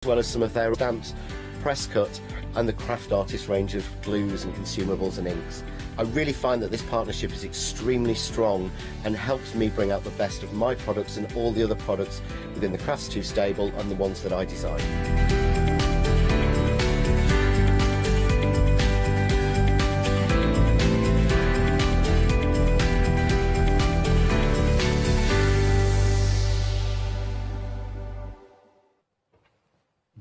as well as some of their stamps, press cut and the craft artist range of glues and consumables and inks. I really find that this partnership is extremely strong and helps me bring out the best of my products and all the other products within the Crafts2 stable and the ones that I design.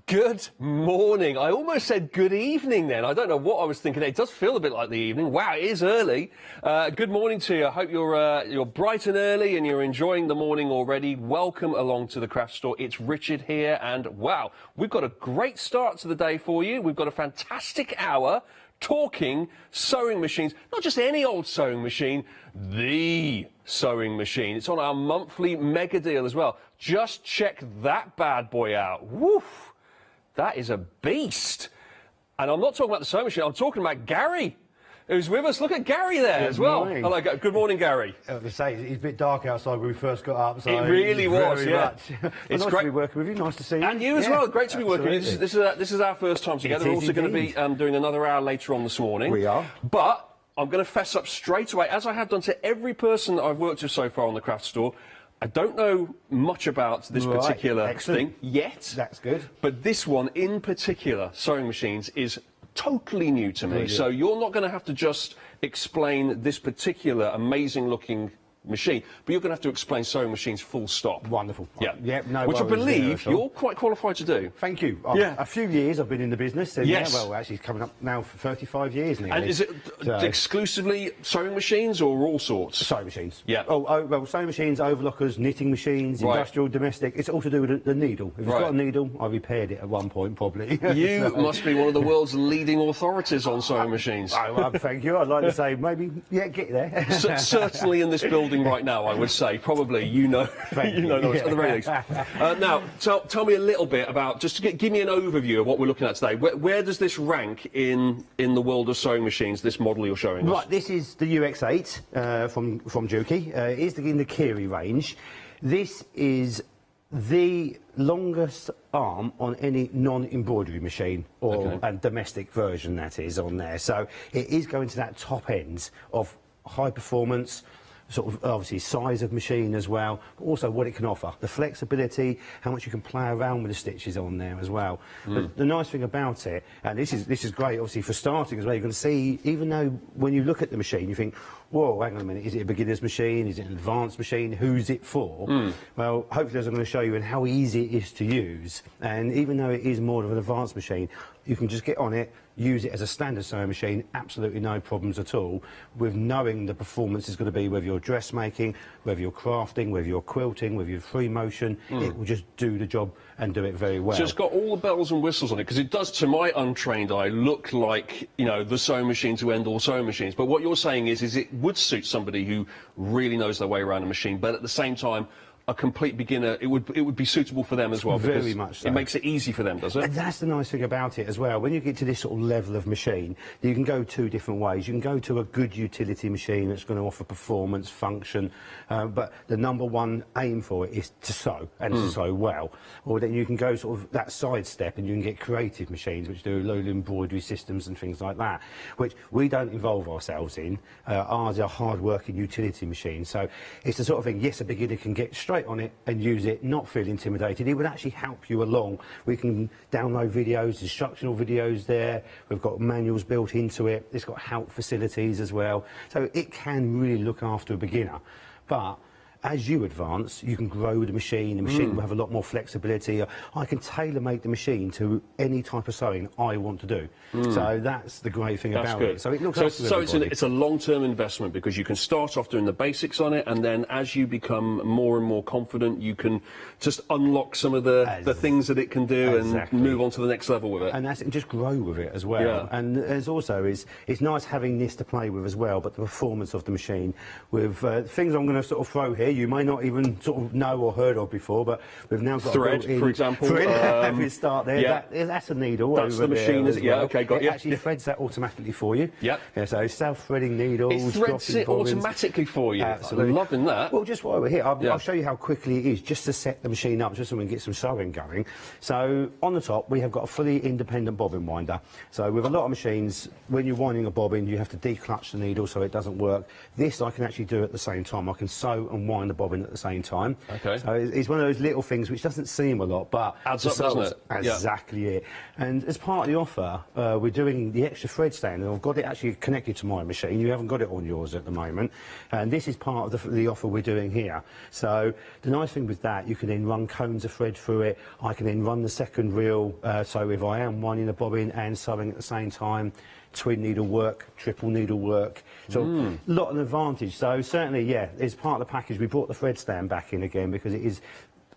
Good morning. I almost said good evening then. I don't know what I was thinking. It does feel a bit like the evening. Wow, it is early. Good morning to you. I hope you're bright and early and you're enjoying the morning already. Welcome along to the Craft Store. It's Richard here, and wow, we've got a great start to the day for you. We've got a fantastic hour talking sewing machines. Not just any old sewing machine, the sewing machine. It's on our monthly mega deal as well. Just check that bad boy out. Woof! That is a beast. And I'm not talking about the sewing machine, I'm talking about Gary, who's with us. Look at Gary there as well. Hello, good morning, Gary. I was going to say, it's a bit dark outside when we first got up. So it really was, yeah. It's nice to be working with you, nice to see you. And you as well, great to be working with you. This is our first time together. We're also going to be doing another hour later on this morning. We are. But I'm going to fess up straight away, as I have done to every person that I've worked with so far on the Craft Store. I don't know much about this particular thing yet. That's good. But this one in particular, sewing machines, is totally new to me. Brilliant. So you're not going to have to just explain this particular amazing looking machine, but you're going to have to explain sewing machines full stop. Wonderful. Yeah. Yep, no Which I worries believe there, you're quite qualified to do. Thank you. Yeah. A few years I've been in the business. And yes. Yeah, well, actually it's coming up now for 35 years nearly. And is it exclusively sewing machines or all sorts? Sewing machines. Yeah. Oh, well, sewing machines, overlockers, knitting machines, right. Industrial, domestic. It's all to do with the needle. If it's got a needle, I repaired it at one point, probably. You must be one of the world's leading authorities on sewing machines. Thank you. I'd like to say maybe, yeah, get there. Certainly in this building right now, I would say, probably, you know at the very least. Now, tell me a little bit about, just to give me an overview of what we're looking at today. Where does this rank in the world of sewing machines, this model you're showing us? Right, this is the UX8 from Juki. It is in the Kiri range. This is the longest arm on any non-embroidery machine and domestic version that is on there. So it is going to that top end of high performance, sort of obviously size of machine as well, but also what it can offer, the flexibility, how much you can play around with the stitches on there as well. But the nice thing about it, and this is great obviously for starting as well, you're going to see, even though when you look at the machine you think, whoa, hang on a minute, is it a beginner's machine, is it an advanced machine, who's it for? Well, hopefully as I'm going to show you and how easy it is to use, and even though it is more of an advanced machine, you can just get on it, use it as a standard sewing machine, absolutely no problems at all, with knowing the performance is going to be, whether you're dressmaking, whether you're crafting, whether you're quilting, whether you're free motion, it will just do the job and do it very well. So it's got all the bells and whistles on it, because it does, to my untrained eye, look like, you know, the sewing machine to end all sewing machines. But what you're saying is it would suit somebody who really knows their way around a machine, but at the same time, a complete beginner, it would be suitable for them as well. Very much so. It makes it easy for them, does it? And that's the nice thing about it as well. When you get to this sort of level of machine, you can go two different ways. You can go to a good utility machine that's going to offer performance, function, but the number one aim for it is to sew, and to sew well. Or then you can go sort of that side step and you can get creative machines which do a load of embroidery systems and things like that, which we don't involve ourselves in. Ours are hard-working utility machines. So it's the sort of thing, yes, a beginner can get straight on it and use it, not feel intimidated. It would actually help you along. We can download videos, instructional videos there. We've got manuals built into it. It's got help facilities as well. So it can really look after a beginner. But as you advance, you can grow the machine. The machine will have a lot more flexibility. I can tailor-make the machine to any type of sewing I want to do. So that's the great thing about it. So it looks after everybody. It's a long-term investment, because you can start off doing the basics on it, and then as you become more and more confident, you can just unlock some of the things that it can do and move on to the next level with it. And just grow with it as well. Yeah. And there's also, it's nice having this to play with as well, but the performance of the machine with things I'm going to sort of throw here. here you may not even sort of know or heard of before, but we've now got Thread, for example. Thread, we start there. Yeah. That's a needle. That's over the machine, there is it? as Yeah, well. okay, got it you. actually threads that automatically for you. Yep. Yeah, so self-threading needles. It threads dropping it bobbins. automatically for you. Absolutely. I'm loving that. Well, just while we're here, Yeah. I'll show you how quickly it is just to set the machine up, just so we can get some sewing going. So on the top, we have got a fully independent bobbin winder. So with a lot of machines, when you're winding a bobbin, you have to declutch the needle so it doesn't work. This I can actually do at the same time. I can sew and wind the bobbin at the same time. Okay. So it's one of those little things which doesn't seem a lot, but Adds up, doesn't it? Yeah. Exactly it. And as part of the offer, we're doing the extra thread stand, and I've got it actually connected to my machine. You haven't got it on yours at the moment, and this is part of the offer we're doing here. So the nice thing with that, you can then run cones of thread through it. I can then run the second reel, so if I am winding the bobbin and sewing at the same time, twin needle work, triple needle work, so a lot of advantage. So certainly, yeah, as part of the package, we brought the thread stand back in again because it is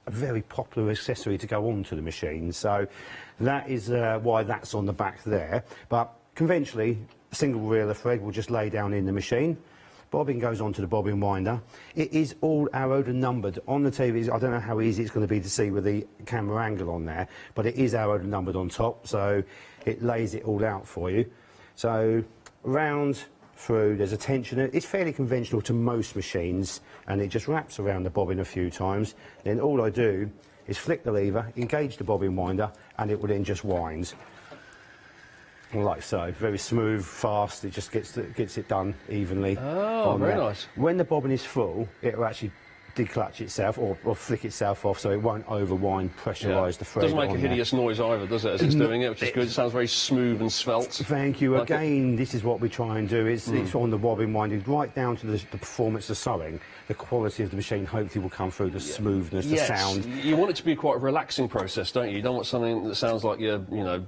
a very popular accessory to go onto the machine. So that is why that's on the back there. But conventionally, a single reel of thread will just lay down in the machine. Bobbin goes onto the bobbin winder. It is all arrowed and numbered. On the TV, I don't know how easy it's going to be to see with the camera angle on there, but it is arrowed and numbered on top, so it lays it all out for you. So round through, there's a tensioner. It's fairly conventional to most machines, and it just wraps around the bobbin a few times. Then all I do is flick the lever, engage the bobbin winder, and it will then just wind. Like so, very smooth, fast. It just gets it done evenly. Oh, very nice. When the bobbin is full, it will actually declutch itself or flick itself off, so it won't overwind, pressurise the thread. Doesn't make a hideous noise either, does it? As it's doing it, which is good. It sounds very smooth and svelte. Thank you. Like Again, this is what we try and do. It's on the bobbin winding, right down to the performance of sewing. The quality of the machine hopefully will come through, the smoothness, the sound. You want it to be quite a relaxing process, don't you? You don't want something that sounds like you're,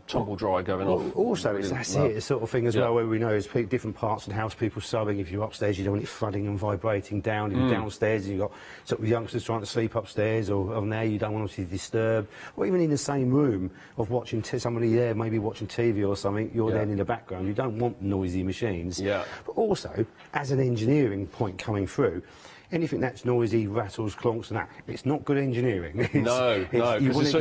tumble dry going off. Also, that's it, the sort of thing as well, where we know is different parts of the house, people sewing. If you're upstairs, you don't want it thudding and vibrating down. If you're downstairs, you've got sort of youngsters trying to sleep upstairs or on there, you don't want to disturb. Or even in the same room of watching somebody there, maybe watching TV or something, you're then in the background. You don't want noisy machines. Yeah. But also, as an engineering point coming through, anything that's noisy, rattles, clonks and that, it's not good engineering. No, because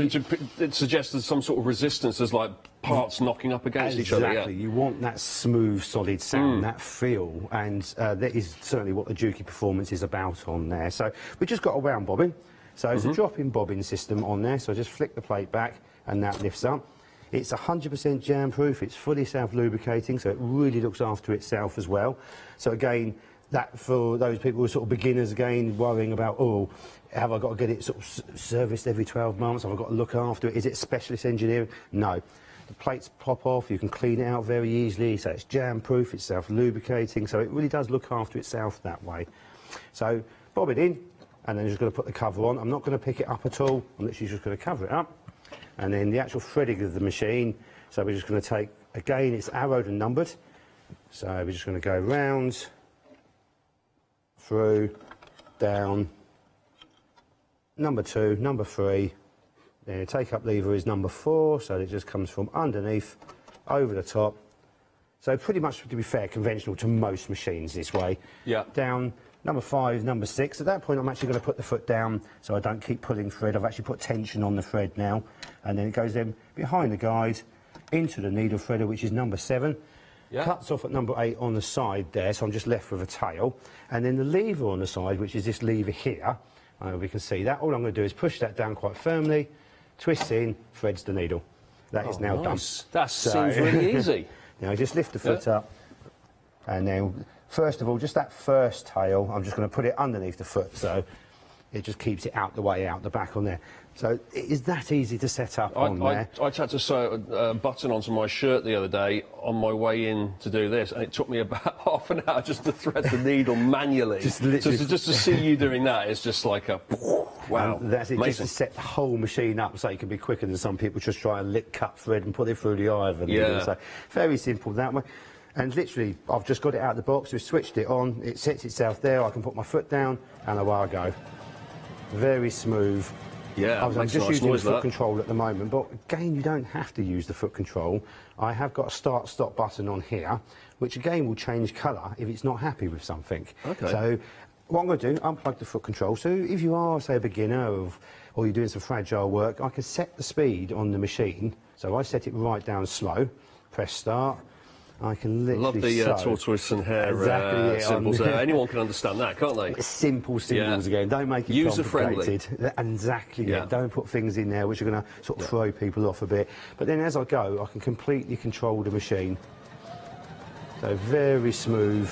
it suggests there's some sort of resistance. There's like parts knocking up against each other. Exactly. You want that smooth, solid sound, that feel, and that is certainly what the Juki Performance is about on there. So we've just got a wound bobbin. So it's a drop-in bobbin system on there. So I just flick the plate back and that lifts up. It's 100% jam-proof. It's fully self-lubricating, so it really looks after itself as well. So again, that for those people who are sort of beginners again, worrying about, oh, have I got to get it sort of serviced every 12 months? Have I got to look after it? Is it specialist engineering? No. The plates pop off, you can clean it out very easily, so it's jam-proof, it's self-lubricating, so it really does look after itself that way. So, bob it in, and then just going to put the cover on. I'm not going to pick it up at all, I'm literally just going to cover it up. And then the actual threading of the machine, so we're just going to take, again, it's arrowed and numbered, so we're just going to go round, through, down, number 2, number 3, then the take-up lever is number 4, so it just comes from underneath, over the top. So pretty much, to be fair, conventional to most machines this way. Yeah. Down, number 5, number 6. At that point, I'm actually going to put the foot down so I don't keep pulling thread. I've actually put tension on the thread now. And then it goes then behind the guide, into the needle threader, which is number 7. Yeah. Cuts off at number 8 on the side there, so I'm just left with a tail. And then the lever on the side, which is this lever here, we can see that. All I'm going to do is push that down quite firmly, twist in, threads the needle. That is now done. That seems really easy. Now just lift the foot up, and then first of all, just that first tail, I'm just going to put it underneath the foot, so it just keeps it out the way, out the back on there. So it is that easy to set up on there. I had to sew a button onto my shirt the other day on my way in to do this, and it took me about half an hour just to thread the needle manually. Just to see you doing that is just like a wow. And that's it, amazing. just to set the whole machine up so it can be quicker than some people just try and cut thread and put it through the eye of the needle. So very simple that way. And literally, I've just got it out of the box, we've switched it on, it sets itself there, I can put my foot down, and away I go. Very smooth. Yeah, I'm just using the foot control at the moment, but again, you don't have to use the foot control. I have got a start-stop button on here, which again will change colour if it's not happy with something. Okay. So what I'm going to do, unplug the foot control. So if you are, say, a beginner or you're doing some fragile work, I can set the speed on the machine. So I set it right down slow, press start. I can literally Love the tortoise and hare symbols there. Anyone can understand that, can't they? Simple symbols again. Don't make it user-friendly. complicated. Exactly. Yeah. Don't put things in there which are going to sort of throw people off a bit. But then as I go, I can completely control the machine. So very smooth.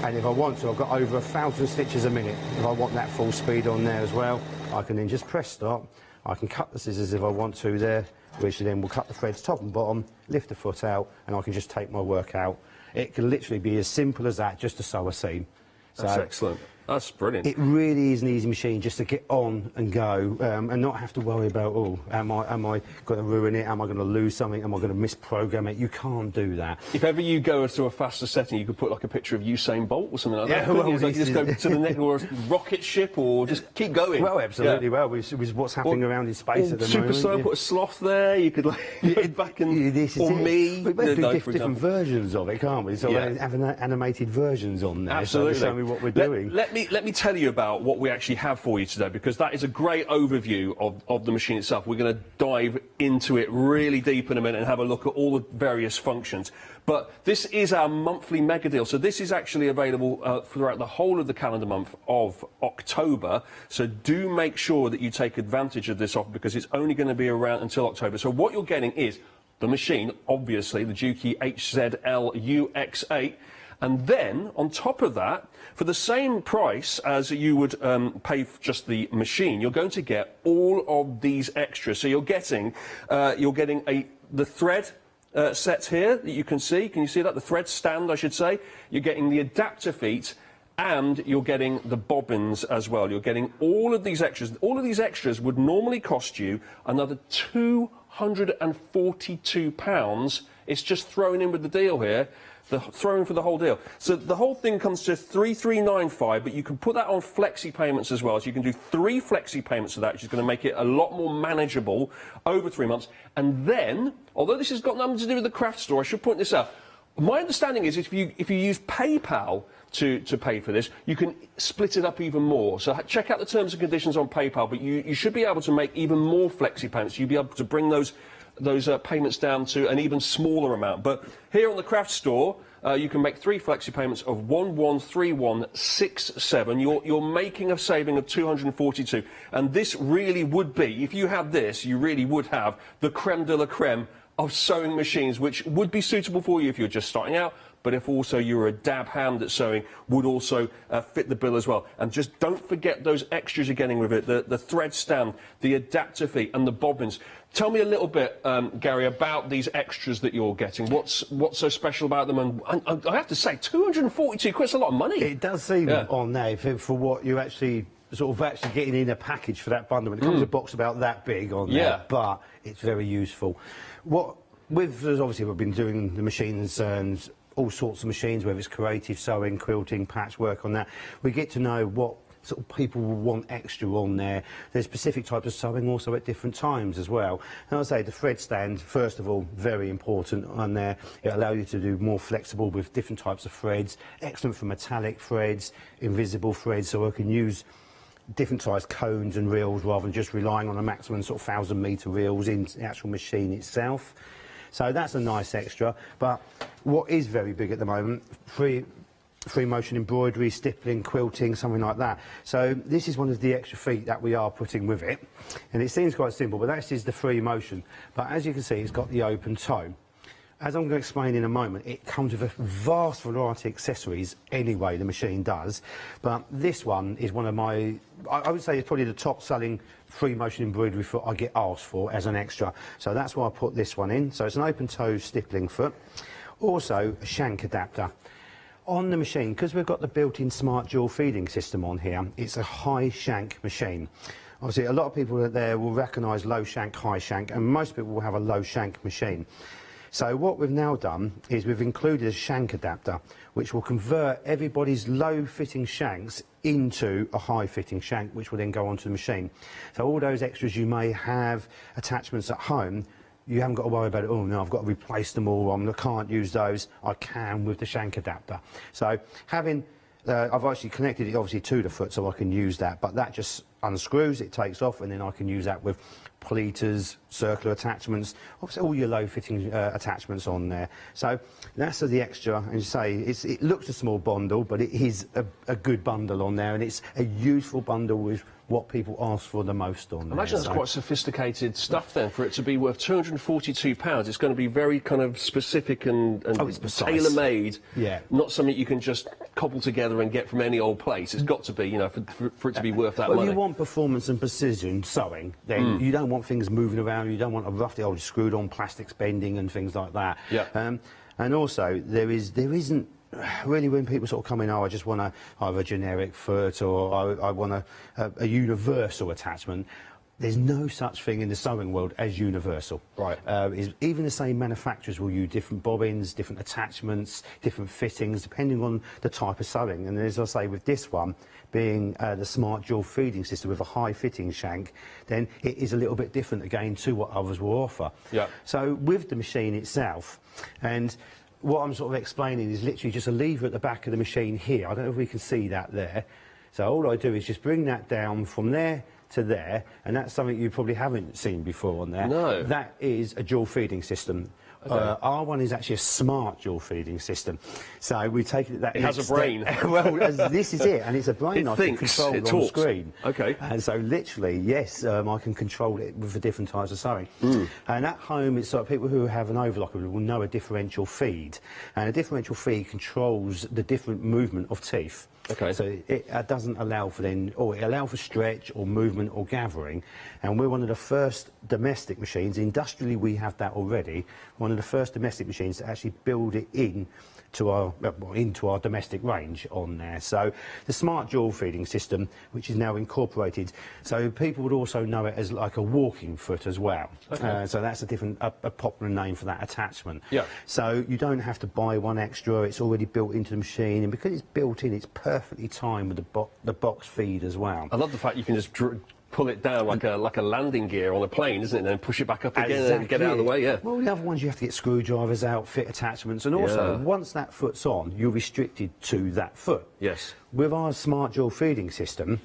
And if I want to, I've got over 1,000 stitches a minute. If I want that full speed on there as well, I can then just press stop. I can cut the scissors if I want to there, which then will cut the threads top and bottom, lift the foot out, and I can just take my work out. It can literally be as simple as that, just to sew a seam. That's excellent. That's brilliant. It really is an easy machine just to get on and go and not have to worry about, oh, am I going to ruin it? Am I going to lose something? Am I going to misprogram it? You can't do that. If ever you go to a faster setting, you could put like a picture of Usain Bolt or something like that. Well, you just go to the next, or a rocket ship, or just keep going. Well, absolutely. Yeah. Well, with what's happening around in space at the moment. Super Slow, put a sloth there. You could like put back and or me. We can do different versions of it, can't we? So have animated versions on there. Absolutely. So show me what we're doing. Let me tell you about what we actually have for you today, because that is a great overview of the machine itself. We're going to dive into it really deep in a minute and have a look at all the various functions. But this is our monthly mega deal. So this is actually available throughout the whole of the calendar month of October. So do make sure that you take advantage of this offer, because it's only going to be around until October. So what you're getting is the machine, obviously, the Juki HZL UX8. And then, on top of that, for the same price as you would pay for just the machine, you're going to get all of these extras. So you're getting the thread set here that you can see. Can you see that? The thread stand, I should say. You're getting the adapter feet, and you're getting the bobbins as well. You're getting all of these extras. All of these extras would normally cost you another £242. It's just thrown in with the deal here. Thrown for the whole deal. So the whole thing comes to $3,395, but you can put that on flexi payments as well. So you can do 3 flexi payments of that, which is going to make it a lot more manageable over 3 months. And then, although this has got nothing to do with the craft store, I should point this out. My understanding is if you use PayPal to pay for this, you can split it up even more. So check out the terms and conditions on PayPal, but you should be able to make even more flexi payments. You'll be able to bring those payments down to an even smaller amount. But here on the craft store, you can make 3 flexi payments of 113167. You're making a saving of 242, and this really would be, if you had this, you really would have the creme de la creme of sewing machines, which would be suitable for you if you're just starting out. But if also you're a dab hand at sewing, would also fit the bill as well. And just don't forget those extras you're getting with it, the thread stand, the adapter feet, and the bobbins. Tell me a little bit, Gary, about these extras that you're getting. What's so special about them? And I have to say, 242 quid's a lot of money. It does seem on there for what you're actually getting in a package for that bundle. It comes in a box about that big on there, but it's very useful. Obviously we've been doing the machines and all sorts of machines, whether it's creative sewing, quilting, patchwork on that. We get to know what sort of people will want extra on there. There's specific types of sewing also at different times as well. And I'll say the thread stand, first of all, very important on there. It allows you to do more flexible with different types of threads. Excellent for metallic threads, invisible threads, so I can use different size cones and reels rather than just relying on a maximum sort of 1,000-metre reels in the actual machine itself. So that's a nice extra. But what is very big at the moment, free motion embroidery, stippling, quilting, something like that. So this is one of the extra feet that we are putting with it. And it seems quite simple, but that is the free motion. But as you can see, it's got the open toe. As I'm going to explain in a moment, it comes with a vast variety of accessories anyway, the machine does. But this one is one of my, I would say it's probably the top selling free motion embroidery foot I get asked for as an extra. So that's why I put this one in. So it's an open toe stippling foot. Also a shank adapter. On the machine, because we've got the built-in smart jewel feeding system on here, it's a high shank machine. Obviously a lot of people out there will recognise low shank, high shank, and most people will have a low shank machine. So what we've now done is we've included a shank adapter, which will convert everybody's low-fitting shanks into a high-fitting shank, which will then go onto the machine. So all those extras you may have, attachments at home, you haven't got to worry about it. Oh no, I've got to replace them all. I can't use those. I can with the shank adapter. So having, I've actually connected it obviously to the foot so I can use that, but that just unscrews, it takes off, and then I can use that with pleaters, circular attachments, obviously all your low fitting attachments on there. So that's the extra, and you say it looks a small bundle, but it is a good bundle on there, and it's a useful bundle with what people ask for the most on there. Imagine that's quite sophisticated stuff then, for it to be worth £242. It's going to be very kind of specific and tailor-made. Yeah. Not something you can just cobble together and get from any old place. It's got to be, you know, for it to be worth that money. Well, you want performance and precision sewing, then you don't want things moving around, you don't want a roughly old screwed on plastics bending and things like that. Yeah. And also, there isn't really, when people sort of come in, oh, I just want either a generic foot or I want a universal attachment. There's no such thing in the sewing world as universal. Right. Even the same manufacturers will use different bobbins, different attachments, different fittings, depending on the type of sewing. And as I say, with this one being the smart dual feeding system with a high fitting shank, then it is a little bit different again to what others will offer. Yeah. So with the machine itself, and what I'm sort of explaining is literally just a lever at the back of the machine here. I don't know if we can see that there. So all I do is just bring that down from there to there, and that's something you probably haven't seen before on there. No. That is a dual feeding system. Okay. Our one is actually a smart dual feeding system. So we take it that it has a brain. Well, this is it, and it's a brain It I thinks, can control it on talks. screen. Okay. And so literally, yes, I can control it with the different types of sewing. And at home, it's like people who have an overlocker will know a differential feed, and a differential feed controls the different movement of teeth. Okay. So it doesn't allow for it allows for stretch or movement or gathering, and we're one of the first domestic machines. Industrially, we have that already. One of the first domestic machines to actually build it into our domestic range on there. So the smart dual feeding system, which is now incorporated, so people would also know it as like a walking foot as well. Okay. So that's a popular name for that attachment. Yeah. So you don't have to buy one extra, it's already built into the machine, and because it's built in, it's perfectly timed with the box feed as well. I love the fact you can just pull it down like a landing gear on a plane, isn't it? And then push it back up again and get it out of the way, yeah. Well, the other ones you have to get screwdrivers out, fit attachments, and also once that foot's on, you're restricted to that foot. Yes. With our smart dual feeding system,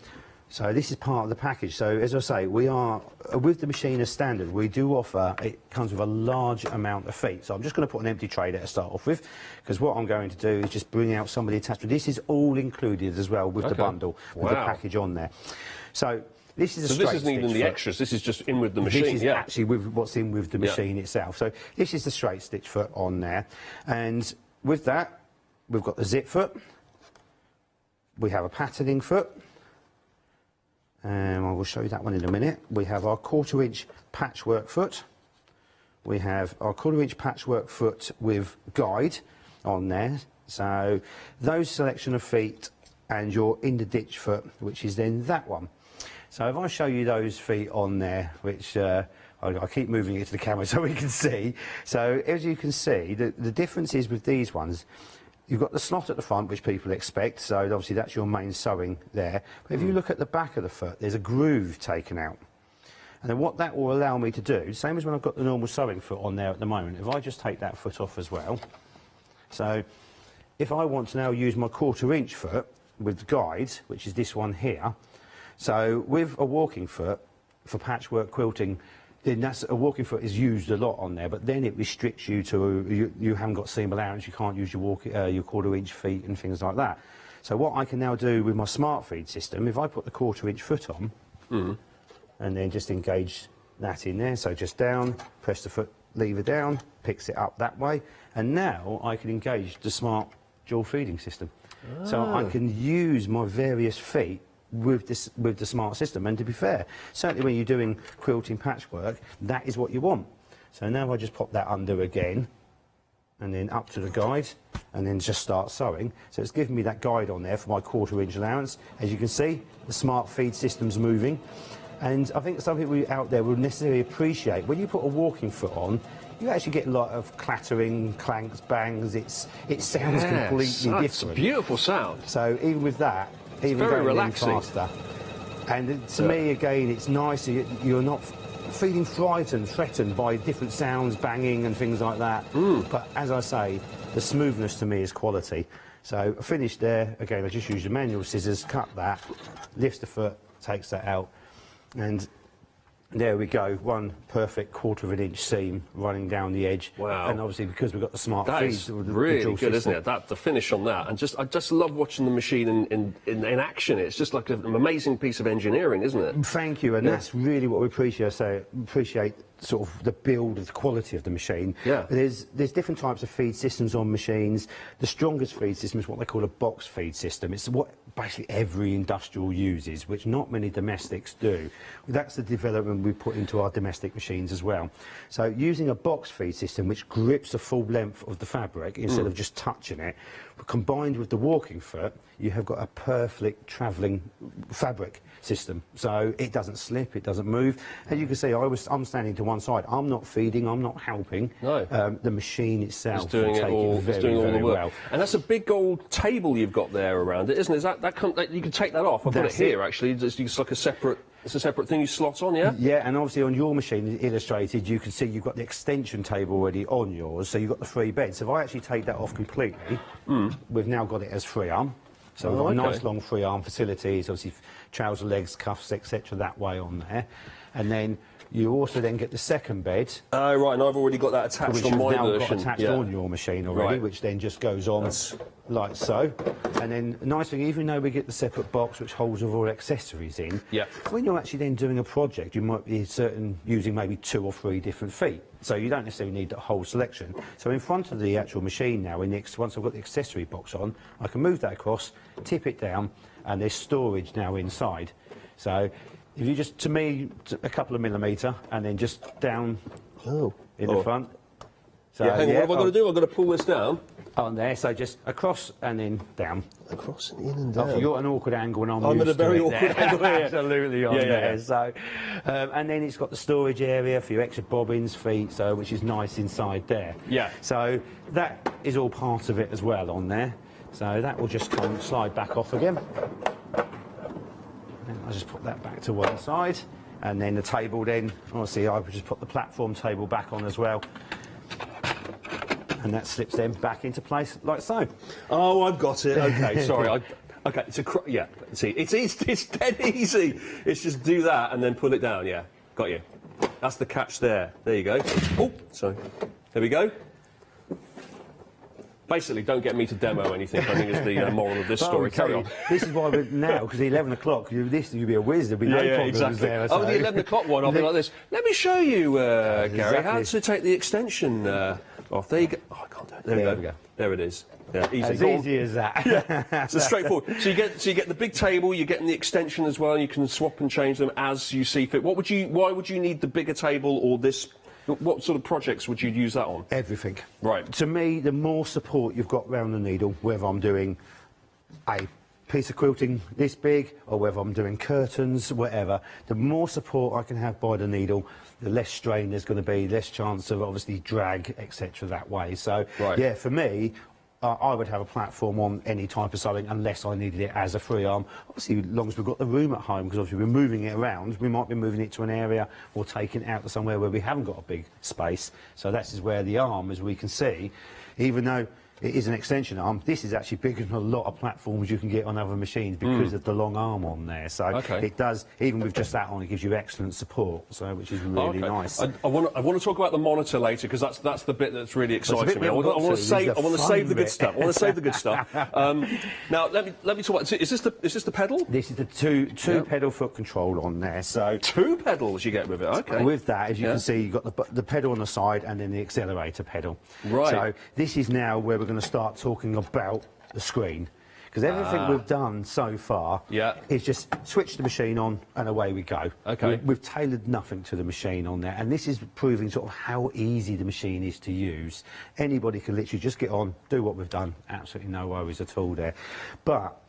so this is part of the package. So as I say, we are, with the machine as standard, we do offer, it comes with a large amount of feet. So I'm just going to put an empty tray there to start off with, because what I'm going to do is just bring out some of the attachments. This is all included as well with the bundle, with the package on there. So this is a straight this isn't even stitch the foot. extras, this is just in with the machine. This is actually with what's in with the machine itself. So this is the straight stitch foot on there. And with that, we've got the zip foot. We have a patterning foot. And I will show you that one in a minute. We have our 1/4 inch patchwork foot. We have our 1/4 inch patchwork foot with guide on there. So those selection of feet and your in the ditch foot, which is then that one. So if I show you those feet on there, which I keep moving it to the camera so we can see. So as you can see, the difference is with these ones, you've got the slot at the front, which people expect, so obviously that's your main sewing there. But if you look at the back of the foot, there's a groove taken out. And then what that will allow me to do, same as when I've got the normal sewing foot on there at the moment, if I just take that foot off as well. So if I want to now use my 1/4 inch foot with the guide, which is this one here, so with a walking foot for patchwork quilting, then that's a walking foot is used a lot on there, but then it restricts you to you haven't got seam allowance, you can't use your 1/4 inch feet and things like that. So what I can now do with my smart feed system, if I put the 1/4 inch foot on and then just engage that in there, so just down, press the foot lever down, picks it up that way, and now I can engage the smart dual feeding system. So I can use my various feet with the smart system, and to be fair, certainly when you're doing quilting patchwork, that is what you want. So now I just pop that under again, and then up to the guide, and then just start sewing. So it's giving me that guide on there for my 1/4 inch allowance. As you can see, the smart feed system's moving, and I think some people out there will necessarily appreciate when you put a walking foot on, you actually get a lot of clattering, clanks, bangs. It sounds completely different. It's a beautiful sound. So even with that, even very going relaxing. faster. And to me, again, it's nice. You're not feeling frightened, threatened by different sounds, banging and things like that. But as I say, the smoothness to me is quality. So I finished there. Again, I just use the manual scissors, cut that, lifts the foot, takes that out, and there we go, one perfect 1/4 of an inch seam running down the edge. Wow. And obviously because we've got the smart That feeds, is the really drill good, system. isn't it? The finish on that, and I just love watching the machine in action. It's just like an amazing piece of engineering, isn't it? Thank you, and that's really what we appreciate. So appreciate sort of the build, of the quality of the machine. Yeah. There's different types of feed systems on machines. The strongest feed system is what they call a box feed system. It's what basically every industrial uses, which not many domestics do. That's the development we put into our domestic machines as well. So using a box feed system which grips the full length of the fabric instead of just touching it, combined with the walking foot, you have got a perfect travelling fabric system. So it doesn't slip, it doesn't move. As you can see, I'm standing to one side. I'm not feeding, I'm not helping. No. The machine itself It's doing it all. very, It's doing all the very work. well. And that's a big old table you've got there around it, isn't it? Is that you can take that off. I've got it That's here it. actually. It's like a separate. It's a separate thing you slot on, yeah? Yeah, and obviously on your machine, illustrated, you can see you've got the extension table already on yours, so you've got the 3 beds. So if I actually take that off completely, we've now got it as 3 arm. So we've got a nice long 3 arm facilities, obviously trouser legs, cuffs, etc. that way on there. And then you also then get the second bed, Oh, right, and I've already got that attached which on you've my now version. got attached Yeah. on your machine already, Right. which then just goes on like so. And then the nice thing, even though we get the separate box which holds all accessories in, Yeah. when you're actually then doing a project, you might be using maybe 2 or 3 different feet. So you don't necessarily need the whole selection. So in front of the actual machine now, once I've got the accessory box on, I can move that across, tip it down, and there's storage now inside. So if you just, to me, a couple of millimetre, and then just down in the front. So, Yeah, hang on, what have I got to do? I've got to pull this down. On there, so just across and then down. Across and in and Oh, down. you've got an awkward angle, and I'm at used a very to it awkward there. angle here. Absolutely on Yeah, yeah, there. yeah. So, and then it's got the storage area for your extra bobbins, feet, so which is nice inside there. Yeah. So that is all part of it as well on there. So that will just come slide back off again. And I'll just put that back to one side, and then the table. Then obviously I would just put the platform table back on as well. And that slips them back into place like so. Oh, I've got it. Okay, sorry. Okay, yeah. See, it's dead easy. It's just do that and then pull it down. Yeah, got you. That's the catch there. There you go. Oh, sorry. There we go. Basically, don't get me to demo anything. I think is the moral of this story. Carry on. This is why we're now, because 11 o'clock, you'd be a whiz. There'd be no problems exactly. there. Oh, the 11 o'clock one, I'll be like this. Let me show you, Gary, how Exactly. to take the extension off. There you go. Oh, I can't do it. There we go. There it is. Yeah, easy. As Go on. easy as that. So straightforward. So you get the big table, you're getting the extension as well. You can swap and change them as you see fit. Why would you need the bigger table or this? What sort of projects would you use that on? Everything. Right. To me, the more support you've got round the needle, whether I'm doing a piece of quilting this big or whether I'm doing curtains, whatever, the more support I can have by the needle, the less strain there's going to be, less chance of obviously drag, etc. that way. So, Right. yeah, for me, I would have a platform on any type of sewing unless I needed it as a free arm. Obviously, as long as we've got the room at home, because obviously we're moving it around, we might be moving it to an area or taking it out to somewhere where we haven't got a big space. So that's where the arm, as we can see, even though it is an extension arm, this is actually bigger than a lot of platforms you can get on other machines because of the long arm on there. So it does, even with just that on, it gives you excellent support, so which is really nice. I want to talk about the monitor later because that's the bit that's really the exciting bit me. I we haven't want got to to, save. is I the want to fun save the good bit. stuff. I want to save the good stuff. Now let me talk about. Is this the pedal? This is the two pedal foot control on there. So 2 pedals you get with it. Okay. with that, as you can see, you've got the pedal on the side and then the accelerator pedal. Right. So this is now where we're going to start talking about the screen. Because everything we've done so far is just switch the machine on and away we go. Okay. We've tailored nothing to the machine on there, and this is proving sort of how easy the machine is to use. Anybody can literally just get on, do what we've done, absolutely no worries at all there. But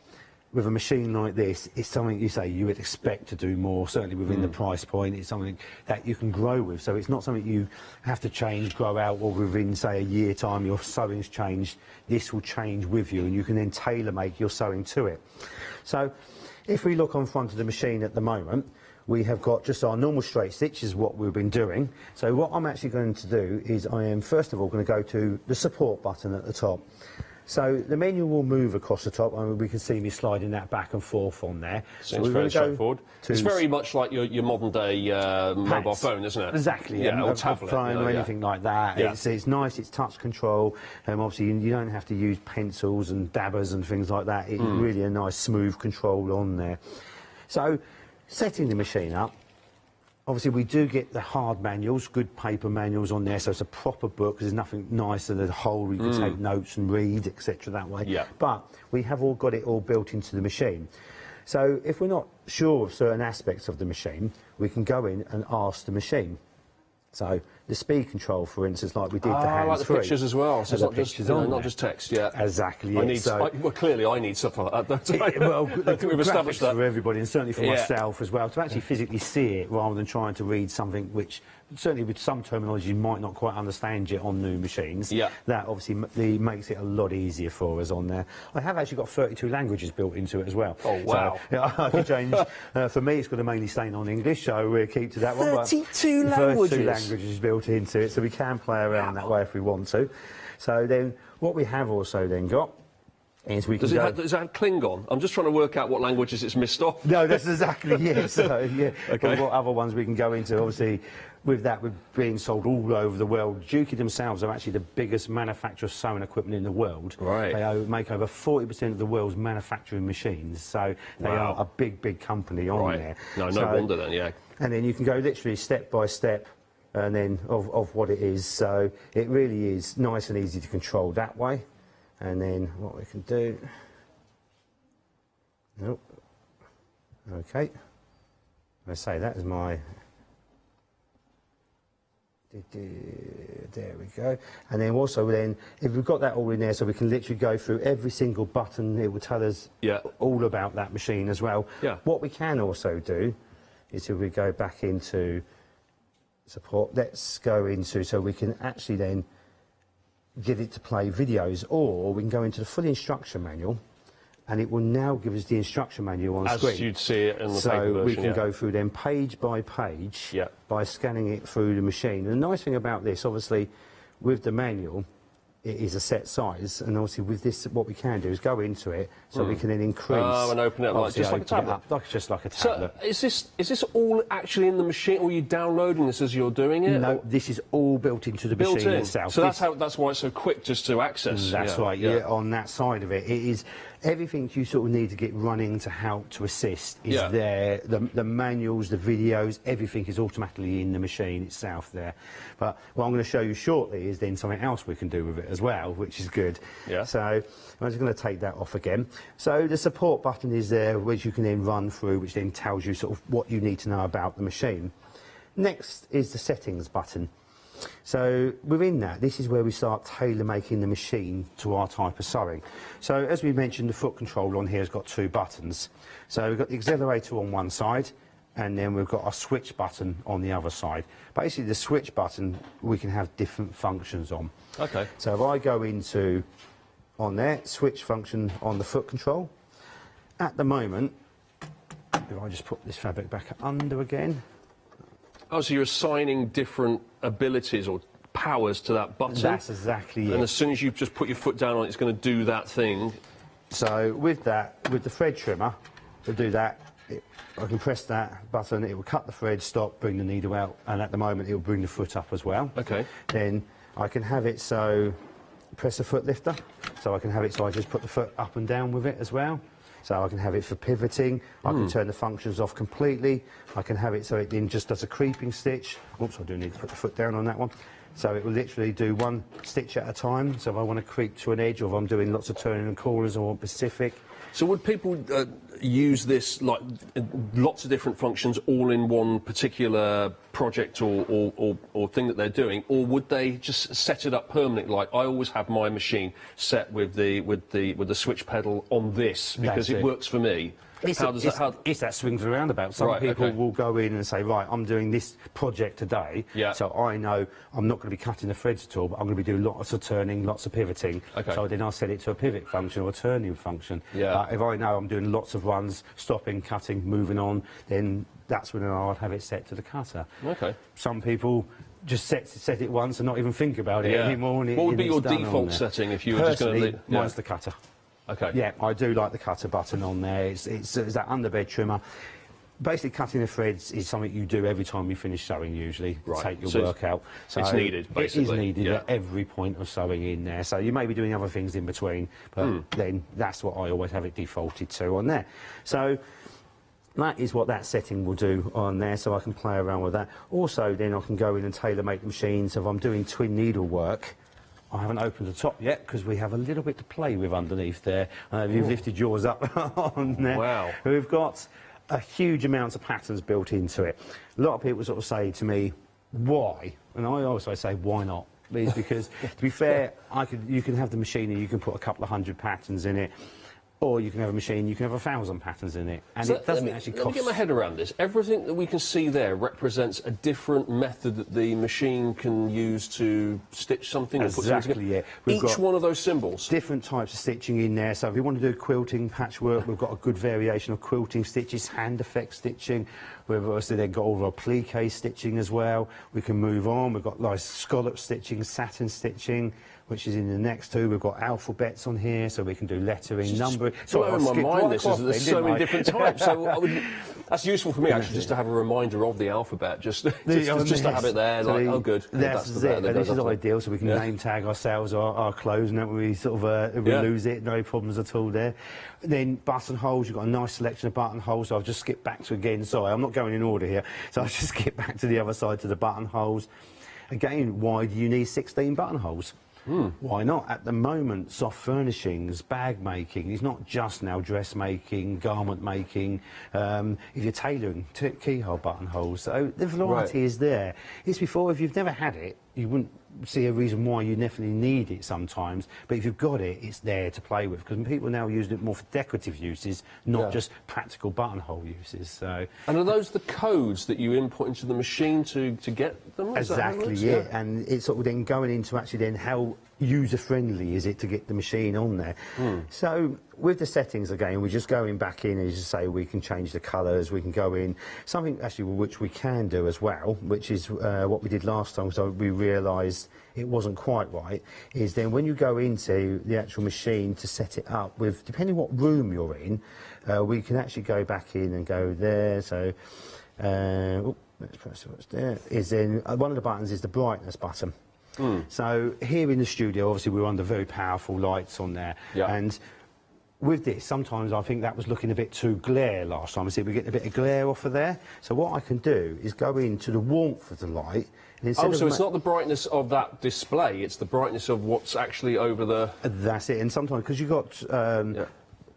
with a machine like this, it's something you would expect to do more, certainly within the price point. It's something that you can grow with, so it's not something you have to change, grow out, or within, say, a year time your sewing's changed. This will change with you, and you can then tailor-make your sewing to it. So if we look on front of the machine at the moment, we have got just our normal straight stitch is what we've been doing. So what I'm actually going to do is I am first of all going to go to the support button at the top. So the menu will move across the top. I mean, we can see me sliding that back and forth on there. Seems very straightforward. It's very much like your modern day mobile phone, isn't it? Exactly. Yeah, or a tablet. phone or anything like that. Yeah. It's nice, it's touch control. Obviously, you don't have to use pencils and dabbers and things like that. It's really a nice, smooth control on there. So, setting the machine up, obviously we do get the hard manuals, good paper manuals on there, so it's a proper book. There's nothing nicer than a whole you can take notes and read, etc. that way. Yeah. But we have all got it all built into the machine. So if we're not sure of certain aspects of the machine, we can go in and ask the machine. So the speed control, for instance, like we did the hands-free. like the pictures as well. So it's not just, not just text, yeah. Exactly. Well, clearly I need stuff like that. Well, I think we've established that. For everybody, and certainly for myself as well, to actually physically see it rather than trying to read something which, certainly with some terminology, you might not quite understand yet on new machines. Yeah. That obviously makes it a lot easier for us on there. I have actually got 32 languages built into it as well. Oh, wow. So, yeah, I can change. For me, it's got to mainly stay on English, so we'll keep to that one. 32 languages? 32 languages built into it, so we can play around that way if we want to. So then, what we have also then got is we can does it have Klingon? I'm just trying to work out what languages it's missed off. No, that's exactly it. So, yeah. Okay. But what other ones we can go into? Obviously, with that, we're being sold all over the world. Juki themselves are actually the biggest manufacturer of sewing equipment in the world. Right. They make over 40% of the world's manufacturing machines. So they are a big, big company on there. No wonder then, yeah. And then you can go literally step by step and then of what it is. So it really is nice and easy to control that way. And then what we can do... Nope. Okay. I say that is my... There we go. And then also then, if we've got that all in there, so we can literally go through every single button, it will tell us all about that machine as well. Yeah. What we can also do is if we go back into support, let's go into, so we can actually then get it to play videos, or we can go into the full instruction manual, and it will now give us the instruction manual on screen. As you'd see it in the so paper version, we can go through them page by page by scanning it through the machine. And the nice thing about this, obviously, with the manual, it is a set size, and obviously with this, what we can do is go into it, so we can then increase. Oh, and open it up just like a tablet. Just like a tablet. So is this all actually in the machine, or are you downloading this as you're doing it? No, this is all built into the machine itself. So that's why it's so quick just to access. That's right. Yeah, on that side of it, it is everything you sort of need to get running to help to assist is there. The manuals, the videos, everything is automatically in the machine itself there. But what I'm going to show you shortly is then something else we can do with it as well, which is good. Yeah. So I'm just going to take that off again. So the support button is there, which you can then run through, which then tells you sort of what you need to know about the machine. Next is the settings button. So within that, this is where we start tailor-making the machine to our type of sewing. So as we mentioned, the foot control on here has got 2 buttons. So we've got the accelerator on one side, and then we've got our switch button on the other side. Basically, the switch button, we can have different functions on. Okay. So if I go into, on there, switch function on the foot control, at the moment, if I just put this fabric back under again. Oh, so you're assigning different abilities or powers to that button? That's exactly it. And as soon as you just put your foot down on it, it's going to do that thing. So with that, with the thread trimmer, to do that, I can press that button, it will cut the thread, stop, bring the needle out, and at the moment it will bring the foot up as well. Okay. Then I can have it so, press the foot lifter, so I can have it so I just put the foot up and down with it as well. So I can have it for pivoting, I can turn the functions off completely, I can have it so it then just does a creeping stitch. Oops, I do need to put the foot down on that one. So it will literally do one stitch at a time, so if I want to creep to an edge, or if I'm doing lots of turning and corners or Pacific. So would people use this, like, lots of different functions all in one particular project or thing that they're doing, or would they just set it up permanently? Like, I always have my machine set with the switch pedal on this because it works for me. It's that swings and roundabouts. Some people will go in and say, right, I'm doing this project today, so I know I'm not going to be cutting the threads at all, but I'm going to be doing lots of turning, lots of pivoting. So then I'll set it to a pivot function or a turning function. If I know I'm doing lots of runs, stopping, cutting, moving on, then that's when I'd have it set to the cutter. Okay. Some people just set it once and not even think about it anymore. And what would be it's your done on default there. setting if you were just going to... Mine's the cutter. Okay. Yeah, I do like the cutter button on there. It's that underbed trimmer. Basically, cutting the threads is something you do every time you finish sewing, usually, Right. take your So work out. So it's needed, basically. It is needed Yeah. at every point of sewing in there. So you may be doing other things in between, but then that's what I always have it defaulted to on there. So that is what that setting will do on there, so I can play around with that. Also, then I can go in and tailor-make the machine. So if I'm doing twin needle work, I haven't opened the top yet because we have a little bit to play with underneath there. You've lifted yours up on there. Wow. We've got a huge amount of patterns built into it. A lot of people sort of say to me, why? And I also say, why not? It's because, to be fair, you can have the machine and you can put a couple of 100 patterns in it. Or you can have a machine, you can have 1,000 patterns in it, and it doesn't actually cost... Let me get my head around this. Everything that we can see there represents a different method that the machine can use to stitch something or put something together. Yeah. We've Each got one of those symbols. different types of stitching in there. So if you want to do quilting, patchwork, we've got a good variation of quilting stitches, hand effect stitching. We've obviously then got all of our plique stitching as well. We can move on. We've got nice scallop stitching, satin stitching, which is in the next two. We've got alphabets on here, so we can do lettering, numbering. Blowing my mind, this is there's so many different types. So that's useful for me actually, just to have a reminder of the alphabet, just to have it there. Like, oh, good. That's it. This is ideal, so we can name tag ourselves, our clothes, and then we sort of we lose it. No problems at all there. Then buttonholes. You've got a nice selection of buttonholes. So I've just skipped back to again. Sorry, I'm not going in order here. So I'll just skip back to the other side to the buttonholes. Again, why do you need 16 buttonholes? Why not? At the moment, soft furnishings, bag making is not just now dressmaking, garment making. If you're tailoring, keyhole buttonholes. So the variety is there. It's before, if you've never had it, you wouldn't see a reason why you definitely need it sometimes. But if you've got it, it's there to play with, because people now use it more for decorative uses, not just practical buttonhole uses. So. And are those the codes that you input into the machine to get them? Exactly, yeah. And it's sort of then going into actually then how user-friendly is it to get the machine on there. So with the settings again, we're just going back in, as you say, we can change the colours, we can go in. Something actually which we can do as well, which is what we did last time, so we realised it wasn't quite right, is then when you go into the actual machine to set it up with, depending what room you're in, we can actually go back in and go there. So let's press what's there. Is then one of the buttons is the brightness button. So here in the studio, obviously we're under very powerful lights on there, and with this, sometimes I think that was looking a bit too glare last time. I see we're getting a bit of glare off of there. So what I can do is go into the warmth of the light. And so it's not the brightness of that display, it's the brightness of what's actually over the... That's it. And sometimes, because you've got...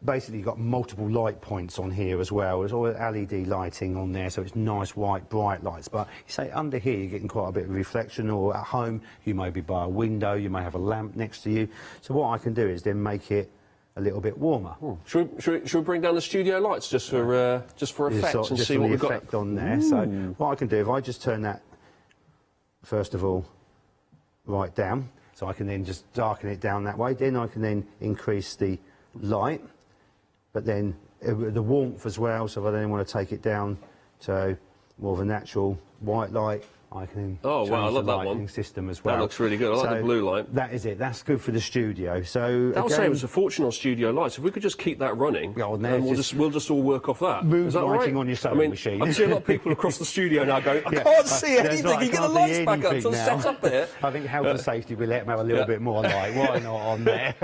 Basically, you've got multiple light points on here as well. There's all LED lighting on there, so it's nice, white, bright lights. But you say under here, you're getting quite a bit of reflection, or at home, you may be by a window, you may have a lamp next to you. So what I can do is then make it a little bit warmer. Should we bring down the studio lights just for effect and see what we've got on there? So what I can do, if I just turn that, first of all, right down, so I can then just darken it down that way. Then I can then increase the light. But then the warmth as well, so if I then want to take it down to more of a natural white light, I can change I love the that lighting one. system as well. That looks really good. I like the blue light. That is it. That's good for the studio. So I'll say it was a fortune on studio lights. If we could just keep that running, and we'll just all work off that. Move is that lighting right? on your sewing machine. I see a lot of people across the studio now going, I can't see anything. You get the lights back up. So set up here. I think health and safety, we let them have a little bit more light. Why not on there?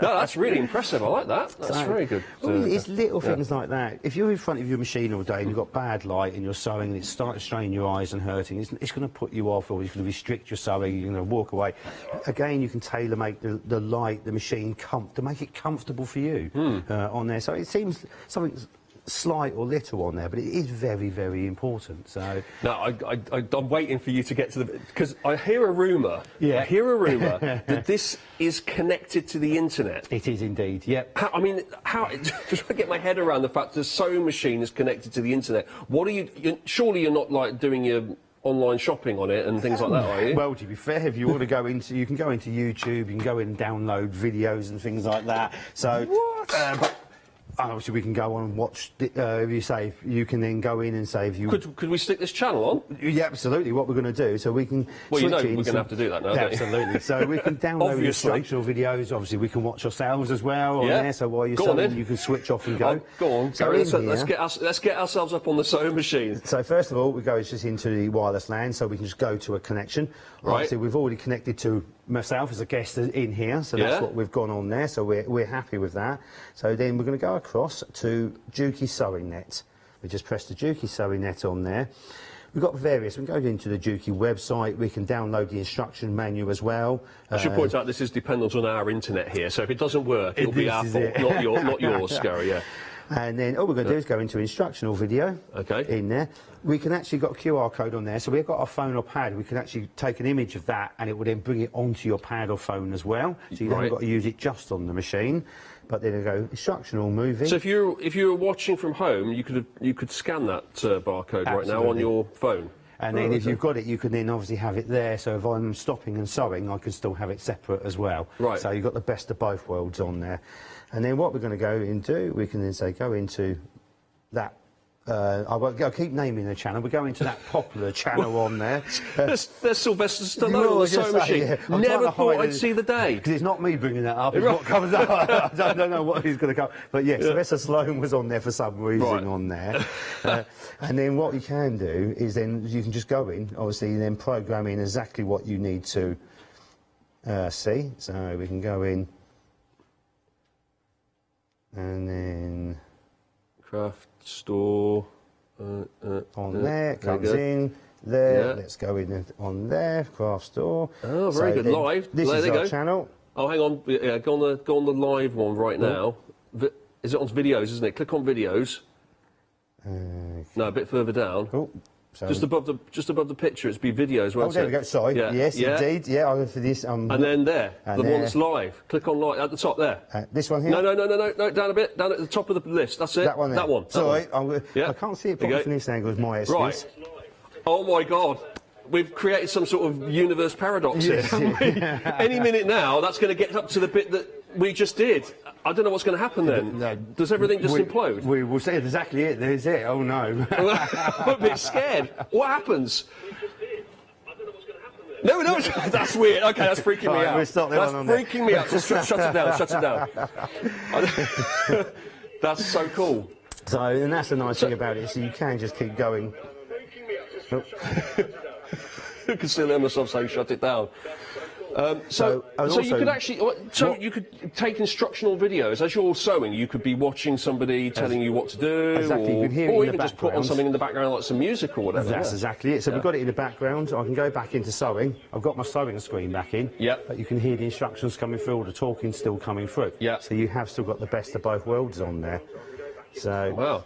No, that's really impressive. I like that. That's very good. It's little things like that. If you're in front of your machine all day and you've got bad light and you're sewing and it starts straining your eyes and hurting, it's going to put you off, or it's going to restrict your sewing, you're going to walk away. Again, you can tailor make the light, the machine, to make it comfortable for you on there. So it seems something slight or little on there, but it is very, very important. So no, I'm waiting for you to get to the, because I hear a rumour. I hear a rumour that this is connected to the internet. It is indeed. Yep. How just to get my head around the fact the sewing machine is connected to the internet. What are you? Surely you're not like doing your online shopping on it and things like that, are you? Well, to be fair, if you want to go into, you can go into YouTube, you can go in and download videos and things like that. So, but And obviously, we can go on and watch. If you say, you can then go in and say if you. Could we stick this channel on? Yeah, absolutely. What we're going to do, so we can. Well, you know, switch we're in going to have to do that now. Don't you? Absolutely. So we can download Obviously. instructional videos. Obviously, we can watch ourselves as well on Yeah. there. So while you're Go on sewing, then. you can switch off and go. Oh, go on, So Gary, in let's here- get ourselves up on the sewing machine. So first of all, we go just into the wireless LAN, so we can just go to a connection. Right. Obviously, we've already connected to myself as a guest in here, so that's Yeah. what we've gone on there. So we're happy with that. So then we're going to go across to Juki Sewing Net. We just press the Juki Sewing Net on there. We've got various. We can go into the Juki website. We can download the instruction manual as well. I should point out this is dependent on our internet here, so if it doesn't work, it'll be This our is fault, it. not yours, Gary. Yeah. And then all we're going to do is go into instructional video. Okay. In there. We can actually got a QR code on there, so we've got our phone or pad. We can actually take an image of that, and it will then bring it onto your pad or phone as well. So you Right. haven't got to use it just on the machine. But then we go instructional movie. So if you were watching from home, you could scan that barcode right now on Absolutely. your phone. And then if you've got it, you can then obviously have it there. So if I'm stopping and sewing, I can still have it separate as well. Right. So you've got the best of both worlds on there. And then what we're going to go into, we can then say go into that. I'll keep naming the channel. We go into that popular channel on there. There's Sylvester Stallone Well, on the I just sewing say, machine. yeah, I'm Never trying to thought hide I'd it. see the day. Because it's not me bringing that up, it's what comes up. I don't know what is going to come. But yes, Sylvester Stallone was on there for some reason Right. on there. And then what you can do is then you can just go in, obviously, then program in exactly what you need to see. So we can go in and then Craft store. on there, it there you comes go. in. There, Yeah. let's go in on there, craft store. Oh, very good. then Live. This There is they our go. channel. Oh, hang on. Yeah, go on the live one right now. Is it on videos, isn't it? Click on videos. No, a bit further down. Oh, so Just above the picture, it's be videos, won't oh, there it? we go. Sorry. Yeah. Yes, yeah. indeed. Yeah, I'll go for this. And then there, And the there. one that's live. Click on live at the top there. This one here. No, down a bit, down at the top of the list. That's it. That one there. That one. Sorry, Yeah. I can't see it There you properly go. from this angle. Is my excuse. Right. Oh my God. We've created some sort of universe paradox here. haven't we? Any minute now, that's going to get up to the bit that we just did. I don't know what's going to happen then. No, Does everything just implode? We will say exactly it. There's it. Oh no. I'm a bit scared. What happens? No, that's weird. Okay, that's freaking me Right, out. we'll stop that That's one on there. freaking me out. Just shut it down. Shut it down. That's so cool. So, and that's the nice thing about it. So you can just keep going. Oh. You can still hear myself saying "shut it down." and So you also- could actually, you could take instructional videos as you're sewing. You could be watching somebody telling you what to do, Exactly, you can hear it or in the even just put on background. something in the background like some music or whatever. That's yeah. exactly it. So we've got it in the background. I can go back into sewing. I've got my sewing screen back in. Yep. But you can hear the instructions coming through, or the talking still coming through. Yeah. So you have still got the best of both worlds on there. So. Wow.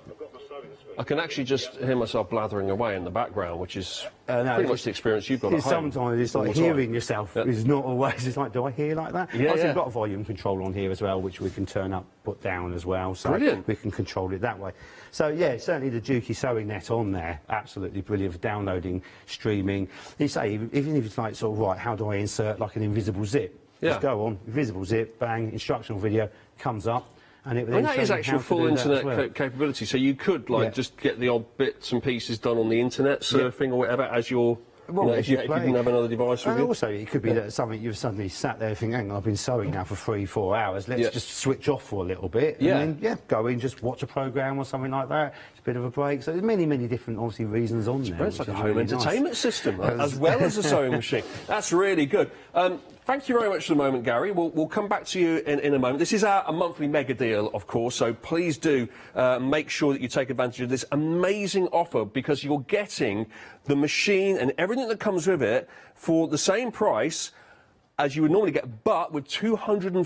I can actually just hear myself blathering away in the background, which is No, pretty it's- much the experience you've got at home. Sometimes it's all like the time. hearing yourself is not always. It's like, do I hear like that? Yeah, Also, yeah. we've got a volume control on here as well, which we can turn up, put down as well. So Brilliant. we can control it that way. So yeah, certainly the Juki Sewing Net on there, absolutely brilliant for downloading, streaming. You say even if it's like sort of right, how do I insert like an invisible zip? Yeah. Just go on, invisible zip, bang, instructional video comes up. And it will I mean, then that show is you actual how to full do that as internet well. capability. So you could Yeah. just get the odd bits and pieces done on the internet, surfing or whatever, as you're. Well, if you didn't have another device with and you. also, it could be that something you've suddenly sat there thinking, hang on, I've been sewing now for 3-4 hours, let's Yeah. just switch off for a little bit. Yeah. And then, go in, just watch a programme or something like that. It's a bit of a break. So there's many, many different, obviously, reasons on there. It's like which a is home really nice. entertainment system, as well as a sewing machine. That's really good. Thank you very much for the moment, Gary. We'll come back to you in a moment. This is a monthly mega deal, of course, so please do make sure that you take advantage of this amazing offer, because you're getting the machine and everything that comes with it for the same price as you would normally get, but with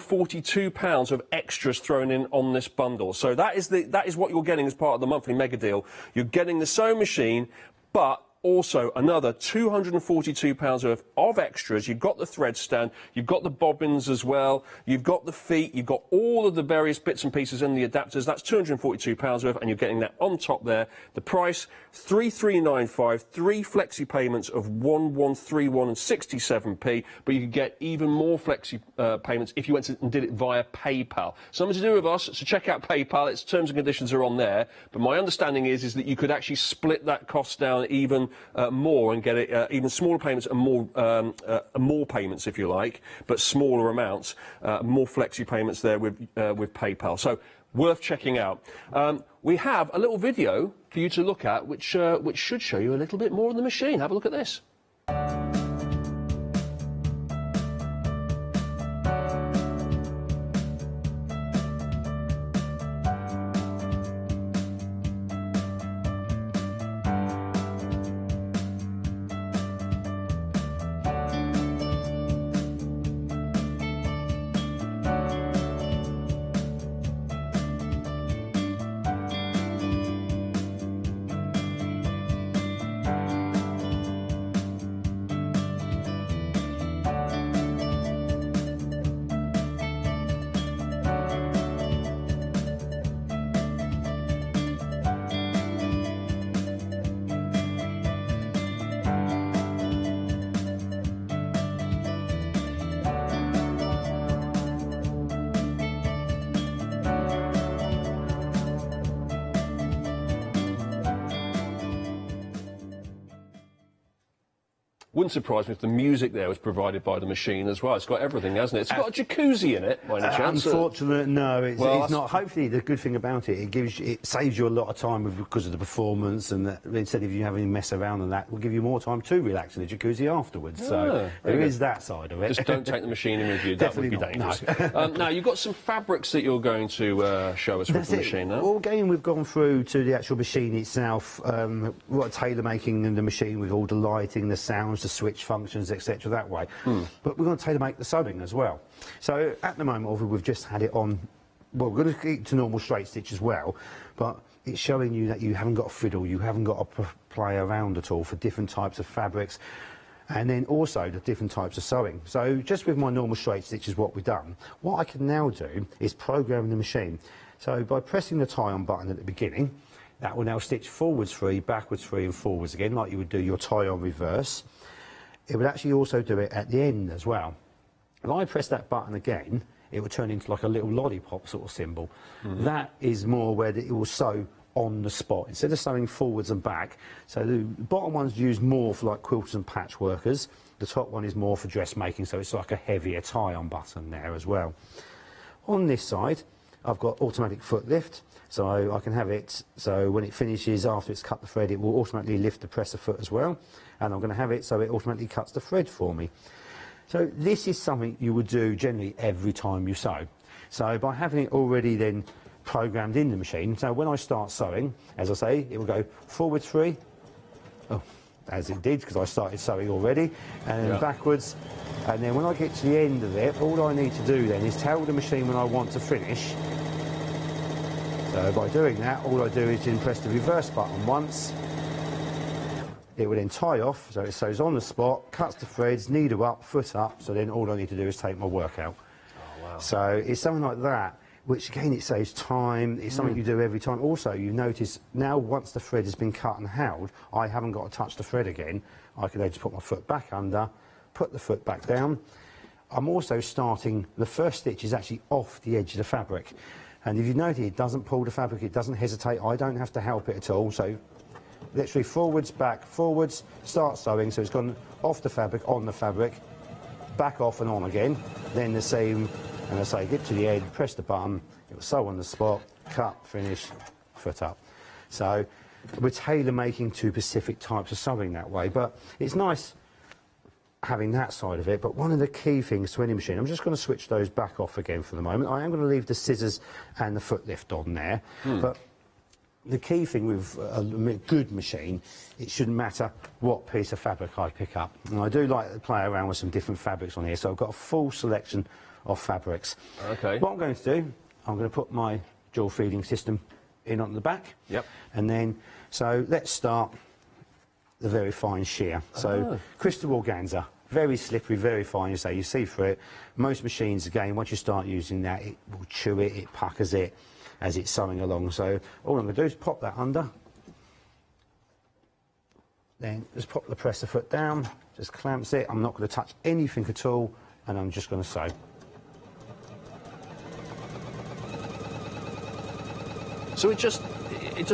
£242 of extras thrown in on this bundle. So that is what you're getting as part of the monthly mega deal. You're getting the sewing machine, but also another £242 worth of extras. You've got the thread stand, you've got the bobbins as well, you've got the feet, you've got all of the various bits and pieces and the adapters. That's £242 worth, and you're getting that on top there. The price, £3395, 3 flexi payments of £1131 and 67p, but you could get even more flexi payments if you went and did it via PayPal. Something to do with us, so check out PayPal. Its terms and conditions are on there, but my understanding is that you could actually split that cost down even more and get it even smaller payments and more payments, if you like, but smaller amounts, more flexi payments there with PayPal. So worth checking out. We have a little video for you to look at, which should show you a little bit more of the machine. Have a look at this. Wouldn't surprise me if the music there was provided by the machine as well. It's got everything, hasn't it? It's got a jacuzzi in it, by any chance. Unfortunately, no, it's not. Hopefully, the good thing about it, it saves you a lot of time because of the performance, and that, instead of you having to mess around and that, will give you more time to relax in the jacuzzi afterwards. So there is that side of it. Just don't take the machine in with you. That would be dangerous. No. Now, you've got some fabrics that you're going to show us with the machine now. Well, again, we've gone through to the actual machine itself, what tailor making in the machine with all the lighting, the sounds, the switch functions, etc. that way. But we're going to tailor make the sewing as well. So at the moment, we've just had it on. Well, we're going to keep to normal straight stitch as well, but it's showing you that you haven't got to fiddle, you haven't got to play around at all for different types of fabrics, and then also the different types of sewing. So just with my normal straight stitch is what we've done. What I can now do is program the machine. So by pressing the tie on button at the beginning, that will now stitch forwards 3, backwards 3 and forwards again, like you would do your tie on reverse. It would actually also do it at the end as well. If I press that button again, it will turn into like a little lollipop sort of symbol. That is more where it will sew on the spot, instead of sewing forwards and back. So the bottom one's used more for like quilters and patchworkers. The top one is more for dressmaking, so it's like a heavier tie-on button there as well. On this side, I've got automatic foot lift, so I can have it so when it finishes, after it's cut the thread, it will automatically lift the presser foot as well. And I'm going to have it so it automatically cuts the thread for me. So this is something you would do generally every time you sew. So by having it already then programmed in the machine, so when I start sewing, as I say, it will go forwards 3, as it did because I started sewing already, and then backwards, and then when I get to the end of it, all I need to do then is tell the machine when I want to finish. So by doing that, all I do is then press the reverse button once. It will then tie off, so it sews on the spot, cuts the threads, needle up, foot up, so then all I need to do is take my work out. Oh, wow. So it's something like that, which again, it saves time, it's something you do every time. Also, you notice now once the thread has been cut and held, I haven't got to touch the thread again. I can then just put my foot back under, put the foot back down. I'm also starting, the first stitch is actually off the edge of the fabric. And if you notice, it doesn't pull the fabric, it doesn't hesitate, I don't have to help it at all. So literally forwards, back, forwards, start sewing, so it's gone off the fabric, on the fabric, back off and on again, then the same, and I say get to the end, press the button, it will sew on the spot, cut, finish, foot up. So we're tailor making to specific types of sewing that way, but it's nice having that side of it. But one of the key things to any machine, I'm just going to switch those back off again for the moment. I am going to leave the scissors and the foot lift on there, but the key thing with a good machine, it shouldn't matter what piece of fabric I pick up. And I do like to play around with some different fabrics on here, so I've got a full selection of fabrics. Okay. What I'm going to do, I'm going to put my dual feeding system in on the back. Yep. And then, so let's start the very fine shear. So crystal organza, very slippery, very fine. You see through it. Most machines, again, once you start using that, it will chew it, it puckers it as it's sewing along. So all I'm going to do is pop that under. Then just pop the presser foot down, just clamps it. I'm not going to touch anything at all, and I'm just going to sew. So it just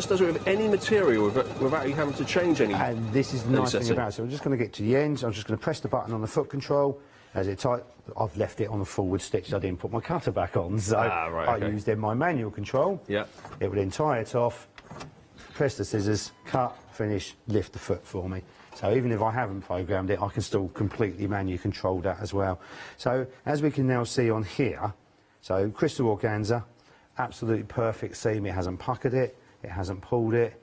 does it with any material without you having to change any. And this is the nice thing about it. So I'm just going to get to the end. I'm just going to press the button on the foot control. As it tight, I've left it on the forward stitch. I didn't put my cutter back on, so I used then my manual control. Yeah. It would then tie it off, press the scissors, cut, finish, lift the foot for me. So even if I haven't programmed it, I can still completely manually control that as well. So as we can now see on here, so crystal organza, absolutely perfect seam. It hasn't puckered it, it hasn't pulled it.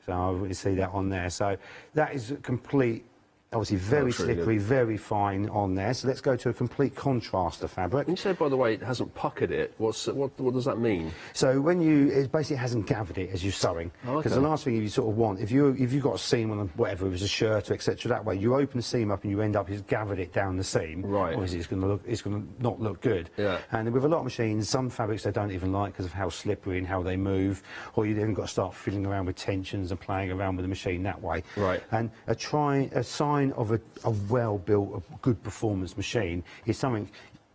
So I really see that on there. So that is a complete, obviously very slippery, very fine on there. So let's go to a complete contrast of fabric. When you say, by the way, it hasn't puckered it, what does that mean? So when it basically hasn't gathered it as you're sewing. Because the last thing you sort of want, if you've got a seam on whatever, it was a shirt or etc. that way, you open the seam up and you end up just gathered it down the seam. Right. Obviously it's going to not look good. Yeah. And with a lot of machines, some fabrics they don't even like because of how slippery and how they move, or you then got to start fiddling around with tensions and playing around with the machine that way. Right. And a sign of a well-built, a good performance machine is something.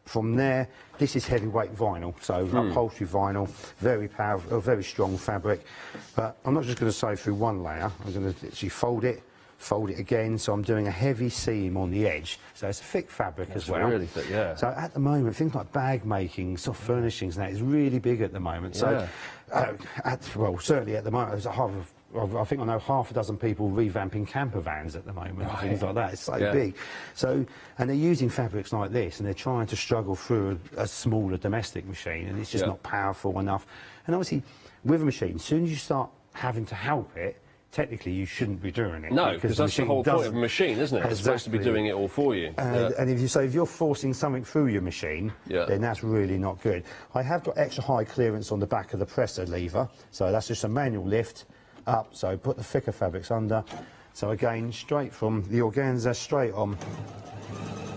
From there, this is heavyweight vinyl, so upholstery vinyl, very powerful, very strong fabric. But I'm not just going to sew through one layer. I'm going to actually fold it again. So I'm doing a heavy seam on the edge. So it's a thick fabric as well. Really thick, yeah. So at the moment, things like bag making, soft furnishings, and that is really big at the moment. So, well, certainly at the moment, there's I think I know half a dozen people revamping camper vans at the moment, things like that. It's so big. So, and they're using fabrics like this, and they're trying to struggle through a smaller domestic machine, and it's just not powerful enough. And obviously, with a machine, as soon as you start having to help it, technically you shouldn't be doing it. No, because that's the whole point of a machine, isn't it? It's supposed to be doing it all for you. And if you're forcing something through your machine, then that's really not good. I have got extra high clearance on the back of the presser lever, so that's just a manual lift up. So put the thicker fabrics under. So again, straight from the organza, straight on,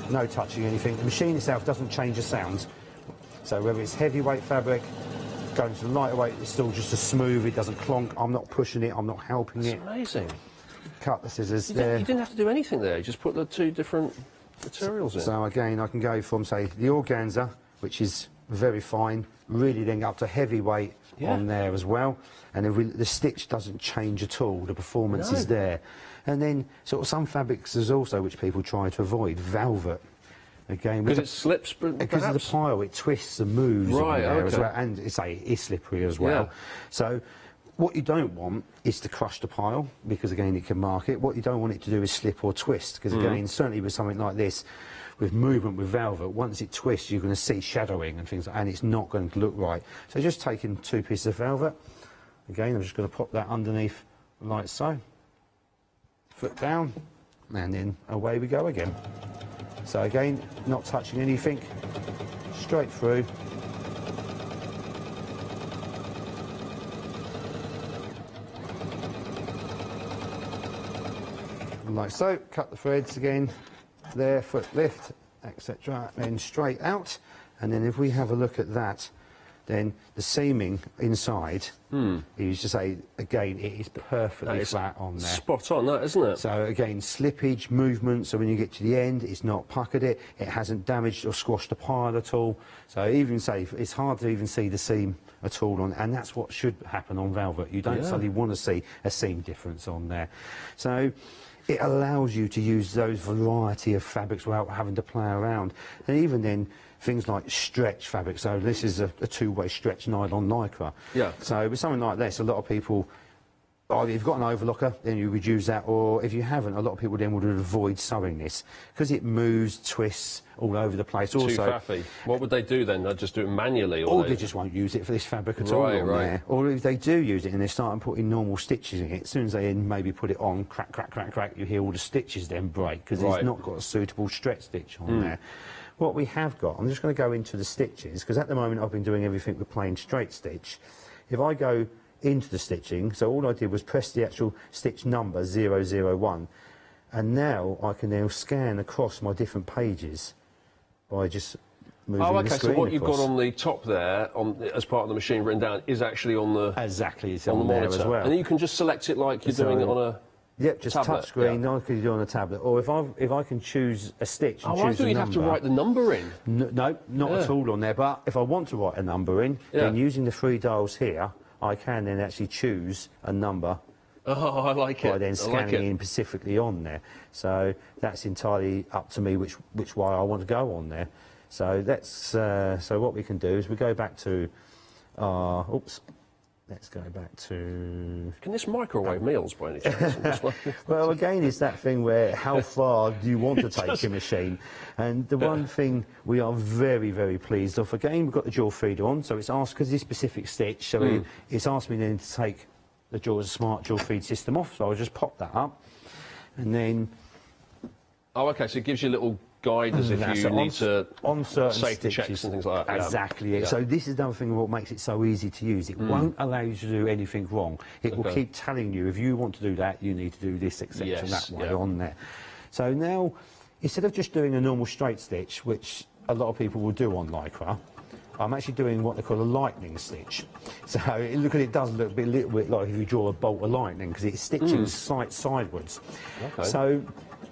no touching anything. The machine itself doesn't change the sound. So whether it's heavyweight fabric, going to the lighter weight, it's still just as smooth, it doesn't clonk. I'm not pushing it, I'm not helping it. It's amazing. Cut the scissors there. You didn't have to do anything there, you just put the two different materials in. So again, I can go from, say, the organza, which is very fine, really then up to heavyweight on there as well. And the stitch doesn't change at all, the performance is there. And then sort of some fabrics there's also, which people try to avoid, velvet. Again, because it slips, because of the pile, it twists and moves there as well, and it's slippery as well. So what you don't want is to crush the pile, because again it can mark it. What you don't want it to do is slip or twist, because again, certainly with something like this, with movement with velvet, once it twists, you're going to see shadowing and things, and it's not going to look right. So just taking 2 pieces of velvet. Again, I'm just going to pop that underneath like so. Foot down, and then away we go again. So again, not touching anything, straight through. Like so, cut the threads again, there, foot lift, etc. Then straight out, and then if we have a look at that, then the seaming inside, you used to say, again, it is perfectly flat on there. Spot on, that, isn't it? So again, slippage, movement, so when you get to the end, it's not puckered it hasn't damaged or squashed the pile at all. So even say, it's hard to even see the seam at all on, and that's what should happen on velvet. You don't suddenly want to see a seam difference on there. So it allows you to use those variety of fabrics without having to play around. And even then, things like stretch fabric. So this is a two-way stretch nylon lycra. Yeah. So with something like this, a lot of people, if you've got an overlocker, then you would use that, or if you haven't, a lot of people then would avoid sewing this, because it moves, twists all over the place. Too faffy. What would they do then? They'd just do it manually? Or they just won't use it for this fabric at all on there. Or if they do use it and they start putting normal stitches in it, as soon as they maybe put it on, crack, crack, crack, crack, you hear all the stitches then break, because it's not got a suitable stretch stitch on there. What we have got, I'm just going to go into the stitches, because at the moment I've been doing everything with plain straight stitch. If I go into the stitching. So all I did was press the actual stitch number 001, and now I can now scan across my different pages by just moving Oh, the okay. So screen what you've across. got on the top there, as part of the machine written down, is actually on the Exactly, it's on the on there monitor as well. and then you can just select it like you're doing it on a. Yep, just tablet, touch screen, yeah. like you do on a tablet. Or if I can choose a stitch and Oh, choose I thought a you'd have to number. write the number in. No, not at all on there. But if I want to write a number in, then using the 3 dials here, I can then actually choose a number Oh, I like it. by then I scanning like it. in specifically on there. So that's entirely up to me which way I want to go on there. So that's so what we can do is we go back to oops. Let's go back to... Can this microwave meals by any chance? Well, again, it's that thing where how far do you want to take your machine? And the one thing we are very, very pleased of, again, we've got the jaw feeder on, so it's asked, because this specific stitch, so it's asked me then to take the smart jaw feed system off, so I'll just pop that up, and then... Oh, okay, so it gives you a little guide as if you need to on certain safety stitches, checks and things like that. Exactly. Yeah. So this is another thing what makes it so easy to use. It won't allow you to do anything wrong. It will keep telling you if you want to do that, you need to do this, etc. Yes, that way yeah. on there. So now, instead of just doing a normal straight stitch, which a lot of people will do on Lycra, I'm actually doing what they call a lightning stitch. So it does look a little bit like if you draw a bolt of lightning, because it's stitching sideways. Okay. So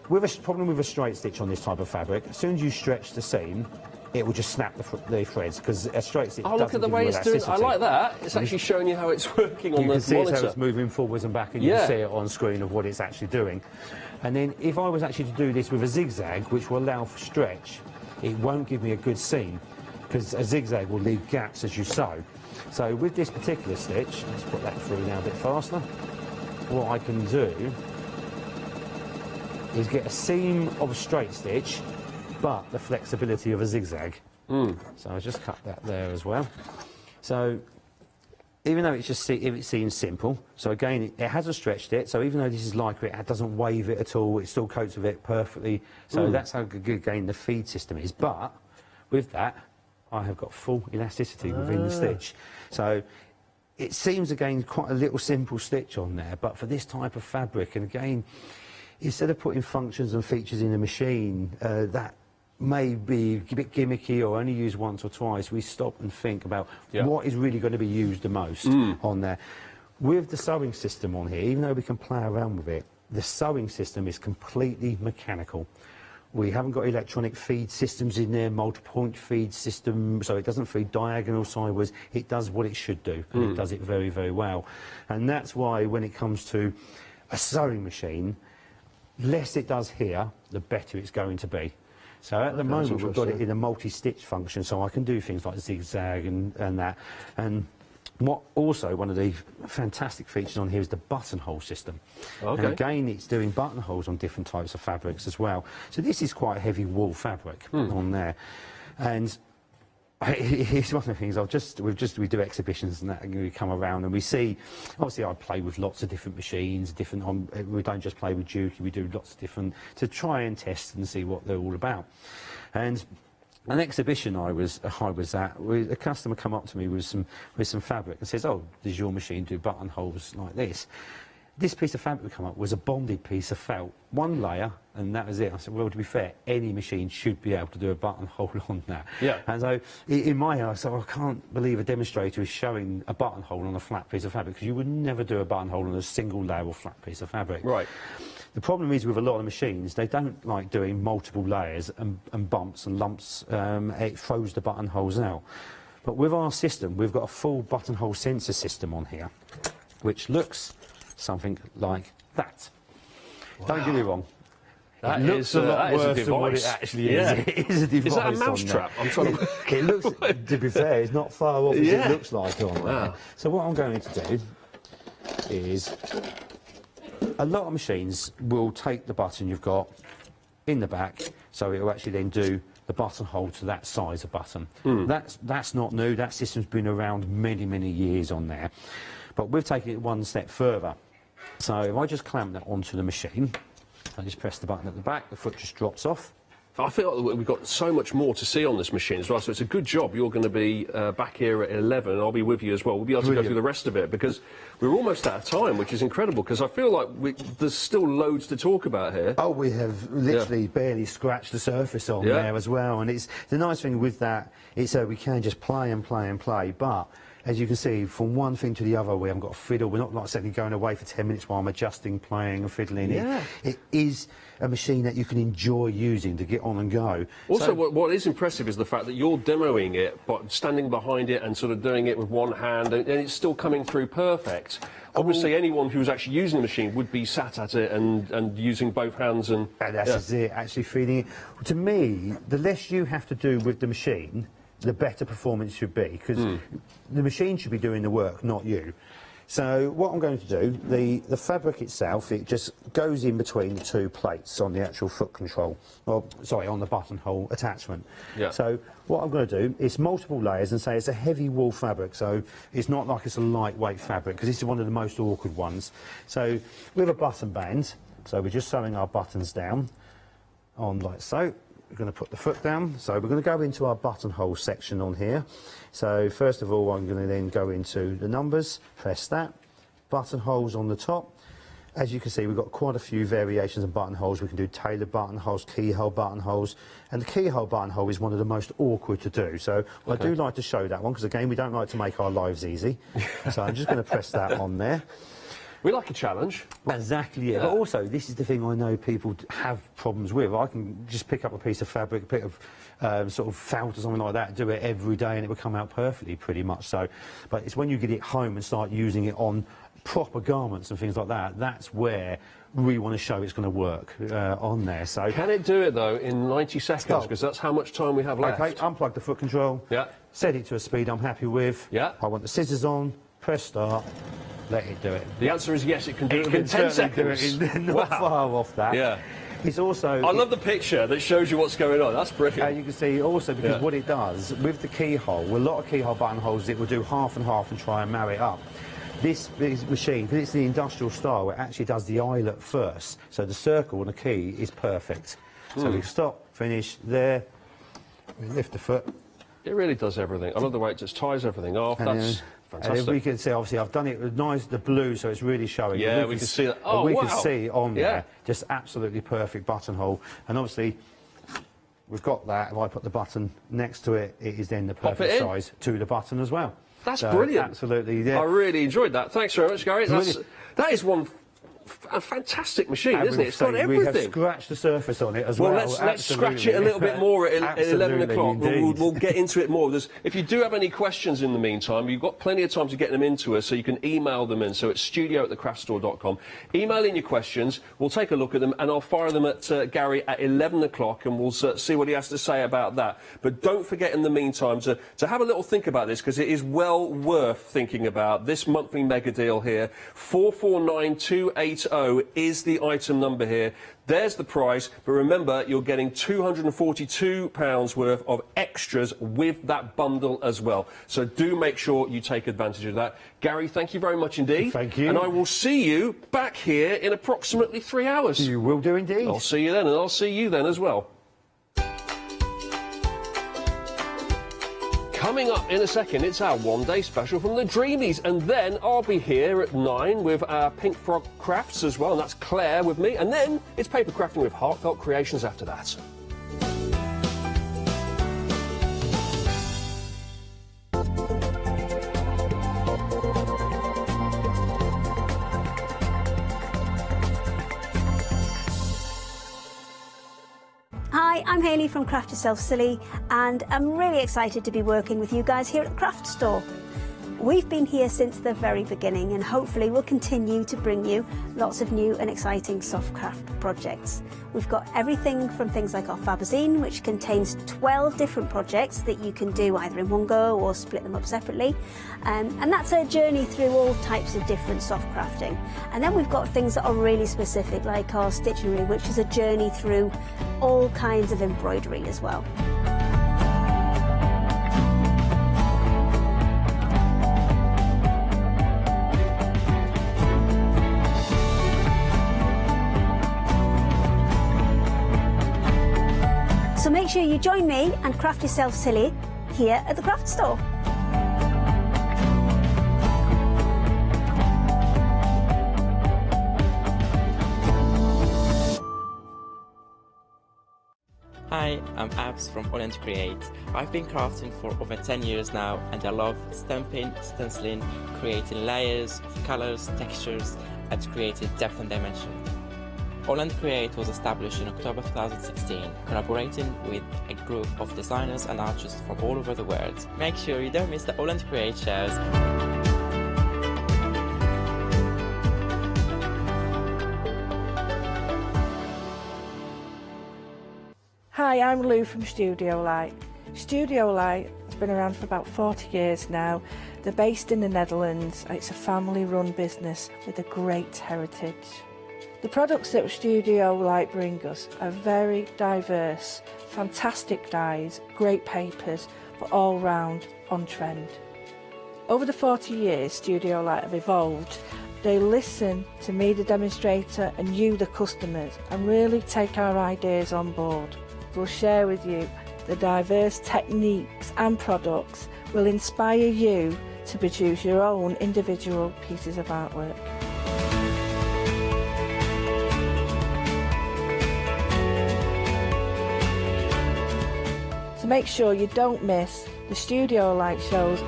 with a problem with a straight stitch on this type of fabric, as soon as you stretch the seam, it will just snap the threads, because a straight stitch Oh, look doesn't at the give way you it's doing. I elasticity. like that. It's actually showing you how it's working on You the can see monitor. how it's moving forwards and back, and you can see it on screen of what it's actually doing. And then if I was actually to do this with a zigzag, which will allow for stretch, it won't give me a good seam, because a zigzag will leave gaps as you sew. So with this particular stitch, let's put that through now a bit faster, what I can do is get a seam of a straight stitch, but the flexibility of a zigzag. So I just cut that there as well. So even though it seems simple, so again, it hasn't stretched it, so even though this is Lycra, it doesn't wave it at all, it still coats with it perfectly. So that's how good, again, the feed system is. But with that, I have got full elasticity within the stitch. So it seems, again, quite a little simple stitch on there, but for this type of fabric, and again, instead of putting functions and features in the machine that may be a bit gimmicky or only used once or twice, we stop and think about what is really going to be used the most on there. With the sewing system on here, even though we can play around with it, the sewing system is completely mechanical. We haven't got electronic feed systems in there, multi-point feed system, so it doesn't feed diagonal sideways. It does what it should do, and it does it very, very well. And that's why when it comes to a sewing machine, less it does here, the better it's going to be. So at the moment we've got it in a multi-stitch function, so I can do things like zigzag and that. And one of the fantastic features on here is the buttonhole system. Okay. And again, it's doing buttonholes on different types of fabrics as well. So this is quite heavy wool fabric on there. And it's one of the things we do exhibitions and that, and we come around and we see, obviously I play with lots of different machines, we don't just play with Juki, we do lots of different, to try and test and see what they're all about. And an exhibition I was at, a customer come up to me with some fabric and says, "Oh, does your machine do buttonholes like this?" This piece of fabric that come up was a bonded piece of felt, one layer, and that was it. I said, well, to be fair, any machine should be able to do a buttonhole on that. Yeah. And so, in my head, I said, I can't believe a demonstrator is showing a buttonhole on a flat piece of fabric, because you would never do a buttonhole on a single layer or flat piece of fabric. Right. The problem is with a lot of machines, they don't like doing multiple layers and bumps and lumps. It throws the buttonholes out. But with our system, we've got a full buttonhole sensor system on here, which looks something like that. Wow. Don't get me wrong. That it looks a lot worse than what it actually is. It is a device. Is that a mousetrap? I'm trying to... It looks, to be fair, it's not far off as it looks like on there. So what I'm going to do is, a lot of machines will take the button you've got in the back, so it will actually then do the buttonhole to that size of button. That's not new. That system's been around many, many years on there. But we've taken it one step further. So if I just clamp that onto the machine, I just press the button at the back, the foot just drops off, I feel like we've got so much more to see on this machine as well, so it's a good job you're going to be back here at 11, and I'll be with you as well. We'll be able to go through the rest of it, because we're almost out of time, which is incredible, because I feel like there's still loads to talk about here. Oh, we have literally barely scratched the surface on there as well, and it's the nice thing with that, it's we can just play and play and play, but as you can see, from one thing to the other, we haven't got a fiddle. We're not like suddenly going away for 10 minutes while I'm adjusting, playing and fiddling. Yeah. It is a machine that you can enjoy using to get on and go. Also, So, what is impressive is the fact that you're demoing it, but standing behind it and sort of doing it with one hand, and it's still coming through perfect. Obviously, anyone who's actually using the machine would be sat at it and using both hands. And that's it, actually feeding it. To me, the less you have to do with the machine, the better performance should be, because the machine should be doing the work, not you. So what I'm going to do, the fabric itself, it just goes in between the two plates on the actual foot control, or sorry, on the buttonhole attachment. Yeah. So what I'm going to do is multiple layers, and say it's a heavy wool fabric, so it's not like it's a lightweight fabric, because this is one of the most awkward ones. So with a button band, so we're just sewing our buttons down on like so. We're going to put the foot down, so we're going to go into our buttonhole section on here. So first of all, I'm going to then go into the numbers, press that, buttonholes on the top. As you can see, we've got quite a few variations of buttonholes. We can do tailored buttonholes, keyhole buttonholes, and the keyhole buttonhole is one of the most awkward to do. So I do like to show that one, because again, we don't like to make our lives easy. So I'm just going to press that on there. we like a challenge. Exactly, yeah. But also, this is the thing I know people have problems with. I can just pick up a piece of fabric, a bit of sort of felt or something like that, do it every day, and it will come out perfectly, pretty much so. But it's when you get it home and start using it on proper garments and things like that, that's where we want to show it's going to work on there. So Can it do it, though, in 90 seconds? Because that's how much time we have left. Okay, unplug the foot control. Yeah. Set it to a speed I'm happy with. Yeah. I want the scissors on. Press start. Let it do it. The answer is yes, it can do it It within can 10 certainly seconds. do it in not far off that. Yeah. It's also... I love the picture that shows you what's going on. That's brilliant. you can see also, because Yeah. what it does with the keyhole, a lot of keyhole buttonholes, it will do half and half and try and marry it up. This machine, because it's the industrial style, it actually does the eyelet first. So the circle on the key is perfect. So we stop, finish, there, we lift the foot. It really does everything. I love the way it just ties everything off. That's And fantastic. we can see, obviously, I've done it with nice, the blue, so it's really showing. Yeah, And we can see that. Oh, we wow. can see on Yeah. there, just absolutely perfect buttonhole. And obviously, we've got that. If I put the button next to it, it is then the Pop it perfect in. size to the button as well. That's So, brilliant. Absolutely, yeah. I really enjoyed that. Thanks very much, Gary. Brilliant. That is a fantastic machine, And isn't it? we've It's got seen- We have everything. scratched the surface on it as Well, well. let's scratch it a little bit more at 11 Absolutely, o'clock. indeed. We'll get into it more. If you do have any questions in the meantime, you've got plenty of time to get them into us, so you can email them in. So it's studio@thecraftstore.com. Email in your questions. We'll take a look at them, and I'll fire them at Gary at 11 o'clock, and we'll see what he has to say about that. But don't forget in the meantime to have a little think about this, because it is well worth thinking about. This monthly mega deal here, 449280 is the item number here. There's the price, but remember, you're getting £242 worth of extras with that bundle as well. So do make sure you take advantage of that. Gary, thank you very much indeed. Thank you. And I will see you back here in approximately 3 hours. You will do indeed. I'll see you then, and I'll see you then as well. Coming up in a second, it's our one-day special from the Dreamies, and then I'll be here at 9 with our Pink Frog Crafts as well, and that's Claire with me, and then it's paper crafting with Heartfelt Creations after that. Hi, I'm Hayley from Craft Yourself Silly, and I'm really excited to be working with you guys here at the Craft Store. We've been here since the very beginning, and hopefully we'll continue to bring you lots of new and exciting soft craft projects. We've got everything from things like our Fabazine, which contains 12 different projects that you can do either in one go or split them up separately. And that's a journey through all types of different soft crafting. And then we've got things that are really specific, like our Stitchery, which is a journey through all kinds of embroidery as well. So make sure you join me and Craft Yourself Silly here at the craft store. Hi, I'm Abs from AALL Create. I've been crafting for over 10 years now, and I love stamping, stenciling, creating layers, colours, textures, and creating depth and dimension. AALL Create was established in October 2016, collaborating with a group of designers and artists from all over the world. Make sure you don't miss the AALL Create shows. Hi, I'm Lou from Studio Light. Studio Light has been around for about 40 years now. They're based in the Netherlands. It's a family-run business with a great heritage. The products that Studio Light bring us are very diverse, fantastic dyes, great papers, but all round on trend. Over the 40 years Studio Light have evolved. They listen to me, the demonstrator, and you, the customers, and really take our ideas on board. We'll share with you the diverse techniques and products will inspire you to produce your own individual pieces of artwork. So make sure you don't miss the Studio Light shows.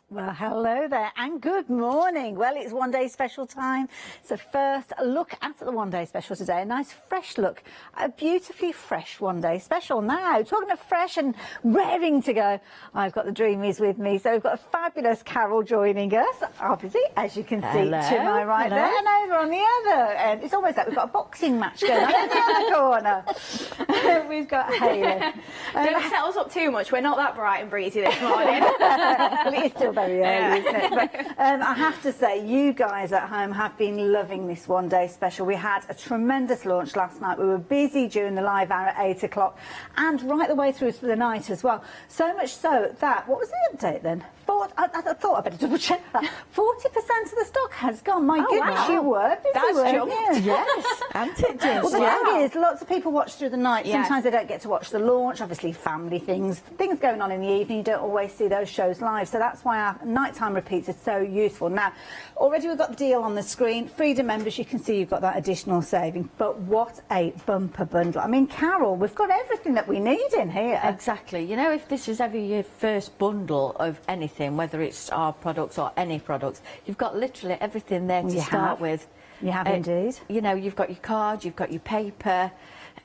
Well, hello there and good morning. Well, it's one day special time. So first, a look at the one day special today. A nice fresh look, a beautifully fresh one day special. Now, talking of fresh and raring to go, I've got the Dreamies with me. So we've got a fabulous Carol joining us, obviously, as you can see to my right there. And over on the other end, it's almost like we've got a boxing match going on in the other corner. We've got Hayley. Don't set us up too much. We're not that bright and breezy this morning. Well, it is still very early, isn't it? But I have to say, you guys at home have been loving this one day special. We had a tremendous launch last night. We were busy during the live hour at 8 o'clock and right the way through to the night as well. So much so that, what was the update then? I thought I'd better double check that. 40% of the stock has gone. My goodness, wow. You were busy. That's jumped. Yes. And it does. Well, the thing is, lots of people watch through the night. Sometimes they don't get to watch the launch, obviously family things going on in the evening. You don't always see those shows live. So that's why our nighttime repeats are so useful. Now, already we've got the deal on the screen. Freedom members, you can see you've got that additional saving. But what a bumper bundle. I mean, Carol, we've got everything that we need in here. Exactly. You know, if this is ever your first bundle of anything, whether it's our products or any products, you've got literally everything there to start with. You have indeed. You know, you've got your cards, you've got your paper,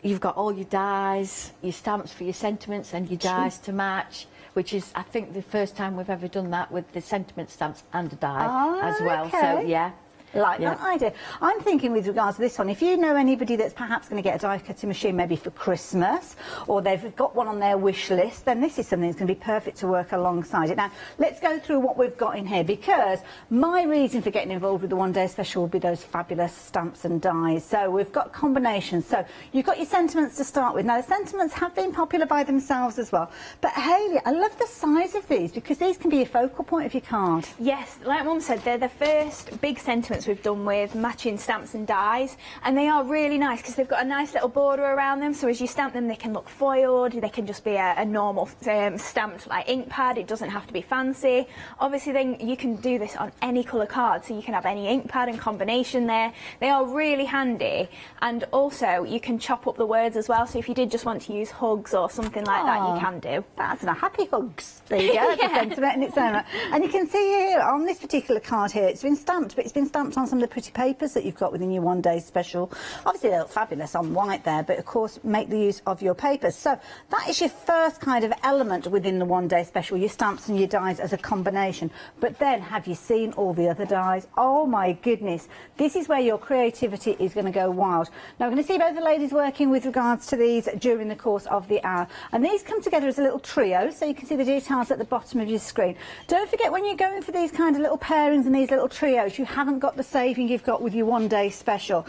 you've got all your dies, your stamps for your sentiments and your dies to match, which is, I think, the first time we've ever done that with the sentiment stamps and a die as well. Okay. So, yeah. Like that idea. I'm thinking with regards to this one, if you know anybody that's perhaps going to get a die cutting machine maybe for Christmas, or they've got one on their wish list, then this is something that's going to be perfect to work alongside it. Now, let's go through what we've got in here, because my reason for getting involved with the one day special will be those fabulous stamps and dies. So we've got combinations. So you've got your sentiments to start with. Now, the sentiments have been popular by themselves as well. But Hayley, I love the size of these, because these can be a focal point of your card. Yes, like Mum said, they're the first big sentiments we've done with matching stamps and dies, and they are really nice because they've got a nice little border around them, so as you stamp them they can look foiled, they can just be a normal stamped like ink pad. It doesn't have to be fancy. Obviously then you can do this on any colour card, so you can have any ink pad and combination there. They are really handy, and also you can chop up the words as well, so if you did just want to use hugs or something like that, you can do. That's a happy hugs. There you go. That's a sentiment in its own right. And you can see here on this particular card here, it's been stamped, but it's been stamped on some of the pretty papers that you've got within your one day special. Obviously they look fabulous on white there, but of course make the use of your papers. So that is your first kind of element within the one day special, your stamps and your dies as a combination. But then have you seen all the other dies? Oh my goodness, this is where your creativity is going to go wild. Now we're going to see both the ladies working with regards to these during the course of the hour, and these come together as a little trio, so you can see the details at the bottom of your screen. Don't forget, when you're going for these kind of little pairings and these little trios, you haven't got the the saving you've got with your one-day special,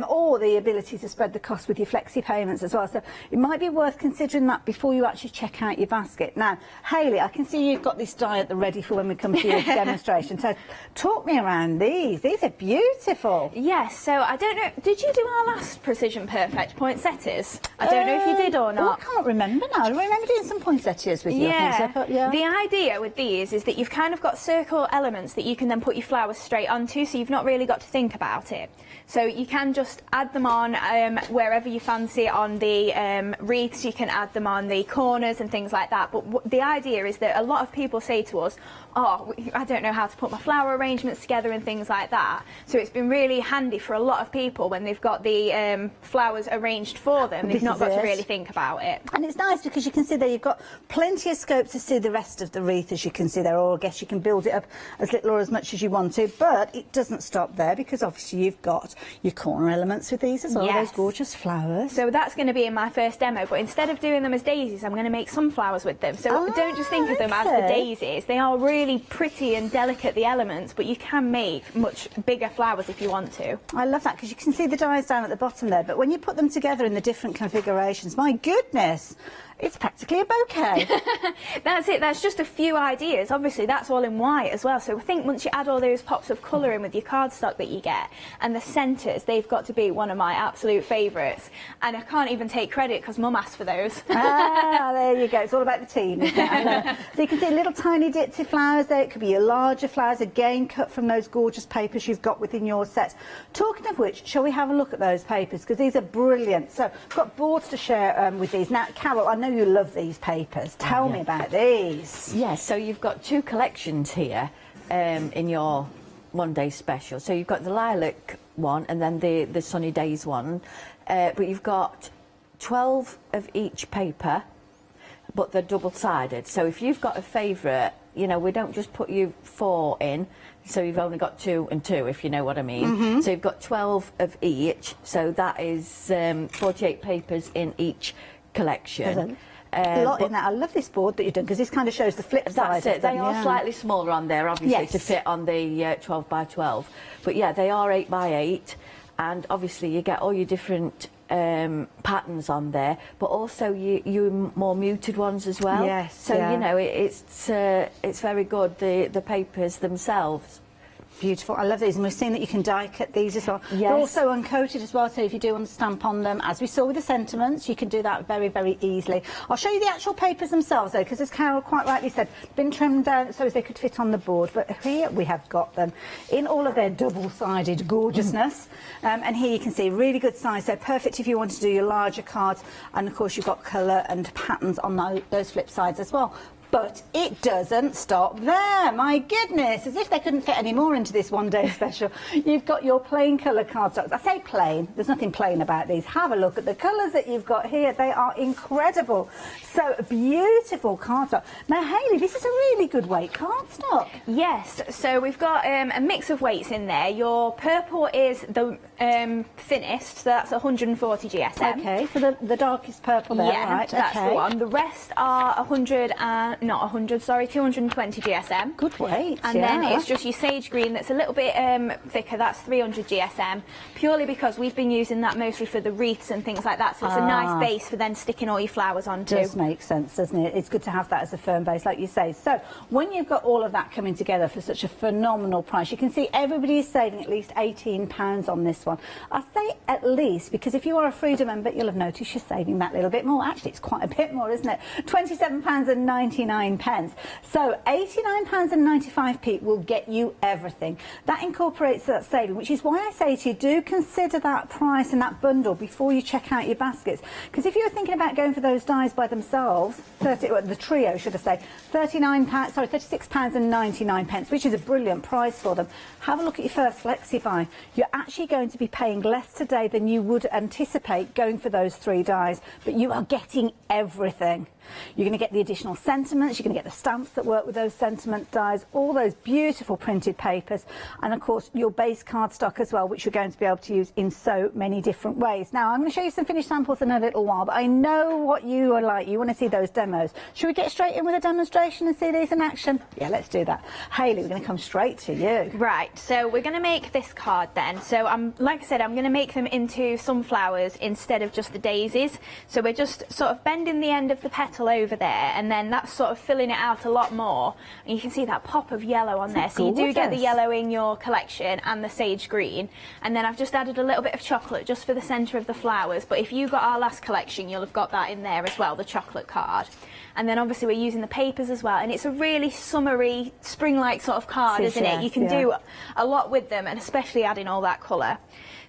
or the ability to spread the cost with your flexi payments as well. So it might be worth considering that before you actually check out your basket. Now, Hayley, I can see you've got this die at the ready for when we come to your demonstration. So talk me around these. These are beautiful. Yes, so I don't know, did you do our last Precision Perfect poinsettias? I don't know if you did or not. I can't remember now. I remember doing some poinsettias with you. I think so, but yeah. The idea with these is that you've kind of got circle elements that you can then put your flowers straight onto, so you've not really got to think about it. So you can just add them on wherever you fancy on the wreaths, you can add them on the corners and things like that. But the idea is that a lot of people say to us, oh, I don't know how to put my flower arrangements together and things like that. So it's been really handy for a lot of people when they've got the flowers arranged for them. They've not got to really think about it. And it's nice because you can see there you've got plenty of scope to see the rest of the wreath, as you can see there, or I guess you can build it up as little or as much as you want to. But it doesn't stop there, because obviously you've got your corner elements with these as well, those gorgeous flowers. So that's going to be in my first demo, but instead of doing them as daisies, I'm going to make sunflowers with them. So don't just think of them as the daisies. They are really pretty and delicate, the elements, but you can make much bigger flowers if you want to. I love that, because you can see the dies down at the bottom there, but when you put them together in the different configurations, my goodness, it's practically a bouquet. That's it, that's just a few ideas. Obviously that's all in white as well, so I think once you add all those pops of colour in with your cardstock that you get, and the centres, they've got to be one of my absolute favourites. And I can't even take credit because Mum asked for those. There you go, it's all about the team, isn't it? So you can see little tiny ditzy flowers there. It could be your larger flowers, again cut from those gorgeous papers you've got within your set. Talking of which, shall we have a look at those papers, because these are brilliant. So I've got boards to share with these. Now, Carol, I know you love these papers. Tell me about these. Yes, so you've got two collections here in your one-day special. So you've got the lilac one and then the sunny days one, but you've got 12 of each paper, but they're double-sided. So if you've got a favourite, you know, we don't just put you 4 in, so you've only got 2 and 2, if you know what I mean. So you've got 12 of each, so that is 48 papers in each collection. A lot in that. I love this board that you've done, because this kind of shows the flip side. That's it. They are slightly smaller on there, obviously, to fit on the 12 by 12. But yeah, they are 8 by 8, and obviously you get all your different patterns on there, but also your more muted ones as well. Yes. So you know, it's very good. The papers themselves. Beautiful. I love these, and we've seen that you can die cut these as well. Yes. They're also uncoated as well, so if you do want to stamp on them, as we saw with the sentiments, you can do that very, very easily. I'll show you the actual papers themselves though, because as Carol quite rightly said, been trimmed down so as they could fit on the board, but here we have got them in all of their double-sided gorgeousness. And here you can see really good size. They're perfect if you want to do your larger cards, and of course you've got colour and patterns on those flip sides as well. But it doesn't stop there, my goodness, as if they couldn't fit any more into this one-day special. You've got your plain colour cardstocks. I say plain, there's nothing plain about these. Have a look at the colours that you've got here. They are incredible. So, beautiful cardstock. Now, Hayley, this is a really good weight cardstock. Yes, so we've got a mix of weights in there. Your purple is the thinnest, so that's 140 GSM. Okay, so the darkest purple there, right? That's the one. The rest are 220 GSM. Good weight, and then it's just your sage green that's a little bit thicker, that's 300 GSM, purely because we've been using that mostly for the wreaths and things like that, so it's a nice base for then sticking all your flowers onto. Does make sense, doesn't it? It's good to have that as a firm base, like you say. So when you've got all of that coming together for such a phenomenal price, you can see everybody is saving at least £18 on this one. I say at least, because if you are a Freedom member, you'll have noticed you're saving that little bit more. Actually, it's quite a bit more, isn't it? £27.99. So £89.95 will get you everything. That incorporates that saving, which is why I say to you, do consider that price and that bundle before you check out your baskets. Because if you're thinking about going for those dies by themselves, the trio, should I say, £36.99, which is a brilliant price for them. Have a look at your first flexi buy. You're actually going to be paying less today than you would anticipate going for those 3 dies, but you are getting everything. You're going to get the additional sentiment sentiments, you're going to get the stamps that work with those sentiment dies, all those beautiful printed papers, and of course your base cardstock as well, which you're going to be able to use in so many different ways. Now I'm going to show you some finished samples in a little while, but I know what you are like. You want to see those demos. Should we get straight in with a demonstration and see these in action? Yeah, let's do that. Hayley, we're going to come straight to you. Right, so we're going to make this card then. So like I said, I'm going to make them into sunflowers instead of just the daisies. So we're just sort of bending the end of the petal over there, and then that's sort of filling it out a lot more. And you can see that pop of yellow on there. So you do get the yellow in your collection and the sage green. And then I've just added a little bit of chocolate just for the centre of the flowers. But if you got our last collection, you'll have got that in there as well, the chocolate card. And then obviously we're using the papers as well, and it's a really summery, spring-like sort of card, isn't it? You can do a lot with them, and especially adding all that colour.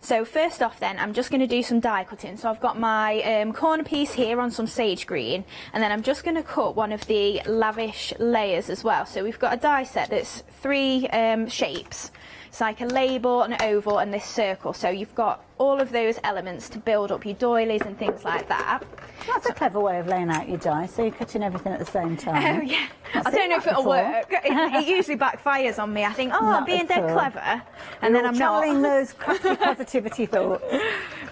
So first off then, I'm just going to do some die cutting. So I've got my corner piece here on some sage green, and then I'm just going to cut one of the lavish layers as well. So we've got a die set that's 3 shapes. It's like a label, an oval, and this circle. So you've got all of those elements to build up your doilies and things like that. That's a clever way of laying out your die, so you're cutting everything at the same time. Oh yeah, I don't know if it'll work. It usually backfires on me. I think, oh, I'm being dead clever, and then I'm not. Channeling those crafty positivity thoughts.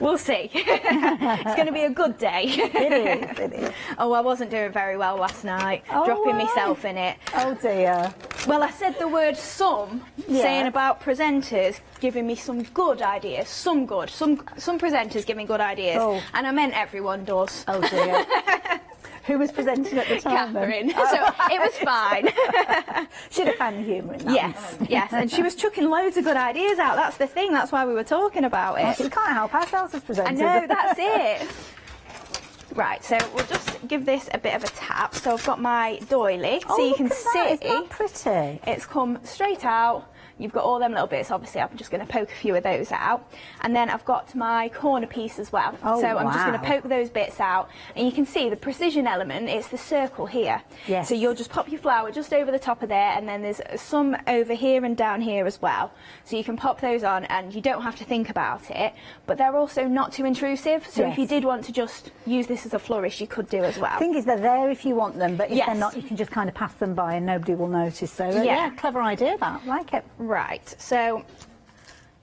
We'll see. It's going to be a good day. It is. Oh, I wasn't doing very well last night, dropping myself in it. Oh dear. Well, I said the word some, saying about presenters giving me some good ideas, some good, some presenters giving good ideas, and I meant everyone does. Oh dear. Who was presenting at the time? Catherine. So it was fine. Should have found the humour in that. Yes, and she was chucking loads of good ideas out. That's the thing. That's why we were talking about it. We can't help ourselves as presenters. I know, that's it. Right, so we'll just give this a bit of a tap. So I've got my doily, so you can see Isn't that pretty? It's come straight out. You've got all them little bits. Obviously, I'm just going to poke a few of those out. And then I've got my corner piece as well. Oh, so I'm just going to poke those bits out. And you can see the precision element, it's the circle here. Yes. So you'll just pop your flower just over the top of there, and then there's some over here and down here as well. So you can pop those on, and you don't have to think about it. But they're also not too intrusive. So if you did want to just use this as a flourish, you could do as well. The thing is, they're there if you want them, but if they're not, you can just kind of pass them by and nobody will notice. So yeah, clever idea that. Like it. Right, so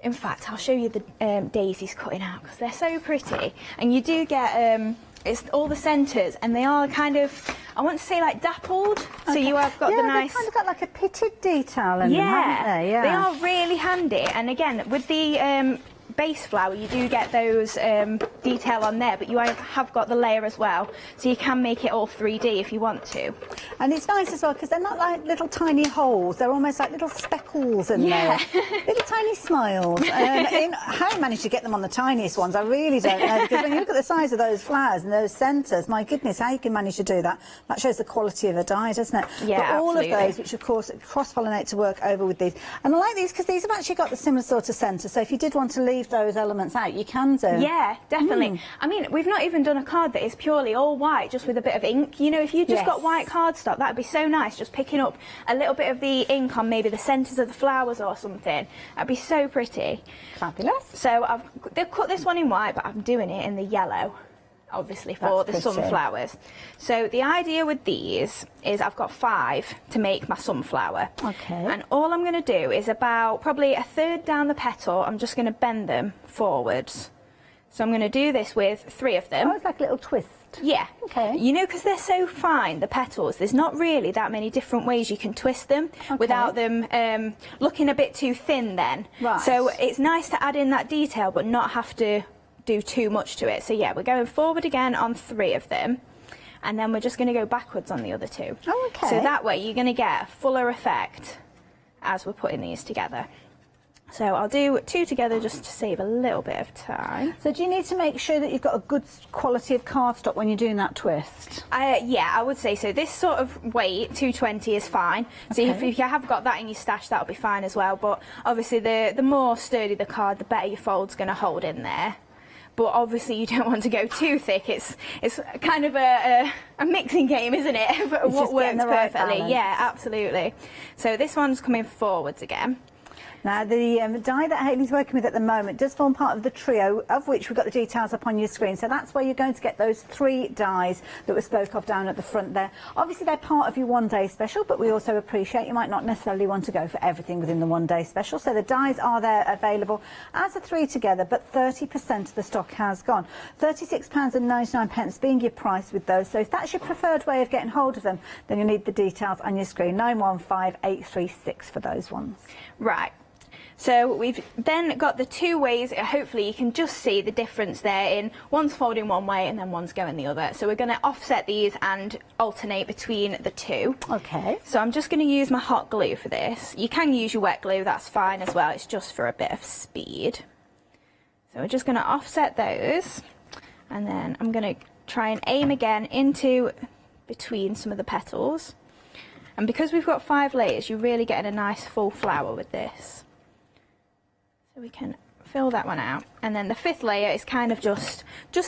in fact I'll show you the daisies cutting out because they're so pretty, and you do get it's all the centres, and they are kind of, I want to say, like dappled. So you have got the nice. They've kind of got like a pitted detail in them, haven't they? Yeah, they are really handy. And again, with the base flower, you do get those detail on there, but you have got the layer as well, so you can make it all 3D if you want to. And it's nice as well because they're not like little tiny holes, they're almost like little speckles in there, little tiny smiles. How I managed to get them on the tiniest ones, I really don't know, because when you look at the size of those flowers and those centres, my goodness, how you can manage to do that, that shows the quality of a die, doesn't it? Yeah, but all absolutely. of those, which of course cross-pollinate to work over with these, and I like these because these have actually got the similar sort of centre, so if you did want to leave those elements out, you can do. Yeah, definitely. I mean, we've not even done a card that is purely all white, just with a bit of ink. You know, if you just got white cardstock, that'd be so nice, just picking up a little bit of the ink on maybe the centres of the flowers or something. That'd be so pretty. Fabulous. So they've cut this one in white, but I'm doing it in the yellow, obviously, for the sunflowers. So the idea with these is I've got 5 to make my sunflower. Okay. And all I'm going to do is about probably a third down the petal, I'm just going to bend them forwards. So I'm going to do this with 3 of them. Oh, it's like a little twist. Yeah. Okay. You know, because they're so fine, the petals, there's not really that many different ways you can twist them without them looking a bit too thin then. Right. So it's nice to add in that detail but not have to do too much to it. So yeah, we're going forward again on 3 of them, and then we're just going to go backwards on the other 2. Oh, okay. So that way you're going to get a fuller effect as we're putting these together. So I'll do 2 together just to save a little bit of time. So do you need to make sure that you've got a good quality of cardstock when you're doing that twist? Yeah, I would say so. This sort of weight, 220, is fine. So if you have got that in your stash, that'll be fine as well. But obviously the more sturdy the card, the better your fold's going to hold in there. But obviously you don't want to go too thick. It's kind of a mixing game, isn't it? What works perfectly. Yeah, absolutely. So this one's coming forwards again. Now, the die that Hayley's working with at the moment does form part of the trio, of which we've got the details up on your screen. So that's where you're going to get those 3 dies that we spoke of down at the front there. Obviously, they're part of your one-day special, but we also appreciate you might not necessarily want to go for everything within the one-day special. So the dies are there available as a 3 together, but 30% of the stock has gone. £36.99 being your price with those. So if that's your preferred way of getting hold of them, then you'll need the details on your screen, 915836 for those ones. Right. So we've then got the 2 ways. Hopefully you can just see the difference there in one's folding one way and then one's going the other. So we're going to offset these and alternate between the 2. Okay. So I'm just going to use my hot glue for this. You can use your wet glue, that's fine as well. It's just for a bit of speed. So we're just going to offset those, and then I'm going to try and aim again into between some of the petals. And because we've got 5 layers, you're really getting a nice full flower with this. So we can fill that one out. And then the 5th layer is kind of just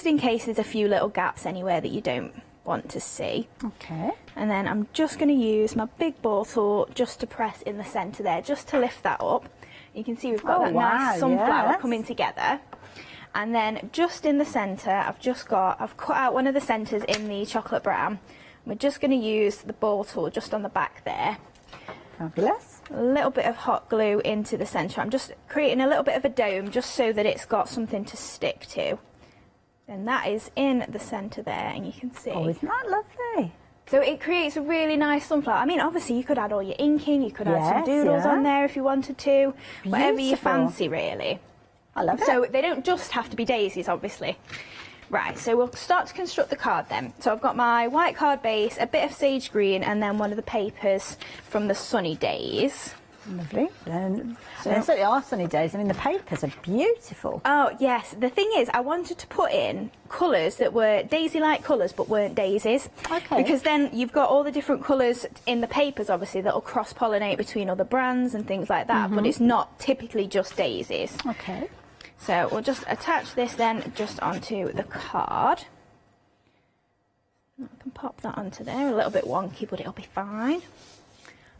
in case there's a few little gaps anywhere that you don't want to see. Okay. And then I'm just going to use my big ball tool just to press in the centre there, just to lift that up. You can see we've got that nice sunflower coming together. And then just in the centre, I've cut out one of the centres in the chocolate brown. We're just going to use the ball tool just on the back there. Fabulous. A little bit of hot glue into the centre. I'm just creating a little bit of a dome just so that it's got something to stick to. And that is in the centre there, and you can see. Oh, isn't that lovely? So it creates a really nice sunflower. I mean, obviously you could add all your inking, you could add some doodles on there if you wanted to. Whatever you fancy, really. I love it. So they don't just have to be daisies, obviously. Right, so we'll start to construct the card then. So I've got my white card base, a bit of sage green, and then one of the papers from the Sunny Days. Lovely. There certainly are sunny days. I mean, the papers are beautiful. Oh, yes. The thing is, I wanted to put in colours that were daisy-like colours but weren't daisies. Okay. Because then you've got all the different colours in the papers, obviously, that will cross-pollinate between other brands and things like that, but it's not typically just daisies. Okay. So we'll just attach this then just onto the card. I can pop that onto there, a little bit wonky, but it'll be fine.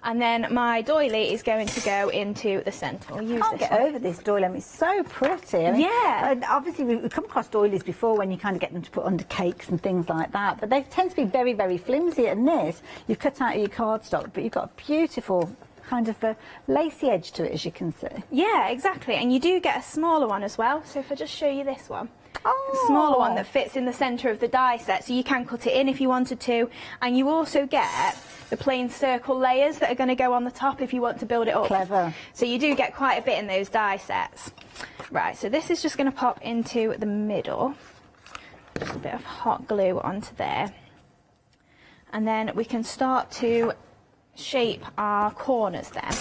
And then my doily is going to go into the centre. We'll use Can't this get one. over this doily. I mean, it's so pretty. I mean, Yeah. Obviously, we've come across doilies before when you kind of get them to put under cakes and things like that, but they tend to be very, very flimsy. And this, you've cut out your cardstock, but you've got a beautiful kind of a lacy edge to it, as you can see. Yeah, exactly. And you do get a smaller one as well. So if I just show you this one. Oh. A smaller one that fits in the centre of the die set, so you can cut it in if you wanted to. And you also get the plain circle layers that are going to go on the top if you want to build it up. Clever. So you do get quite a bit in those die sets. Right, so this is just going to pop into the middle. Just a bit of hot glue onto there. And then we can start to shape our corners then.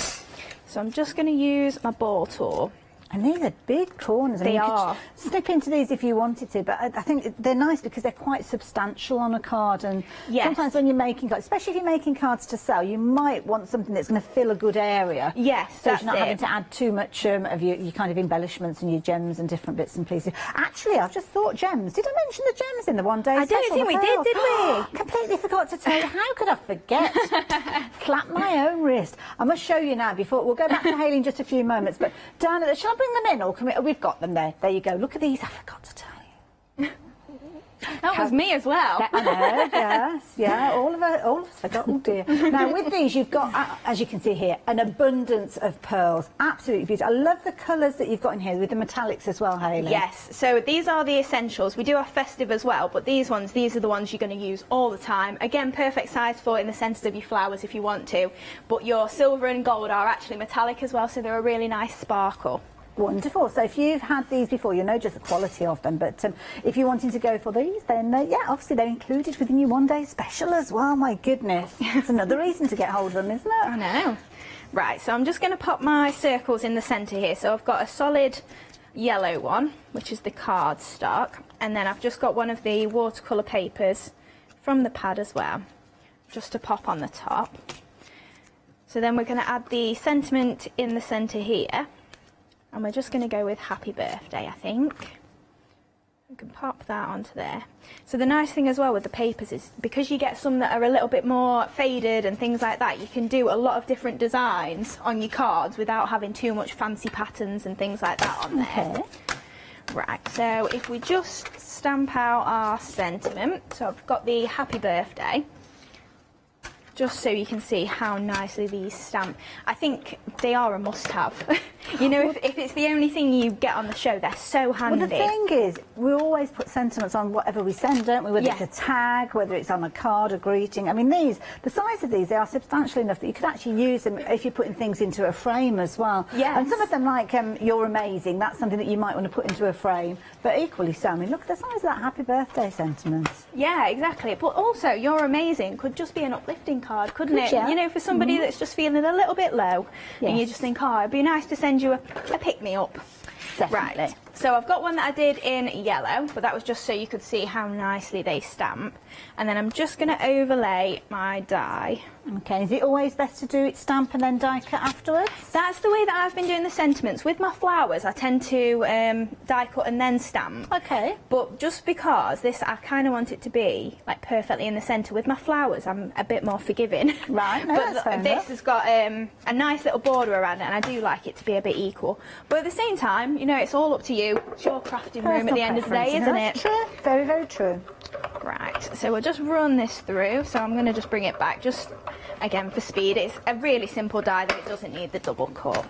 So I'm just going to use my ball tool. And these are big corners. I mean, They you could are. snip into these if you wanted to, but I think they're nice because they're quite substantial on a card. And Yes. sometimes when you're making cards, especially if you're making cards to sell, you might want something that's going to fill a good area. Yes, so that's you're not it. having to add too much of your kind of embellishments and your gems and different bits and pieces. Actually, I've just thought gems. Did I mention the gems in the one day? I don't think we did we? Completely forgot to tell you. How could I forget? Slap my own wrist. I must show you now before we'll go back to Hayley in just a few moments. But down at the, shall I bring them in or can we? We've got them there. There you go. Look at these. I forgot to tell you. That was me as well. I know, yes, yeah, all of us forgot. Oh dear. Now with these, you've got, as you can see here, an abundance of pearls. Absolutely beautiful. I love the colours that you've got in here with the metallics as well, Hayley. Yes, so these are the essentials. We do have festive as well, but these are the ones you're going to use all the time. Again, perfect size for in the centres of your flowers if you want to. But your silver and gold are actually metallic as well, so they're a really nice sparkle. Wonderful. So if you've had these before, you know just the quality of them. But if you're wanting to go for these, then yeah, obviously they're included within your one-day special as well. My goodness, it's another reason to get hold of them, isn't it? I know. Right, so I'm just going to pop my circles in the centre here. So I've got a solid yellow one, which is the cardstock, and then I've just got one of the watercolour papers from the pad as well, just to pop on the top. So then we're going to add the sentiment in the centre here. And we're just going to go with happy birthday, I think. We can pop that onto there. So the nice thing as well with the papers is because you get some that are a little bit more faded and things like that, you can do a lot of different designs on your cards without having too much fancy patterns and things like that on there. Okay. Right, so if we just stamp out our sentiment, so I've got the happy birthday, just so you can see how nicely these stamp. I think they are a must-have. You know, if it's the only thing you get on the show, they're so handy. Well, the thing is, we always put sentiments on whatever we send, don't we? Whether it's a tag, whether it's on a card, a greeting. I mean, the size of these, they are substantial enough that you could actually use them if you're putting things into a frame as well. Yes. And some of them, like You're Amazing, that's something that you might want to put into a frame. But equally so, I mean, look at the size of that happy birthday sentiment. Yeah, exactly. But also, You're Amazing could just be an uplifting card, couldn't it? Yeah. You know, for somebody that's just feeling a little bit low, and you just think, oh, it'd be nice to send you a pick-me-up. Definitely. Right, so I've got one that I did in yellow, but that was just so you could see how nicely they stamp. And then I'm just going to overlay my die. Okay, is it always best to do it stamp and then die cut afterwards? That's the way that I've been doing the sentiments. With my flowers, I tend to die cut and then stamp. Okay. But just because this, I kind of want it to be like perfectly in the centre. With my flowers, I'm a bit more forgiving. Right, no, but that's fair this enough. has got a nice little border around it, and I do like it to be a bit equal. But at the same time, you know, it's all up to you. It's your crafting room at the end of the day, isn't it? True. Very, very true. Right, so we'll just run this through. So I'm going to just bring it back, just again for speed. It's a really simple die that it doesn't need the double cut.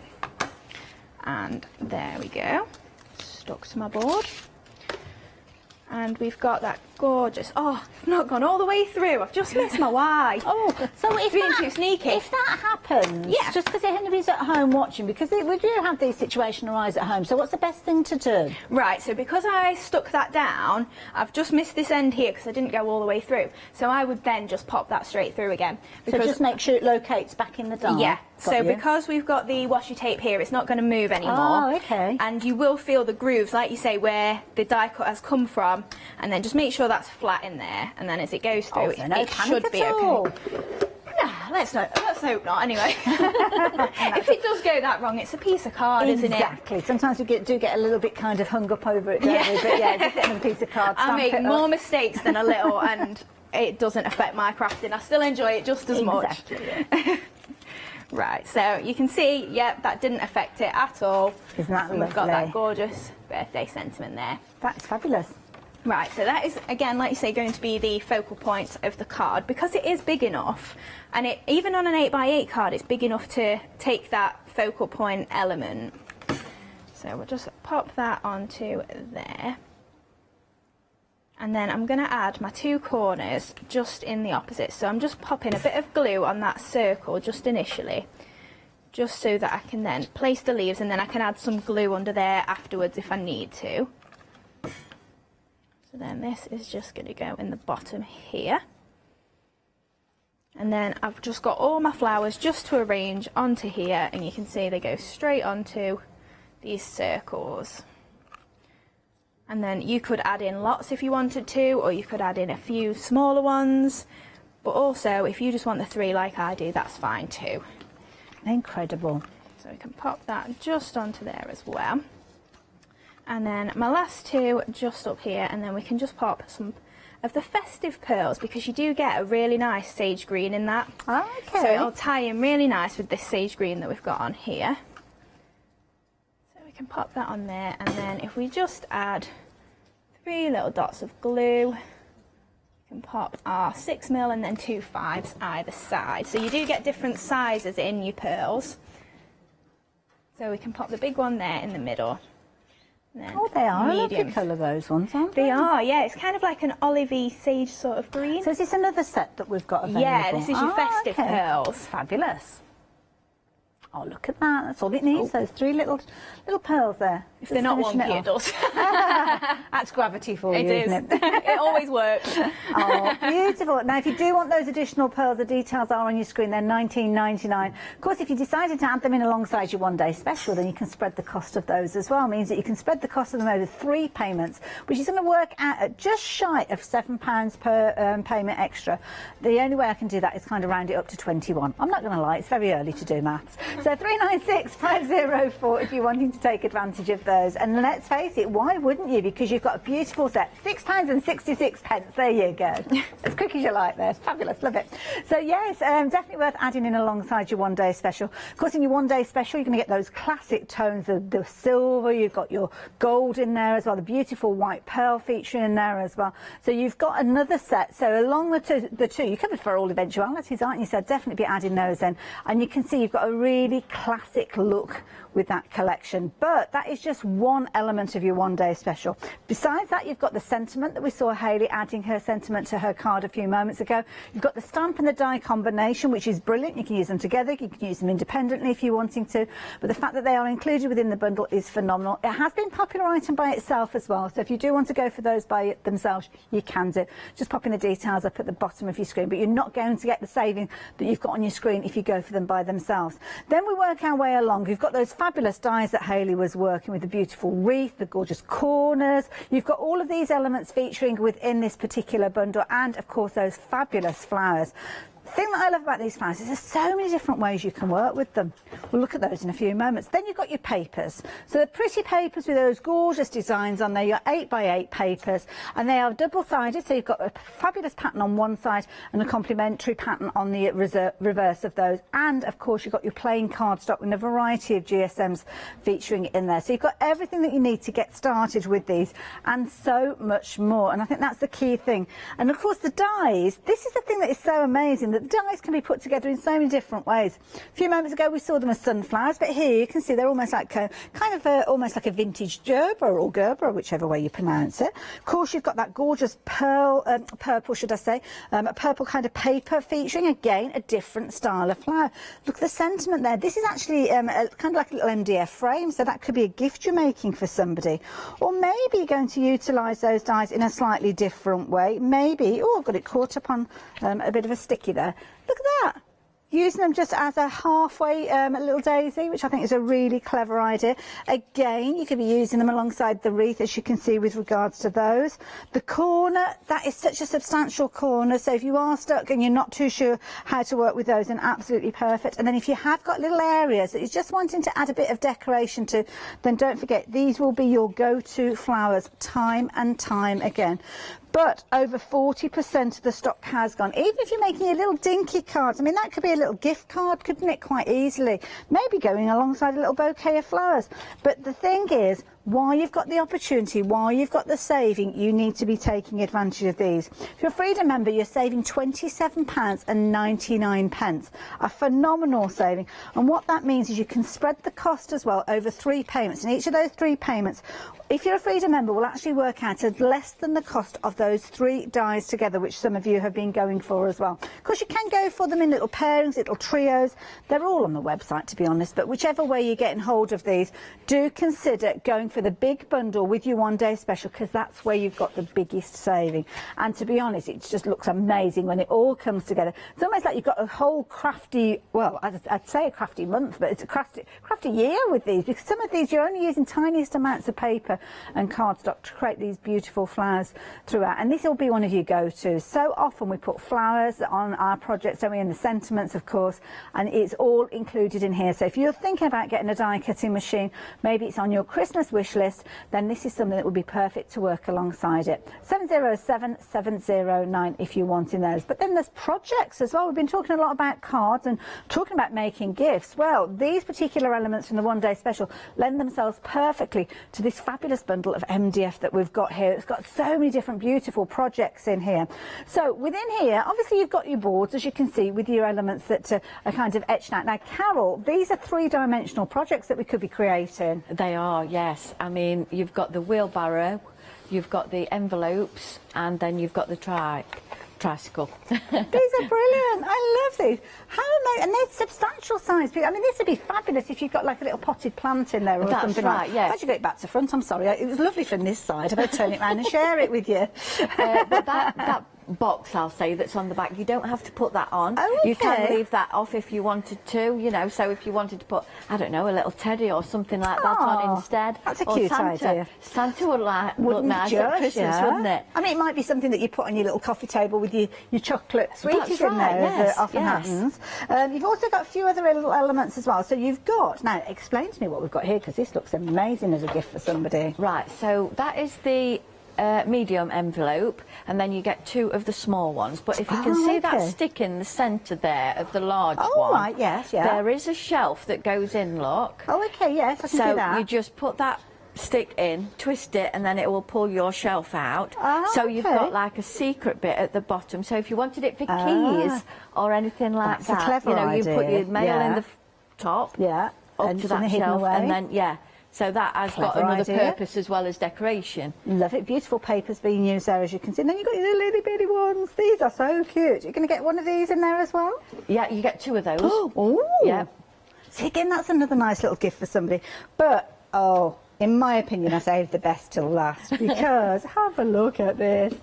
And there we go, stuck to my board. And we've got that gorgeous, oh, I've not gone all the way through, I've just missed my Y. Oh, so if being that, too sneaky. If that happens, just because anybody's at home watching, because we do have these situations arise at home, so what's the best thing to do? Right, so because I stuck that down, I've just missed this end here because I didn't go all the way through. So I would then just pop that straight through again. So just make sure it locates back in the die. Yeah, Got so you. because we've got the washi tape here, it's not going to move anymore. Oh, okay. And you will feel the grooves, like you say, where the die cut has come from, and then just make sure that's flat in there, and then as it goes through, so no it panic should be at all. okay. Nah, let's hope not, anyway. If it does go that wrong, it's a piece of card, isn't it? Exactly. Sometimes we do get a little bit kind of hung up over it, don't we? But yeah, just get another piece of card, I stamp make it more up. mistakes than a little, and it doesn't affect my crafting. I still enjoy it just as much. Exactly. Right, so you can see, yep, that didn't affect it at all. Isn't that And we've got lovely? that gorgeous birthday sentiment there. That's fabulous. Right, so that is, again, like you say, going to be the focal point of the card because it is big enough, and it even on an 8x8 card, it's big enough to take that focal point element. So we'll just pop that onto there. And then I'm going to add my two corners just in the opposite. So I'm just popping a bit of glue on that circle just initially, just so that I can then place the leaves, and then I can add some glue under there afterwards if I need to. So then this is just going to go in the bottom here. And then I've just got all my flowers just to arrange onto here, and you can see they go straight onto these circles. And then you could add in lots if you wanted to, or you could add in a few smaller ones. But also, if you just want the 3 like I do, that's fine too. Incredible. So we can pop that just onto there as well. And then my last 2 just up here, and then we can just pop some of the festive pearls, because you do get a really nice sage green in that. Okay. So it'll tie in really nice with this sage green that we've got on here. So we can pop that on there, and then if we just add 3 little dots of glue, we can pop our 6mm and then 2 5s either side. So you do get different sizes in your pearls. So we can pop the big one there in the middle. Oh, they are a lovely medium. colour, those ones, aren't they? They are, yeah. It's kind of like an olivey sage sort of green. So is this another set that we've got available? Yeah, this is your festive okay. pearls. Fabulous. Oh, look at that. That's all it needs, those 3 little pearls there. If they're not wonky, it does. That's gravity for It you, is. isn't it? It always works. Oh, beautiful. Now, if you do want those additional pearls, the details are on your screen. They're $19.99. Of course, if you decided to add them in alongside your one-day special, then you can spread the cost of those as well. It means that you can spread the cost of them over 3 payments, which is going to work out at just shy of £7 per payment extra. The only way I can do that is kind of round it up to 21. I'm not going to lie, it's very early to do maths. So 396-504 if you're wanting to take advantage of those. And let's face it, why wouldn't you? Because you've got a beautiful set, £6.66. There you go. As quick as you like there. It's fabulous, love it. So yes, definitely worth adding in alongside your one-day special. Of course, in your one-day special, you're going to get those classic tones of the silver. You've got your gold in there as well, the beautiful white pearl featuring in there as well. So you've got another set. So along the two, you're covered for all eventualities, aren't you? So definitely be adding those in. And you can see you've got a really classic look with that collection. But that is just one element of your one-day special. Besides that, you've got the sentiment that we saw Hayley adding her sentiment to her card a few moments ago. You've got the stamp and the die combination, which is brilliant. You can use them together, you can use them independently if you're wanting to, but the fact that they are included within the bundle is phenomenal. It has been a popular item by itself as well, so if you do want to go for those by themselves, you can do. Just popping the details up at the bottom of your screen, but you're not going to get the saving that you've got on your screen if you go for them by themselves. Then we work our way along. We've got those fabulous dies that Hayley was working with, the beautiful wreath, the gorgeous corners. You've got all of these elements featuring within this particular bundle, and of course those fabulous flowers. The thing that I love about these flowers is there's so many different ways you can work with them. We'll look at those in a few moments. Then you've got your papers. So the pretty papers with those gorgeous designs on there, your 8x8 papers, and they are double-sided, so you've got a fabulous pattern on one side and a complementary pattern on the reverse of those. And of course you've got your plain cardstock with a variety of GSMs featuring in there. So you've got everything that you need to get started with these and so much more. And I think that's the key thing. And of course the dies, this is the thing that is so amazing, that the dies can be put together in so many different ways. A few moments ago we saw them as sunflowers, but here you can see they're almost like almost like a vintage Gerber or Gerber, whichever way you pronounce it. Of course you've got that gorgeous purple, should I say, a purple kind of paper featuring again a different style of flower. Look at the sentiment there. This is actually kind of like a little MDF frame, so that could be a gift you're making for somebody, or maybe you're going to utilise those dies in a slightly different way. Maybe, oh, I've got it caught up on a bit of a sticky there. Look at that. Using them just as a halfway a little daisy, which I think is a really clever idea. Again, you could be using them alongside the wreath, as you can see with regards to those. The corner, that is such a substantial corner, so if you are stuck and you're not too sure how to work with those, then absolutely perfect. And then if you have got little areas that you're just wanting to add a bit of decoration to, then don't forget, these will be your go-to flowers time and time again. But over 40% of the stock has gone. Even if you're making your little dinky cards, I mean, that could be a little gift card, couldn't it, quite easily? Maybe going alongside a little bouquet of flowers. But the thing is, while you've got the opportunity, while you've got the saving, you need to be taking advantage of these. If you're a Freedom member, you're saving £27.99, a phenomenal saving. And what that means is you can spread the cost as well over 3 payments. And each of those 3 payments, if you're a Freedom member, will actually work out at less than the cost of those 3 dies together, which some of you have been going for as well. Of course, you can go for them in little pairings, little trios. They're all on the website, to be honest. But whichever way you're getting hold of these, do consider going for the big bundle with your one-day special, because that's where you've got the biggest saving. And to be honest, it just looks amazing when it all comes together. It's almost like you've got a whole crafty, well, I'd say a crafty month, but it's a crafty year with these, because some of these you're only using tiniest amounts of paper and cardstock to create these beautiful flowers throughout. And this will be one of your go-tos. So often we put flowers on our projects, don't we, and the sentiments, of course, and it's all included in here. So if you're thinking about getting a die cutting machine, maybe it's on your Christmas wish list, then this is something that would be perfect to work alongside it. 707-709 if you're wanting those. But then there's projects as well. We've been talking a lot about cards and talking about making gifts. Well, these particular elements from the one-day special lend themselves perfectly to this fabulous bundle of MDF that we've got here. It's got so many different beautiful projects in here. So within here, obviously you've got your boards, as you can see, with your elements that are kind of etched out. Now, Carol, these are 3-dimensional projects that we could be creating. They are, yes. I mean, you've got the wheelbarrow, you've got the envelopes, and then you've got the tricycle. These are brilliant. I love these. How amazing. And they're substantial size. I mean, this would be fabulous if you've got like a little potted plant in there or That's something right, like that. yeah. I've actually got it back to front. I'm sorry. It was lovely from this side. I better turn it round and share it with you. But that box, I'll say, that's on the back, you don't have to put that on. Oh, You can okay. leave that off if you wanted to, you know, so if you wanted to put, I don't know, a little teddy or something like that on Oh, instead. that's a Or cute Santa. idea. Santa would look Wouldn't nice judge, at Christmas, yeah. wouldn't it? I mean, it might be something that you put on your little coffee table with your chocolate sweeties in right, there, as yes, it often yes. happens. You've also got a few other little elements as well. So you've got, now explain to me what we've got here, because this looks amazing as a gift for somebody. Right, so that is the medium envelope, and then you get 2 of the small ones. But if you can see that okay. stick in the centre there of the large Oh, one, right, yes, yeah. there is a shelf that goes in, look. Oh, okay, yes, I can see So that. you just put that stick in, twist it, and then it will pull your shelf out. Ah, so you've okay. got like a secret bit at the bottom. So if you wanted it for Ah. keys or anything like That's a that, clever you know, you put idea, your mail yeah. in the top, Yeah, up and to it's in that a hidden shelf, away. and then yeah. So that has got Clever another idea. purpose as well as decoration. Love it. Beautiful papers being used there, as you can see. And then you've got your little bitty ones. These are so cute. You're going to get one of these in there as well? Yeah, you get 2 of those. Ooh. Yeah. See, again, that's another nice little gift for somebody. But, oh, in my opinion, I saved the best till last, because have a look at this.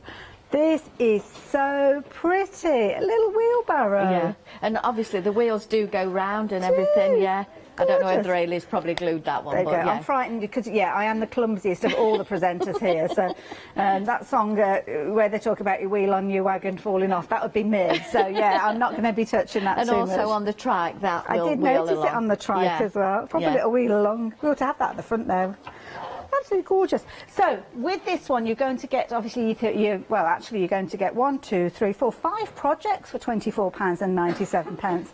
This is so pretty. A little wheelbarrow. Yeah, and obviously the wheels do go round and everything, yeah. I don't know if Gorgeous. Ailey's probably glued that one, There you but go. yeah. I'm frightened because, yeah, I am the clumsiest of all the presenters here. So that song where they talk about your wheel on your wagon falling off, that would be me. So, yeah, I'm not going to be touching that And too also much. on the trike, that I will did wheel notice along. it on the trike Yeah. as well. Proper Yeah. little wheel along. We ought to have that at the front there. Absolutely gorgeous. So with this one, you're going to get, obviously, well, actually, you're going to get 1, 2, 3, 4, 5 projects for £24.97.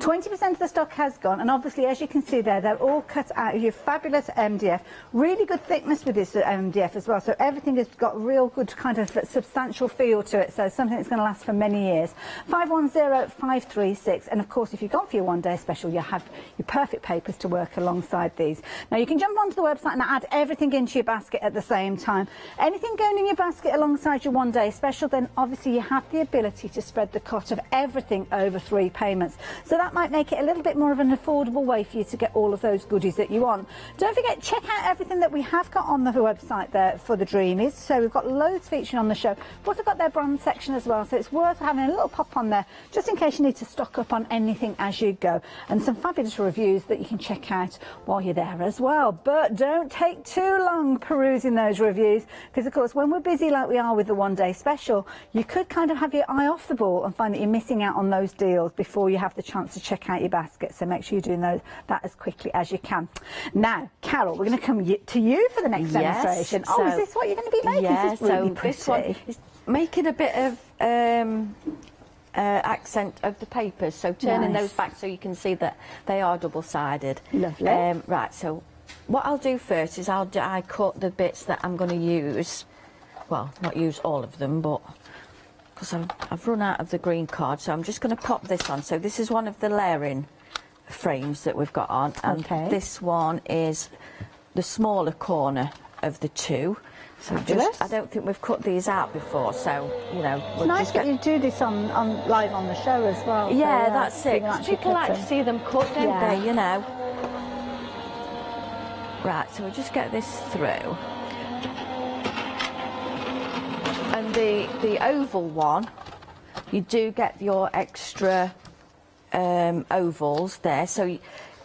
20% of the stock has gone, and obviously, as you can see there, they're all cut out of your fabulous MDF. Really good thickness with this MDF as well, so everything has got real good kind of substantial feel to it, so something that's going to last for many years. 510536, and of course, if you've gone for your one-day special, you have your perfect papers to work alongside these. Now, you can jump onto the website and add everything into your basket at the same time. Anything going in your basket alongside your one-day special, then obviously you have the ability to spread the cost of everything over 3 payments. So that might make it a little bit more of an affordable way for you to get all of those goodies that you want. Don't forget, check out everything that we have got on the website there for the Dreamies. So we've got loads featuring on the show. We've also got their brand section as well, so it's worth having a little pop on there just in case you need to stock up on anything as you go. And some fabulous reviews that you can check out while you're there as well. But don't take too long perusing those reviews, because of course when we're busy like we are with the one-day special, you could kind of have your eye off the ball and find that you're missing out on those deals before you have the chance to check out your basket. So make sure you're doing that as quickly as you can. Now, Carol, we're going to come to you for the next demonstration. So, is this what you're going to be making? Yeah, This is really so pretty. this one is making a bit of accent of the papers, so turning Nice. those back so you can see that they are double-sided. Lovely. Right, so what I'll do first is I'll die cut the bits that I'm going to use. Well, not use all of them, but because I've run out of the green card, so I'm just going to pop this on. So this is one of the layering frames that we've got on, and Okay. this one is the smaller corner of the 2. So Fabulous. I don't think we've cut these out before, so you know. It's nice that you do this on live on the show as well. So, Yeah, that's so you it. can 'cause actually people cut like to them. see them cut, don't Yeah. they? You know. Right, so we'll just get this through. And the oval one, you do get your extra ovals there. So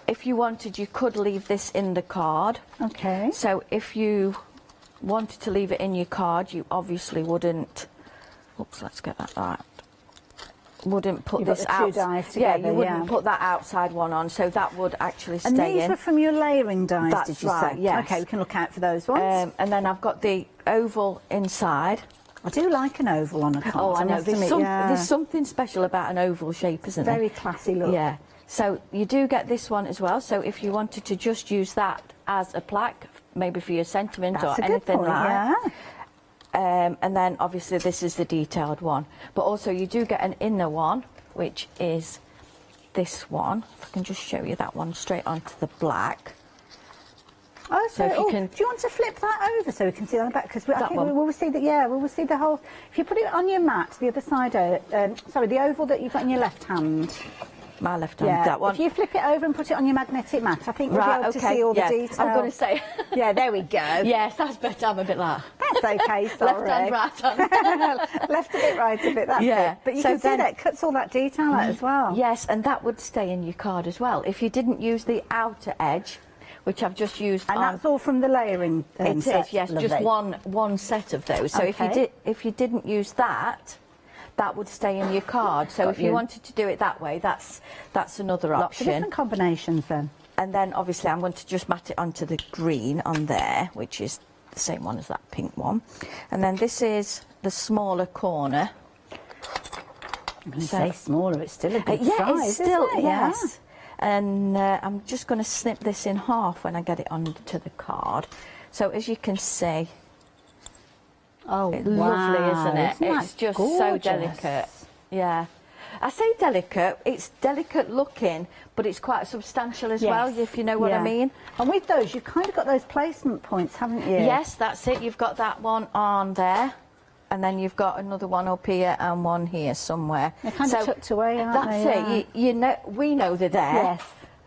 if you wanted, you could leave this in the card. Okay. So if you wanted to leave it in your card, you obviously wouldn't. Oops, let's get that right. Wouldn't put You've got this the two out. dies Yeah, together, you wouldn't yeah. put that outside one on, so that would actually stay And these in. were from your layering dies, That's did you right, say? yes. Okay, we can look out for those ones. And then I've got the oval inside. I do like an oval on a card. Oh, I know. must admit, yeah. There's something special about an oval shape, isn't there? Very classy look. Yeah. So you do get this one as well. So if you wanted to just use that as a plaque, maybe for your sentiment That's or a good anything point, like yeah. that. And then obviously this is the detailed one. But also you do get an inner one, which is this one. If I can just show you that one straight onto the black. Oh, So if you can- do you want to flip that over so we can see on the back? Because I That think one? we will see that. Yeah, we will see the whole. If you put it on your mat, the other side. Sorry, the oval that you've got in your left hand. My left hand, Yeah. that one. If you flip it over and put it on your magnetic mat, I think we'll be able to see all the detail. I'm going to say. Yeah, there we go. Yes, that's better. I'm a bit like. That's okay. Sorry. Left hand, right hand. Left a bit, right a bit. That's Yeah. it. But you So can see then- that it cuts all that detail out as well. Yes, and that would stay in your card as well. If you didn't use the outer edge, which I've just used And on... that's all from the layering It set. is, yes, just Lovely. one set of those. So Okay. if you didn't use that, that would stay in your card. So Got if you you. wanted to do it that way, that's another Lots of option. different combinations then. And then obviously I'm going to just mat it onto the green on there, which is the same one as that pink one. And then this is the smaller corner. I'm going to say smaller, it's still a good Yeah, size, it's still, isn't it? yes. And I'm just going to snip this in half when I get it onto the card. So as you can see, Oh, it's wow. lovely, isn't it? Isn't that It's just so gorgeous? delicate. Yeah. I say delicate, it's delicate looking, but it's quite substantial as well, Yes. if you know what I Yeah. mean. And with those, you've kind of got those placement points, haven't you? Yes, that's it. You've got that one on there, and then you've got another one up here and one here somewhere. They're kind of tucked away, aren't that's they? it. You know, we know they're there. Yes.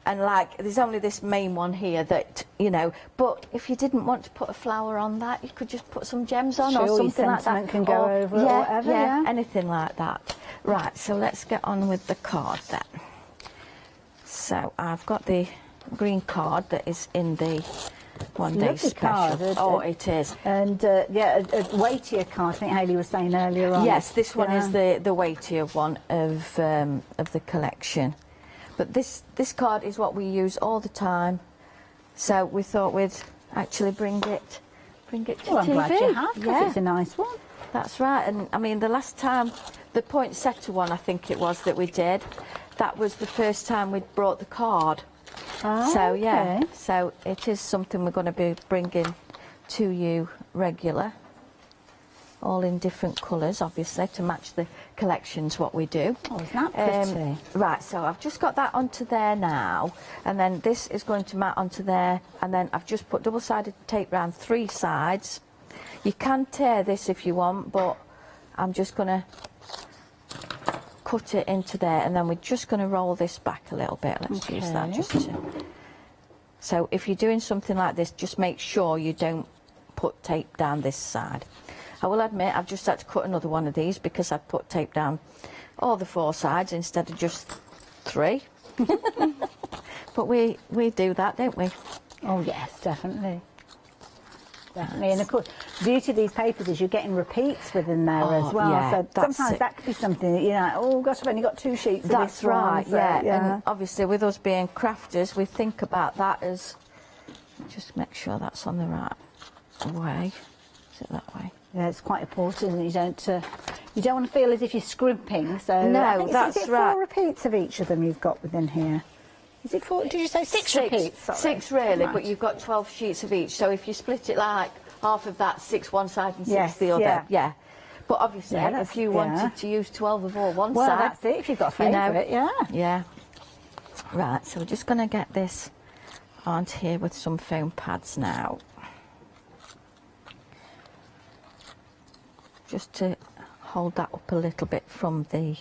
And like, there's only this main one here that, you know, but if you didn't want to put a flower on that, you could just put some gems on Sure, or your something like that. sentiment can go over it or whatever, yeah. anything like that. Right, so let's get on with the card then. So I've got the green card that is in the one-day Lovely special. card, It is. And yeah, a weightier card, I think Hayley was saying earlier on. Yes, this one is Yeah. the weightier one of the collection. But this card is what we use all the time, so we thought we'd actually bring it to Well, I'm TV. glad you have, because Yeah, it's a nice one. that's right. And I mean, the last time, the poinsettia one, I think it was that we did, that was the first time we'd brought the card. Oh, So yeah, okay. so it is something we're going to be bringing to you regular. All in different colours, obviously, to match the collections, what we do. Oh, isn't that pretty? Right, so I've just got that onto there now, and then this is going to mat onto there, and then I've just put double-sided tape round 3 sides. You can tear this if you want, but I'm just going to cut it into there, and then we're just going to roll this back a little bit. Let's use that Okay. just to... So if you're doing something like this, just make sure you don't put tape down this side. I will admit I've just had to cut another one of these because I'd put tape down all the 4 sides instead of just 3. But we do that, don't we? Oh, yes, definitely. Definitely. And of course, the beauty of these papers is you're getting repeats within there as well. yeah, So that's sometimes it. that could be something that, you know, oh gosh, I've only got 2 sheets of That's this one, right, so, yeah. And obviously with us being crafters, we think about that as... Just make sure that's on the right way. Is it that way? Yeah, it's quite important that you don't want to feel as if you're scrimping. So No, I think, that's is it right. 4 repeats of each of them you've got within here? Is it 4? Did you say 6 repeats? Sorry. 6 really, Right. but you've got 12 sheets of each. So if you split it like half of that, 6 one side and 6 Yes, the other. yeah. Yeah. But obviously, Yeah, that's- if you yeah. wanted to use 12 of all one Well, side... that's it, if you've got a you know, favourite, yeah. Yeah. Right, so we're just going to get this onto here with some foam pads now. Just to hold that up a little bit from the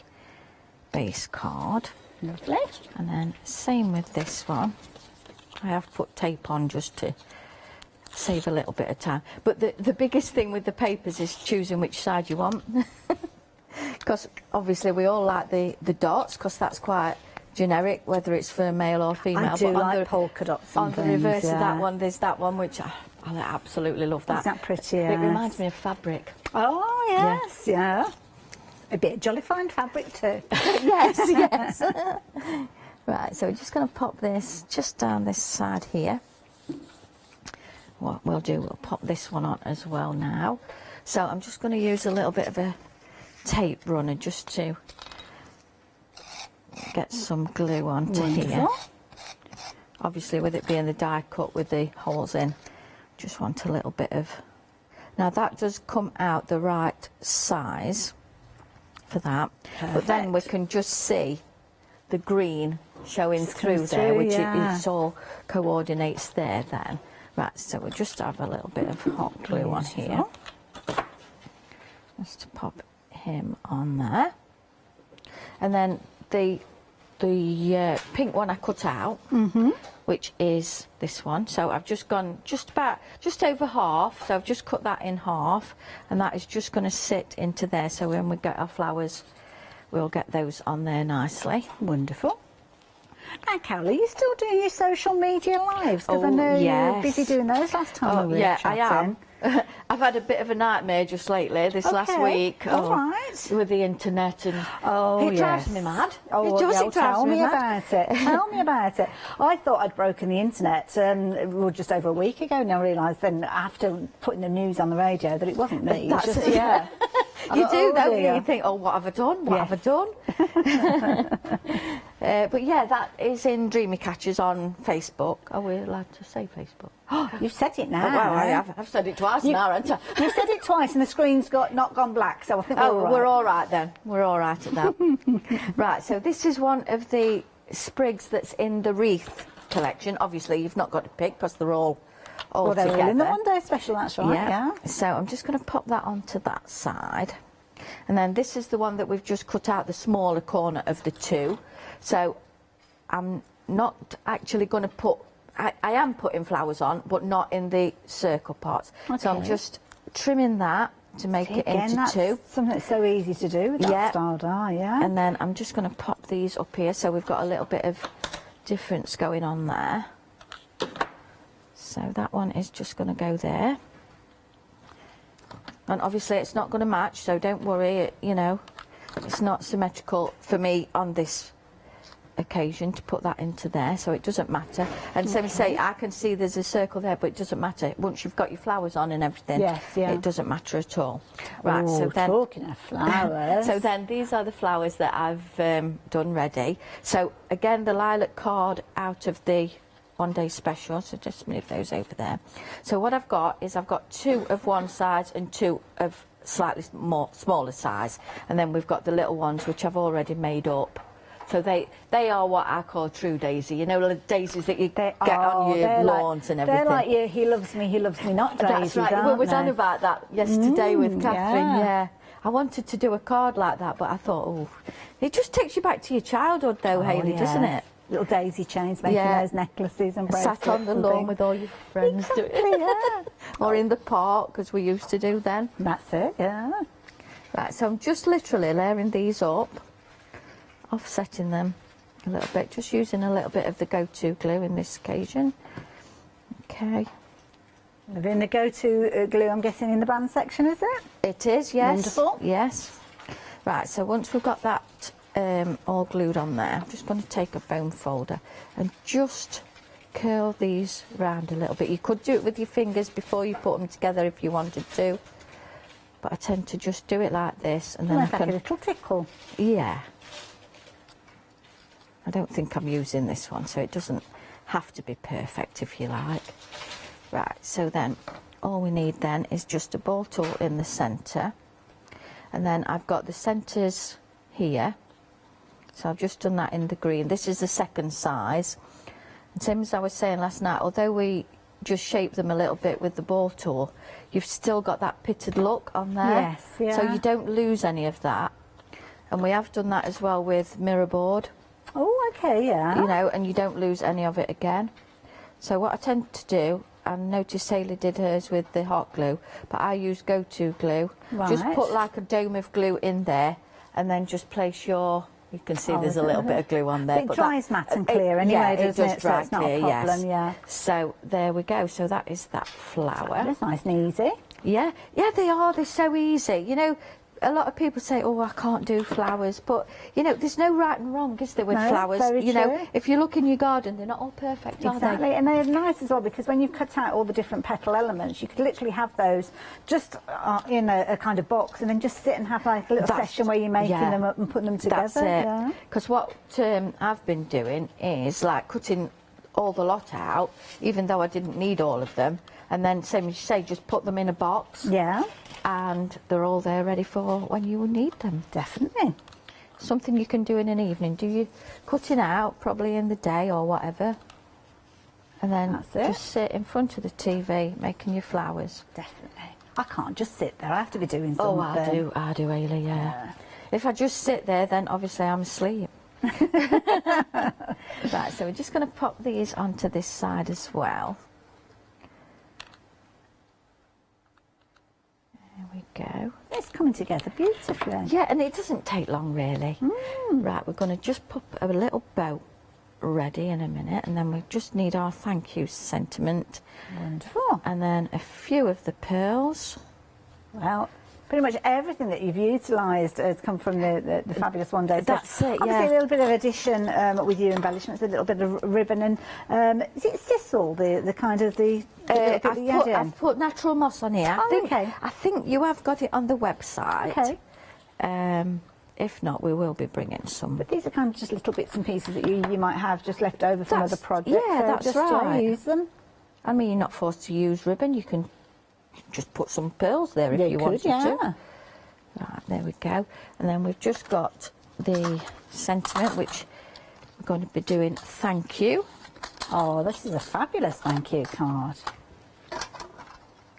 base card. Lovely. And then same with this one. I have put tape on just to save a little bit of time. But the biggest thing with the papers is choosing which side you want. Because obviously we all like the dots, because that's quite generic, whether it's for male or female. I do but on like the, polka dots on and the things, reverse of yeah. that one, there's that one which I absolutely love that. Isn't that pretty? It Yes. reminds me of fabric. Oh, yes, yeah. A bit of jolly fine fabric too. Yes, yes. Right, so we're just going to pop this just down this side here. What we'll do, we'll pop this one on as well now. So I'm just going to use a little bit of a tape runner just to get some glue onto here. Wonderful. Obviously with it being the die cut with the holes in, just want a little bit of... Now that does come out the right size for that, but then we can just see the green showing through there, through, which yeah. it all coordinates there then. Right, so we'll just have a little bit of hot glue on here. Just to pop him on there. And then the pink one I cut out, which is this one. So I've just gone just over half. So I've just cut that in half, and that is just going to sit into there. So when we get our flowers, we'll get those on there nicely. Wonderful. Now, Carol, are you still doing your social media lives? Because I know you were busy doing those last time we were chatting. I am. I've had a bit of a nightmare just lately, this last week. All right. With the internet, and it drives me mad. Oh, it does, tell me about it. Tell me about it. I thought I'd broken the internet just over a week ago, and I realised then after putting the news on the radio that it wasn't me. That's just, it. yeah. You do, don't you? You think, oh, what have I done? What have I done? But yeah, that is in Dreamy Catchers on Facebook. Are we allowed to say Facebook? Oh, you've said it now. Oh, well, I have. I've said it twice now, haven't I? You've said it twice and the screen's not gone black, so I think we're all right then. We're all right at that. Right, so this is one of the sprigs that's in the wreath collection. Obviously, you've not got to pick because they're all they're together. all in the one day special, that's right, yeah. So I'm just going to pop that onto that side. And then this is the one that we've just cut out the smaller corner of the two. So I'm not actually going to put... I am putting flowers on, but not in the circle parts. Okay. So I'm just trimming that to make it into that's two. Something that's so easy to do with that style die, yeah. And then I'm just going to pop these up here, so we've got a little bit of difference going on there. So that one is just going to go there. And obviously it's not going to match, so don't worry, you know, it's not symmetrical for me on this occasion to put that into there, so it doesn't matter. And so we say, I can see there's a circle there, but it doesn't matter. Once you've got your flowers on and everything, it doesn't matter at all. Right, so then... talking of flowers. So then these are the flowers that I've done ready. So again, the lilac card out of the one day special, so just move those over there. So what I've got is I've got two of one size and two of slightly smaller size, and then we've got the little ones which I've already made up. So they are what I call true daisy, you know, the daisies that you get on your lawns and everything. They're like your he loves me not daisies. That's right. We was on about that yesterday with Catherine. Yeah. I wanted to do a card like that, but I thought, oh, it just takes you back to your childhood, though, Hayley, doesn't it? Little daisy chains, making those necklaces and bracelets. Sat on the lawn with all your friends doing it. Or in the park, because we used to do then. That's it, yeah. Right, so I'm just literally layering these up, offsetting them a little bit, just using a little bit of the go-to glue in this occasion. Okay. In the go-to glue, I'm guessing in the band section, is it? It is, yes. Wonderful. Yes. Right, so once we've got that all glued on there, I'm just going to take a bone folder and just curl these round a little bit. You could do it with your fingers before you put them together if you wanted to, but I tend to just do it like this, and then I can... like a little tickle. Yeah. I don't think I'm using this one, so it doesn't have to be perfect if you like. Right, so then all we need then is just a ball tool in the centre, and then I've got the centres here. So I've just done that in the green. This is the second size. And same as I was saying last night, although we just shape them a little bit with the ball tool, you've still got that pitted look on there. Yes, yeah. So you don't lose any of that. And we have done that as well with mirror board. Oh, okay, yeah. You know, and you don't lose any of it again. So what I tend to do, and notice Hayley did hers with the hot glue, but I use go-to glue. Right. Just put like a dome of glue in there, and then just place your... You can see there's a little bit of glue on there. It dries matte and clear anyway, doesn't it? So it's not a problem, yeah. So there we go. So that is that flower. That's nice and easy. Yeah, yeah, they are. They're so easy. You know, a lot of people say, oh, I can't do flowers, but you know, there's no right and wrong, is there, with flowers? Very you know, true. If you look in your garden, they're not all perfect, are they? Exactly, and they're nice as well, because when you've cut out all the different petal elements, you could literally have those just in a kind of box, and then just sit and have like a little session where you're making them up and putting them together. That's it. Because what I've been doing is like cutting all the lot out, even though I didn't need all of them, and then, same as you say, just put them in a box. Yeah. And they're all there ready for when you need them. Definitely. Something you can do in an evening. Do you cutting out probably in the day or whatever? And then That's it. just sit in front of the TV making your flowers. Definitely. I can't just sit there. I have to be doing Oh, something. I do, Ailey, yeah. If I just sit there, then obviously I'm asleep. Right, so we're just going to pop these onto this side as well. There we go. It's coming together beautifully. Yeah, and it doesn't take long, really. Right, we're going to just pop a little bow ready in a minute, and then we just need our thank you sentiment. Wonderful. And then a few of the pearls. Well, pretty much everything that you've utilised has come from the fabulous one day. That's it, Obviously, yeah. a little bit of addition with your embellishments, a little bit of ribbon, and is it sisal, the kind of the little bit that you add in? I've put natural moss on here. Oh, okay. I think you have got it on the website. Okay. If not, we will be bringing some. But these are kind of just little bits and pieces that you might have just left over from other projects. Yeah, so that's just right. use them. I mean, you're not forced to use ribbon. You can just put some pearls there if you wanted to. Right, there we go. And then we've just got the sentiment, which we're going to be doing thank you. Oh, this is a fabulous thank you card.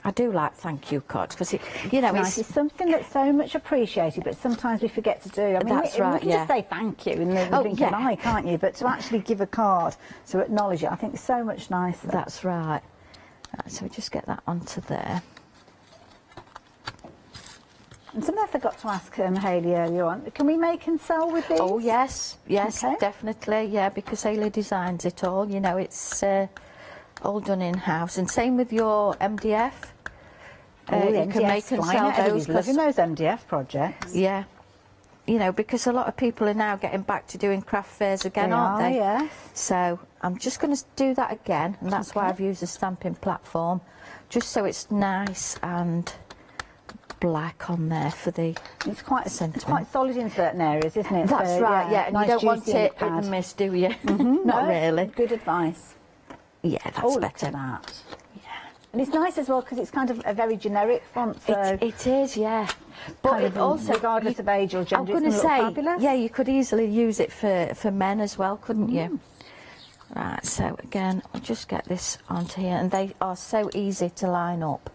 I do like thank you cards because It's something that's so much appreciated, but sometimes we forget to do. I mean, That's we right, can just say thank you in the blink of an eye, can't you? But to actually give a card to acknowledge it, I think is so much nicer. That's right. Right, so we just get that onto there. And something I forgot to ask Hayley earlier on, can we make and sell with these? Oh, yes, Okay. definitely, yeah, because Hayley designs it all. You know, it's all done in-house. And same with your MDF. You can make and sell those. Everybody's loving those MDF projects. Yeah. You know, because a lot of people are now getting back to doing craft fairs again, aren't they? Yes. So I'm just going to do that again, and that's why I've used a stamping platform, just so it's nice and black on there for the It's quite sentiment. quite solid in certain areas, isn't it? That's So, right, yeah, and nice you don't want juicy in it the hit pad. and miss, do you? No, Not really. Good advice. Yeah, that's Oh, look better. at that. And it's nice as well because it's kind of a very generic font. So It is, yeah. But kind it of also, regardless of age or I'm gender, going it's to gonna say, look fabulous. yeah, you could easily use it for men as well, couldn't you? Right, so again, I'll just get this onto here, and they are so easy to line up.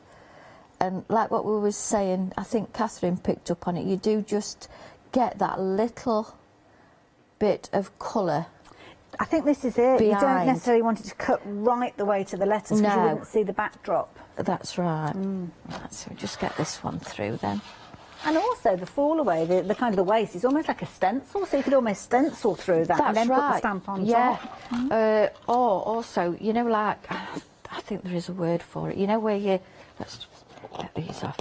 And like what we were saying, I think Catherine picked up on it, you do just get that little bit of colour. I think this is it. You don't Behind. necessarily want it to cut right the way to the letters because you No. wouldn't see the backdrop. That's right. Right, so we'll just get this one through then. And also the fall away, the kind of the waist is almost like a stencil, so you could almost stencil through that and That's then right. put the stamp on yeah. top. Or also, you know, like, I think there is a word for it. You know where you, let's get these off.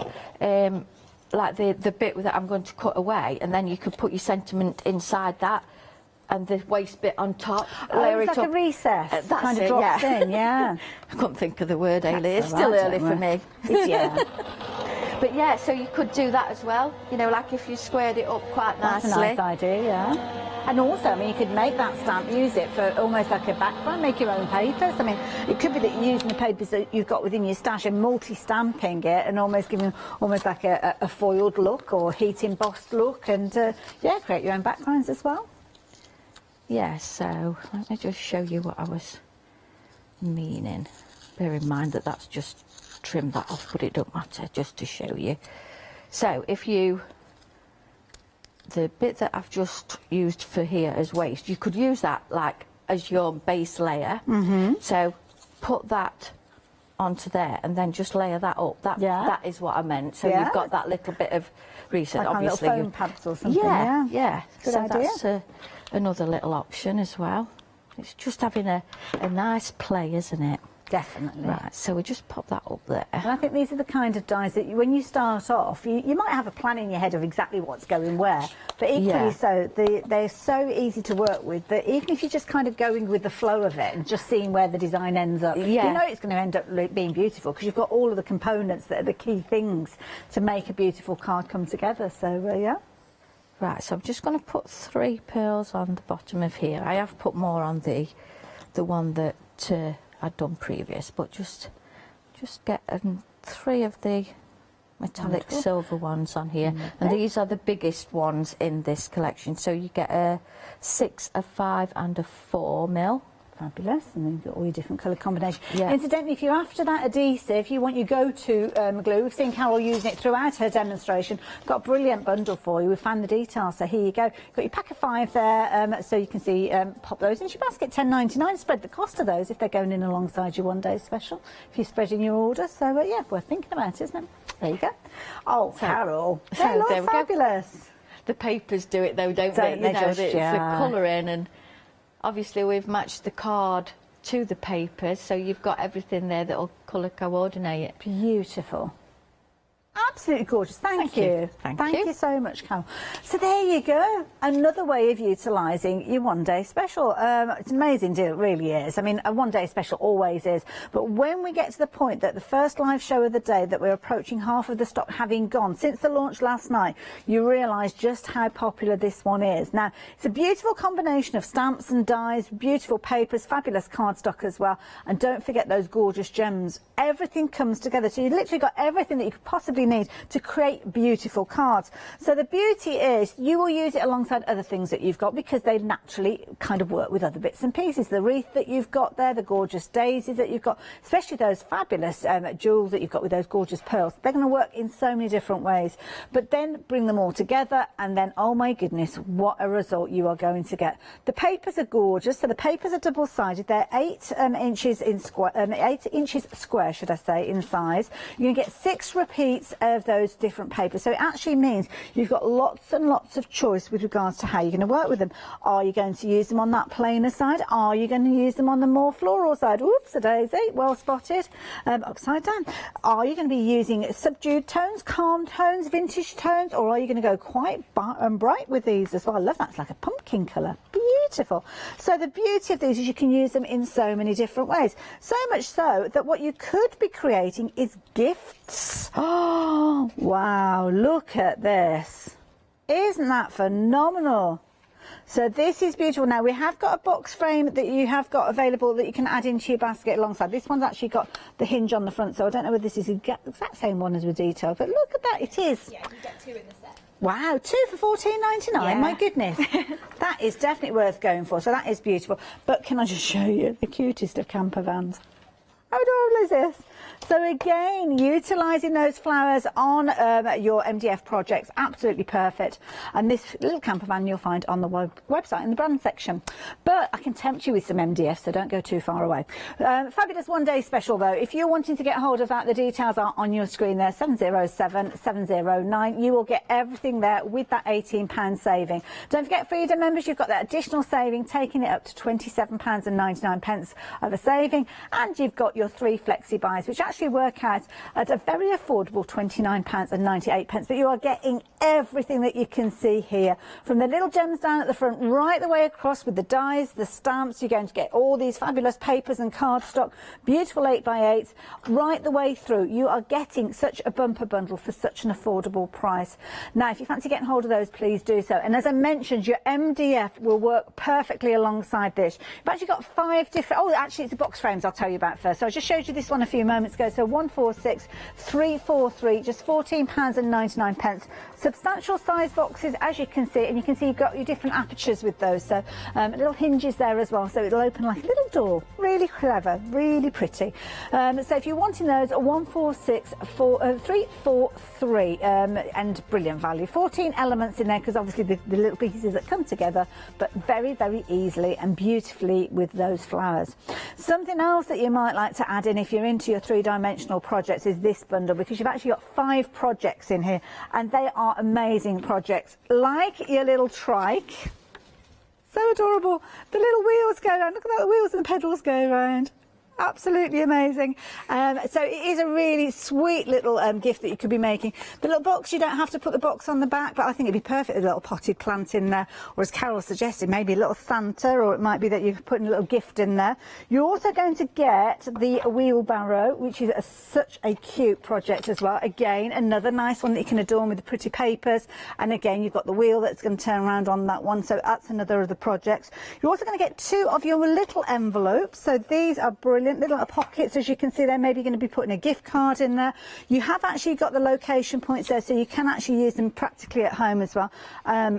Like the bit that I'm going to cut away, and then you could put your sentiment inside that, and the waist bit on top. Layer it's it like up. a recess. That's kind of it, drops yeah. in, yeah. I couldn't think of the word, Ailey. That's It's all still right, early don't for worry. me. Yeah. But yeah, so you could do that as well. You know, like if you squared it up quite That's nicely. a nice idea, yeah. And also, I mean, you could make that stamp, use it for almost like a background, make your own papers. I mean, it could be that you're using the papers that you've got within your stash and multi-stamping it and almost giving almost like a foiled look or heat embossed look and, yeah, create your own backgrounds as well. Yeah, so let me just show you what I was meaning. Bear in mind that that's just trim that off, but it don't matter, just to show you. So if you, the bit that I've just used for here as waist, you could use that like as your base layer. So put that onto there and then just layer that up. That is what I meant. So Yeah. you've got that little bit of recent, Like on obviously. little foam pads or something, Yeah. Good So idea. that's another little option as well. It's just having a nice play, isn't it? Definitely. Right, so we just pop that up there. And I think these are the kind of dies that when you start off, you might have a plan in your head of exactly what's going where, but equally Yeah. so, they're so easy to work with that even if you're just kind of going with the flow of it and just seeing where the design ends up, Yeah. you know it's going to end up being beautiful because you've got all of the components that are the key things to make a beautiful card come together. So, yeah. Right, so I'm just going to put 3 pearls on the bottom of here. I have put more on the one that I'd done previous, but just get 3 of the metallic Wonderful. silver ones on here, and these are the biggest ones in this collection. So you get a 6, a 5 and a 4 mil. Fabulous, and then you've got all your different colour combinations. Yeah. Incidentally, if you're after that adhesive, you want your go-to glue. We've seen Carol using it throughout her demonstration. Got a brilliant bundle for you. We've found the details, so here you go. Got your pack of 5 there, so you can see, pop those into your basket, £10.99. Spread the cost of those if they're going in alongside your one-day special, if you're spreading your order. So, yeah, worth thinking about, isn't it? There you go. Oh, Carol, they look fabulous. The papers do it though, don't they? They just, it's the colouring, and obviously we've matched the card to the papers, so you've got everything there that'll colour coordinate. Beautiful. Absolutely gorgeous. Thank you. Thank you so much, Carol. So there you go. Another way of utilising your one-day special. It's an amazing deal, it really is. I mean, a one-day special always is. But when we get to the point that the first live show of the day, that we're approaching half of the stock having gone since the launch last night, you realise just how popular this one is. Now, it's a beautiful combination of stamps and dies, beautiful papers, fabulous cardstock as well. And don't forget those gorgeous gems. Everything comes together. So you've literally got everything that you could possibly need to create beautiful cards. So the beauty is you will use it alongside other things that you've got, because they naturally kind of work with other bits and pieces. The wreath that you've got there, the gorgeous daisies that you've got, especially those fabulous jewels that you've got with those gorgeous pearls, they're going to work in so many different ways. But then bring them all together, and then, oh my goodness, what a result you are going to get. The papers are gorgeous. So the papers are double-sided. They're 8 inches in square, 8 inches square, should I say, in size. You're going to get 6 repeats of those different papers. So it actually means you've got lots and lots of choice with regards to how you're going to work with them. Are you going to use them on that plainer side? Are you going to use them on the more floral side? Oops, a daisy, well spotted. Upside down. Are you going to be using subdued tones, calm tones, vintage tones, or are you going to go quite bright with these as well? I love that. It's like a pumpkin colour. Beautiful. So the beauty of these is you can use them in so many different ways. So much so that what you could be creating is gifts. Oh, wow, look at this. Isn't that phenomenal? So this is beautiful. Now, we have got a box frame that you have got available that you can add into your basket alongside. This one's actually got the hinge on the front, so I don't know whether this is the exact same one as with detail, but look at that, it is. Yeah, you get 2 in the set. Wow, 2 for £14.99, yeah. My goodness. That is definitely worth going for, so that is beautiful. But can I just show you the cutest of camper vans? How adorable is this? So again, utilising those flowers on your MDF projects, absolutely perfect. And this little camper van you'll find on the website in the brand section. But I can tempt you with some MDF, so don't go too far away. Fabulous one-day special though. If you're wanting to get hold of that, the details are on your screen there, 707-709. You will get everything there with that £18 saving. Don't forget, Freedom members, you've got that additional saving, taking it up to £27.99 of a saving. And you've got your 3 flexi buys, which actually work out at a very affordable £29.98, but you are getting everything that you can see here, from the little gems down at the front right the way across with the dies, the stamps. You're going to get all these fabulous papers and cardstock, beautiful 8x8s right the way through. You are getting such a bumper bundle for such an affordable price. Now, if you fancy getting hold of those, please do so. And as I mentioned, your MDF will work perfectly alongside this. You've actually got 5 different, oh, actually it's the box frames I'll tell you about first. So I just showed you this one a few moments ago. So 146343, just £14.99. Substantial size boxes, as you can see, and you can see you've got your different apertures with those. So little hinges there as well, so it'll open like a little door. Really clever, really pretty. So if you're wanting those, 146343, and brilliant value. 14 elements in there, because obviously the little pieces that come together, but very, very easily and beautifully with those flowers. Something else that you might like to add in if you're into your 3-dimensional projects is this bundle, because you've actually got 5 projects in here, and they are amazing projects, like your little trike. So adorable. The little wheels go around. Look at that, the wheels and the pedals go around. Absolutely amazing. So it is a really sweet little gift that you could be making. The little box, you don't have to put the box on the back, but I think it'd be perfect with a little potted plant in there, or as Carol suggested, maybe a little Santa, or it might be that you're putting a little gift in there. You're also going to get the wheelbarrow, which is such a cute project as well. Again, another nice one that you can adorn with the pretty papers. And again, you've got the wheel that's going to turn around on that one, so that's another of the projects. You're also going to get 2 of your little envelopes. So these are brilliant. brilliant. Little pockets, as you can see there. Maybe you're going to be putting a gift card in there. You have actually got the location points there, so you can actually use them practically at home as well.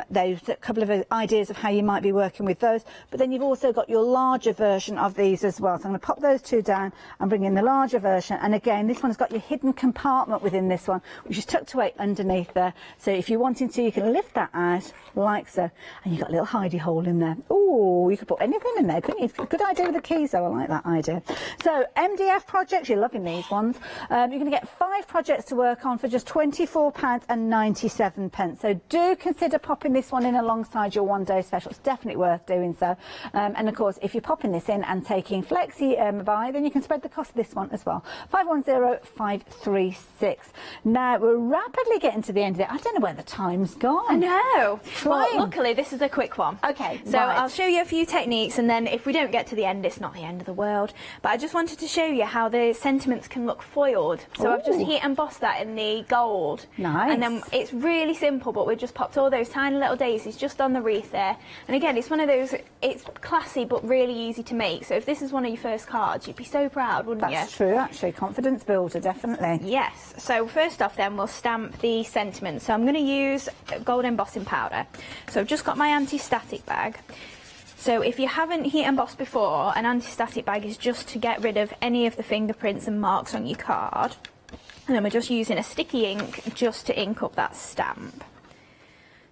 There's a couple of ideas of how you might be working with those. But then you've also got your larger version of these as well. So I'm going to pop those two down and bring in the larger version. And again, this one's got your hidden compartment within this one, which is tucked away underneath there. So if you're wanting to, you can lift that out like so. And you've got a little hidey hole in there. Oh, you could put anything in there, couldn't you? Good idea with the keys, though. I like that idea. So MDF projects, you're loving these ones. You're going to get 5 projects to work on for just £24.97. So do consider popping this one in alongside your one-day special. It's definitely worth doing so. And of course, if you're popping this in and taking Flexi buy, then you can spread the cost of this one as well. 510536. Now we're rapidly getting to the end of it. I don't know where the time's gone. I know. Flying. Well, luckily this is a quick one. Okay. So right. I'll show you a few techniques, and then if we don't get to the end, it's not the end of the world. But I just wanted to show you how the sentiments can look foiled. So I've just Ooh. heat embossed that in the gold. Nice. And then it's really simple, but we've just popped all those tiny little daisies just on the wreath there. And again, it's one of those, it's classy but really easy to make. So if this is one of your first cards, you'd be so proud, wouldn't you? That's true, actually. Confidence builder, definitely. Yes. So first off then, we'll stamp the sentiment. So I'm going to use gold embossing powder. So I've just got my anti-static bag. So if you haven't heat embossed before, an anti-static bag is just to get rid of any of the fingerprints and marks on your card. And then we're just using a sticky ink just to ink up that stamp.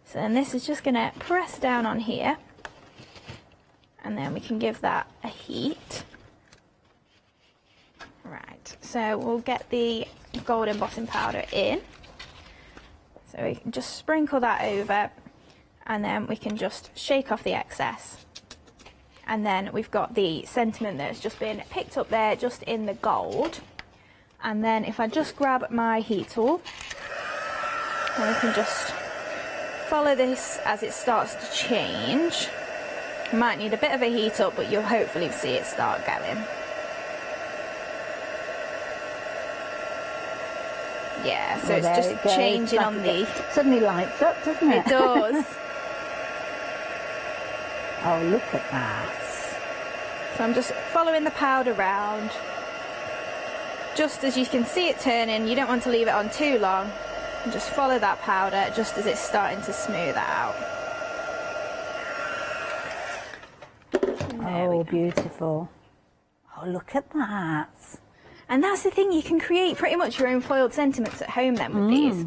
So then this is just going to press down on here. And then we can give that a heat. Right, so we'll get the gold embossing powder in. So we can just sprinkle that over, and then we can just shake off the excess. And then we've got the sentiment that's just been picked up there, just in the gold. And then if I just grab my heat tool, and we can just follow this as it starts to change. You might need a bit of a heat up, but you'll hopefully see it start going. Yeah, so Well, it's just changing on the... Suddenly lights up, doesn't it? It does. Oh, look at that. So I'm just following the powder round. Just as you can see it turning, you don't want to leave it on too long. And just follow that powder just as it's starting to smooth out. Oh, beautiful. Oh, look at that. And that's the thing, you can create pretty much your own foiled sentiments at home then with these.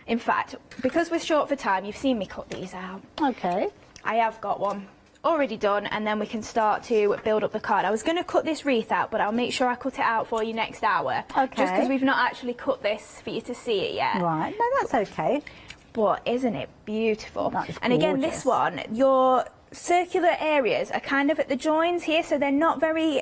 In fact, because we're short for time, you've seen me cut these out. Okay. I have got one already done, and then we can start to build up the card. I was going to cut this wreath out, but I'll make sure I cut it out for you next hour. Okay. Just because we've not actually cut this for you to see it yet. Right, no, that's okay. But isn't it beautiful? That is and again, gorgeous. this one, your circular areas are kind of at the joins here, so they're not very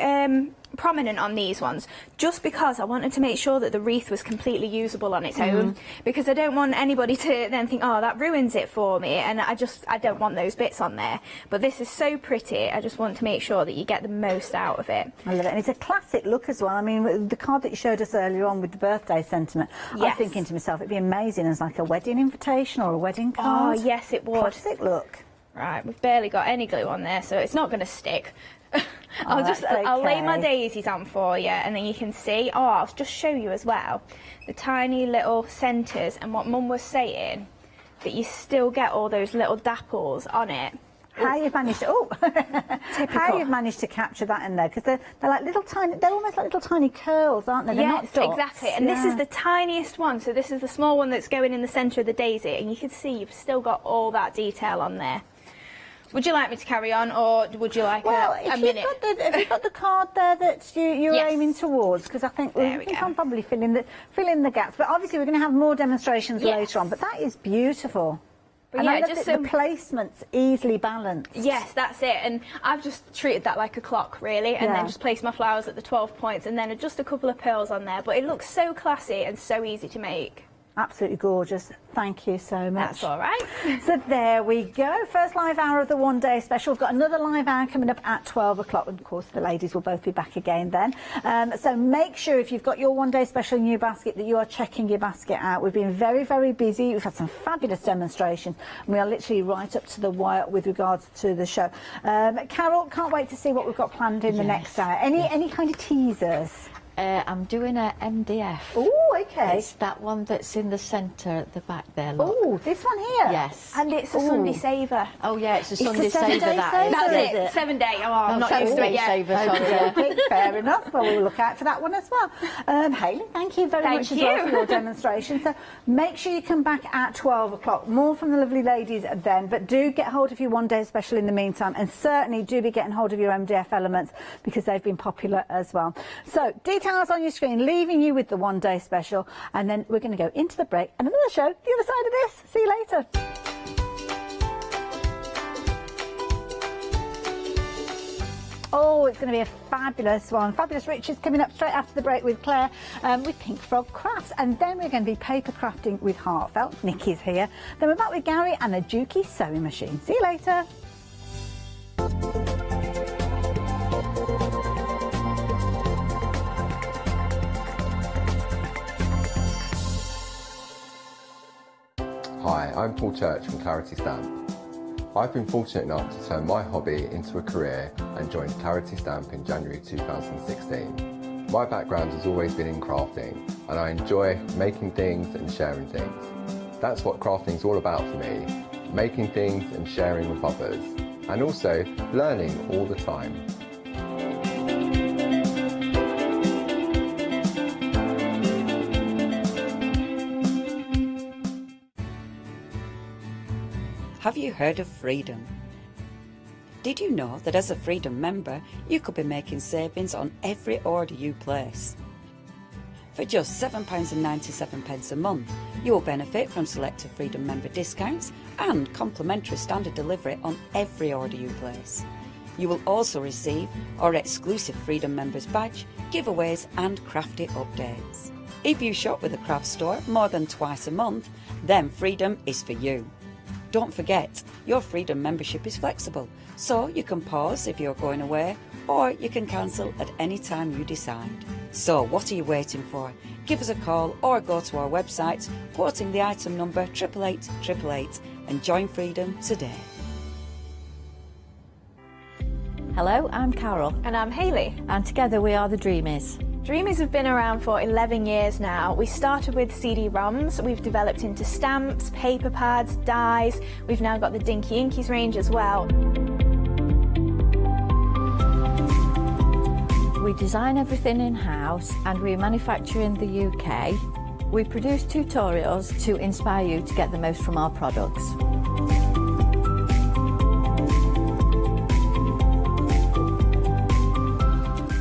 prominent on these ones, just because I wanted to make sure that the wreath was completely usable on its own, because I don't want anybody to then think, oh, that ruins it for me, and I don't want those bits on there. But this is so pretty, I just want to make sure that you get the most out of it. I love it, and it's a classic look as well. I mean, the card that you showed us earlier on with the birthday sentiment, I was Yes. thinking to myself, it'd be amazing as like a wedding invitation or a wedding card. Oh, yes, it would. Classic look. Right, we've barely got any glue on there, so it's not going to stick. I'll that's lay my okay. daisies on for you, and then you can see. Oh, I'll just show you as well the tiny little centres, and what Mum was saying, that you still get all those little dapples on it. How you've managed to, how you've managed to capture that in there, because they're like little tiny, they're almost like little tiny curls, aren't they? They're Yes, not dots. exactly. And this is the tiniest one, so this is the small one that's going in the centre of the daisy, and you can see you've still got all that detail on there. Would you like me to carry on, or would you like a minute? Have you got the card there that you're Yes. aiming towards? Because I think There we go. I'm probably fill in the gaps. But obviously we're going to have more demonstrations Yes. later on. But that is beautiful. But And yeah, I love just that the placement's easily balanced. Yes, that's it. And I've just treated that like a clock, really, and Yeah. then just placed my flowers at the 12 points, and then just a couple of pearls on there. But it looks so classy and so easy to make. Absolutely gorgeous. Thank you so much. That's all right. So there we go. First live hour of the one-day special. We've got another live hour coming up at 12 o'clock. And of course, the ladies will both be back again then. So make sure if you've got your one-day special in your basket that you are checking your basket out. We've been very, very busy. We've had some fabulous demonstrations. And we are literally right up to the wire with regards to the show. Carol, can't wait to see what we've got planned in the next hour. Any kind of teasers? I'm doing a MDF. Oh, okay. It's that one that's in the centre at the back there. Look. Oh, this one here? Yes. And it's a Sunday saver. Oh, yeah, it's a It's Sunday a saver, 7-day that saver. is. That's Is it. it? 7 day. Oh, I'm not used to it yet. Saver, sorry. Okay, fair enough. Well, we'll look out for that one as well. Hayley, thank you very much as well for your demonstration. So make sure you come back at 12 o'clock. More from the lovely ladies then, but do get hold of your one-day special in the meantime, and certainly do be getting hold of your MDF elements because they've been popular as well. So details on your screen, leaving you with the one-day special, and then we're going to go into the break and another show the other side of this. See you later. Oh, it's going to be a fabulous one. Fabulous Riches coming up straight after the break with Claire with Pink Frog Crafts. And then we're going to be paper crafting with Heartfelt. Nikki's here. Then we're back with Gary and the Juki sewing machine. See you later. Hi, I'm Paul Church from Clarity Stamp. I've been fortunate enough to turn my hobby into a career and joined Clarity Stamp in January 2016. My background has always been in crafting and I enjoy making things and sharing things. That's what crafting is all about for me, making things and sharing with others, and also learning all the time. Have you heard of Freedom? Did you know that as a Freedom member, you could be making savings on every order you place? For just £7.97 a month, you will benefit from selected Freedom member discounts and complimentary standard delivery on every order you place. You will also receive our exclusive Freedom members badge, giveaways and crafty updates. If you shop with the craft store more than twice a month, then Freedom is for you. Don't forget, your Freedom membership is flexible, so you can pause if you're going away, or you can cancel at any time you decide. So what are you waiting for? Give us a call or go to our website, quoting the item number 88888 and join Freedom today. Hello, I'm Carol. And I'm Hayley. And together we are the Dreamies. Dreamies have been around for 11 years now. We started with CD-ROMs, we've developed into stamps, paper pads, dies. We've now got the Dinky Inkies range as well. We design everything in-house and we manufacture in the UK. We produce tutorials to inspire you to get the most from our products.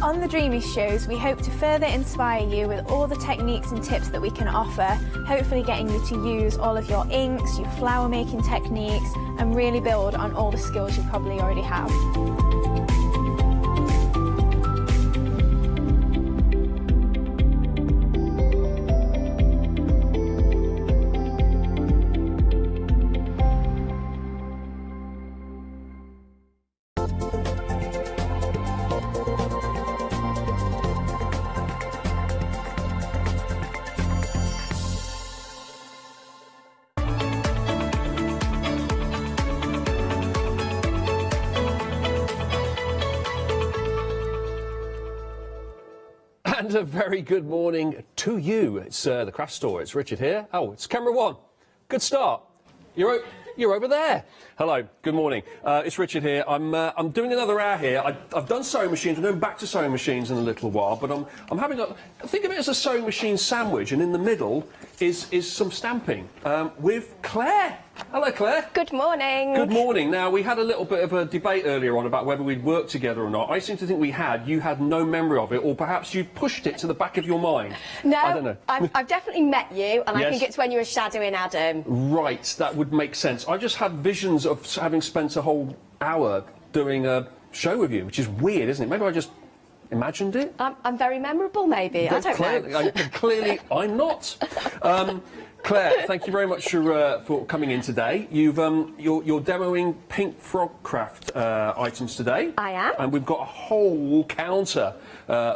On the Dreamies shows, we hope to further inspire you with all the techniques and tips that we can offer, hopefully getting you to use all of your inks, your flower making techniques, and really build on all the skills you probably already have. And a very good morning to you. It's the Craft Store. It's Richard here. Oh, it's camera one. Good start. You're over there. Hello. Good morning. It's Richard here. I'm doing another hour here. I've done sewing machines. I'm going back to sewing machines in a little while. But I'm having think of it as a sewing machine sandwich, and in the middle is some stamping with Claire. Hello, Claire. Good morning. Good morning. Now, we had a little bit of a debate earlier on about whether we'd work together or not. I seem to think we had. You had no memory of it, or perhaps you pushed it to the back of your mind. No, I don't know. I've definitely met you, and Yes. I think it's when you were shadowing Adam. Right, that would make sense. I just had visions of having spent a whole hour doing a show with you, which is weird, isn't it? Maybe I just imagined it. I'm very memorable, maybe. I don't know. Clearly, I'm not. Claire, thank you very much for coming in today. You're demoing pink frog craft items today. I am. And we've got a whole counter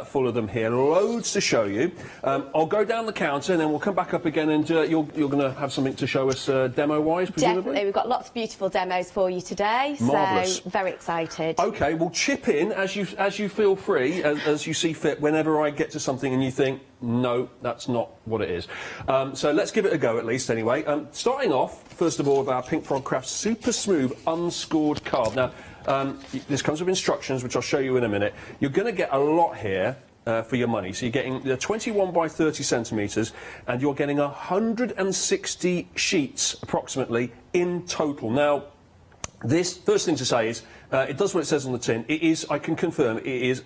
full of them here, loads to show you. I'll go down the counter and then we'll come back up again, and you're going to have something to show us demo-wise, presumably? Definitely, we've got lots of beautiful demos for you today. Marvellous. So very excited. Okay, well chip in as you feel free, as you see fit, whenever I get to something and you think, no, that's not what it is. So let's give it a go at least anyway. Starting off, first of all, with our Pink Frog Craft Super Smooth Unscored card. Now, this comes with instructions, which I'll show you in a minute. You're going to get a lot here for your money. So you're getting 21 by 30 centimetres, and you're getting 160 sheets, approximately, in total. Now, this, first thing to say is, it does what it says on the tin. It is, I can confirm, it is,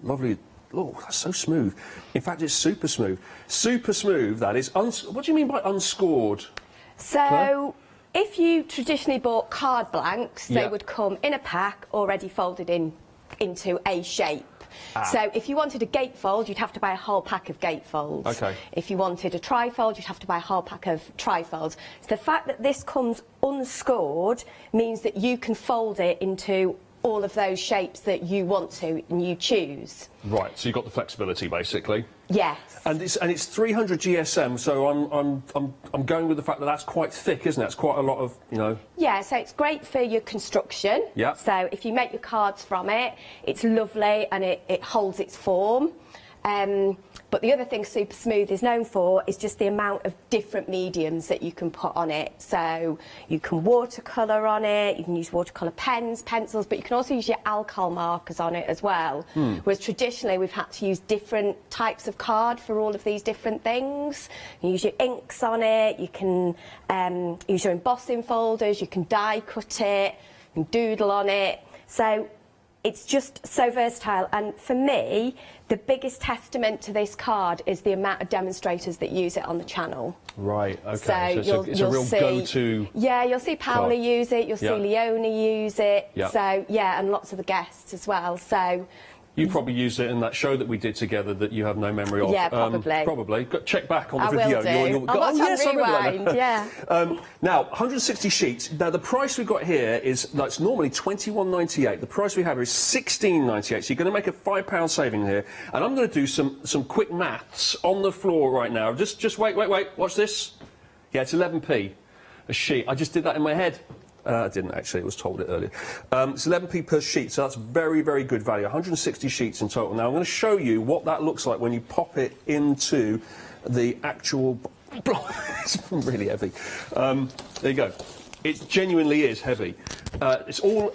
lovely. Oh, that's so smooth. In fact, it's super smooth. Super smooth, that is. What do you mean by unscored? So, Claire? if you traditionally bought card blanks, they Yeah. would come in a pack already folded into a shape. So if you wanted a gatefold, you'd have to buy a whole pack of gatefolds. Okay. If you wanted a trifold, you'd have to buy a whole pack of trifolds. So the fact that this comes unscored means that you can fold it into all of those shapes that you want to and you choose. Right, so you've got the flexibility, basically. Yes. And it's 300 GSM, so I'm going with the fact that that's quite thick, isn't it? It's quite a lot of, you know. Yeah, so it's great for your construction. Yeah. So if you make your cards from it, it's lovely and it holds its form. But the other thing Super Smooth is known for is just the amount of different mediums that you can put on it. So you can watercolour on it, you can use watercolour pens, pencils, but you can also use your alcohol markers on it as well. Whereas traditionally we've had to use different types of card for all of these different things. You use your inks on it, you can use your embossing folders, you can die cut it, you can doodle on it. So it's just so versatile, and for me, the biggest testament to this card is the amount of demonstrators that use it on the channel. Right, okay, So it's a real see, go-to. Yeah, you'll see Paola card. use it, you'll see Leonie use it, Yeah. so yeah, and lots of the guests as well. So You probably used it in that show that we did together that you have no memory of. Yeah, probably. Probably. Check back on the I video. will do. I'll watch on yes, I remember rewind, that. yeah. Now, 160 sheets. Now, the price we've got here is, that's normally $21.98. The price we have is $16.98. So you're going to make a £5 saving here. And I'm going to do some quick maths on the floor right now. Just wait. Watch this. Yeah, it's 11p a sheet. I just did that in my head. I didn't actually, it was told it earlier. It's 11p per sheet, so that's very, very good value. 160 sheets in total. Now, I'm going to show you what that looks like when you pop it into the actual block. It's really heavy. There you go. It genuinely is heavy. It's all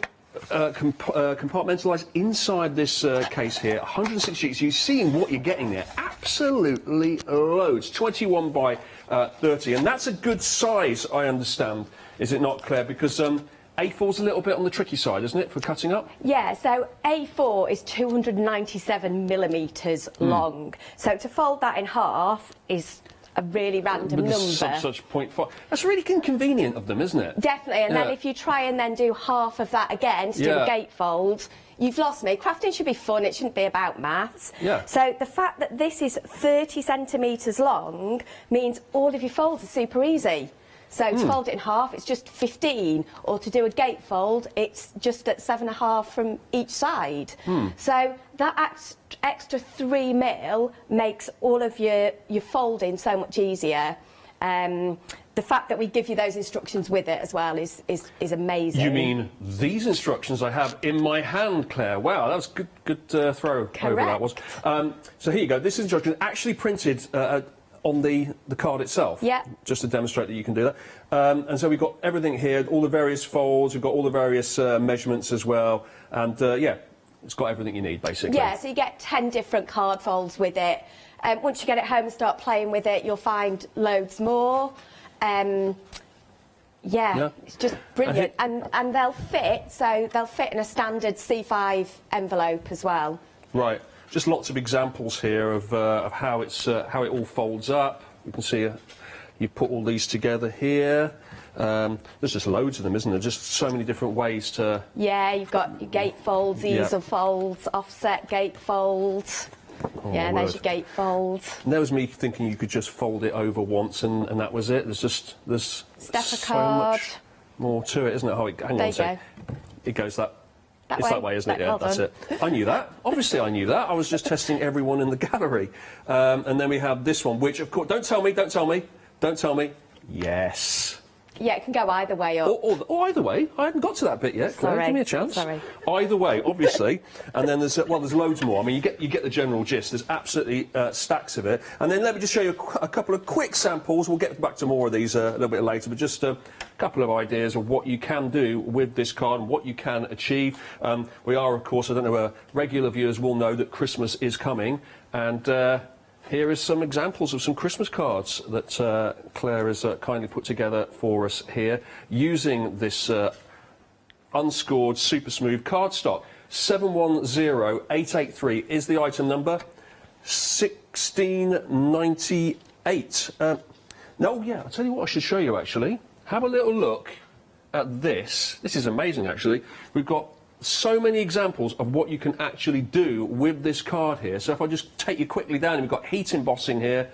compartmentalised inside this case here. 160 sheets. You're seeing what you're getting there. Absolutely loads. 21 by 30. And that's a good size, I understand. Is it not, Claire? Because A4's a little bit on the tricky side, isn't it, for cutting up? Yeah, so A4 is 297 millimetres long. So to fold that in half is a really random number. Such 0.5. That's really inconvenient of them, isn't it? Definitely, and then if you try and then do half of that again to do a gatefold, you've lost me. Crafting should be fun, it shouldn't be about maths. Yeah. So the fact that this is 30 centimetres long means all of your folds are super easy. So to fold it in half, it's just 15, or to do a gatefold, it's just at 7.5 from each side. So that extra 3 mil makes all of your folding so much easier. The fact that we give you those instructions with it as well is amazing. You mean these instructions I have in my hand, Claire? Wow, that was good throw over that was. So here you go. This instruction actually printed on the card itself. Yeah. Just to demonstrate that you can do that. And so we've got everything here, all the various folds, we've got all the various measurements as well, and yeah, it's got everything you need, basically. Yeah, so you get 10 different card folds with it. Once you get it home and start playing with it, you'll find loads more. Yeah, it's just brilliant. And they'll fit, so they'll fit in a standard C5 envelope as well. Right. Just lots of examples here of how how it all folds up. You can see you put all these together here. There's just loads of them, isn't there? Just so many different ways to... Yeah, you've got your gate folds, easel folds, offset gate folds. Oh, yeah, my there's word. your gatefold. And there was me thinking you could just fold it over once and that was it. There's Stepper so card. much more to it, isn't it? Oh, hang There on a you sec. It goes that. It's way. that way, isn't it? Right, Yeah, well that's done. it. I knew that. Obviously, I knew that. I was just testing everyone in the gallery. And then we have this one, which, of course, don't tell me. Yes. Yeah, it can go either way up. Or either way. I haven't got to that bit yet. Claire, Sorry. give me a chance. Sorry. Either way, obviously. And then there's loads more. I mean, you get the general gist. There's absolutely stacks of it. And then let me just show you a couple of quick samples. We'll get back to more of these a little bit later, but just a couple of ideas of what you can do with this card and what you can achieve. We are, of course, I don't know, regular viewers will know that Christmas is coming, and here is some examples of some Christmas cards that Claire has kindly put together for us here, using this unscored, super smooth cardstock. 710883 is the item number. 1698. No, yeah, I'll tell you what I should show you, actually. Have a little look at this. This is amazing, actually. We've got so many examples of what you can actually do with this card here. So if I just take you quickly down, we've got heat embossing here,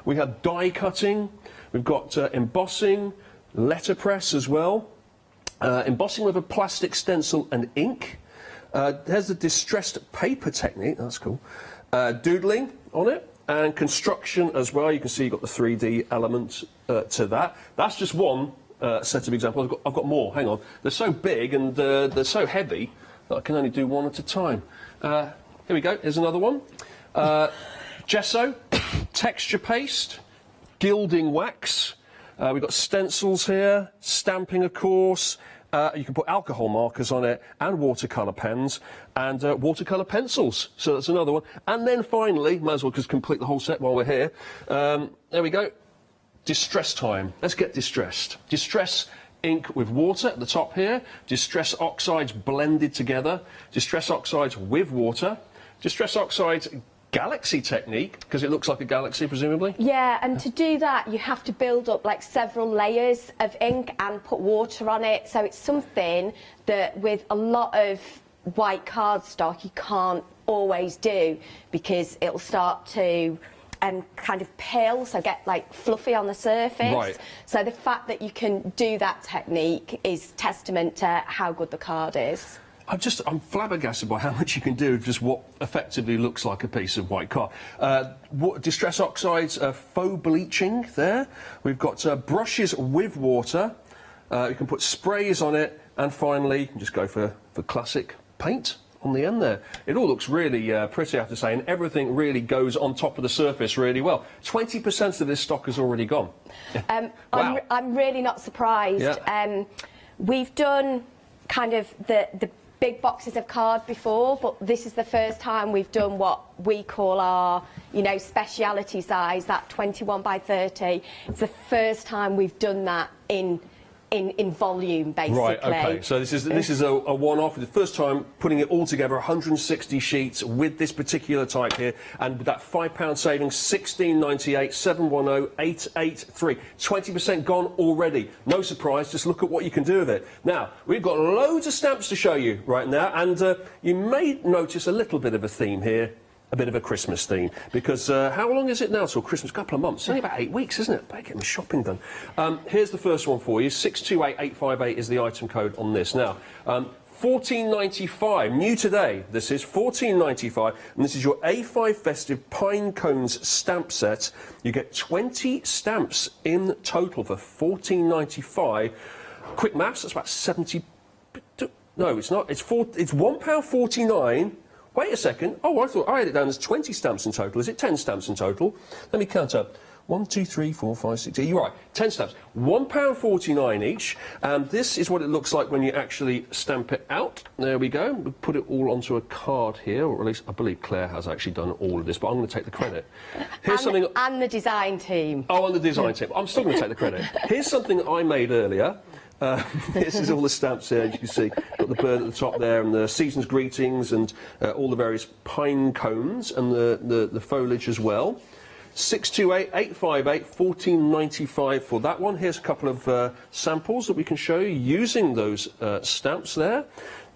we have die cutting, we've got embossing, letterpress as well, embossing with a plastic stencil and ink. There's the distressed paper technique, that's cool. Doodling on it, and construction as well. You can see you've got the 3D element to that. That's just one set of examples. I've got more, hang on. They're so big and they're so heavy that I can only do one at a time. Here we go, here's another one. Gesso, texture paste, gilding wax. We've got stencils here, stamping of course. You can put alcohol markers on it, and watercolour pens, and watercolour pencils. So that's another one. And then finally, might as well just complete the whole set while we're here. There we go. Distress time. Let's get distressed. Distress ink with water at the top here. Distress oxides blended together. Distress oxides with water. Distress oxides galaxy technique, because it looks like a galaxy, presumably. Yeah, and to do that, you have to build up like several layers of ink and put water on it. So it's something that with a lot of white cardstock you can't always do, because it'll start to kind of peel, so get like fluffy on the surface. Right. So the fact that you can do that technique is testament to how good the card is. I'm flabbergasted by how much you can do with just what effectively looks like a piece of white card. Distress oxides, faux bleaching there. We've got brushes with water. You can put sprays on it, and finally, you can just go for classic paint on the end there. It all looks really pretty, I have to say, and everything really goes on top of the surface really well. 20% of this stock has already gone. Wow. I'm really not surprised. Yeah. We've done kind of the big boxes of card before, but this is the first time we've done what we call our, speciality size, that 21 by 30. It's the first time we've done that in volume, basically. Right, okay. So this is a one-off. The first time putting it all together, 160 sheets with this particular type here, and with that £5 savings, 16.98, 710883. 20% gone already. No surprise. Just look at what you can do with it. Now we've got loads of stamps to show you right now, and you may notice a little bit of a theme here. A bit of a Christmas theme, because how long is it now till Christmas? A couple of months. It's only about 8 weeks, isn't it? Better get my shopping done. Here's the first one for you. 628858 is the item code on this. Now, $14.95, new today. This is $14.95, and this is your A5 Festive Pine Cones stamp set. You get 20 stamps in total for $14.95. Quick maths, that's about 70. No, it's not. It's £1.49. Wait a second. Oh, I thought I had it down as 20 stamps in total. Is it 10 stamps in total? Let me count up. 1, 2, 3, 4, 5, 6, 8. You're right. 10 stamps. £1.49 each. And this is what it looks like when you actually stamp it out. There we go. We'll put it all onto a card here, or at least I believe Claire has actually done all of this, but I'm going to take the credit. Here's something. And the design team. Oh, and the design team. I'm still going to take the credit. Here's something I made earlier. This is all the stamps here, as you can see. Got the bird at the top there, and the season's greetings, and all the various pine cones, and the foliage as well. 628-858-1495 for that one. Here's a couple of samples that we can show you using those stamps there.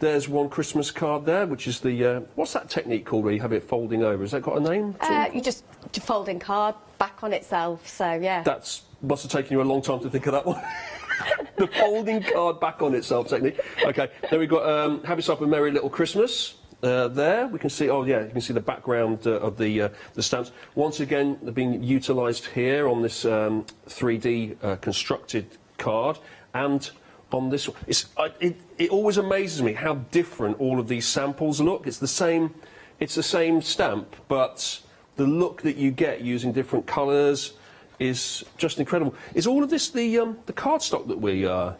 There's one Christmas card there, which is the, what's that technique called where you have it folding over? Has that got a name? You just folding card back on itself, so yeah. That's must have taken you a long time to think of that one. The folding card back on itself technique. Okay, then we've got Have Yourself a Merry Little Christmas. There we can see, oh yeah, you can see the background of the stamps. Once again, they're being utilised here on this 3D constructed card, and on this one. It always amazes me how different all of these samples look. It's the same stamp, but the look that you get using different colours is just incredible. Is all of this the cardstock that we or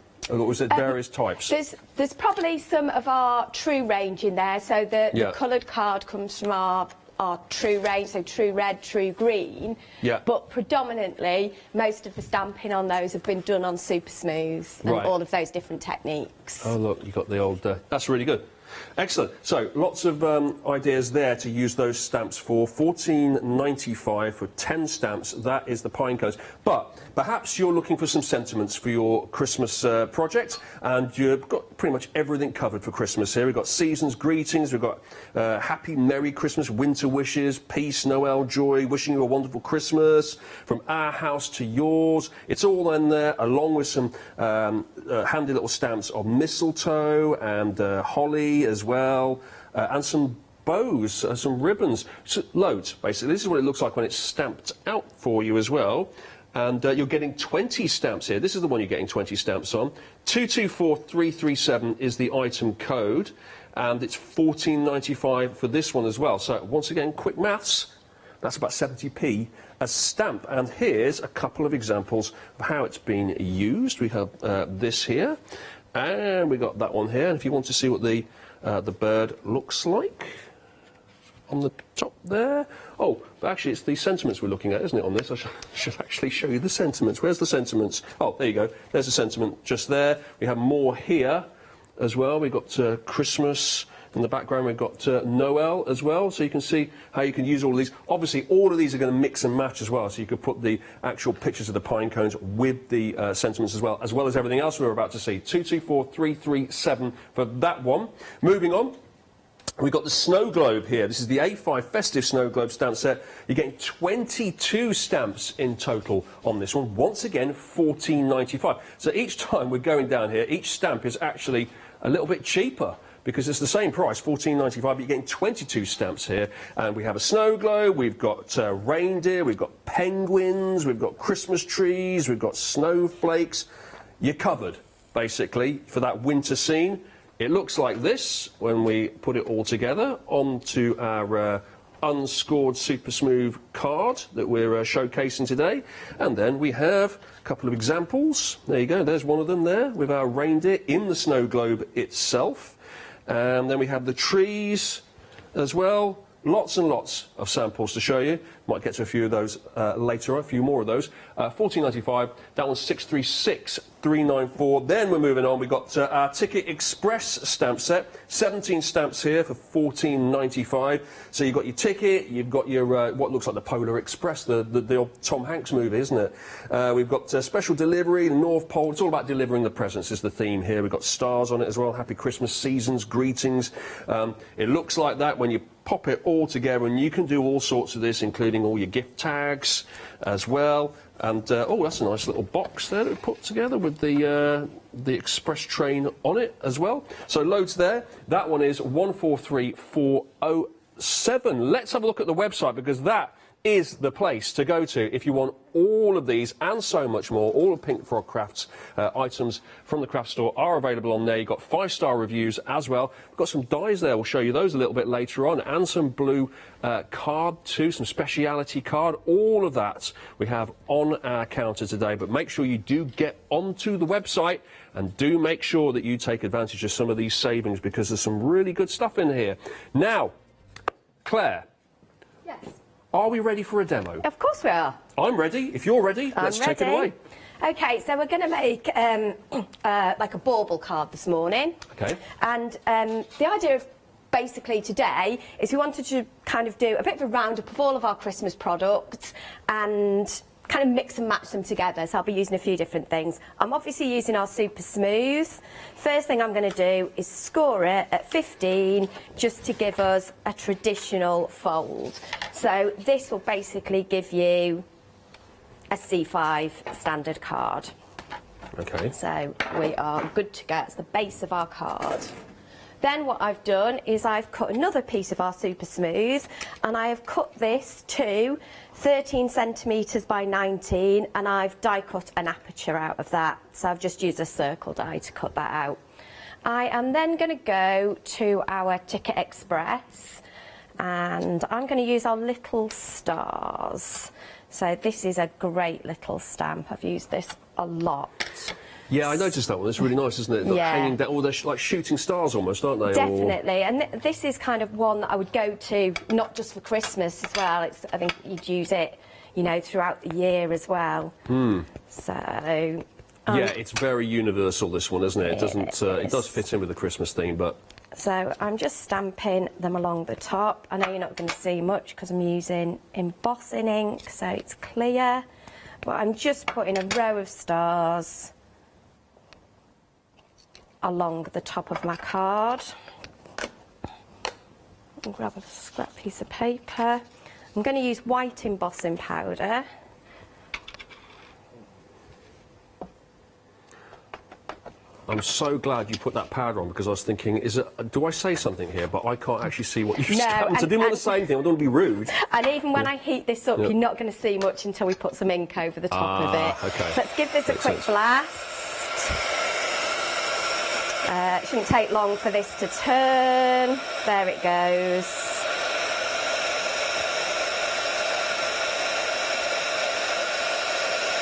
is it various types? There's probably some of our true range in there. So the coloured card comes from our true range, so true red, true green. Yeah. But predominantly, most of the stamping on those have been done on super smooth and all of those different techniques. Oh look, you've got the old. That's really good. Excellent. So lots of ideas there to use those stamps for. $14.95 for 10 stamps. That is the pine cones. But perhaps you're looking for some sentiments for your Christmas project, and you've got pretty much everything covered for Christmas here. We've got seasons, greetings, we've got happy, merry Christmas, winter wishes, peace, Noel, joy, wishing you a wonderful Christmas, from our house to yours. It's all in there, along with some handy little stamps of mistletoe and holly as well, and some bows, some ribbons, so loads basically. This is what it looks like when it's stamped out for you as well. And you're getting 20 stamps here. This is the one you're getting 20 stamps on. 224337 is the item code, and it's $14.95 for this one as well. So once again, quick maths, that's about 70p a stamp. And here's a couple of examples of how it's been used. We have this here, and we got that one here. And if you want to see what the bird looks like on the top there. Oh, but actually it's the sentiments we're looking at, isn't it, on this? I should actually show you the sentiments. Where's the sentiments? Oh, there you go. There's the sentiment just there. We have more here as well. We've got Christmas in the background. We've got Noel as well. So you can see how you can use all of these. Obviously, all of these are going to mix and match as well. So you could put the actual pictures of the pine cones with the sentiments as well as everything else we're about to see. 224337 for that one. Moving on. We've got the snow globe here. This is the A5 festive snow globe stamp set. You're getting 22 stamps in total on this one. Once again, $14.95. So each time we're going down here, each stamp is actually a little bit cheaper, because it's the same price, $14.95, but you're getting 22 stamps here. And we have a snow globe, we've got reindeer, we've got penguins, we've got Christmas trees, we've got snowflakes. You're covered, basically, for that winter scene. It looks like this when we put it all together onto our unscored super smooth card that we're showcasing today. And then we have a couple of examples. There you go, there's one of them there with our reindeer in the snow globe itself. And then we have the trees as well. Lots and lots of samples to show you. Might get to a few of those later on, a few more of those. $14.95, that one's $636,394. Then we're moving on. We've got our Ticket Express stamp set. 17 stamps here for $14.95. So you've got your ticket, you've got your, what looks like the Polar Express, the old Tom Hanks movie, isn't it? We've got special delivery, the North Pole. It's all about delivering the presents is the theme here. We've got stars on it as well. Happy Christmas, seasons, greetings. It looks like that when you pop it all together, and you can do all sorts of this, including all your gift tags as well. And oh, that's a nice little box there that we put together with the express train on it as well. So loads there. That one is 143407. Let's have a look at the website, because that is the place to go to if you want all of these and so much more. All of Pink Frog Crafts items from the craft store are available on there. You've got 5-star reviews as well. We've got some dies there. We'll show you those a little bit later on, and some blue card too, some speciality card. All of that we have on our counter today. But make sure you do get onto the website, and do make sure that you take advantage of some of these savings, because there's some really good stuff in here. Now, Claire. Yes. Are we ready for a demo? Of course we are. I'm ready. If you're ready, let's take it away. Okay, so we're going to make like a bauble card this morning. Okay. And the idea of basically today is we wanted to kind of do a bit of a roundup of all of our Christmas products and kind of mix and match them together. So I'll be using a few different things. I'm obviously using our Super Smooth. First thing I'm going to do is score it at 15 just to give us a traditional fold. So this will basically give you a C5 standard card. Okay. So we are good to go. It's the base of our card. Then what I've done is I've cut another piece of our Super Smooth, and I have cut this to 13 centimetres by 19, and I've die cut an aperture out of that. So I've just used a circle die to cut that out. I am then going to go to our Ticket Express, and I'm going to use our little stars. So this is a great little stamp. I've used this a lot. Yeah, I noticed that one. It's really nice, isn't it? Like hanging down, or they're like shooting stars almost, aren't they? Definitely, and this is kind of one that I would go to, not just for Christmas as well. I think you'd use it, you know, throughout the year as well. So... yeah, it's very universal, this one, isn't it? It doesn't. It does fit in with the Christmas theme, but... So I'm just stamping them along the top. I know you're not going to see much because I'm using embossing ink, so it's clear. But I'm just putting a row of stars along the top of my card. I'll grab a scrap piece of paper. I'm going to use white embossing powder. I'm so glad you put that powder on, because I was thinking, do I say something here, but I can't actually see what you've stamped. I didn't want to say anything, I don't want to be rude. And even when I heat this up, you're not going to see much until we put some ink over the top of it. Okay. So let's give this a quick blast. It shouldn't take long for this to turn. There it goes.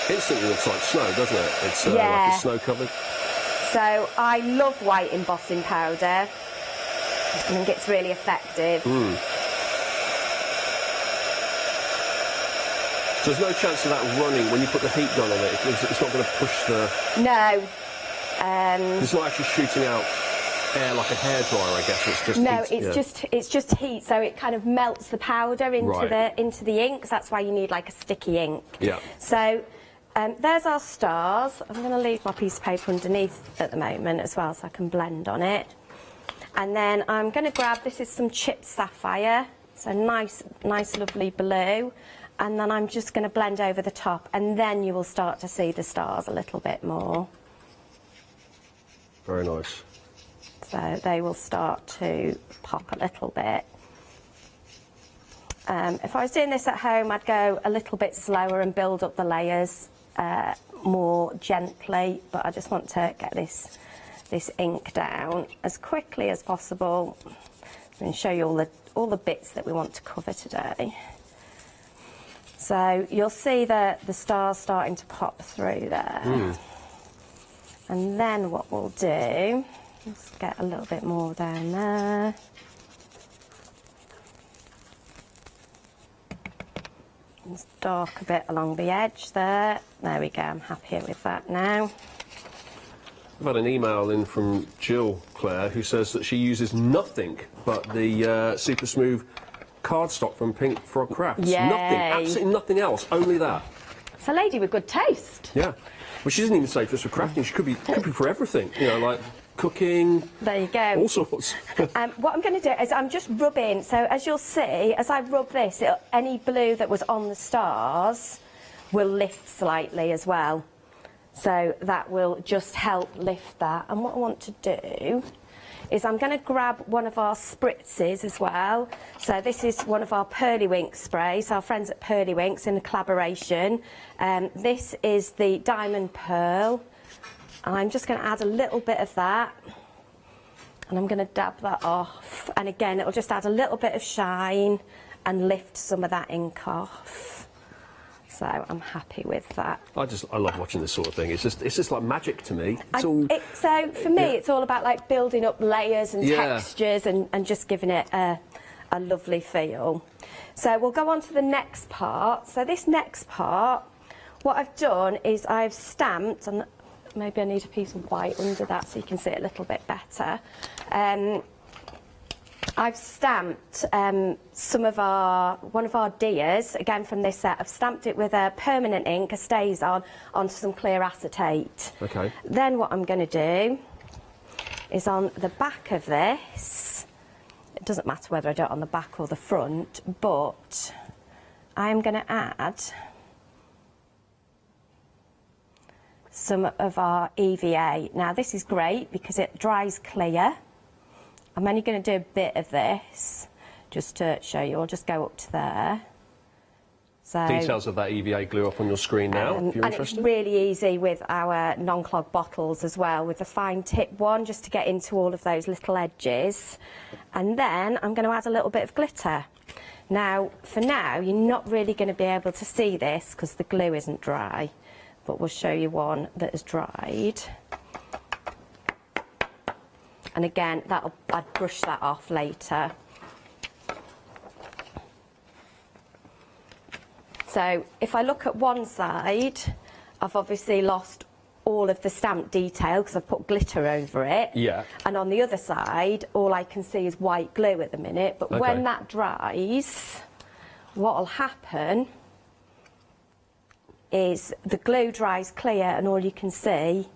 Instantly looks like snow, doesn't it? It's like it's snow covered. So I love white embossing powder. I think it's really effective. So there's no chance of that running when you put the heat gun on it. It's not going to push the... No. It's not actually shooting out air like a hairdryer, I guess. It's just no, heat. it's just heat. So it kind of melts the powder into the ink. So that's why you need like a sticky ink. Yeah. So there's our stars. I'm going to leave my piece of paper underneath at the moment as well, so I can blend on it. And then I'm going to grab, this is some chipped sapphire. So nice, lovely blue. And then I'm just going to blend over the top, and then you will start to see the stars a little bit more. Very nice. So they will start to pop a little bit. If I was doing this at home, I'd go a little bit slower and build up the layers more gently, but I just want to get this ink down as quickly as possible. I'm going to show you all the bits that we want to cover today. So you'll see that the stars starting to pop through there. And then what we'll do, let's get a little bit more down there. Let's dark a bit along the edge there. There we go, I'm happier with that now. I've had an email in from Jill Clare, who says that she uses nothing but the Super Smooth cardstock from Pink Frog Crafts. Yay. Nothing, absolutely nothing else, only that. It's a lady with good taste. Yeah. Well, she doesn't even say just for crafting, she could be for everything, you know, like cooking. There you go. All sorts. What I'm going to do is I'm just rubbing, so as you'll see, as I rub this, any blue that was on the stars will lift slightly as well. So that will just help lift that. And what I want to do is I'm going to grab one of our spritzes as well. So this is one of our Pearlywink sprays, our friends at Pearlywinks in a collaboration. This is the Diamond Pearl. And I'm just going to add a little bit of that. And I'm going to dab that off. And again, it'll just add a little bit of shine and lift some of that ink off. So I'm happy with that. I love watching this sort of thing. It's just like magic to me. So for me, it's all about like building up layers and textures and just giving it a lovely feel. So we'll go on to the next part. So this next part, what I've done is I've stamped, and maybe I need a piece of white under that so you can see it a little bit better. I've stamped one of our deers, again from this set. I've stamped it with a permanent ink, a StazOn, onto some clear acetate. Okay. Then what I'm going to do is on the back of this, it doesn't matter whether I do it on the back or the front, but I'm going to add some of our EVA. Now this is great because it dries clear. I'm only going to do a bit of this just to show you. I'll just go up to there. So, details of that EVA glue up on your screen now, if you're and interested. it's really easy with our non-clog bottles as well, with the fine tip one, just to get into all of those little edges. And then I'm going to add a little bit of glitter. Now, for now, you're not really going to be able to see this because the glue isn't dry, but we'll show you one that is dried. And again, I'd brush that off later. So if I look at one side, I've obviously lost all of the stamp detail because I've put glitter over it. Yeah. And on the other side, all I can see is white glue at the minute. But when that dries, what'll happen is the glue dries clear and all you can see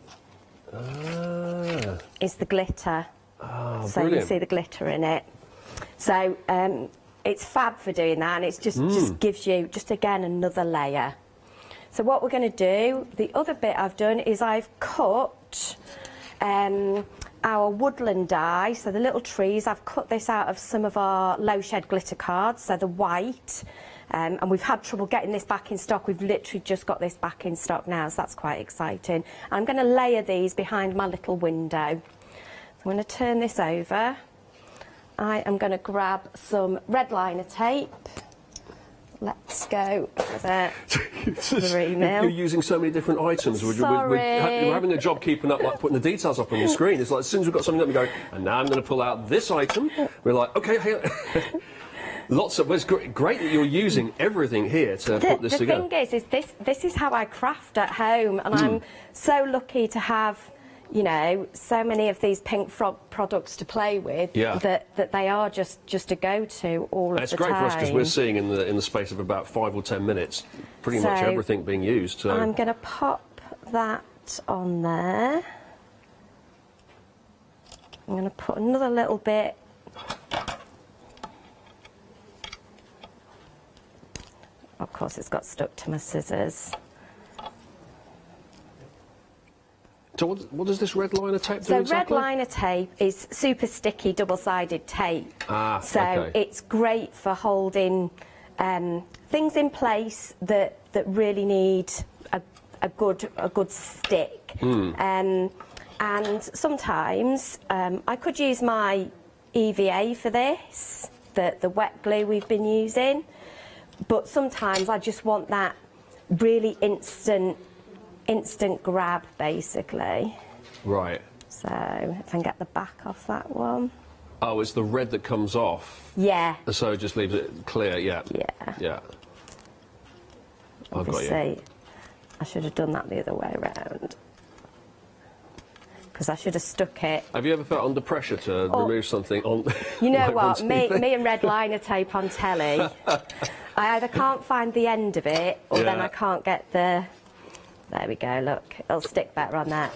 is the glitter. Oh, so brilliant. you can see the glitter in it. So it's fab for doing that, and it's just gives you, just again, another layer. So what we're going to do, the other bit I've done is I've cut our woodland die, so the little trees. I've cut this out of some of our low shed glitter cards, so the white. And we've had trouble getting this back in stock. We've literally just got this back in stock now, so that's quite exciting. I'm going to layer these behind my little window. So I'm going to turn this over. I am going to grab some red liner tape. Let's go for the 3 mil. You're using so many different items. Sorry. We're having a job keeping up, like putting the details up on the screen. It's like as soon as we've got something up, we go, and now I'm going to pull out this item. We're like, okay, hang on. Lots of. Well, it's great that you're using everything here to put this together. The thing is this is how I craft at home, and I'm so lucky to have, you know, so many of these Pink Frog products to play with that they are just a go-to all of the time. It's great for us because we're seeing in the space of about 5 or 10 minutes pretty much everything being used. So I'm going to pop that on there. I'm going to put another little bit. Of course, it's got stuck to my scissors. So what does this red liner tape do So exactly? red liner tape is super sticky, double-sided tape. So it's great for holding things in place that really need a good stick. And sometimes I could use my EVA for this, the wet glue we've been using. But sometimes I just want that really instant grab, basically. Right. So if I can get the back off that one. Oh, it's the red that comes off. Yeah. So it just leaves it clear. Yeah. Yeah. Yeah. I've got you. Obviously, I should have done that the other way around. Because I should have stuck it. Have you ever felt under pressure to remove something on? You know like what? on Me TV? and red liner tape on telly. I either can't find the end of it, or then I can't get the. There we go. Look, it'll stick better on that.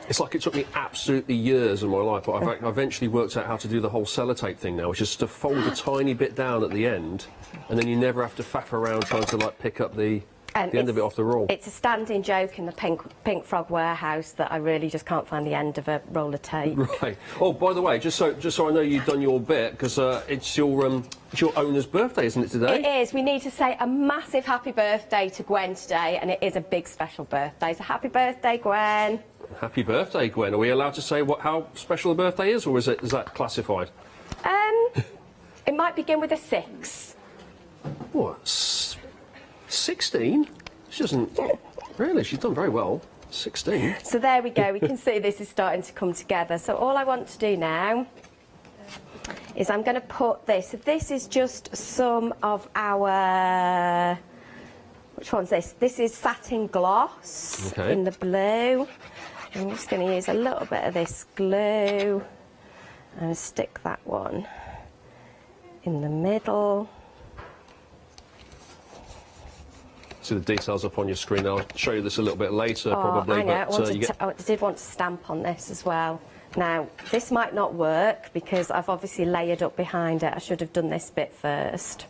It's like it took me absolutely years of my life, but I've eventually worked out how to do the whole sellotape thing now, which is to fold a tiny bit down at the end, and then you never have to faff around trying to like pick up the end of it off the roll. It's a standing joke in the Pink Frog warehouse that I really just can't find the end of a roll of tape. Right. Oh, by the way, just so I know you've done your bit, because it's your owner's birthday, isn't it, today? It is. We need to say a massive happy birthday to Gwen today, and it is a big special birthday. So happy birthday, Gwen. Happy birthday, Gwen. Are we allowed to say how special a birthday is, or is that classified? It might begin with a 6. What? 16? She doesn't... Really, she's done very well. 16. So there we go. We can see this is starting to come together. So all I want to do now is I'm going to put this. So this is just some of our... Which one's this? This is satin gloss in the blue. I'm just going to use a little bit of this glue and stick that one in the middle. See the details up on your screen. I'll show you this a little bit later, probably. I know. But I did want to stamp on this as well. Now, this might not work because I've obviously layered up behind it. I should have done this bit first.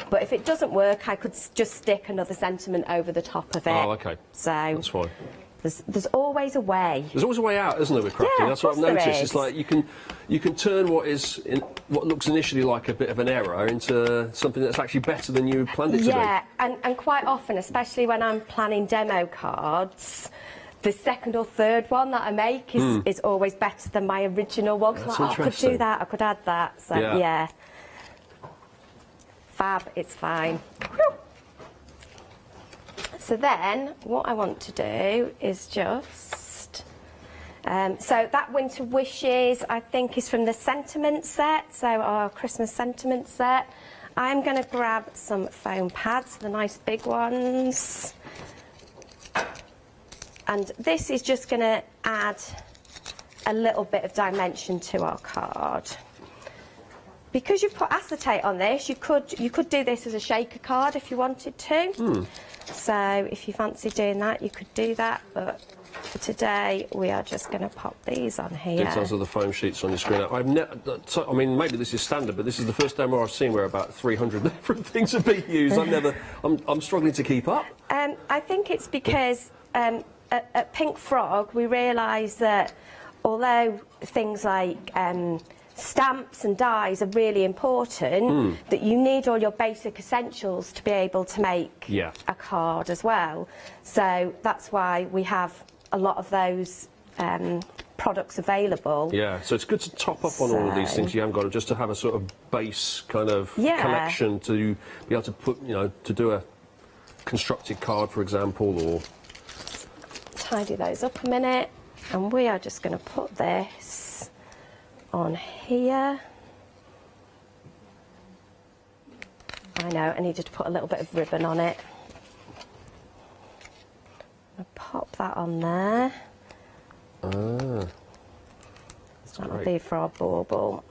But if it doesn't work, I could just stick another sentiment over the top of it. Oh, okay. So that's fine. There's always a way. There's always a way out, isn't there, with crafting? Yeah, that's what I've of course there noticed. is. It's like you can turn what looks initially like a bit of an error into something that's actually better than you planned it to be. Yeah, and quite often, especially when I'm planning demo cards, the second or third one that I make is always better than my original one. That's Like, I could interesting. do that, I could add that. So yeah. Fab, it's fine. So then, what I want to do is just... so that Winter Wishes, I think, is from the sentiment set, so our Christmas sentiment set. I'm going to grab some foam pads, the nice big ones. And this is just going to add a little bit of dimension to our card. Because you've put acetate on this, you could do this as a shaker card if you wanted to. So if you fancy doing that, you could do that. But for today, we are just going to pop these on here. Details of the foam sheets on your screen. I mean, maybe this is standard, but this is the first demo I've seen where about 300 different things are being used. I'm struggling to keep up. I think it's because at Pink Frog, we realised that although things like stamps and dies are really important, that you need all your basic essentials to be able to make a card as well. So that's why we have a lot of those products available. Yeah, so it's good to top up on all of these things you haven't got, just to have a sort of base kind of collection to be able to put, to do a constructed card, for example, or... Tidy those up a minute, and we are just going to put this on here. I know, I needed to put a little bit of ribbon on it. I'll pop that on there. That'll be for our bauble.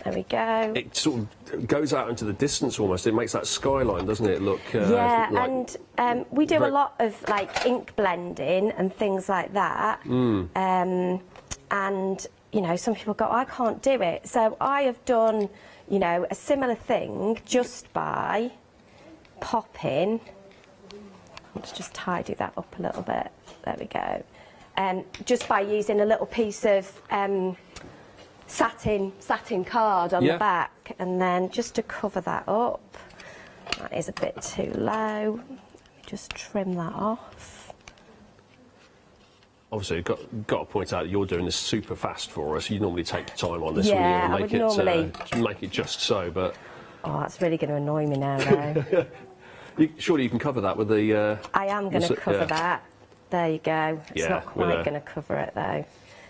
There we go. It sort of goes out into the distance almost. It makes that skyline, doesn't it, look... yeah, like and we do a lot of like ink blending and things like that. And, some people go, I can't do it. So I have done, a similar thing just by popping... Let's just tidy that up a little bit. There we go. Just by using a little piece of... satin card on the back, and then just to cover that up, that is a bit too low, just trim that off. Obviously, you've got to point out that you're doing this super fast for us. You normally take time on this Yeah, when you make it just so, but... Oh, that's really going to annoy me now, though. Surely you can cover that with the... I am going to cover that. There you go. It's not quite going to cover it, though.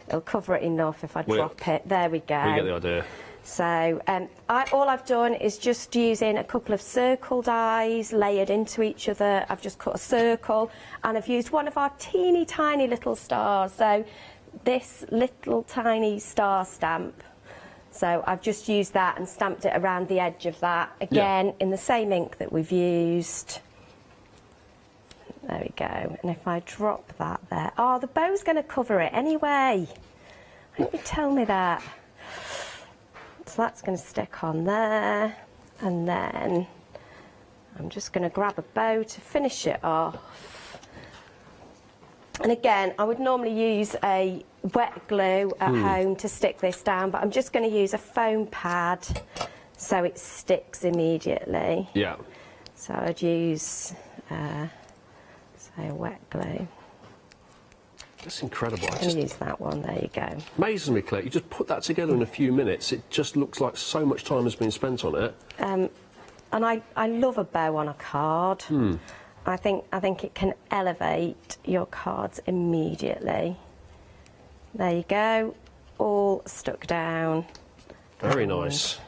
It'll cover it enough if I drop it. There we go. We get the idea. So all I've done is just using a couple of circle dies layered into each other. I've just cut a circle, and I've used one of our teeny tiny little stars. So this little tiny star stamp. So I've just used that and stamped it around the edge of that. Again, in the same ink that we've used. There we go. And if I drop that there... Oh, the bow's going to cover it anyway. Why don't you tell me that? So that's going to stick on there. And then I'm just going to grab a bow to finish it off. And again, I would normally use a wet glue at home to stick this down, but I'm just going to use a foam pad so it sticks immediately. Yeah. So I'd use... wet glue. That's incredible. I'm going to use that one. There you go. Amazes me, Claire. You just put that together in a few minutes. It just looks like so much time has been spent on it. And I love a bow on a card. I think it can elevate your cards immediately. There you go. All stuck down. Very nice.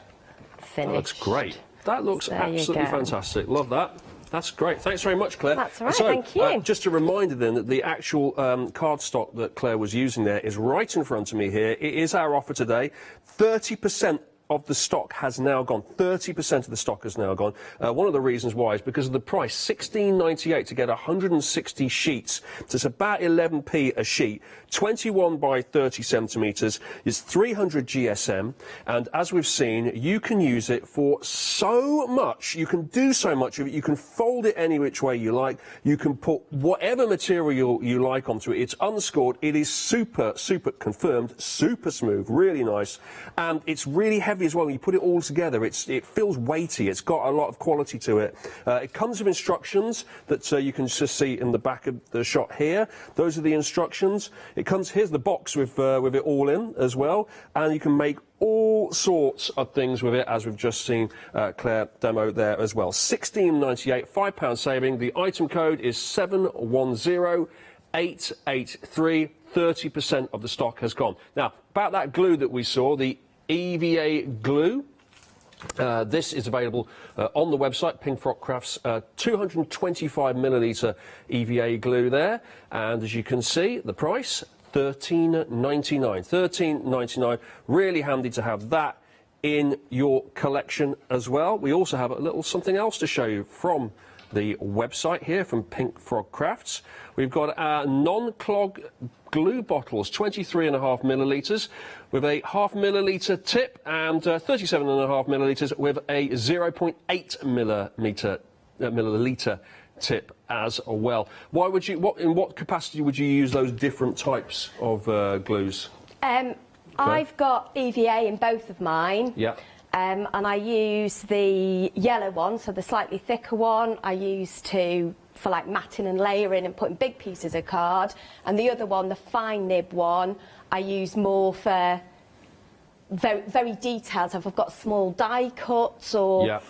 Finished. That looks great. That looks absolutely fantastic. Love that. That's great. Thanks very much, Claire. That's all right, So, thank you. Just a reminder then that the actual cardstock that Claire was using there is right in front of me here. It is our offer today. 30% of the stock has now gone. 30% of the stock has now gone. One of the reasons why is because of the price, $16.98 to get 160 sheets. So it's about 11p a sheet. 21 by 30 centimetres is 300 GSM, and as we've seen, you can use it for so much. You can do so much of it. You can fold it any which way you like. You can put whatever material you like onto it. It's unscored. It is super confirmed, super smooth, really nice, and it's really heavy as well. When you put it all together, it feels weighty. It's got a lot of quality to it. It comes with instructions that you can just see in the back of the shot here. Those are the instructions. It comes, here's the box with it all in as well, and you can make all sorts of things with it, as we've just seen Claire demo there as well. $16.98, £5 saving. The item code is 710883. 30% of the stock has gone. Now, about that glue that we saw, the EVA glue. This is available on the website, Pink Frog Crafts, 225 millilitre EVA glue there, and as you can see, the price $13.99. $13.99. Really handy to have that in your collection as well. We also have a little something else to show you from the website here from Pink Frog Crafts. We've got our non-clog glue bottles, 23.5 millilitres with a 0.5 millilitre tip, and 37.5 millilitres with a 0.8 milliliter tip as well. Why would you? In what capacity would you use those different types of glues? I've got EVA in both of mine. Yeah. And I use the yellow one, so the slightly thicker one, I use for like matting and layering and putting big pieces of card. And the other one, the fine nib one, I use more for very detailed. So if I've got small die cuts or... Yeah.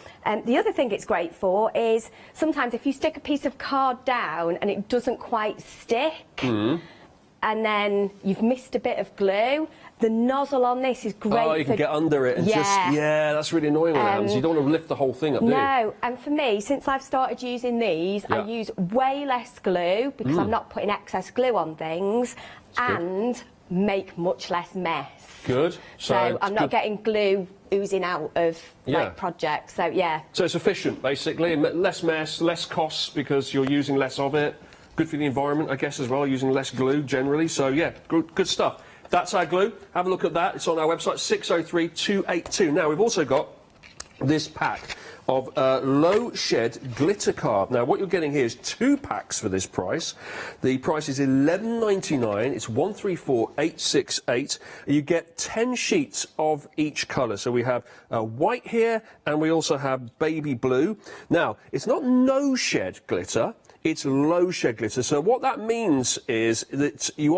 The other thing it's great for is sometimes if you stick a piece of card down and it doesn't quite stick, and then you've missed a bit of glue, the nozzle on this is great. Oh, you can get under it and that's really annoying when it happens. You don't want to lift the whole thing up, do you? No, and for me, since I've started using these, I use way less glue because I'm not putting excess glue on things, and make much less mess. Good. So I'm not getting glue oozing out of like projects. So So it's efficient, basically, and less mess, less costs because you're using less of it. Good for the environment, I guess, as well, using less glue generally. So yeah, good stuff. That's our glue. Have a look at that. It's on our website, 603282. Now, we've also got this pack of low shed glitter card. Now, what you're getting here is 2 packs for this price. The price is $11.99. It's 134868. You get 10 sheets of each colour. So we have white here, and we also have baby blue. Now, it's not no shed glitter. It's low shed glitter. So what that means is that you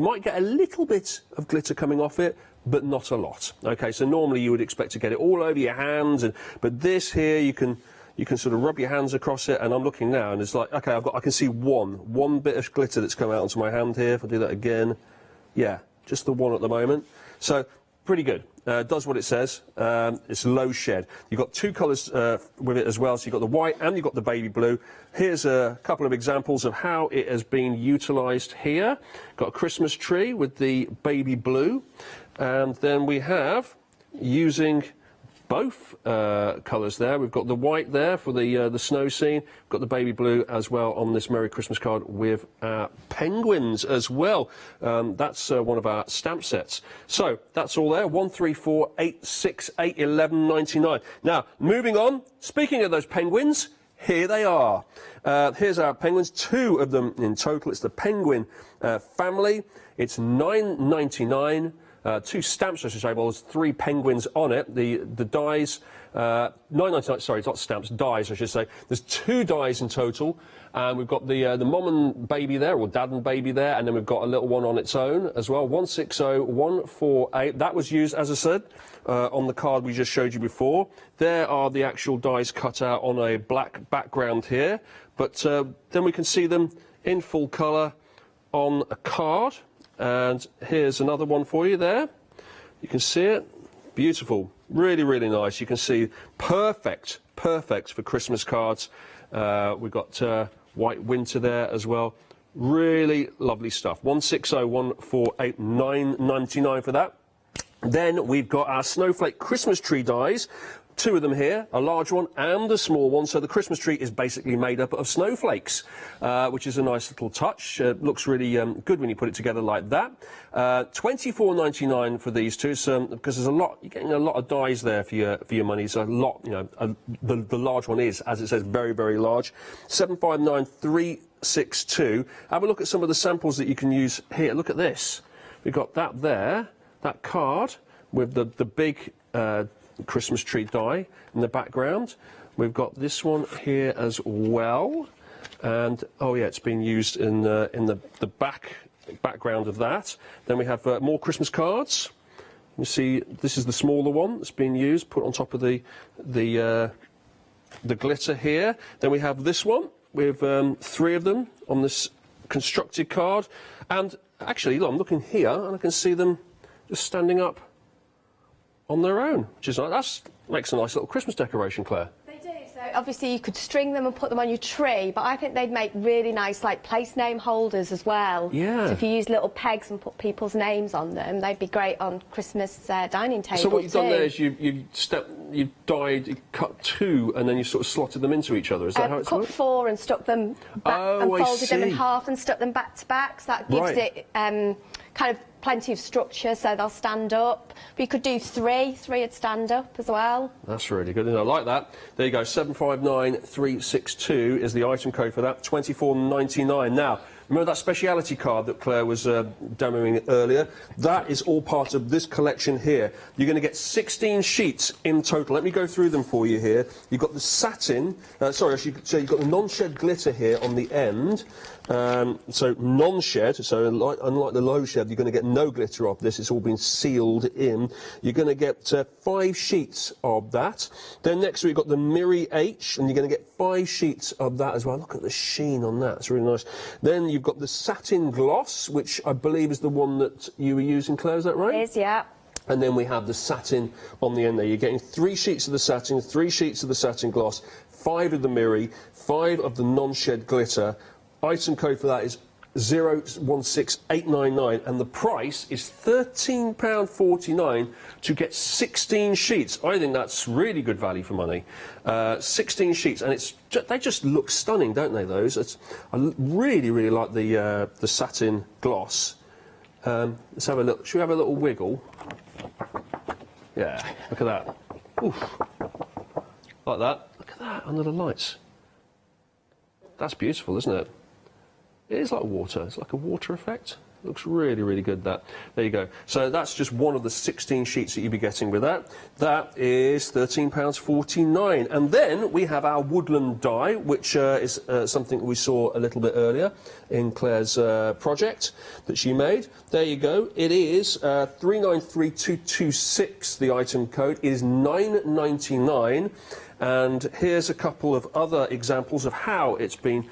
might get a little bit of glitter coming off it, but not a lot. Okay, so normally you would expect to get it all over your hands, but this here you can sort of rub your hands across it. And I'm looking now, and it's like, okay, I can see one bit of glitter that's come out onto my hand here. If I do that again, yeah, just the one at the moment. So pretty good. Does what it says. It's low shed. You've got 2 colours with it as well. So you've got the white and you've got the baby blue. Here's a couple of examples of how it has been utilised here. Got a Christmas tree with the baby blue. And then we have, using both colours there, we've got the white there for the snow scene. We've got the baby blue as well on this Merry Christmas card with penguins as well. That's one of our stamp sets. So that's all there, 134868 11.99. Now, moving on, speaking of those penguins, here they are. Here's our penguins, 2 of them in total. It's the penguin family. It's $9.99. 2 stamps, I should say. Well, there's 3 penguins on it. The dies, $9.99. Sorry, it's not stamps, dies, I should say. There's 2 dies in total, and we've got the mom and baby there, or dad and baby there, and then we've got a little one on its own as well. 160148. That was used, as I said, on the card we just showed you before. There are the actual dies cut out on a black background here, but then we can see them in full colour on a card. And here's another one for you there. You can see it. Beautiful. Really, really nice. You can see perfect for Christmas cards. We've got white winter there as well. Really lovely stuff. 160148,999 for that. Then we've got our snowflake Christmas tree dies. 2 of them here, a large one and a small one. So the Christmas tree is basically made up of snowflakes, which is a nice little touch. Looks really good when you put it together like that. $24.99 for these 2, because there's a lot. You're getting a lot of dies there for your money. So a lot, you know, the large one is, as it says, very, very large. $759,362. Have a look at some of the samples that you can use here. Look at this. We've got that there, that card with the big Christmas tree die in the background. We've got this one here as well, and oh yeah, it's been used in the background of that. Then we have more Christmas cards. You see, this is the smaller one that's been used, put on top of the glitter here. Then we have this one with 3 of them on this constructed card, and actually, look, I'm looking here and I can see them just standing up on their own, which is nice. That makes a nice little Christmas decoration, Claire. They do. So obviously you could string them and put them on your tree, but I think they'd make really nice, like, place name holders as well. Yeah. So if you use little pegs and put people's names on them, they'd be great on Christmas dining tables. So what you've done there is you dyed, you cut 2, and then you sort of slotted them into each other. Is that how it's cut worked? 4 and stuck them back, and folded them in half and stuck them back to back. So that gives it kind of plenty of structure, so they'll stand up. But you could do 3 would stand up as well. That's really good, and I like that. There you go, 759362 is the item code for that, $24.99. Now, remember that speciality card that Claire was demoing earlier? That is all part of this collection here. You're going to get 16 sheets in total. Let me go through them for you here. You've got the satin, so you've got the non-shed glitter here on the end. So non-shed, so unlike the low shed, you're going to get no glitter off this. It's all been sealed in. You're going to get 5 sheets of that. Then next we've got the Miri H, and you're going to get 5 sheets of that as well. Look at the sheen on that. It's really nice. Then you've got the satin gloss, which I believe is the one that you were using, Claire. Is that right? It is, yeah. And then we have the satin on the end there. You're getting 3 sheets of the satin, 3 sheets of the satin gloss, 5 of the Miri, 5 of the non-shed glitter. Item code for that is 016899, and the price is £13.49 to get 16 sheets. I think that's really good value for money. 16 sheets, and they just look stunning, don't they? Those. I really, really like the satin gloss. Let's have a look. Should we have a little wiggle? Yeah. Look at that. Oof. Like that. Look at that under the lights. That's beautiful, isn't it? It is like water. It's like a water effect. Looks really, really good, that. There you go. So that's just one of the 16 sheets that you'll be getting with that. That is £13.49. And then we have our woodland die, which is something we saw a little bit earlier in Claire's project that she made. There you go. It is 393226, the item code. It is $9.99. And here's a couple of other examples of how it's been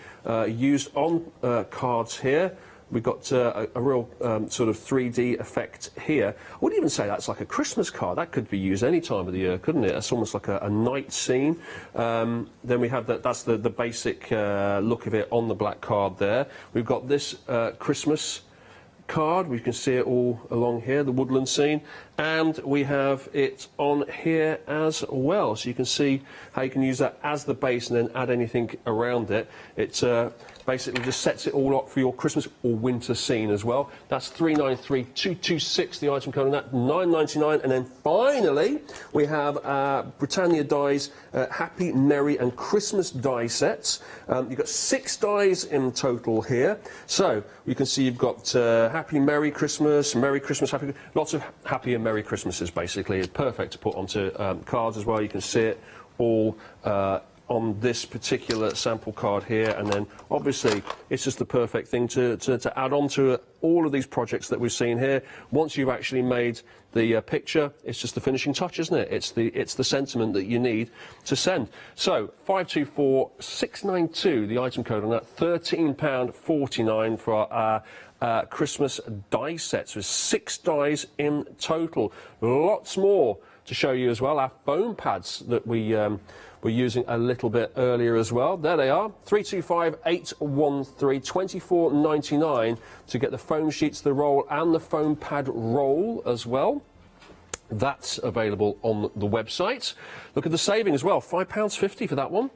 used on cards here. We've got a real sort of 3D effect here. I wouldn't even say that's like a Christmas card. That could be used any time of the year, couldn't it? That's almost like a night scene. Then we have that's the basic look of it on the black card there. We've got this Christmas card. We can see it all along here, the woodland scene, and we have it on here as well, so you can see how you can use that as the base and then add anything around it. It basically just sets it all up for your Christmas or winter scene as well. That's 393226, the item code on that, $9.99. And then finally we have Britannia Dies Happy, Merry and Christmas die sets. You've got 6 dies in total here, so you can see you've got Happy Merry Christmas, Happy, lots of Happy and Merry Christmases basically. It's perfect to put onto cards as well. You can see it all on this particular sample card here, and then obviously it's just the perfect thing to add on to all of these projects that we've seen here. Once you've actually made the picture, it's just the finishing touch, isn't it? It's the sentiment that you need to send. So 524692, the item code on that, £13.49 for our Christmas die sets with 6 dies in total. Lots more to show you as well our foam pads that we were using a little bit earlier as well. There they are, 325813, $24.99 to get the foam sheets, the roll and the foam pad roll as well. That's available on the website. Look at the saving as well, £5.50 for that one.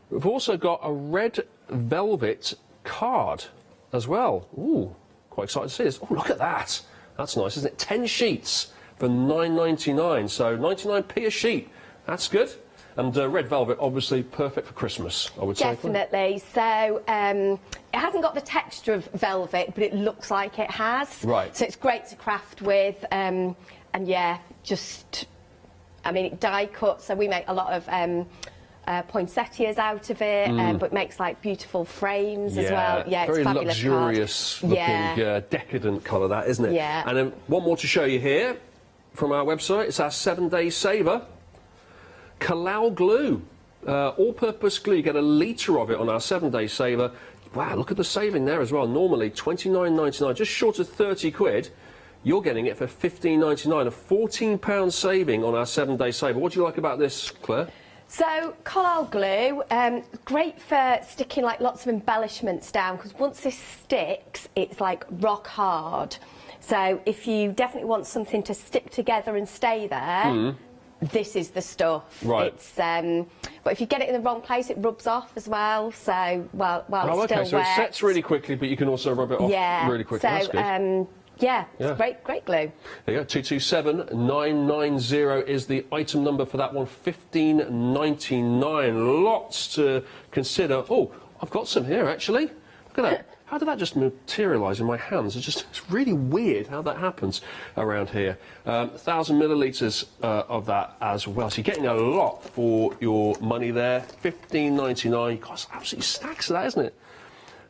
We've also got a red velvet card as well. Ooh, quite excited to see this. Oh, look at that. That's nice, isn't it? 10 sheets for $9.99, so 99p a sheet. That's good. And red velvet, obviously perfect for Christmas, I would say. Definitely. So it hasn't got the texture of velvet, but it looks like it has. Right. So it's great to craft with. And yeah, just, I mean, it die cut. So we make a lot of poinsettias out of it, but it makes like beautiful frames as well. Yeah, very it's fabulous. luxurious looking, decadent colour, that, isn't it? Yeah. And then one more to show you here from our website. It's our 7-day saver. Kalal glue, all-purpose glue. You get a litre of it on our 7-day saver. Wow, look at the saving there as well. Normally £29.99, just short of 30 quid. You're getting it for £15.99, a £14 saving on our 7-day saver. What do you like about this, Claire? So, Collal glue, great for sticking like lots of embellishments down, because once this sticks, it's like rock hard. So if you definitely want something to stick together and stay there, this is the stuff. Right. It's, but if you get it in the wrong place, it rubs off as well. So, while it's still so wet. it sets really quickly, but you can also rub it off really quickly. So, That's good. yeah, it's great glue. There you go, 227990 is the item number for that one, $15.99. Lots to consider. Oh, I've got some here, actually. Look at that. How did that just materialise in my hands? It's really weird how that happens around here. 1,000 millilitres of that as well. So you're getting a lot for your money there. $15.99. Costs absolutely stacks of that, isn't it?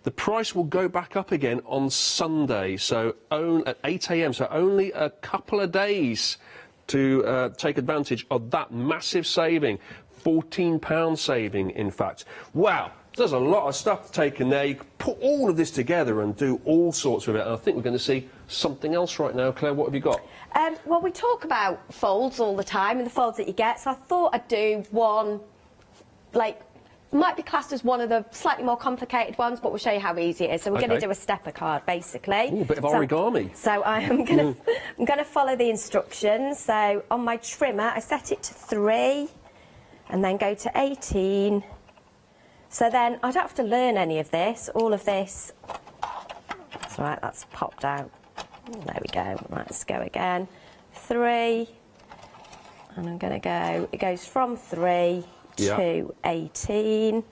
The price will go back up again on Sunday, so at 8 a.m. So only a couple of days to take advantage of that massive saving. £14 saving, in fact. Wow. There's a lot of stuff to take in there. You can put all of this together and do all sorts with it. And I think we're going to see something else right now. Claire, what have you got? Well, we talk about folds all the time and the folds that you get. So I thought I'd do one, like, might be classed as one of the slightly more complicated ones, but we'll show you how easy it is. So we're going to do a stepper card, basically. Ooh, a bit of origami. So I am going to, I'm going to follow the instructions. So on my trimmer, I set it to 3 and then go to 18. So then I don't have to learn any of this. All of this. That's right, that's popped out. There we go. Right, let's go again. 3. And I'm going to go, it goes from 3 to 18.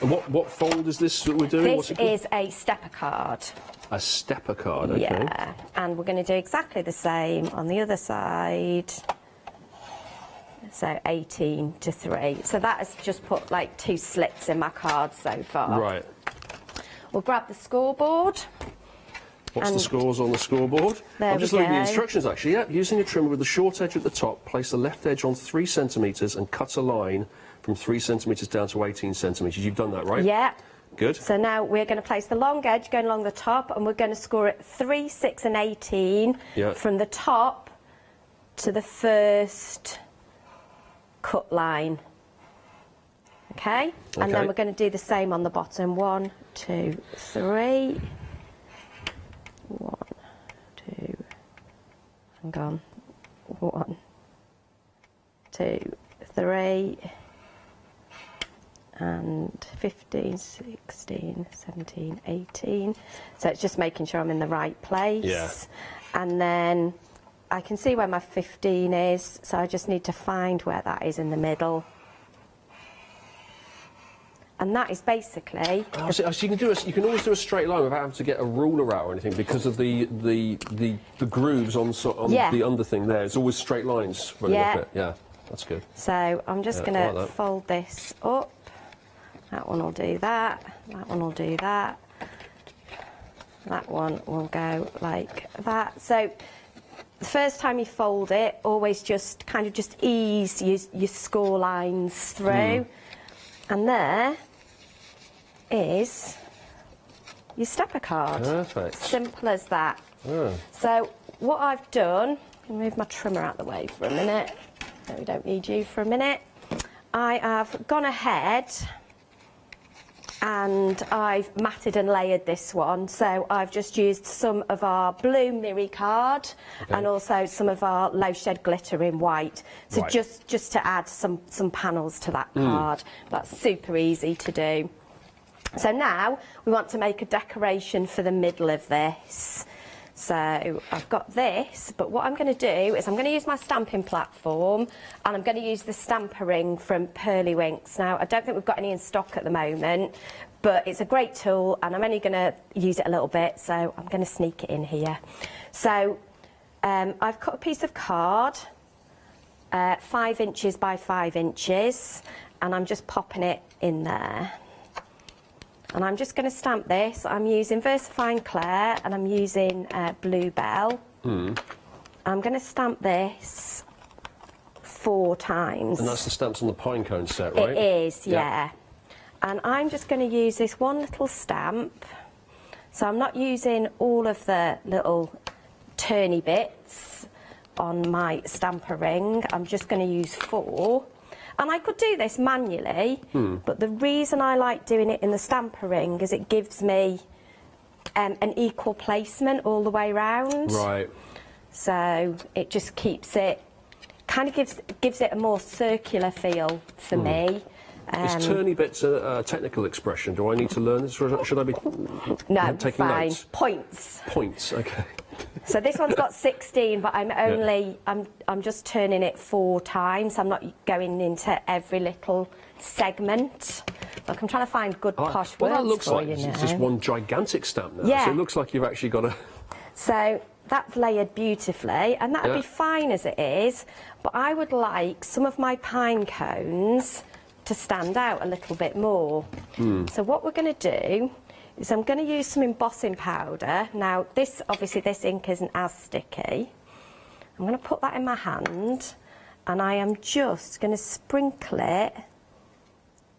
And what fold is this that we're doing? This is a stepper card. A stepper card, okay. Yeah, and we're going to do exactly the same on the other side. So 18 to 3. So that has just put like 2 slits in my card so far. Right. We'll grab the scoreboard. What's the scores on the scoreboard? I'm just looking at the instructions actually. Yeah, using a trimmer with the short edge at the top, place the left edge on 3 centimetres and cut a line from 3 centimetres down to 18 centimetres. You've done that, right? Yeah. Good. So now we're going to place the long edge going along the top, and we're going to score it 3, 6 and 18 from the top to the first cut line. Okay? And then we're going to do the same on the bottom. 1, 2, 3. 1, 2. Hang on. 1, 2, 3. And 15, 16, 17, 18. So it's just making sure I'm in the right place. Yeah. And then I can see where my 15 is, so I just need to find where that is in the middle. And that is basically... so you can always do a straight line without having to get a ruler out or anything because of the grooves on the under thing there. It's always straight lines running up it. Yeah, that's good. So I'm just going to fold this up. That one will do that. That one will do that. That one will go like that. So the first time you fold it, always just kind of just ease your score lines through. And there is your stepper card. Perfect. Simple as that. So what I've done Move my trimmer out the way for a minute. No, we don't need you for a minute. I have gone ahead and I've matted and layered this one. So I've just used some of our blue Miri card and also some of our low shed glitter in white. So just to add some panels to that card. That's super easy to do. So now we want to make a decoration for the middle of this. So I've got this, but what I'm going to do is I'm going to use my stamping platform and I'm going to use the stamper ring from Pearly Winks. Now, I don't think we've got any in stock at the moment, but it's a great tool and I'm only going to use it a little bit, so I'm going to sneak it in here. So I've cut a piece of card, 5 inches by 5 inches, and I'm just popping it in there. And I'm just going to stamp this. I'm using VersaFine Claire and I'm using Bluebell. I'm going to stamp this 4 times. And that's the stamps on the pine cone set, right? It is, yeah. And I'm just going to use this one little stamp. So I'm not using all of the little turny bits on my stamper ring. I'm just going to use 4. And I could do this manually, but the reason I like doing it in the stamper ring is it gives me an equal placement all the way round. Right. So it just keeps it, kind of gives it a more circular feel for me. Is turny bits a technical expression? Do I need to learn this, or should I be taking fine. notes? Points. Points, okay. So this one's got 16, but I'm just turning it 4 times. I'm not going into every little segment. Look, I'm trying to find good posh well, words that looks for like you now. it's just one gigantic stamp now. Yeah. So it looks like you've actually got a... So that's layered beautifully, and that would be fine as it is, but I would like some of my pine cones to stand out a little bit more. So what we're going to do is I'm going to use some embossing powder. Now obviously this ink isn't as sticky. I'm going to put that in my hand and I am just going to sprinkle it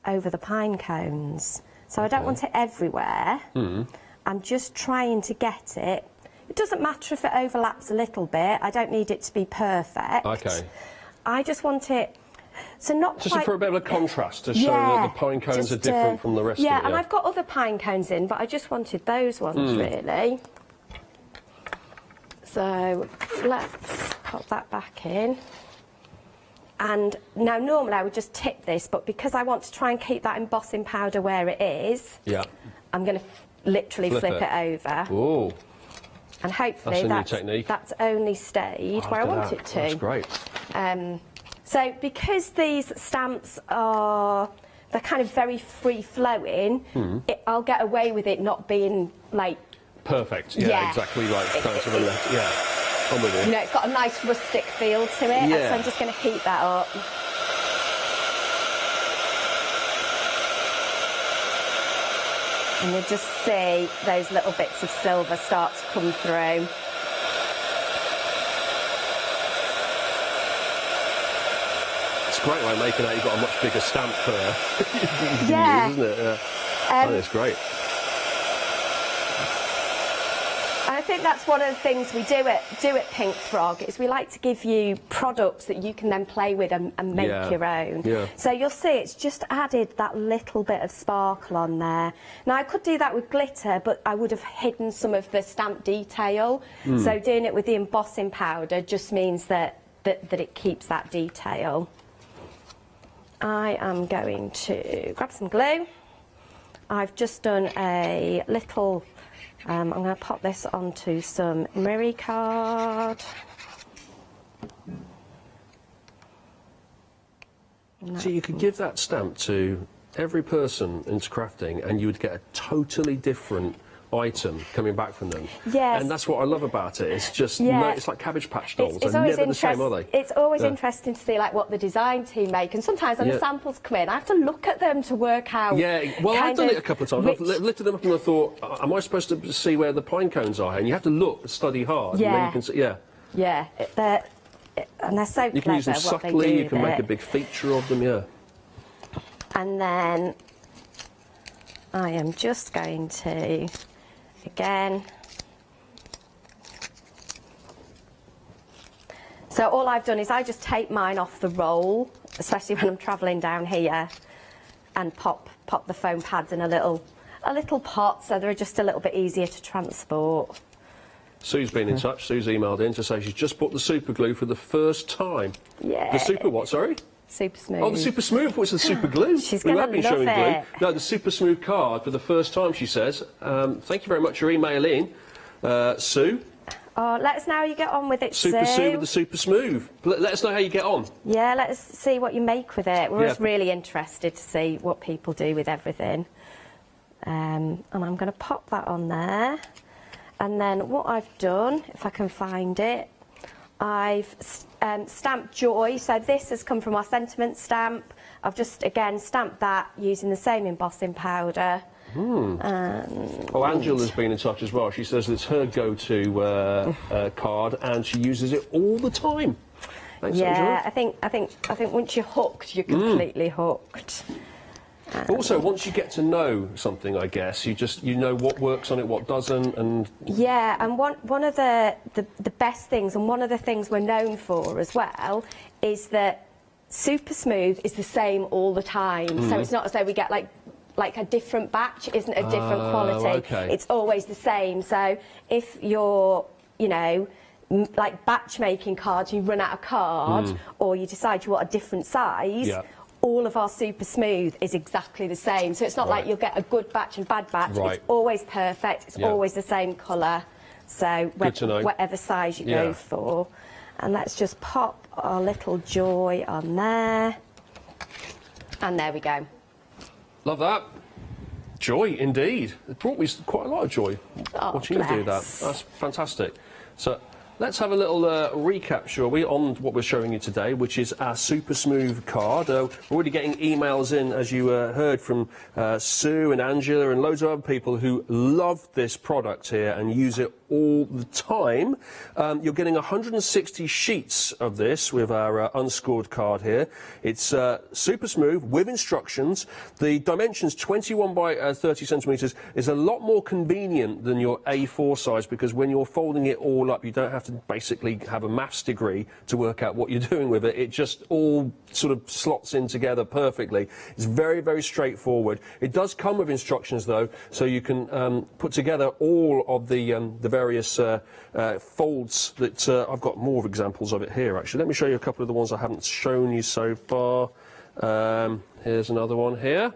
over the pine cones. So I don't want it everywhere. I'm just trying to get it. It doesn't matter if it overlaps a little bit. I don't need it to be perfect. Okay. I just want it so not just quite... for a bit of a contrast to show that the pine cones are different from the rest of it. Yeah, and I've got other pine cones in, but I just wanted those ones really. So let's pop that back in. And now normally I would just tip this, but because I want to try and keep that embossing powder where it is, I'm going to literally flip it over. Ooh. And hopefully that's only stayed where I want it to. That's great. So because these stamps they're kind of very free-flowing, I'll get away with it not being like... Perfect, exactly right. I'm with you. You know, it's got a nice rustic feel to it, so I'm just going to heat that up. And you'll just see those little bits of silver start to come through. It's a great way of making out you've got a much bigger stamp you can use, isn't it? Yeah. That's great. And I think that's one of the things we do at Pink Frog is we like to give you products that you can then play with and make your own. Yeah. So you'll see it's just added that little bit of sparkle on there. Now I could do that with glitter, but I would have hidden some of the stamp detail. So doing it with the embossing powder just means that it keeps that detail. I am going to grab some glue. I've just done a little... I'm going to pop this onto some Miri card. So you could give that stamp to every person into crafting and you would get a totally different item coming back from them. Yes. And that's what I love about it. It's just, it's like Cabbage Patch dolls. It's They're always never the same, are they? It's always interesting to see like what the design team make, and sometimes when the samples come in, I have to look at them to work out. Yeah, well, I've done it a couple of times. I've lifted them up and I thought, am I supposed to see where the pine cones are? And you have to look, study hard. Yeah. And then you can see, and they're so clever. You can use them what they subtly, do you can with make it. a big feature of them, And then I am just going to, again, So all I've done is I just take mine off the roll, especially when I'm travelling down here, and pop the foam pads in a little pot, so they're just a little bit easier to transport. Sue's been in touch. Sue's emailed in to say she's just bought the super glue for the first time. Yeah. The super what, sorry? Super smooth. Oh, the super smooth. What's the super glue? She's going to love showing it. glue. No, the super smooth card for the first time, she says. Thank you very much for your email in, Sue. Oh, let us know how you get on with it, Super Sue with the super smooth. Let us know how you get on. Yeah, let us see what you make with it. We're just really interested to see what people do with everything. And I'm going to pop that on there. And then what I've done, if I can find it, I've stamped Joy. So this has come from our sentiment stamp. I've just, again, stamped that using the same embossing powder. Oh, Angela's been in touch as well. She says it's her go-to card, and she uses it all the time. Thanks, Angela. I think once you're hooked, you're completely hooked. Also, once you get to know something, I guess you know what works on it, what doesn't, and yeah. And one of the best things, and one of the things we're known for as well, is that super smooth is the same all the time. So it's not as though we get like a different batch isn't a different quality. Okay. It's always the same. So if you're, you know, like batch making cards, you run out of card, or you decide you want a different size. Yeah. All of our super smooth is exactly the same. So it's not like you'll get a good batch and bad batch. Right. It's always perfect. It's always the same colour. So whatever size you go for. And let's just pop our little Joy on there. And there we go. love that. Joy, indeed. It brought me quite a lot of joy watching you do that. That's fantastic. So let's have a little recap, shall we, on what we're showing you today, which is our super smooth card. We're already getting emails in, as you heard, from Sue and Angela and loads of other people who love this product here and use it all the time. You're getting 160 sheets of this with our unscored card here. It's super smooth with instructions. The dimensions 21 by 30 centimetres is a lot more convenient than your A4 size, because when you're folding it all up, you don't have to basically have a maths degree to work out what you're doing with it. It just all sort of slots in together perfectly. It's very, very straightforward. It does come with instructions though, so you can put together all of the various folds that I've got more examples of it here actually. Let me show you a couple of the ones I haven't shown you so far. Here's another one here.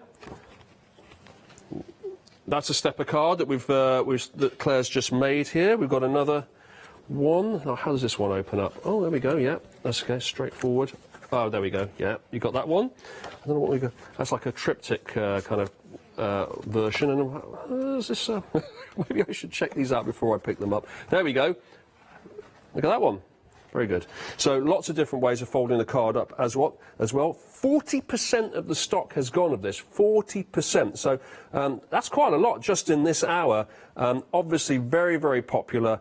That's a stepper card that that Claire's just made here. We've got another one. Oh, how does this one open up? Oh, there we go. Yeah, that's okay. Straightforward. Oh, there we go. Yeah, you got that one. I don't know what we got. That's like a triptych kind of version. And is this? Maybe I should check these out before I pick them up. There we go. Look at that one. Very good. So lots of different ways of folding the card up as well. 40% of the stock has gone of this. 40%. So that's quite a lot just in this hour. Obviously very, very popular.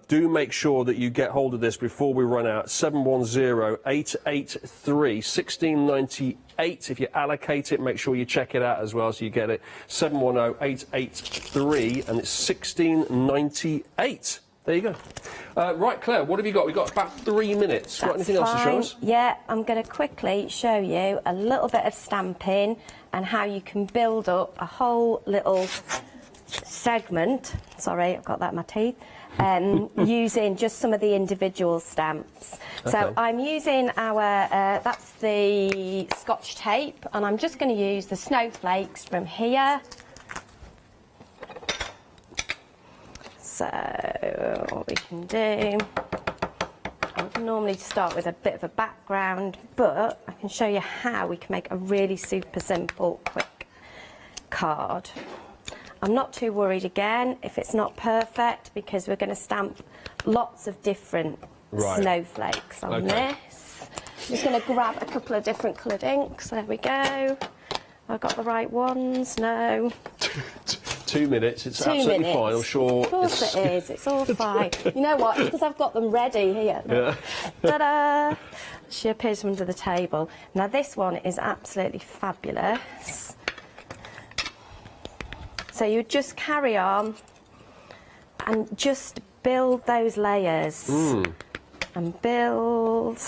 Do make sure that you get hold of this before we run out. 710-883-1698. If you allocate it, make sure you check it out as well so you get it. 710-883 and it's 1698. There you go. Right, Claire, what have you got? We've got about 3 minutes. Got anything else to show us? Yeah, I'm going to quickly show you a little bit of stamping and how you can build up a whole little segment. Sorry, I've got that in my teeth. Using just some of the individual stamps. Okay. So I'm using that's the Scotch tape, and I'm just going to use the snowflakes from here. So what we can do, I would normally start with a bit of a background, but I can show you how we can make a really super simple, quick card. I'm not too worried again if it's not perfect, because we're going to stamp lots of different snowflakes on this. I'm just going to grab a couple of different coloured inks. There we go. I've got the right ones. No. 2 minutes, it's absolutely fine, I'm sure. Of course it is, it's all fine. You know what, because I've got them ready here. Yeah. Ta-da! She appears from under the table. Now this one is absolutely fabulous. So you just carry on and just build those layers. and build.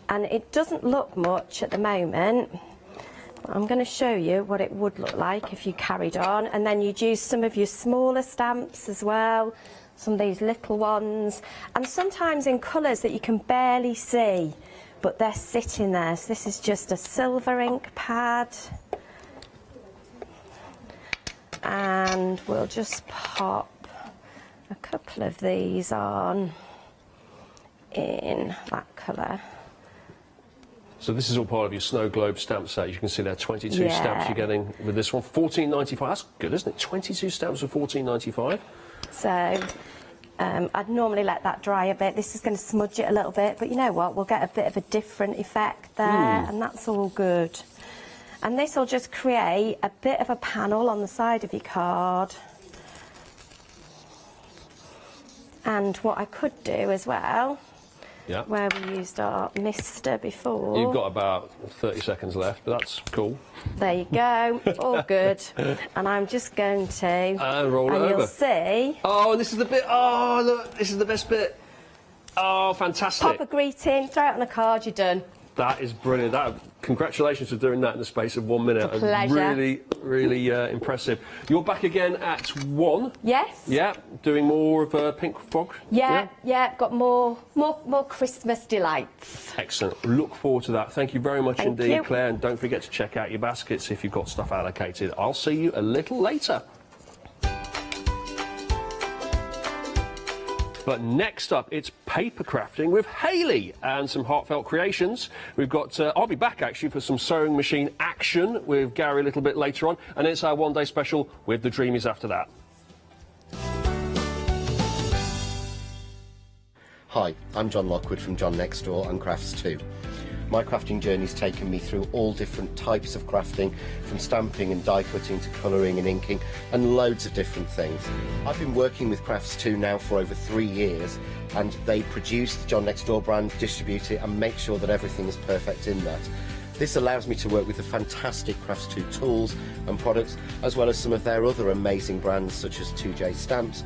And it doesn't look much at the moment. I'm going to show you what it would look like if you carried on, and then you'd use some of your smaller stamps as well, some of these little ones, and sometimes in colours that you can barely see, but they're sitting there. So this is just a silver ink pad, and we'll just pop a couple of these on in that colour. So this is all part of your snow globe stamp set. You can see there are 22 stamps you're getting with this one. $14.95. That's good, isn't it? 22 stamps for $14.95. So I'd normally let that dry a bit. This is going to smudge it a little bit, but you know what? We'll get a bit of a different effect there, and that's all good. And this will just create a bit of a panel on the side of your card. And what I could do as well, where we used our mister before. You've got about 30 seconds left, but that's cool. There you go, all good. And I'm just going to... And roll it over. And you'll see... Oh, and this is the bit... Oh, look, this is the best bit. Oh, fantastic. Pop a greeting, throw it on a card, you're done. That is brilliant. Congratulations for doing that in the space of 1 minute. It's a pleasure. Really, really impressive. You're back again at 1. Yes. Yeah, doing more of Pink Fog. Yeah, got more Christmas delights. Excellent. Look forward to that. Thank you very much Thank indeed, you. Claire. And don't forget to check out your baskets if you've got stuff allocated. I'll see you a little later. But next up, it's paper crafting with Hayley and some Heartfelt Creations. We've got, I'll be back actually for some sewing machine action with Gary a little bit later on. And it's our one-day special with the Dreamies after that. Hi, I'm John Lockwood from John Next Door and Crafts 2. My crafting journey's taken me through all different types of crafting, from stamping and die cutting to colouring and inking, and loads of different things. I've been working with Crafts 2 now for over 3 years, and they produce the John Next Door brand, distribute it, and make sure that everything is perfect in that. This allows me to work with the fantastic Crafts 2 tools and products, as well as some of their other amazing brands such as 2J Stamps,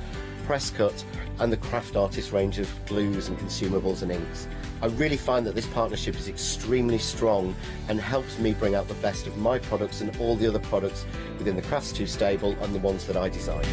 Cricut, and the Craft Artist range of glues and consumables and inks. I really find that this partnership is extremely strong and helps me bring out the best of my products and all the other products within the Crafts 2 stable and the ones that I design.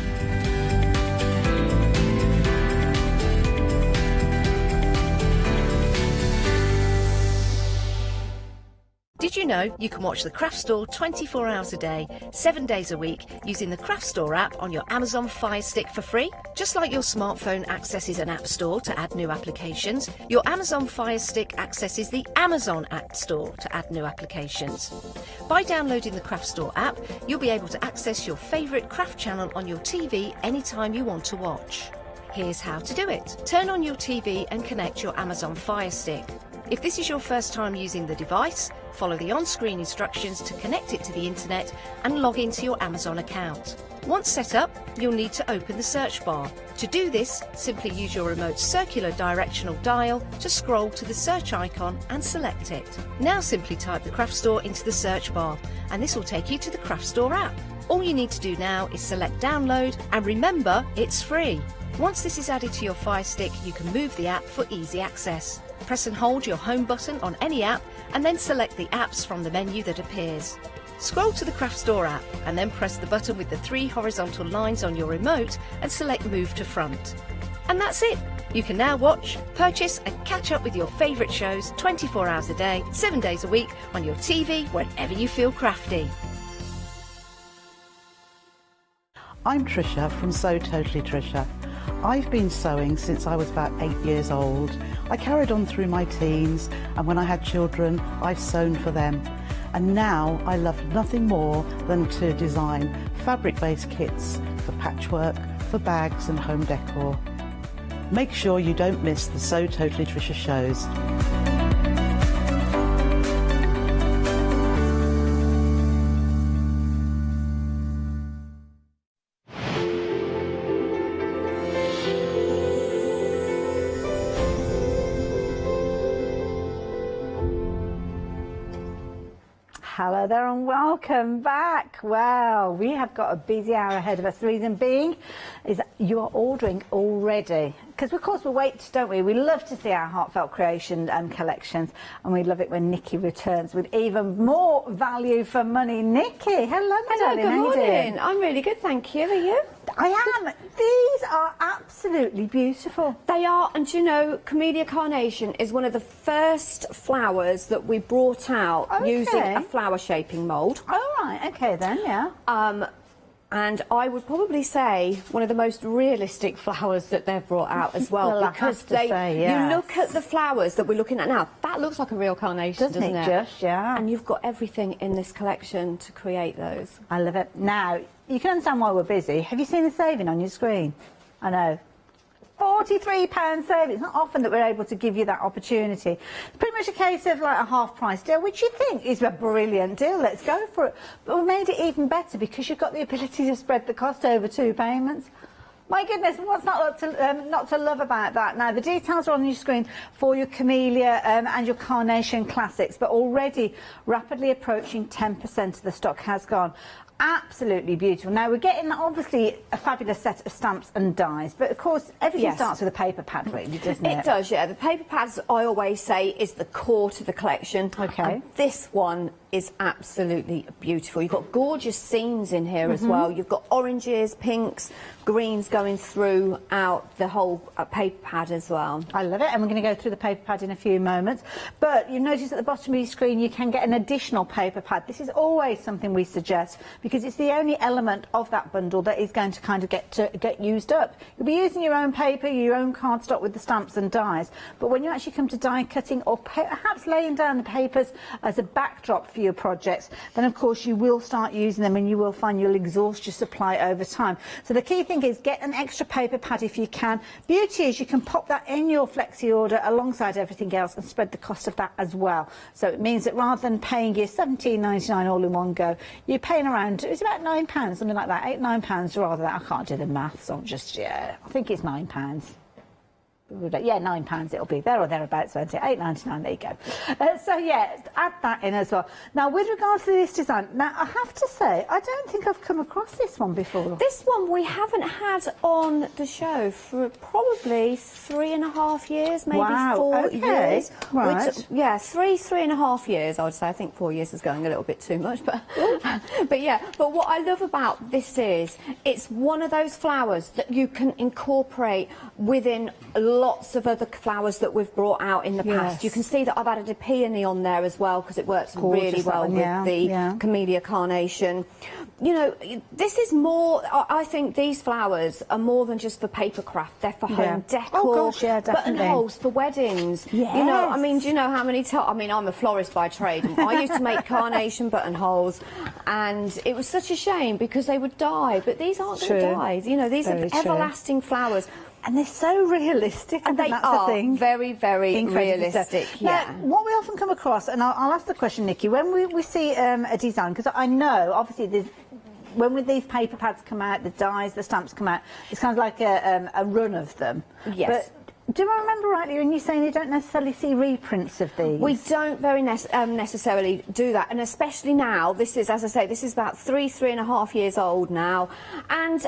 Did you know you can watch the Craft Store 24 hours a day, 7 days a week using the Craft Store app on your Amazon Fire Stick for free? Just like your smartphone accesses an app store to add new applications, your Amazon Fire Stick accesses the Amazon App Store to add new applications. By downloading the Craft Store app, you'll be able to access your favourite craft channel on your TV anytime you want to watch. Here's how to do it. Turn on your TV and connect your Amazon Fire Stick. If this is your first time using the device, follow the on-screen instructions to connect it to the internet and log into your Amazon account. Once set up, you'll need to open the search bar. To do this, simply use your remote circular directional dial to scroll to the search icon and select it. Now simply type the Craft Store into the search bar, and this will take you to the Craft Store app. All you need to do now is select download, and remember, it's free. Once this is added to your Fire Stick, you can move the app for easy access. Press and hold your home button on any app and then select the apps from the menu that appears. Scroll to the Craft Store app and then press the button with the 3 horizontal lines on your remote and select Move to Front. And that's it! You can now watch, purchase and catch up with your favourite shows 24 hours a day, 7 days a week on your TV whenever you feel crafty. I'm Trisha from Sew Totally Trisha. I've been sewing since I was about 8 years old. I carried on through my teens, and when I had children, I've sewn for them. And now I love nothing more than to design fabric-based kits for patchwork, for bags and home decor. Make sure you don't miss the Sew Totally Trisha shows. Hello there and welcome back. Wow, we have got a busy hour ahead of us. The reason being is that you are ordering already. because of course we wait, don't we? We love to see our Heartfelt Creation collections, and we love it when Nikki returns with even more value for money. Nikki, hello, my Hello, darling. good How you doing? morning. I'm really good, thank you. Are you? I am. These are absolutely beautiful. They are, and you know, Camellia Carnation is one of the first flowers that we brought out using a flower shaping mould. Oh, right, okay then, yeah. And I would probably say one of the most realistic flowers that they've brought out as well, Well, because yes. you look at the flowers that we're looking at now, that looks like a real carnation, doesn't it? Just, yeah. And you've got everything in this collection to create those. I love it. Now, you can understand why we're busy. Have you seen the saving on your screen? I know. £43 saving. It's not often that we're able to give you that opportunity. It's pretty much a case of like a half-price deal, which you think is a brilliant deal. Let's go for it. But we've made it even better because you've got the ability to spread the cost over 2 payments. My goodness, what's not to love about that? Now, the details are on your screen for your Camellia and your Carnation Classics, but already rapidly approaching 10% of the stock has gone. Absolutely beautiful. Now, we're getting, obviously, a fabulous set of stamps and dies, but, of course, everything starts with a paper pad, really, doesn't it? It does, yeah. The paper pads, I always say, is the core to the collection. Okay. And this one is absolutely beautiful. You've got gorgeous scenes in here as well. You've got oranges, pinks, greens going throughout the whole paper pad as well. I love it, and we're going to go through the paper pad in a few moments. But you notice at the bottom of your screen you can get an additional paper pad. This is always something we suggest because it's the only element of that bundle that is going to kind of get used up. You'll be using your own paper, your own cardstock with the stamps and dies, but when you actually come to die cutting or perhaps laying down the papers as a backdrop for your projects, then of course you will start using them and you will find you'll exhaust your supply over time. So the key thing is get an extra paper pad if you can. Beauty is you can pop that in your flexi order alongside everything else and spread the cost of that as well. So it means that rather than paying you £17.99 all in one go, you're paying around, it's about £9, something like that, £8-9 rather than, I can't do the maths, I'm just, yeah, I think it's £9. Yeah, £9 it'll be there or thereabouts, won't it? £8.99, there you go. So yeah, add that in as well. Now, with regards to this design, now I have to say, I don't think I've come across this one before. This one we haven't had on the show for probably 3.5 years, maybe 4 years. Right. Yeah, 3.5 years, I would say. I think 4 years is going a little bit too much, but but yeah. But what I love about this is it's one of those flowers that you can incorporate within lots of other flowers that we've brought out in the past. You can see that I've added a peony on there as well because it works really well with the Camellia Carnation. You know, this is more, I think these flowers are more than just for paper craft. They're for home decor, buttonholes for weddings. You know, I mean, do you know how many times, I mean, I'm a florist by trade. And I used to make carnation buttonholes and it was such a shame because they would die, but these aren't going to die. You know, these are everlasting flowers. And they're so realistic, and they are very, very realistic. Now, what we often come across, and I'll ask the question, Nikki, when we see a design, because I know, obviously, there's, when these paper pads come out, the dies, the stamps come out, it's kind of like a run of them. Yes. But do I remember rightly when you're saying you don't necessarily see reprints of these? We don't very necessarily do that, and especially now, this is, as I say, this is about 3.5 years old now, and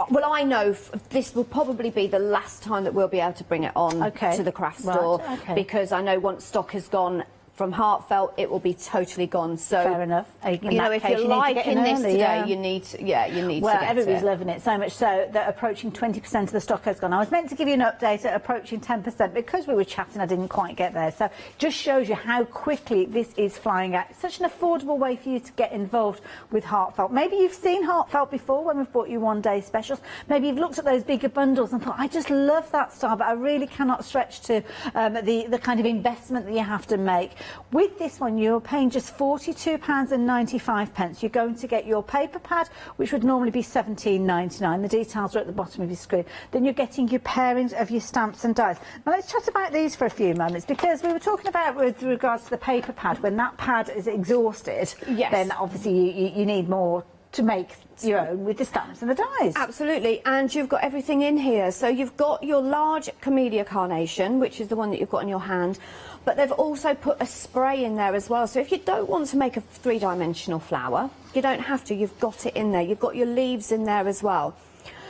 well, I know this will probably be the last time that we'll be able to bring it on to the craft store because I know once stock has gone from Heartfelt, it will be totally gone. So fair enough. You know, if you're liking this today, you need to, you need to get everybody's it. loving it so much so that approaching 20% of the stock has gone. I was meant to give you an update at approaching 10% because we were chatting. I didn't quite get there. So just shows you how quickly this is flying out. It's such an affordable way for you to get involved with Heartfelt. Maybe you've seen Heartfelt before when we've bought you one-day specials. Maybe you've looked at those bigger bundles and thought, I just love that style, but I really cannot stretch to the kind of investment that you have to make. With this one, you're paying just £42.95. You're going to get your paper pad, which would normally be £17.99. The details are at the bottom of your screen. Then you're getting your pairings of your stamps and dies. Now, let's chat about these for a few moments, because we were talking about with regards to the paper pad, when that pad is exhausted, then obviously you need more to make your own with the stamps and the dies. Absolutely, and you've got everything in here. So you've got your large Camellia Carnation, which is the one that you've got in your hand, but they've also put a spray in there as well. So if you don't want to make a three-dimensional flower, you don't have to, you've got it in there. You've got your leaves in there as well.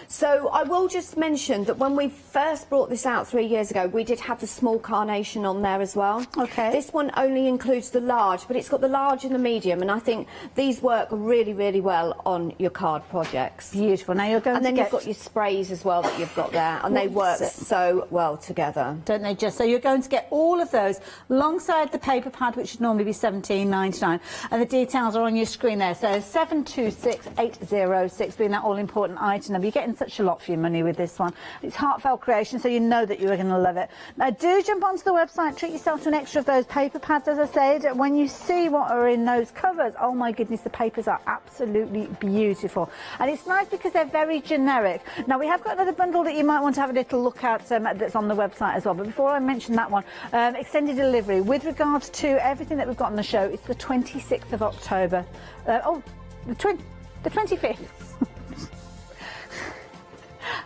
So I will just mention that when we first brought this out 3 years ago, we did have the small carnation on there as well. Okay. This one only includes the large, but it's got the large and the medium, and I think these work really, really well on your card projects. Beautiful. Now you're going and to then get... you've got your sprays as well that you've got there, and they work so well together. Don't they just? So you're going to get all of those alongside the paper pad, which would normally be £17.99, and the details are on your screen there. So 726806 being that all-important item number. You're getting such a lot for your money with this one. It's Heartfelt Creations, so you know that you're going to love it. Now do jump onto the website, treat yourself to an extra of those paper pads. As I said, when you see what are in those covers, oh my goodness, the papers are absolutely beautiful, and it's nice because they're very generic. Now we have got another bundle that you might want to have a little look at that's on the website as well, but before I mention that one, extended delivery with regards to everything that we've got on the show. It's the 26th of October. The 25th.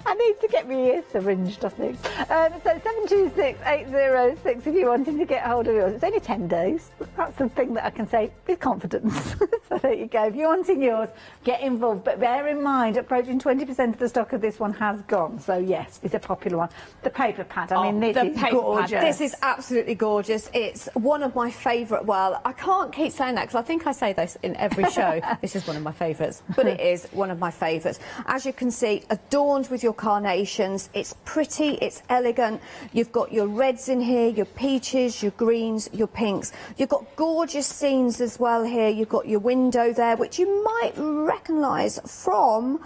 I need to get my ears syringed, I think. So 726806 if you're wanting to get hold of yours. It's only 10 days. That's the thing that I can say with confidence. So there you go. If you're wanting yours, get involved. But bear in mind, approaching 20% of the stock of this one has gone. So yes, it's a popular one. The paper pad. I mean, this is gorgeous. This is absolutely gorgeous. It's one of my favourite. Well, I can't keep saying that because I think I say this in every show. This is one of my favourites, but it is one of my favourites. As you can see, adorned with your carnations. It's pretty, it's elegant. You've got your reds in here, your peaches, your greens, your pinks. You've got gorgeous scenes as well here. You've got your window there, which you might recognise from...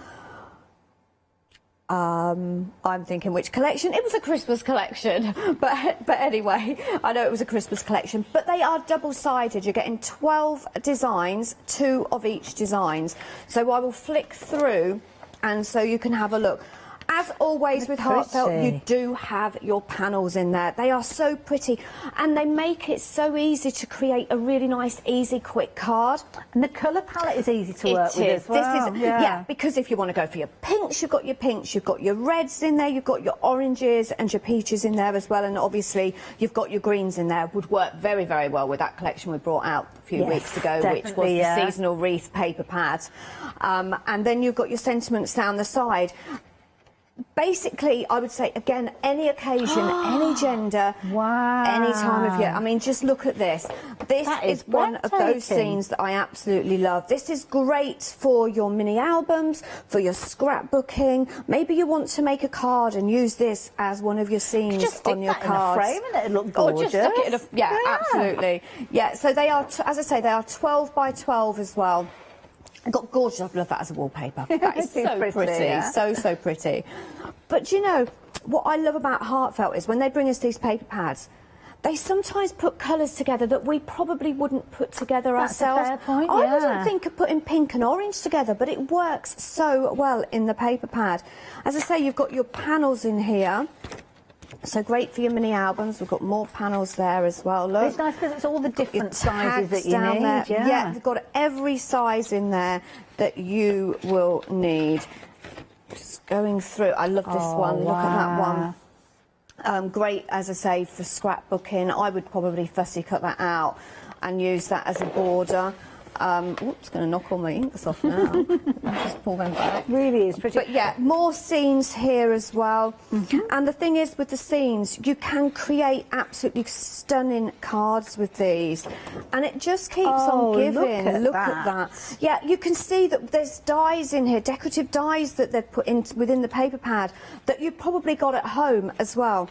I'm thinking which collection. It was a Christmas collection, but anyway, I know it was a Christmas collection. But they are double-sided. You're getting 12 designs, 2 of each designs. So I will flick through, and so you can have a look. As always with Heartfelt, you do have your panels in there. They are so pretty, and they make it so easy to create a really nice, easy, quick card. And the colour palette is easy to work with as well. This is, yeah, because if you want to go for your pinks, you've got your pinks, you've got your reds in there, you've got your oranges and your peaches in there as well, and obviously you've got your greens in there. Would work very, very well with that collection we brought out a few weeks ago, which was the seasonal wreath paper pad. And then you've got your sentiments down the side. Basically, I would say, again, any occasion, any gender, any time of year. I mean, just look at this. This is one of those scenes that I absolutely love. This is great for your mini albums, for your scrapbooking. Maybe you want to make a card and use this as one of your scenes on your cards. In a frame and it'll look gorgeous. Or just stick it in a, yeah, absolutely. Yeah, so they are, as I say, they are 12 by 12 as well. I've got gorgeous. I love that as a wallpaper. That is so pretty. Yeah. So pretty. But you know, what I love about Heartfelt is when they bring us these paper pads, they sometimes put colours together that we probably wouldn't put together ourselves. That's a fair point, I wouldn't think of putting pink and orange together, but it works so well in the paper pad. As I say, you've got your panels in here. So great for your mini albums. We've got more panels there as well. Look, it's nice because it's all the different sizes that you down need. There. Yeah. Yeah, we've got every size in there that you will need. Just going through. I love this one. Look at that one. Great, as I say, for scrapbooking. I would probably fussy cut that out and use that as a border. Oops, going to knock all my inks off now. Just pull them back. Really is pretty. But yeah, more scenes here as well. And the thing is, with the scenes, you can create absolutely stunning cards with these, and it just keeps on giving. Look at that. Yeah, you can see that there's dies in here, decorative dies that they've put in within the paper pad that you've probably got at home as well.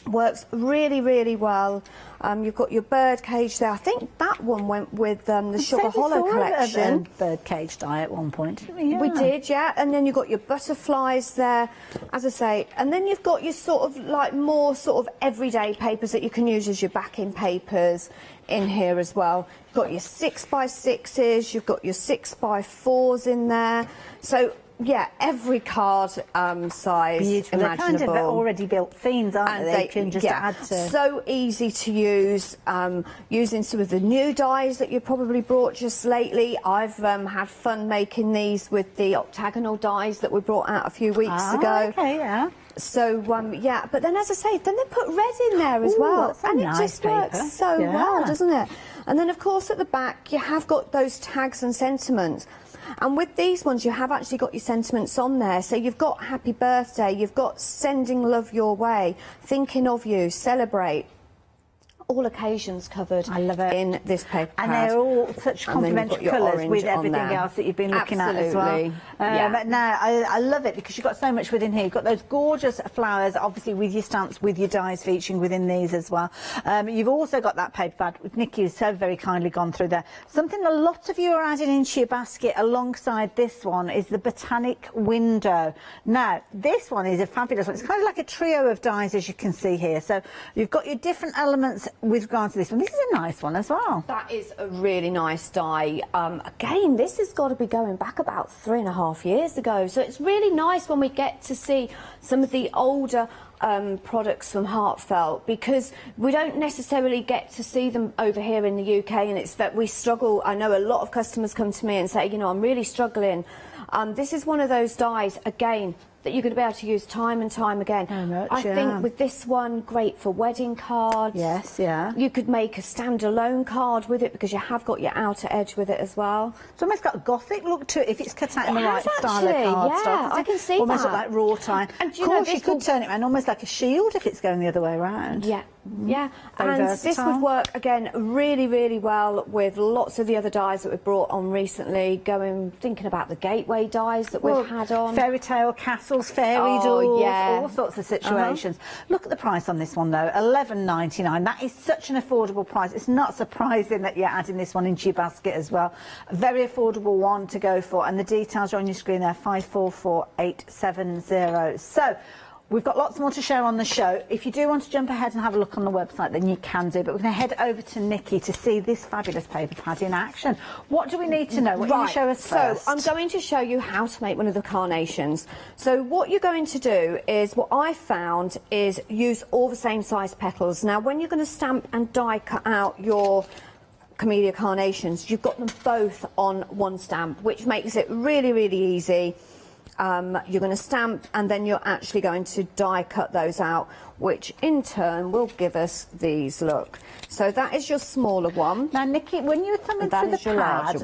Works really, really well. You've got your bird cage there. I think that one went with the Sugar Hollow collection. Bird cage die at one point, didn't we? Yeah. We did, yeah. And then you've got your butterflies there, as I say. And then you've got your sort of like more sort of everyday papers that you can use as your backing papers in here as well. You've got your 6x6s, you've got your 6x4s in there. So yeah, every card size beautiful. imaginable. They're kind of already built themes, aren't they? They can just add to. So easy to use. Using some of the new dies that you probably brought just lately. I've had fun making these with the octagonal dies that we brought out a few weeks ago. Okay, yeah. So yeah, but then as I say, then they put red in there as well, and it just works so well, doesn't it? And then of course at the back you have got those tags and sentiments. And with these ones, you have actually got your sentiments on there. So you've got happy birthday, you've got sending love your way, thinking of you, celebrate. All occasions covered. I love it. In this paper And pad. they're all such complementary colours with everything else that you've been looking at as well. But no, I love it because you've got so much within here. You've got those gorgeous flowers, obviously with your stamps, with your dies featuring within these as well. You've also got that paper pad, which Nikki has so very kindly gone through there. Something a lot of you are adding into your basket alongside this one is the botanic window. Now, this one is a fabulous one. It's kind of like a trio of dies, as you can see here. So you've got your different elements with regard to this one. This is a nice one as well. That is a really nice die. Again, this has got to be going back about 3.5 years ago. So it's really nice when we get to see some of the older products from Heartfelt, because we don't necessarily get to see them over here in the UK, and it's that we struggle. I know a lot of customers come to me and say, you know, I'm really struggling. This is one of those dies, again, that you're going to be able to use time and time again. I think with this one, great for wedding cards. Yes, yeah. You could make a standalone card with it because you have got your outer edge with it as well. It's almost got a gothic look to it if it's cut out in the It right has style of actually, cardstock. yeah, I can see almost that. Almost like raw time. And of course, you could turn it around almost like a shield if it's going the other way around. Yeah. Yeah, Very and this versatile. would work again really, really well with lots of the other dies that we've brought on recently. Thinking about the gateway dies that we've had on. Fairy tale castles, fairy doors, all sorts of situations. Look at the price on this one though, $11.99. That is such an affordable price. It's not surprising that you're adding this one into your basket as well. A very affordable one to go for, and the details are on your screen there, 544870. So. We've got lots more to share on the show. If you do want to jump ahead and have a look on the website, then you can do. But we're going to head over to Nikki to see this fabulous paper pad in action. What do we need to know? What can you show us first? So I'm going to show you how to make one of the carnations. So what you're going to do is, what I found is use all the same size petals. Now, when you're going to stamp and die cut out your camellia carnations, you've got them both on one stamp, which makes it really, really easy. You're going to stamp and then you're actually going to die cut those out, which in turn will give us these. Look, so that is your smaller one. Now, Nikki, when you were coming through the pad,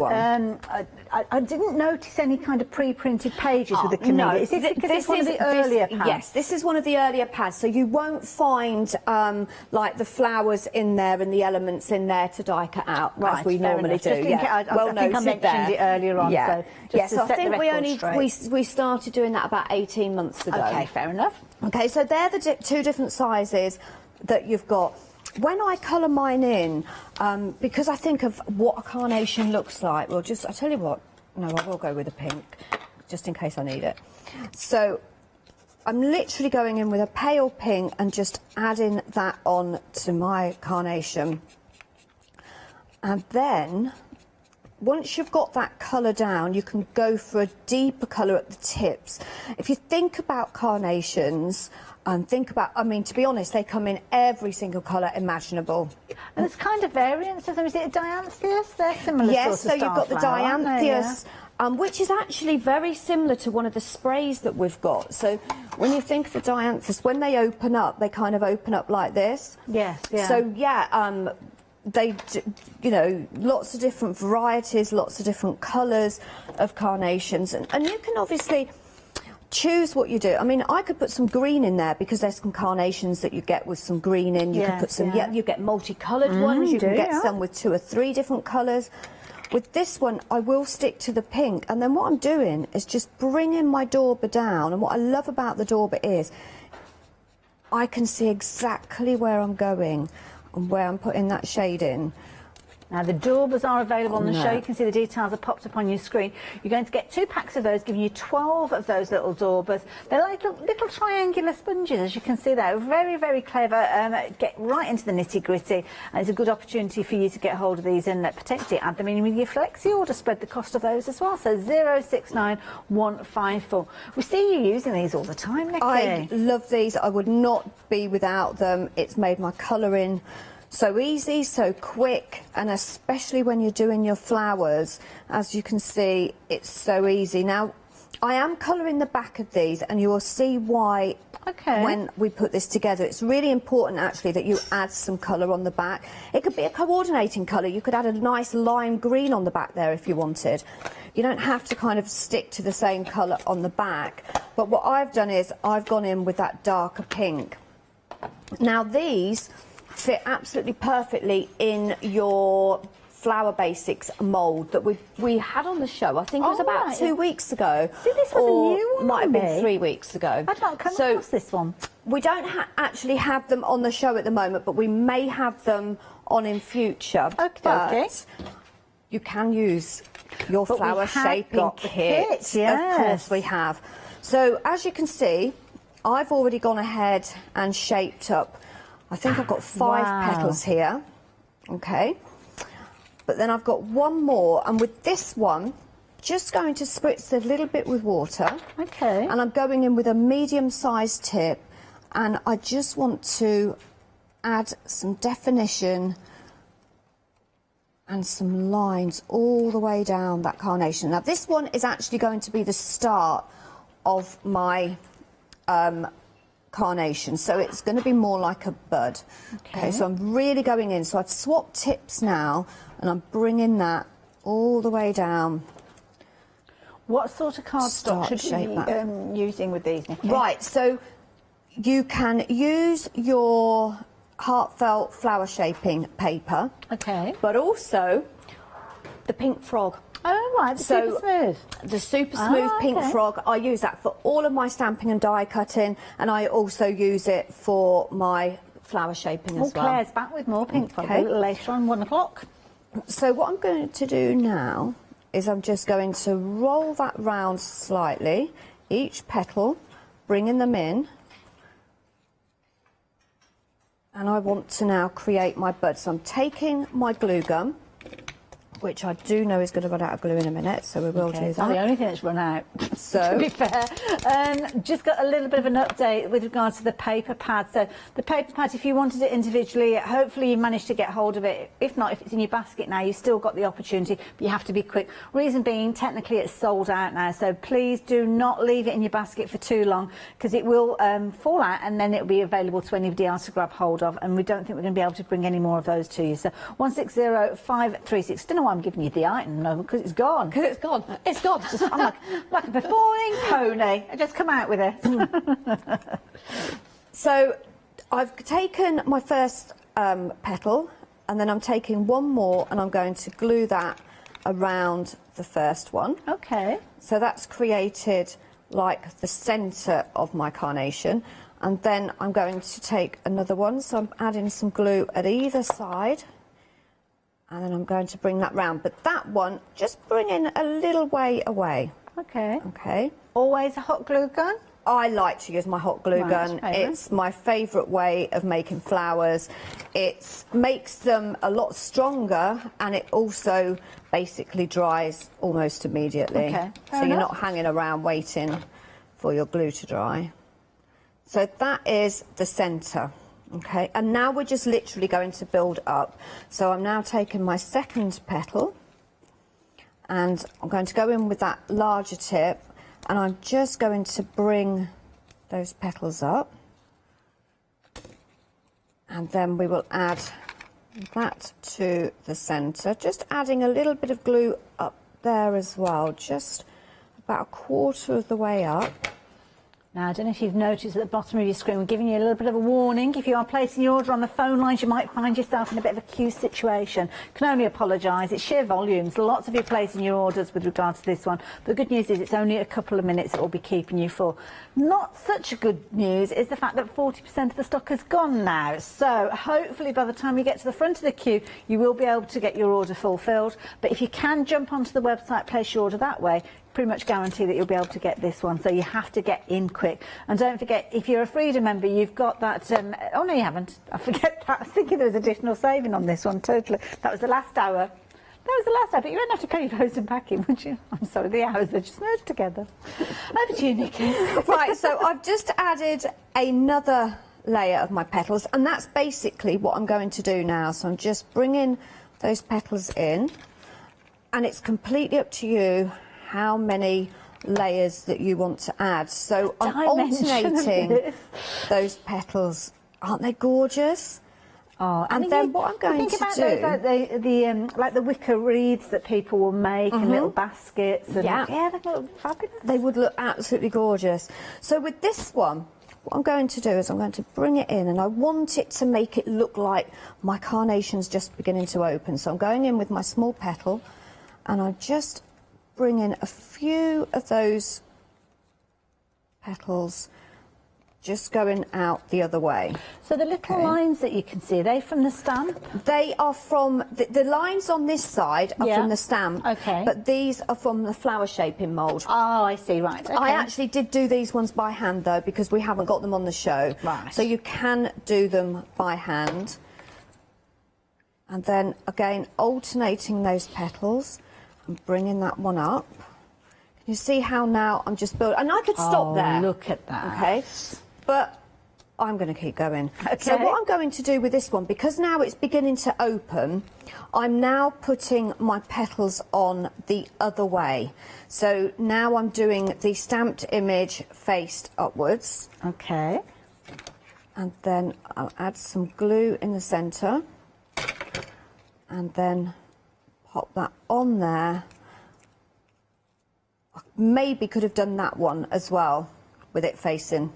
I didn't notice any kind of pre-printed pages with the camellia. No, is this because it's one of the earlier pads? Yes, this is one of the earlier pads, so you won't find like the flowers in there and the elements in there to die cut out, as we normally do. I think I mentioned it earlier on. Yeah, so I think we started doing that about 18 months ago. Okay, fair enough. Okay, so they're the two different sizes that you've got. When I colour mine in, because I think of what a carnation looks like, I'll tell you what, no, I will go with a pink, just in case I need it. So I'm literally going in with a pale pink and just adding that on to my carnation. And then, once you've got that colour down, you can go for a deeper colour at the tips. If you think about carnations, and I mean, to be honest, they come in every single colour imaginable. And there's kind of variants of them. Is it a dianthus? They're similar yes, sort of so you've got the flower, dianthus, which is actually very similar to one of the sprays that we've got. So when you think of the dianthus, when they open up, they kind of open up like this. Yes, yeah. So, yeah, they, you know, lots of different varieties, lots of different colours of carnations. And you can obviously choose what you do. I mean, I could put some green in there because there's some carnations that you get with some green in. You can put some, you get multicoloured ones. You can get some with 2 or 3 different colours. With this one, I will stick to the pink. And then what I'm doing is just bringing my dauber down. And what I love about the dauber is I can see exactly where I'm going and where I'm putting that shade in. Now, the daubers are available on the show. You can see the details are popped up on your screen. You're going to get 2 packs of those, giving you 12 of those little daubers. They're like little triangular sponges, as you can see there. Very, very clever. Get right into the nitty-gritty. And it's a good opportunity for you to get hold of these and potentially add them in with your flexi order. Spread the cost of those as well. So 069154. We see you using these all the time, Nikki. I love these. I would not be without them. It's made my colouring so easy, so quick, and especially when you're doing your flowers, as you can see, it's so easy. Now, I am colouring the back of these, and you will see why when we put this together. It's really important, actually, that you add some colour on the back. It could be a coordinating colour. You could add a nice lime green on the back there if you wanted. You don't have to kind of stick to the same colour on the back. But what I've done is I've gone in with that darker pink. Now, these fit absolutely perfectly in your Flower Basics mould that we had on the show. I think it was about 2 weeks ago. See, this was a new one. Might have been 3 weeks ago. I'd not come across this one. We don't actually have them on the show at the moment, but we may have them on in future. Okay. You can use your flower shaping kit. Yes. Of course we have. So as you can see, I've already gone ahead and shaped up. I think I've got 5 petals here. Okay. But then I've got one more, and with this one, just going to spritz a little bit with water. Okay. And I'm going in with a medium-sized tip, and I just want to add some definition and some lines all the way down that carnation. Now, this one is actually going to be the start of my carnation, so it's going to be more like a bud. Okay, so I'm really going in. So I've swapped tips now, and I'm bringing that all the way down. What sort of cardstock should we be using with these, Nikki? Right, so you can use your Heartfelt flower shaping paper. Okay. But also the pink frog. Oh, right, the super smooth. The super smooth pink frog, I use that for all of my stamping and die cutting, and I also use it for my flower shaping as well. Claire's back with more pink frog a little later on, 1 o'clock. So what I'm going to do now is I'm just going to roll that round slightly, each petal, bringing them in. And I want to now create my bud. So I'm taking my glue gun, which I do know is going to run out of glue in a minute, so we will do that. It's not the only thing that's run out, so, to be fair. Just got a little bit of an update with regards to the paper pad. So the paper pad, if you wanted it individually, hopefully you managed to get hold of it. If not, if it's in your basket now, you've still got the opportunity, but you have to be quick. Reason being, technically it's sold out now, so please do not leave it in your basket for too long, because it will fall out, and then it'll be available to anybody else to grab hold of, and we don't think we're going to be able to bring any more of those to you. So 160536. Don't know why I'm giving you the item, no, because it's gone. Because it's gone. It's gone. Just, I'm like a performing pony. I just come out with it. So I've taken my first petal, and then I'm taking one more, and I'm going to glue that around the first one. Okay. So that's created like the centre of my carnation, and then I'm going to take another one. So I'm adding some glue at either side. And then I'm going to bring that round. But that one, just bring in a little way away. Okay. Okay. Always a hot glue gun? I like to use my hot glue gun. It's my favourite way of making flowers. It makes them a lot stronger, and it also basically dries almost immediately. Okay. So you're not hanging around waiting for your glue to dry. So that is the centre. Okay, and now we're just literally going to build up. So I'm now taking my second petal, and I'm going to go in with that larger tip, and I'm just going to bring those petals up. And then we will add that to the centre, just adding a little bit of glue up there as well, just about a quarter of the way up. Now, I don't know if you've noticed at the bottom of your screen, we're giving you a little bit of a warning. If you are placing your order on the phone lines, you might find yourself in a bit of a queue situation. Can only apologise. It's sheer volumes. Lots of you placing your orders with regard to this one. But the good news is it's only a couple of minutes it will be keeping you full. Not such good news is the fact that 40% of the stock has gone now. So hopefully by the time you get to the front of the queue, you will be able to get your order fulfilled. But if you can jump onto the website, place your order that way, pretty much guarantee that you'll be able to get this one. So you have to get in quick. And don't forget, if you're a Freedom member, you've got that... oh, no, you haven't. I forget that. I was thinking there was additional saving on this one, totally. That was the last hour. That was the last hour, but you wouldn't have to carry post and packing, would you? I'm sorry, the hours are just merged together. Over to you, Nikki. Right, so I've just added another layer of my petals, and that's basically what I'm going to do now. So I'm just bringing those petals in, and it's completely up to you how many layers that you want to add. So I'm Dimension of alternating this. those petals. Aren't they gorgeous? Oh, and then what I'm going to do... Think about those, like the wicker wreaths that people will make in little baskets. And Yeah, they look fabulous. They would look absolutely gorgeous. So with this one, what I'm going to do is I'm going to bring it in, and I want it to make it look like my carnation's just beginning to open. So I'm going in with my small petal, and I just bring in a few of those petals just going out the other way. So the little lines that you can see, are they from the stamp? They are from, the lines on this side are from the stamp, Okay. but these are from the flower shaping mould. Oh, I see, right. Okay. I actually did do these ones by hand though, because we haven't got them on the show. Right. So you can do them by hand. And then again, alternating those petals and bringing that one up. You see how now I'm just building, and I could stop there. Look at that. Okay, but I'm going to keep going. Okay. So what I'm going to do with this one, because now it's beginning to open, I'm now putting my petals on the other way. So now I'm doing the stamped image faced upwards. Okay. And then I'll add some glue in the centre. And then pop that on there. I maybe could have done that one as well with it facing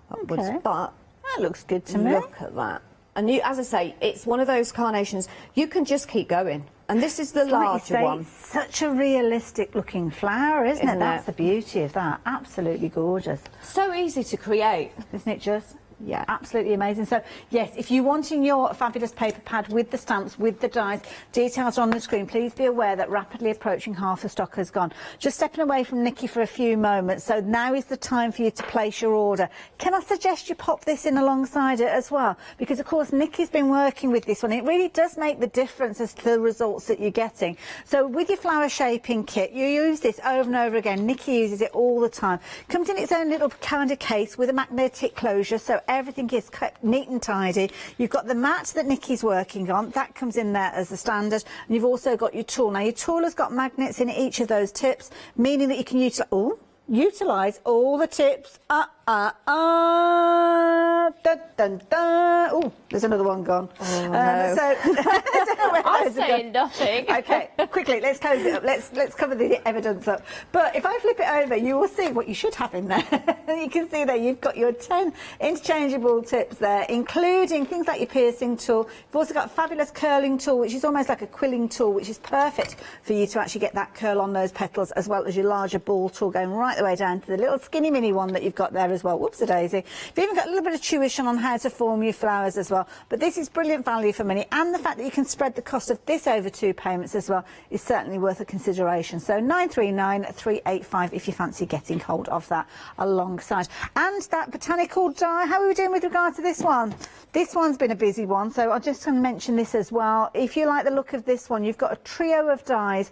upwards, Okay. but that looks good to me. Look at that. And you, as I say, it's one of those carnations you can just keep going. And this is the Like you larger say, one. it's such a realistic looking flower, isn't it? Isn't That's it? the beauty of that. Absolutely gorgeous. So easy to create. Isn't it just? Yeah. Absolutely amazing. So, yes, if you're wanting your fabulous paper pad with the stamps, with the dies, details are on the screen. Please be aware that rapidly approaching half the stock has gone. Just stepping away from Nikki for a few moments. So now is the time for you to place your order. Can I suggest you pop this in alongside it as well? Because, of course, Nikki's been working with this one. It really does make the difference as to the results that you're getting. So with your flower shaping kit, you use this over and over again. Nikki uses it all the time. Comes in its own little kind of case with a magnetic closure, so everything is kept neat and tidy. You've got the mat that Nikki's working on. That comes in there as a standard. And you've also got your tool. Now, your tool has got magnets in each of those tips, meaning that you can utilise all the tips. Dun, dun, dun. Oh, there's another one gone. Oh, no. I'm saying nothing. Okay, quickly, let's close it up. Let's cover the evidence up. But if I flip it over, you will see what you should have in there. You can see there you've got your 10 interchangeable tips there, including things like your piercing tool. You've also got a fabulous curling tool, which is almost like a quilling tool, which is perfect for you to actually get that curl on those petals, as well as your larger ball tool going right the way down to the little skinny mini one that you've got there as well. Whoops-a-daisy. You've even got a little bit of tuition on how to form your flowers as well. But this is brilliant value for money, and the fact that you can spread the cost of this over 2 payments as well is certainly worth a consideration. So 939-385 if you fancy getting hold of that alongside. And that botanical die, how are we doing with regard to this one? This one's been a busy one, so I'll just mention this as well. If you like the look of this one, you've got a trio of dies.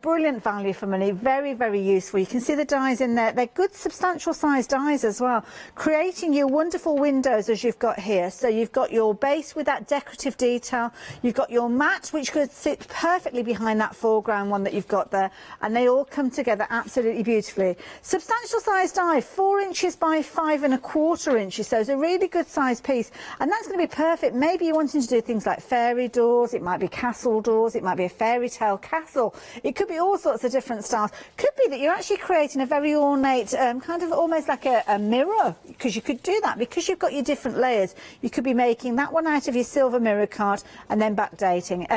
Brilliant value for money, very, very useful. You can see the dies in there. They're good, substantial sized dies as well. Creating your wonderful windows as you've got here. So you've got your base with that decorative detail. You've got your mat, which could sit perfectly behind that foreground one that you've got there. And they all come together absolutely beautifully. Substantial sized die, 4 inches by 5 1/4 inches. So it's a really good sized piece. And that's going to be perfect. Maybe you're wanting to do things like fairy doors. It might be castle doors. It might be a fairy tale castle. It could be all sorts of different styles. Could be that you're actually creating a very ornate, kind of almost like a mirror, because you could do that. Because you've got your different layers, you could be making that one out of your silver mirror card and then backdating,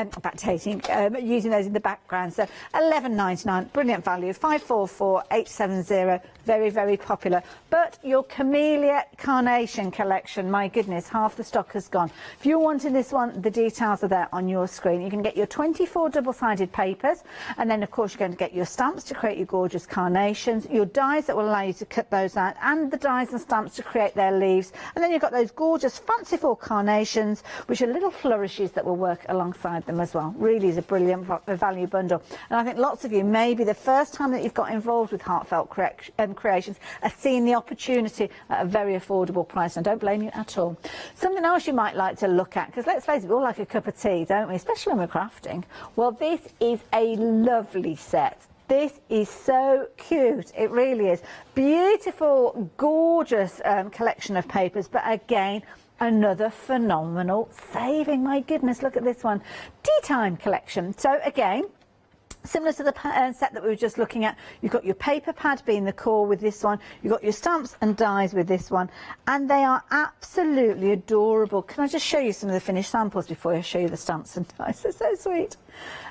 using those in the background. So $11.99, brilliant value. 544870, very, very popular. But your Camellia Carnation collection, my goodness, half the stock has gone. If you're wanting this one, the details are there on your screen. You can get your 24 double-sided papers, and then of course you're going to get your stamps to create your gorgeous carnations, your dies that will allow you to cut those out, and the dies and stamps to create their leaves. And then you've got those gorgeous fanciful carnations, which are little flourishes that will work alongside them as well. Really is a brilliant value bundle. And I think lots of you, maybe the first time that you've got involved with Heartfelt Creations, are seeing the opportunity at a very affordable price. And I don't blame you at all. Something else you might like to look at, because let's face it, we all like a cup of tea, don't we? Especially when we're crafting. Well, this is a lovely set This is so cute. It really is. Beautiful, gorgeous collection of papers, but again, another phenomenal saving. My goodness, look at this one. Tea time collection. So again, similar to the set that we were just looking at, you've got your paper pad being the core with this one, you've got your stamps and dies with this one, and they are absolutely adorable. Can I just show you some of the finished samples before I show you the stamps and dies? They're so sweet.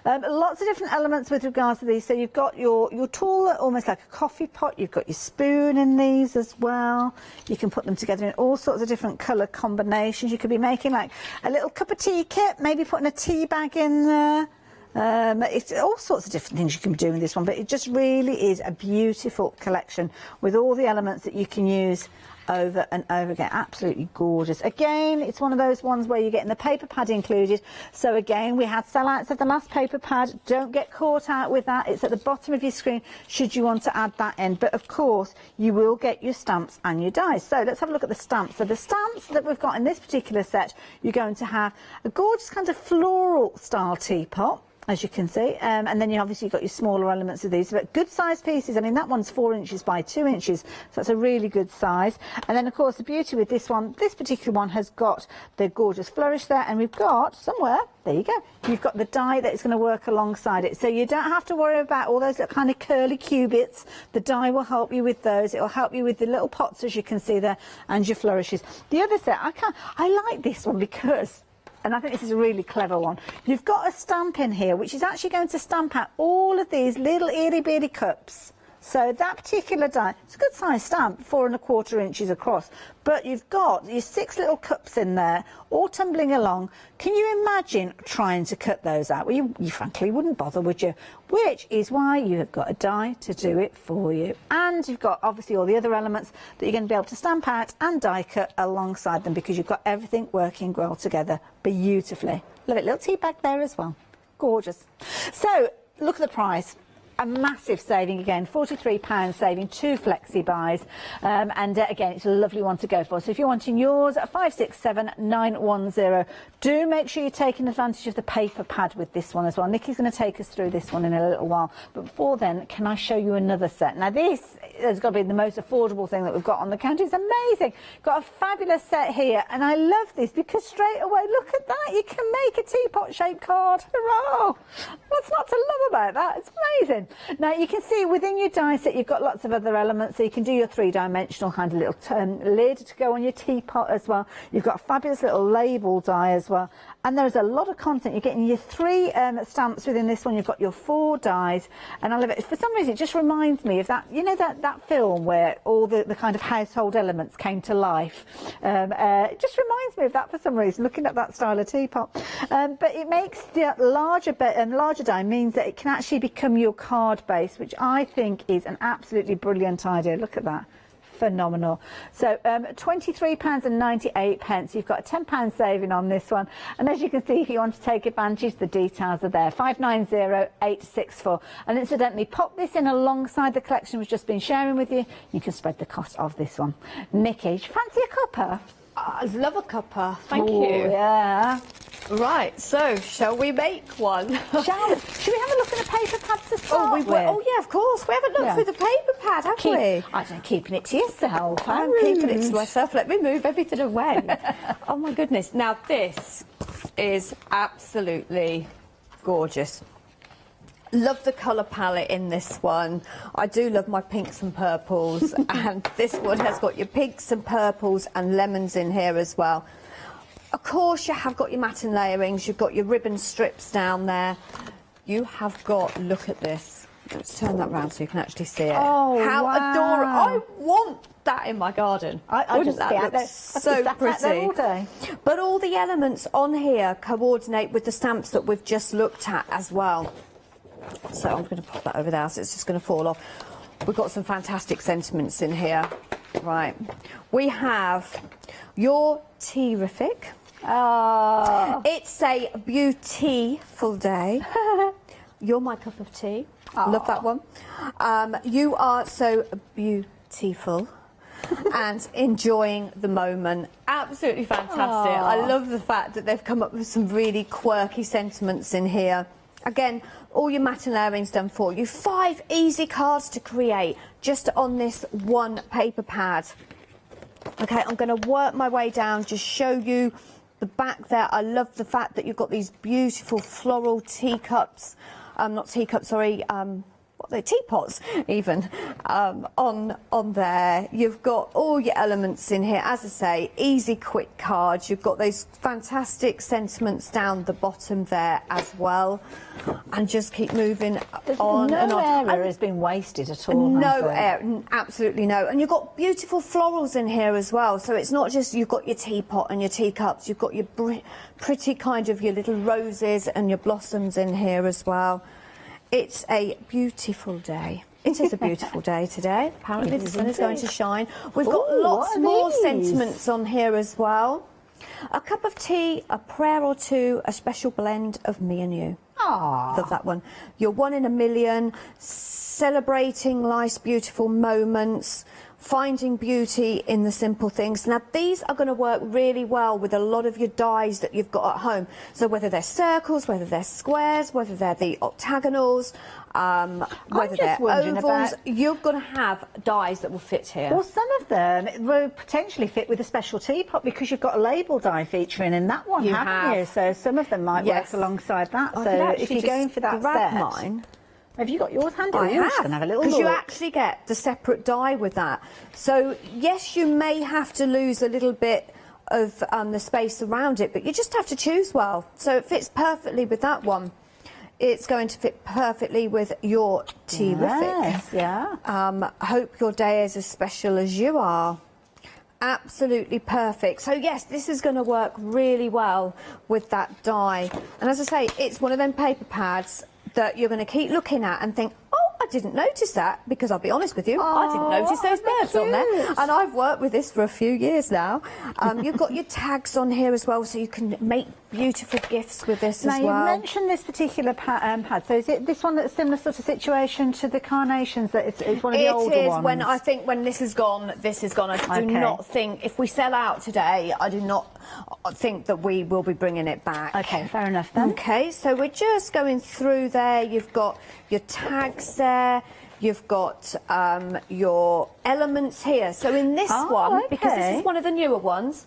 Lots of different elements with regards to these. So you've got your tool, almost like a coffee pot. You've got your spoon in these as well. You can put them together in all sorts of different colour combinations. You could be making like a little cup of tea kit, maybe putting a tea bag in there. It's all sorts of different things you can do with this one, but it just really is a beautiful collection with all the elements that you can use over and over again. Absolutely gorgeous. Again, it's one of those ones where you're getting the paper pad included. So again, we had sellouts of the last paper pad. Don't get caught out with that. It's at the bottom of your screen should you want to add that in. But of course, you will get your stamps and your dies. So let's have a look at the stamps. So the stamps that we've got in this particular set, you're going to have a gorgeous kind of floral style teapot, as you can see, and then you obviously got your smaller elements of these, but good size pieces. I mean, that one's 4 inches by 2 inches, so that's a really good size. And then of course the beauty with this one, this particular one has got the gorgeous flourish there, and we've got somewhere, there you go, you've got the die that is going to work alongside it, so you don't have to worry about all those little kind of curly cubits. The die will help you with those. It will help you with the little pots, as you can see there, and your flourishes. The other set, I like this one because, and I think this is a really clever one, you've got a stamp in here which is actually going to stamp out all of these little itty bitty cups. So that particular die, it's a good size stamp, 4 1/4 inches across, but you've got your 6 little cups in there, all tumbling along. Can you imagine trying to cut those out? Well, you frankly wouldn't bother, would you? Which is why you have got a die to do it for you. And you've got obviously all the other elements that you're going to be able to stamp out and die cut alongside them, because you've got everything working well together beautifully. Love it. Little tea bag there as well. Gorgeous. So look at the price. A massive saving again, £43 saving, 2 flexi buys, and again, it's a lovely one to go for. So if you're wanting yours at 567910, do make sure you're taking advantage of the paper pad with this one as well. Nikki's going to take us through this one in a little while, but before then, can I show you another set? Now this has got to be the most affordable thing that we've got on the counter. It's amazing. Got a fabulous set here, and I love this because straight away, look at that, you can make a teapot shaped card. Hurrah! What's not to love about that? It's amazing. Now you can see within your die set you've got lots of other elements, so you can do your 3-dimensional kind of little lid to go on your teapot as well. You've got a fabulous little label die as well, and there's a lot of content. You're getting your 3 stamps within this one, you've got your 4 dies, and I love it. For some reason it just reminds me of that, you know, that film where all the kind of household elements came to life. It just reminds me of that for some reason, looking at that style of teapot. But it makes the larger die means that it can actually become your card base, which I think is an absolutely brilliant idea. Look at that. Phenomenal. So £23.98. You've got a £10 saving on this one, and as you can see, if you want to take advantage, the details are there. 590864. And incidentally, pop this in alongside the collection we've just been sharing with you. You can spread the cost of this one. Nikki, do you fancy a cuppa? I love a cuppa. Thank Oh, you. Yeah. Right, so shall we make one? Should we have a look at the paper pad to start with? Oh yeah, of course. We haven't looked through the paper pad, have we? I don't, keeping it to yourself. I'm keeping it to myself. Let me move everything away. Oh my goodness. Now this is absolutely gorgeous. Love the colour palette in this one. I do love my pinks and purples, and this one has got your pinks and purples and lemons in here as well. Of course, you have got your matte layerings, you've got your ribbon strips down there. You have got, look at this. Let's turn that round so you can actually see it. Oh, how wow. adorable. I want that in my garden. I just that look so pretty? All day. But all the elements on here coordinate with the stamps that we've just looked at as well. So I'm going to pop that over there so it's just going to fall off. We've got some fantastic sentiments in here. Right. We have your terrific. Oh. It's a beautiful day. You're my cup of tea. Oh. Love that one. You are so beautiful. And enjoying the moment. Absolutely fantastic. Oh. I love the fact that they've come up with some really quirky sentiments in here. Again, all your mat and layering's done for you. 5 easy cards to create just on this one paper pad. Okay, I'm going to work my way down, just show you the back there. I love the fact that you've got these beautiful floral teacups, not teacups, sorry, what are they, teapots even, on there. You've got all your elements in here. As I say, easy, quick cards. You've got those fantastic sentiments down the bottom there as well. And just keep moving on and on. No area has been wasted at all. No air, absolutely no. And you've got beautiful florals in here as well. So it's not just you've got your teapot and your teacups. You've got your pretty kind of your little roses and your blossoms in here as well. It's a beautiful day. It is a beautiful day today. Apparently the sun is going to shine. We've got lots more sentiments on here as well. A cup of tea, a prayer or two, a special blend of me and you. Aww. Love that one. You're 1 in a million, celebrating life's beautiful moments, finding beauty in the simple things. Now, these are going to work really well with a lot of your dies that you've got at home. So whether they're circles, whether they're squares, whether they're the octagonals, whether they're ovals, you're going to have dies that will fit here. Well, some of them will potentially fit with a special teapot because you've got a label die featuring in that one, haven't you? So some of them might work alongside that. So if you're going for that set, mine. Have you got yours handy? I have, have a little because you look. actually get the separate die with that. So yes, you may have to lose a little bit of the space around it, but you just have to choose well. So it fits perfectly with that one. It's going to fit perfectly with your terrific. Yes, yeah. Hope your day is as special as you are. Absolutely perfect. So yes, this is going to work really well with that die. And as I say, it's one of them paper pads that you're going to keep looking at and think, oh, I didn't notice that, because I'll be honest with you, I didn't notice those birds on there. And I've worked with this for a few years now. You've got your tags on here as well, so you can make beautiful gifts with this as well. Now, you mentioned this particular pad. So is it this one that's a similar sort of situation to the carnations? That it's one of the older ones? It is. I think when this is gone, this is gone. I do not think, if we sell out today, I do not think that we will be bringing it back. Okay, fair enough then. Okay, so we're just going through there. You've got your tags there. You've got your elements here. So in this one, because this is one of the newer ones,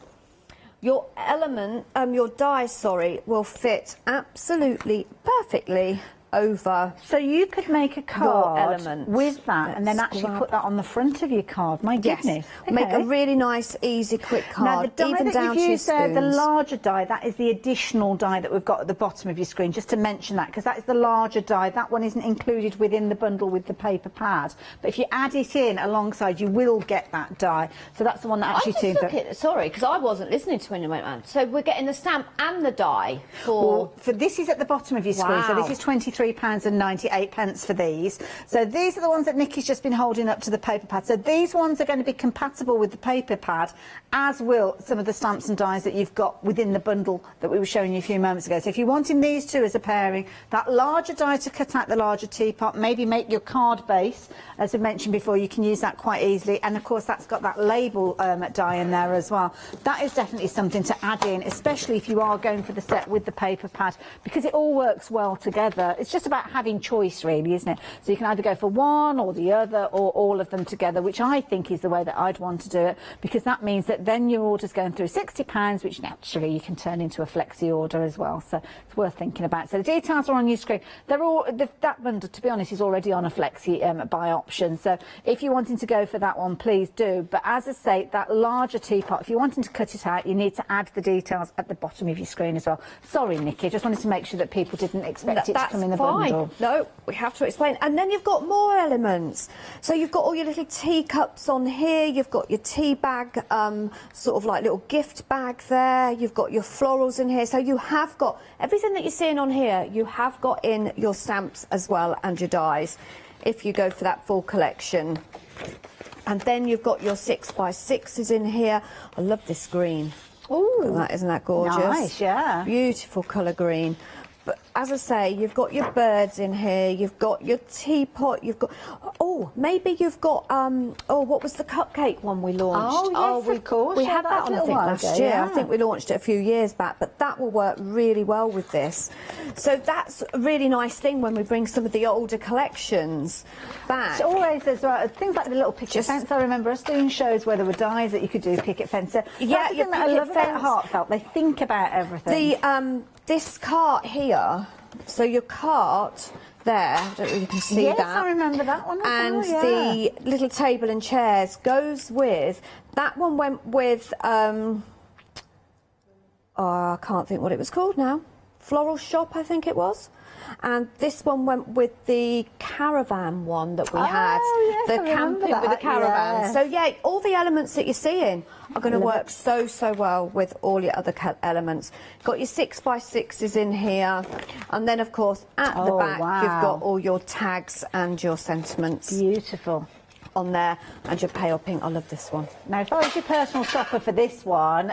your element, your die, sorry, will fit absolutely perfectly over. So you could make a card with that and then actually put that on the front of your card. My goodness. Yes. Okay. Make a really nice, easy, quick card. Now, the die even that down you've to used there, the spoons. larger die, that is the additional die that we've got at the bottom of your screen, just to mention that, because that is the larger die. That one isn't included within the bundle with the paper pad. But if you add it in alongside, you will get that die. So that's the one that actually tunes up. Sorry, because I wasn't listening to when you went round. So we're getting the stamp and the die for... Well, for this is at the bottom of your screen, so this is £23.98 for these. So these are the ones that Nikki's just been holding up to the paper pad. So these ones are going to be compatible with the paper pad, as will some of the stamps and dies that you've got within the bundle that we were showing you a few moments ago. So if you're wanting these two as a pairing, that larger die to cut out the larger teapot, maybe make your card base, as I mentioned before, you can use that quite easily. And of course that's got that label die in there as well. That is definitely something to add in, especially if you are going for the set with the paper pad, because it all works well together. It's just about having choice, really, isn't it? So you can either go for one or the other or all of them together, which I think is the way that I'd want to do it, because that means that then your order's going through £60, which naturally you can turn into a flexi order as well. So it's worth thinking about. So the details are on your screen. They're all, that bundle, to be honest, is already on a flexi buy option. So if you're wanting to go for that one, please do. But as I say, that larger teapot, if you're wanting to cut it out, you need to add the details at the bottom of your screen as well. Sorry, Nikki, just wanted to make sure that people didn't expect it to come in the bundle. No, we have to explain. And then you've got more elements. So you've got all your little teacups on here. You've got your tea bag, sort of like little gift bag there. You've got your florals in here. So you have got everything that you're seeing on here. You have got in your stamps as well and your dies, if you go for that full collection. And then you've got your 6x6s in here. I love this green. Ooh, isn't that gorgeous? Nice, yeah. Beautiful colour green. But as I say, you've got your birds in here, you've got your teapot, you've got, oh, maybe you've got, oh, what was the cupcake one we launched? Oh, yes, of course. We Yeah, had that on, I think, last year. I think we launched it a few years back, but that will work really well with this. So that's a really nice thing when we bring some of the older collections back. It's always as well, things like the little picket fence. I remember us doing shows where there were dies that you could do picket fence. So Yeah, that's the your thing that I picket love about fence. Heartfelt. They think about everything. This cart here, so your cart there, I don't know if you can see Yes, that. I remember that one as And well, the little table and chairs goes with, that one went with, oh, I can't think what it was called now. Floral Shop, I think it was. And this one went with the caravan one that we had, yes, the I remember camping with the that, caravan. yes. So yeah, all the elements that you're seeing are going to work so well with all your other elements. Got your 6x6s in here, and then of course at the back you've got all your tags and your sentiments. Beautiful. On there, and your pale pink. I love this one. Now, if I was your personal shopper for this one,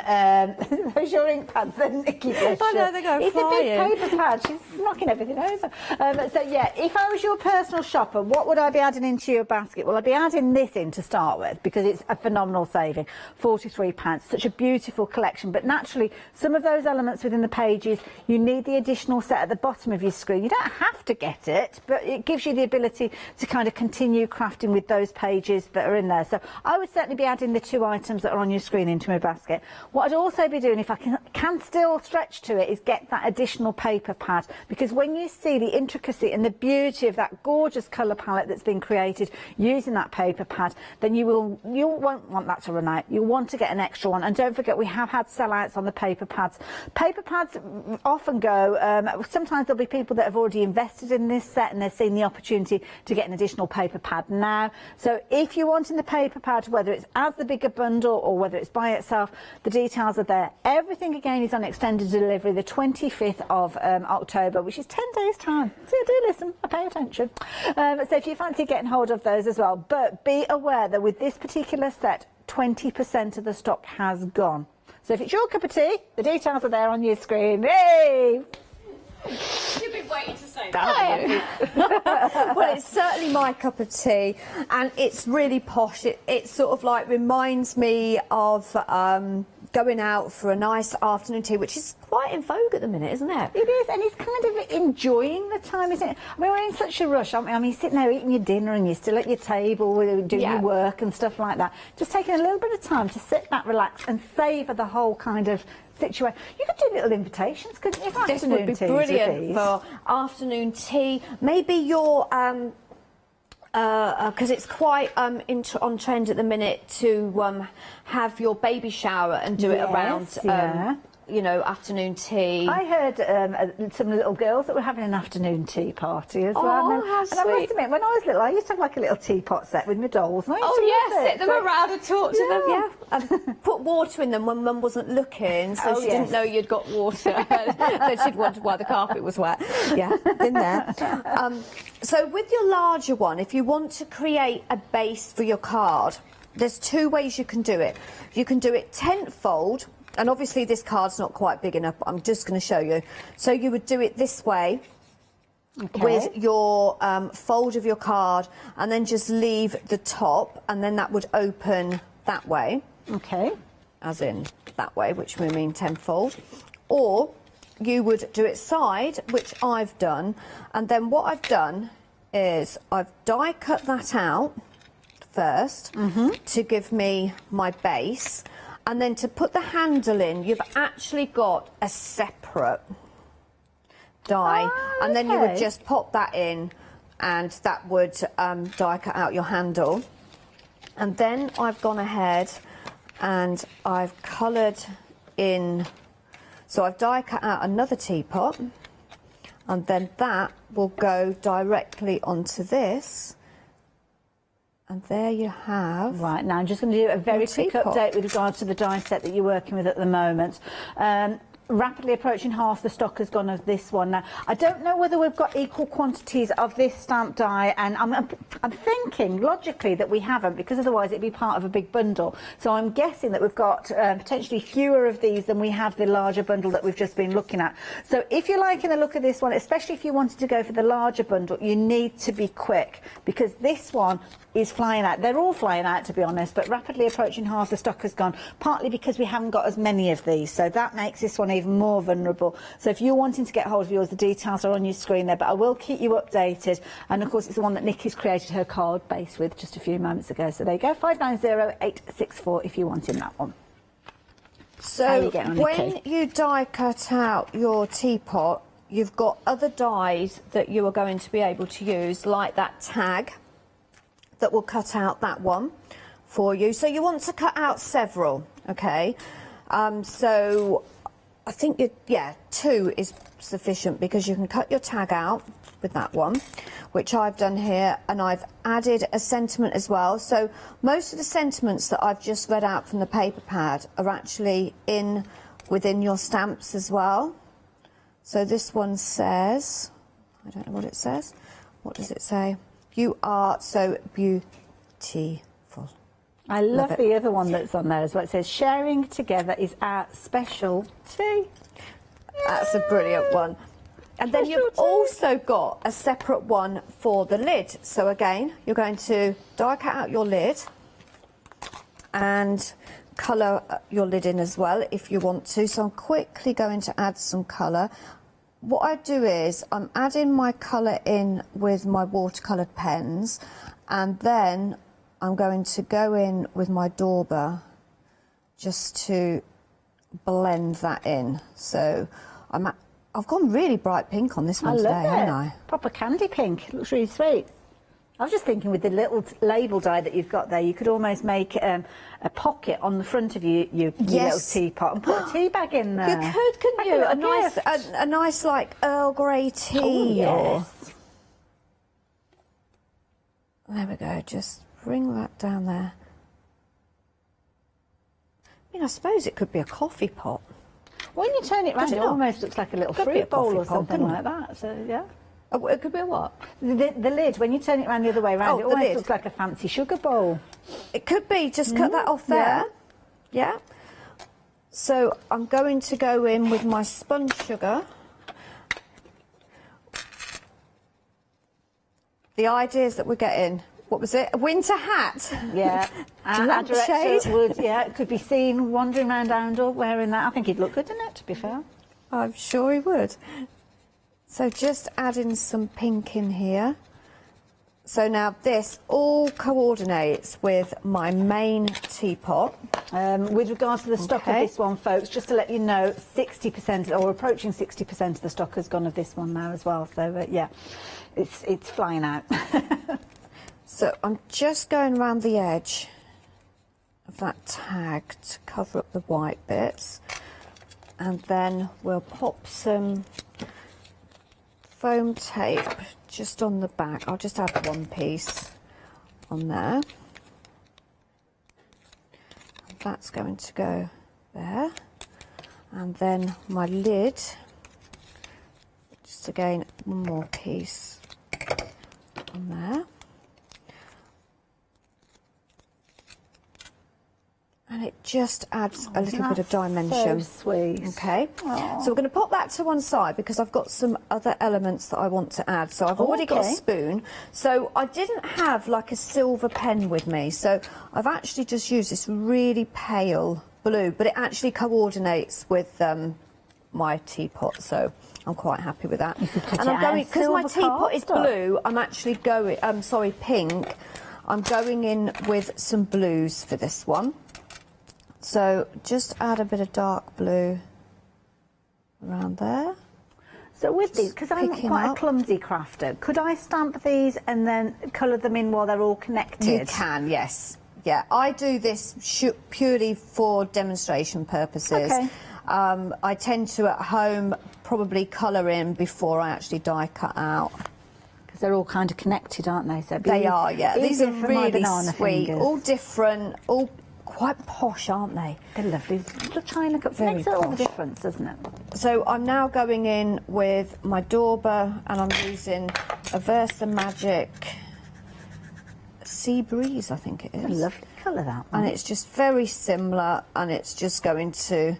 those your ink pads, then Nikki, bless I know, you. they go It's flying. a big paper pad. She's knocking everything over. So, yeah, if I was your personal shopper, what would I be adding into your basket? Well, I'd be adding this in to start with, because it's a phenomenal saving. £43. Such a beautiful collection. But naturally, some of those elements within the pages, you need the additional set at the bottom of your screen. You don't have to get it, but it gives you the ability to kind of continue crafting with those pages that are in there. So I would certainly be adding the 2 items that are on your screen into my basket. What I'd also be doing, if I can still stretch to it, is get that additional paper pad, because when you see the intricacy and the beauty of that gorgeous colour palette that's been created using that paper pad, then you won't want that to run out. You'll want to get an extra one. And don't forget, we have had sellouts on the paper pads. Paper pads often go, sometimes there'll be people that have already invested in this set and they've seen the opportunity to get an additional paper pad now. So if you're wanting the paper pad, whether it's as the bigger bundle or whether it's by itself, the details are there. Everything again is on extended delivery the 25th of October, which is 10 days time. So do listen, I pay attention. So if you fancy getting hold of those as well, but be aware that with this particular set, 20% of the stock has gone. So if it's your cup of tea, the details are there on your screen. Hey! You've been waiting to say that. Well, it's certainly my cup of tea, and it's really posh. It sort of like reminds me of going out for a nice afternoon tea, which is quite in vogue at the minute, isn't it? It is, and it's kind of enjoying the time, isn't it? I mean, we're in such a rush, aren't we? I mean, you're sitting there eating your dinner and you're still at your table doing your work and stuff like that. Just taking a little bit of time to sit back, relax, and savour the whole kind of situation. You could do little invitations, couldn't you? This would be brilliant for afternoon tea. Maybe your because it's quite on trend at the minute to have your baby shower and do it around you know, afternoon tea. I heard some little girls that were having an afternoon tea party as well. Oh, and how I must admit, when I was little, I used to have like a little teapot set with my dolls. And I used to love it. Sit them around and talk to them. Yeah, put water in them when Mum wasn't looking, so she didn't know you'd got water. Then she'd wondered why the carpet was wet. Yeah, in there. So with your larger one, if you want to create a base for your card, there's 2 ways you can do it. You can do it tent fold. And obviously this card's not quite big enough, but I'm just going to show you. So you would do it this way with your fold of your card, and then just leave the top, and then that would open that way. Okay. As in that way, which would mean tenfold. Or you would do it side, which I've done, and then what I've done is I've die cut that out first to give me my base. And then to put the handle in, you've actually got a separate die. And then you would just pop that in, and that would die cut out your handle. And then I've gone ahead and I've coloured in. So I've die cut out another teapot, and then that will go directly onto this. And there you have. Right, now I'm just going to do a very quick update with regards to the die set that you're working with at the moment. rapidly approaching half the stock has gone of this one now. I don't know whether we've got equal quantities of this stamp die, and I'm thinking logically that we haven't, because otherwise it'd be part of a big bundle. So I'm guessing that we've got potentially fewer of these than we have the larger bundle that we've just been looking at. So if you're liking the look of this one, especially if you wanted to go for the larger bundle, you need to be quick, because this one is flying out. They're all flying out, to be honest, but rapidly approaching half the stock has gone, partly because we haven't got as many of these, so that makes this one even more vulnerable. So if you're wanting to get hold of yours, the details are on your screen there, but I will keep you updated. And of course, it's the one that Nikki's created her card base with just a few moments ago. So there you go, 590864 if you're wanting that one. So when you die cut out your teapot, you've got other dies that you are going to be able to use, like that tag that will cut out that one for you. So you want to cut out several, okay? So I think, two is sufficient, because you can cut your tag out with that one, which I've done here, and I've added a sentiment as well. So most of the sentiments that I've just read out from the paper pad are actually within your stamps as well. So this one says, I don't know what it says. What does it say? You are so beautiful. I love the other one that's on there as well. It says, sharing together is our specialty. That's a brilliant one. And then you've also got a separate one for the lid. So again, you're going to die cut out your lid and colour your lid in as well if you want to. So I'm quickly going to add some colour. What I do is I'm adding my colour in with my watercoloured pens, and then I'm going to go in with my dauber just to blend that in. So I've gone really bright pink on this one today, haven't I? Proper candy pink. It looks really sweet. I was just thinking, with the little label die that you've got there, you could almost make a pocket on the front of your little teapot and put a tea bag in there. You could, couldn't you? A nice like Earl Grey tea. Oh, yes. There we go. Just bring that down there. I mean, I suppose it could be a coffee pot. When you turn it round, it almost looks like a little fruit bowl or something like that. So yeah. It could be a what? The lid, when you turn it around the other way around, it almost looks like a fancy sugar bowl. It could be. Just cut that off there. Yeah. So I'm going to go in with my spun sugar. The ideas that we're getting. What was it? A winter hat. Yeah. And that shade would, it could be seen wandering around Arundel wearing that. I think he'd look good in it, to be fair. I'm sure he would. So just adding some pink in here. So now this all coordinates with my main teapot. With regards to the stock of this one, folks, just to let you know, 60% or approaching 60% of the stock has gone of this one now as well. So yeah, it's flying out. So I'm just going around the edge of that tag to cover up the white bits, and then we'll pop some foam tape just on the back. I'll just add one piece on there. And that's going to go there. And then my lid, just again, one more piece on there. And it just adds a little bit of dimension. So sweet. Okay. Aww. So we're going to pop that to one side because I've got some other elements that I want to add. So I've already got a spoon. So I didn't have like a silver pen with me. So I've actually just used this really pale blue, but it actually coordinates with my teapot. So I'm quite happy with that. And I'm going, because my teapot is blue, I'm actually going, pink. I'm going in with some blues for this one. So just add a bit of dark blue around there. So with these, because I'm quite a clumsy crafter, could I stamp these and then colour them in while they're all connected? You can, yes. Yeah, I do this purely for demonstration purposes. Okay. I tend to at home probably colour in before I actually die cut out. Because they're all kind of connected, aren't they? So they are, yeah. These are really sweet, all different, all quite posh, aren't they? They're lovely. Try and look up. Very Makes all the posh. difference, doesn't it? So I'm now going in with my dauber, and I'm using a Versa Magic Sea Breeze, I think it is. It's a lovely colour, that one. And it's just very similar, and it's just going to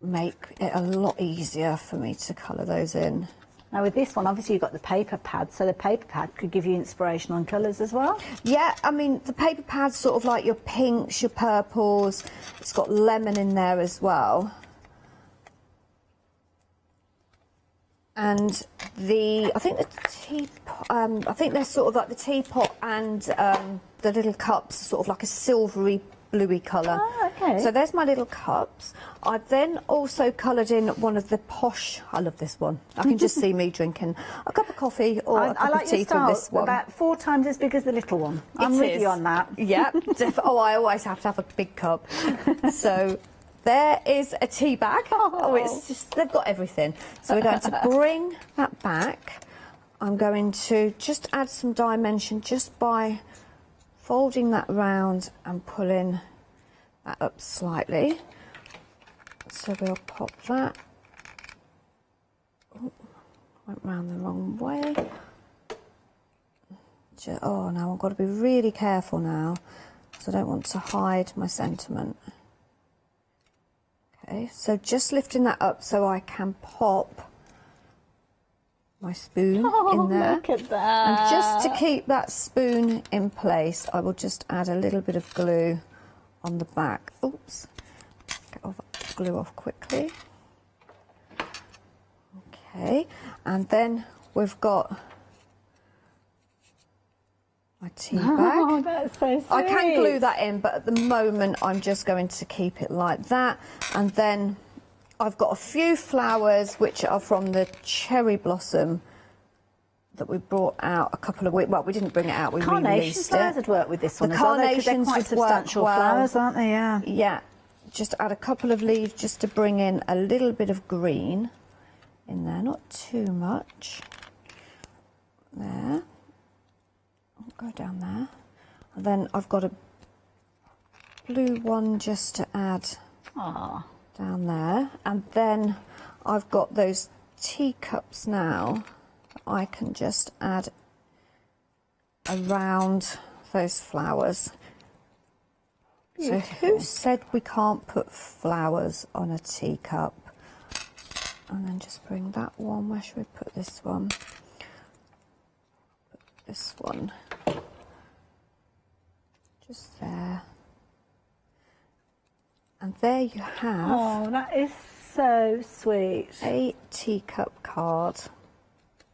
make it a lot easier for me to colour those in. Now with this one, obviously you've got the paper pad, so the paper pad could give you inspiration on colours as well. Yeah, I mean, the paper pad's sort of like your pinks, your purples. It's got lemon in there as well. And I think the teapot, I think they're sort of like the teapot and the little cups, sort of like a silvery bluey colour. Oh, okay. So there's my little cups. I've then also coloured in one of the posh, I love this one. I can just see me drinking a cup of coffee or a cup of tea from this one. About 4 times as big as the little one. I'm with you on that. Yeah. Oh, I always have to have a big cup. So there is a tea bag. Oh, it's just, they've got everything. So we're going to bring that back. I'm going to just add some dimension just by folding that round and pulling that up slightly. So we'll pop that. Oh, went round the wrong way. Oh, now I've got to be really careful now, because I don't want to hide my sentiment. Okay, so just lifting that up so I can pop my spoon in there. Look at that. And just to keep that spoon in place, I will just add a little bit of glue on the back. Oops. Get all that glue off quickly. Okay, and then we've got my tea bag. Oh, that's so sweet. I can glue that in, but at the moment I'm just going to keep it like that. And then I've got a few flowers which are from the cherry blossom that we brought out a couple of weeks. Well, we didn't bring it out. We Carnation released flowers it. would work with this one The as well, though, 'cause they're carnations quite would work substantial well. flowers, aren't they? Yeah. Yeah. Just add a couple of leaves just to bring in a little bit of green in there, not too much. There. I'll go down there. And then I've got a blue one just to add down there. And then I've got those teacups now that I can just add around those flowers. Beautiful. So who said we can't put flowers on a teacup? And then just bring that one. Where should we put this one? Put this one just there. And there you have. Oh, that is so sweet. A teacup card.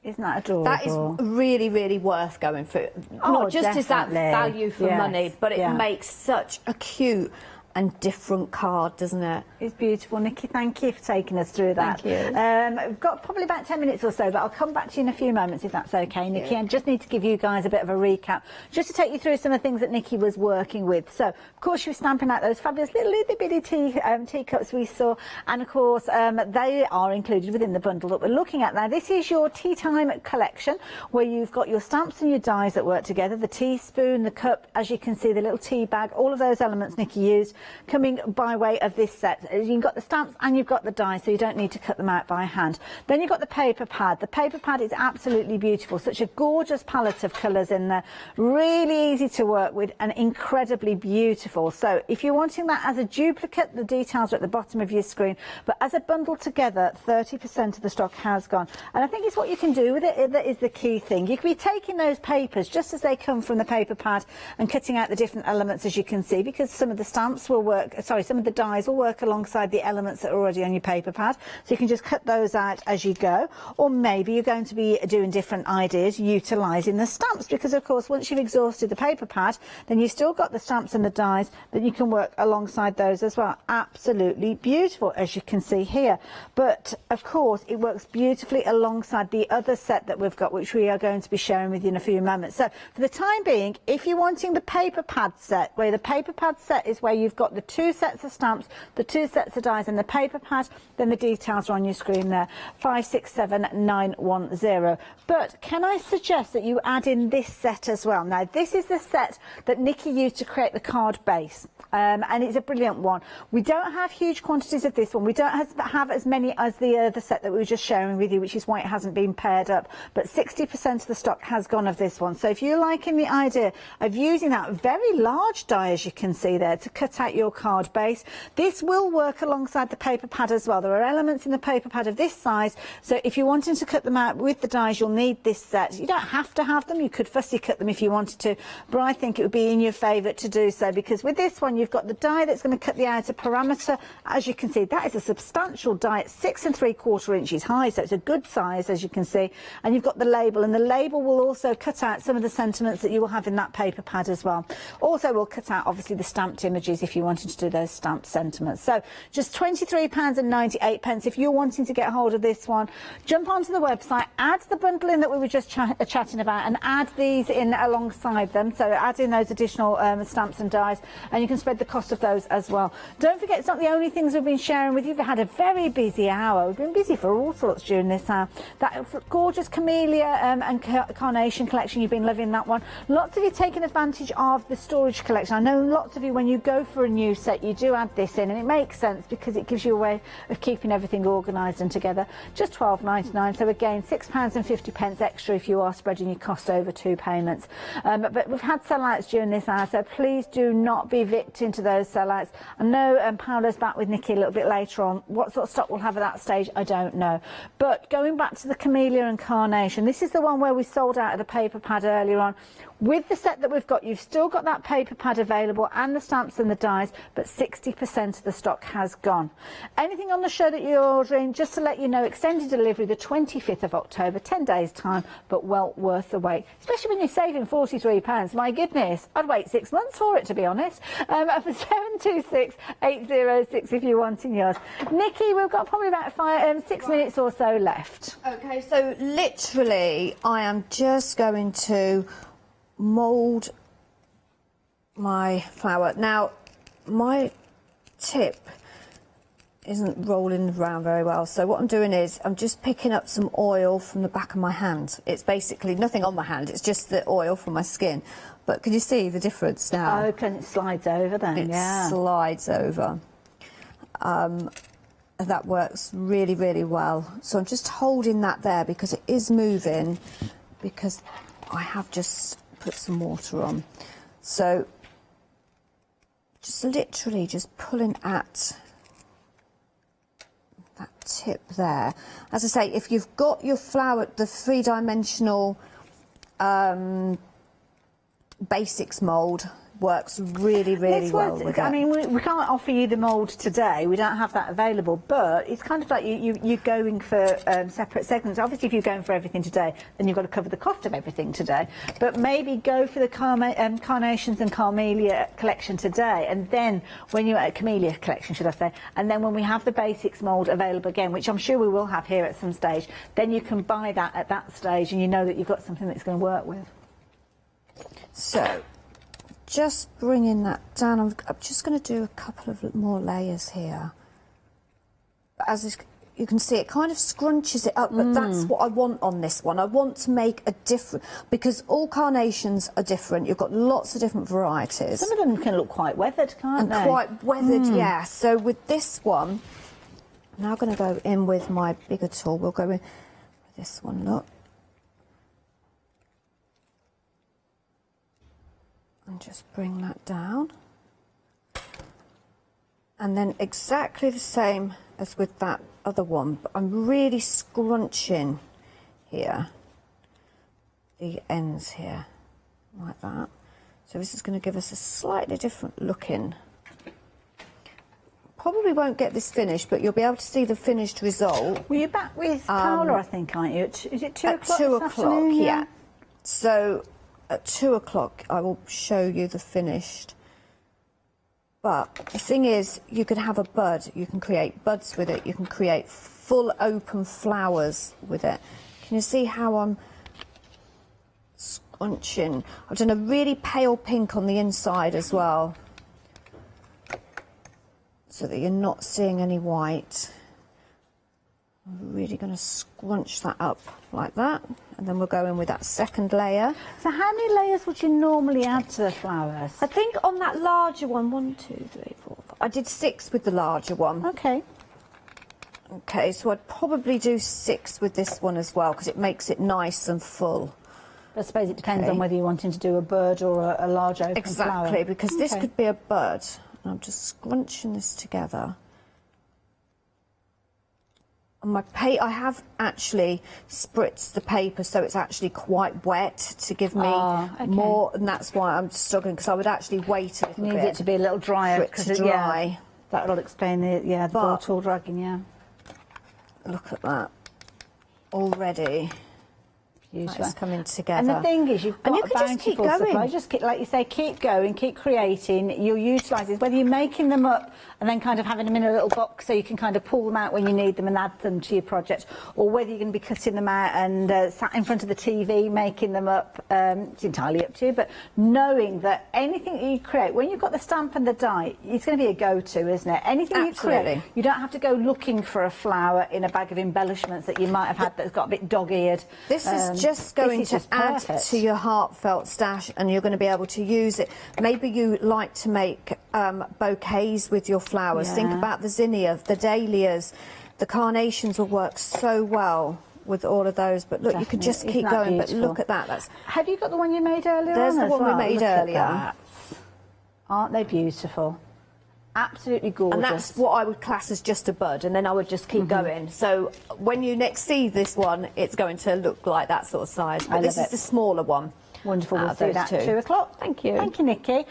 Isn't that adorable? That is really, really worth going for. Oh, Not just as that definitely. value for Yes, money, but it yeah. makes such a cute and different card, doesn't it? It's beautiful. Nikki, thank you for taking us through that. Thank you. We've got probably about 10 minutes or so, but I'll come back to you in a few moments if that's okay, Nikki. I just need to give you guys a bit of a recap, just to take you through some of the things that Nikki was working with. So, of course, she was stamping out those fabulous little itty bitty teacups we saw, and of course, they are included within the bundle that we're looking at now. This is your tea time collection, where you've got your stamps and your dies that work together, the teaspoon, the cup, as you can see, the little tea bag, all of those elements Nikki used, coming by way of this set. You've got the stamps and you've got the dies, so you don't need to cut them out by hand. Then you've got the paper pad. The paper pad is absolutely beautiful. Such a gorgeous palette of colours in there. Really easy to work with and incredibly beautiful. So if you're wanting that as a duplicate, the details are at the bottom of your screen. But as a bundle together, 30% of the stock has gone. And I think it's what you can do with it that is the key thing. You can be taking those papers just as they come from the paper pad and cutting out the different elements, as you can see, because some of the stamps will work, some of the dies will work alongside the elements that are already on your paper pad. So you can just cut those out as you go. Or maybe you're going to be doing different ideas utilising the stamps, because of course once you've exhausted the paper pad, then you've still got the stamps and the dies that you can work alongside those as well. Absolutely beautiful, as you can see here. But of course it works beautifully alongside the other set that we've got, which we are going to be sharing with you in a few moments. So for the time being, if you're wanting the paper pad set, where the paper pad set is where you've got got the 2 sets of stamps, the 2 sets of dies and the paper pad. Then the details are on your screen there, 567910. But can I suggest that you add in this set as well? Now, this is the set that Nikki used to create the card base. And it's a brilliant one. We don't have huge quantities of this one. We don't have as many as the other set that we were just sharing with you, which is why it hasn't been paired up. But 60% of the stock has gone of this one. So if you're liking the idea of using that very large die, as you can see there, to cut out your card base, this will work alongside the paper pad as well. There are elements in the paper pad of this size. So if you're wanting to cut them out with the dies, you'll need this set. You don't have to have them. You could fussy cut them if you wanted to. But I think it would be in your favour to do so, because with this one, you've got the die that's going to cut the outer parameter. As you can see, that is a substantial die. It's 6 3/4 inches high, so it's a good size, as you can see. And you've got the label, and the label will also cut out some of the sentiments that you will have in that paper pad as well. Also, we'll cut out, obviously, the stamped images if you wanted to do those stamped sentiments. So just £23.98 if you're wanting to get hold of this one. Jump onto the website, add the bundle in that we were just chatting about, and add these in alongside them. So add in those additional stamps and dies, and you can spread the cost of those as well. Don't forget, it's not the only things we've been sharing with you. We've had a very busy hour. We've been busy for all sorts during this hour. That gorgeous camellia and carnation collection, you've been loving that one. Lots of you taking advantage of the storage collection. I know lots of you, when you go for a new set, you do add this in, and it makes sense because it gives you a way of keeping everything organised and together. Just £12.99, so again £6.50 extra if you are spreading your cost over 2 payments. But we've had sellouts during this hour, so please do not be victim to those sellouts. I know Paola's back with Nikki a little bit later on. What sort of stock we'll have at that stage, I don't know. But going back to the camellia and carnation, this is the one where we sold out of the paper pad earlier on. With the set that we've got, you've still got that paper pad available and the stamps and the dies, but 60% of the stock has gone. Anything on the show that you're ordering, just to let you know, extended delivery the 25th of October, 10 days time, but well worth the wait, especially when you're saving £43. My goodness, I'd wait 6 months for it, to be honest. For 726-806 if you're wanting yours. Nikki, we've got probably about 6 minutes or so left. Okay, so literally I am just going to mould my flower. Now, my tip isn't rolling around very well, so what I'm doing is I'm just picking up some oil from the back of my hand. It's basically nothing on my hand, it's just the oil from my skin. But can you see the difference now? Oh, can it slides over then? It yeah. slides over. That works really, really well. So I'm just holding that there because it is moving, because I have just put some water on. So just literally just pulling at that tip there. As I say, if you've got your flower, the 3-dimensional basics mould works really, really well with it. I mean, we can't offer you the mould today. We don't have that available, but it's kind of like you're going for separate segments. Obviously, if you're going for everything today, then you've got to cover the cost of everything today. But maybe go for the carnations and camellia collection today, and then when you're at camellia collection, should I say, and then when we have the basics mould available again, which I'm sure we will have here at some stage, then you can buy that at that stage, and you know that you've got something that's going to work with. So, just bringing that down, I'm just going to do a couple of more layers here. As you can see, it kind of scrunches it up, but that's what I want on this one. I want to make a different, because all carnations are different. You've got lots of different varieties. Some of them can look quite weathered, can't they? And quite weathered, yeah. So with this one, I'm now going to go in with my bigger tool. We'll go in with this one, look. And just bring that down. And then exactly the same as with that other one, but I'm really scrunching here, the ends here, like that. So this is going to give us a slightly different looking. Probably won't get this finished, but you'll be able to see the finished result. Well, you're back with Paola, I think, aren't you? Is it 2 o'clock? At 2 o'clock, yeah. So at 2 o'clock, I will show you the finished. But the thing is, you could have a bud. You can create buds with it. You can create full open flowers with it. Can you see how I'm scrunching? I've done a really pale pink on the inside as well. so that you're not seeing any white. I'm really going to scrunch that up like that, and then we'll go in with that second layer. So how many layers would you normally add to the flowers? I think on that larger one, 1, 2, 3, 4, 5. I did 6 with the larger one. Okay. Okay, so I'd probably do 6 with this one as well, because it makes it nice and full. I suppose it depends on whether you're wanting to do a bud or a large open flower. Exactly, because this could be a bud. And I'm just scrunching this together. And I have actually spritzed the paper so it's actually quite wet to give me more, and that's why I'm struggling, because I would actually wait a little bit. Needs it to be a little drier for it to dry. Yeah, that'll explain the bottle dragging, yeah. Look at that. Already. It's coming together. And the thing is, you've got you a can just keep bountiful going. supply. Just keep, like you say, keep going, keep creating. You'll utilise it, whether you're making them up and then kind of having them in a little box so you can kind of pull them out when you need them and add them to your project, or whether you're going to be cutting them out and sat in front of the TV making them up. It's entirely up to you. But knowing that anything that you create, when you've got the stamp and the die, it's going to be a go-to, isn't it? Anything you create, you don't have to go looking for a flower in a bag of embellishments that you might have had that's got a bit dog-eared. This is just going to add to your heartfelt stash, and you're going to be able to use it. Maybe you like to make bouquets with your flowers. Think about the zinnia, the dahlias, the carnations will work so well with all of those. But look, you can just keep going. But look at that. Have you got the one you made earlier? There's the one we made earlier. Aren't they beautiful? Absolutely gorgeous. And that's what I would class as just a bud, and then I would just keep going. So when you next see this one, it's going to look like that sort of size. But this is the smaller one. Wonderful. We'll see that at 2 o'clock. Thank you. Thank you, Nikki.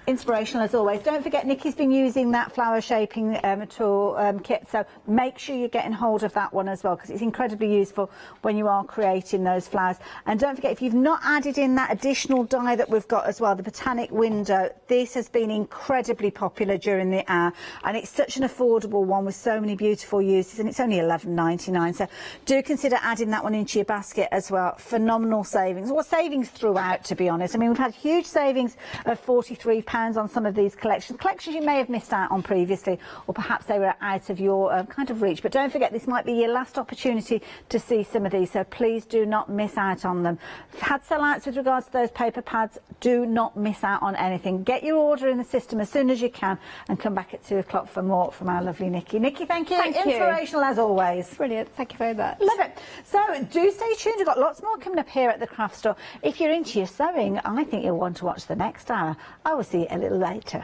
Inspirational as always. Don't forget, Nikki's been using that flower shaping tool kit, so make sure you're getting hold of that one as well, because it's incredibly useful when you are creating those flowers. And don't forget, if you've not added in that additional die that we've got as well, the Botanic Window, this has been incredibly popular during the hour, and it's such an affordable one with so many beautiful uses, and it's only £11.99, so do consider adding that one into your basket as well. Phenomenal savings. Well, savings throughout, to be honest. I mean, we've had huge savings of £43 on some of these collections you may have missed out on previously, or perhaps they were out of your kind of reach. But don't forget, this might be your last opportunity to see some of these, so please do not miss out on them. Had sellouts with regards to those paper pads. Do not miss out on anything. Get your order in the system as soon as you can, and come back at 2 o'clock for more from our lovely Nikki. Nikki, thank you. Inspirational as always. Brilliant. Thank you very much. Love it. So do stay tuned. We've got lots more coming up here at the craft store. If you're into your sewing, I think you'll want to watch the next hour. I will see you a little later.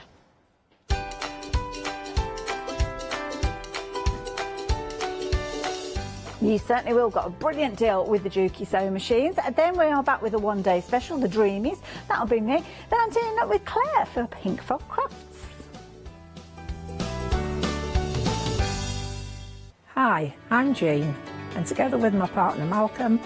You certainly will. Got a brilliant deal with the Juki sewing machines. And then we are back with a one-day special, the Dreamies. That'll be me. Then I'm teaming up with Claire for Pink Frog Crafts. Hi, I'm Jean, and together with my partner Malcolm,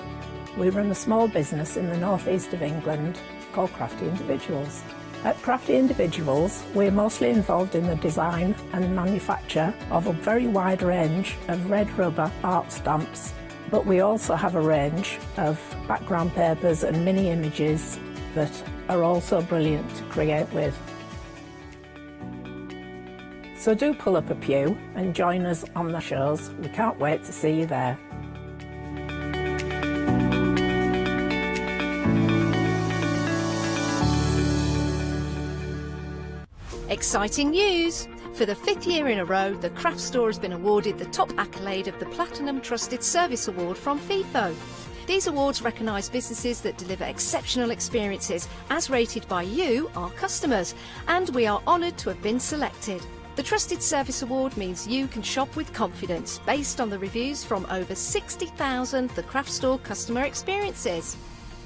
we run a small business in the northeast of England called Crafty Individuals. At Crafty Individuals, we're mostly involved in the design and manufacture of a very wide range of red rubber art stamps, but we also have a range of background papers and mini images that are also brilliant to create with. So do pull up a pew and join us on the shows. We can't wait to see you there. Exciting news! For the 5th year in a row, the Craft Store has been awarded the top accolade of the Platinum Trusted Service Award from FIFO. These awards recognise businesses that deliver exceptional experiences as rated by you, our customers, and we are honoured to have been selected. The Trusted Service Award means you can shop with confidence based on the reviews from over 60,000 The Craft Store customer experiences.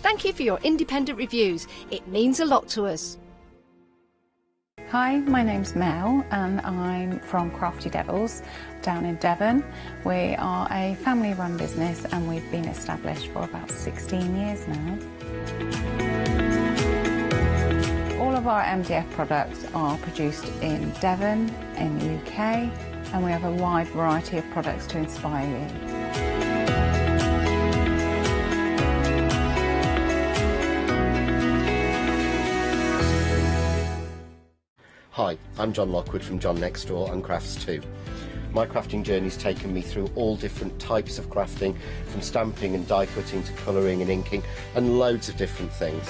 Thank you for your independent reviews. It means a lot to us. Hi, my name's Mel and I'm from Crafty Devils down in Devon. We are a family-run business and we've been established for about 16 years now. All of our MDF products are produced in Devon, in the UK, and we have a wide variety of products to inspire you. Hi, I'm John Lockwood from John Next Door and Crafts 2. My crafting journey's taken me through all different types of crafting, from stamping and die cutting to colouring and inking, and loads of different things.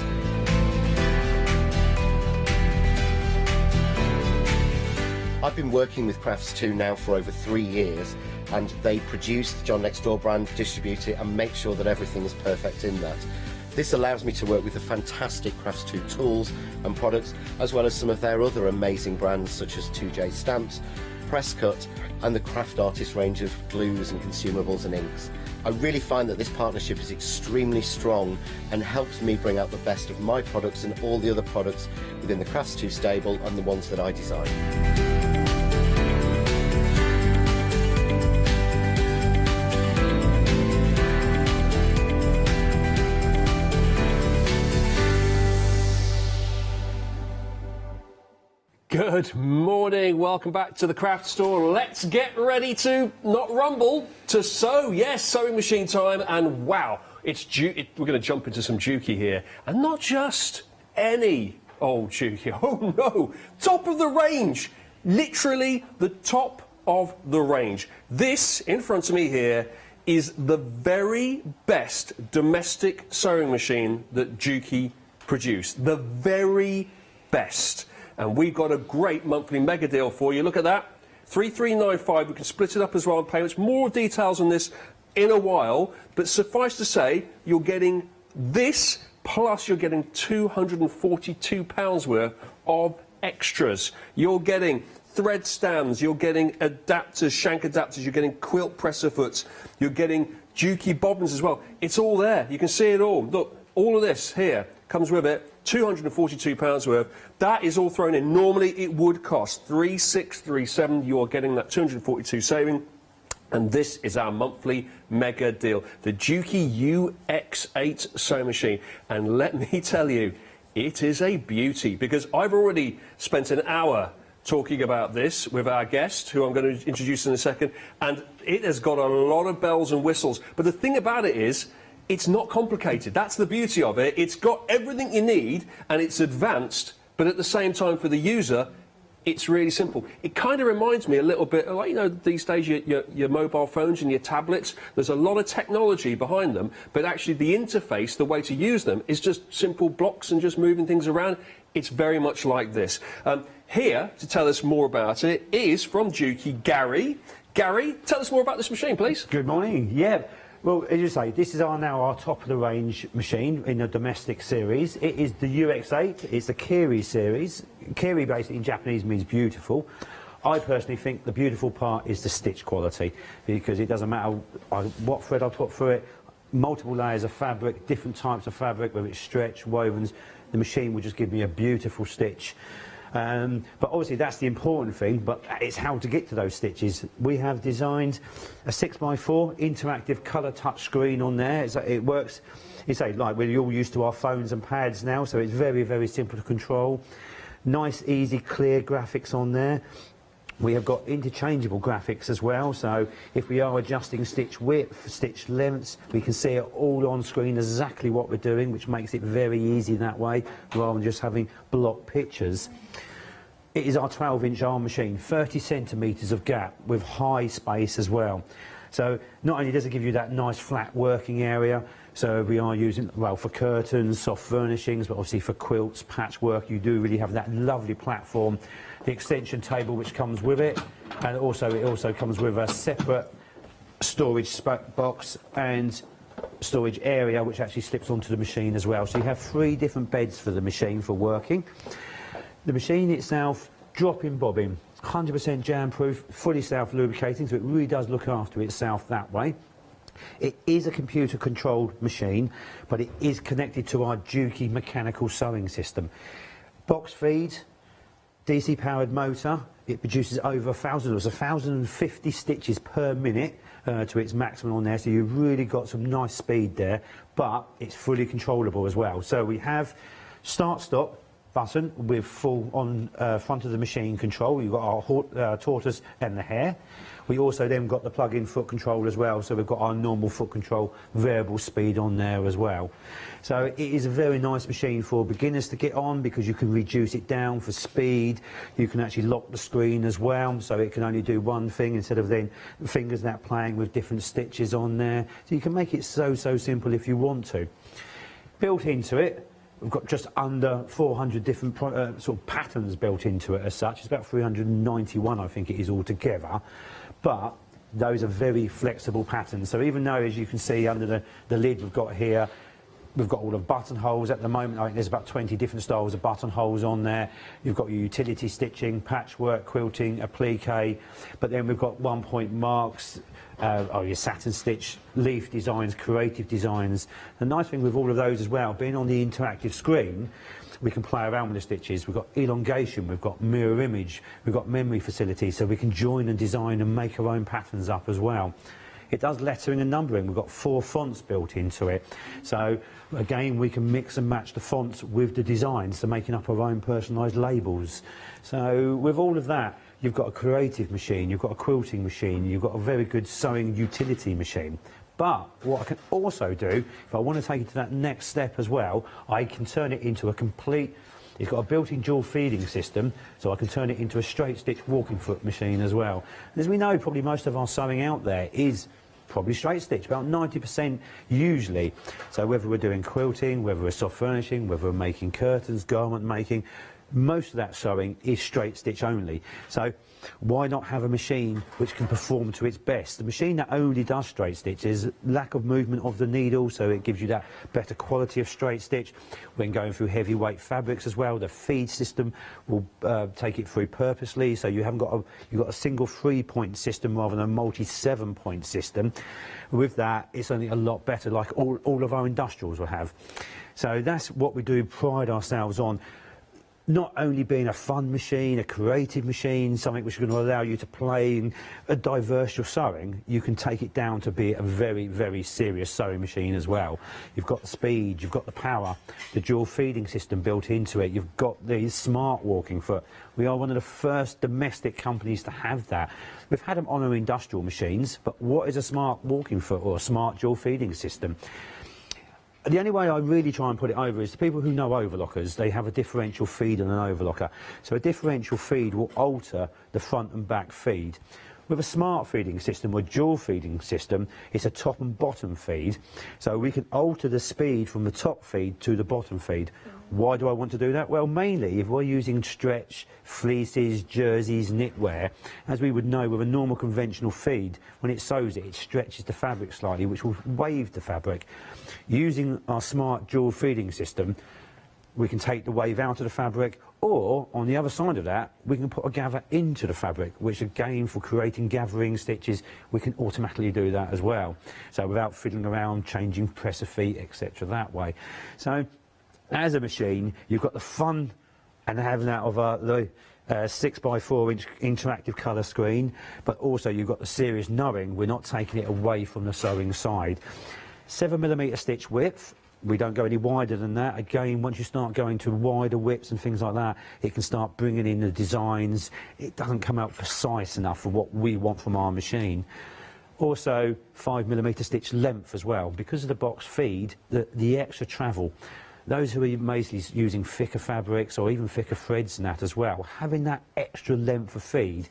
I've been working with Crafts 2 now for over 3 years, and they produce the John Next Door brand, distribute it and make sure that everything is perfect in that. This allows me to work with the fantastic Crafts 2 tools and products, as well as some of their other amazing brands such as 2J Stamps, Cricut and the Craft Artist range of glues and consumables and inks. I really find that this partnership is extremely strong and helps me bring out the best of my products and all the other products within the Crafts 2 stable and the ones that I design. Good morning, welcome back to the craft store. Let's get ready to not rumble, to sew. Yes, sewing machine time, and wow, we're going to jump into some Juki here, and not just any old Juki. Oh no, top of the range, literally the top of the range. This in front of me here is the very best domestic sewing machine that Juki produced, the very best. And we've got a great monthly mega deal for you. Look at that, $3,395. We can split it up as well in payments. More details on this in a while, but suffice to say, you're getting this, plus you're getting £242 worth of extras. You're getting thread stands, you're getting adapters, shank adapters, you're getting quilt presser foots, you're getting Juki bobbins as well. It's all there. You can see it all. Look, all of this here comes with it. £242 worth. That is all thrown in. Normally it would cost $3,637. You are getting that $242 saving. And this is our monthly mega deal, the Juki UX8 sewing machine. And let me tell you, it is a beauty, because I've already spent an hour talking about this with our guest, who I'm going to introduce in a second, and it has got a lot of bells and whistles. But the thing about it is, it's not complicated. That's the beauty of it. It's got everything you need, and it's advanced, but at the same time, for the user, it's really simple. It kind of reminds me a little bit, like, you know, these days your mobile phones and your tablets, there's a lot of technology behind them, but actually the interface, the way to use them, is just simple blocks and just moving things around. It's very much like this. Here, to tell us more about it, is from Juki, Gary. Gary, tell us more about this machine, please. Good morning. Yeah. Well, as you say, this is now our top-of-the-range machine in the domestic series. It is the UX8. It's the Kiri series. Kiri, basically, in Japanese, means beautiful. I personally think the beautiful part is the stitch quality, because it doesn't matter what thread I put through it, multiple layers of fabric, different types of fabric, whether it's stretch, wovens, the machine will just give me a beautiful stitch. But obviously that's the important thing, but it's how to get to those stitches. We have designed a 6x4 interactive colour touch screen on there. It works, like we're all used to our phones and pads now, so it's very, very simple to control. Nice, easy, clear graphics on there. We have got interchangeable graphics as well, so if we are adjusting stitch width, stitch lengths, we can see it all on screen exactly what we're doing, which makes it very easy that way, rather than just having block pictures. It is our 12-inch arm machine, 30 centimetres of gap with high space as well. So not only does it give you that nice flat working area, so we are using, well, for curtains, soft furnishings, but obviously for quilts, patchwork, you do really have that lovely platform. The extension table which comes with it, and it also comes with a separate storage box and storage area which actually slips onto the machine as well. So you have 3 different beds for the machine for working. The machine itself, drop-in bobbin, 100% jam-proof, fully self-lubricating, so it really does look after itself that way. It is a computer-controlled machine, but it is connected to our Juki mechanical sewing system. Box feed, DC-powered motor. It produces over 1,050 stitches per minute to its maximum on there, so you've really got some nice speed there, but it's fully controllable as well. So we have start-stop button with full on front of the machine control. You've got our tortoise and the hare. We also then got the plug-in foot control as well, so we've got our normal foot control variable speed on there as well. So it is a very nice machine for beginners to get on because you can reduce it down for speed. You can actually lock the screen as well, so it can only do one thing instead of then fingers that playing with different stitches on there. So you can make it so simple if you want to. Built into it, we've got just under 400 different sort of patterns built into it as such. It's about 391, I think it is altogether. But those are very flexible patterns. So even though, as you can see under the lid we've got here, we've got all the buttonholes at the moment. I think there's about 20 different styles of buttonholes on there. You've got your utility stitching, patchwork, quilting, applique, but then we've got 1-point marks, your satin stitch, leaf designs, creative designs. The nice thing with all of those as well, being on the interactive screen, we can play around with the stitches. We've got elongation, we've got mirror image, we've got memory facility, so we can join and design and make our own patterns up as well. It does lettering and numbering. We've got 4 fonts built into it. So again, we can mix and match the fonts with the designs, so making up our own personalised labels. So with all of that, you've got a creative machine, you've got a quilting machine, you've got a very good sewing utility machine. But what I can also do, if I want to take it to that next step as well, I can turn it into a complete, it's got a built-in dual feeding system, so I can turn it into a straight stitch walking foot machine as well. And as we know, probably most of our sewing out there is probably straight stitch, about 90% usually. So whether we're doing quilting, whether we're soft furnishing, whether we're making curtains, garment making, most of that sewing is straight stitch only. So why not have a machine which can perform to its best? The machine that only does straight stitch is lack of movement of the needle, so it gives you that better quality of straight stitch. When going through heavyweight fabrics as well, the feed system will take it through purposely, so you haven't got you've got a single 3-point system rather than a multi 7-point system. With that, it's only a lot better, like all of our industrials will have. So that's what we do pride ourselves on. Not only being a fun machine, a creative machine, something which is going to allow you to play and diverse your sewing, you can take it down to be a very serious sewing machine as well. You've got the speed, you've got the power, the dual feeding system built into it, you've got the smart walking foot. We are one of the first domestic companies to have that. We've had them on our industrial machines, but what is a smart walking foot or a smart dual feeding system? The only way I really try and put it over is the people who know overlockers, they have a differential feed and an overlocker. So a differential feed will alter the front and back feed. With a smart feeding system or dual feeding system, it's a top and bottom feed. So we can alter the speed from the top feed to the bottom feed. Why do I want to do that? Well, mainly if we're using stretch, fleeces, jerseys, knitwear, as we would know with a normal conventional feed, when it sews it, it stretches the fabric slightly, which will wave the fabric. Using our smart dual feeding system, we can take the wave out of the fabric, or on the other side of that, we can put a gather into the fabric, which again, for creating gathering stitches, we can automatically do that as well. So without fiddling around, changing presser feet, etc. that way. So as a machine, you've got the fun and having out of the 6x4-inch interactive colour screen, but also you've got the serious knowing we're not taking it away from the sewing side. 7mm stitch width. We don't go any wider than that. Again, once you start going to wider widths and things like that, it can start bringing in the designs. It doesn't come out precise enough for what we want from our machine. Also, 5mm stitch length as well. Because of the box feed, the extra travel. Those who are mostly using thicker fabrics or even thicker threads and that as well, having that extra length of feed,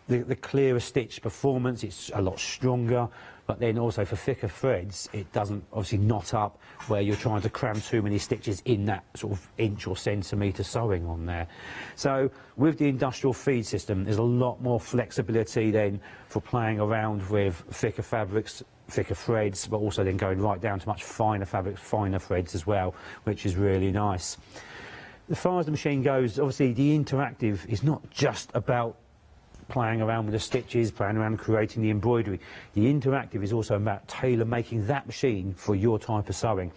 the clearer stitch performance, it's a lot stronger. But then also for thicker threads, it doesn't obviously knot up where you're trying to cram too many stitches in that sort of inch or centimetre sewing on there. So with the industrial feed system, there's a lot more flexibility then for playing around with thicker fabrics, thicker threads, but also then going right down to much finer fabrics, finer threads as well, which is really nice. As far as the machine goes, obviously the interactive is not just about playing around with the stitches, playing around creating the embroidery. The interactive is also about tailor-making that machine for your type of sewing.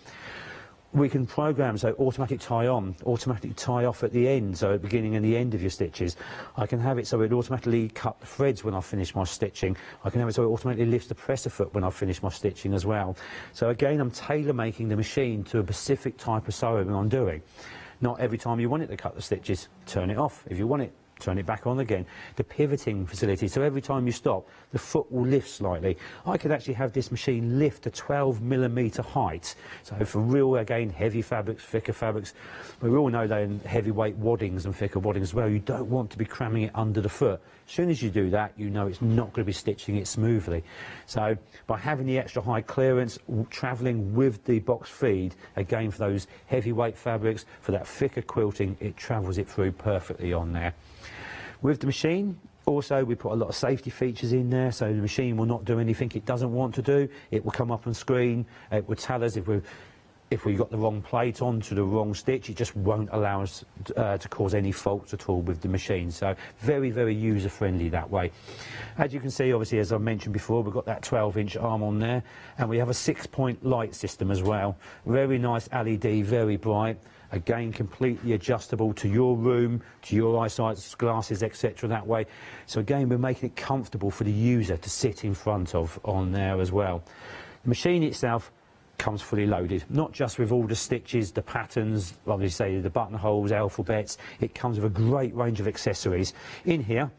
We can program, so automatic tie on, automatic tie off at the end, so at the beginning and the end of your stitches. I can have it so it automatically cut the threads when I finish my stitching. I can have it so it automatically lifts the presser foot when I finish my stitching as well. So again, I'm tailor-making the machine to a specific type of sewing I'm doing. Not every time you want it to cut the stitches, turn it off. If you want it, turn it back on again. The pivoting facility, so every time you stop, the foot will lift slightly. I could actually have this machine lift to 12mm height. So for real, again, heavy fabrics, thicker fabrics, we all know they're heavyweight waddings and thicker waddings as well. You don't want to be cramming it under the foot. As soon as you do that, you know it's not going to be stitching it smoothly. So by having the extra high clearance, travelling with the box feed, again for those heavyweight fabrics, for that thicker quilting, it travels it through perfectly on there. With the machine, also we put a lot of safety features in there, so the machine will not do anything it doesn't want to do. It will come up on screen, it will tell us if we got the wrong plate onto the wrong stitch. It just won't allow us to cause any faults at all with the machine. So very, very user friendly that way. As you can see, obviously, as I mentioned before, we've got that 12-inch arm on there, and we have a 6-point light system as well. Very nice LED, very bright. Again, completely adjustable to your room, to your eyesight, glasses, etc. that way. So again, we're making it comfortable for the user to sit in front of on there as well. The machine itself comes fully loaded, not just with all the stitches, the patterns, obviously the buttonholes, alphabets. It comes with a great range of accessories. In here,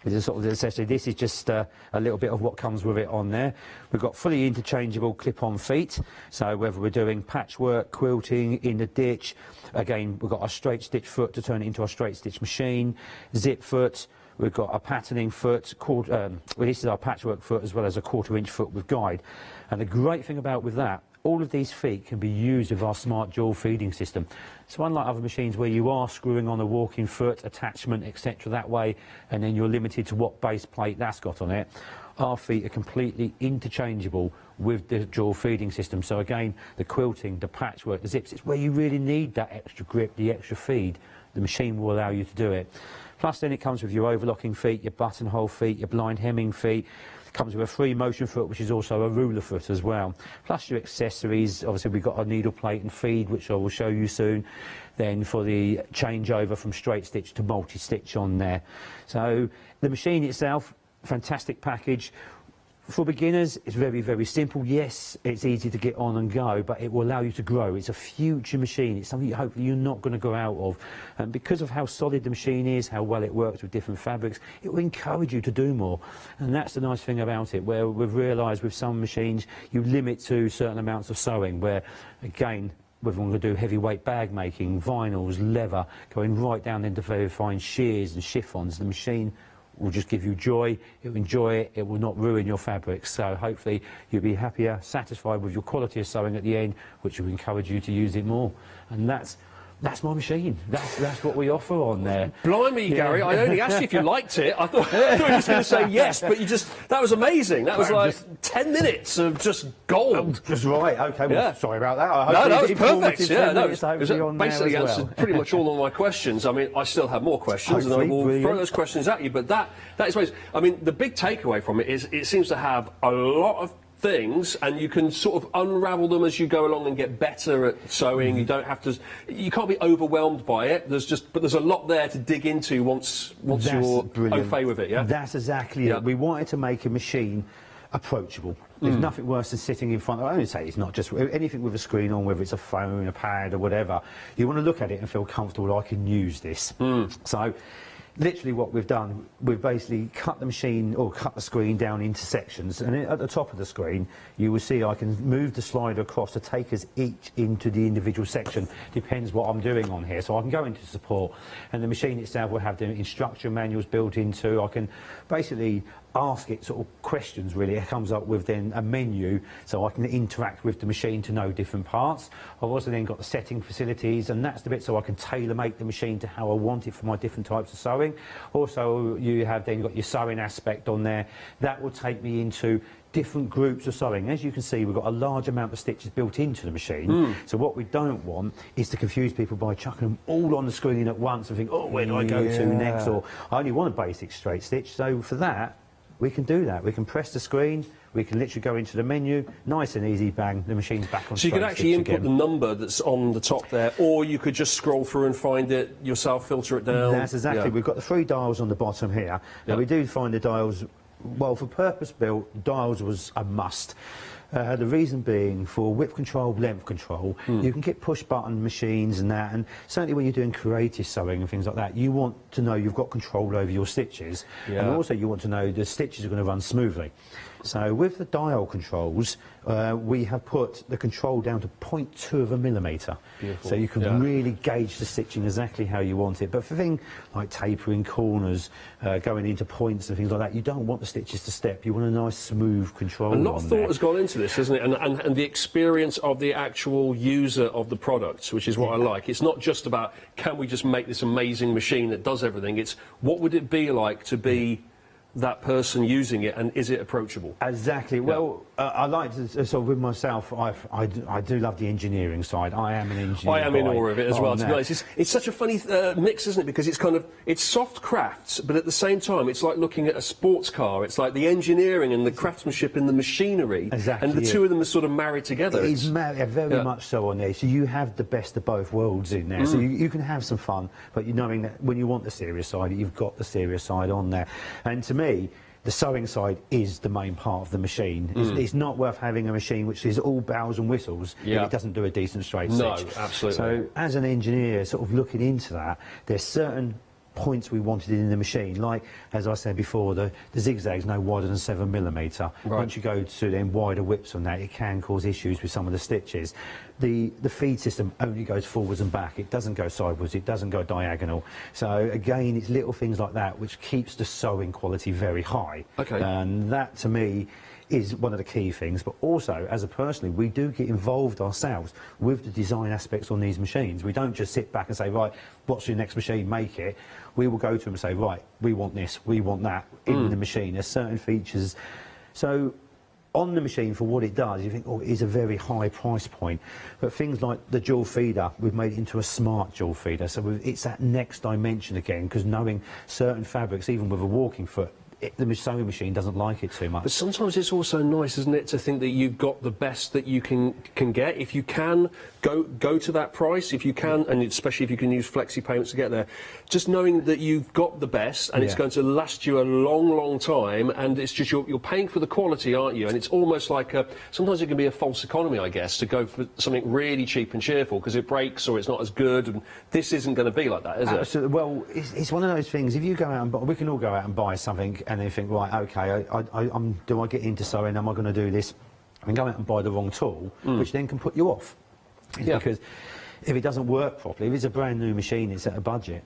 with a sort of accessory, this is just a little bit of what comes with it on there. We've got fully interchangeable clip-on feet, so whether we're doing patchwork, quilting, in the ditch, again we've got our straight stitch foot to turn it into our straight stitch machine, zip foot, we've got our patterning foot, this is our patchwork foot as well as a 1/4-inch foot with guide. And the great thing about with that, all of these feet can be used with our smart jewel feeding system. So unlike other machines where you are screwing on a walking foot, attachment, etc. that way, and then you're limited to what base plate that's got on it, our feet are completely interchangeable with the jewel feeding system. So again, the quilting, the patchwork, the zips, it's where you really need that extra grip, the extra feed. The machine will allow you to do it. Plus then it comes with your overlocking feet, your buttonhole feet, your blind hemming feet. Comes with a free motion foot, which is also a ruler foot as well. Plus your accessories, obviously we've got a needle plate and feed, which I will show you soon. Then for the changeover from straight stitch to multi-stitch on there. So the machine itself, fantastic package. For beginners, it's very, very simple. Yes, it's easy to get on and go, but it will allow you to grow. It's a future machine. It's something hopefully you're not going to go out of. And because of how solid the machine is, how well it works with different fabrics, it will encourage you to do more. And that's the nice thing about it, where we've realised with some machines, you limit to certain amounts of sewing, where, again, whether we want to do heavyweight bag making, vinyls, leather, going right down into very fine shears and chiffons, the machine will just give you joy, you'll enjoy it, it will not ruin your fabrics. So hopefully you'll be happier, satisfied with your quality of sewing at the end, which will encourage you to use it more. And that's my machine. That's what we offer on there. Blimey, Gary, I only asked you if you liked it. I thought you were just going to say yes, but that was amazing. That was like 10 minutes of just gold. Just right, OK, well, yeah. Sorry about that. No, that was perfect. Yeah, no, it was basically answered pretty much all of my questions. I mean, I still have more questions, and I will throw those questions at you, but that is amazing. I mean, the big takeaway from it is it seems to have a lot of things, and you can sort of unravel them as you go along and get better at sewing. You don't have to, you can't be overwhelmed by it. But there's a lot there to dig into once you're au fait with it. Yeah, that's exactly it. We wanted to make a machine approachable. There's nothing worse than sitting in front of, I only say it's not just anything with a screen on, whether it's a phone, a pad or whatever. You want to look at it and feel comfortable, I can use this. So literally what we've done, we've basically cut the machine or cut the screen down into sections, and at the top of the screen you will see I can move the slider across to take us each into the individual section. Depends what I'm doing on here, so I can go into support, and the machine itself will have the instruction manuals built into. I can basically ask it sort of questions, really. It comes up with then a menu, so I can interact with the machine to know different parts. I've also then got the setting facilities, and that's the bit so I can tailor make the machine to how I want it for my different types of sewing. Also, you have then got your sewing aspect on there. That will take me into different groups of sewing. As you can see, we've got a large amount of stitches built into the machine. So what we don't want is to confuse people by chucking them all on the screen at once and think, oh, where do I go to next? Or I only want a basic straight stitch. So for that, we can do that. We can press the screen, we can literally go into the menu, nice and easy, bang, the machine's back on. So you could actually input the number that's on the top there, or you could just scroll through and find it yourself, filter it down. That's exactly. We've got the 3 dials on the bottom here. Now we do find the dials, well, for purpose built, dials was a must. The reason being, for width control, length control, you can get push button machines and that, and certainly when you're doing creative sewing and things like that, you want to know you've got control over your stitches, and also you want to know the stitches are going to run smoothly. So with the dial controls, we have put the control down to 0.2 of a millimetre. So you can really gauge the stitching exactly how you want it. But for things like tapering corners, going into points and things like that, you don't want the stitches to step. You want a nice smooth control. A lot of thought has gone into this, isn't it? And the experience of the actual user of the product, which is what I like. It's not just about, can we just make this amazing machine that does everything? It's, what would it be like to be that person using it, and is it approachable? Exactly. Well, I like to, sort of with myself, I do love the engineering side. I am an engineer. I am in awe of it as well, to be honest. It's such a funny mix, isn't it? Because it's kind of, it's soft crafts, but at the same time, it's like looking at a sports car. It's like the engineering and the craftsmanship and the machinery. Exactly. And the two of them are sort of married together. It's very much so on there. So you have the best of both worlds in there. So you can have some fun, but you knowing that when you want the serious side, you've got the serious side on there. And to me, the sewing side is the main part of the machine. It's not worth having a machine which is all bells and whistles if it doesn't do a decent straight stitch. No, absolutely. So as an engineer, sort of looking into that, there's certain points we wanted in the machine, like as I said before, the zigzags no wider than 7mm. Once you go to then wider whips on that, it can cause issues with some of the stitches. The feed system only goes forwards and back. It doesn't go sideways, it doesn't go diagonal. So again, it's little things like that which keeps the sewing quality very high. And that to me is one of the key things. But also, as a personally, we do get involved ourselves with the design aspects on these machines. We don't just sit back and say, right, what's your next machine, make it. We will go to them and say, right, we want this, we want that in the machine. There's certain features. So on the machine, for what it does, you think, oh, it is a very high price point. But things like the jewel feeder, we've made it into a smart jewel feeder. So it's that next dimension again, because knowing certain fabrics, even with a walking foot, the sewing machine doesn't like it too much. But sometimes it's also nice, isn't it, to think that you've got the best that you can get. If you can go to that price, if you can, and especially if you can use flexi payments to get there, just knowing that you've got the best and it's going to last you a long time, and it's just you're paying for the quality, aren't you? And it's almost like sometimes it can be a false economy, I guess, to go for something really cheap and cheerful because it breaks or it's not as good. And this isn't going to be like that, is it? Absolutely. Well, it's one of those things. If you go out and we can all go out and buy something, and then think, right, okay, do I get into sewing? Am I going to do this? And go out and buy the wrong tool, which then can put you off. Because if it doesn't work properly, if it's a brand new machine, it's at a budget,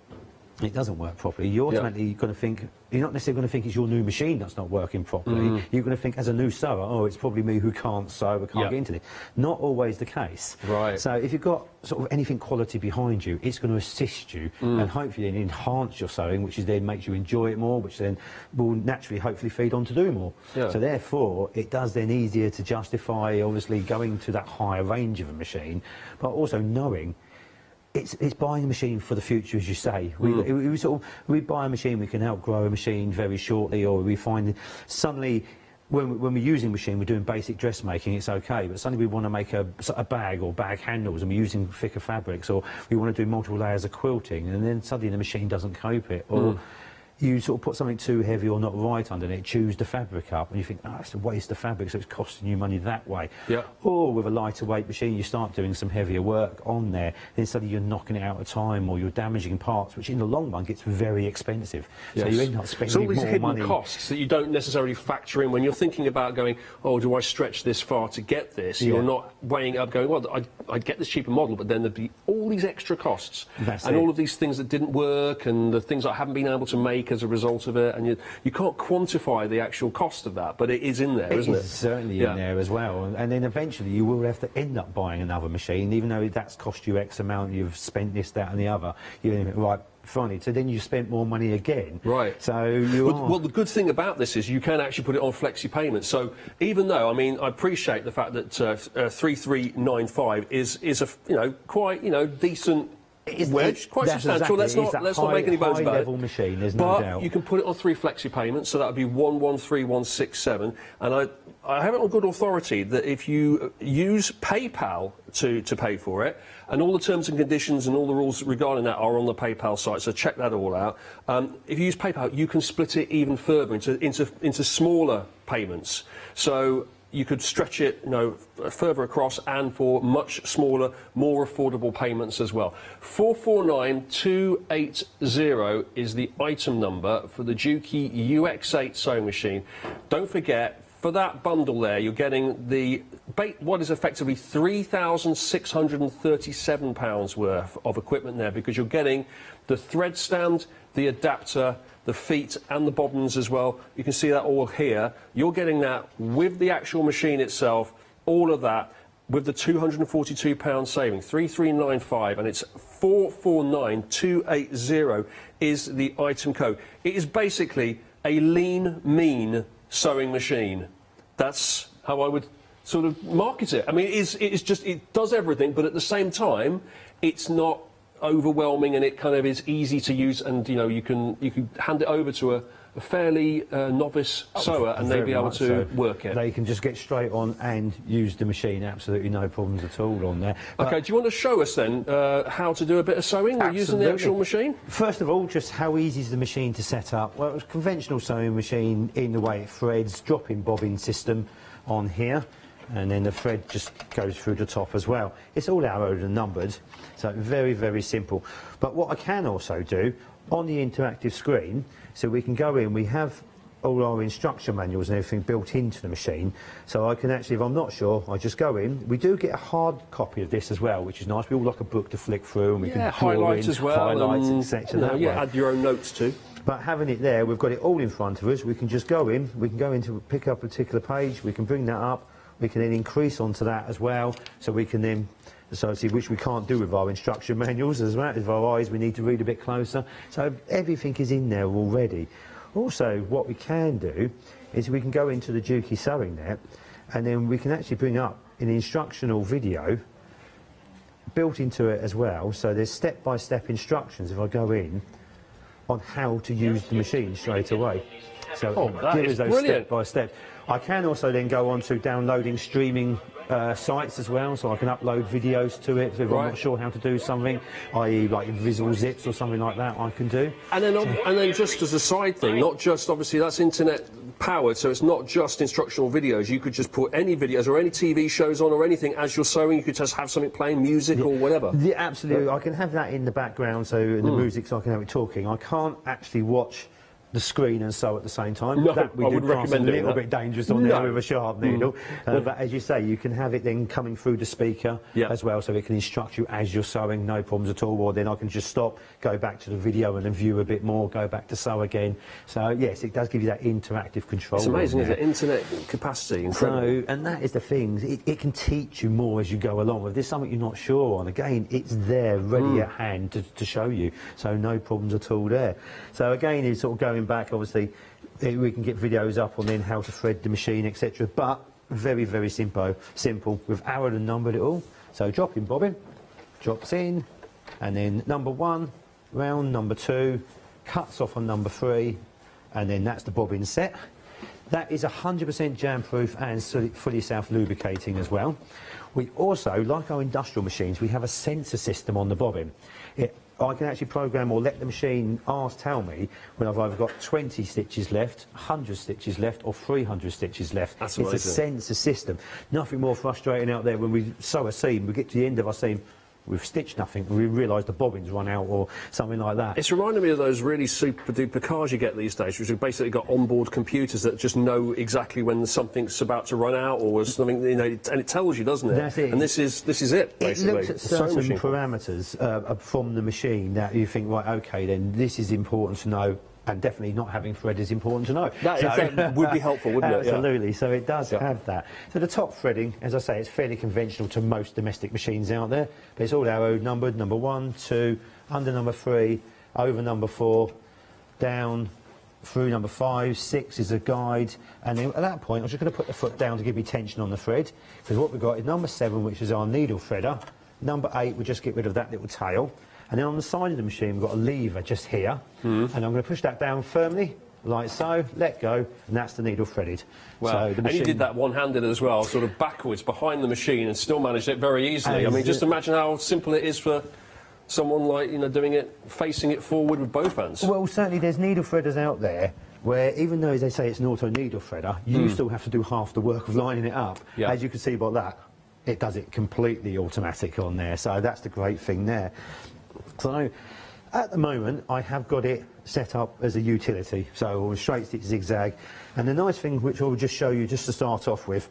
it doesn't work properly, you're ultimately going to think, you're not necessarily going to think it's your new machine that's not working properly. You're going to think, as a new sewer, oh, it's probably me who can't sew, or can't get into it. Not always the case. Right. So if you've got sort of anything quality behind you, it's going to assist you and hopefully then enhance your sewing, which is then makes you enjoy it more, which then will naturally hopefully feed on to do more. So therefore, it does then easier to justify, obviously, going to that higher range of a machine, but also knowing it's buying a machine for the future, as you say. We buy a machine, we can outgrow a machine very shortly, or we find suddenly when we're using a machine, we're doing basic dressmaking, it's okay, but suddenly we want to make a bag or bag handles and we're using thicker fabrics, or we want to do multiple layers of quilting, and then suddenly the machine doesn't cope it, or you sort of put something too heavy or not right underneath, choose the fabric up, and you think, oh, it's a waste of fabric, so it's costing you money that way. Or with a lighter weight machine, you start doing some heavier work on there, then suddenly you're knocking it out of time, or you're damaging parts, which in the long run gets very expensive. So you end up spending more money. So all these hidden costs that you don't necessarily factor in when you're thinking about going, oh, do I stretch this far to get this? You're not weighing up going, well, I'd get this cheaper model, but then there'd be all these extra costs. And all of these things that didn't work, and the things I haven't been able to make as a result of it, and you can't quantify the actual cost of that, but it is in there, isn't it? It's certainly in there as well, and then eventually you will have to end up buying another machine, even though that's cost you X amount, you've spent this, that and the other, right, funny, so then you spent more money again. Right. So well, the good thing about this is you can actually put it on flexi payments. So even though, I mean, I appreciate the fact that 3395 is a quite decent wedge, quite substantial. Exactly. Let's not make any bones about it. High-level machine, there's no doubt. But you can put it on 3 flexi payments, so that would be 113167. And I have it on good authority that if you use PayPal to pay for it, and all the terms and conditions and all the rules regarding that are on the PayPal site, so check that all out. If you use PayPal, you can split it even further into smaller payments. So you could stretch it, you know, further across, and for much smaller, more affordable payments as well. 449280 is the item number for the Juki UX8 sewing machine. Don't forget, for that bundle there, you're getting what is effectively £3,637 worth of equipment there, because you're getting the thread stand, the adapter, the feet and the bobbins as well. You can see that all here. You're getting that with the actual machine itself, all of that, with the £242 saving, 3395, and it's 449280 is the item code. It is basically a lean, mean sewing machine. That's how I would sort of market it. I mean, it does everything, but at the same time, it's not overwhelming, and it kind of is easy to use, and you know, you can hand it over to a fairly novice sewer, and they'll be able to work it. They can just get straight on and use the machine, absolutely no problems at all on there. Okay, do you want to show us then how to do a bit of sewing using the actual machine? First of all, just how easy is the machine to set up? Well, it's a conventional sewing machine in the way it threads, drop-in bobbin system on here, and then the thread just goes through the top as well. It's all arrowed and numbered, so very, very simple. But what I can also do on the interactive screen, so we can go in, we have all our instruction manuals and everything built into the machine, so I can actually, if I'm not sure, I just go in. We do get a hard copy of this as well, which is nice. We all like a book to flick through, and we can highlight as well, highlights, etc. Add your own notes too. But having it there, we've got it all in front of us. We can just go in, we can go in to pick up a particular page, we can bring that up, we can then increase onto that as well, so we can then, which we can't do with our instruction manuals as well. With our eyes, we need to read a bit closer. So everything is in there already. Also, what we can do is we can go into the Juki Sewing Net, and then we can actually bring up an instructional video built into it as well. So there's step-by-step instructions, if I go in, on how to use the machine straight away. So that is brilliant. Step by step. I can also then go on to downloading streaming sites as well, so I can upload videos to it if I'm not sure how to do something, i.e. like visual zips or something like that I can do. And then just as a side thing, not just, obviously that's internet powered, so it's not just instructional videos. You could just put any videos or any TV shows on or anything as you're sewing. You could just have something playing, music or whatever. Yeah, absolutely. I can have that in the background, so in the music, so I can have it talking. I can't actually watch the screen and sew at the same time. No, that we I would recommend a little bit dangerous on there with a sharp needle. But as you say, you can have it then coming through the speaker as well, so it can instruct you as you're sewing, no problems at all. Or then I can just stop, go back to the video and then view a bit more, go back to sew again. So yes, it does give you that interactive control. It's amazing, isn't it? Internet capacity, incredible. So, and that is the thing, it can teach you more as you go along. If there's something you're not sure on, again, it's there, ready at hand to show you. So no problems at all there. So again, it's sort of going back, obviously, we can get videos up on then how to thread the machine, etc. But very, very simple. We've arrowed and numbered it all. So drop in bobbin, drops in, and then number 1, round, number 2, cuts off on number 3, and then that's the bobbin set. That is 100% jam-proof and fully self-lubricating as well. We also, like our industrial machines, we have a sensor system on the bobbin. I can actually program or let the machine tell me when I've either got 20 stitches left, 100 stitches left, or 300 stitches left. That's it's a sensor system. Nothing more frustrating out there when we sew a seam, we get to the end of our seam, we've stitched nothing, we realise the bobbin's run out or something like that. It's reminding me of those really super duper cars you get these days, which have basically got onboard computers that just know exactly when something's about to run out or something, you know, and it tells you, doesn't it? That's it. And this is it, basically. It looks at certain parameters from the machine that you think, right, okay, then this is important to know. And definitely not having thread is important to know. That would be helpful, wouldn't it? Absolutely, so it does have that. So the top threading, as I say, it's fairly conventional to most domestic machines out there, but it's all arrow numbered, number 1, 2, under number 3, over number 4, down, through number 5, 6 is a guide, and then at that point I'm just going to put the foot down to give me tension on the thread, because what we've got is number 7, which is our needle threader, number 8, we'll just get rid of that little tail. And then on the side of the machine, we've got a lever just here, and I'm going to push that down firmly, like so, let go, and that's the needle threaded. Wow. So the machine... And you did that one-handed as well, sort of backwards behind the machine, and still managed it very easily. I mean, just imagine how simple it is for someone like, you know, doing it, facing it forward with both hands. Well, certainly there's needle threaders out there where even though they say it's an auto needle threader, you still have to do half the work of lining it up. Yeah. As you can see by that, it does it completely automatic on there, so that's the great thing there. So at the moment I have got it set up as a utility, so a straight stitch zigzag, and the nice thing which I will just show you just to start off with,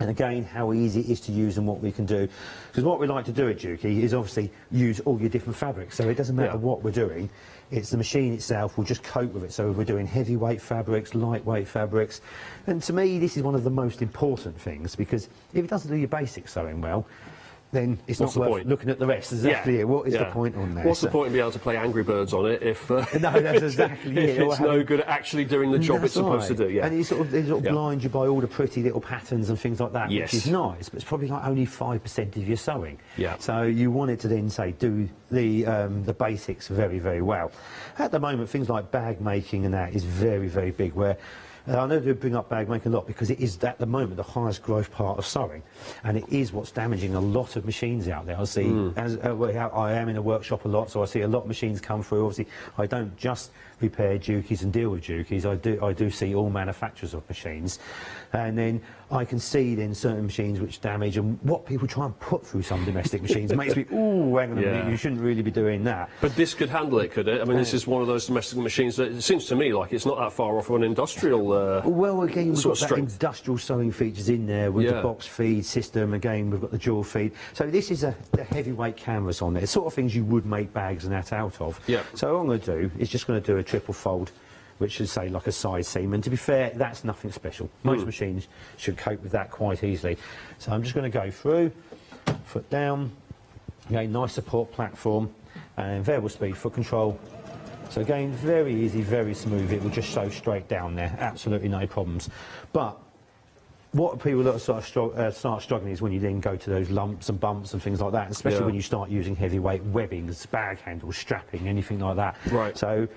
and again how easy it is to use and what we can do, because what we like to do at Juki is obviously use all your different fabrics, so it doesn't matter what we're doing, it's the machine itself will just cope with it. So we're doing heavyweight fabrics, lightweight fabrics, and to me this is one of the most important things, because if it doesn't do your basic sewing well, then it's not worth looking at the rest. Exactly it. What is the point on there? What's the point in being able to play Angry Birds on it if, no, that's exactly if it's no good at actually doing the job it's supposed to do? Yeah. And it sort of blinds you by all the pretty little patterns and things like that, which is nice, but it's probably like only 5% of your sewing. Yeah. So you want it to then say do the basics very, very well. At the moment, things like bag making and that is very, very big, where I know they bring up bag making a lot because it is at the moment the highest growth part of sewing, and it is what's damaging a lot of machines out there. I see, I am in a workshop a lot, so I see a lot of machines come through. Obviously, I don't just repair Jukis and deal with Jukis. I do see all manufacturers of machines, and then I can see then certain machines which damage, and what people try and put through some domestic machines makes me, ooh, hang on a minute, you shouldn't really be doing that. But this could handle it, could it? I mean, this is one of those domestic machines that it seems to me like it's not that far off of an industrial well, again, we've got sort of that industrial sewing features in there with the box feed system. Again, we've got the jewel feed. So this is a heavyweight canvas on there. It's sort of things you would make bags and that out of. Yeah. So what I'm going to do is just going to do a triple fold, which should say like a side seam, and to be fair, that's nothing special. Most machines should cope with that quite easily. So I'm just going to go through, foot down, again, nice support platform, and variable speed foot control. So again, very easy, very smooth, it will just sew straight down there, absolutely no problems. But what people that start struggling is when you then go to those lumps and bumps and things like that, especially when you start using heavyweight webbings, bag handles, strapping, anything like that. Right. So,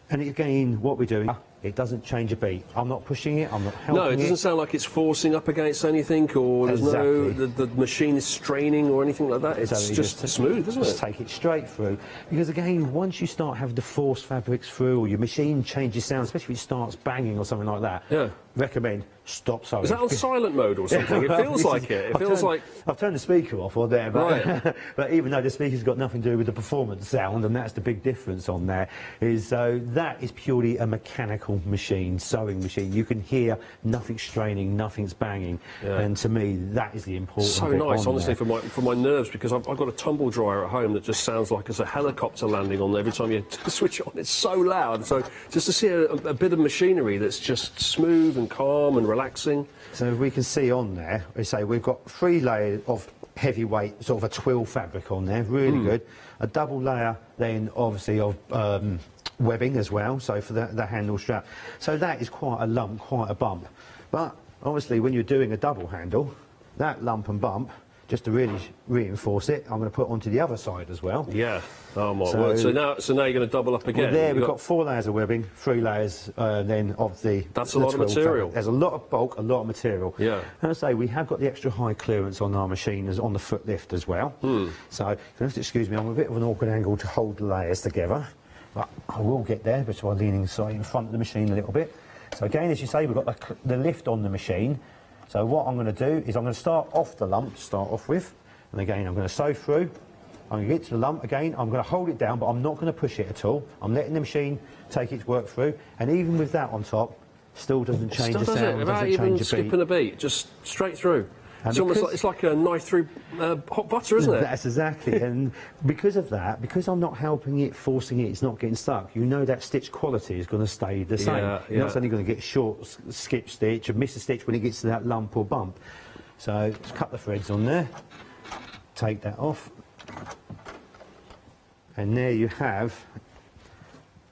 and again, what we're doing, it doesn't change a beat. I'm not pushing it, I'm not helping it. No, it doesn't sound like it's forcing up against anything, or there's no, the machine is straining or anything like that. It's just smooth, isn't it? Just take it straight through. Because again, once you start having the force fabrics through, or your machine changes sound, especially if it starts banging or something like that, recommend stop sewing. Is that on silent mode or something? It feels like it. It feels like... I've turned the speaker off on there, but, but even though the speaker's got nothing to do with the performance sound, and that's the big difference on there, is that is purely a mechanical machine, sewing machine. You can hear nothing straining, nothing's banging, and to me, that is the important so bit nice, on honestly, there. for my nerves, because I've got a tumble dryer at home that just sounds like it's a helicopter landing on there every time you switch it on. It's so loud. So just to see a bit of machinery that's just smooth and calm and relaxing. So we can see on there, we say we've got 3 layers of heavyweight, sort of a twill fabric on there, really good. A double layer then obviously of webbing as well, so for the handle strap. So that is quite a lump, quite a bump. But obviously when you're doing a double handle, that lump and bump, just to really reinforce it, I'm going to put onto the other side as well. Yeah. Oh my word. So now you're going to double up again. Well, there we've got 4 layers of webbing, 3 layers then of the... That's a lot of material. Fabric. There's a lot of bulk, a lot of material. Yeah. And I say we have got the extra high clearance on our machine as on the foot lift as well. So you have to excuse me, I'm a bit of an awkward angle to hold the layers together, but I will get there just by leaning side in front of the machine a little bit. So again, as you say, we've got the lift on the machine. So what I'm going to do is I'm going to start off the lump to start off with, and again I'm going to sew through. I'm going to get to the lump again, I'm going to hold it down, but I'm not going to push it at all. I'm letting the machine take its work through, and even with that on top, still doesn't change the sound, without even skipping a beat, just straight through. It's almost like, it's like a knife through hot butter, isn't it? That's exactly, and because of that, because I'm not helping it, forcing it, it's not getting stuck, you know that stitch quality is going to stay the same. You're not only going to get short skip stitch and miss a stitch when it gets to that lump or bump. So just cut the threads on there, take that off, and there you have,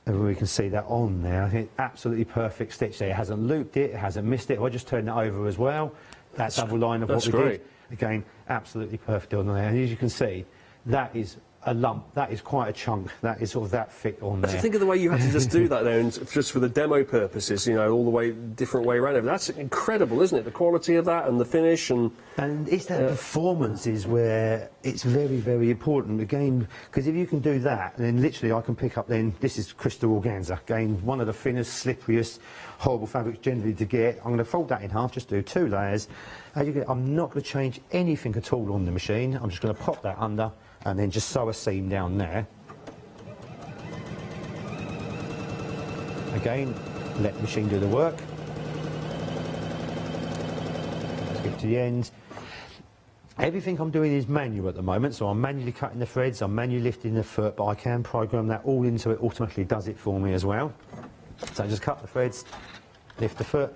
and we can see that on there. I think absolutely perfect stitch there. It hasn't looped it, it hasn't missed it. If I just turn that over as well, that double line of what we did. Again, absolutely perfect on there. And as you can see, that is a lump. That is quite a chunk. That is sort of that thick on there. Think of the way you had to just do that there, and just for the demo purposes, you know, all the way, different way around it. That's incredible, isn't it? The quality of that and the finish and it's that performance is where it's very, very important. Again, because if you can do that, then literally I can pick up then, this is crystal organza. Again, one of the thinnest, slipperiest, horrible fabrics generally to get. I'm going to fold that in half, just do 2 layers. As you get, I'm not going to change anything at all on the machine. I'm just going to pop that under and then just sew a seam down there. Again, let the machine do the work. Let's get to the end. Everything I'm doing is manual at the moment, so I'm manually cutting the threads, I'm manually lifting the foot, but I can program that all in so it automatically does it for me as well. So I just cut the threads, lift the foot.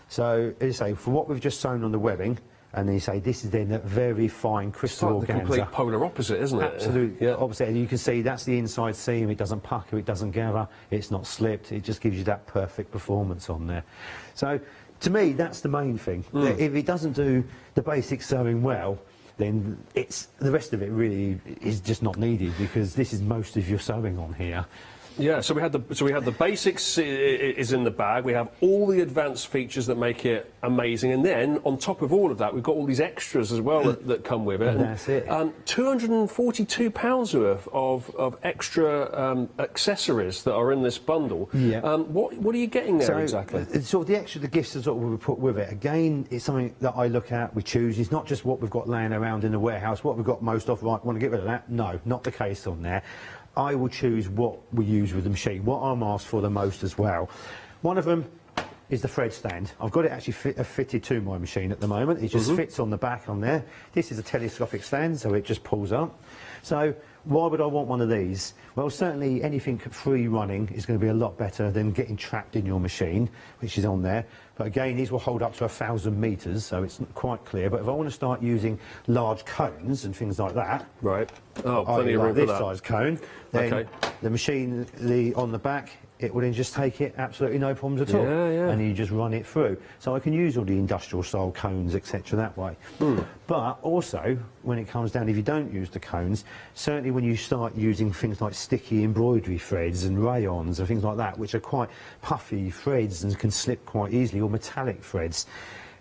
So, as I say, for what we've just sewn on the webbing, and then you say this is then a very fine crystal it's like organza. the complete polar opposite, isn't it? Absolutely opposite. And you can see that's the inside seam. It doesn't pucker, it doesn't gather, it's not slipped. It just gives you that perfect performance on there. So, to me, that's the main thing. If it doesn't do the basic sewing well, then the rest of it really is just not needed, because this is most of your sewing on here. Yeah, so we had the basics is in the bag. We have all the advanced features that make it amazing, and then on top of all of that, we've got all these extras as well that come with it. That's it. £242 worth of extra accessories that are in this bundle. Yeah. What are you getting there exactly? Sort of the gifts is what we put with it. Again, it's something that I look at, we choose. It's not just what we've got laying around in the warehouse, what we've got most of, right, want to get rid of that? No, not the case on there. I will choose what we use with the machine, what I'm asked for the most as well. One of them is the thread stand. I've got it actually fitted to my machine at the moment. It just fits on the back on there. This is a telescopic stand, so it just pulls up. So why would I want one of these? Well, certainly anything free running is going to be a lot better than getting trapped in your machine, which is on there. But again, these will hold up to 1,000 metres, so it's not quite clear. But if I want to start using large cones and things like that, right? Oh, plenty of room for that. This size cone, then the machine, on the back, it will then just take it, absolutely no problems at all. And you just run it through. So I can use all the industrial style cones, etc. that way. But also, when it comes down, if you don't use the cones, certainly when you start using things like sticky embroidery threads and rayons and things like that, which are quite puffy threads and can slip quite easily, or metallic threads,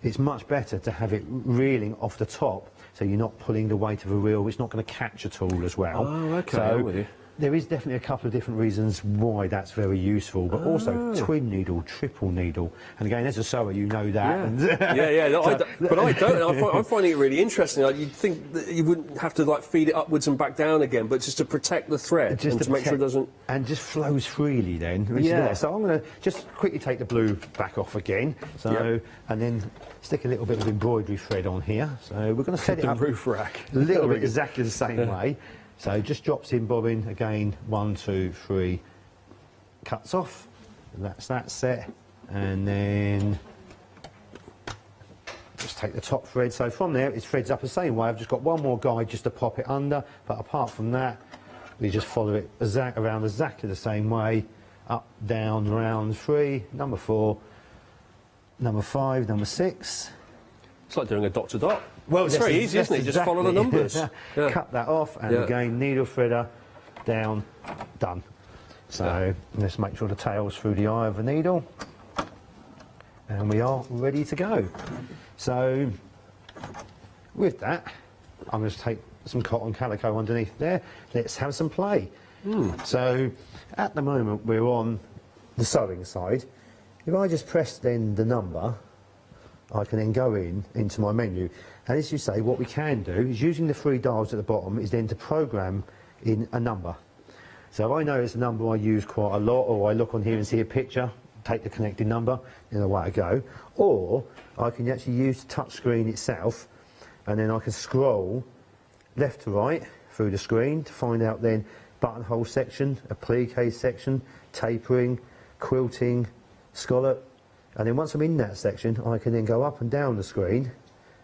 it's much better to have it reeling off the top, so you're not pulling the weight of a reel. It's not going to catch at all as well. Oh, okay, so I'm with you. There is definitely a couple of different reasons why that's very useful, but also twin needle, triple needle, and again, as a sewer, you know that. But I don't. I'm finding it really interesting. Like, you'd think that you wouldn't have to like feed it upwards and back down again, but just to protect the thread, just and to make sure it doesn't, and just flows freely. Then, which is there. So I'm going to just quickly take the blue back off again. So and then stick a little bit of embroidery thread on here. So we're going to set it up roof rack a little bit exactly the same way. So just drops in bobbin again, 1, 2, 3, cuts off. That's that set, and then just take the top thread. So from there, it threads up the same way. I've just got one more guide just to pop it under, but apart from that, we just follow it around exactly the same way. Up, down, round, 3, number 4, number 5, number 6. It's like doing a dot to dot. Well, it's very easy, isn't it? Just follow the numbers. Cut that off, and again, needle threader, down, done. So let's make sure the tail's through the eye of the needle, and we are ready to go. So with that, I'm going to take some cotton calico underneath there. Let's have some play. So at the moment, we're on the sewing side. If I just press then the number, I can then go into my menu. And as you say, what we can do is, using the 3 dials at the bottom, is then to program in a number. So if I know it's a number I use quite a lot, or I look on here and see a picture, take the connected number, and away I go. Or I can actually use the touch screen itself, and then I can scroll left to right through the screen to find out then buttonhole section, applique section, tapering, quilting, scallop. And then once I'm in that section, I can then go up and down the screen,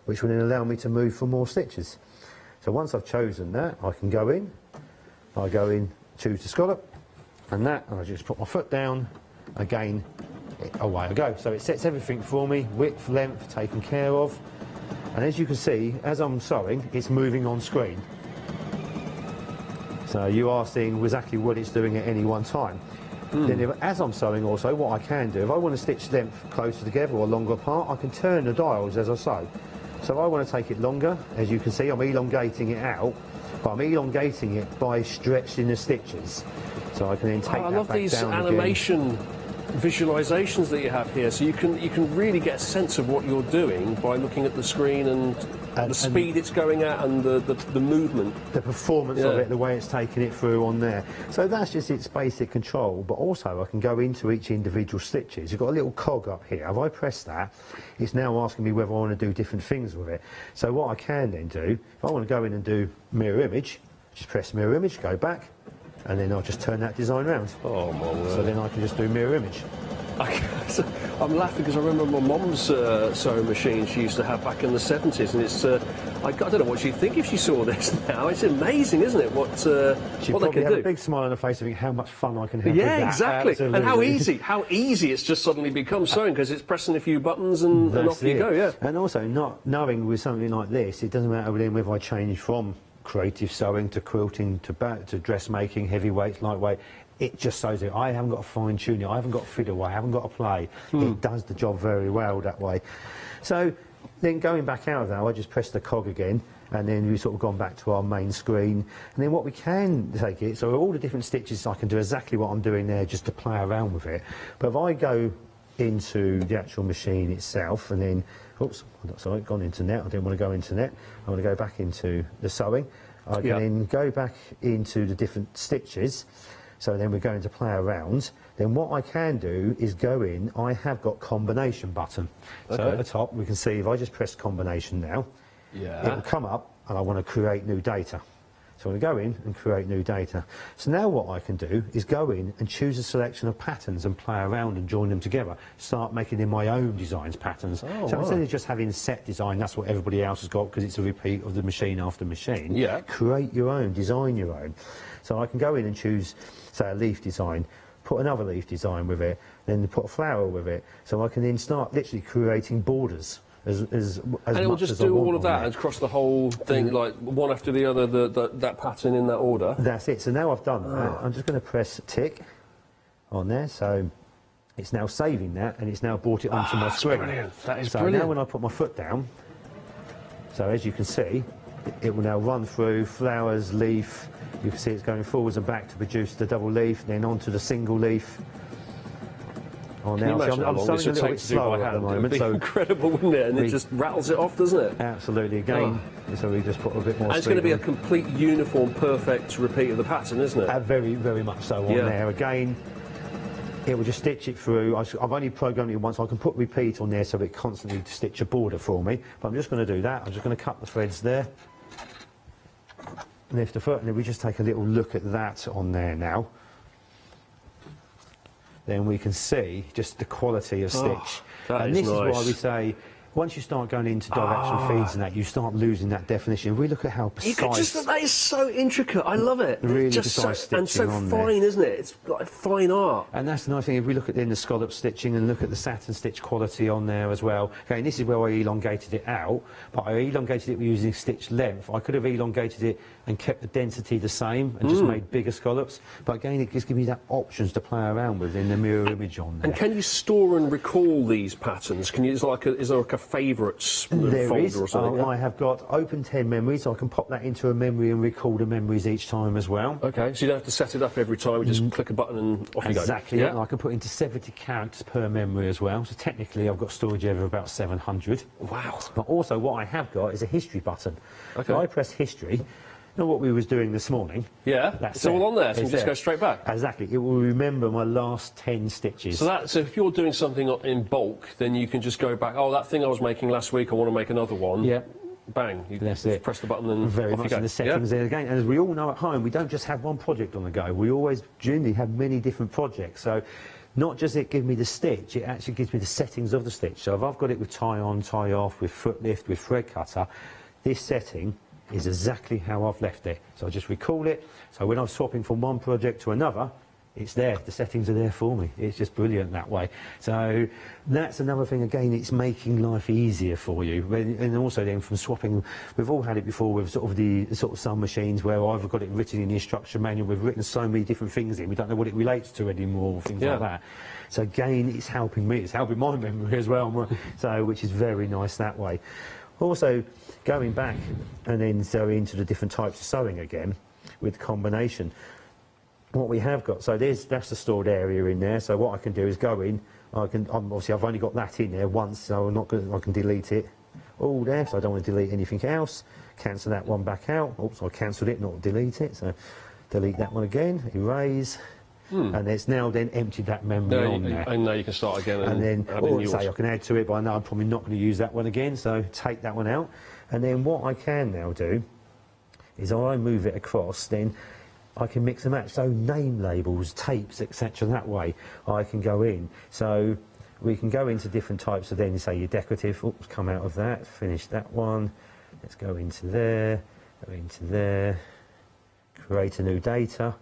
which will then allow me to move for more stitches. So once I've chosen that, I can go in, choose the scallop, and I just put my foot down, again, away I go. So it sets everything for me, width, length, taken care of. And as you can see, as I'm sewing, it's moving on screen. So you are seeing exactly what it's doing at any one time. Then as I'm sewing also, what I can do, if I want to stitch length closer together or longer apart, I can turn the dials as I sew. So if I want to take it longer, as you can see, I'm elongating it out, but I'm elongating it by stretching the stitches. So I can then take that back down. I love these animation visualizations that you have here, so you can really get a sense of what you're doing by looking at the screen and the speed it's going at and the movement. The performance of it, the way it's taking it through on there. So that's just its basic control, but also I can go into each individual stitches. You've got a little cog up here. If I press that, it's now asking me whether I want to do different things with it. So what I can then do, if I want to go in and do mirror image, just press mirror image, go back, and then I'll just turn that design round. Oh my word. So then I can just do mirror image. I'm laughing because I remember my mum's sewing machine she used to have back in the 70s, and it's I don't know what she'd think if she saw this now. It's amazing, isn't it? What they can have do. A big smile on her face, thinking how much fun I can have. Yeah, with that. exactly. Absolutely. And how easy it's just suddenly become sewing, because it's pressing a few buttons and off you go. Yeah. And also, not knowing with something like this, it doesn't matter then whether I change from creative sewing to quilting to dressmaking, heavyweight, lightweight. It just sews it. I haven't got to fine tune it. I haven't got to fiddle. I haven't got to play. It does the job very well that way. So then going back out of that, I just press the cog again, and then we've sort of gone back to our main screen. And then what we can take it, so all the different stitches, I can do exactly what I'm doing there just to play around with it. But if I go into the actual machine itself, and then, oops, sorry, gone into net. I didn't want to go into net. I want to go back into the sewing. I can then go back into the different stitches. So then we're going to play around. Then what I can do is go in, I have got combination button. So at the top we can see if I just press combination now, it will come up and I want to create new data. So I'm going to go in and create new data. So now what I can do is go in and choose a selection of patterns and play around and join them together. Start making in my own designs patterns. So instead of just having set design, that's what everybody else has got because it's a repeat of the machine after machine. Yeah. Create your own, design your own. So I can go in and choose, say, a leaf design, put another leaf design with it, then put a flower with it. So I can then start literally creating borders. And it will just do all of that and across the whole thing, like one after the other, that pattern in that order. That's it. So now I've done that, I'm just going to press tick on there. So it's now saving that, and it's now brought it onto my screen. Brilliant. That is so brilliant. now when I put my foot down, so as you can see, it will now run through flowers, leaf. You can see it's going forwards and back to produce the double leaf, then onto the single leaf. Can you imagine how long this would take to do by hand? It would be incredible, wouldn't it? And it just rattles it off, doesn't it? Absolutely. Again, so we just put a bit more. And it's going to be a complete, uniform, perfect repeat of the pattern, isn't it? Very, very much so on there. Again, it will just stitch it through. I've only programmed it once. So I can put repeat on there so it constantly stitch a border for me. But I'm just going to do that. I'm just going to cut the threads there. Lift the foot, and then we just take a little look at that on there now. Then we can see just the quality of stitch. And this is why we say, once you start going into direction feeds and that, you start losing that definition. We look at how precise. That is so intricate. I love it. Really just precise stitching and so on fine, there. isn't it? It's like fine art. And that's the nice thing. If we look at the scallop stitching and look at the satin stitch quality on there as well. Okay, and this is where I elongated it out, but I elongated it using stitch length. I could have elongated it and kept the density the same and just made bigger scallops. But again, it just gives me that options to play around with in the mirror image on there. And can you store and recall these patterns? Can you? Is there like a favourites folder or something? I have got open 10 memories, so I can pop that into a memory and recall the memories each time as well. Okay, so you don't have to set it up every time. You just click a button and off you go. Exactly. Yeah. And I can put into 70 characters per memory as well. So technically, I've got storage over about 700. Wow. But also, what I have got is a history button. Okay. So I press history. You know what we was doing this morning? Yeah, it's all on there, so you just go straight back. Exactly. It will remember my last 10 stitches. So if you're doing something in bulk, then you can just go back, oh, that thing I was making last week, I want to make another one. Yeah. Bang. That's it. Press the button and very off much you go. in the settings there again. And as we all know at home, we don't just have one project on the go. We always generally have many different projects. So not just it gives me the stitch, it actually gives me the settings of the stitch. So if I've got it with tie on, tie off, with foot lift, with thread cutter, this setting is exactly how I've left it. So I just recall it. So when I'm swapping from one project to another, it's there. The settings are there for me. It's just brilliant that way. So that's another thing. Again, it's making life easier for you. And also then from swapping, we've all had it before with sort of some machines where I've got it written in the instruction manual. We've written so many different things in. We don't know what it relates to anymore. Things like that. So again, it's helping me. It's helping my memory as well. So which is very nice that way. Also, going back and then so into the different types of sewing again with combination. What we have got, so that's the stored area in there. So what I can do is go in. Obviously I've only got that in there once, so I can delete it all there. So I don't want to delete anything else. Cancel that one back out. Oops, I cancelled it, not delete it. So delete that one again. Erase. And it's now then emptied that memory on there. And now you can start again. And then, or say I can add to it, but I know I'm probably not going to use that one again. So take that one out. And then what I can now do is I move it across. Then I can mix and match, so name labels, tapes, etc. That way I can go in. So we can go into different types of then, say your decorative, oops, come out of that, finish that one. Let's go into there, create a new data,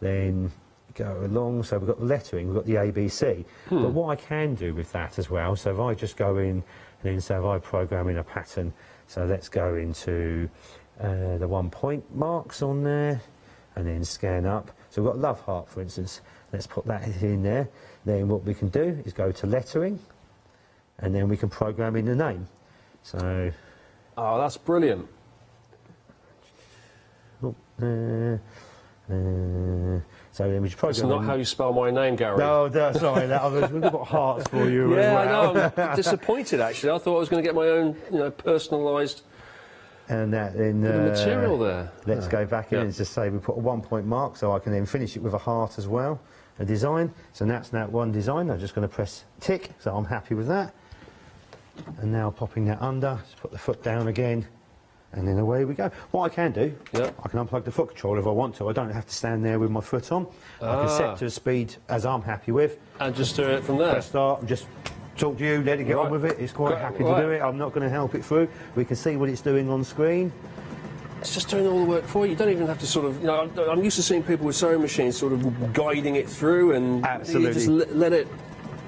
then go along. So we've got the lettering, we've got the ABC. But what I can do with that as well, so if I just go in and then say if I program in a pattern, so let's go into the 1 point marks on there, and then scan up. So we've got love heart, for instance. Let's put that in there. Then what we can do is go to lettering, and then we can program in the name. So, oh, that's brilliant. So then we just program. That's not how you spell my name, Gary. No, sorry, we've got hearts for you. Yeah, as well. I know. I'm disappointed actually. I thought I was going to get my own, personalised. And that in the material there. Let's go back in and just say we put a 1 point mark, so I can then finish it with a heart as well, a design. So that's that one design. I'm just going to press tick, so I'm happy with that. And now popping that under, just put the foot down again, and then away we go. What I can do, I can unplug the foot controller if I want to. I don't have to stand there with my foot on. I can set to a speed as I'm happy with. And just do it from there. Press start and just talk to you, let it get on with it. It's quite happy to do it. I'm not going to help it through. We can see what it's doing on screen. It's just doing all the work for you. You don't even have to sort of, I'm used to seeing people with sewing machines sort of guiding it through, and you just let it.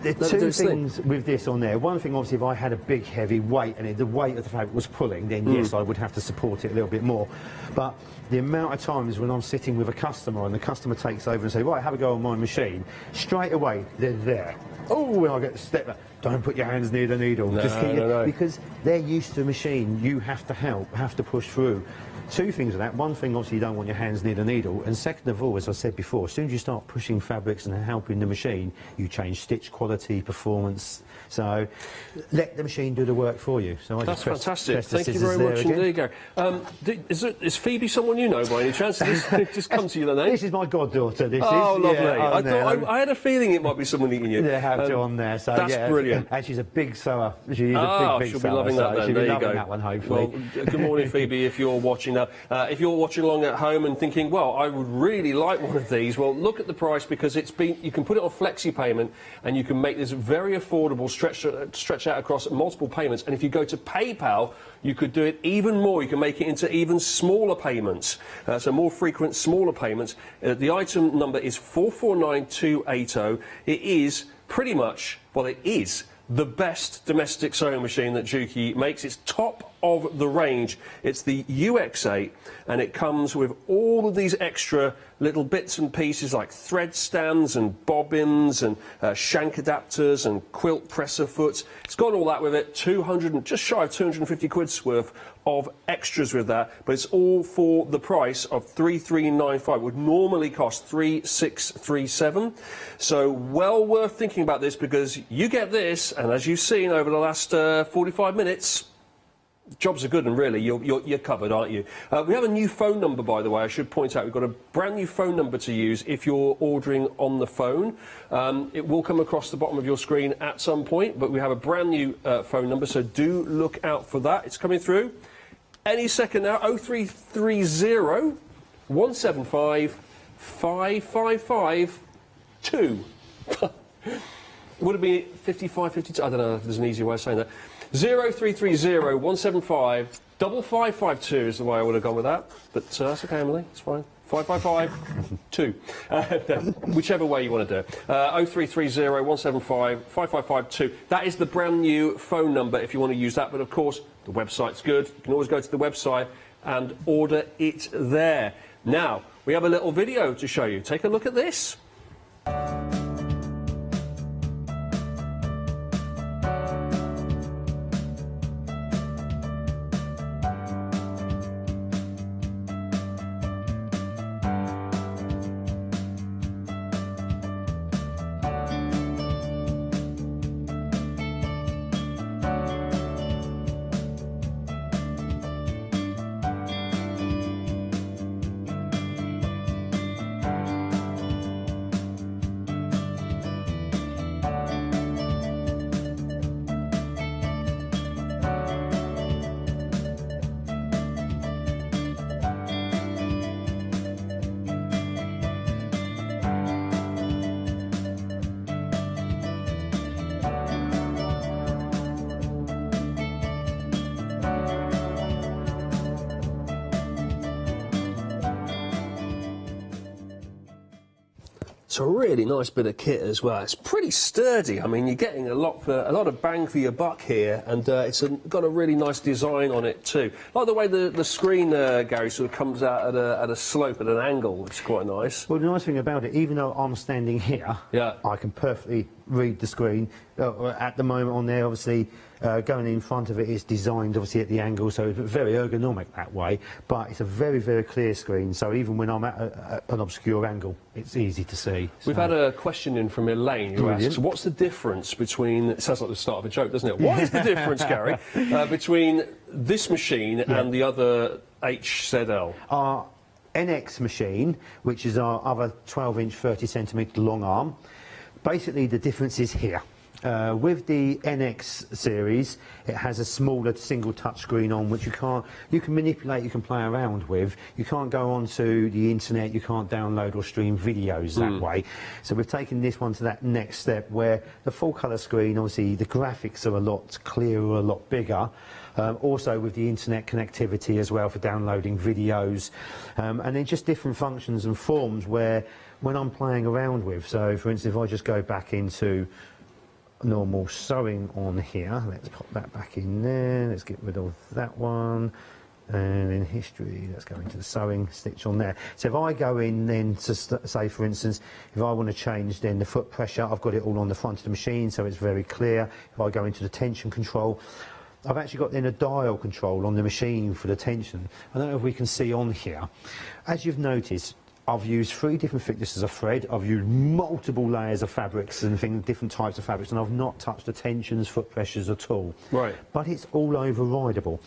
There are two things with this on there. One thing, obviously, if I had a big, heavy weight and the weight of the fabric was pulling, then yes, I would have to support it a little bit more. But the amount of times when I'm sitting with a customer and the customer takes over and say, right, have a go on my machine, straight away, they're there. Oh, when I get the step back, don't put your hands near the needle. Just keep it, because they're used to the machine. You have to help, have to push through. Two things of that. One thing, obviously, you don't want your hands near the needle. And second of all, as I said before, as soon as you start pushing fabrics and helping the machine, you change stitch quality, performance. So let the machine do the work for you. So that's fantastic. Thank you very much indeed, Gary. Is Phoebe someone you know by any chance? Just come to you, the name. This is my goddaughter. This is. Lovely. Yeah, I had a feeling it might be someone eating you. They have John there. So that's brilliant. And she's a big sewer. She's a big she'll sewer. be loving that then. She'll There be you go. That one, hopefully. Well, good morning, Phoebe, if you're watching now. If you're watching along at home and thinking, well, I would really like one of these, well, look at the price, because you can put it on flexi payment, and you can make this very affordable, stretch out across multiple payments. And if you go to PayPal, you could do it even more. You can make it into even smaller payments, so more frequent, smaller payments. The item number is 449280. It is pretty much, well, it is the best domestic sewing machine that Juki makes. It's top of the range. It's the UX8, and it comes with all of these extra little bits and pieces like thread stands and bobbins and shank adapters and quilt presser foots. It's got all that with it. Just shy of 250 quid's worth of extras with that, but it's all for the price of 3395. It would normally cost 3637. So well worth thinking about this, because you get this, and as you've seen over the last 45 minutes, jobs are good, and really you're covered, aren't you? We have a new phone number, by the way. I should point out we've got a brand new phone number to use if you're ordering on the phone. It will come across the bottom of your screen at some point, but we have a brand new phone number, so do look out for that. It's coming through any second now. 0330 175 555 2. Would it be 55, 52? I don't know if there's an easier way of saying that. 0330 175 5552 is the way I would have gone with that. But that's okay, Emily. It's fine. 555 2. Whichever way you want to do it. 0330 175 5552. That is the brand new phone number if you want to use that. But of course, the website's good. You can always go to the website and order it there. Now, we have a little video to show you. Take a look at this. It's a really nice bit of kit as well. It's pretty sturdy. I mean, you're getting a lot of bang for your buck here, and it's got a really nice design on it too. Like the way the screen, Gary, sort of comes out at a slope, at an angle, which is quite nice. Well, the nice thing about it, even though I'm standing here, yeah, I can perfectly read the screen. At the moment on there, obviously, going in front of it is designed obviously at the angle, so it's very ergonomic that way, but it's a very, very clear screen, so even when I'm at an obscure angle, it's easy to see. We've had a question in from Elaine who asks, what's the difference between, it sounds like the start of a joke, doesn't it? What is the difference, Gary, between this machine and the other HZL? Our NX machine, which is our other 12-inch, 30-centimetre long arm, basically the difference is here. With the NX series, it has a smaller single touch screen on which you can manipulate, you can play around with. You can't go onto the internet, you can't download or stream videos that way. So we've taken this one to that next step where the full colour screen, obviously the graphics are a lot clearer, a lot bigger. Also with the internet connectivity as well for downloading videos. And then just different functions and forms where when I'm playing around with, so for instance if I just go back into normal sewing on here, let's pop that back in there, let's get rid of that one, and in history let's go into the sewing stitch on there. So if I go in then to say for instance if I want to change then the foot pressure, I've got it all on the front of the machine so it's very clear. If I go into the tension control, I've actually got then a dial control on the machine for the tension. I don't know if we can see on here, as you've noticed I've used 3 different thicknesses of thread, I've used multiple layers of fabrics and different types of fabrics, and I've not touched the tensions, foot pressures at all. Right. But it's all overrideable.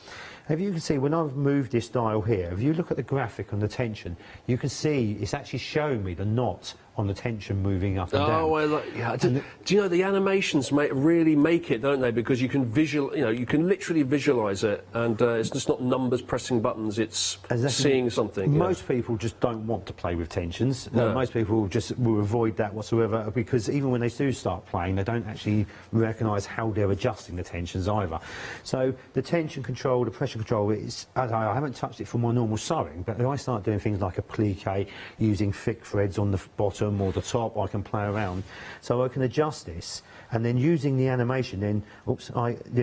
If you can see, when I've moved this dial here, if you look at the graphic on the tension, you can see it's actually showing me the knot on the tension moving up and down. Oh, well, yeah. Do you know the animations really make it, don't they? Because you can you can literally visualise it, and it's just not numbers pressing buttons. It's seeing something. Most people just don't want to play with tensions. Most people just will avoid that whatsoever because even when they do start playing, they don't actually recognise how they're adjusting the tensions either. So the tension control, the pressure control, I haven't touched it for my normal sewing, but if I start doing things like a plique, using thick threads on the bottom or the top, I can play around. So I can adjust this, and then using the animation, then, I've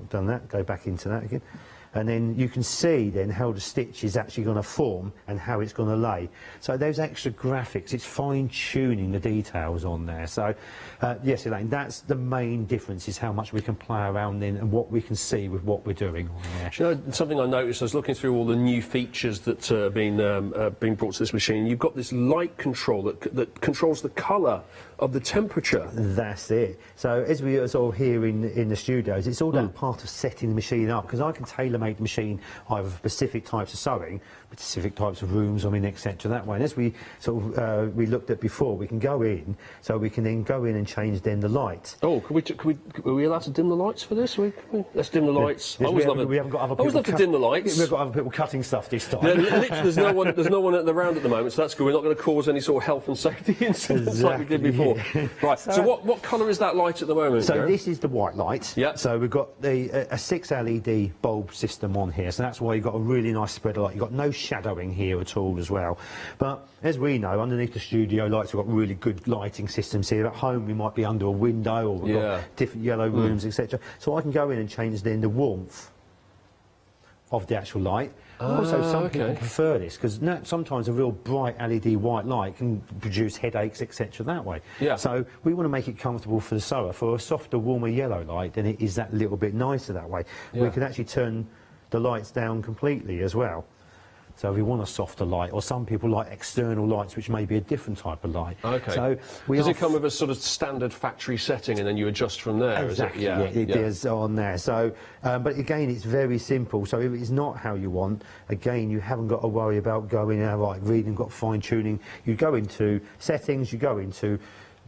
done that, go back into that again. And then you can see then how the stitch is actually going to form and how it's going to lay. So those extra graphics, it's fine-tuning the details on there. So yes, Elaine, that's the main difference, is how much we can play around then and what we can see with what we're doing on there. You know, something I noticed, I was looking through all the new features that have been brought to this machine. You've got this light control that controls the colour of the temperature. That's it. So as we are sort of here in the studios, it's all that part of setting the machine up, because I can tailor-make the machine either for specific types of sewing, specific types of rooms, etc. that way. And as we sort of we looked at before, we can go in, so we can then go in and change then the light. Oh, are we allowed to dim the lights for this? Let's dim the lights. Yes, we haven't got other people. I always love to dim the lights. We've got other people cutting stuff this time. There's no one at the round at the moment, so that's good. We're not going to cause any sort of health and safety incidents like we did before. Right. So what colour is that light at the moment? So this is the white light. Yeah. So we've got a 6 LED bulb system system on here, so that's why you've got a really nice spread of light. You've got no shadowing here at all as well. But as we know, underneath the studio lights, we've got really good lighting systems here. At home, we might be under a window, or we've got different yellow rooms, etc. So I can go in and change then the warmth of the actual light. Also, some people prefer this because sometimes a real bright LED white light can produce headaches, etc. that way. So we want to make it comfortable for the sewer. For a softer, warmer yellow light, then it is that little bit nicer that way. We can actually turn the lights down completely as well. So if you want a softer light, or some people like external lights, which may be a different type of light. So does it come with a sort of standard factory setting, and then you adjust from there? Exactly, it is on there. So, but again, it's very simple. So if it's not how you want, again, you haven't got to worry about going out, right, reading, got fine tuning. You go into settings, you go into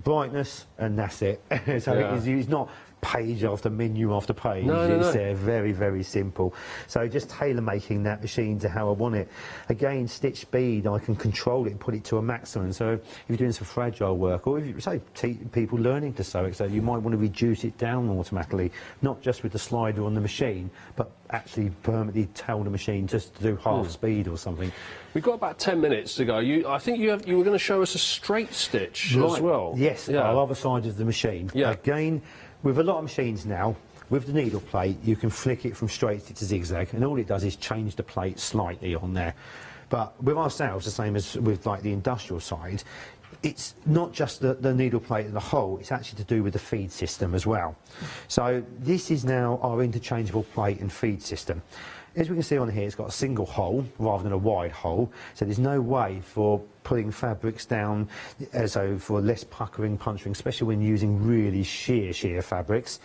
brightness, and that's it. So it's not page after menu after page. It's very, very simple. So just tailor making that machine to how I want it. Again, stitch speed, I can control it and put it to a maximum. So if you're doing some fragile work, or if you say people learning to sew, so you might want to reduce it down automatically, not just with the slider on the machine, but actually permanently tell the machine just to do half speed or something. We've got about 10 minutes to go. I think you were going to show us a straight stitch as well. Yes, our other side of the machine. Again, with a lot of machines now, with the needle plate, you can flick it from straight stitch to zigzag, and all it does is change the plate slightly on there. But with ourselves, the same as with like the industrial side, it's not just the needle plate and the hole, it's actually to do with the feed system as well. So this is now our interchangeable plate and feed system. As we can see on here, it's got a single hole rather than a wide hole, so there's no way for putting fabrics down, so for less puckering, puncturing, especially when using really sheer fabrics.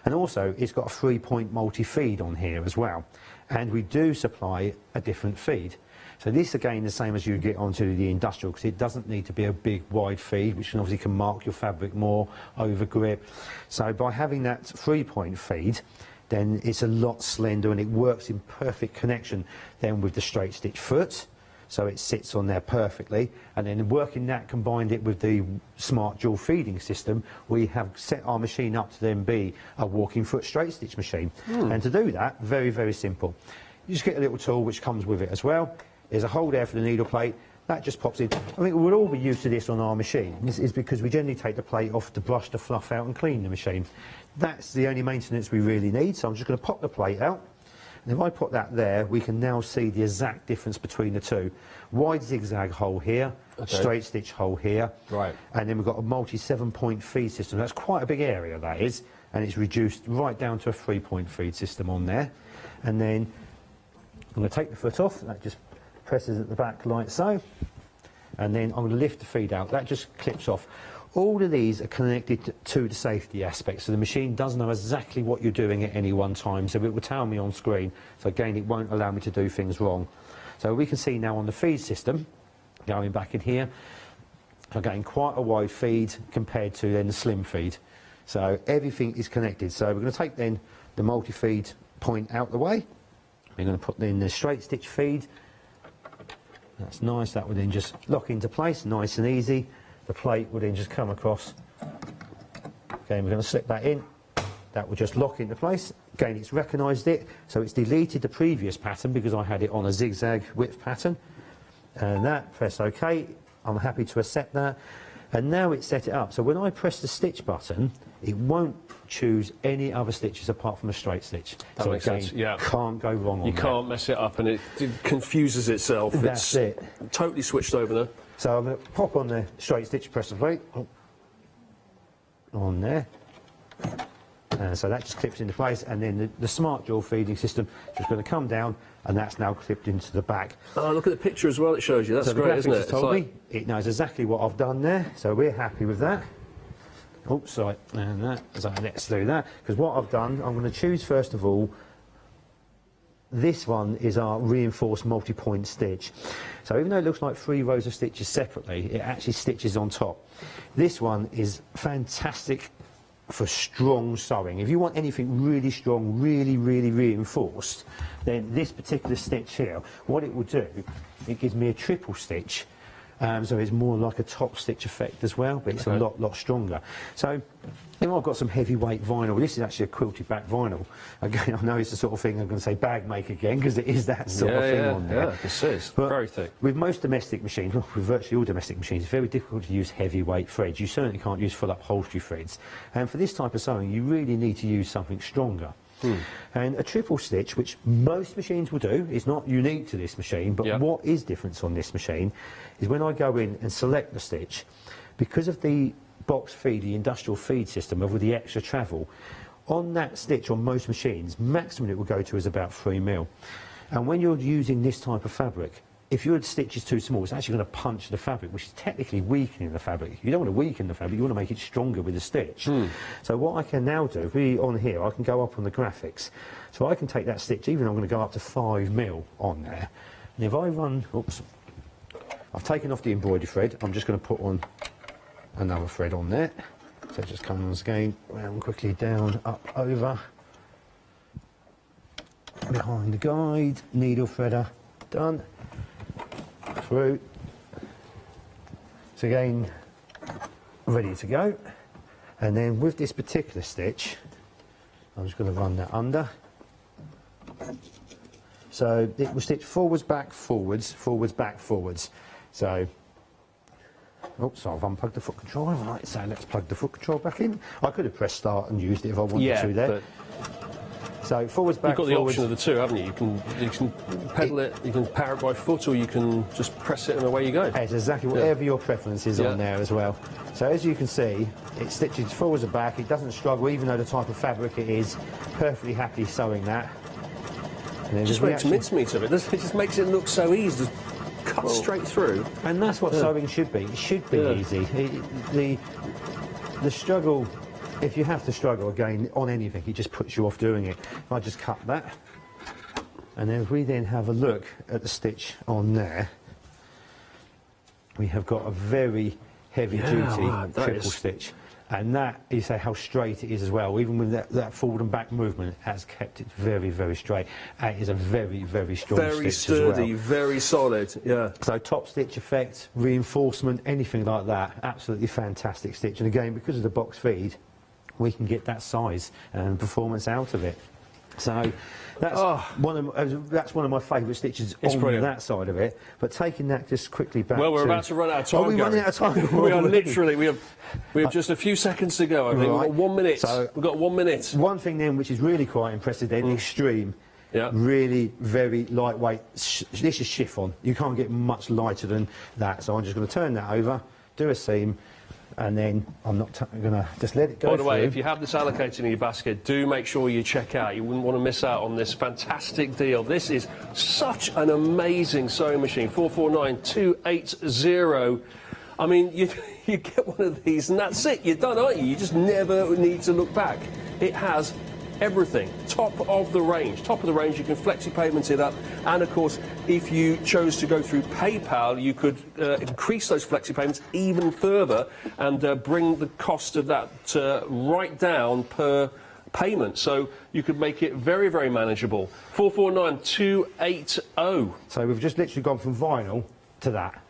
And also, it's got a 3-point multi-feed on here as well. And we do supply a different feed. So this, again, the same as you get onto the industrial, because it doesn't need to be a big, wide feed, which obviously can mark your fabric more, over grip. So by having that 3-point feed, then it's a lot slender, and it works in perfect connection then with the straight stitch foot, so it sits on there perfectly. And then working that, combined it with the smart dual feeding system, we have set our machine up to then be a walking foot straight stitch machine. And to do that, very, very simple. You just get a little tool which comes with it as well. There's a hole there for the needle plate. That just pops in. I think we'll all be used to this on our machine, is because we generally take the plate off to brush the fluff out and clean the machine. That's the only maintenance we really need, so I'm just going to pop the plate out. And if I put that there, we can now see the exact difference between the two. Wide zigzag hole here, straight stitch hole here. And then we've got a multi 7-point feed system. That's quite a big area, that is. And it's reduced right down to a 3-point feed system on there. And then I'm going to take the foot off. That just presses at the back like so. And then I'm going to lift the feed out. That just clips off. All of these are connected to the safety aspect, so the machine does know exactly what you're doing at any one time, so it will tell me on screen. So again, it won't allow me to do things wrong. So we can see now on the feed system, going back in here, I'm getting quite a wide feed compared to then the slim feed. So everything is connected. So we're going to take then the multi-feed point out the way. We're going to put in the straight stitch feed. That's nice. That would then just lock into place, nice and easy. The plate would then just come across. Again, we're going to slip that in. That will just lock into place. Again, it's recognised it, so it's deleted the previous pattern because I had it on a zigzag width pattern. And that, press OK. I'm happy to accept that. And now it's set it up. So when I press the stitch button, it won't choose any other stitches apart from a straight stitch. That makes sense, yeah. Can't go wrong on You can't mess it up, and it confuses itself. That's it. Totally switched over there. So I'm going to pop on the straight stitch, press the plate. On there. So that just clips into place, and then the smart dual feeding system is just going to come down, and that's now clipped into the back. Oh, look at the picture as well it shows you. That's so great, isn't it? Told me it knows exactly what I've done there, so we're happy with that. Oh, sorry, and that. So let's do that, because what I've done, I'm going to choose first of all. This one is our reinforced multi-point stitch. So even though it looks like 3 rows of stitches separately, it actually stitches on top. This one is fantastic for strong sewing. If you want anything really strong, really reinforced, then this particular stitch here, what it will do, it gives me a triple stitch So it's more like a top stitch effect as well, but it's a lot stronger. So then I've got some heavyweight vinyl. This is actually a quilted back vinyl. Again, I know it's the sort of thing I'm going to say bag make again, because it is that sort of thing on there. Yeah, this is very thick. With most domestic machines, well, with virtually all domestic machines, it's very difficult to use heavyweight threads. You certainly can't use full upholstery threads. And for this type of sewing, you really need to use something stronger. And a triple stitch, which most machines will do, is not unique to this machine, but what is different on this machine is when I go in and select the stitch, because of the box feed, the industrial feed system, with the extra travel, on that stitch on most machines, maximum it will go to is about 3mm. And when you're using this type of fabric, if your stitch is too small, it's actually going to punch the fabric, which is technically weakening the fabric. You don't want to weaken the fabric, you want to make it stronger with the stitch. So what I can now do, really on here, I can go up on the graphics. So I can take that stitch, even I'm going to go up to 5mm on there. And if I run, oops, I've taken off the embroidery thread, I'm just going to put on another thread on there. So it just comes again, round quickly down, up, over, behind the guide, needle threader, done. Through. So again, ready to go. And then with this particular stitch, I'm just going to run that under. So it will stitch forwards, back, forwards, forwards, back, forwards. So, oops, I've unplugged the foot control. Right, so let's plug the foot control back in. I could have pressed start and used it if I wanted to there. But so forwards, back, you've got the forwards. option of the two, haven't you? You can pedal it, you can power it by foot, or you can just press it and away you go. It's exactly whatever your preference is on there as well. So as you can see, it stitches forwards and back. It doesn't struggle, even though the type of fabric it is. Perfectly happy sewing that. And then It just makes mincemeat of it. It just makes it look so easy. Just cut straight through. And that's what sewing should be. It should be easy. The struggle, if you have to struggle again on anything, it just puts you off doing it. If I just cut that, and then if we then have a look at the stitch on there, we have got a very heavy duty triple stitch. And that, you say how straight it is as well, even with that forward and back movement, it has kept it very, very straight. And it is a very, very strong stitch Very sturdy, very solid, yeah. So top stitch effect, reinforcement, anything like that, absolutely fantastic stitch. And again, because of the box feed, we can get that size and performance out of it. So that's one of my favourite stitches on that side of it. But taking that just quickly back. Well, we're about to run out of time. Are we running out of time? We are literally. We have just a few seconds to go. I think we've got 1 minute. So we've got 1 minute. One thing then, which is really quite impressive, then extreme. Yeah. Really very lightweight. This is chiffon. You can't get much lighter than that. So I'm just going to turn that over, do a seam. And then I'm not going to just let it go. By the way, if you have this allocated in your basket, do make sure you check out. You wouldn't want to miss out on this fantastic deal. This is such an amazing sewing machine. 449280. I mean, you get one of these and that's it. You're done, aren't you? You just never need to look back. It has everything. Top of the range. Top of the range. You can flexi payment it up. And of course, if you chose to go through PayPal, you could increase those flexi payments even further and bring the cost of that right down per payment. So you could make it very, very manageable. 449280. So we've just literally gone from vinyl to that.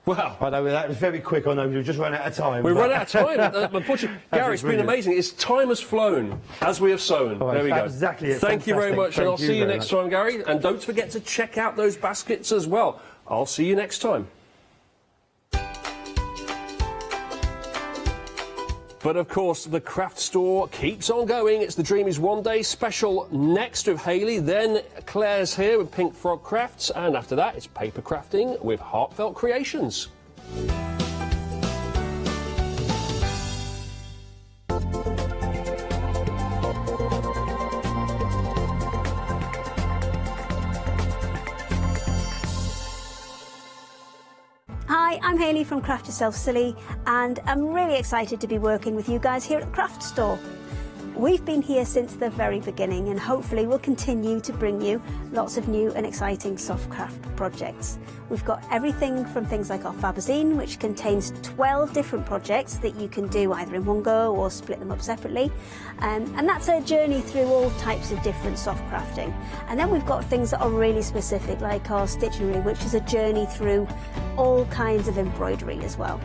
Wow. I know that was very quick. I know we've just run out of time. We've run out of time. Unfortunately, Gary, it's been amazing. It's time has flown as we have sewn. There we go. Exactly. Thank you very much, and I'll see you next time, Gary. And don't forget to check out those baskets as well. I'll see you next time. But of course, the craft store keeps on going. It's the Dreamies One Day special next with Hayley. Then Claire's here with Pink Frog Crafts. And after that, it's paper crafting with Heartfelt Creations. Hi, I'm Hayley from Craft Yourself Silly, and I'm really excited to be working with you guys here at the Craft Store. We've been here since the very beginning, and hopefully we'll continue to bring you lots of new and exciting soft craft projects. We've got everything from things like our Fabazine, which contains 12 different projects that you can do either in one go or split them up separately. And that's a journey through all types of different soft crafting. And then we've got things that are really specific, like our Stitchery, which is a journey through all kinds of embroidery as well.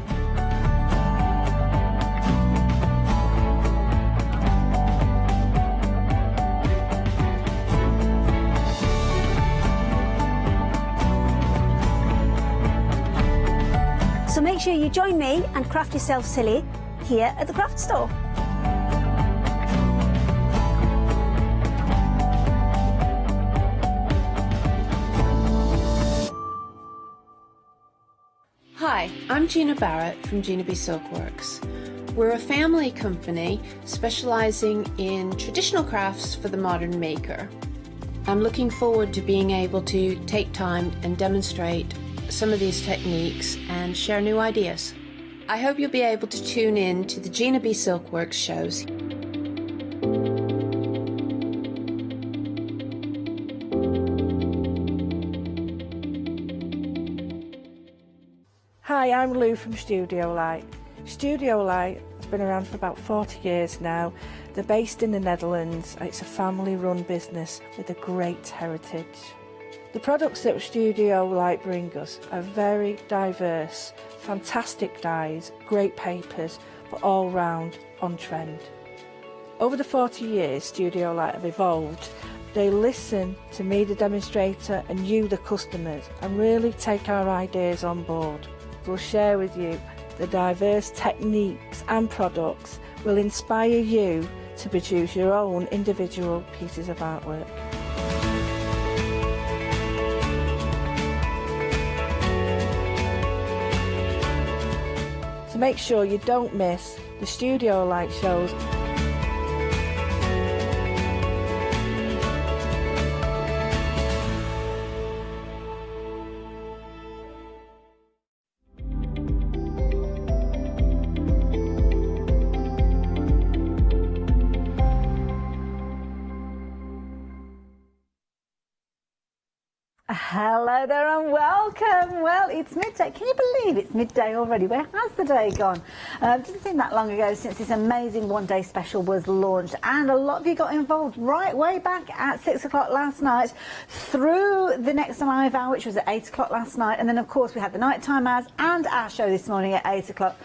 So make sure you join me and craft yourself silly here at the craft store. Hi, I'm Gina Barrett from Gina B Silkworks. We're a family company specializing in traditional crafts for the modern maker. I'm looking forward to being able to take time and demonstrate some of these techniques and share new ideas. I hope you'll be able to tune in to the Gina B Silkworks shows. Hi, I'm Lou from Studio Light. Studio Light has been around for about 40 years now. They're based in the Netherlands. It's a family-run business with a great heritage. The products that Studio Light bring us are very diverse, fantastic dyes, great papers, but all round on trend. Over the 40 years Studio Light have evolved. They listen to me, the demonstrator, and you, the customers, and really take our ideas on board. We'll share with you the diverse techniques and products will inspire you to produce your own individual pieces of artwork. So make sure you don't miss the Studio Light shows. Hello there and welcome. Well, it's midday. Can you believe it's midday already? Where has the day gone? Didn't seem that long ago since this amazing one-day special was launched, and a lot of you got involved right way back at 6 o'clock last night through the next live hour, which was at 8 o'clock last night, and then of course we had the nighttime hours and our show this morning at 8 o'clock,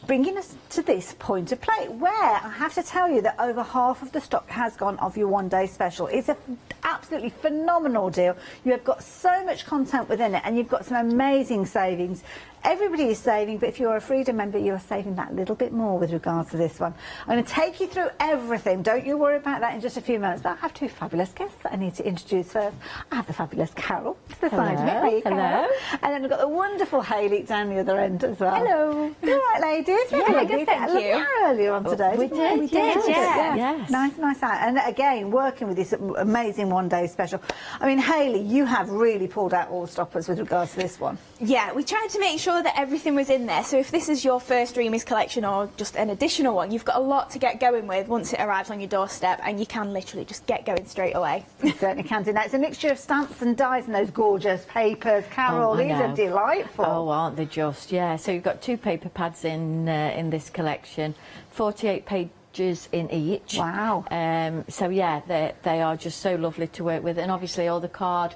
bringing us to this point of play where I have to tell you that over half of the stock has gone of your one-day special. It's an absolutely phenomenal deal. You have got so much content within it, and you've got some amazing savings. Everybody is saving, but if you're a Freedom member, you're saving that little bit more with regards to this one. I'm going to take you through everything. Don't you worry about that in just a few moments. But I have two fabulous guests that I need to introduce first. I have the fabulous Carol to the side of me. Hi, Carol. And then we've got the wonderful Hayley down the other end as well. Hello. All right, ladies. Yeah, good, thank you. Earlier on today. We did, yeah. Yes. Nice out. And again, working with this amazing one-day special. I mean, Hayley, you have really pulled out all the stoppers with regards to this one. Yeah, we tried to make sure that everything was in there, so if this is your first Dreamies collection or just an additional one, you've got a lot to get going with once it arrives on your doorstep, and you can literally just get going straight away. You certainly can do that. It's a mixture of stamps and dies and those gorgeous papers. Carol, these are delightful. Oh, aren't they just? Yeah, so you've got 2 paper pads in this collection, 48 pages in each. Wow. So yeah, they are just so lovely to work with, and obviously all the card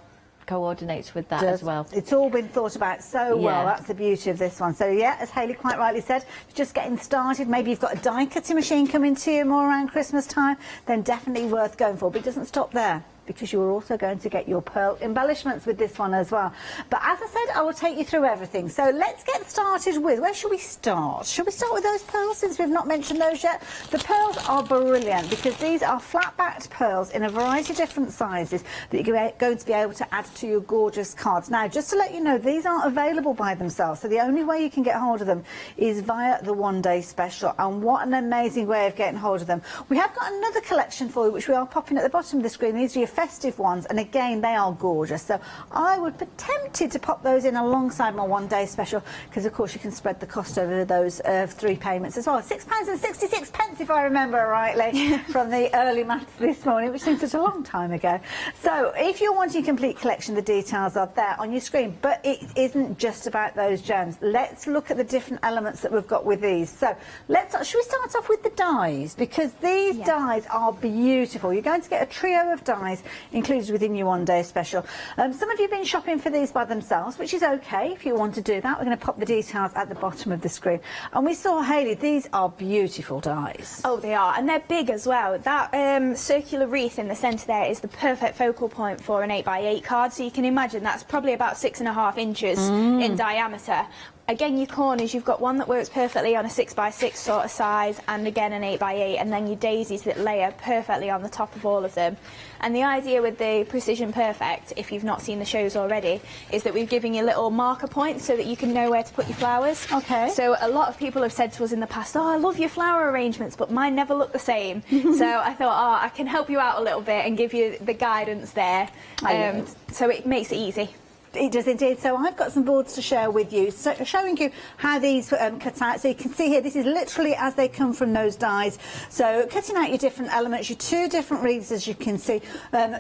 coordinates with that as well. It's all been thought about so well. That's the beauty of this one. So yeah, as Hayley quite rightly said, just getting started. Maybe you've got a die cutting machine coming to you more around Christmas time, then definitely worth going for. But it doesn't stop there, because you are also going to get your pearl embellishments with this one as well. But as I said, I will take you through everything. So let's get started with, where should we start? Should we start with those pearls, since we've not mentioned those yet? The pearls are brilliant, because these are flat-backed pearls in a variety of different sizes that you're going to be able to add to your gorgeous cards. Now, just to let you know, these aren't available by themselves, so the only way you can get hold of them is via the one-day special, and what an amazing way of getting hold of them. We have got another collection for you, which we are popping at the bottom of the screen. These are your festive ones, and again, they are gorgeous. So I would be tempted to pop those in alongside my one-day special, because of course you can spread the cost over those 3 payments as well. £6.66 if I remember rightly from the early maths this morning, which seems such a long time ago. So if you're wanting a complete collection, the details are there on your screen, but it isn't just about those gems. Let's look at the different elements that we've got with these. So should we start off with the dies, because these dies are beautiful. You're going to get a trio of dies included within your one-day special. Some of you have been shopping for these by themselves, which is okay if you want to do that. We're going to pop the details at the bottom of the screen. And we saw, Hayley, these are beautiful dies. Oh, they are, and they're big as well. That circular wreath in the centre there is the perfect focal point for an 8x8 card, so you can imagine that's probably about 6.5 inches in diameter. Again, your corners, you've got one that works perfectly on a 6x6 sort of size, and again an 8x8, and then your daisies that layer perfectly on the top of all of them. And the idea with the Precision Perfect, if you've not seen the shows already, is that we're giving you little marker points so that you can know where to put your flowers. Okay. So a lot of people have said to us in the past, oh, I love your flower arrangements, but mine never look the same. So I thought, oh, I can help you out a little bit and give you the guidance there. So it makes it easy. It does indeed. So I've got some boards to share with you, so showing you how these cut out. So you can see here, this is literally as they come from those dies. So cutting out your different elements, your 2 different wreaths, as you can see.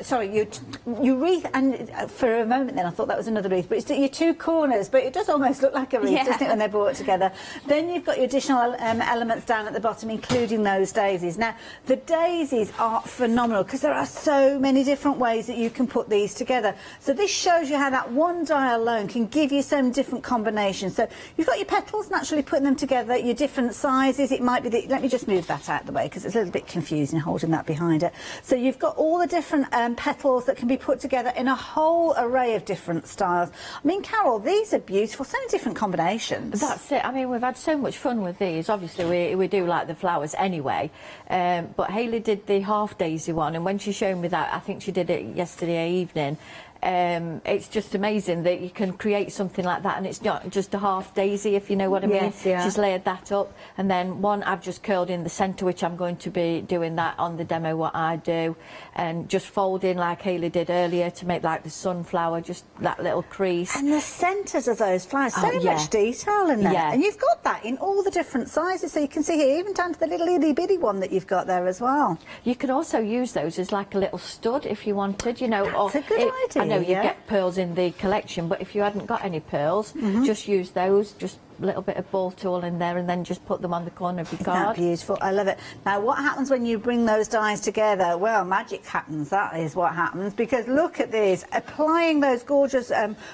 Sorry, your wreath, and for a moment then I thought that was another wreath, but it's your 2 corners, but it does almost look like a wreath, doesn't it, when they're brought together. Then you've got your additional elements down at the bottom, including those daisies. Now, the daisies are phenomenal because there are so many different ways that you can put these together. So this shows you how that one die alone can give you some different combinations. So you've got your petals, naturally putting them together, your different sizes. It might be let me just move that out of the way because it's a little bit confusing holding that behind it. So you've got all the different petals that can be put together in a whole array of different styles. I mean, Carol, these are beautiful, so many different combinations. That's it. I mean, we've had so much fun with these. Obviously, we do like the flowers anyway, but Hayley did the half daisy one, and when she showed me that, I think she did it yesterday evening. It's just amazing that you can create something like that, and it's not just a half daisy, if you know what I mean. Yes, yeah. She's layered that up, and then one I've just curled in the centre, which I'm going to be doing that on the demo what I do, and just folding like Hayley did earlier to make like the sunflower, just that little crease. And the centres of those flowers, so much detail in there. Yeah. And you've got that in all the different sizes, so you can see here, even down to the little itty bitty one that you've got there as well. You could also use those as like a little stud if you wanted, you know. That's a good idea. I know you get pearls in the collection, but if you hadn't got any pearls, just use those, just a little bit of ball tool in there, and then just put them on the corner of your card. Isn't that beautiful? I love it. Now, what happens when you bring those dies together? Well, magic happens. That is what happens, because look at this, applying those gorgeous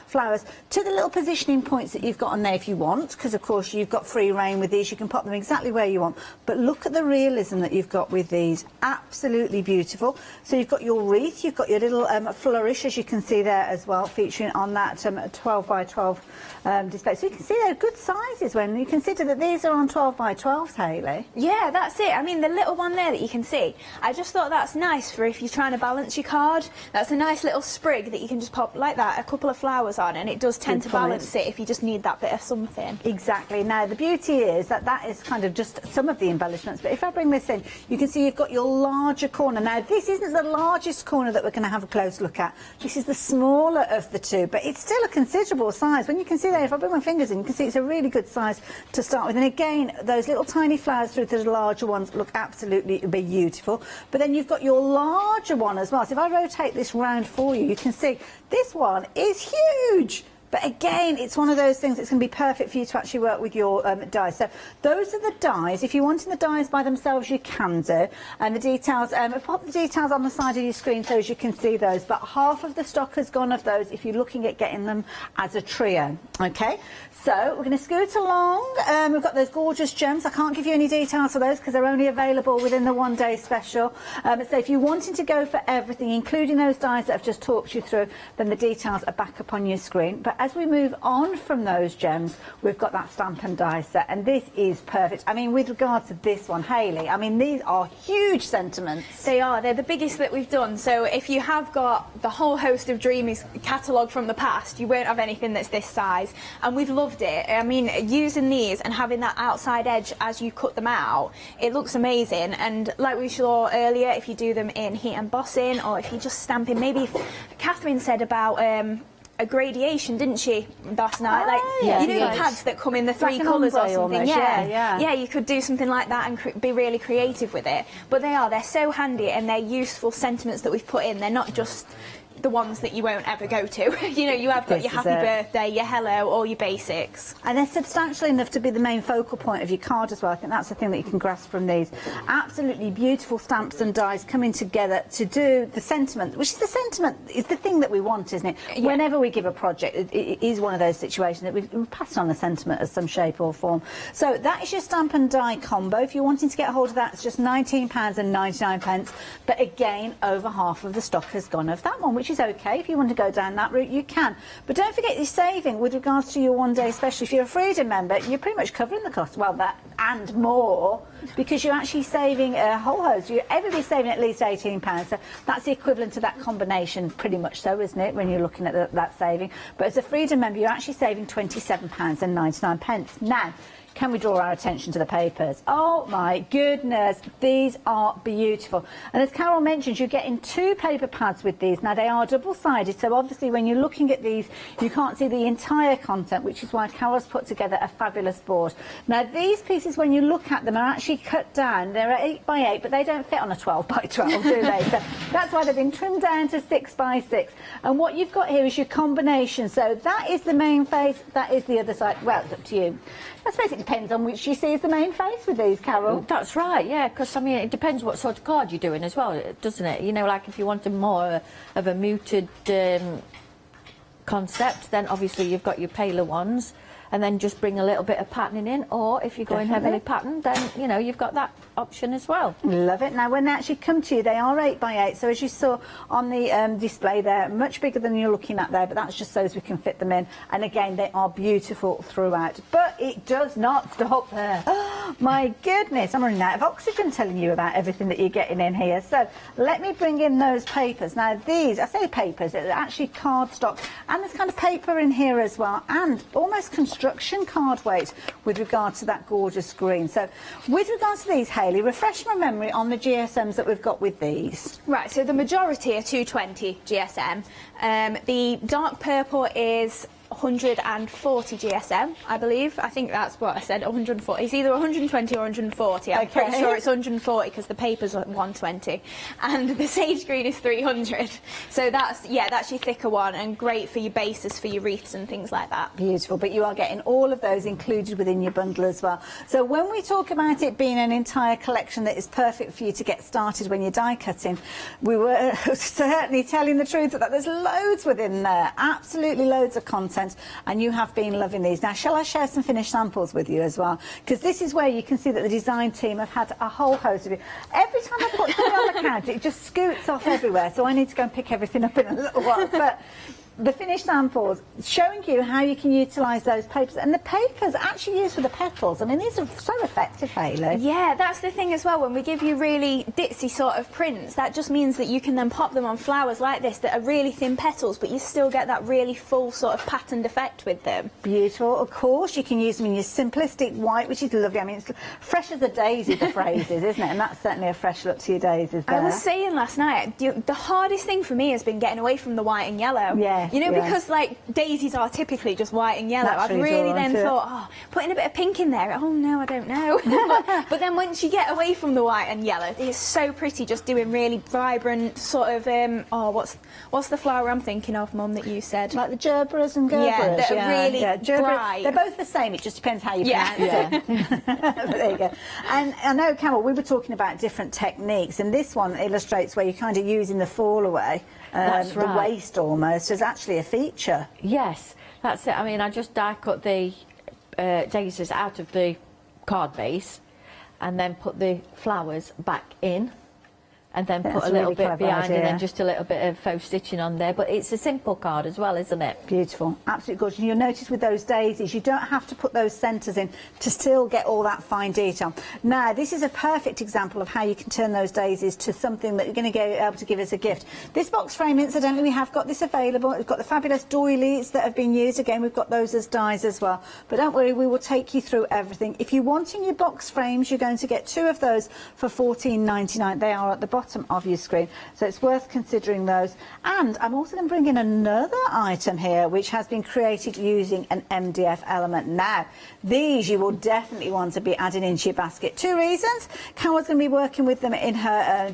flowers to the little positioning points that you've got on there if you want, because of course you've got free reign with these. You can pop them exactly where you want, but look at the realism that you've got with these. Absolutely beautiful. So you've got your wreath, you've got your little flourish, as you can see there as well, featuring on that 12 by 12 display. So you can see they're good sizes when you consider that these are on 12 by 12s, Hayley. Yeah, that's it. I mean, the little one there that you can see, I just thought that's nice for if you're trying to balance your card. That's a nice little sprig that you can just pop like that, a couple of flowers on, and it does tend to balance it if you just need that bit of something. Exactly. Now, the beauty is that that is kind of just some of the embellishments, but if I bring this in, you can see you've got your larger corner. Now, this isn't the largest corner that we're going to have a close look at. This is the smaller of the two, but it's still a considerable size. When you can see there, if I bring my fingers in, you can see it's a really good size to start with. And again, those little tiny flowers through the larger ones look absolutely beautiful. But then you've got your larger one as well. So if I rotate this round for you, you can see this one is huge. But again, it's one of those things that's going to be perfect for you to actually work with your dies. So those are the dies. If you're wanting the dies by themselves, you can do. And the details, I've popped the details on the side of your screen so as you can see those. But half of the stock has gone of those if you're looking at getting them as a trio. Okay, so we're going to scoot along. We've got those gorgeous gems. I can't give you any details for those because they're only available within the one-day special. So if you're wanting to go for everything, including those dies that I've just talked you through, then the details are back up on your screen. But as we move on from those gems, we've got that stamp and die set, and this is perfect. I mean, with regards to this one, Hayley, I mean, these are huge sentiments. They are. They're the biggest that we've done. So if you have got the whole host of Dreamy's catalogue from the past, you won't have anything that's this size. And we've loved it. I mean, using these and having that outside edge as you cut them out, it looks amazing. And like we saw earlier, if you do them in heat embossing, or if you just stamp in, maybe Catherine said about a gradation, didn't she, last night? Like, you know, the pads that come in the three colours or something. Almost, yeah, you could do something like that and be really creative with it. But they're so handy, and they're useful sentiments that we've put in. They're not just the ones that you won't ever go to. You know, you have got your happy birthday, your hello, all your basics. And they're substantial enough to be the main focal point of your card as well. I think that's the thing that you can grasp from these. Absolutely beautiful stamps and dies coming together to do the sentiment, which is the sentiment, is the thing that we want, isn't it? Yeah. Whenever we give a project, it is one of those situations that we've passed on the sentiment of some shape or form. So that is your stamp and die combo. If you're wanting to get hold of that, it's just £19.99. But again, over half of the stock has gone of that one, which is okay. If you want to go down that route, you can. But don't forget you're saving with regards to your one-day special. If you're a Freedom member, you're pretty much covering the cost. Well, that and more, because you're actually saving a whole host. Everybody's saving at least £18. So that's the equivalent to that combination, pretty much so, isn't it, when you're looking at that saving. But as a Freedom member, you're actually saving £27.99. Now, can we draw our attention to the papers? Oh my goodness, these are beautiful. And as Carol mentioned, you're getting 2 paper pads with these. Now they are double-sided, so obviously when you're looking at these, you can't see the entire content, which is why Carol's put together a fabulous board. Now these pieces, when you look at them, are actually cut down. They're 8 by 8, but they don't fit on a 12 by 12, do they? So that's why they've been trimmed down to 6 by 6. And what you've got here is your combination. So that is the main face, that is the other side. Well, it's up to you. I suppose it depends on which you see as the main face with these, Carol. That's right, yeah, because, I mean, it depends what sort of card you're doing as well, doesn't it? You know, like if you wanted more of a muted concept, then obviously you've got your paler ones, and then just bring a little bit of patterning in, or if you're going heavily patterned, then, you know, you've got that option as well. Love it. Now, when they actually come to you, they are 8 by 8, so as you saw on the display there, much bigger than you're looking at there, but that's just so as we can fit them in. And again, they are beautiful throughout, but it does not stop there. My goodness, I'm running out of oxygen telling you about everything that you're getting in here. So let me bring in those papers. Now these, I say papers, they're actually cardstock, and there's kind of paper in here as well, and almost construction card weight with regard to that gorgeous green. So with regards to these, Hayley, refresh my memory on the GSMs that we've got with these. Right, so the majority are 220 GSM. The dark purple is 140 GSM, I believe. I think that's what I said, 140. It's either 120 or 140. I'm pretty sure it's 140 because the paper's 120. And the sage green is 300. So that's your thicker one, and great for your bases, for your wreaths and things like that. Beautiful, but you are getting all of those included within your bundle as well. So when we talk about it being an entire collection that is perfect for you to get started when you're die cutting, we were certainly telling the truth that there's loads within there, absolutely loads of content. And you have been loving these. Now, shall I share some finished samples with you as well? Because this is where you can see that the design team have had a whole host of it. Every time I put something on the counter, it just scoots off everywhere, so I need to go and pick everything up in a little while. But the finished samples showing you how you can utilise those papers, and the papers actually used for the petals. I mean, these are so effective, Hayley. Yeah, that's the thing as well. When we give you really ditzy sort of prints, that just means that you can then pop them on flowers like this that are really thin petals, but you still get that really full sort of patterned effect with them. Beautiful. Of course, you can use them in your simplistic white, which is lovely. I mean, it's fresh as a daisy, the phrases, isn't it? And that's certainly a fresh look to your daisies there. I was saying last night, the hardest thing for me has been getting away from the white and yellow. Yeah. You know, because like daisies are typically just white and yellow. I've really then thought, oh, putting a bit of pink in there, oh no, I don't know. but then once you get away from the white and yellow, it's so pretty just doing really vibrant sort of, what's the flower I'm thinking of, Mum, that you said? Like the gerberas and gerberas. Yeah, they're really bright. They're both the same, it just depends how you pronounce it. There you go. And I know, Carol, we were talking about different techniques, and this one illustrates where you're kind of using the fall away. That's right. The waste almost is actually a feature. Yes, that's it. I mean, I just die cut the daisies out of the card base and then put the flowers back in, and then That's put a a little really bit clever behind and idea. then just a little bit of faux stitching on there. But it's a simple card as well, isn't it? Beautiful, absolutely gorgeous. And you'll notice with those daisies, you don't have to put those centres in to still get all that fine detail. Now, this is a perfect example of how you can turn those daisies to something that you're going to be able to give as a gift. This box frame, incidentally, we have got this available. We've got the fabulous doilies that have been used. Again, we've got those as dies as well. But don't worry, we will take you through everything. If you want in your box frames, you're going to get 2 of those for $14.99. They are at the bottom of your screen, so it's worth considering those. And I'm also going to bring in another item here which has been created using an MDF element. Now, these you will definitely want to be adding into your basket. 2 reasons. Carol's going to be working with them in her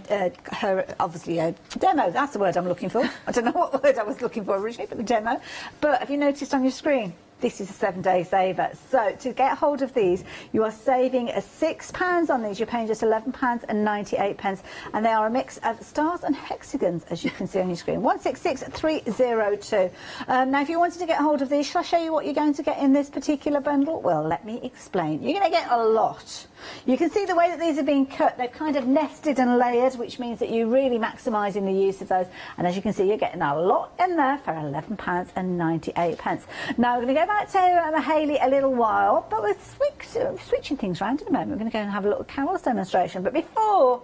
obviously demo. That's the word I'm looking for. I don't know what word I was looking for originally, but the demo. But have you noticed on your screen? This is a 7-day saver. So to get hold of these, you are saving £6 on these. You're paying just £11.98, and they are a mix of stars and hexagons, as you can see on your screen. 166302. Now, if you wanted to get hold of these, shall I show you what you're going to get in this particular bundle? Well, let me explain. You're going to get a lot. You can see the way that these are being cut. They've kind of nested and layered, which means that you're really maximising the use of those. And as you can see, you're getting a lot in there for £11.98. Now, we're going to go back to Hayley a little while, but we're switching things around in a moment. We're going to go and have a look at Carol's demonstration. But before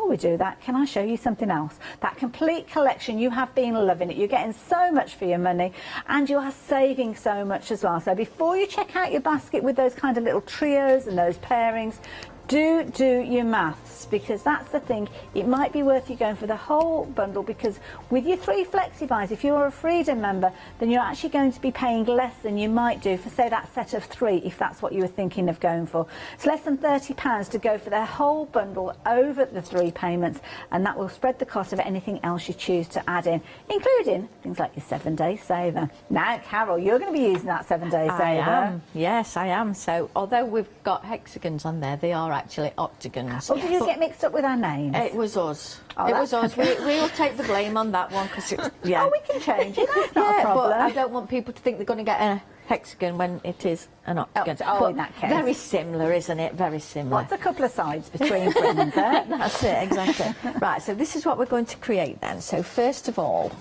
we do that, can I show you something else? That complete collection, you have been loving it. You're getting so much for your money, and you are saving so much as well. So before you check out your basket with those kind of little trios and those pairings, do your maths, because that's the thing. It might be worth you going for the whole bundle, because with your 3 flexi buys, if you're a Freedom member, then you're actually going to be paying less than you might do for, say, that set of 3, if that's what you were thinking of going for. It's less than £30 to go for the whole bundle over the 3 payments, and that will spread the cost of anything else you choose to add in, including things like your 7-day saver. Now, Carol, you're going to be using that 7-day saver. I am. Yes, I am. So although we've got hexagons on there, they are actually octagons. Or did you get mixed up with our names? It was us. Oh, it was us. We will take the blame on that one, because yeah. Oh, we can change it. That's not a problem. But I don't want people to think they're going to get a hexagon when it is an octagon. Oh, in that case. Very similar, isn't it? Very similar. What's a couple of sides between friends, eh? That's it, exactly. Right, so this is what we're going to create then. So first of all,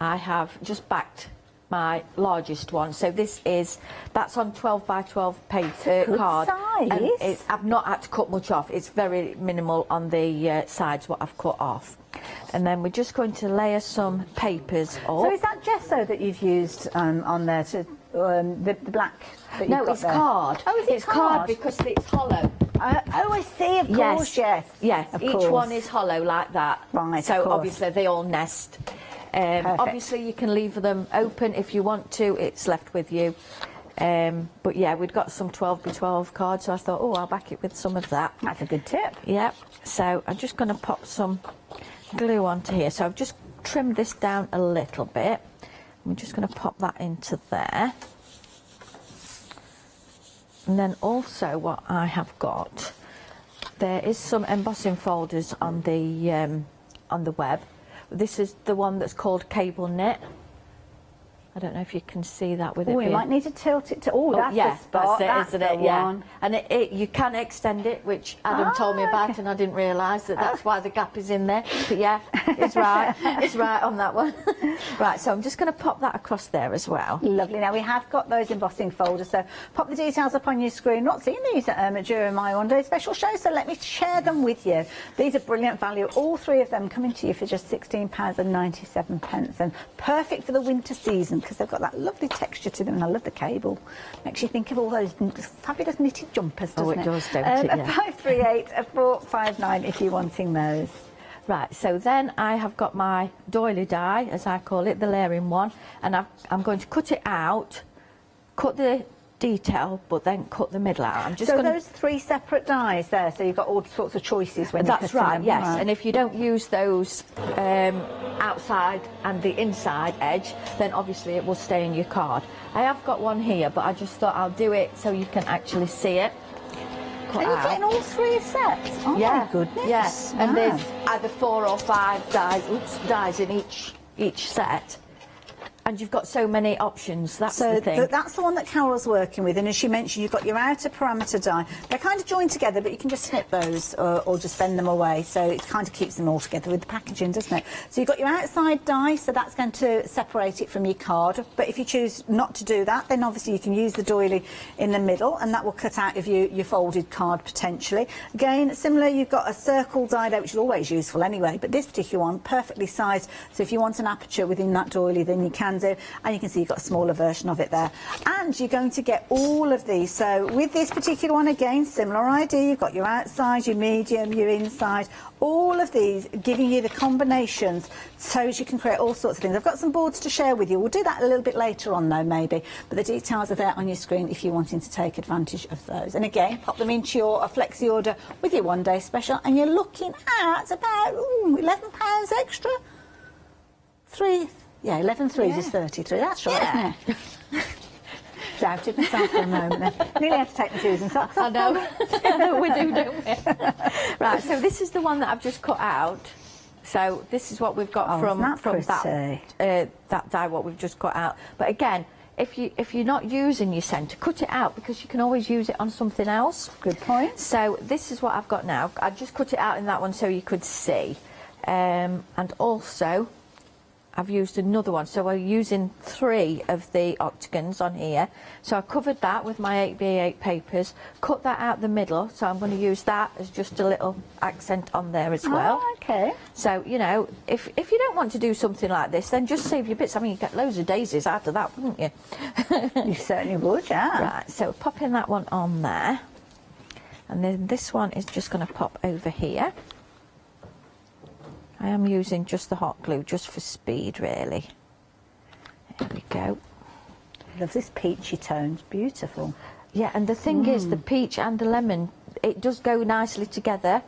I have just backed my largest one. So that's on 12 by 12 paper card. Size. And I've not had to cut much off. It's very minimal on the sides what I've cut off. And then we're just going to layer some papers up. So is that gesso that you've used on there to the black that you've got it's there? card. Oh, is it It's card because it's hollow. Oh, I see, of course, yes. Yes, of each course. one is hollow like that. Right, so of course. obviously they all nest. Obviously you can leave them open if you want to, it's left with you. But yeah, we've got some 12 by 12 cards, so I thought, oh, I'll back it with some of that. That's a good tip. Yep, so I'm just going to pop some glue onto here. So I've just trimmed this down a little bit. I'm just going to pop that into there. And then also what I have got, there is some embossing folders on the web. This is the one that's called cable knit. I don't know if you can see that with it. Oh, you might need to tilt it to. Oh, that's yeah, the spot. that's it, isn't it? The Yeah. one. And you can extend it, which Adam told me about, and I didn't realise that's why the gap is in there. But yeah, it's right. It's right on that one. Right, so I'm just going to pop that across there as well. Lovely. Now, we have got those embossing folders, so pop the details up on your screen. Not seen these during my one-day special show, so let me share them with you. These are brilliant value. All 3 of them coming to you for just £16.97, and perfect for the winter season, because they've got that lovely texture to them, and I love the cable. Makes you think of all those fabulous knitted jumpers, doesn't it? Oh, it does, don't it? Yeah. 538 459 if you're wanting those. Right, so then I have got my doily die, as I call it, the layering one, and I'm going to cut it out, cut the detail, but then cut the middle out. I'm just so those 3 separate dies there, so you've got all sorts of choices when you're That's cutting right, them. yes. Right. And if you don't use those outside and the inside edge, then obviously it will stay in your card. I have got one here, but I just thought I'll do it so you can actually see it. And you're getting all 3 sets? Oh, yeah. my goodness. Yes, Wow. and there's either 4 or 5 dies in each set. And you've got so many options, that's so the thing. That's the one that Carol's working with, and as she mentioned, you've got your outer parameter die. They're kind of joined together, but you can just snip those or just bend them away, so it kind of keeps them all together with the packaging, doesn't it? So you've got your outside die, so that's going to separate it from your card, but if you choose not to do that, then obviously you can use the doily in the middle, and that will cut out of your folded card potentially. Again, similar, you've got a circle die there, which is always useful anyway, but this particular one, perfectly sized, so if you want an aperture within that doily, then you can do, and you can see you've got a smaller version of it there. And you're going to get all of these. So with this particular one, again, similar idea. You've got your outside, your medium, your inside, all of these giving you the combinations so as you can create all sorts of things. I've got some boards to share with you. We'll do that a little bit later on though, maybe, but the details are there on your screen if you're wanting to take advantage of those. And again, pop them into your flexi order with your one day special, and you're looking at about £11 extra. Yeah, 11 threes is 33. That's right, isn't it? Doubted myself for a moment. Nearly had to take my shoes and socks off. I know. We do, don't we? Right, so this is the one that I've just cut out. So this is what we've got from that die, what we've just cut out. But again, if you're not using your centre, cut it out, because you can always use it on something else. Good point. So this is what I've got now. I just cut it out in that one so you could see. And also, I've used another one, so we're using 3 of the octagons on here. So I covered that with my 8x8 papers, cut that out the middle, so I'm going to use that as just a little accent on there as well. Oh, okay. So, you know, if you don't want to do something like this, then just save your bits. I mean, you'd get loads of daisies out of that, wouldn't you? You certainly would, yeah. Right, so popping that one on there. And then this one is just going to pop over here. I am using just the hot glue, just for speed, really. There we go. I love this peachy tones, beautiful. Yeah, and the thing is, the peach and the lemon, it does go nicely together.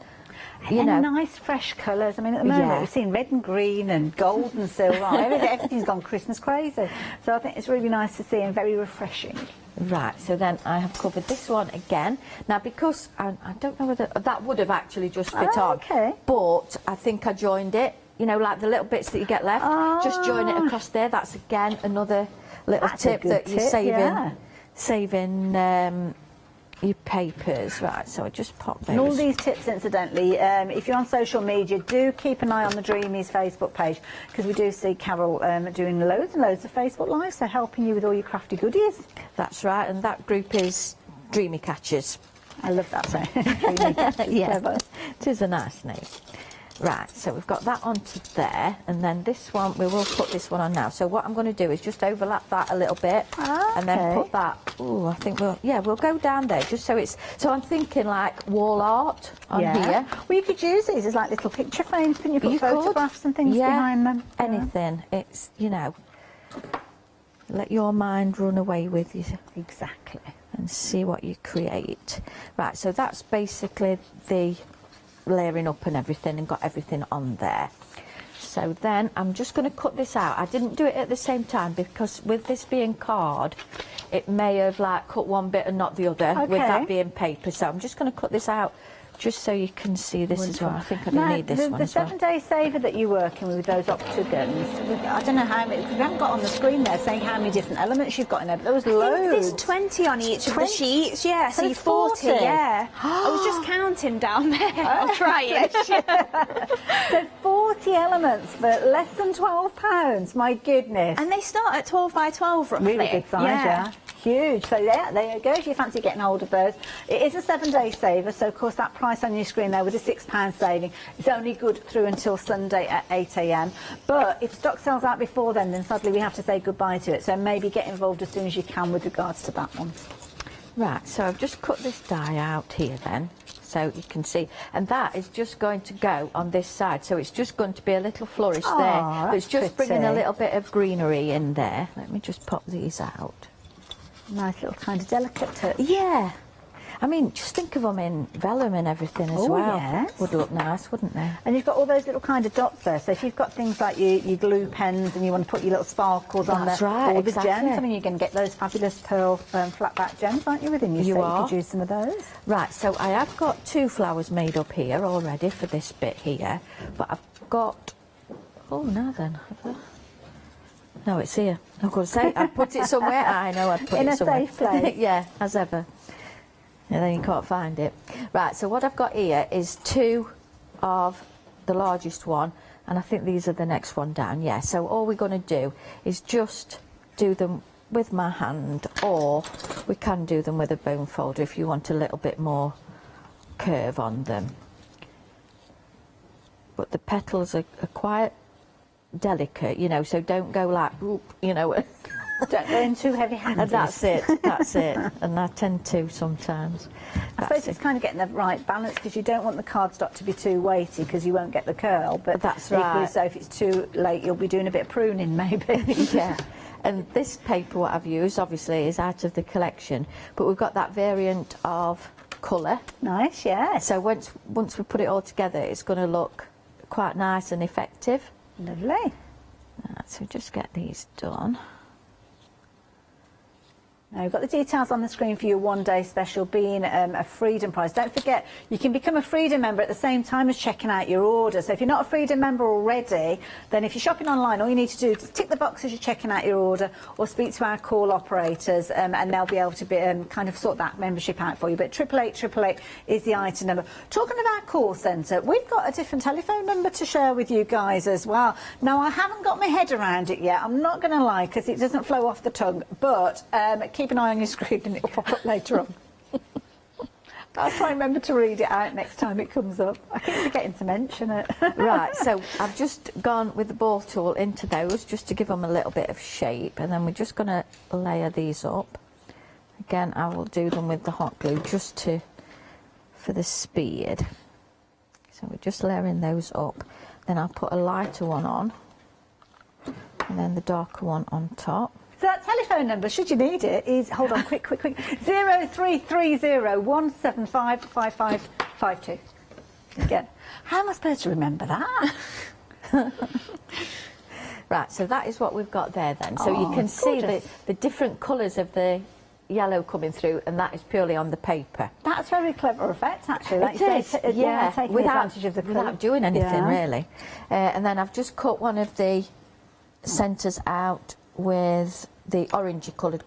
You know, nice fresh colours. I mean, at the moment we've seen red and green and gold and silver. Everything's gone Christmas crazy. So I think it's really nice to see and very refreshing. Right, so then I have covered this one again. Now, because I don't know whether that would have actually just fit on, but I think I joined it, you know, like the little bits that you get left, just join it across there. That's, again, another little tip that you're saving your papers. Right, so I just pop those. And all these tips, incidentally, if you're on social media, do keep an eye on the Dreamies Facebook page, because we do see Carol doing loads and loads of Facebook Lives, so helping you with all your crafty goodies. That's right, and that group is Dreamy Catchers. I love that name. Dreamy Catchers. Yeah, it is a nice name. Right, so we've got that onto there, and then this one, we will put this one on now. So what I'm going to do is just overlap that a little bit, and then put that, I think we'll go down there, just so it's, so I'm thinking like wall art on here. Well, you could use these as like little picture frames, couldn't you? Put photographs and things behind them. Anything, it's, you know, let your mind run away with you. Exactly. And see what you create. Right, so that's basically the layering up and everything, and got everything on there. So then I'm just going to cut this out. I didn't do it at the same time, because with this being card, it may have like cut one bit and not the other, with that being paper. So I'm just going to cut this out just so you can see this as well. I think I do need this one as well. The 7-day saver that you're working with those octagons, I don't know how many, because we haven't got on the screen there saying how many different elements you've got in there, but there was loads. There's 20 on each of the sheets, yeah, so there's 40, yeah. I was just counting down there. I'll try it. So 40 elements for less than £12, my goodness. And they start at 12 by 12 roughly. Really good size, yeah. Huge. So yeah, there you go, if you fancy getting hold of those. It is a 7-day saver, so of course that price on your screen there with a £6 saving is only good through until Sunday at 8 AM. But if stock sells out before then sadly we have to say goodbye to it. So maybe get involved as soon as you can with regards to that one. Right, so I've just cut this die out here then, so you can see, and that is just going to go on this side, so it's just going to be a little flourish there, but it's just bringing a little bit of greenery in there. Let me just pop these out. Nice little kind of delicate touch. Yeah. I mean, just think of them in vellum and everything as well. Yes. Would look nice, wouldn't they? And you've got all those little kind of dots there. So if you've got things like your glue pens and you want to put your little sparkles on there. That's right, or the exactly. gems. I mean, you're going to get those fabulous pearl flat back gems, aren't you, within your set? You could use some of those. Right, so I have got 2 flowers made up here already for this bit here. But I've got... Oh, now then. No, it's here. I'm going to say I'd put it somewhere. I know I'd put it somewhere. In a safe place. Yeah, as ever. And then you can't find it. Right, so what I've got here is 2 of the largest one, and I think these are the next one down. Yeah, so all we're going to do is just do them with my hand, or we can do them with a bone folder if you want a little bit more curve on them. But the petals are quite delicate, you know, so don't go like, whoop, you know. Don't go in too heavy-handed. And that's it, that's it. And I tend to sometimes. I suppose it's kind of getting the right balance, because you don't want the cardstock to be too weighty, because you won't get the curl. But that's equally right. so if it's too late, you'll be doing a bit of pruning, maybe. Yeah. And this paper, what I've used, obviously, is out of the collection. But we've got that variant of colour. Nice, yeah. So once we put it all together, it's going to look quite nice and effective. Lovely. Right, so just get these done. Now, we've got the details on the screen for your one-day special being a Freedom prize. Don't forget, you can become a Freedom member at the same time as checking out your order. So if you're not a Freedom member already, then if you're shopping online, all you need to do is tick the box as you're checking out your order, or speak to our call operators, and they'll be able to kind of sort that membership out for you. But 888 is the item number. Talking of our call centre, we've got a different telephone number to share with you guys as well. Now, I haven't got my head around it yet, I'm not going to lie, because it doesn't flow off the tongue, but keep an eye on your screen and it'll pop up later on. I'll try and remember to read it out next time it comes up. I keep forgetting to mention it. Right, so I've just gone with the ball tool into those just to give them a little bit of shape, and then we're just going to layer these up. Again, I will do them with the hot glue just for the speed. So we're just layering those up. Then I'll put a lighter one on, and then the darker one on top. So that telephone number, should you need it, is, hold on, quick, 0330 175 5552. Again, how am I supposed to remember that? Right, so that is what we've got there then. So you can see the different colours of the yellow coming through, and that is purely on the paper. That's very clever effect, actually. Like It is, yeah, taking without advantage of the colour. without doing anything, Yeah. really. And then I've just cut one of the centres out with the orangey coloured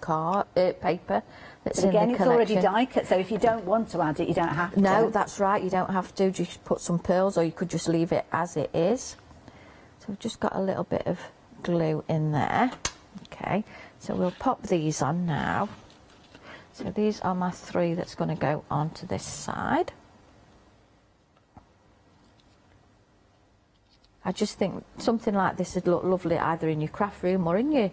paper that's in the collection. Again, it's already die cut, so if you don't want to add it, you don't have to. No, that's right, you don't have to. Just put some pearls, or you could just leave it as it is. So we've just got a little bit of glue in there. Okay, so we'll pop these on now. So these are my 3 that's going to go onto this side. I just think something like this would look lovely either in your craft room or in your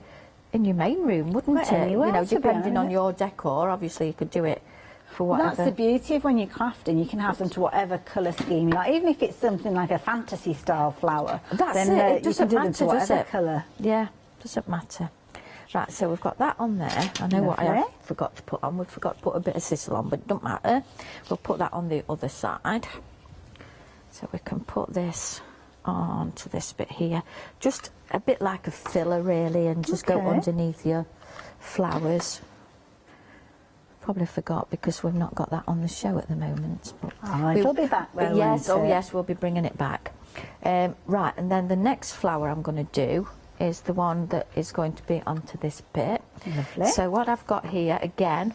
main room, wouldn't it? Anywhere, you know, to be depending on honest. your decor. Obviously, you could do it for whatever. That's the beauty of when you're crafting. You can have them to whatever colour scheme you like. Even if it's something like a fantasy style flower, That's then it. It you can doesn't do them matter, to does whatever it? colour. Yeah, doesn't matter. Right, so we've got that on there. I know what I Lovely. forgot to put on. We forgot to put a bit of sizzle on, but it doesn't matter. We'll put that on the other side. So we can put this onto this bit here. Just a bit like a filler, really, and just go Okay. underneath your flowers. Probably forgot because we've not got that on the show at the moment. But It'll be back but though, yes, won't oh it? yes, we'll be bringing it back. Right, and then the next flower I'm going to do is the one that is going to be onto this bit. Lovely. So what I've got here, again,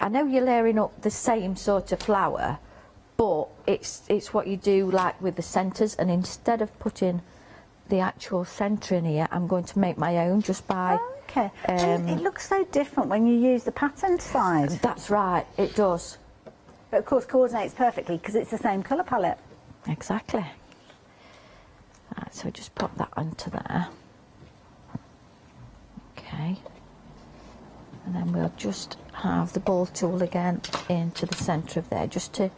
I know you're layering up the same sort of flower, but it's what you do like with the centres, and instead of putting the actual centre in here, I'm going to make my own just by... Okay. And it looks so different when you use the patterned side. That's right, it does. But of course coordinates perfectly because it's the same colour palette. Exactly. Right, so just pop that onto there. Okay. And then we'll just have the ball tool again into the centre of there, just to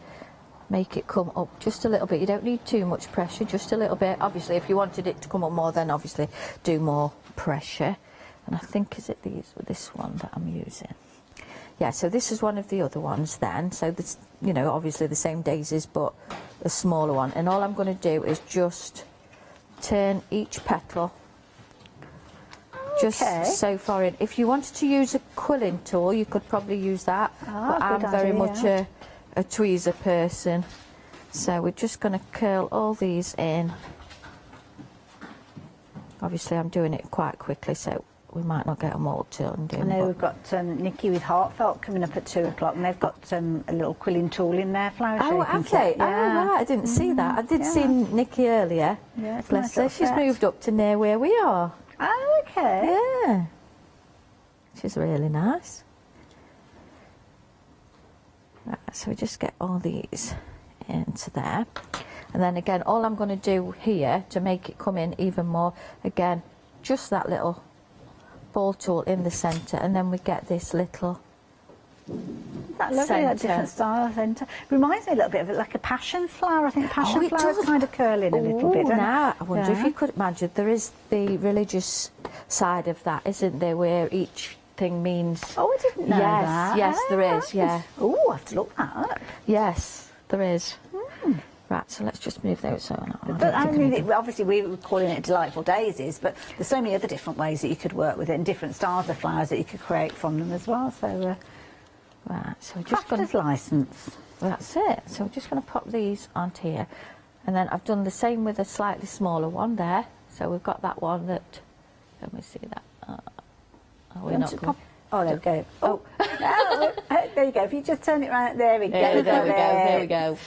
make it come up just a little bit. You don't need too much pressure, just a little bit. Obviously, if you wanted it to come up more, then obviously do more pressure. And I think, is it this one that I'm using? Yeah, so this is one of the other ones then. So this, you know, obviously the same daisies, but a smaller one. And all I'm going to do is just turn each petal just so far in. If you wanted to use a quilling tool, you could probably use that. But I'm very much a tweezer person. So we're just going to curl all these in Obviously I'm doing it quite quickly, so we might not get them all turned in. I know we've got Nikki with Heartfelt coming up at 2 o'clock, and they've got a little quilling tool in their flower shaping have set. they? Oh, right, I didn't see that. I did see Nikki earlier. Yeah, it's a Bless nice her, little she's set. moved up to near where we are. Oh, okay. Yeah. She's really nice. Right, so we just get all these into there. And then again, all I'm going to do here to make it come in even more, again, just that little ball tool in the centre, and then we get this little That's lovely, that different style centre. Reminds me a little bit of it, like a passion flower. I think passion flower is kind of curling a little bit. Now, I wonder if you could imagine, there is the religious side of that, isn't there, where each thing means... Oh, I didn't know that. Yes, there is, yeah. Oh, I have to look that up. Yes, there is. Right, so let's just move those on. But I mean, obviously we were calling it delightful daisies, but there's so many other different ways that you could work with it, and different styles of flowers that you could create from them as well. So, right, so we're just crafter's license. That's it. So we're just going to pop these onto here, and then I've done the same with a slightly smaller one there. So we've got that one that. Let me see that. We're not going. Oh, there we go. Oh, there you go. If you just turn it right, there we go. There we go. There we go.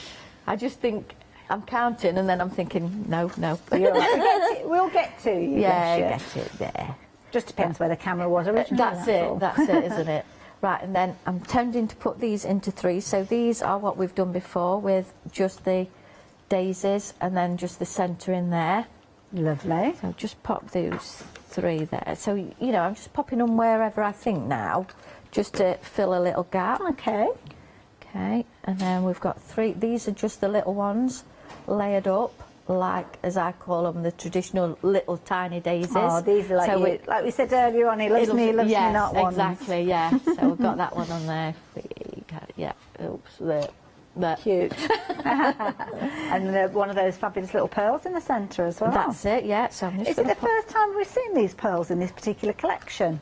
I just think I'm counting, and then I'm thinking, no. You're right. We'll get to you. Yeah, get it there. Just depends where the camera was originally. That's it, isn't it? Right, and then I'm tending to put these into 3. So these are what we've done before with just the daisies and then just the centre in there. Lovely. So just pop those 3 there. So, you know, I'm just popping them wherever I think now, just to fill a little gap. Okay. Okay, and then we've got 3. These are just the little ones layered up, like, as I call them, the traditional little tiny daisies. Oh, these are like, like we said earlier on, he loves me, not ones. Exactly, yeah. So we've got that one on there. Yeah, oops, there. Cute. And one of those fabulous little pearls in the centre as well. That's it, yeah. So I'm just Is it the first time we've seen these pearls in this particular collection?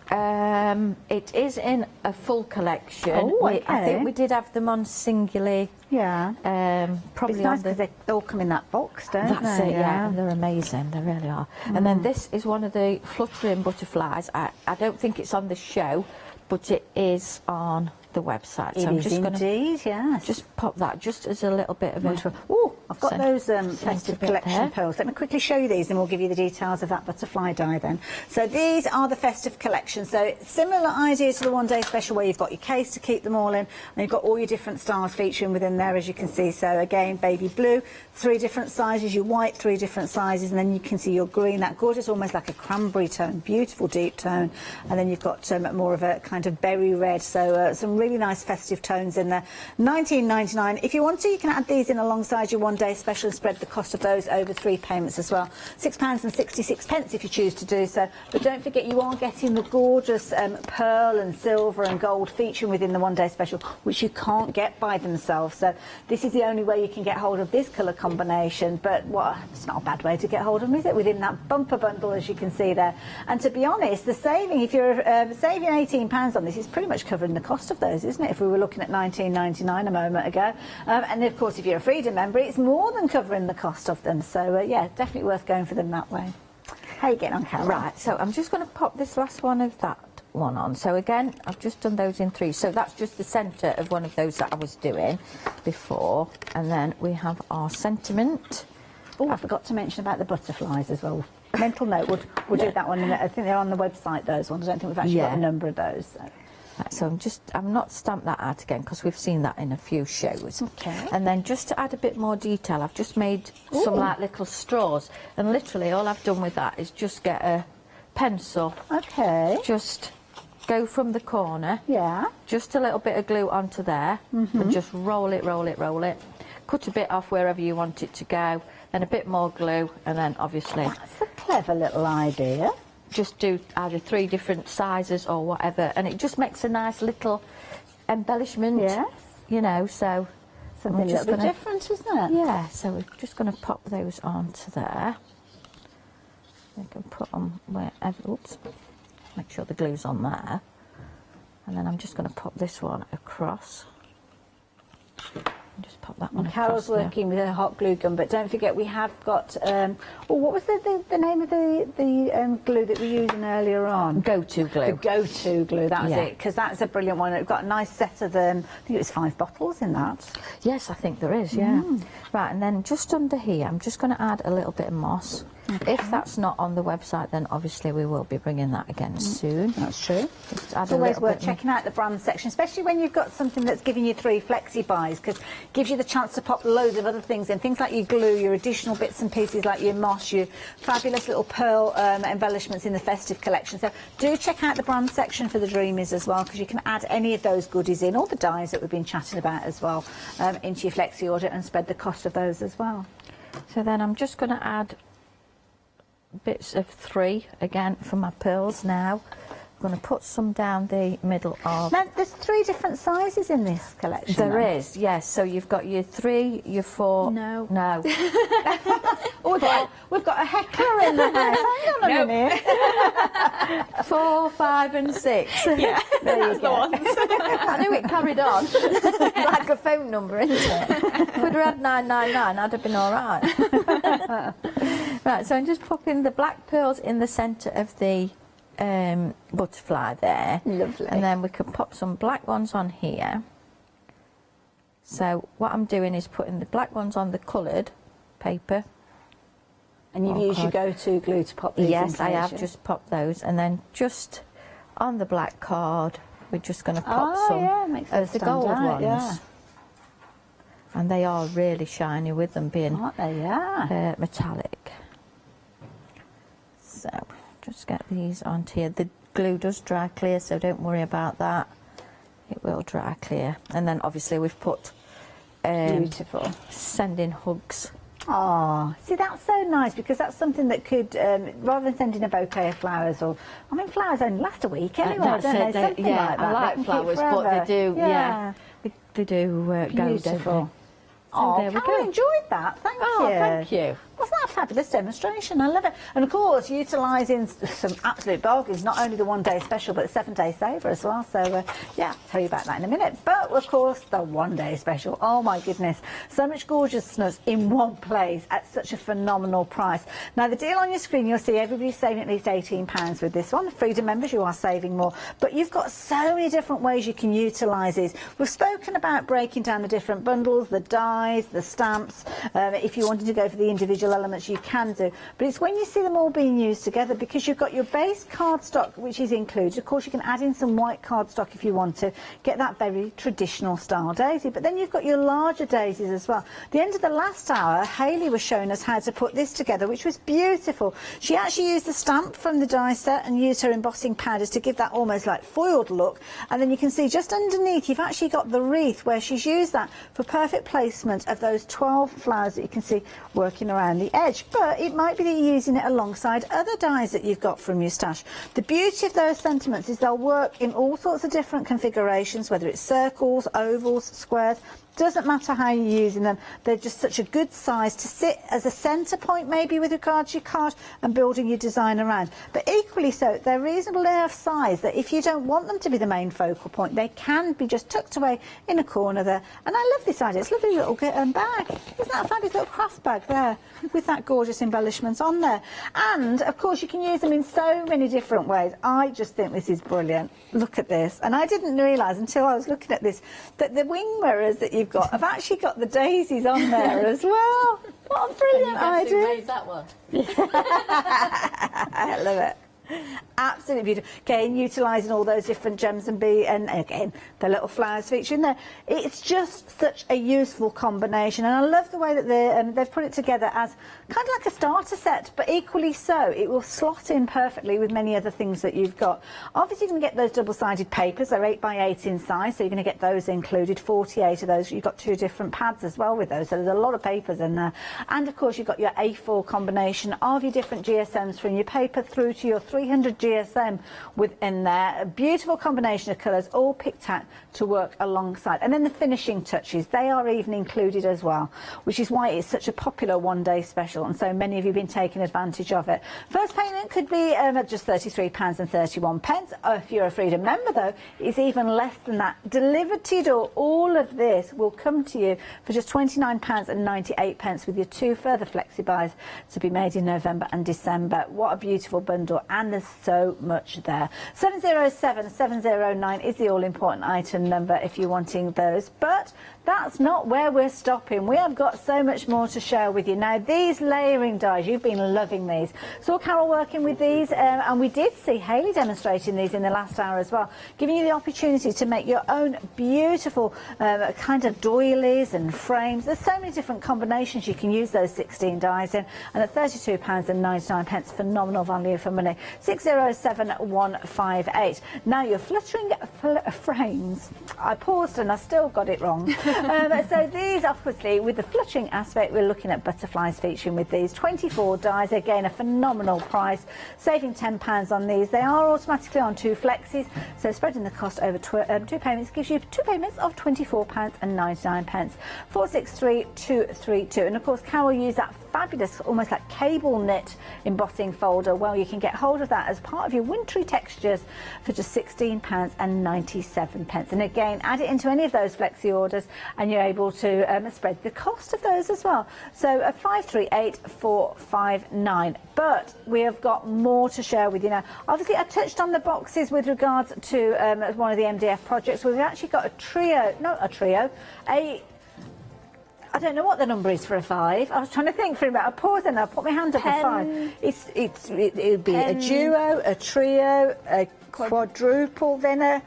It is in a full collection. Oh, okay. I think we did have them on singly. Yeah. Probably it's nice because they all come in that box, don't they? That's it, yeah. And they're amazing, they really are. And then this is one of the fluttering butterflies. I don't think it's on the show, but it is on the website. So It I'm is just indeed, yes. just pop that just as a little bit of a... Oh, I've got those centre festive bit collection there. pearls. Let me quickly show you these and we'll give you the details of that butterfly die then. So these are the festive collection. So similar idea to the one day special where you've got your case to keep them all in, and you've got all your different styles featuring within there, as you can see. So again, baby blue, 3 different sizes, your white, 3 different sizes, and then you can see your green, that gorgeous, almost like a cranberry tone, beautiful deep tone. And then you've got more of a kind of berry red, so some really nice festive tones in there. $19.99. If you want to, you can add these in alongside your one day special and spread the cost of those over 3 payments as well. £6.66 if you choose to do so. But don't forget, you are getting the gorgeous pearl and silver and gold featuring within the one day special, which you can't get by themselves. So this is the only way you can get hold of this colour combination. But it's not a bad way to get hold of them, is it? Within that bumper bundle, as you can see there. And to be honest, the saving, if you're saving £18 on this, is pretty much covering the cost of those, isn't it? If we were looking at $19.99 a moment ago. And of course, if you're a Freedom member, it's more than covering the cost of them. So yeah, definitely worth going for them that way. How are you getting on, Carol? Right, so I'm just going to pop this last one of that one on. So again, I've just done those in 3. So that's just the centre of one of those that I was doing before. And then we have our sentiment. Oh, I forgot to mention about the butterflies as well. Mental note, we'll do that one. I think they're on the website, those ones. I don't think we've actually got a number of those. So. Right, so I'm not stamped that out again because we've seen that in a few shows. Okay. And then just to add a bit more detail, I've just made some like little straws, and literally all I've done with that is just get a pencil. Okay. Just go from the corner. Yeah. Just a little bit of glue onto there, and just roll it. Cut a bit off wherever you want it to go, then a bit more glue, and then obviously... That's a clever little idea. Just do either 3 different sizes or whatever, and it just makes a nice little embellishment. Yes. You know, so... Something a little bit different, isn't it? Yeah, so we're just going to pop those onto there. We can put them wherever... Oops. Make sure the glue's on there. And then I'm just going to pop this one across. And just pop that one. And Carol's across there. working with a hot glue gun, but don't forget we have got. What was the name of the glue that we were using earlier on? Go-to glue. The go-to glue. That was Yeah. it, because that's a brilliant one. We've got a nice set of them. I think it was 5 bottles in that. Yes, I think there is, yeah. Right, and then just under here, I'm just going to add a little bit of moss. Okay. If that's not on the website, then obviously we will be bringing that again soon. That's true. Just add It's a always little worth bit checking out the brand section, especially when you've got something that's giving you 3 flexi buys, because it gives you the chance to pop loads of other things in. Things like your glue, your additional bits and pieces like your moss, your fabulous little pearl embellishments in the festive collection. So do check out the brand section for the Dreamies as well, because you can add any of those goodies in, all the dies that we've been chatting about as well, into your flexi order and spread the cost of those as well. So then I'm just going to add bits of 3 again for my pearls now. I'm going to put some down the middle of... Now, there's 3 different sizes in this collection. There then. is, yes. So you've got your 3, your 4... No. No. Oh, we've got a heckler in the house. Hang on a minute. 4, 5 and 6. Yeah, there you that's the go. ones. I knew it carried on. Like a phone number, isn't it? If we'd had 999, I'd have been all right. Right, so I'm just popping the black pearls in the centre of the butterfly there. Lovely. And then we can pop some black ones on here. So what I'm doing is putting the black ones on the coloured paper. And you've used your go-to glue to pop these in. Yes, I have place, yeah? just popped those. And then just on the black card, we're just going to pop some makes of the them gold stand out, ones. yeah. And they are really shiny with them being Aren't they? Yeah. metallic. So just get these onto here. The glue does dry clear, so don't worry about that. It will dry clear. And then obviously we've put Beautiful. Sending hugs. Oh, see, that's so nice, because that's something that could, rather than sending a bouquet of flowers, or, I mean, flowers only last a week anyway, That's don't it, they? Something yeah, like that. I like They can keep flowers, but forever. they do, yeah, they do go, don't Beautiful. they? Oh, there we Carol, go. enjoyed that. Thank you. Oh, thank you. Wasn't that a fabulous demonstration? I love it. And of course, utilising some absolute bargains, not only the 1-day special, but the 7-day saver as well. So, yeah, I'll tell you about that in a minute. But, of course, the 1-day special. Oh, my goodness. So much gorgeousness in one place at such a phenomenal price. Now, the deal on your screen, you'll see everybody's saving at least £18 with this one. The Freedom members, you are saving more. But you've got so many different ways you can utilise these. We've spoken about breaking down the different bundles, the dies, the stamps. If you wanted to go for the individual elements, you can do, but it's when you see them all being used together, because you've got your base cardstock, which is included. Of course, you can add in some white cardstock if you want to get that very traditional style daisy, but then you've got your larger daisies as well. At the end of the last hour, Hayley was showing us how to put this together, which was beautiful. She actually used the stamp from the die set and used her embossing powders to give that almost like foiled look, and then you can see just underneath you've actually got the wreath, where she's used that for perfect placement of those 12 flowers that you can see working around the edge. But it might be that you're using it alongside other dies that you've got from your stash. The beauty of those sentiments is they'll work in all sorts of different configurations, whether it's circles, ovals, squares. Doesn't matter how you're using them, they're just such a good size to sit as a centre point maybe with regards to your card and building your design around. But equally so, they're reasonable enough size that if you don't want them to be the main focal point, they can be just tucked away in a corner there. And I love this idea. It's a lovely little bag. Isn't that a fabulous little craft bag there with that gorgeous embellishment on there? And of course you can use them in so many different ways. I just think this is brilliant. Look at this. And I didn't realise until I was looking at this that the wing mirrors that you've got have actually got the daisies on there as well. What a brilliant idea. Who made that one? I love it. Absolutely beautiful. Again, utilising all those different gems and again, the little flowers feature in there. It's just such a useful combination, and I love the way that they've put it together as kind of like a starter set, but equally so, it will slot in perfectly with many other things that you've got. Obviously, you're going to get those double-sided papers. They're 8x8 in size, so you're going to get those included. 48 of those. You've got 2 different pads as well with those, so there's a lot of papers in there. And of course, you've got your A4 combination of your different GSMs from your paper through to your 3 300 GSM within there. A beautiful combination of colours, all picked out to work alongside. And then the finishing touches, they are even included as well, which is why it's such a popular one-day special, and so many of you have been taking advantage of it. First payment could be at just £33.31. If you're a Freedom member, though, it's even less than that. Delivered to your door, all of this will come to you for just £29.98 with your 2 further flexi buys to be made in November and December. What a beautiful bundle, and there's so much there. 707 709 is the all-important item number if you're wanting those, but that's not where we're stopping. We have got so much more to share with you. Now, these layering dies, you've been loving these. Saw Carol working with these, and we did see Hayley demonstrating these in the last hour as well, giving you the opportunity to make your own beautiful kind of doilies and frames. There's so many different combinations you can use those 16 dies in, and at £32.99, phenomenal value for money. 607158. Now, your fluttering frames. I paused and I still got it wrong. So these, obviously, with the fluttering aspect, we're looking at butterflies featuring with these. 24 dies, again, a phenomenal price, saving £10 on these. They are automatically on 2 flexis, so spreading the cost over 2 payments gives you 2 payments of £24.99. 463232. And of course, Carol used that fabulous, almost like cable knit embossing folder. Well, you can get hold of that as part of your wintry textures for just £16.97. And again, add it into any of those flexi orders and you're able to spread the cost of those as well. So 538459. But we have got more to share with you now. Obviously, I touched on the boxes with regards to one of the MDF projects. We've actually got I don't know what the number is for a 5. I was trying to think for a minute. I paused and I put my hand up for 5. It would be a duo, a trio, a quadruple, then a,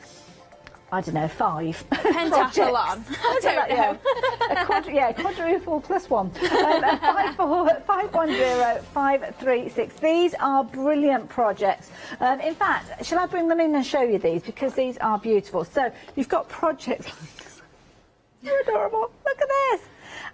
I don't know, 5. Pentathlon. I don't know. Quadruple plus 1. 510-536. These are brilliant projects. In fact, shall I bring them in and show you these? Because these are beautiful. So you've got projects like this. They're adorable. Look at this.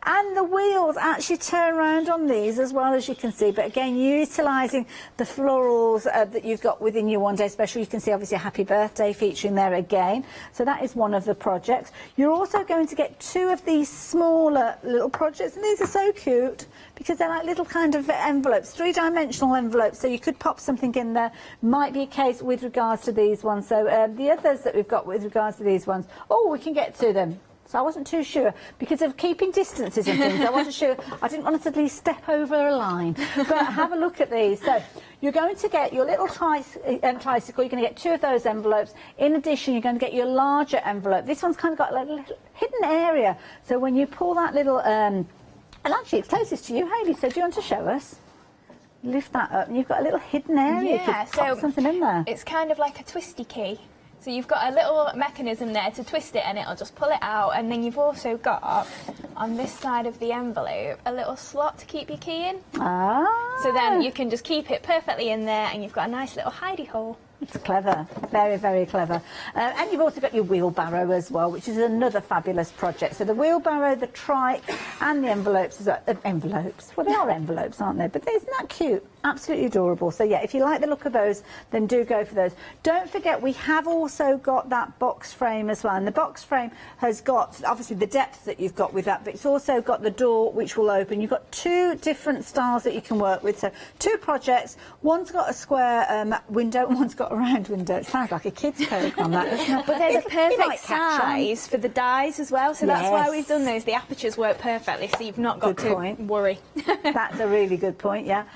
And the wheels actually turn around on these as well, as you can see. But again, utilising the florals that you've got within your one-day special. You can see, obviously, a happy birthday featuring there again. So that is one of the projects. You're also going to get 2 of these smaller little projects. And these are so cute because they're like little kind of envelopes, 3-dimensional envelopes. So you could pop something in there. Might be a case with regards to these ones. So the others that we've got with regards to these ones, we can get to them. So I wasn't too sure, because of keeping distances and things, I wasn't sure. I didn't want to suddenly step over a line. But have a look at these. So you're going to get your little tricycle, you're going to get 2 of those envelopes. In addition, you're going to get your larger envelope. This one's kind of got like a little hidden area. So when you pull that little, and actually it's closest to you, Hayley, so do you want to show us? Lift that up and you've got a little hidden area. Yeah, you could pop something in there. It's kind of like a twisty key. So you've got a little mechanism there to twist it and it'll just pull it out, and then you've also got, on this side of the envelope, a little slot to keep your key in. So then you can just keep it perfectly in there and you've got a nice little hidey hole. It's clever, very, very clever. And you've also got your wheelbarrow as well, which is another fabulous project. So the wheelbarrow, the trike, and the envelopes. Envelopes? Well, they are envelopes, aren't they? But isn't that cute? Absolutely adorable. So, yeah, if you like the look of those, then do go for those. Don't forget, we have also got that box frame as well. And the box frame has got, obviously, the depth that you've got with that, but it's also got the door which will open. You've got 2 different styles that you can work with. So 2 projects. One's got a square window, and one's got a round window. It sounds like a kid's programme, that, doesn't it? But they're the perfect size for the dies as well, so that's why we've done those. The apertures work perfectly, so you've not got to worry. That's a really good point, yeah.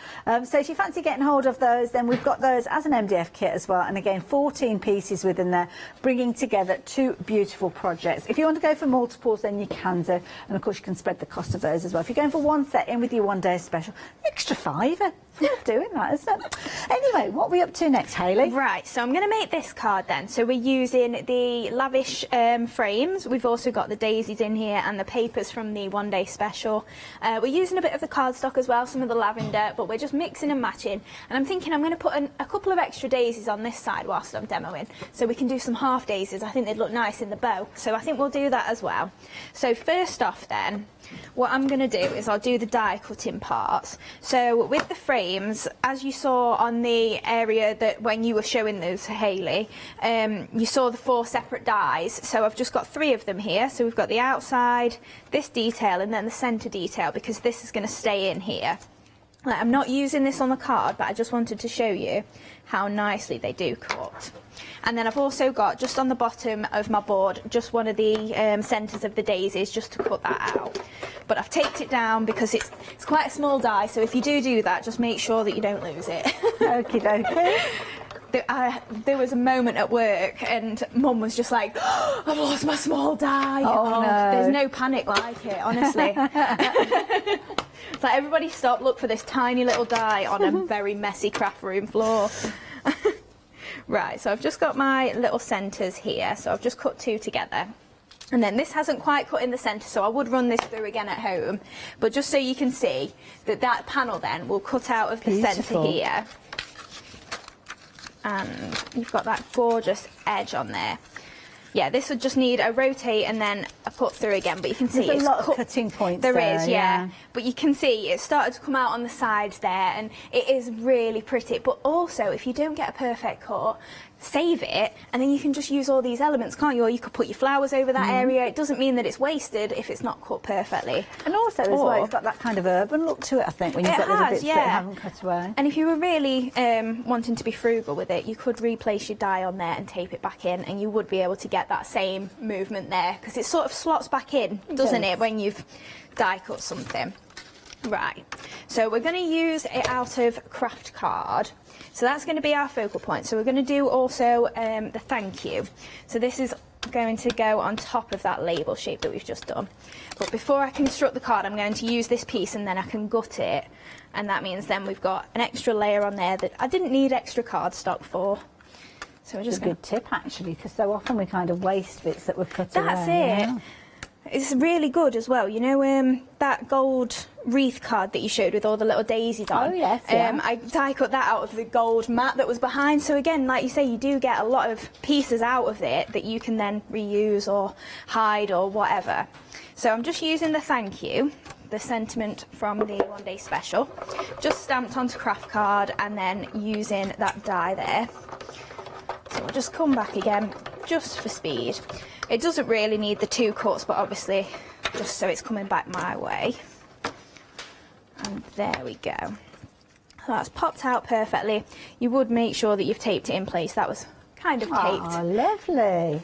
So if you fancy getting hold of those, then we've got those as an MDF kit as well. And again, 14 pieces within there, bringing together 2 beautiful projects. If you want to go for multiples, then you can do. And of course, you can spread the cost of those as well. If you're going for one set in with your one-day special, extra £5. It's worth doing that, isn't it? Anyway, what are we up to next, Hayley? Right, so I'm going to make this card then. So we're using the lavish frames. We've also got the daisies in here and the papers from the one-day special. We're using a bit of the cardstock as well, some of the lavender, but we're just mixing and matching. And I'm thinking I'm going to put a couple of extra daisies on this side whilst I'm demoing, so we can do some half daisies. I think they'd look nice in the bow, so I think we'll do that as well. So first off then, what I'm going to do is I'll do the die cutting parts. So with the frames, as you saw on the area that when you were showing those, Hayley, you saw the 4 separate dies. So I've just got 3 of them here. So we've got the outside, this detail, and then the centre detail, because this is going to stay in here. Like, I'm not using this on the card, but I just wanted to show you how nicely they do cut. And then I've also got, just on the bottom of my board, just one of the centres of the daisies, just to cut that out. But I've taped it down because it's quite a small die, so if you do that, just make sure that you don't lose it. Okie dokie. There was a moment at work and Mum was just like, oh, I've lost my small die. Oh, no. There's no panic like it, honestly. It's like everybody stop, look for this tiny little die on a very messy craft room floor. Right, so I've just got my little centres here, so I've just cut 2 together. And then this hasn't quite cut in the centre, so I would run this through again at home. But just so you can see that that panel then will cut out of the centre here. And you've got that gorgeous edge on there. Yeah, this would just need a rotate and then a cut through again, but you can see there's a lot of cutting points there there, is, yeah. But you can see it's started to come out on the sides there, and it is really pretty. But also, if you don't get a perfect cut, save it, and then you can just use all these elements, can't you? Or you could put your flowers over that area. It doesn't mean that it's wasted if it's not cut perfectly. And also, as well, it's got that kind of urban look to it, I think, when you've got little bits that haven't cut away. And if you were really wanting to be frugal with it, you could replace your die on there and tape it back in, and you would be able to get that same movement there, because it sort of slots back in, doesn't it, when you've die cut something. Right, so we're going to use it out of craft card. So that's going to be our focal point. So we're going to do also the thank you. So this is going to go on top of that label shape that we've just done. But before I construct the card, I'm going to use this piece and then I can gut it. And that means then we've got an extra layer on there that I didn't need extra cardstock for. So we're just a good tip, actually, because so often we kind of waste bits that we've cut away. That's it. Yeah. It's really good as well. You know that gold wreath card that you showed with all the little daisies on? Oh, yes, yeah. I die cut that out of the gold mat that was behind. So again, like you say, you do get a lot of pieces out of it that you can then reuse or hide or whatever. So I'm just using the thank you, the sentiment from the One Day Special, just stamped onto craft card and then using that die there. So we'll just come back again, just for speed. It doesn't really need the 2 cuts, but obviously just so it's coming back my way. And there we go. So that's popped out perfectly. You would make sure that you've taped it in place. That was kind of taped. Oh, lovely.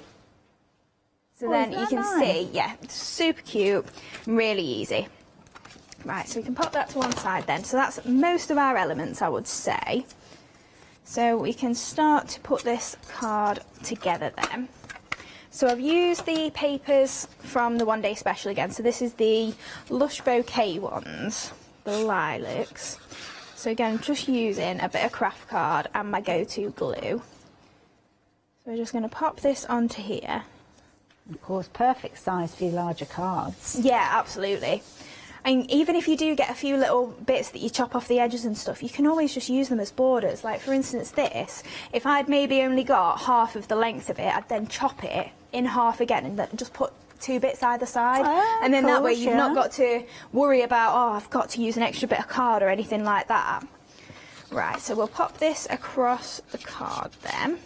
So then you can see, yeah, it's super cute, really easy. Right, so we can pop that to one side then. So that's most of our elements, I would say. So we can start to put this card together then. So I've used the papers from the One Day Special again. So this is the Lush Bouquet ones, the lilacs. So again, just using a bit of craft card and my go-to glue. So we're just going to pop this onto here. Of course, perfect size for your larger cards. Yeah, absolutely. And even if you do get a few little bits that you chop off the edges and stuff, you can always just use them as borders. Like, for instance, this, if I'd maybe only got half of the length of it, I'd then chop it in half again and just put 2 bits either side. And then that way you've not got to worry about, oh, I've got to use an extra bit of card or anything like that. Right, so we'll pop this across the card then.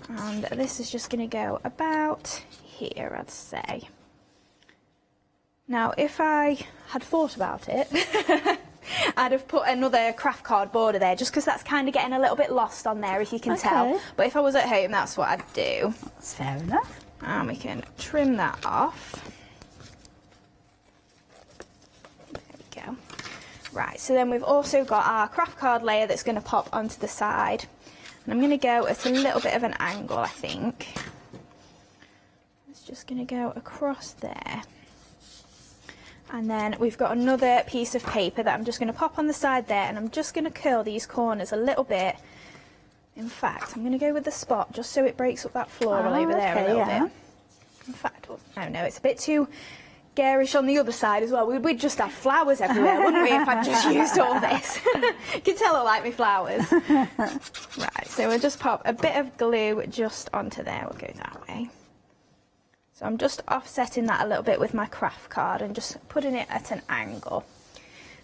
And this is just going to go about here, I'd say. Now, if I had thought about it, I'd have put another craft card border there, just because that's kind of getting a little bit lost on there, if you can tell. But if I was at home, that's what I'd do. That's fair enough. And we can trim that off. There we go. Right, so then we've also got our craft card layer that's going to pop onto the side. And I'm going to go at a little bit of an angle, I think. It's just going to go across there. And then we've got another piece of paper that I'm just going to pop on the side there, and I'm just going to curl these corners a little bit. In fact, I'm going to go with the spot just so it breaks up that floral over there a little bit. In fact, oh no, it's a bit too garish on the other side as well. We'd just have flowers everywhere, wouldn't we, if I'd just used all this? You can tell I like my flowers. Right, so we'll just pop a bit of glue just onto there. We'll go that way. So I'm just offsetting that a little bit with my craft card and just putting it at an angle.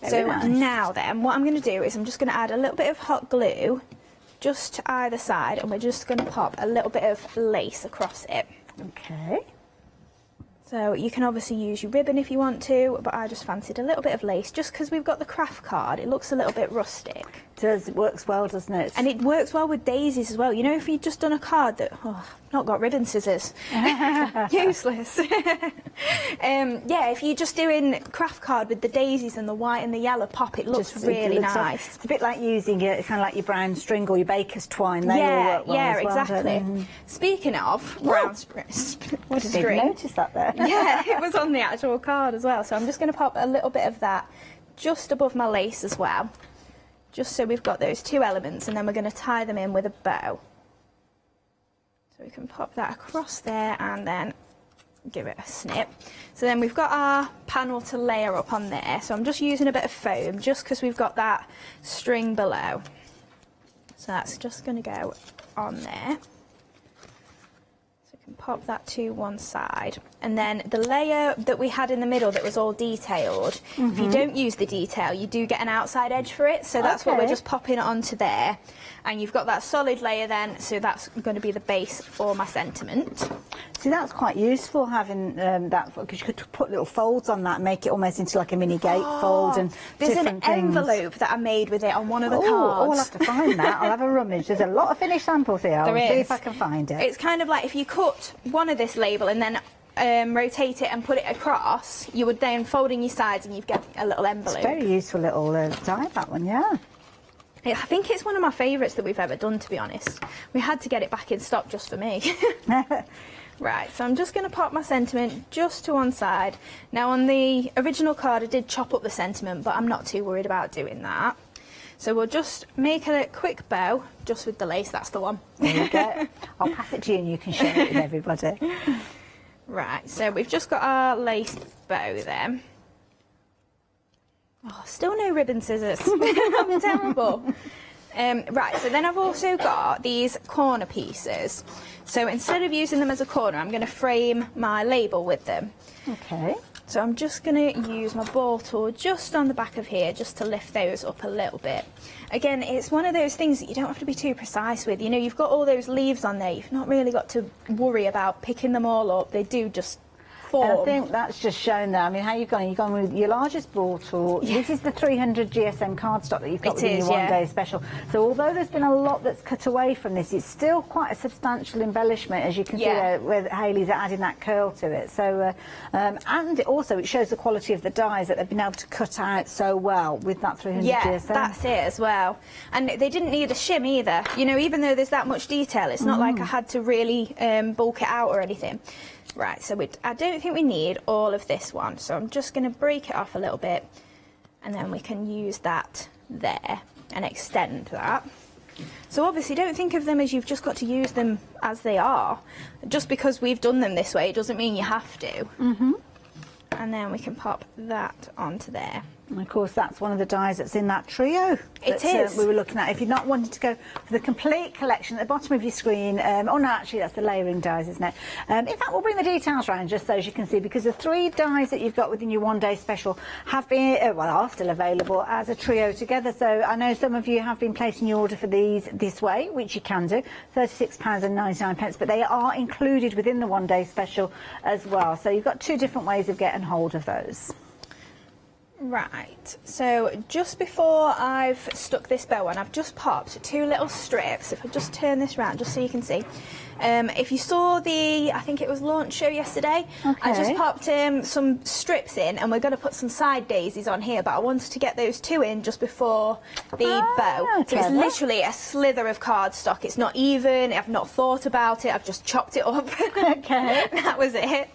Very nice. Now then, what I'm going to do is I'm just going to add a little bit of hot glue just to either side, and we're just going to pop a little bit of lace across it. Okay. So you can obviously use your ribbon if you want to, but I just fancied a little bit of lace just because we've got the craft card. It looks a little bit rustic. It works well, doesn't it? And it works well with daisies as well. You know, if you've just done a card that, oh, I've not got ribbon scissors. Useless. Yeah, if you're just doing craft card with the daisies and the white and the yellow pop, it looks really nice. It's a bit like using kind of like your brown string or your baker's twine. They all work well as well, exactly. don't they? Speaking of brown string, I didn't even notice that there. Yeah, it was on the actual card as well. So I'm just going to pop a little bit of that just above my lace as well, just so we've got those two elements, and then we're going to tie them in with a bow. So we can pop that across there and then give it a snip. So then we've got our panel to layer up on there. So I'm just using a bit of foam just because we've got that string below. So that's just going to go on there. Pop that to one side, and then the layer that we had in the middle that was all detailed, if you don't use the detail, you do get an outside edge for it, so that's what we're just popping onto there, and you've got that solid layer then, so that's going to be the base for my sentiment. See, that's quite useful having that, because you could put little folds on that and make it almost into like a mini gatefold and there's different an envelope that I made with it on one of the cards. I'll have to find that. I'll have a rummage. There's a lot of finished samples here. I'll see if I can find it. It's kind of like if you cut one of this label and then rotate it and put it across, you would then fold in your sides and you'd get a little envelope. It's a very useful little die, that one, yeah. I think it's one of my favourites that we've ever done, to be honest. We had to get it back in stock just for me. Right, so I'm just going to pop my sentiment just to one side. Now on the original card I did chop up the sentiment, but I'm not too worried about doing that. So we'll just make a quick bow just with the lace, that's the one. There you go. I'll pass it to you and you can share it with everybody. Right, so we've just got our lace bow there. Oh, still no ribbon scissors. I'm terrible. Right, so then I've also got these corner pieces. So instead of using them as a corner, I'm going to frame my label with them. Okay. So I'm just going to use my ball tool just on the back of here just to lift those up a little bit. Again, it's one of those things that you don't have to be too precise with. You know, you've got all those leaves on there. You've not really got to worry about picking them all up. They do just form. And I think that's just shown there. I mean, how you've gone? You've gone with your largest ball tool. Yeah. This is the 300 GSM cardstock that you've got within your one-day special. So although there's been a lot that's cut away from this, it's still quite a substantial embellishment, as you can see there, where Hayley's adding that curl to it. So, and also it shows the quality of the dies that they've been able to cut out so well with that 300 GSM. That's it as well. And they didn't need a shim either. You know, even though there's that much detail, it's not like I had to really bulk it out or anything. Right, so I don't think we need all of this one, so I'm just going to break it off a little bit, and then we can use that there and extend that. So obviously don't think of them as you've just got to use them as they are. Just because we've done them this way doesn't mean you have to. And then we can pop that onto there. And of course, that's one of the dies that's in that trio. It is. We were looking at. If you're not wanting to go for the complete collection, at the bottom of your screen, oh no, actually that's the layering dies, isn't it? In fact, we'll bring the details around just so as you can see, because the 3 dies that you've got within your one-day special have been, are still available as a trio together. So I know some of you have been placing your order for these this way, which you can do, £36.99, but they are included within the one-day special as well. So you've got 2 different ways of getting hold of those. Right, so just before I've stuck this bow on, I've just popped 2 little strips. If I just turn this round, just so you can see. If you saw the, I think it was launch show yesterday, I just popped some strips in, and we're going to put some side daisies on here, but I wanted to get those 2 in just before the bow. So it's literally a slither of cardstock. It's not even, I've not thought about it, I've just chopped it up. That was it.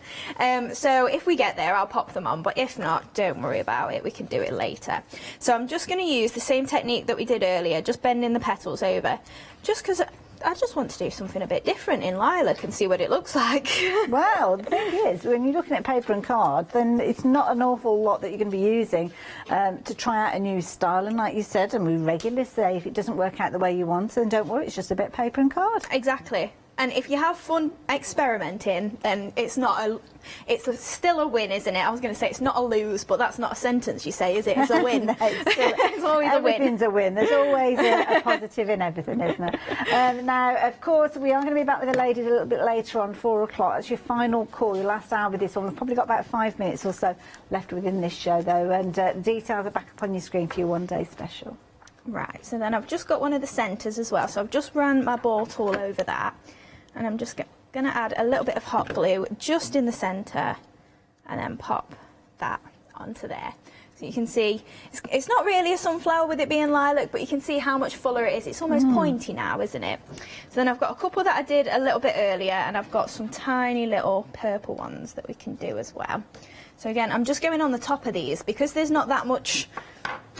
So if we get there, I'll pop them on, but if not, don't worry about it, we can do it later. So I'm just going to use the same technique that we did earlier, just bending the petals over, just because I just want to do something a bit different in lilac and see what it looks like. Well, the thing is, when you're looking at paper and card, then it's not an awful lot that you're going to be using to try out a new style. And like you said, and we regularly say, if it doesn't work out the way you want, then don't worry, it's just a bit of paper and card. Exactly. And if you have fun experimenting, then it's still a win, isn't it? I was going to say it's not a lose, but that's not a sentence you say, is it? It's a win. No, it's always a win. Everything's a win. There's always a positive in everything, isn't there? Now, of course, we are going to be back with the ladies a little bit later on, 4 o'clock. That's your final call, your last hour with this one. We've probably got about 5 minutes or so left within this show, though, and details are back up on your screen for your one-day special. Right, so then I've just got one of the centres as well. So I've just ran my ball tool over that. And I'm just going to add a little bit of hot glue just in the centre and then pop that onto there. So you can see, it's not really a sunflower with it being lilac, but you can see how much fuller it is. It's almost pointy now, isn't it? So then I've got a couple that I did a little bit earlier, and I've got some tiny little purple ones that we can do as well. So again, I'm just going on the top of these because there's not that much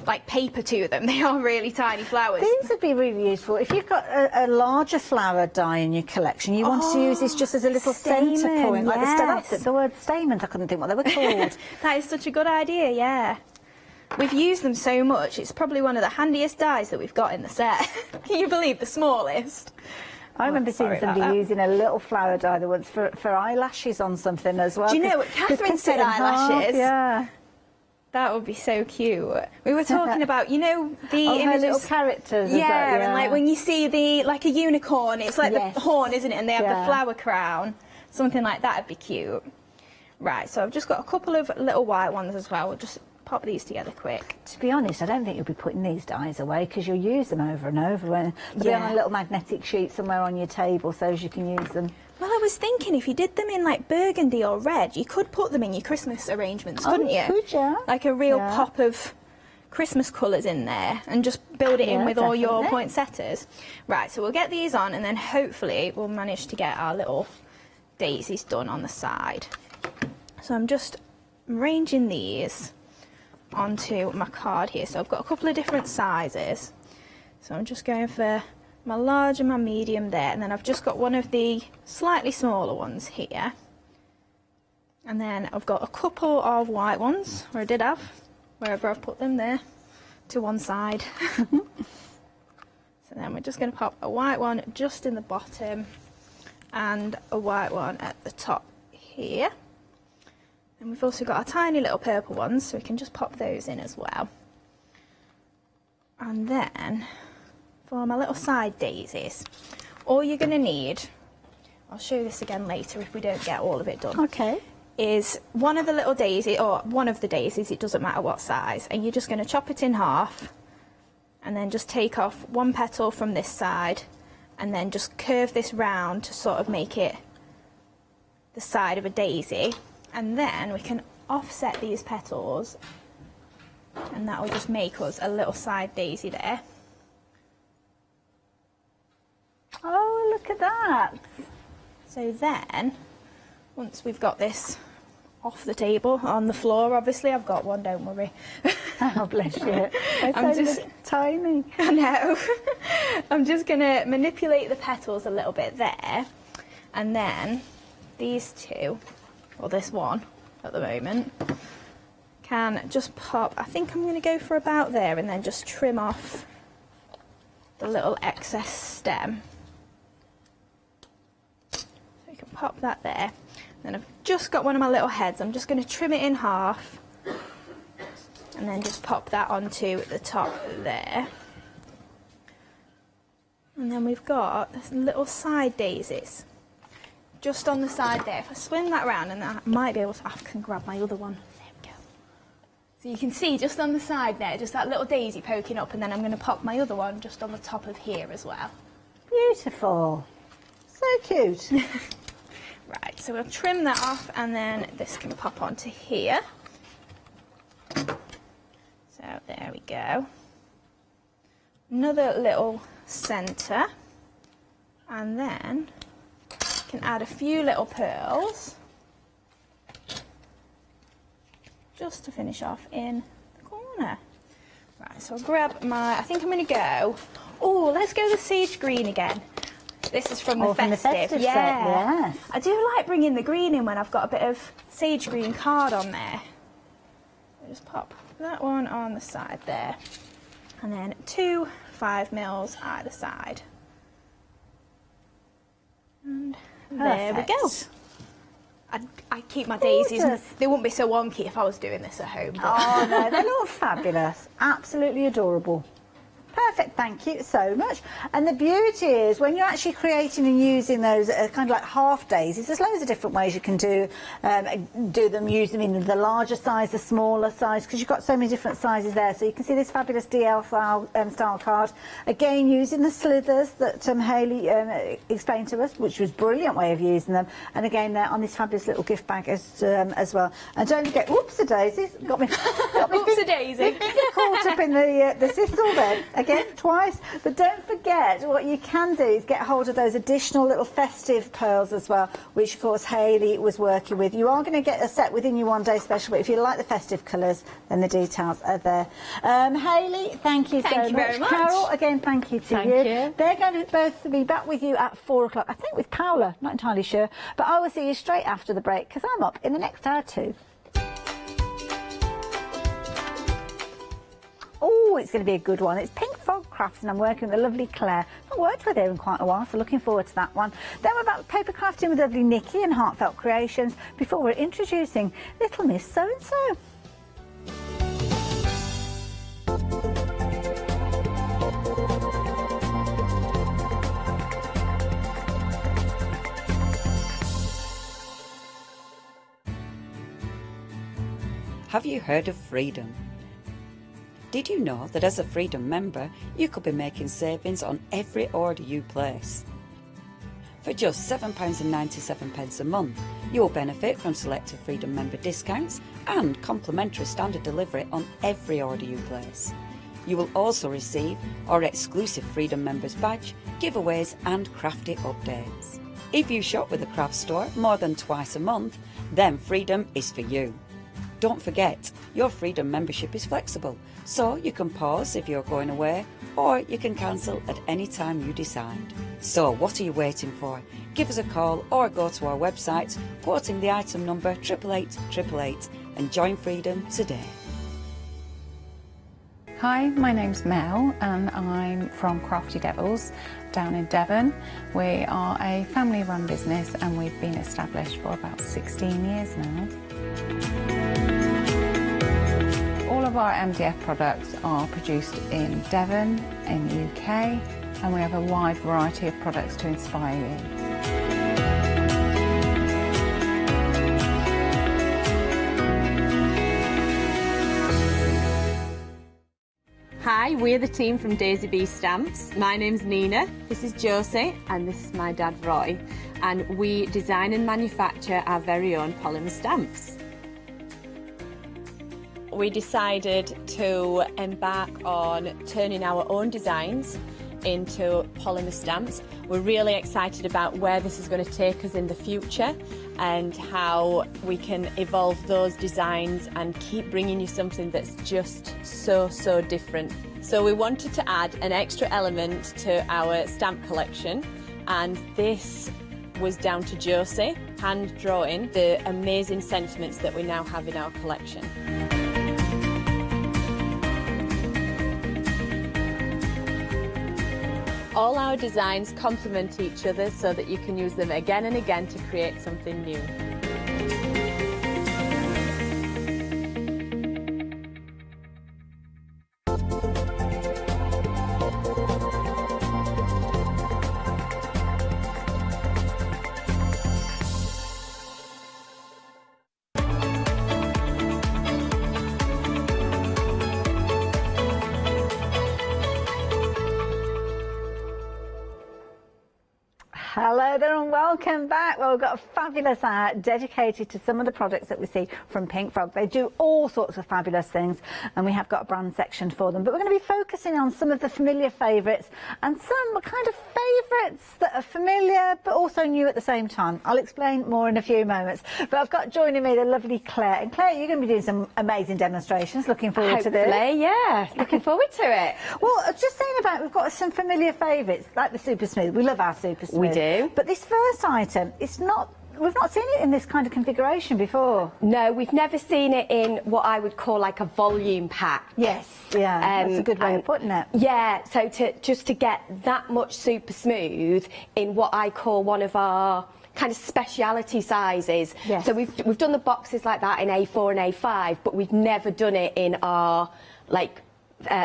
like paper to them. They are really tiny flowers. These would be really useful. If you've got a larger flower die in your collection, you want to use this just as a little centre point. Like the word stamens, I couldn't think what they were called. That is such a good idea, yeah. We've used them so much, it's probably one of the handiest dies that we've got in the set. Can you believe the smallest? I remember seeing somebody using a little flower die once for eyelashes on something as well. Do you know what Catherine said, eyelashes? Yeah. That would be so cute. We were talking about, you know, the images, little characters. Yeah, and like when you see like a unicorn, it's like the horn, isn't it? And they have the flower crown. Something like that would be cute. Right, so I've just got a couple of little white ones as well. We'll just pop these together quick. To be honest, I don't think you'll be putting these dies away because you'll use them over and over. They'll be on a little magnetic sheet somewhere on your table so as you can use them. Well, I was thinking if you did them in like burgundy or red, you could put them in your Christmas arrangements, couldn't you? Could you? Like a real pop of Christmas colours in there and just build it in with all your poinsettias. Right, so we'll get these on and then hopefully we'll manage to get our little daisies done on the side. So I'm just arranging these onto my card here. So I've got a couple of different sizes. So I'm just going for my large and my medium there, and then I've just got one of the slightly smaller ones here. And then I've got a couple of white ones, or I did have, wherever I've put them there, to one side. So then we're just going to pop a white one just in the bottom and a white one at the top here. And we've also got our tiny little purple ones, so we can just pop those in as well. And then for my little side daisies, all you're going to need, I'll show you this again later if we don't get all of it done. Okay. Is one of the little daisies, or one of the daisies, it doesn't matter what size, and you're just going to chop it in half and then just take off one petal from this side and then just curve this round to sort of make it the side of a daisy. And then we can offset these petals and that will just make us a little side daisy there. Oh, look at that. So then, once we've got this off the table, on the floor, obviously, I've got one, don't worry. Oh, bless you. I'm just tiny. I know. I'm just going to manipulate the petals a little bit there. And then these two, or this one at the moment, can just pop. I think I'm going to go for about there and then just trim off the little excess stem. So you can pop that there. Then I've just got one of my little heads. I'm just going to trim it in half and then just pop that onto the top there. And then we've got this little side daisies just on the side there. If I swing that around, and I might be able to, I can grab my other one. There we go. So you can see just on the side there, just that little daisy poking up, and then I'm going to pop my other one just on the top of here as well. Beautiful. So cute. Right, so we'll trim that off, and then this can pop onto here. So there we go. Another little centre, and then can add a few little pearls just to finish off in the corner. Right, so I'll grab my, I think I'm going to go, oh, let's go the sage green again. This is from the festive. Set, yeah. yes. I do like bringing the green in when I've got a bit of sage green card on there. So just pop that one on the side there, and then 2 5mm either side. And there we go. I keep my daisies. They wouldn't be so wonky if I was doing this at home. But. Oh no, they look fabulous. Absolutely adorable. Perfect, thank you so much. And the beauty is when you're actually creating and using those kind of like half daisies, there's loads of different ways you can do them, use them in the larger size, the smaller size, because you've got so many different sizes there. So you can see this fabulous DL style card. Again, using the slithers that Hayley explained to us, which was a brilliant way of using them. And again, they're on this fabulous little gift bag as well. And don't forget, whoops-a-daisies, got me whoops-a-daisy. Finger caught up in the sisal there. Again, twice. But don't forget, what you can do is get hold of those additional little festive pearls as well, which of course Hayley was working with. You are going to get a set within your one-day special, but if you like the festive colours, then the details are there. Hayley, thank you so much. Thank you very much. Carol, again, thank you to you. They're going to both be back with you at 4 o'clock, I think with Paola, not entirely sure. But I will see you straight after the break, because I'm up in the next hour too. Oh, it's going to be a good one. It's Pink Frog Crafts, and I'm working with the lovely Claire. I've worked with her in quite a while, so looking forward to that one. Then we're back with paper crafting with lovely Nikki and Heartfelt Creations before we're introducing Little Miss So-and-so. Have you heard of freedom? Did you know that as a Freedom member, you could be making savings on every order you place? For just £7.97 a month, you'll benefit from selected Freedom member discounts and complimentary standard delivery on every order you place. You will also receive our exclusive Freedom Members badge, giveaways and crafty updates. If you shop with the craft store more than twice a month, then Freedom is for you. Don't forget, your Freedom membership is flexible, so you can pause if you're going away, or you can cancel at any time you decide. So what are you waiting for? Give us a call or go to our website, quoting the item number 88888 and join Freedom today. Hi, my name's Mel and I'm from Crafty Devils down in Devon. We are a family-run business and we've been established for about 16 years now. All of our MDF products are produced in Devon, in the UK, and we have a wide variety of products to inspire you. Hi, we're the team from Daisy Bee Stamps. My name's Nina, this is Josie, and this is my dad Roy. And we design and manufacture our very own polymer stamps. We decided to embark on turning our own designs into polymer stamps. We're really excited about where this is going to take us in the future and how we can evolve those designs and keep bringing you something that's just so different. So we wanted to add an extra element to our stamp collection, and this was down to Josie hand drawing the amazing sentiments that we now have in our collection. All our designs complement each other so that you can use them again and again to create something new. Hello there and welcome back. Well, we've got a fabulous hour dedicated to some of the products that we see from Pink Frog. They do all sorts of fabulous things and we have got a brand section for them. But we're going to be focusing on some of the familiar favourites and some kind of favourites that are familiar but also new at the same time. I'll explain more in a few moments. But I've got joining me the lovely Claire. And Claire, you're going to be doing some amazing demonstrations. Looking forward to this. Hopefully, yeah. Looking forward to it. Well, just saying about, we've got some familiar favourites like the Super Smooth. We love our Super Smooth. We do. But this first item, it's not we've not seen it in this kind of configuration before. No, we've never seen it in what I would call like a volume pack. Yes, yeah, that's a good way of putting it. Yeah, so to get that much super smooth in what I call one of our kind of speciality sizes. Yes. So we've done the boxes like that in A4 and A5, but we've never done it in our like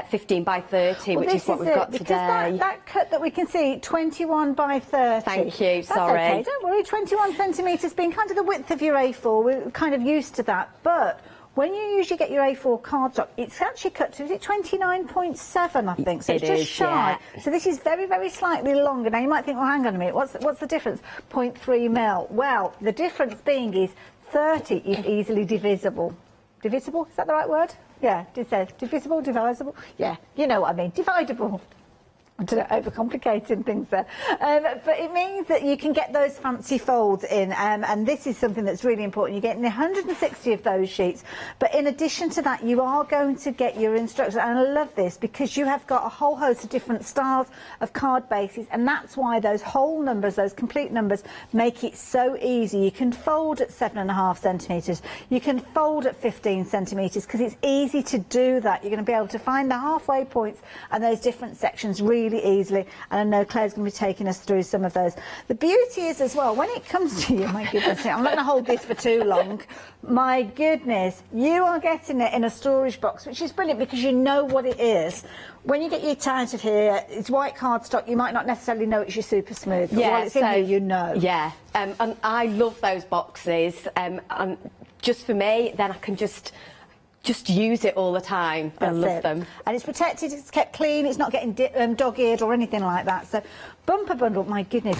15 by 30, which is what we've got today. That cut that we can see, 21 by 30. Thank you, That's sorry. Okay, don't worry, 21 centimetres being kind of the width of your A4, we're kind of used to that. But when you usually get your A4 cardstock, it's actually cut to, is it 29.7, I think? So it's just shy. Yeah. So this is very, very slightly longer. Now you might think, well, hang on a minute, what's the difference? 0.3 mil. Well, the difference being is 30 is easily divisible. Divisible, is that the right word? Yeah, it says divisible, divisible. Yeah, you know what I mean, dividable. I don't know, overcomplicating things there. But it means that you can get those fancy folds in, and this is something that's really important. You're getting 160 of those sheets, but in addition to that, you are going to get your instructions. And I love this because you have got a whole host of different styles of card bases, and that's why those whole numbers, those complete numbers, make it so easy. You can fold at 7.5 centimetres, you can fold at 15 centimetres, because it's easy to do that. You're going to be able to find the halfway points and those different sections really easily, and I know Claire's going to be taking us through some of those. The beauty is as well, when it comes to you, my goodness, I'm not going to hold this for too long, my goodness, you are getting it in a storage box, which is brilliant because you know what it is. When you get it out of here, it's white cardstock, you might not necessarily know it's your super smooth, but while it's in here, you know. Yeah, and I love those boxes, and just for me, then I can just use it all the time. I love them. And it's protected, it's kept clean, it's not getting dog-eared or anything like that. So, bumper bundle, my goodness.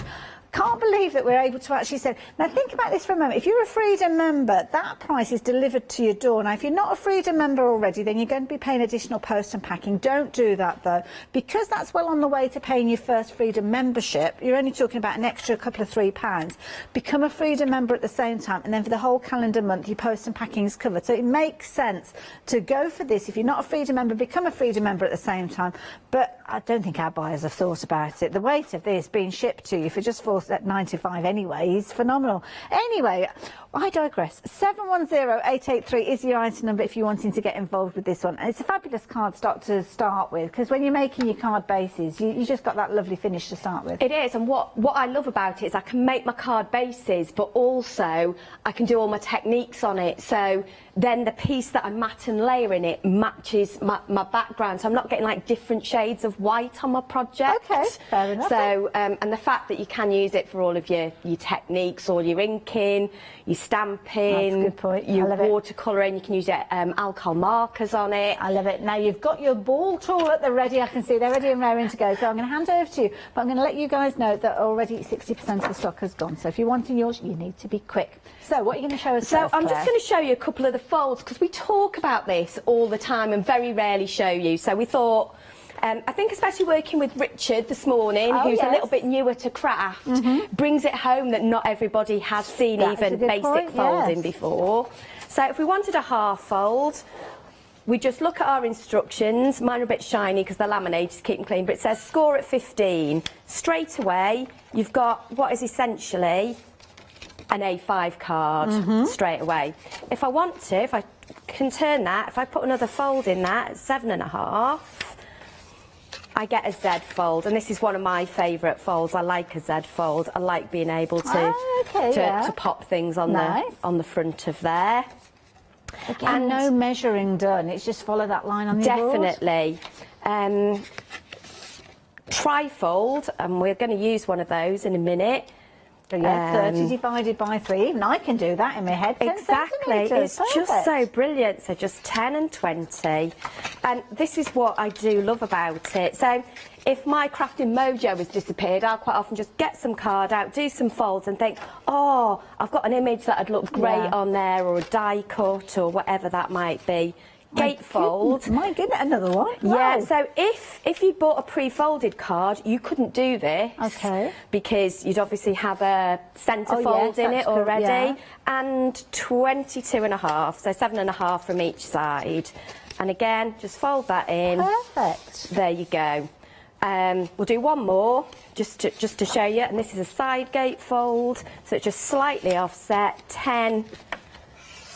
Can't believe that we're able to actually say, now think about this for a moment. If you're a Freedom member, that price is delivered to your door. Now, if you're not a Freedom member already, then you're going to be paying additional post and packing. Don't do that, though. Because that's well on the way to paying your first Freedom membership, you're only talking about an extra couple of £3. Become a Freedom member at the same time, and then for the whole calendar month, your post and packing is covered. So it makes sense to go for this. If you're not a Freedom member, become a Freedom member at the same time. But I don't think our buyers have thought about it. The weight of this being shipped to you for just at 95 anyway is phenomenal. Anyway, I digress. 710883 is your item number if you're wanting to get involved with this one. And it's a fabulous cardstock to start with, because when you're making your card bases, you just got that lovely finish to start with. It is, and what I love about it is I can make my card bases, but also I can do all my techniques on it. So then the piece that I mat and layer in it matches my background. So I'm not getting like different shades of white on my project. Okay, fair enough. So, and the fact that you can use it for all of your techniques, all your inking, your stamping, that's a good point. your watercolouring, you can use your alcohol markers on it. I love it. Now you've got your ball tool at the ready, I can see they're ready and raring to go. So I'm going to hand over to you, but I'm going to let you guys know that already 60% of the stock has gone. So if you're wanting yours, you need to be quick. So what are you going to show us So first, I'm Claire? just going to show you a couple of the folds, because we talk about this all the time and very rarely show you. So we thought, I think especially working with Richard this morning, who's a little bit newer to craft, brings it home that not everybody has seen even basic folding before. So if we wanted a half fold, we just look at our instructions. Mine are a bit shiny because they're laminated to keep them clean, but it says score at 15. Straight away, you've got what is essentially an A5 card straight away. If I want to, if I can turn that, if I put another fold in that at 7.5, I get a Z fold, and this is one of my favourite folds. I like a Z fold. I like being able to pop things on the front of there. Again, and no measuring done. It's just follow that line on the board. Definitely. Trifold, and we're going to use one of those in a minute. So yeah, 30 divided by 3. Even I can do that in my head. Exactly. It's just so brilliant. So just 10 and 20. And this is what I do love about it. So if my crafting mojo has disappeared, I'll quite often just get some card out, do some folds and think, oh, I've got an image that'd look great on there, or a die cut or whatever that might be. Gatefold. My goodness, another one. Yeah, Wow. so if you bought a pre-folded card, you couldn't do this. Okay. Because you'd obviously have a centre fold in it already. And 22.5, so 7.5 from each side. And again, just fold that in. Perfect. There you go. We'll do one more just to show you, and this is a side gate fold, so it's just slightly offset, 10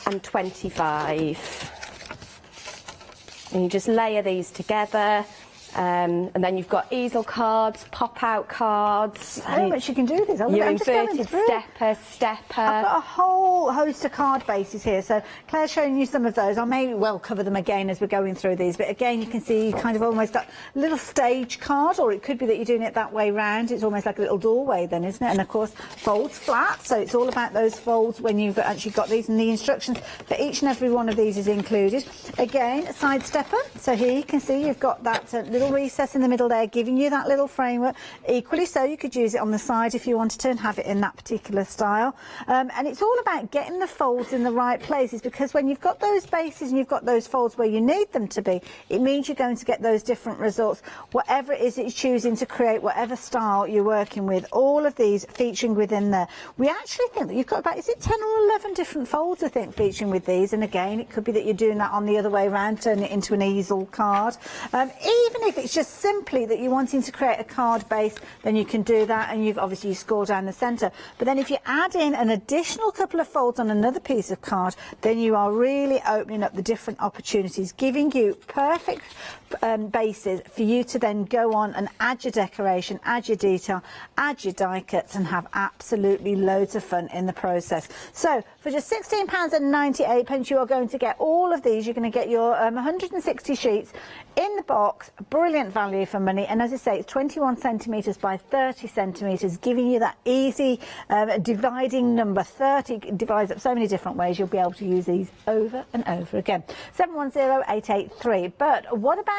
and 25. And you just layer these together. And then you've got easel cards, pop-out cards. So much you can do with this. Your I'm just going inverted through. stepper. I've got a whole host of card bases here. So Claire's showing you some of those. I may well cover them again as we're going through these. But again, you can see you kind of almost got a little stage card, or it could be that you're doing it that way round. It's almost like a little doorway then, isn't it? And of course, folds flat. So it's all about those folds when you've actually got these. And the instructions for each and every one of these is included. Again, a side stepper. So here you can see you've got that little recess in the middle there, giving you that little framework. Equally so, you could use it on the side if you wanted to and have it in that particular style. And it's all about getting the folds in the right places, because when you've got those bases and you've got those folds where you need them to be, it means you're going to get those different results. Whatever it is that you're choosing to create, whatever style you're working with, all of these featuring within there. We actually think that you've got about, is it 10 or 11 different folds, I think, featuring with these. And again, it could be that you're doing that on the other way around, turn it into an easel card. Even if it's just simply that you're wanting to create a card base, then you can do that, and you've obviously you score down the centre. But then if you add in an additional couple of folds on another piece of card, then you are really opening up the different opportunities, giving you perfect bases for you to then go on and add your decoration, add your detail, add your die cuts, and have absolutely loads of fun in the process. So for just £16.98, you are going to get all of these. You're going to get your 160 sheets in the box. Brilliant value for money, and as I say, it's 21 centimetres by 30 centimetres, giving you that easy dividing number. 30 divides up so many different ways. You'll be able to use these over and over again. 710883. But what about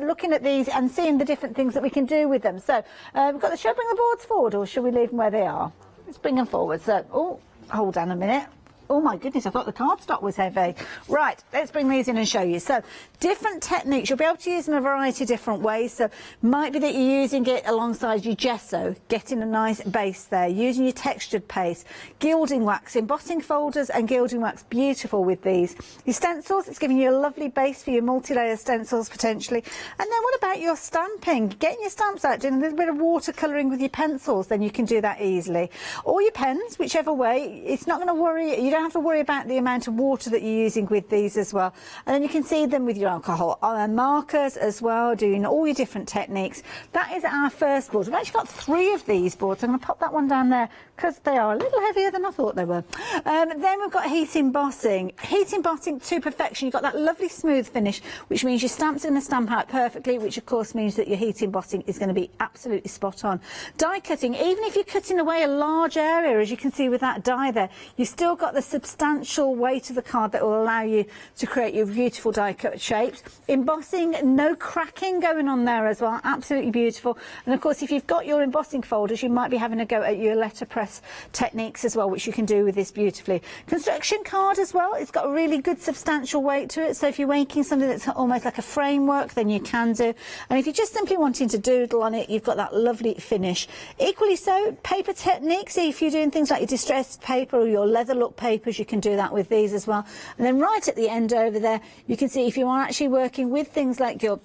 looking at these and seeing the different things that we can do with them? So we've got should I bring the boards forward, or should we leave them where they are? Let's bring them forward. So, oh, hold on a minute. Oh my goodness, I thought the cardstock was heavy. Right, let's bring these in and show you. So, different techniques. You'll be able to use them a variety of different ways. So, might be that you're using it alongside your gesso, getting a nice base there, using your textured paste, gilding wax, embossing folders and gilding wax, beautiful with these. Your stencils, it's giving you a lovely base for your multi-layer stencils potentially. And then what about your stamping? Getting your stamps out, doing a little bit of watercolouring with your pencils, then you can do that easily. Or your pens, whichever way, it's not going to worry, you don't have to worry about the amount of water that you're using with these as well. And then you can see them with your alcohol markers as well, doing all your different techniques. That is our first board. We've actually got 3 of these boards. I'm going to pop that one down there because they are a little heavier than I thought they were. Then we've got heat embossing. Heat embossing to perfection. You've got that lovely smooth finish, which means your stamps are going to stamp out perfectly, which of course means that your heat embossing is going to be absolutely spot on. Die cutting, even if you're cutting away a large area, as you can see with that die there, you've still got the substantial weight of the card that will allow you to create your beautiful die cut shapes. Embossing, no cracking going on there as well, absolutely beautiful. And of course, if you've got your embossing folders, you might be having a go at your letterpress techniques as well, which you can do with this beautifully. Construction card as well, it's got a really good substantial weight to it, so if you're making something that's almost like a framework, then you can do. And if you're just simply wanting to doodle on it, you've got that lovely finish. Equally so, paper techniques, so if you're doing things like your distressed paper or your leather look papers, you can do that with these as well. And then right at the end over there, you can see if you are actually working with things like your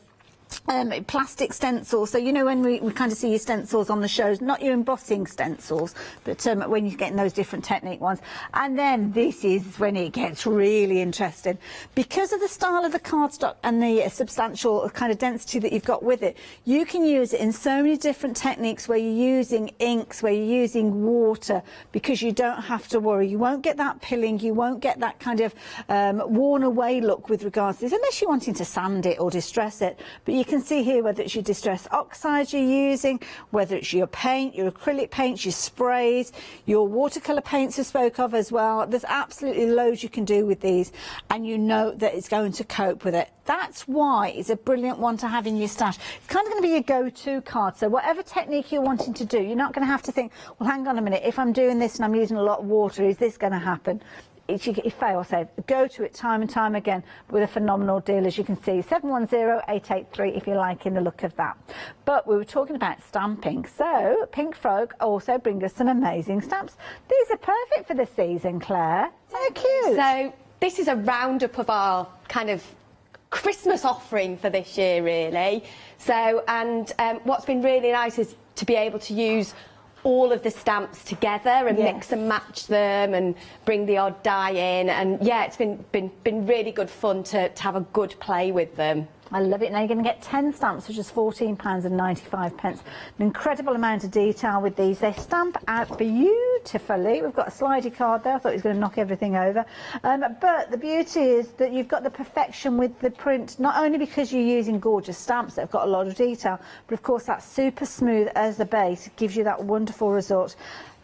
plastic stencils, so you know when we kind of see your stencils on the shows, not your embossing stencils, but when you're getting those different technique ones. And then this is when it gets really interesting, because of the style of the cardstock and the substantial kind of density that you've got with it. You can use it in so many different techniques where you're using inks, where you're using water, because you don't have to worry. You won't get that pilling, you won't get that kind of worn away look with regards to this, unless you're wanting to sand it or distress it. But you can see here whether it's your distress oxides you're using, whether it's your paint, your acrylic paints, your sprays, your watercolour paints I spoke of as well. There's absolutely loads you can do with these, and you know that it's going to cope with it. That's why it's a brilliant one to have in your stash. It's kind of going to be your go-to card, so whatever technique you're wanting to do, you're not going to have to think, well, hang on a minute, if I'm doing this and I'm using a lot of water, is this going to happen? It's your fail-safe. Go to it time and time again with a phenomenal deal, as you can see. 710883 if you're liking the look of that. But we were talking about stamping. So Pink Frog also bring us some amazing stamps. These are perfect for the season, Claire. So cute. So this is a roundup of our kind of Christmas offering for this year, really. So, and what's been really nice is to be able to use all of the stamps together and mix and match them and bring the odd die in, and yeah, it's been really good fun to have a good play with them. I love it. Now you're going to get 10 stamps, which is £14.95. An incredible amount of detail with these. They stamp out beautifully. We've got a slidey card there. I thought he was going to knock everything over. But the beauty is that you've got the perfection with the print, not only because you're using gorgeous stamps that have got a lot of detail, but of course that super smooth as the base gives you that wonderful result.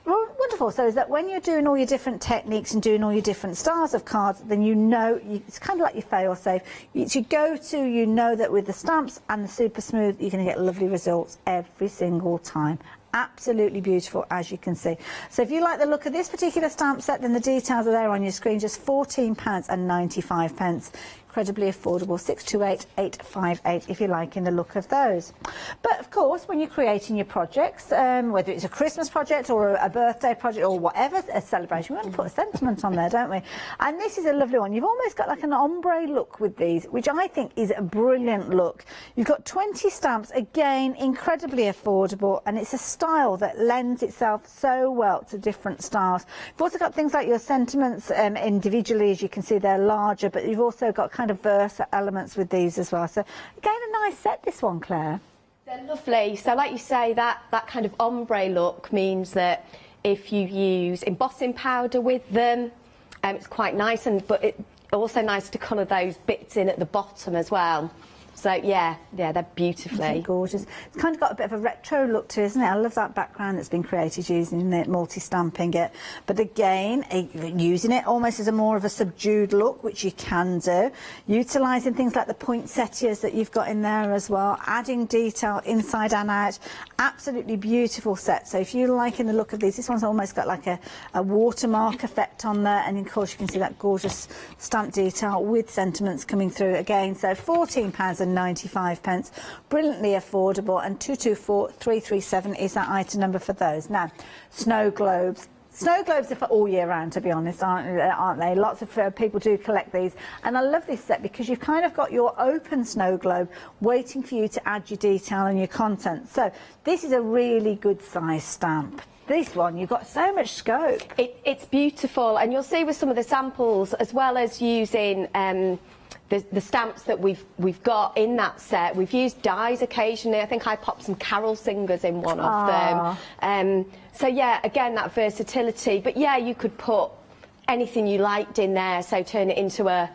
Well, wonderful. So is that when you're doing all your different techniques and doing all your different styles of cards, then you know, it's kind of like your fail-safe. It's your go-to, you know that with the stamps and the super smooth, you're going to get lovely results every single time. Absolutely beautiful, as you can see. So if you like the look of this particular stamp set, then the details are there on your screen, just £14.95. Incredibly affordable, 628858 if you're liking the look of those. But of course, when you're creating your projects, whether it's a Christmas project or a birthday project or whatever, a celebration, we want to put a sentiment on there, don't we? And this is a lovely one. You've almost got like an ombre look with these, which I think is a brilliant look. You've got 20 stamps, again, incredibly affordable, and it's a style that lends itself so well to different styles. You've also got things like your sentiments individually, as you can see, they're larger, but you've also got kind of versa elements with these as well. So again, a nice set, this one, Claire. They're lovely. So like you say, that kind of ombre look means that if you use embossing powder with them, it's quite nice, but it's also nice to colour those bits in at the bottom as well. So yeah, they're beautifully gorgeous. It's kind of got a bit of a retro look to it, isn't it? I love that background that's been created using it, multi-stamping it. But again, using it almost as a more of a subdued look, which you can do. Utilising things like the poinsettias that you've got in there as well, adding detail inside and out. Absolutely beautiful set. So if you're liking the look of these, this one's almost got like a watermark effect on there, and of course you can see that gorgeous stamp detail with sentiments coming through again. So £14.95, brilliantly affordable, and 224337 is that item number for those. Now, snow globes. Snow globes are for all year round, to be honest, aren't they? Lots of people do collect these, and I love this set because you've kind of got your open snow globe waiting for you to add your detail and your content. So this is a really good size stamp. This one, you've got so much scope. It's beautiful, and you'll see with some of the samples, as well as using the stamps that we've got in that set, we've used dies occasionally. I think I popped some carol singers in one of them. So yeah, again, that versatility. But yeah, you could put anything you liked in there, so turn it into a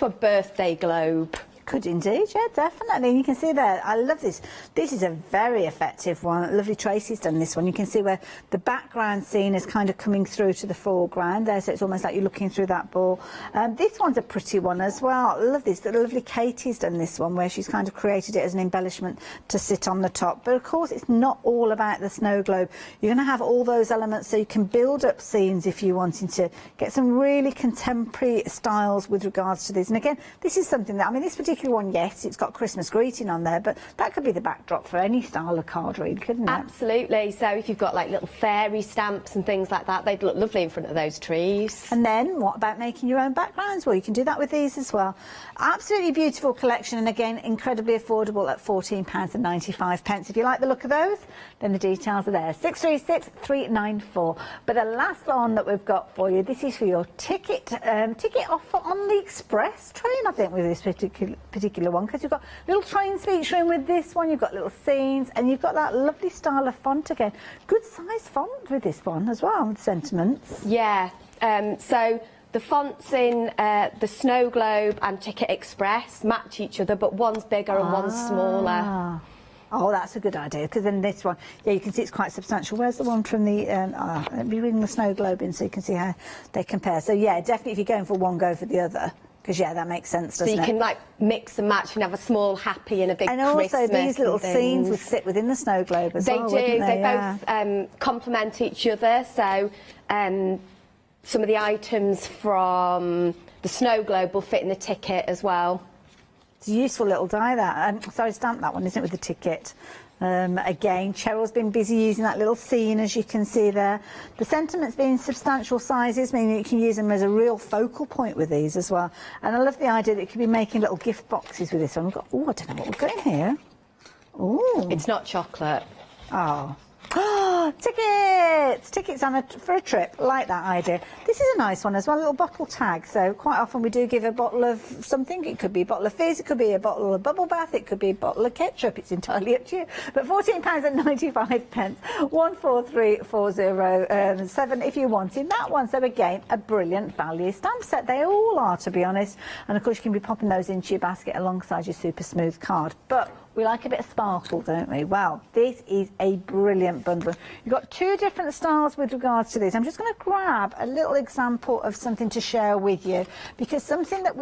birthday globe. Could indeed, yeah, definitely. And you can see there, I love this. This is a very effective one. Lovely Tracy's done this one. You can see where the background scene is kind of coming through to the foreground there, so it's almost like you're looking through that ball. This one's a pretty one as well. I love this. Lovely Katie's done this one, where she's kind of created it as an embellishment to sit on the top. But of course, it's not all about the snow globe. You're going to have all those elements, so you can build up scenes if you're wanting to get some really contemporary styles with regards to this. And again, this is something that, I mean, this particular one, yes, it's got Christmas greeting on there, but that could be the backdrop for any style of card read, couldn't it? Absolutely. So if you've got like little fairy stamps and things like that, they'd look lovely in front of those trees. And then what about making your own backgrounds? Well, you can do that with these as well. Absolutely beautiful collection, and again, incredibly affordable at £14.95. If you like the look of those, then the details are there. 636394. But the last one that we've got for you, this is for your ticket offer on the express train, I think, with this particular one, because you've got little trains featuring with this one, you've got little scenes, and you've got that lovely style of font again. Good size font with this one as well, with sentiments. Yeah, so the fonts in the Snow Globe and Ticket Express match each other, but one's bigger and one's smaller. Oh, that's a good idea, because then this one, yeah, you can see it's quite substantial. Where's the one from the, let me bring the Snow Globe in so you can see how they compare. So yeah, definitely if you're going for one, go for the other. Because, yeah, that makes sense, doesn't it? So you can, like, mix and match and have a small happy and a big Christmas. And also these little scenes would sit within the snow globe as well, They do. They both complement each other. So some of the items from the snow globe will fit in the ticket as well. It's a useful little die, that. Sorry, stamp that one, isn't it, with the ticket? Again, Cheryl's been busy using that little scene, as you can see there. The sentiments being substantial sizes, meaning you can use them as a real focal point with these as well. And I love the idea that you could be making little gift boxes with this one. We've got, oh, I don't know what we've got in here. Oh, it's not chocolate. Oh. Tickets! Tickets on for a trip, like that idea. This is a nice one as well, a little bottle tag. So quite often we do give a bottle of something. It could be a bottle of fizz, it could be a bottle of bubble bath, it could be a bottle of ketchup. It's entirely up to you. But £14.95, 14340 if you wanted that one. So again, a brilliant value stamp set. They all are, to be honest. And of course you can be popping those into your basket alongside your super smooth card. But we like a bit of sparkle, don't we? Well, this is a brilliant bundle. You've got two different styles with regards to this. I'm just going to grab a little example of something to share with you, because something that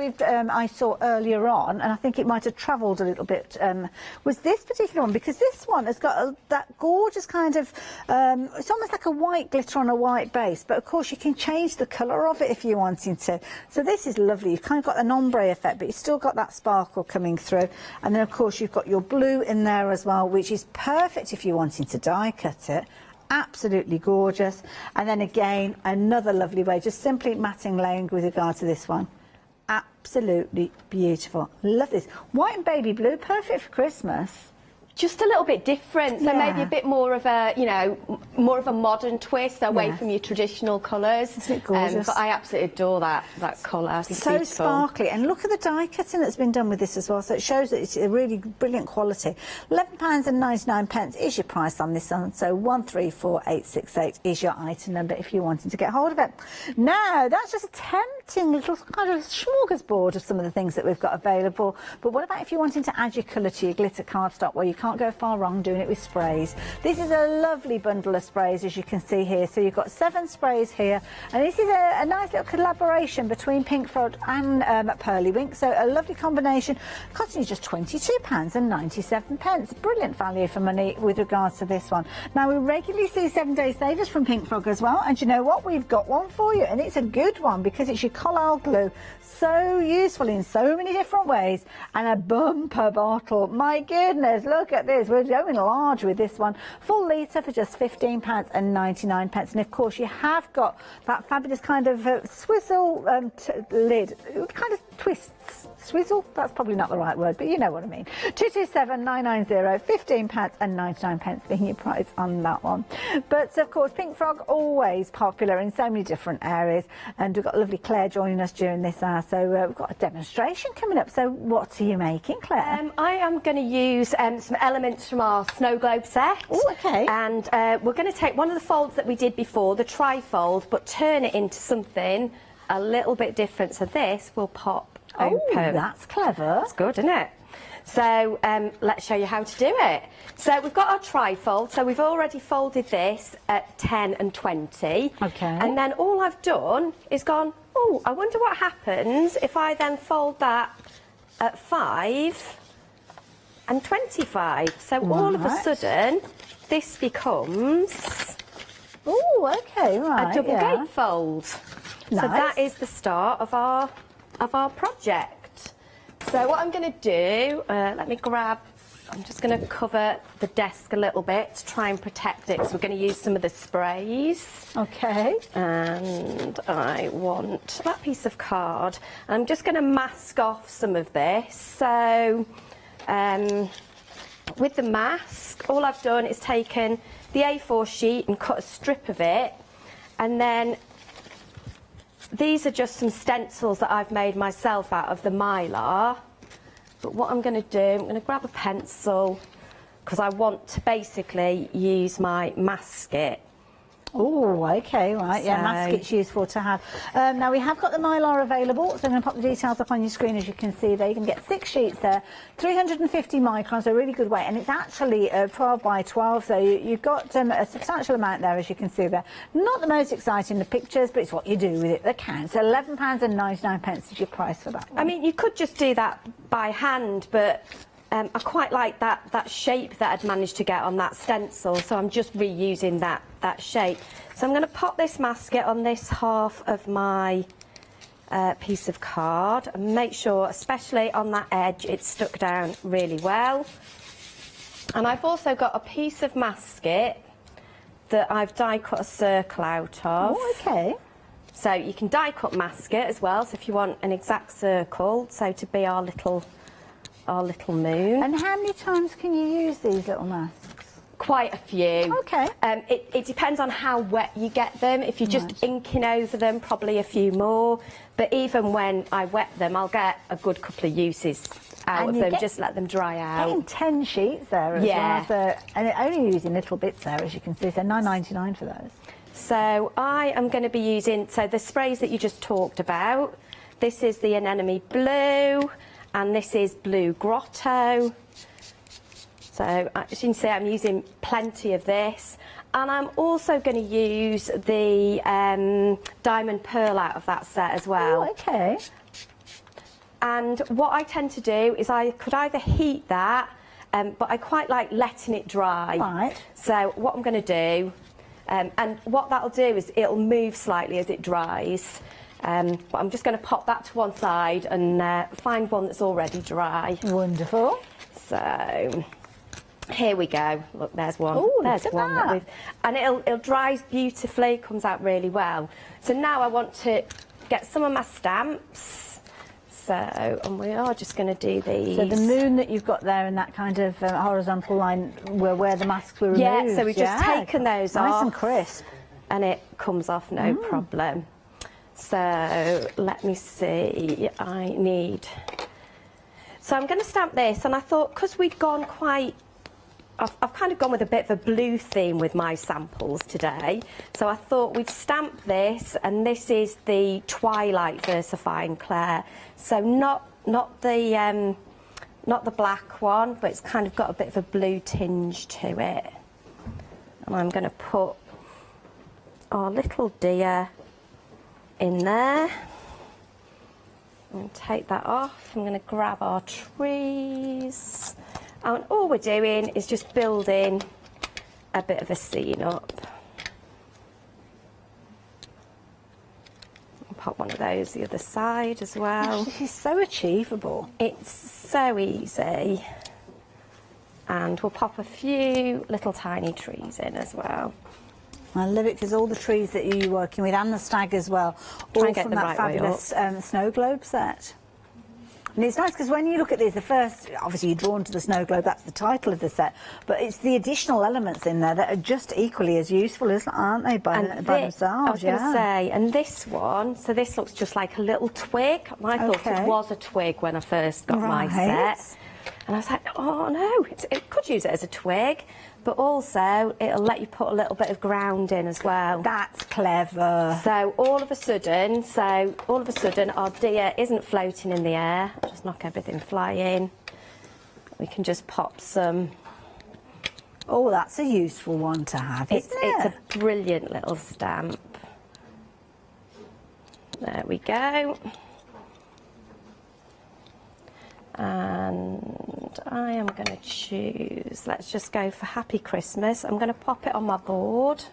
I saw earlier on, and I think it might have travelled a little bit, was this particular one, because this one has got that gorgeous kind of, it's almost like a white glitter on a white base, but of course you can change the colour of it if you're wanting to. So this is lovely. You've kind of got an ombre effect, but you've still got that sparkle coming through. And then of course you've got your blue in there as well, which is perfect if you're wanting to die cut it. Absolutely gorgeous. And then again, another lovely way, just simply matting laying with regard to this one. Absolutely beautiful. Love this. White and baby blue, perfect for Christmas. Just a little bit different, so maybe a bit more of a, you know, more of a modern twist away from your traditional colours. Isn't it gorgeous? But I absolutely adore that colour. I think it's so beautiful. Sparkly, and look at the die cutting that's been done with this as well, so it shows that it's a really brilliant quality. £11.99 is your price on this one, so 134868 is your item number if you're wanting to get hold of it. Now, that's just a tempting little kind of smorgasbord of some of the things that we've got available, but what about if you're wanting to add your colour to your glitter cardstock? Well, you can't go far wrong doing it with sprays. This is a lovely bundle of sprays, as you can see here. So you've got 7 sprays here, and this is a nice little collaboration between Pink Frog and Pearlywink. So a lovely combination, costing you just £22.97. Brilliant value for money with regards to this one. Now, we regularly see 7-day savers from Pink Frog as well, and you know what? We've got one for you, and it's a good one because it's your Collal glue. So useful in so many different ways, and a bumper bottle. My goodness, look at this. We're going large with this one. Full litre for just £15.99. And of course, you have got that fabulous kind of swizzle lid. It kind of twists. Swizzle? That's probably not the right word, but you know what I mean. 227990, £15.99 being your price on that one. But of course, Pink Frog always popular in so many different areas, and we've got lovely Claire joining us during this hour. So we've got a demonstration coming up. So what are you making, Claire? I am going to use some elements from our snow globe set. Oh, okay. And we're going to take one of the folds that we did before, the tri-fold, but turn it into something a little bit different. So this will pop open. Oh, that's clever. That's good, isn't it? So let's show you how to do it. So we've got our tri-fold. So we've already folded this at 10 and 20. Okay. And then all I've done is gone, oh, I wonder what happens if I then fold that at 5 and 25. So all of a sudden, this becomes oh, okay, right, a double gatefold. Nice. So that is the start of our project. So what I'm going to do, let me grab. I'm just going to cover the desk a little bit to try and protect it. So we're going to use some of the sprays. Okay. And I want that piece of card. I'm just going to mask off some of this. So with the mask, all I've done is taken the A4 sheet and cut a strip of it. And then these are just some stencils that I've made myself out of the Mylar. But what I'm going to do, I'm going to grab a pencil because I want to basically use my masket. Oh, okay, right. Yeah, masket's useful to have. Now, we have got the Mylar available, so I'm going to pop the details up on your screen, as you can see there. You can get 6 sheets there, 350 microns, a really good weight, and it's actually 12 by 12, so you've got a substantial amount there, as you can see there. Not the most exciting, the pictures, but it's what you do with it that counts. So £11.99 is your price for that one. I mean, you could just do that by hand, but I quite like that shape that I'd managed to get on that stencil, so I'm just reusing that shape. So I'm going to pop this masket on this half of my piece of card and make sure, especially on that edge, it's stuck down really well. And I've also got a piece of masket that I've die cut a circle out of. Oh, okay. So you can die cut masket as well, so if you want an exact circle, so to be our little moon. And how many times can you use these little masks? Quite a few. Okay. It depends on how wet you get them. If you're just inking over them, probably a few more. But even when I wet them, I'll get a good couple of uses out of them, just let them dry out. Getting 10 sheets there as well. So, and only using little bits there, as you can see, so £9.99 for those. So I am going to be using, so the sprays that you just talked about, this is the Anemone Blue, and this is Blue Grotto. So as you can see, I'm using plenty of this. And I'm also going to use the Diamond Pearl out of that set as well. Oh, okay. And what I tend to do is I could either heat that, but I quite like letting it dry. Right. So what I'm going to do, and what that'll do is it'll move slightly as it dries. But I'm just going to pop that to one side and find one that's already dry. Wonderful. So here we go. Look, there's one. Ooh, there's look at one. that. And it'll dry beautifully, comes out really well. So now I want to get some of my stamps. So, and we are just going to do these. So the moon that you've got there in that kind of horizontal line where the masks were removed. Yeah, so we've just taken those off. Nice and crisp. And it comes off no problem. So let me see, so I'm going to stamp this, and I thought because we'd gone quite, I've kind of gone with a bit of a blue theme with my samples today, so I thought we'd stamp this, and this is the Twilight Versifying Clair, so not the black one, but it's kind of got a bit of a blue tinge to it. And I'm going to put our little deer in there and take that off. I'm going to grab our trees, and all we're doing is just building a bit of a scene up. I'll pop one of those the other side as well. This is so achievable. It's so easy. And we'll pop a few little tiny trees in as well. I love it because all the trees that you're working with, and the stag as well, Try all and get from them that right way fabulous snow globe set. And it's nice because when you look at these, the first, obviously you're drawn to the snow globe, that's the title of the set, but it's the additional elements in there that are just equally as useful, aren't they, by themselves? I was going to say, and this one, so this looks just like a little twig. I thought it was a twig when I first got my set. And I was like, oh no, it could use it as a twig, but also it'll let you put a little bit of ground in as well. That's clever. So all of a sudden our deer isn't floating in the air. I'll just knock everything flying. We can just pop some. Oh, that's a useful one to have, isn't it? It's a brilliant little stamp. There we go. And I am going to choose, let's just go for Happy Christmas. I'm going to pop it on my board.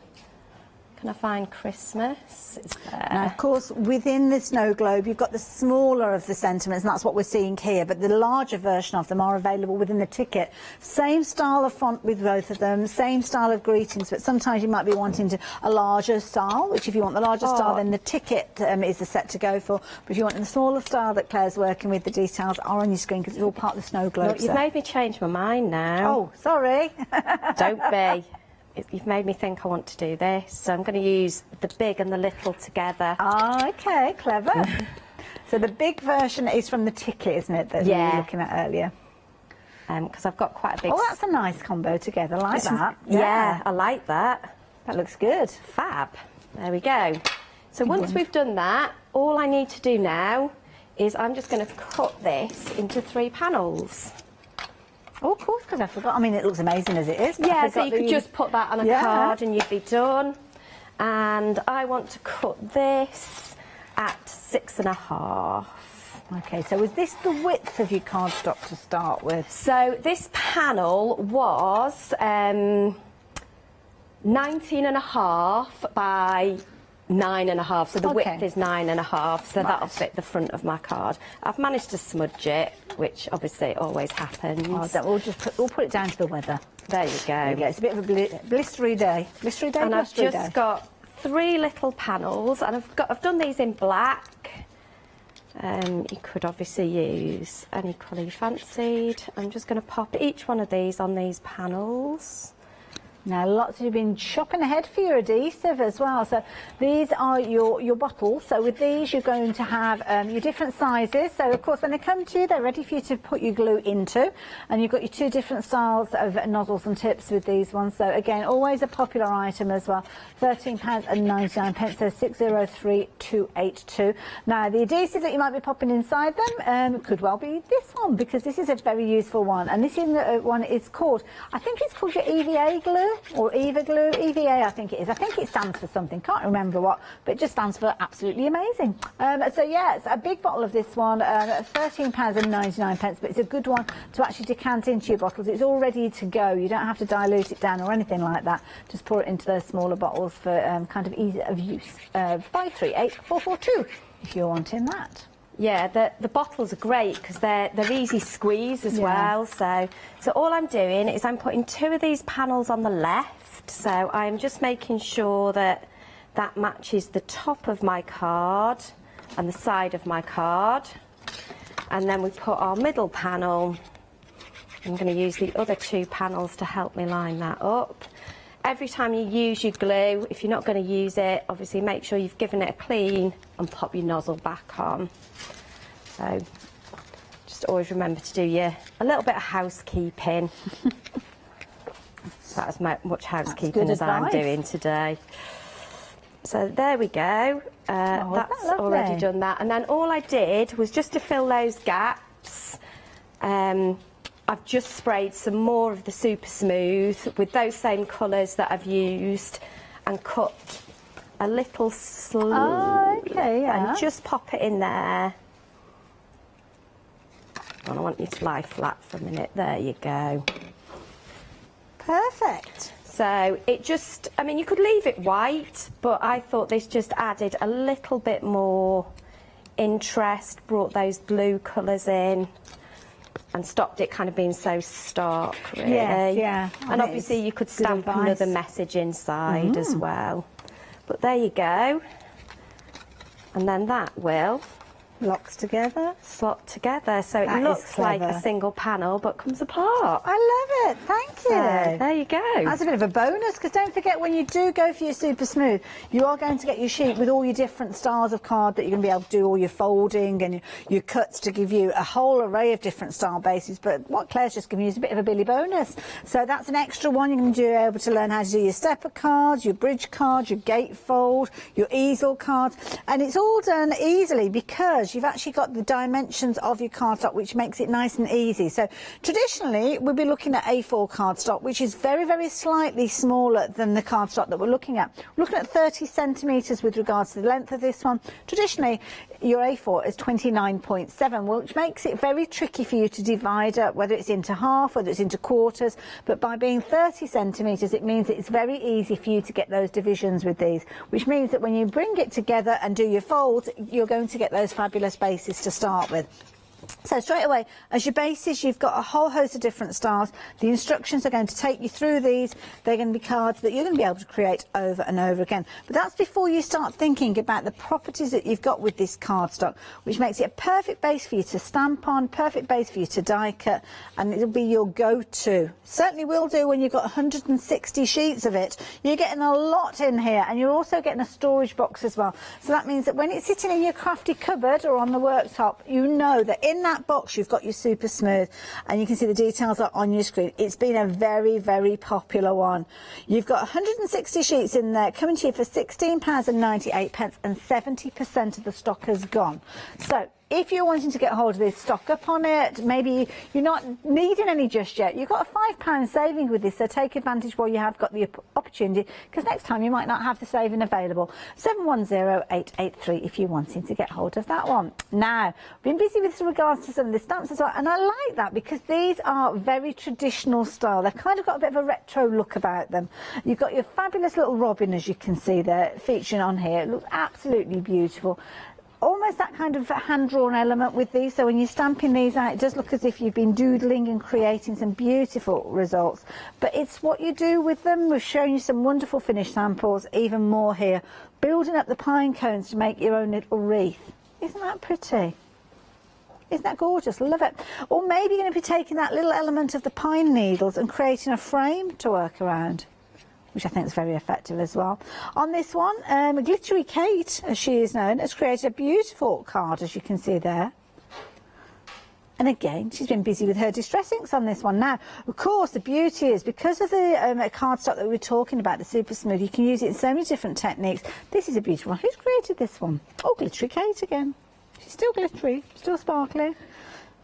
Can I find Christmas? It's there. Now, of course, within the snow globe, you've got the smaller of the sentiments, and that's what we're seeing here, but the larger version of them are available within the ticket. Same style of font with both of them, same style of greetings, but sometimes you might be wanting a larger style, which if you want the larger style, then the ticket is the set to go for. But if you want the smaller style that Claire's working with, the details are on your screen because it's all part of the snow globe. Look, you've made me change my mind now. Oh, sorry. Don't be. You've made me think I want to do this, so I'm going to use the big and the little together. Oh, okay, clever. So the big version is from the ticket, isn't it, that you were looking at earlier? Because I've got quite a big... Oh, that's a nice combo together, like that. Yeah, I like that. That looks good. Fab. There we go. So once we've done that, all I need to do now is I'm just going to cut this into 3 panels. Oh, of course, because I forgot. I mean, it looks amazing as it is. Yeah, so you could just put that on a card and you'd be done. And I want to cut this at 6.5. Okay, so was this the width of your cardstock to start with? So this panel was 19.5 by 9.5, so the Okay. width is 9.5, so Right. that'll fit the front of my card. I've managed to smudge it, which obviously always happens. We'll put it down to the weather. There you go. There you go. It's a bit of a blistery day. Blistery day, And I've blistery just day. got 3 little panels, and I've done these in black. You could obviously use any colour you fancied. I'm just going to pop each one of these on these panels. Now, lots of you have been shopping ahead for your adhesive as well. So these are your bottles. So with these, you're going to have your different sizes. So of course, when they come to you, they're ready for you to put your glue into. And you've got your 2 different styles of nozzles and tips with these ones. So again, always a popular item as well. £13.99, so 603282. Now, the adhesive that you might be popping inside them could well be this one, because this is a very useful one. And this one is called, I think it's called your EVA glue. Or EVA glue, EVA I think it is. I think it stands for something, can't remember what, but it just stands for absolutely amazing. So yeah, it's a big bottle of this one, £13.99, but it's a good one to actually decant into your bottles. It's all ready to go. You don't have to dilute it down or anything like that. Just pour it into those smaller bottles for kind of ease of use. 538442 if you're wanting that. Yeah, the bottles are great because they're easy squeeze as well. So all I'm doing is I'm putting 2 of these panels on the left. So I'm just making sure that that matches the top of my card and the side of my card. And then we put our middle panel. I'm going to use the other 2 panels to help me line that up. Every time you use your glue, if you're not going to use it, obviously make sure you've given it a clean and pop your nozzle back on. So just always remember to do a little bit of housekeeping. That's as much housekeeping as I'm doing today. So there we go. That's already done that. And then all I did was just to fill those gaps. I've just sprayed some more of the Super Smooth with those same colours that I've used and cut a little sleeve. Oh, okay, yeah. And just pop it in there. And I want you to lie flat for a minute. There you go. Perfect. So it just, I mean, you could leave it white, but I thought this just added a little bit more interest, brought those blue colours in, and stopped it kind of being so stark, really. Yes, yeah. And obviously you could stamp another message inside as well. But there you go. And then that will locks together. Slot together. So That it is looks like clever. a single panel, but comes apart. I love it. Thank you. So, there you go. That's a bit of a bonus, because don't forget, when you do go for your Super Smooth, you are going to get your sheet with all your different styles of card that you're going to be able to do all your folding and your cuts to give you a whole array of different style bases. But what Claire's just given you is a bit of a Billy bonus. So that's an extra one. You're going to be able to learn how to do your stepper cards, your bridge cards, your gatefold, your easel cards. And it's all done easily because you've actually got the dimensions of your cardstock, which makes it nice and easy. So traditionally, we'll be looking at A4 cardstock, which is very, very slightly smaller than the cardstock that we're looking at. We're looking at 30 centimetres with regards to the length of this one. Traditionally, your A4 is 29.7, which makes it very tricky for you to divide up, whether it's into half, whether it's into quarters. But by being 30 centimetres, it means it's very easy for you to get those divisions with these, which means that when you bring it together and do your folds, you're going to get those fabulous bases to start with. So straight away, as your bases, you've got a whole host of different styles. The instructions are going to take you through these. They're going to be cards that you're going to be able to create over and over again. But that's before you start thinking about the properties that you've got with this cardstock, which makes it a perfect base for you to stamp on, perfect base for you to die cut, and it'll be your go-to. Certainly will do when you've got 160 sheets of it. You're getting a lot in here, and you're also getting a storage box as well. So that means that when it's sitting in your crafty cupboard or on the worktop, you know that in that box you've got your Super Smooth, and you can see the details are on your screen. It's been a very, very popular one. You've got 160 sheets in there coming to you for £16.98, and 70% of the stock has gone. So if you're wanting to get hold of this, stock up on it. Maybe you're not needing any just yet. You've got a £5 saving with this, so take advantage while you have got the opportunity, because next time you might not have the saving available. 710883 if you're wanting to get hold of that one. Now, I've been busy with regards to some of the stamps as well, and I like that because these are very traditional style. They've kind of got a bit of a retro look about them. You've got your fabulous little robin, as you can see there, featuring on here. It looks absolutely beautiful. Almost that kind of hand-drawn element with these, so when you're stamping these out, it does look as if you've been doodling and creating some beautiful results. But it's what you do with them. We've shown you some wonderful finished samples, even more here. Building up the pine cones to make your own little wreath. Isn't that pretty? Isn't that gorgeous? Love it. Or maybe you're going to be taking that little element of the pine needles and creating a frame to work around, which I think is very effective as well. On this one, Glittery Kate, as she is known, has created a beautiful card, as you can see there. And again, she's been busy with her distress inks on this one. Now, of course, the beauty is, because of the cardstock that we were talking about, the Super Smooth, you can use it in so many different techniques. This is a beautiful one. Who's created this one? Oh, Glittery Kate again. She's still glittery, still sparkly.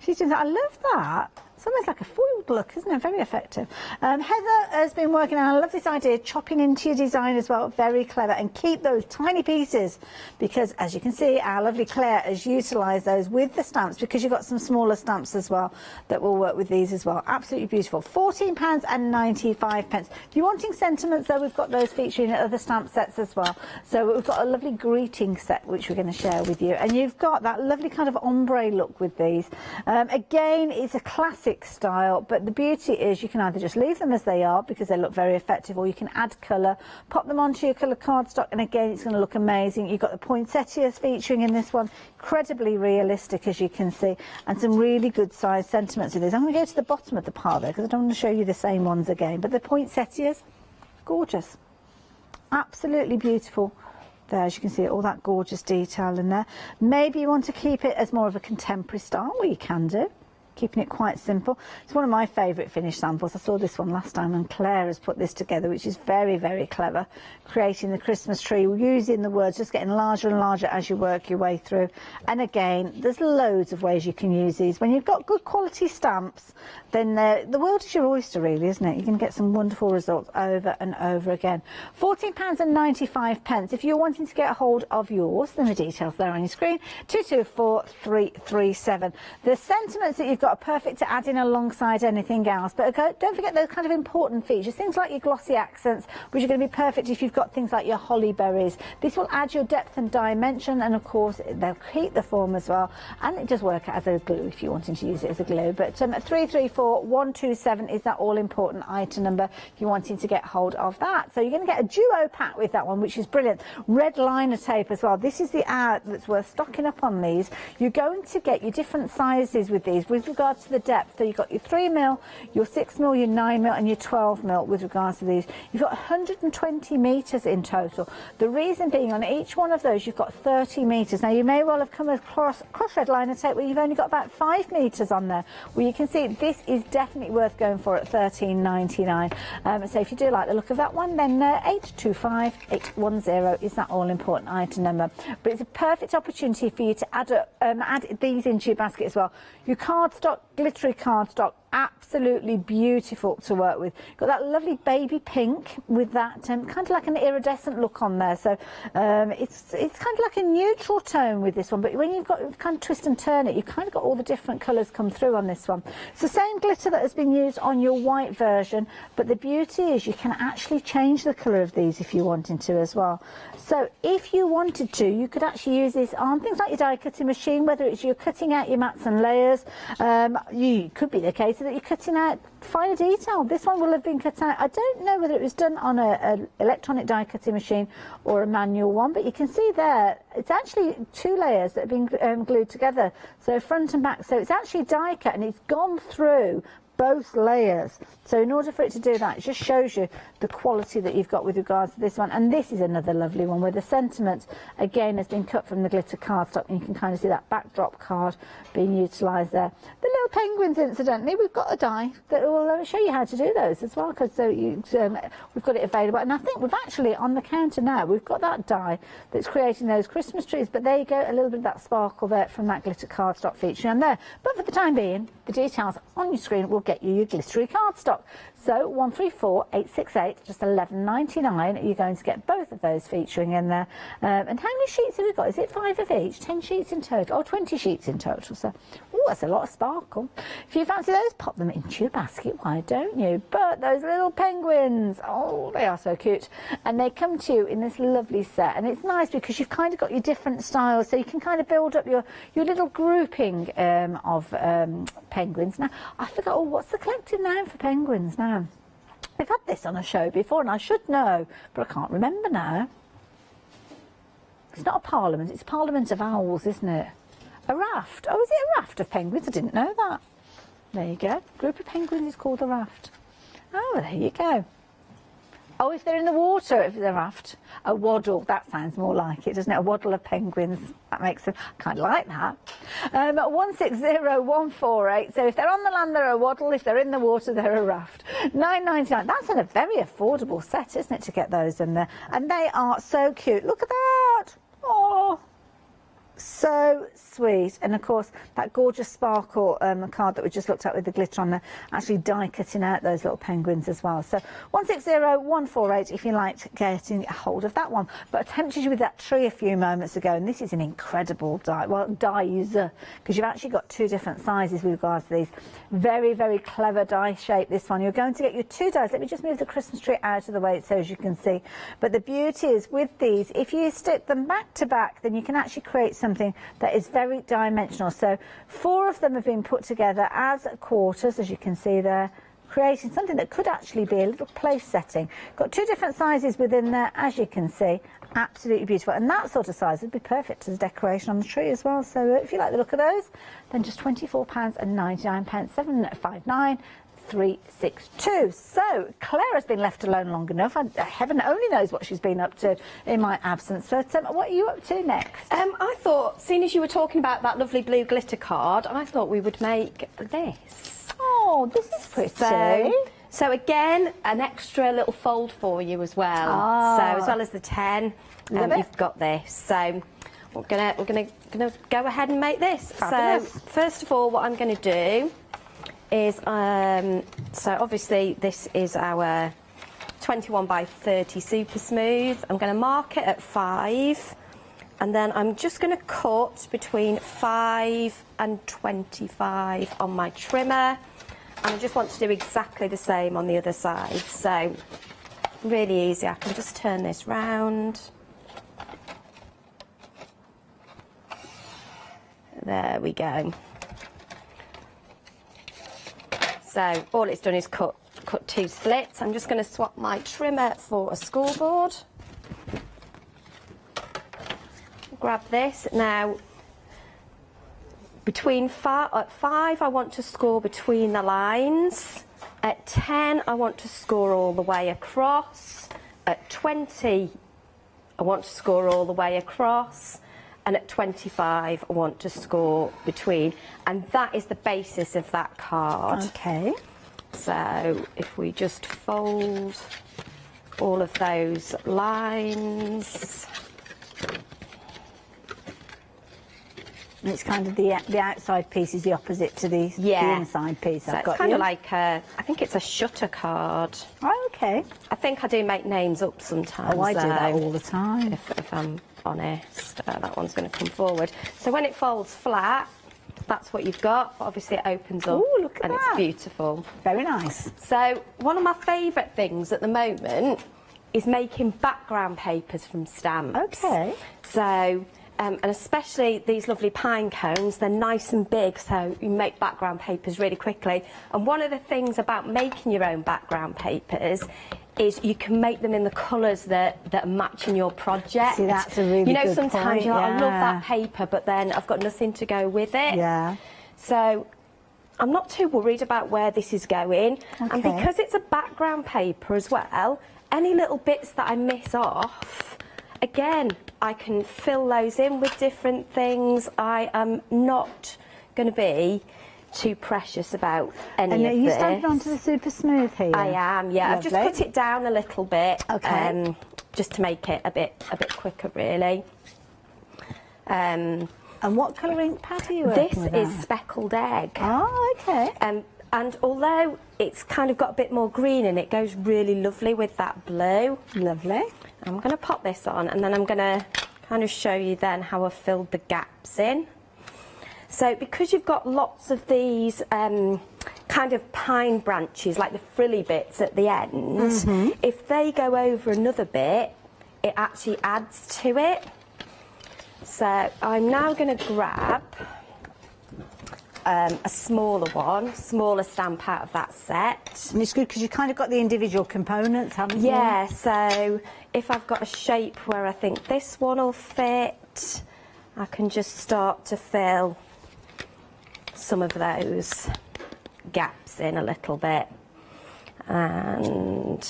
She's doing that. I love that. It's almost like a foiled look, isn't it? Very effective. Heather has been working on, I love this idea, chopping into your design as well. Very clever. And keep those tiny pieces, because as you can see, our lovely Claire has utilised those with the stamps, because you've got some smaller stamps as well that will work with these as well. Absolutely beautiful. £14.95. If you're wanting sentiments, though, we've got those featuring other stamp sets as well. So we've got a lovely greeting set which we're going to share with you. And you've got that lovely kind of ombre look with these. Again, it's a classic style, but the beauty is you can either just leave them as they are because they look very effective, or you can add colour, pop them onto your colour cardstock, and again it's going to look amazing. You've got the poinsettias featuring in this one, incredibly realistic, as you can see, and some really good sized sentiments in this. I'm going to go to the bottom of the pile there because I don't want to show you the same ones again, but the poinsettias, gorgeous, absolutely beautiful. There, as you can see, all that gorgeous detail in there. Maybe you want to keep it as more of a contemporary style, well, you can do. Keeping it quite simple. It's one of my favourite finished samples. I saw this one last time, and Claire has put this together, which is very, very clever. Creating the Christmas tree, using the words, just getting larger and larger as you work your way through. And again, there's loads of ways you can use these. When you've got good quality stamps, then the world is your oyster, really, isn't it? You can get some wonderful results over and over again. £14.95. If you're wanting to get a hold of yours, then the details there on your screen. 224337. The sentiments that you've got are perfect to add in alongside anything else, but don't forget those kind of important features, things like your glossy accents, which are going to be perfect if you've got things like your holly berries. This will add your depth and dimension, and of course they'll keep the form as well, and it does work as a glue if you're wanting to use it as a glue. But 334127 is that all important item number if you're wanting to get hold of that. So you're going to get a duo pack with that one, which is brilliant. Red liner tape as well. This is the ad that's worth stocking up on these. You're going to get your different sizes with these with regards to the depth. So you've got your 3mm, your 6mm, your 9mm and your 12mm with regards to these. You've got 120 metres in total. The reason being, on each one of those you've got 30 metres. Now you may well have come across red liner tape where you've only got about 5 metres on there. Well, you can see this is definitely worth going for at £13.99. So if you do like the look of that one, then 825810 is that all important item number. But it's a perfect opportunity for you to add these into your basket as well. Your cardstock, glittery cardstock, absolutely beautiful to work with. Got that lovely baby pink with that kind of like an iridescent look on there. So it's kind of like a neutral tone with this one, but when you've got kind of twist and turn it, you've kind of got all the different colours come through on this one. It's the same glitter that has been used on your white version, but the beauty is you can actually change the colour of these if you're wanting to as well. So if you wanted to, you could actually use this on things like your die cutting machine, whether it's you're cutting out your mats and layers. You could be the case that you're cutting out finer detail. This one will have been cut out. I don't know whether it was done on an electronic die cutting machine or a manual one, but you can see there it's actually 2 layers that have been glued together, so front and back. So it's actually die cut, and it's gone through both layers. So in order for it to do that, it just shows you the quality that you've got with regards to this one. And this is another lovely one where the sentiment again has been cut from the glitter cardstock, and you can kind of see that backdrop card being utilised there. The little penguins, incidentally, we've got a die that will show you how to do those as well, because we've got it available. And I think we've actually on the counter now, we've got that die that's creating those Christmas trees, but there you go, a little bit of that sparkle there from that glitter cardstock feature on there. But for the time being, the details on your screen will get you your glittery cardstock. So 134868, just $11.99. You're going to get both of those featuring in there. And how many sheets have we got? Is it 5 of each? 10 sheets in total, or 20 sheets in total. So, oh, that's a lot of sparkle. If you fancy those, pop them into your basket. Why don't you? But those little penguins, oh, they are so cute. And they come to you in this lovely set. And it's nice because you've kind of got your different styles, so you can kind of build up your little grouping of penguins. Now, I forgot, what's the collective name for penguins now? We've had this on a show before, and I should know, but I can't remember now. It's not a parliament, it's Parliament of Owls, isn't it? A raft. Oh, is it a raft of penguins? I didn't know that. There you go. Group of penguins is called a raft. Oh, there you go. Oh, if they're in the water, if they're a raft. A waddle, that sounds more like it, doesn't it? A waddle of penguins. That makes them, I kind of like that. 160148. So if they're on the land, they're a waddle. If they're in the water, they're a raft. $9.99. That's a very affordable set, isn't it, to get those in there? And they are so cute. Look at that. Oh, so sweet. And of course that gorgeous sparkle card that we just looked at with the glitter on there, actually die cutting out those little penguins as well. So 160148 if you liked getting a hold of that one. But I tempted you with that tree a few moments ago, and this is an incredible die, well, die user, because you've actually got two different sizes with regards to these. Very, very clever die shape, this one. You're going to get your two dies. Let me just move the Christmas tree out of the way so as you can see. But the beauty is with these, if you stick them back to back, then you can actually create something that is very dimensional. So 4 of them have been put together as quarters, as you can see there, creating something that could actually be a little place setting. Got 2 different sizes within there, as you can see. Absolutely beautiful, and that sort of size would be perfect as decoration on the tree as well. So if you like the look of those, then just £24.99, 759 362. So Claire has been left alone long enough. Heaven only knows what she's been up to in my absence. But what are you up to next? I thought, seeing as you were talking about that lovely blue glitter card, I thought we would make this. Oh, this is pretty. So again, an extra little fold for you as well. Oh. So as well as the 10, you've got this. So we're gonna go ahead and make this. Fabulous. So first of all, what I'm going to do is so obviously this is our 21 by 30 super smooth. I'm going to mark it at 5, and then I'm just going to cut between 5 and 25 on my trimmer, and I just want to do exactly the same on the other side. So really easy. I can just turn this round. There we go. So all it's done is cut 2 slits. I'm just going to swap my trimmer for a scoreboard. Grab this. Now, between at 5, I want to score between the lines. At 10, I want to score all the way across. At 20, I want to score all the way across. And at 25, I want to score between. And that is the basis of that card. Okay. So if we just fold all of those lines. And it's kind of the outside piece is the opposite to the inside piece. So it's kind of like I think it's a shutter card. Oh, okay. I think I do make names up sometimes. Oh, I do that all the time. If I'm honest, that one's going to come forward. So when it folds flat, that's what you've got. Obviously, it opens up. Ooh, look at and that. It's beautiful. Very nice. So one of my favourite things at the moment is making background papers from stamps. Okay. So. And especially these lovely pine cones, they're nice and big, so you make background papers really quickly. And one of the things about making your own background papers is you can make them in the colours that are matching your project. See, that's a really good sometimes point, you're like, I love yeah. that paper, but then I've got nothing to go with it. Yeah. So I'm not too worried about where this is going. And Okay. because it's a background paper as well, any little bits that I miss off, again, I can fill those in with different things. I am not going to be too precious about any And of are you this. stamping onto the super smooth here? I am, yeah. I've just Lovely. cut it down a little bit, Okay. just to make it a bit quicker, really. And what colour ink pad are you working This with is there? speckled egg. Oh, okay. And although it's kind of got a bit more green in it, goes really lovely with that blue. Lovely. I'm going to pop this on, and then I'm going to kind of show you then how I've filled the gaps in. So because you've got lots of these kind of pine branches, like the frilly bits at the end, Mm-hmm. if they go over another bit, it actually adds to it. So I'm now going to grab a smaller one, smaller stamp out of that set. And it's good because you kind of got the individual components, haven't you? Yeah, so if I've got a shape where I think this one will fit, I can just start to fill some of those gaps in a little bit. And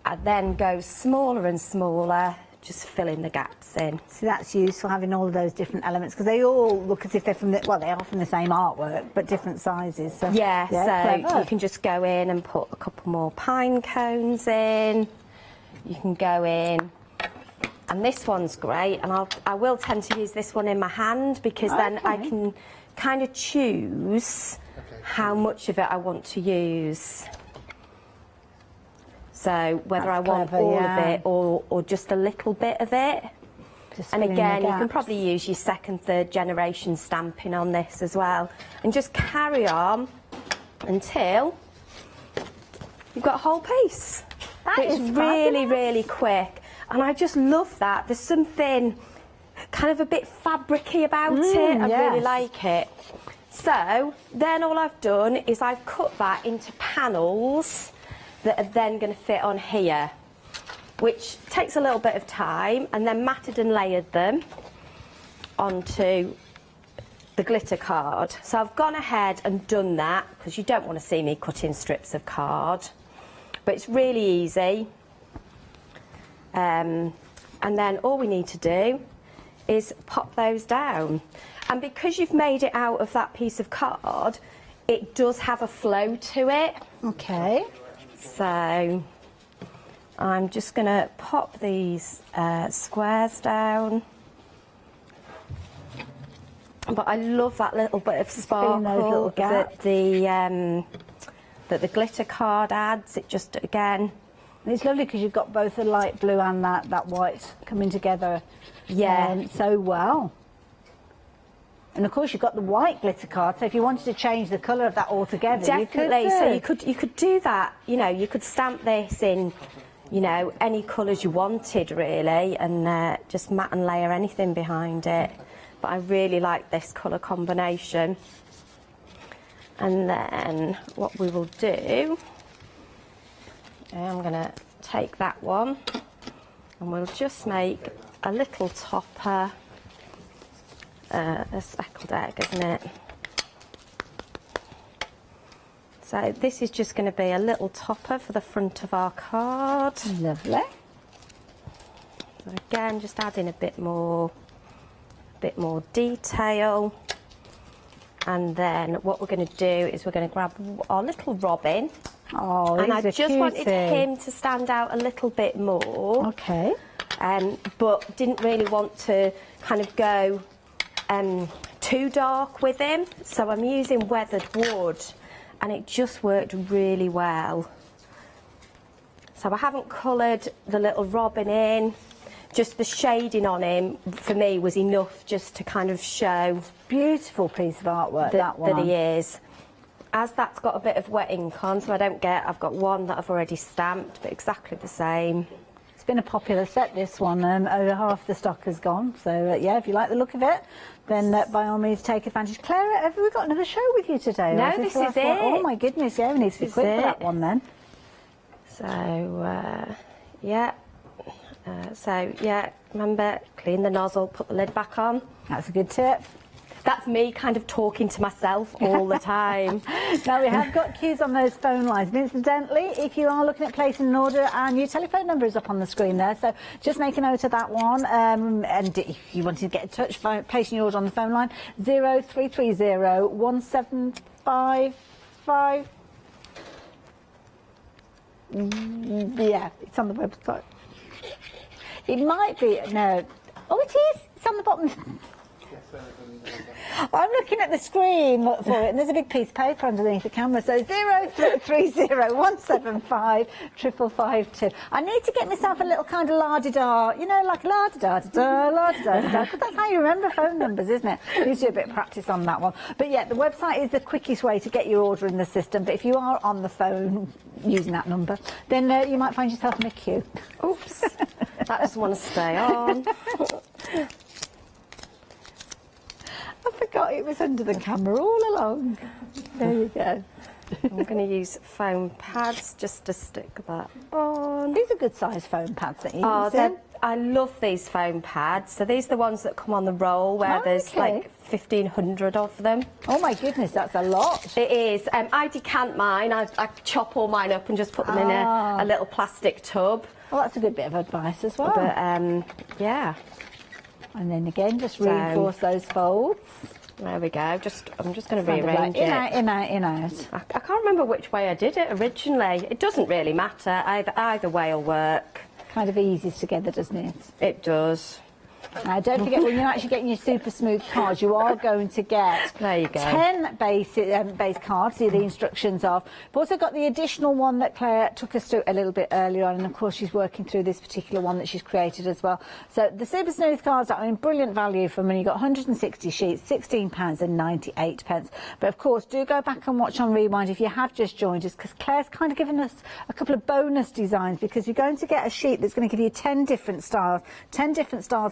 I then go smaller and smaller, just filling the gaps in. So that's useful, having all of those different elements, because they all look as if they're from the, well, they are from the same artwork, but different sizes. So, Yeah, so clever. you can just go in and put a couple more pine cones in. You can go in, and this one's great, and I will tend to use this one in my hand, because then I can kind of choose how much of it I want to use. So whether That's I want clever, all yeah. of it or just a little bit of it. Just And filling the again, you can gaps. probably use your second, third generation stamping on this as well. And just carry on until you've got a whole piece. It's is really, fabulous. really quick. And I just love that. There's something kind of a bit fabricy about it. I really yes. like it. So then all I've done is I've cut that into panels that are then going to fit on here, which takes a little bit of time, and then matted and layered them onto the glitter card. So I've gone ahead and done that, because you don't want to see me cutting strips of card, but it's really easy. And then all we need to do is pop those down. And because you've made it out of that piece of card, it does have a flow to it. Okay. So I'm just going to pop these squares down. But I love that little bit of filling those little sparkle that the glitter card adds. It just, again... And it's lovely because you've got both the light blue and that white coming together so well. And of course you've got the white glitter card, so if you wanted to change the colour of that altogether, Definitely. you could So you could do that. You know, you could stamp this in, you know, any colours you wanted really, and just matte and layer anything behind it. But I really like this colour combination. And then what we will do, I'm going to take that one, and we'll just make a little topper. A speckled egg, isn't it? So this is just going to be a little topper for the front of our card. Lovely. So again, just adding a bit more detail. And then what we're going to do is we're going to grab our little robin. Oh, and I these are just wanted cutie. him to stand out a little bit more. Okay. But didn't really want to kind of go too dark with him, so I'm using weathered wood, and it just worked really well. So I haven't coloured the little robin in, just the shading on him for me was enough just to kind of show beautiful piece of artwork that he is. As that's got a bit of wet ink on, so I've got one that I've already stamped, but exactly the same. It's been a popular set, this one. Over half the stock has gone. So, yeah, if you like the look of it, then by all means take advantage. Claire, have we got another show with you today? No, Or this the is last one? it. Oh, my goodness, yeah, we need to be This quick is for that it. one then. So, yeah. Remember, clean the nozzle, put the lid back on. That's a good tip. That's me kind of talking to myself all the time. Now we have got cues on those phone lines, and incidentally, if you are looking at placing an order, and your telephone number is up on the screen there, so just make a note of that one. And if you wanted to get in touch, placing your order on the phone line, 0330 1755. Yeah, it's on the website. It might be, no. Oh, it is. It's on the bottom. I'm looking at the screen for it, and there's a big piece of paper underneath the camera. So 0330 175 552. I need to get myself a little kind of la-di-da, you know, like la-di-da-da-da, la-di-da-da-da, because that's how you remember phone numbers, isn't it? Needs to do a bit of practice on that one. But yeah, the website is the quickest way to get your order in the system. But if you are on the phone using that number, then you might find yourself in a queue. Oops, that doesn't want to stay on. I forgot it was under the camera all along. There you go. I'm going to use foam pads just to stick that on. These are good size foam pads that you use. I love these foam pads. So these are the ones that come on the roll where there's like 1,500 of them. Oh my goodness, that's a lot. It is. I decant mine. I chop all mine up and just put them in a little plastic tub. Well, that's a good bit of advice as well. But yeah. And then again, just reinforce those folds. There we go. I'm just going to rearrange it. In out, in out, in out. I can't remember which way I did it originally. It doesn't really matter. Either way will work. Kind of eases together, doesn't it? It does. Now, don't forget, when you're actually getting your super smooth cards, you are going to get 10 base cards, see the instructions of. We've also got the additional one that Claire took us through a little bit earlier on, and of course she's working through this particular one that she's created as well. So the super smooth cards are in brilliant value for money. You've got 160 sheets, £16.98. But of course, do go back and watch on Rewind if you have just joined us, because Claire's kind of given us a couple of bonus designs, because you're going to get a sheet that's going to give you 10 different styles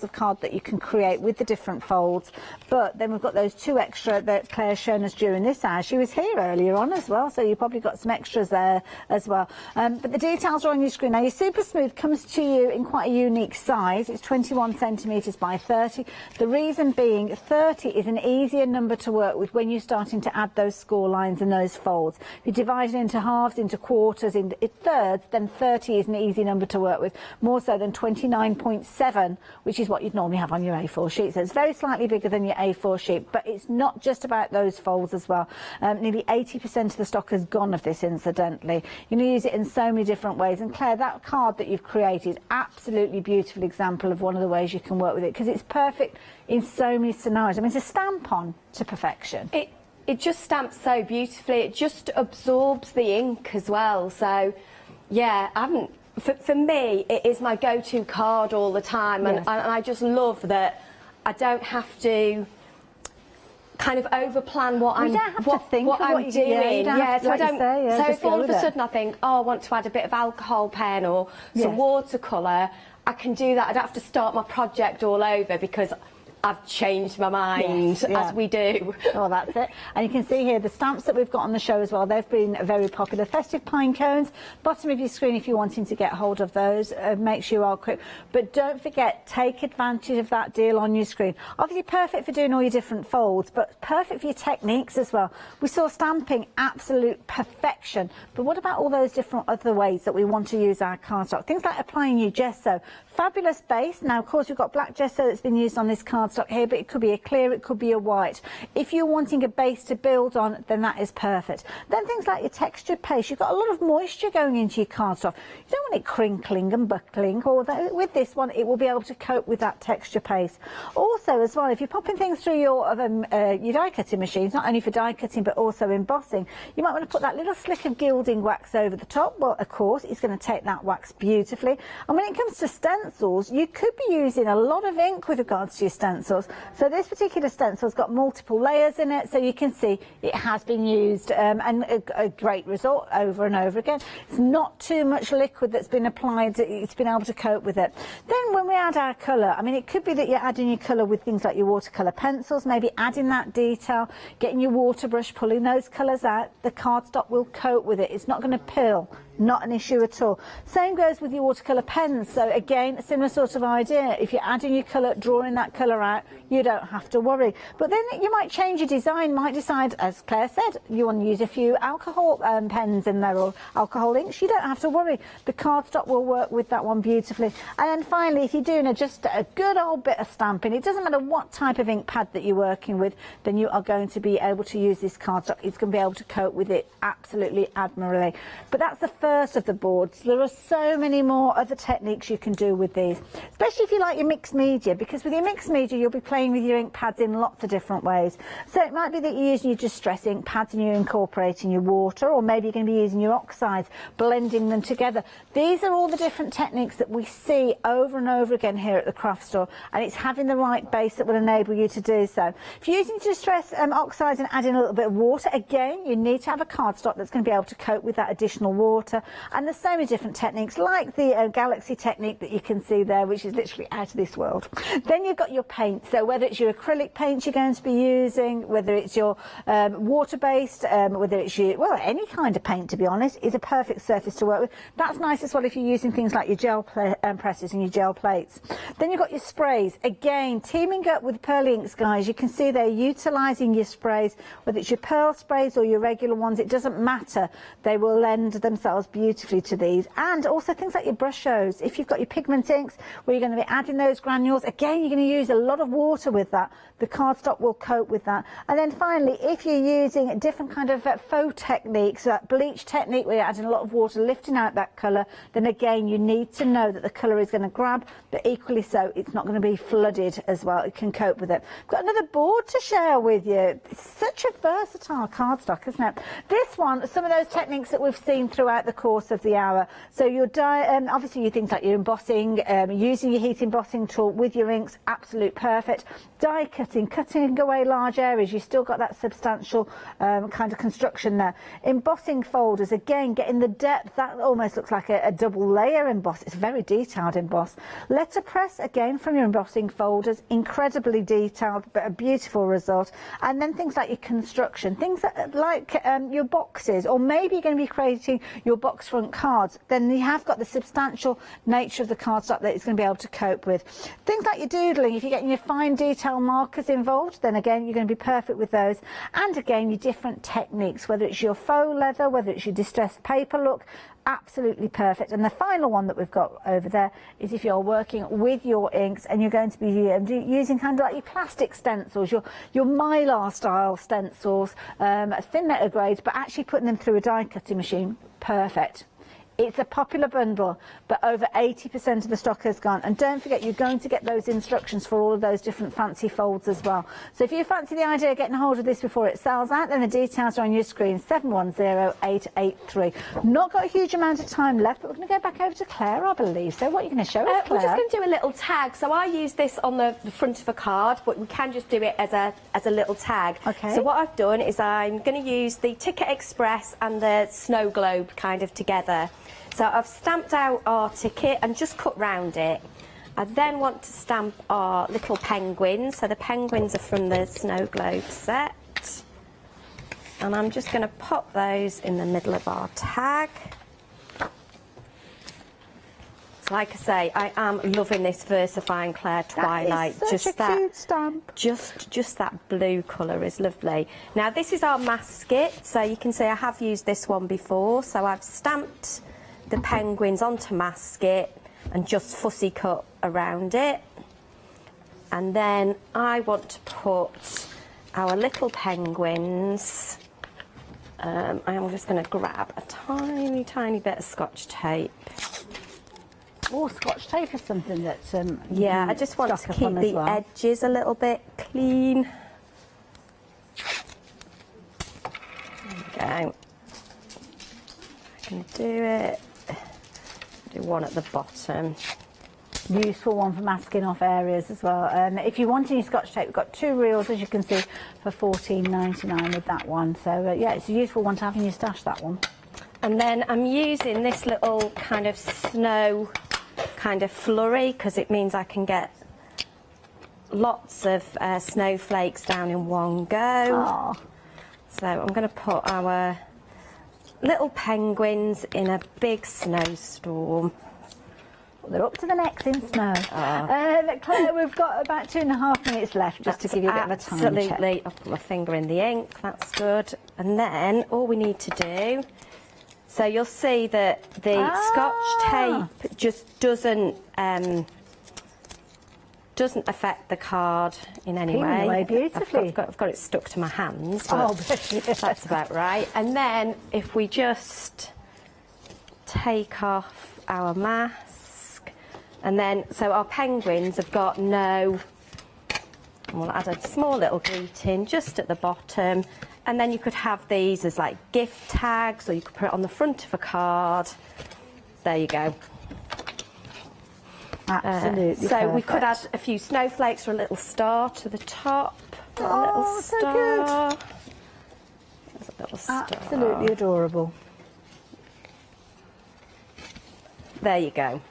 of cards that you can create with the different folds. But then we've got those 2 extra that Claire's shown us during this hour. She was here earlier on as well, so you probably got some extras there as well. But the details are on your screen. Now, your super smooth comes to you in quite a unique size. It's 21 centimetres by 30. The reason being 30 is an easier number to work with when you're starting to add those score lines and those folds. If you divide it into halves, into quarters, into thirds, then 30 is an easy number to work with, more so than 29.7, which is what you'd normally have on your A4 sheet. So it's very slightly bigger than your A4 sheet, but it's not just about those folds as well. Nearly 80% of the stock has gone of this, incidentally. You can use it in so many different ways. And Claire, that card that you've created, absolutely beautiful example of one of the ways you can work with it, because it's perfect in so many scenarios. I mean, it's a stamp on to perfection. It just stamps so beautifully. It just absorbs the ink as well. So, yeah, for me, it is my go-to card all the time, and I just love that I don't have to kind of overplan what I'm doing. So if all of a sudden I think, oh, I want to add a bit of alcohol pen or some watercolour, I can do that. I don't have to start my project all over because I've changed my mind, as we do. Oh, that's it. And you can see here the stamps that we've got on the show as well. They've been very popular. Festive pine cones, bottom of your screen if you're wanting to get hold of those. Make sure you are quick. But don't forget, take advantage of that deal on your screen. Obviously perfect for doing all your different folds, but perfect for your techniques as well. We saw stamping, absolute perfection. But what about all those different other ways that we want to use our cardstock? Things like applying your gesso. Fabulous base. Now, of course, we've got black gesso that's been used on this cardstock here, but it could be a clear, it could be a white. If you're wanting a base to build on, then that is perfect. Then things like your textured paste, you've got a lot of moisture going into your cardstock. You don't want it crinkling and buckling, or with this one, it will be able to cope with that texture paste. Also, as well, if you're popping things through your die cutting machines, not only for die cutting, but also embossing, you might want to put that little slick of gilding wax over the top. Well, of course, it's going to take that wax beautifully. And when it comes to stencils, you could be using a lot of ink with regards to your stencils. So this particular stencil's got multiple layers in it, so you can see it has been used and a great result over and over again. It's not too much liquid that's been applied, it's been able to cope with it. Then when we add our colour, I mean, it could be that you're adding your colour with things like your watercolour pencils, maybe adding that detail, getting your water brush, pulling those colours out. The cardstock will cope with it. It's not going to pill Not an issue at all. Same goes with your watercolour pens. So again, a similar sort of idea. If you're adding your colour, drawing that colour out, you don't have to worry. But then you might change your design, might decide, as Claire said, you want to use a few alcohol pens in there or alcohol inks. You don't have to worry. The cardstock will work with that one beautifully. And then finally, if you're doing just a good old bit of stamping, it doesn't matter what type of ink pad that you're working with, then you are going to be able to use this cardstock. It's going to be able to cope with it absolutely admirably. But that's the first of the boards. There are so many more other techniques you can do with these, especially if you like your mixed media, because with your mixed media you'll be playing with your ink pads in lots of different ways. So it might be that you're using your distress ink pads and you're incorporating your water, or maybe you're going to be using your oxides, blending them together. These are all the different techniques that we see over and over again here at the craft store, and it's having the right base that will enable you to do so. If you're using distress oxides and adding a little bit of water, again you need to have a cardstock that's going to be able to cope with that additional water. And there's so many different techniques, like the Galaxy technique that you can see there, which is literally out of this world. Then you've got your paint. So whether it's your acrylic paint you're going to be using, whether it's your water-based, whether it's your, well, any kind of paint, to be honest, is a perfect surface to work with. That's nice as well if you're using things like your gel presses and your gel plates. Then you've got your sprays. Again, teaming up with Pearl Inks, guys, you can see they're utilising your sprays, whether it's your pearl sprays or your regular ones, it doesn't matter. They will lend themselves beautifully to these. And also things like your brush shows. If you've got your pigment inks where you're going to be adding those granules, again you're going to use a lot of water with that. The cardstock will cope with that. And then finally, if you're using a different kind of faux techniques, that bleach technique where you're adding a lot of water, lifting out that colour, then again you need to know that the colour is going to grab, but equally so it's not going to be flooded as well. It can cope with it. I've got another board to share with you. It's such a versatile cardstock, isn't it? This one, some of those techniques that we've seen throughout the course of the hour. So your obviously your things like your embossing, using your heat embossing tool with your inks, absolute perfect. Die cutting away large areas, you've still got that substantial kind of construction there. Embossing folders, again, getting the depth, that almost looks like a double layer emboss. It's very detailed emboss. Letterpress, again, from your embossing folders, incredibly detailed, but a beautiful result. And then things like your construction, things like your boxes, or maybe you're going to be creating your box front cards, then you have got the substantial nature of the cardstock that it's going to be able to cope with. Things like your doodling, if you're getting your fine detail markers involved, then again you're going to be perfect with those. And again, your different techniques, whether it's your faux leather, whether it's your distressed paper look, absolutely perfect. And the final one that we've got over there is if you're working with your inks and you're going to be using kind of like your plastic stencils, your mylar style stencils, thin letter grades, but actually putting them through a die cutting machine, perfect. It's a popular bundle, but over 80% of the stock has gone. And don't forget, you're going to get those instructions for all of those different fancy folds as well. So if you fancy the idea of getting hold of this before it sells out, then the details are on your screen, 710883. Not got a huge amount of time left, but we're going to go back over to Claire, I believe. So what are you going to show us, Claire? We're just going to do a little tag. So I use this on the front of a card, but we can just do it as a little tag. Okay. So what I've done is I'm going to use the Ticket Express and the snow globe kind of together. So I've stamped out our ticket and just cut round it. I then want to stamp our little penguins. So the penguins are from the snow globe set. And I'm just going to pop those in the middle of our tag. So like I say, I am loving this VersaFine Claire Twilight. That is such a cute stamp. Just that blue colour is lovely. Now this is our masket. So you can see I have used this one before. So I've stamped the penguins onto masket and just fussy cut around it. And then I want to put our little penguins. I am just going to grab a tiny bit of Scotch tape. Oh, Scotch tape is something that yeah, I just want to keep the edges a little bit clean. There we go. I can do it. Do one at the bottom. Useful one for masking off areas as well. If you want any Scotch tape, we've got 2 reels, as you can see, for $14.99 with that one. So yeah, it's a useful one to have in your stash, that one. And then I'm using this little kind of snow kind of flurry because it means I can get lots of snowflakes down in one go. Aww. So I'm going to put our little penguins in a big snowstorm. They're up to the necks in snow. Claire, we've got about 2.5 minutes left, just to give you a bit of a time check. Absolutely. I'll put my finger in the ink, that's good. And then all we need to do, so you'll see that the Scotch tape just doesn't affect the card in any way. Away beautifully. I've got it stuck to my hands. Oh, bless you. That's about right. And then if we just take off our mask, and then, so our penguins have got no, and we'll add a small little greeting just at the bottom, and then you could have these as like gift tags, or you could put it on the front of a card. There you go. Absolutely. So we perfect. could add a few snowflakes or a little star to the top. A little Oh, so star. good. There's a little star. Absolutely adorable. There you go.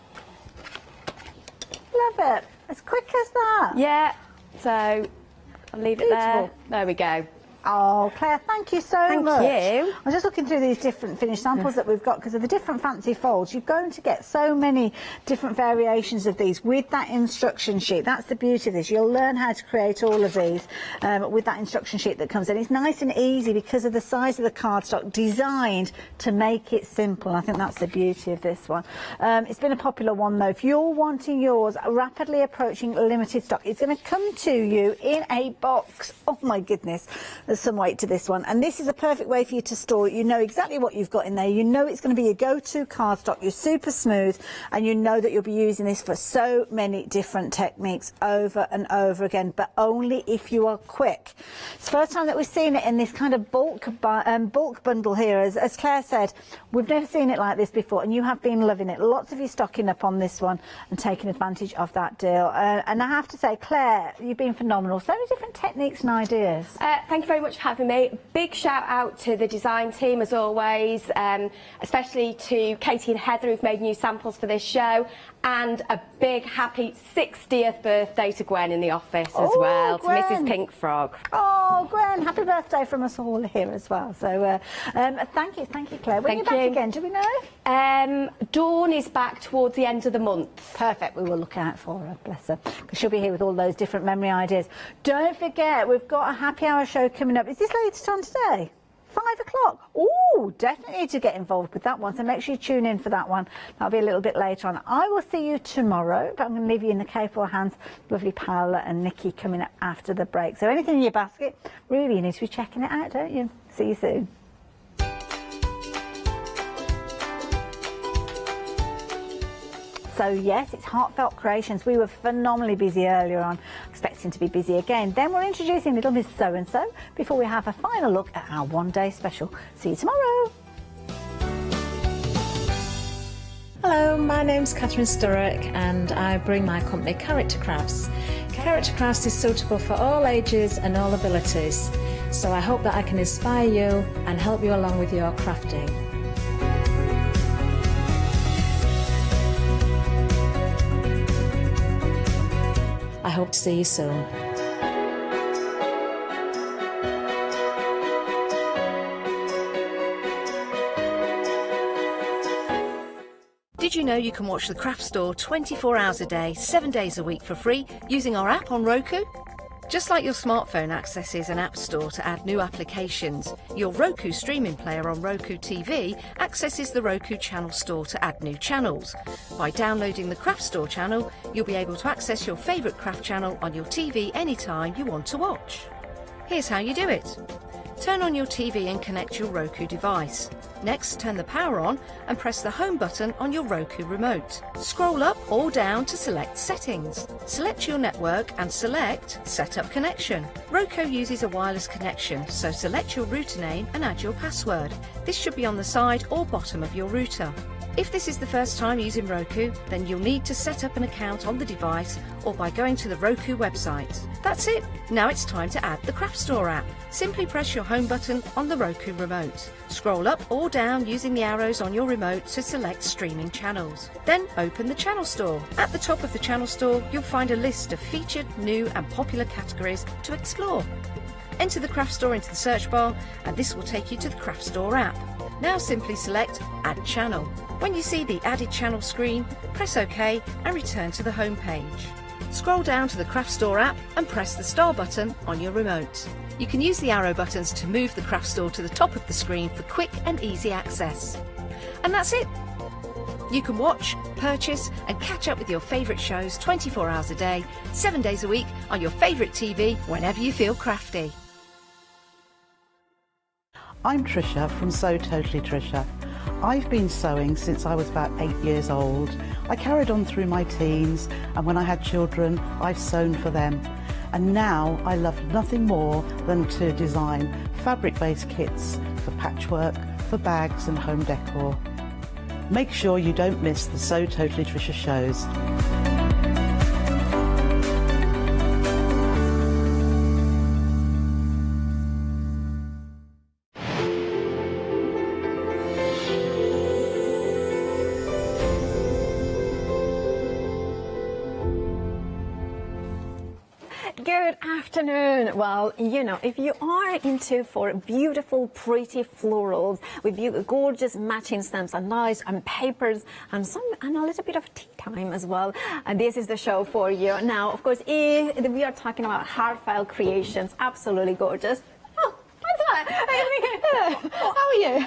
Love it. As quick as that. Yeah. So I'll leave it there. There we go. Oh, Claire, thank you so much. Thank you. I'm just looking through these different finished samples that we've got, because of the different fancy folds. You're going to get so many different variations of these with that instruction sheet. That's the beauty of this. You'll learn how to create all of these with that instruction sheet that comes in. It's nice and easy because of the size of the cardstock, designed to make it simple. I think that's the beauty of this one. It's been a popular one, though. If you're wanting yours, rapidly approaching limited stock, it's going to come to you in a box. Oh, my goodness. There's some weight to this one, and this is a perfect way for you to store it. You know exactly what you've got in there. You know it's going to be your go-to cardstock. You're super smooth, and you know that you'll be using this for so many different techniques over and over again, but only if you are quick. It's the first time that we've seen it in this kind of bulk bundle here. As Claire said, we've never seen it like this before, and you have been loving it. Lots of you stocking up on this one and taking advantage of that deal. And I have to say, Claire, you've been phenomenal. So many different techniques and ideas. Thank you very much for having me. Big shout out to the design team as always, especially to Katie and Heather, who've made new samples for this show, and a big happy 60th birthday to Gwen in the office as well, Gwen. to Mrs. Pink Frog. Oh, Gwen, happy birthday from us all here as well. So thank you, Claire. When are you back again, do we know? Dawn is back towards the end of the month. Perfect, we will look out for her, bless her, because she'll be here with all those different memory ideas. Don't forget, we've got a happy hour show coming up. Is this later on today? 5 o'clock. Oh, definitely need to get involved with that one, so make sure you tune in for that one. That'll be a little bit later on. I will see you tomorrow, but I'm going to leave you in the capable hands. Lovely Paola and Nikki coming up after the break. So anything in your basket, really, you need to be checking it out, don't you? See you soon. So yes, it's Heartfelt Creations. We were phenomenally busy earlier on, expecting to be busy again. Then we're introducing Little Miss So-and-so before we have a final look at our one-day special. See you tomorrow. Hello, my name's Catherine Sturrock and I bring my company Character Crafts. Character Crafts is suitable for all ages and all abilities, so I hope that I can inspire you and help you along with your crafting. I hope to see you soon. Did you know you can watch the Craft Store 24 hours a day, 7 days a week for free using our app on Roku? Just like your smartphone accesses an app store to add new applications, your Roku streaming player on Roku TV accesses the Roku channel store to add new channels. By downloading the Craft Store channel, you'll be able to access your favourite craft channel on your TV anytime you want to watch. Here's how you do it. Turn on your TV and connect your Roku device. Next, turn the power on and press the home button on your Roku remote. Scroll up or down to select Settings. Select your network and select Set Up Connection. Roku uses a wireless connection, so select your router name and add your password. This should be on the side or bottom of your router. If this is the first time using Roku, then you'll need to set up an account on the device or by going to the Roku website. That's it. Now it's time to add the Craft Store app. Simply press your home button on the Roku remote. Scroll up or down using the arrows on your remote to select streaming channels. Then open the Channel Store. At the top of the Channel Store, you'll find a list of featured, new and popular categories to explore. Enter the Craft Store into the search bar and this will take you to the Craft Store app. Now simply select Add Channel. When you see the Added Channel screen, press OK and return to the home page. Scroll down to the Craft Store app and press the star button on your remote. You can use the arrow buttons to move the Craft Store to the top of the screen for quick and easy access. And that's it. You can watch, purchase and catch up with your favourite shows 24 hours a day, 7 days a week on your favourite TV whenever you feel crafty. I'm Trisha from So Totally Trisha. I've been sewing since I was about 8 years old. I carried on through my teens, and when I had children, I've sewn for them. And now I love nothing more than to design fabric-based kits for patchwork, for bags and home decor. Make sure you don't miss the So Totally Trisha shows. Good afternoon. Well, you know, if you are into for beautiful, pretty florals with gorgeous matching stamps and dies and papers and a little bit of tea time as well, and this is the show for you. Now, of course, we are talking about Heartfelt Creations, absolutely gorgeous. How are you?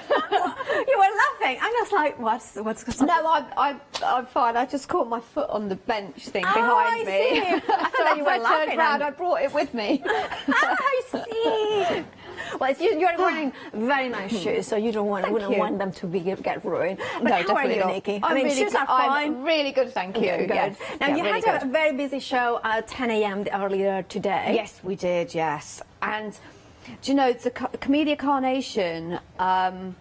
You were laughing. I'm just like, what's going on? No, I'm fine. I just caught my foot on the bench thing behind I me. See. I thought you were laughing. I turned round, I brought it with me. I see. Well, you're wearing very nice shoes, so you wouldn't want them to get ruined. But No, how are definitely you, not. Nikki? I'm really shoes are fine. I'm really good, thank you. Good. Yes. Now, Yeah, you really had good. a very busy show at 10 a.m. earlier today. Yes, we did, yes. And do you know, the Camellia Carnation, I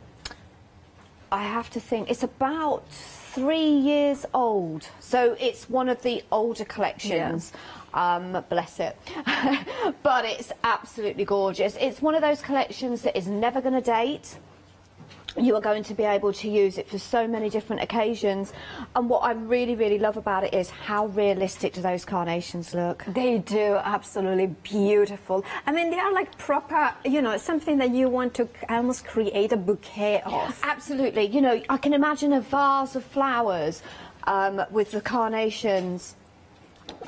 have to think, it's about 3 years old. So it's one of the older collections. Bless it. But it's absolutely gorgeous. It's one of those collections that is never going to date. You are going to be able to use it for so many different occasions. And what I really, really love about it is how realistic do those carnations look. They do, absolutely beautiful. I mean, they are like proper, you know, something that you want to almost create a bouquet of. Absolutely. You know, I can imagine a vase of flowers with the carnations.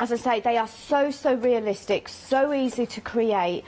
As I say, they are so realistic, so easy to create.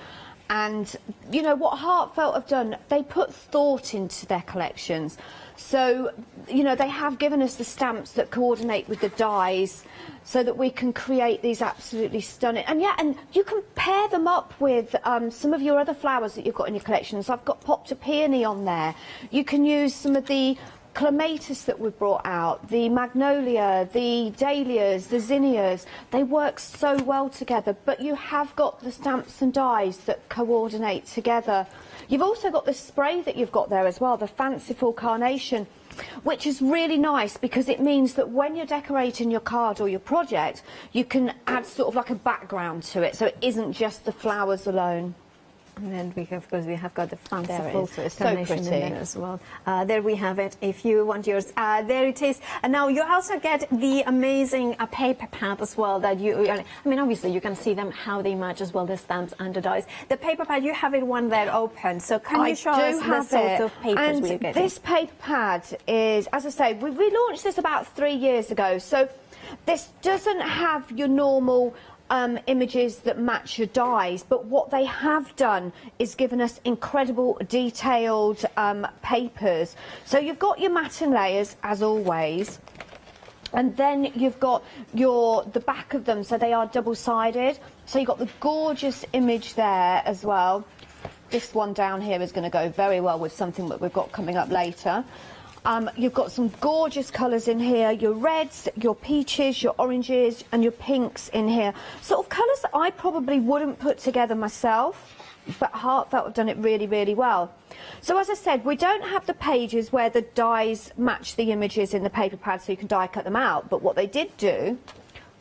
And, you know, what Heartfelt have done, they put thought into their collections. So, you know, they have given us the stamps that coordinate with the dies so that we can create these absolutely stunning. And, yeah, and you can pair them up with some of your other flowers that you've got in your collections. I've got popped a peony on there. You can use some of the clematis that we've brought out, the magnolia, the dahlias, the zinnias. They work so well together, but you have got the stamps and dies that coordinate together. You've also got the spray that you've got there as well, the fanciful carnation, which is really nice because it means that when you're decorating your card or your project, you can add sort of like a background to it, so it isn't just the flowers alone. And then we have, of course, the fanciful so carnation in pretty there as well. There we have it. If you want yours, there it is. And now you also get the amazing paper pad as well. That I mean, obviously you can see them how they match as well, the stamps and the dies. The paper pad, you have it one there open. So can you show us the sort of papers we're getting? This paper pad is, as I say, we launched this about 3 years ago. So this doesn't have your normal images that match your dies, but what they have done is given us incredible detailed papers. So you've got your matte layers as always, and then you've got the back of them, so they are double-sided. So you've got the gorgeous image there as well. This one down here is going to go very well with something that we've got coming up later. You've got some gorgeous colours in here, your reds, your peaches, your oranges and your pinks in here. Sort of colours that I probably wouldn't put together myself, but Heartfelt have done it really, really well. So as I said, we don't have the pages where the dies match the images in the paper pad so you can die cut them out, but what they did do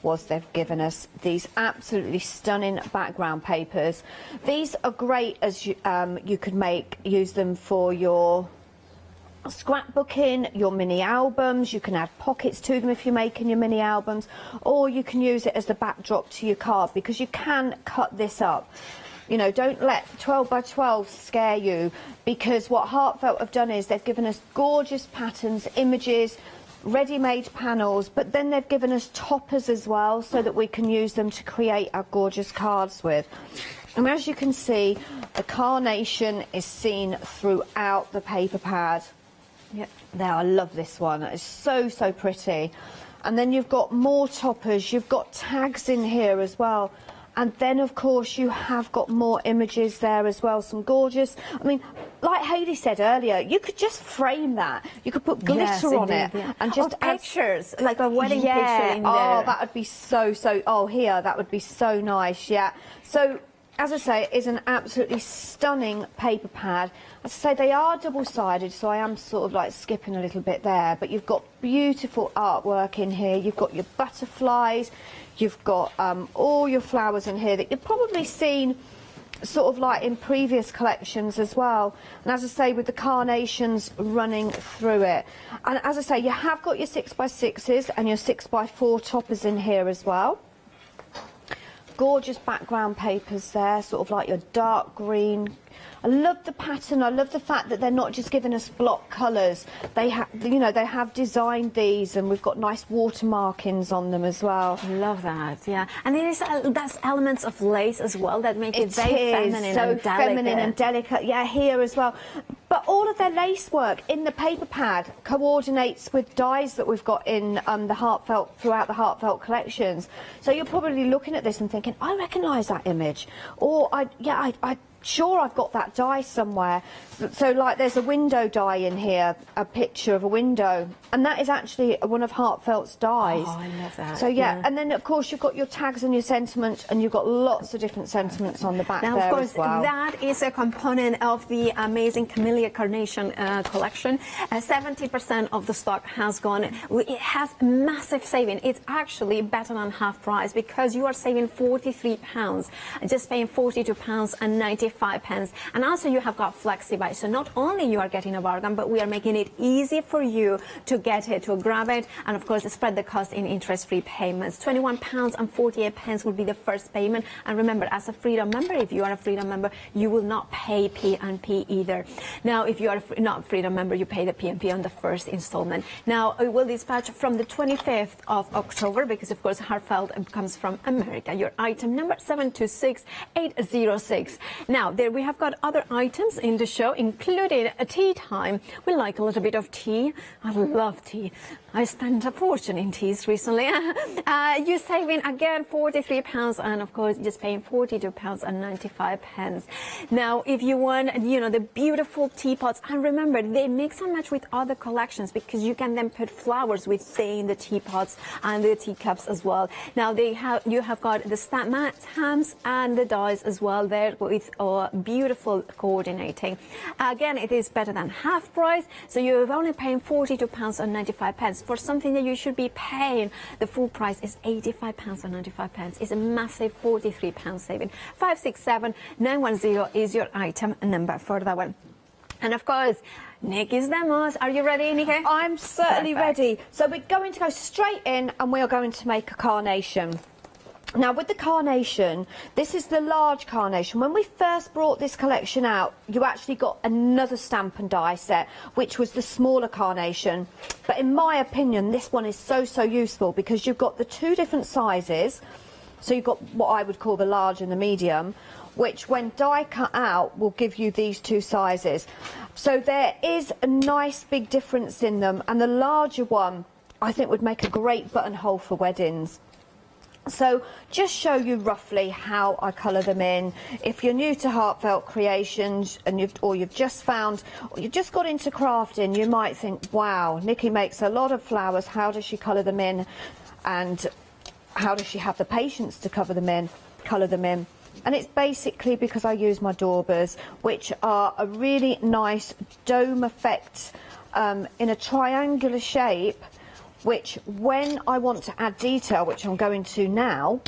was they've given us these absolutely stunning background papers. These are great as you could use them for your scrapbooking, your mini albums. You can add pockets to them if you're making your mini albums, or you can use it as the backdrop to your card because you can cut this up. You know, don't let 12 by 12 scare you, because what Heartfelt have done is they've given us gorgeous patterns, images, ready-made panels, but then they've given us toppers as well so that we can use them to create our gorgeous cards with. And as you can see, the carnation is seen throughout the paper pad. Yep, there, I love this one. It's so, so pretty. And then you've got more toppers, you've got tags in here as well. And then, of course, you have got more images there as well, some gorgeous... I mean, like Hayley said earlier, you could just frame that. You could put glitter on it. Yeah. And just add pictures, like a wedding picture in there. Oh, that would be so... Oh, here, that would be so nice, yeah. So, as I say, it is an absolutely stunning paper pad. As I say, they are double-sided, so I am sort of like skipping a little bit there. But you've got beautiful artwork in here. You've got your butterflies. You've got all your flowers in here that you've probably seen sort of like in previous collections as well. And as I say, with the carnations running through it. And as I say, you have got your 6x6s and your 6x4 toppers in here as well. Gorgeous background papers there, sort of like your dark green. I love the pattern. I love the fact that they're not just giving us block colours. They have, you know, they have designed these, and we've got nice water markings on them as well. Love that, yeah. And it is that's elements of lace as well that make it very feminine so and delicate. feminine and delicate. Yeah, here as well. But all of their lace work in the paper pad coordinates with dies that we've got in the Heartfelt, throughout the Heartfelt collections. So you're probably looking at this and thinking, I recognise that image, or I sure I've got that die somewhere. So like there's a window die in here, a picture of a window, and that is actually one of Heartfelt's dies. Oh, I love that. So yeah, and then of course you've got your tags and your sentiments, and you've got lots of different sentiments on the back now, there of course, as well. that is a component of the amazing Camellia Carnation collection. 70% of the stock has gone. It has massive saving. It's actually better than half price, because you are saving £43, just paying £42.95. And also you have got FlexiBuy. So not only you are getting a bargain, but we are making it easy for you to get it, to grab it, and of course spread the cost in interest-free payments. £21.48 will be the first payment. And remember, as a Freedom member, if you are a Freedom member, you will not pay P&P either. Now, if you are not a Freedom member, you pay the P&P on the first installment. Now, it will dispatch from the 25th of October, because of course Heartfelt comes from America. Your item number 726806. Now, there we have got other items in the show, including a tea time. We like a little bit of tea. I love tea. I spent a fortune in teas recently. You're saving again £43, and of course just paying £42.95. Now, if you want, you know, the beautiful teapots, and remember, they mix and match with other collections, because you can then put flowers within the teapots and the teacups as well. Now, you have got the stamps and the dies as well there, with beautiful coordinating. Again, it is better than half price, so you're only paying £42.95 for something that you should be paying. The full price is £85.95. It's a massive £43 saving. 567910 is your item number for that one. And of course, Nikki's demos. Are you ready, Nikki? I'm certainly ready. So we're going to go straight in, and we are going to make a carnation. Now, with the carnation, this is the large carnation. When we first brought this collection out, you actually got another stamp and die set, which was the smaller carnation. But in my opinion, this one is so, so useful, because you've got the two different sizes. So you've got what I would call the large and the medium, which when die cut out will give you these two sizes. So there is a nice big difference in them, and the larger one I think would make a great buttonhole for weddings. So just show you roughly how I colour them in. If you're new to Heartfelt Creations, and you've just got into crafting, you might think, wow, Nikki makes a lot of flowers, how does she colour them in, and how does she have the patience to colour them in? And it's basically because I use my daubers, which are a really nice dome effect in a triangular shape, which when I want to add detail, which I'm going to now,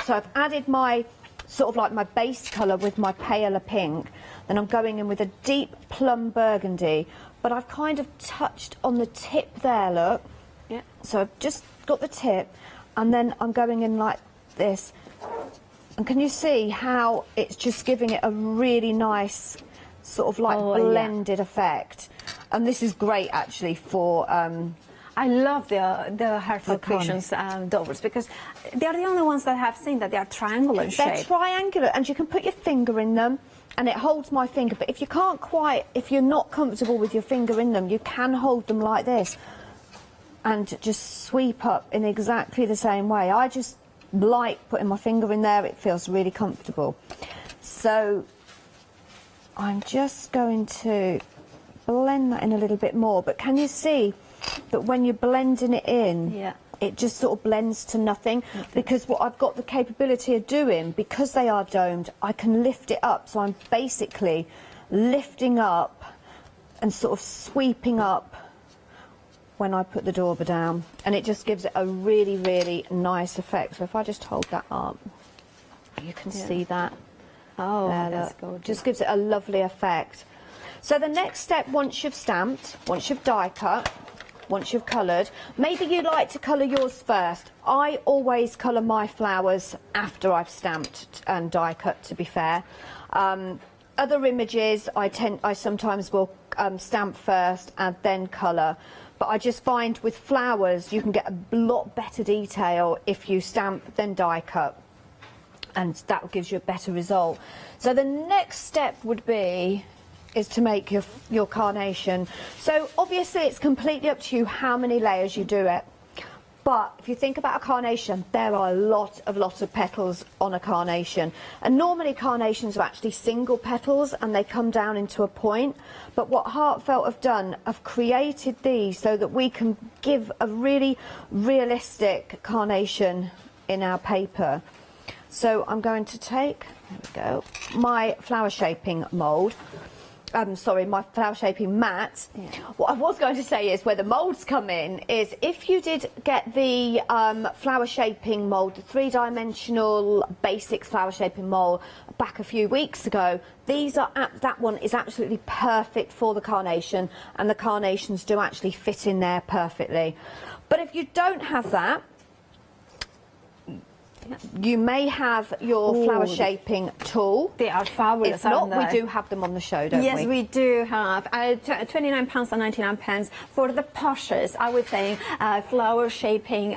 so I've added my sort of like my base colour with my paler pink, then I'm going in with a deep plum burgundy, but I've kind of touched on the tip there, look. Yeah. So I've just got the tip, and then I'm going in like this, And can you see how it's just giving it a really nice sort of like blended effect? And this is great actually for I love the Heartfelt Creations doors, because they're the only ones that I've seen that they are triangular in shape. They're triangular, and you can put your finger in them, and it holds my finger. But if you can't quite, if you're not comfortable with your finger in them, you can hold them like this and just sweep up in exactly the same way. I just like putting my finger in there. It feels really comfortable. So I'm just going to blend that in a little bit more. But can you see that when you're blending it in, it just sort of blends to nothing? Because what I've got the capability of doing, because they are domed, I can lift it up. So I'm basically lifting up and sort of sweeping up when I put the dauber down, and it just gives it a really, really nice effect. So if I just hold that up, you can see that. Oh, that's gorgeous. Just gives it a lovely effect. So the next step, once you've stamped, once you've die cut, once you've coloured, maybe you like to colour yours first. I always colour my flowers after I've stamped and die cut, to be fair. Other images, I sometimes will stamp first and then colour. But I just find with flowers, you can get a lot better detail if you stamp then die cut. And that gives you a better result. So the next step would be is to make your carnation. So obviously it's completely up to you how many layers you do it. But if you think about a carnation, there are a lot of petals on a carnation. And normally carnations are actually single petals and they come down into a point. But what Heartfelt have done, have created these so that we can give a really realistic carnation in our paper. So I'm going to take, there we go, my flower shaping mould. Sorry, my flower shaping mat. What I was going to say is where the moulds come in is if you did get the flower shaping mould, the 3-dimensional basic flower shaping mould back a few weeks ago, that one is absolutely perfect for the carnation, and the carnations do actually fit in there perfectly. But if you don't have that, you may have your flower shaping tool. They are fabulous. If not, we do have them on the show, don't we? Yes, we do have. £29.99 for the poshers. I would think flower shaping,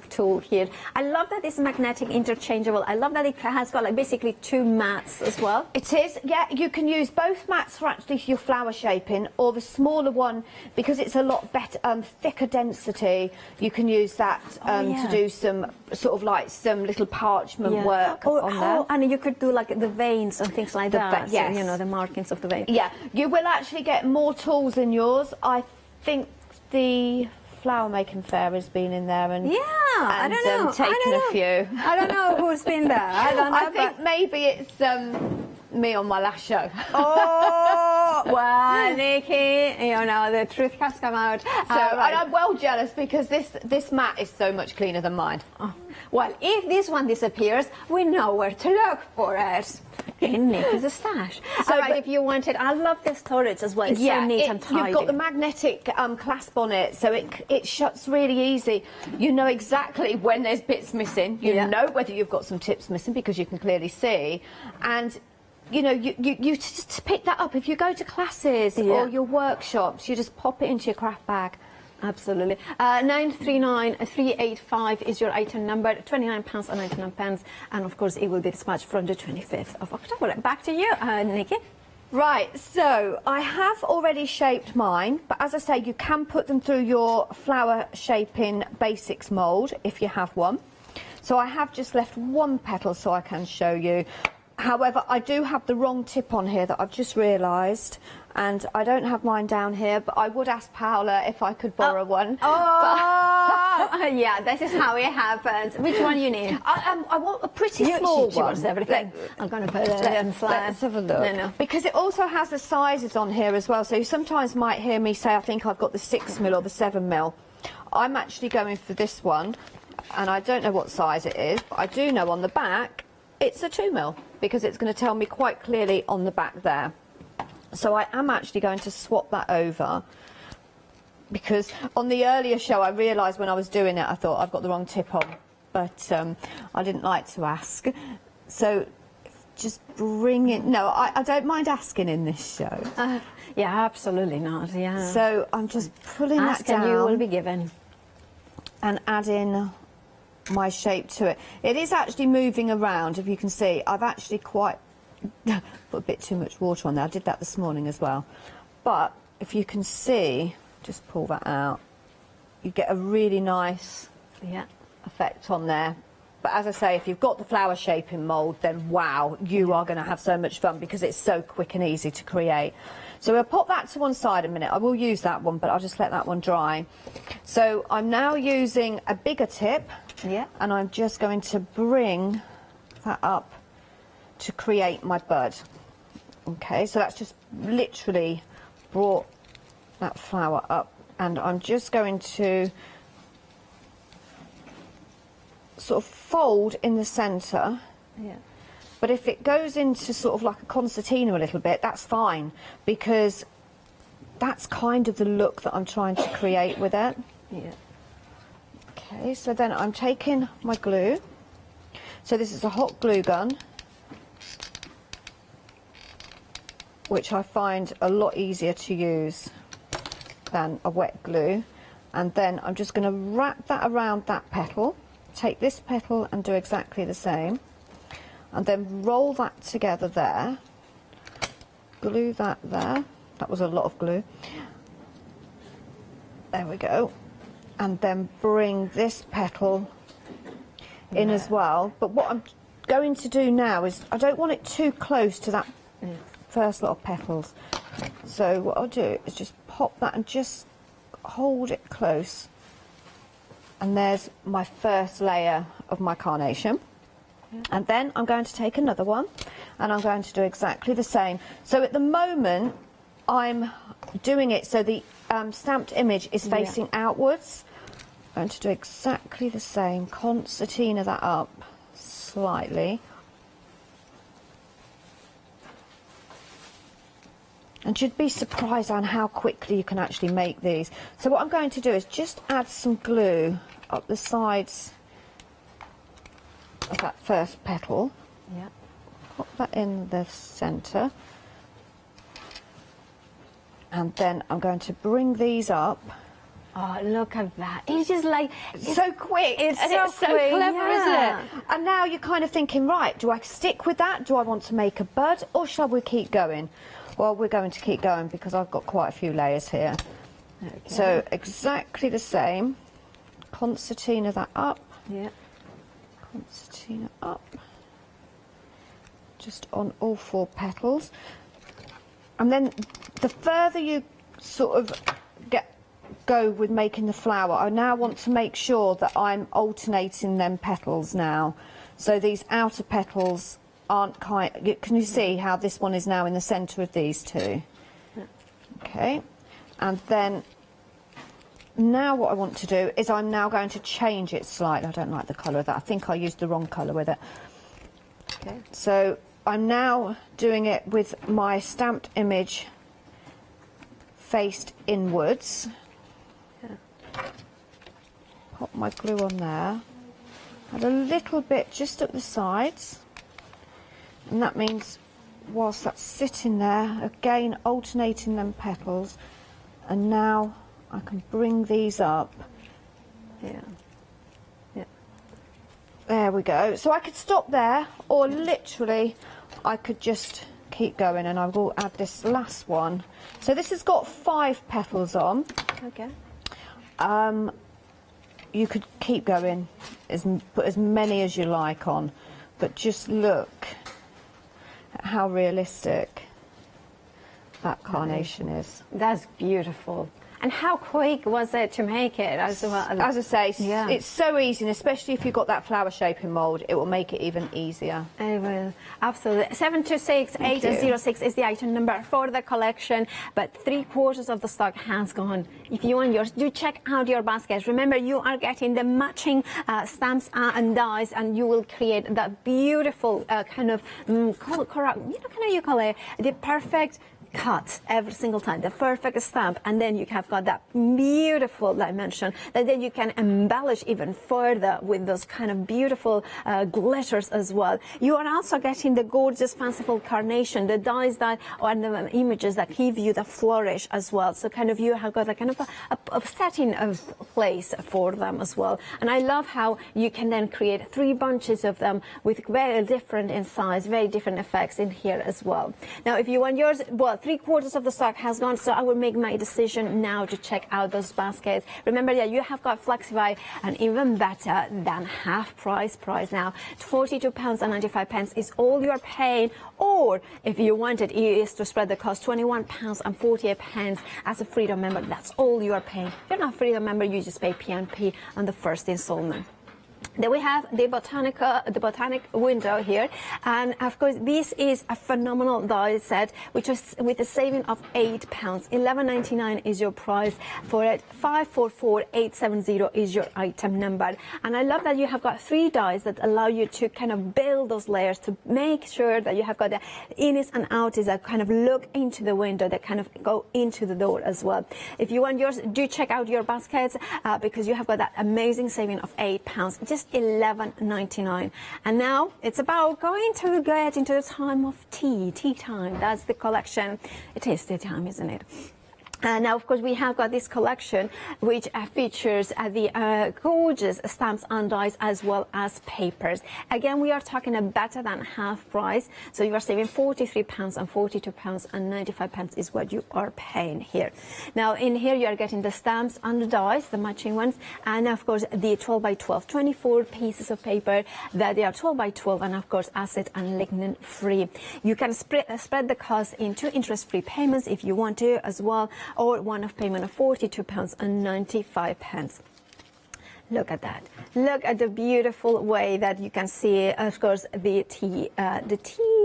tool here. I love that it's magnetic, interchangeable. I love that it has got like basically 2 mats as well. It is, yeah. You can use both mats for actually your flower shaping, or the smaller one because it's a lot better, thicker density. You can use that to do some sort of like some little parchment work on there. And you could do like the veins and things like that. Yes. So, the markings of the vein. Yeah, you will actually get more tools in yours. I think the flower making fair has been in there and I don't know. Taken a few. I don't know who's been there. I don't know. I think maybe it's me on my last show. Oh, well, Nikki, the truth has come out. So and I'm well jealous because this mat is so much cleaner than mine. Oh. Well, if this one disappears, we know where to look for it. In Nikki's stash. So if you want it, I love the storage as well. It's so neat and tidy. You've got the magnetic clasp on it, so it shuts really easy. You know exactly when there's bits missing. You know whether you've got some tips missing because you can clearly see. And you just pick that up if you go to classes or your workshops. You just pop it into your craft bag. Absolutely. 939385 is your item number, £29.99, and of course it will be dispatched from the 25th of October. Back to you, Nikki. Right, so I have already shaped mine, but as I say, you can put them through your flower shaping basics mould if you have one. So I have just left one petal so I can show you. However, I do have the wrong tip on here that I've just realised, and I don't have mine down here, but I would ask Paola if I could borrow one. Yeah, this is how it happens. Which one you need? I want a pretty small one. She wants everything. I'm going to put it in flat. Let's have a look. No. Because it also has the sizes on here as well, so you sometimes might hear me say I think I've got the 6mm or the 7mm. I'm actually going for this one, and I don't know what size it is, but I do know on the back it's a 2mm, because it's going to tell me quite clearly on the back there. So I am actually going to swap that over, because on the earlier show I realised when I was doing it I thought I've got the wrong tip on, but I didn't like to ask. So just bring it. No, I don't mind asking in this show. Yeah, absolutely not. Yeah. So I'm just pulling Ask that down. and you will be given. And adding my shape to it. It is actually moving around, if you can see. I've actually quite put a bit too much water on there. I did that this morning as well. But if you can see, just pull that out, you get a really nice effect on there. But as I say, if you've got the flower shaping mould, then wow, you are going to have so much fun because it's so quick and easy to create. So we'll pop that to one side a minute. I will use that one, but I'll just let that one dry. So I'm now using a bigger tip, and I'm just going to bring that up to create my bud. Okay, so that's just literally brought that flower up, and I'm just going to sort of fold in the centre. But if it goes into sort of like a concertina a little bit, that's fine, because that's kind of the look that I'm trying to create with it. Okay, so then I'm taking my glue. So this is a hot glue gun, which I find a lot easier to use than a wet glue. And then I'm just going to wrap that around that petal, take this petal and do exactly the same, and then roll that together there, glue that there. That was a lot of glue. There we go. And then bring this petal in as well. But what I'm going to do now is, I don't want it too close to that first lot of petals. So what I'll do is just pop that and just hold it close. And there's my first layer of my carnation. And then I'm going to take another one and I'm going to do exactly the same. So at the moment I'm doing it so the stamped image is facing outwards. I'm going to do exactly the same, concertina that up slightly. And you'd be surprised on how quickly you can actually make these. So what I'm going to do is just add some glue up the sides of that first petal. Pop that in the centre. And then I'm going to bring these up. Oh, look at that. It's just like... It's so quick. It's and so it's so quick, clever, isn't it? And now you're kind of thinking, right, do I stick with that? Do I want to make a bud, or shall we keep going? Well, we're going to keep going because I've got quite a few layers here. Okay. So exactly the same. Concertina that up. Concertina up. Just on all 4 petals. And then the further you sort of go with making the flower, I now want to make sure that I'm alternating them petals now. So these outer petals aren't quite... Can you see how this one is now in the centre of these two? Okay. And then now what I want to do is I'm now going to change it slightly. I don't like the colour of that. I think I used the wrong colour with it. Okay. So I'm now doing it with my stamped image faced inwards. Pop my glue on there. Add a little bit just at the sides. And that means whilst that's sitting there, again alternating them petals, and now I can bring these up. There we go. So I could stop there, or literally I could just keep going, and I will add this last one. So this has got 5 petals on. Okay. You could keep going, put as many as you like on, but just look at how realistic that carnation is. That's beautiful. And how quick was it to make it as well? As I say, it's so easy, and especially if you've got that flower shaping mould, it will make it even easier. It will, absolutely. 726-806 is the item number for the collection, but 3/4 of the stock has gone. If you want yours, do check out your baskets. Remember, you are getting the matching stamps and dies, and you will create that beautiful kind of, you know, you call it the perfect cut every single time, the perfect stamp, and then you have got that beautiful dimension that then you can embellish even further with those kind of beautiful glitters as well. You are also getting the gorgeous fanciful carnation, the dies that or the images that give you the flourish as well. So kind of you have got a kind of a setting of place for them as well. And I love how you can then create 3 bunches of them with very different in size, very different effects in here as well. Now, if you want yours, well, 3/4 of the stock has gone, so I will make my decision now to check out those baskets. Remember that you have got Flexify, and even better than half price now. £42.95 is all you're paying, or if you wanted, it is to spread the cost, £21.48 as a Freedom member. That's all you are paying. If you're not a Freedom member, you just pay P&P on the first installment. Then we have the botanic window here, and of course this is a phenomenal die set, which is with a saving of £8. £11.99 is your price for it. 544870 is your item number, and I love that you have got 3 dies that allow you to kind of build those layers to make sure that you have got the innies and outies that kind of look into the window, that kind of go into the door as well. If you want yours, do check out your baskets because you have got that amazing saving of £8. Just £11.99. And now it's about going to get into the time of tea time. That's the collection. It is tea time, isn't it? Now, of course, we have got this collection which features the gorgeous stamps and dies as well as papers. Again, we are talking a better than half price, so you are saving £43 and £42.95 is what you are paying here. Now, in here you are getting the stamps and the dies, the matching ones, and of course the 12 by 12, 24 pieces of paper that they are 12 by 12, and of course acid and lignin free. You can spread the cost into interest-free payments if you want to as well, or one-off payment of £42.95. Look at that. Look at the beautiful way that you can see, of course, the tea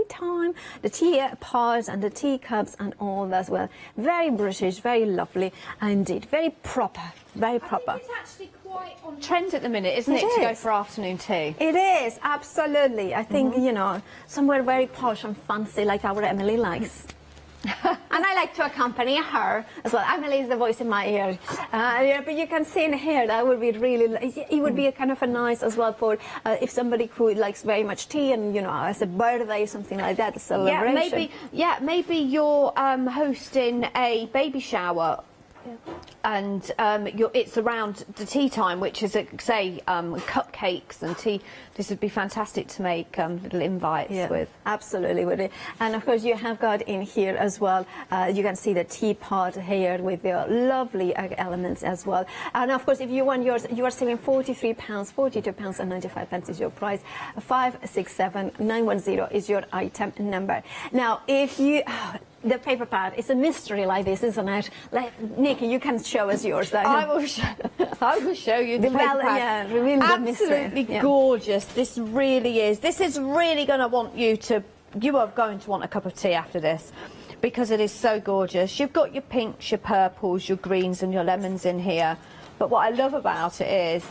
time, the tea pots and the teacups and all that as well. Very British, very lovely indeed, very proper, very proper. It's actually quite on trend at the minute, isn't it, to go for afternoon tea? It is, absolutely. I think, you know, somewhere very posh and fancy like our Emily likes. And I like to accompany her as well. Emily is the voice in my ear. Yeah, but you can see in here that would be really, it would be a kind of a nice as well for if somebody who likes very much tea and, you know, as a birthday, something like that, a celebration. Maybe you're hosting a baby shower. Yeah. And it's around the tea time, which is, say, cupcakes and tea. This would be fantastic to make little invites with. Absolutely, would it? And of course, you have got in here as well. You can see the teapot here with the lovely elements as well. And of course, if you want yours, you are saving £43, £42.95 is your price. 567910 is your item number. Now, if you. The paper pad, it's a mystery like this, isn't it? Nikki, you can show us yours. I will show you the paper pad. Reveal the mystery. Absolutely gorgeous. This really is. This is really going to want you to. You are going to want a cup of tea after this, because it is so gorgeous. You've got your pinks, your purples, your greens, and your lemons in here. But what I love about it is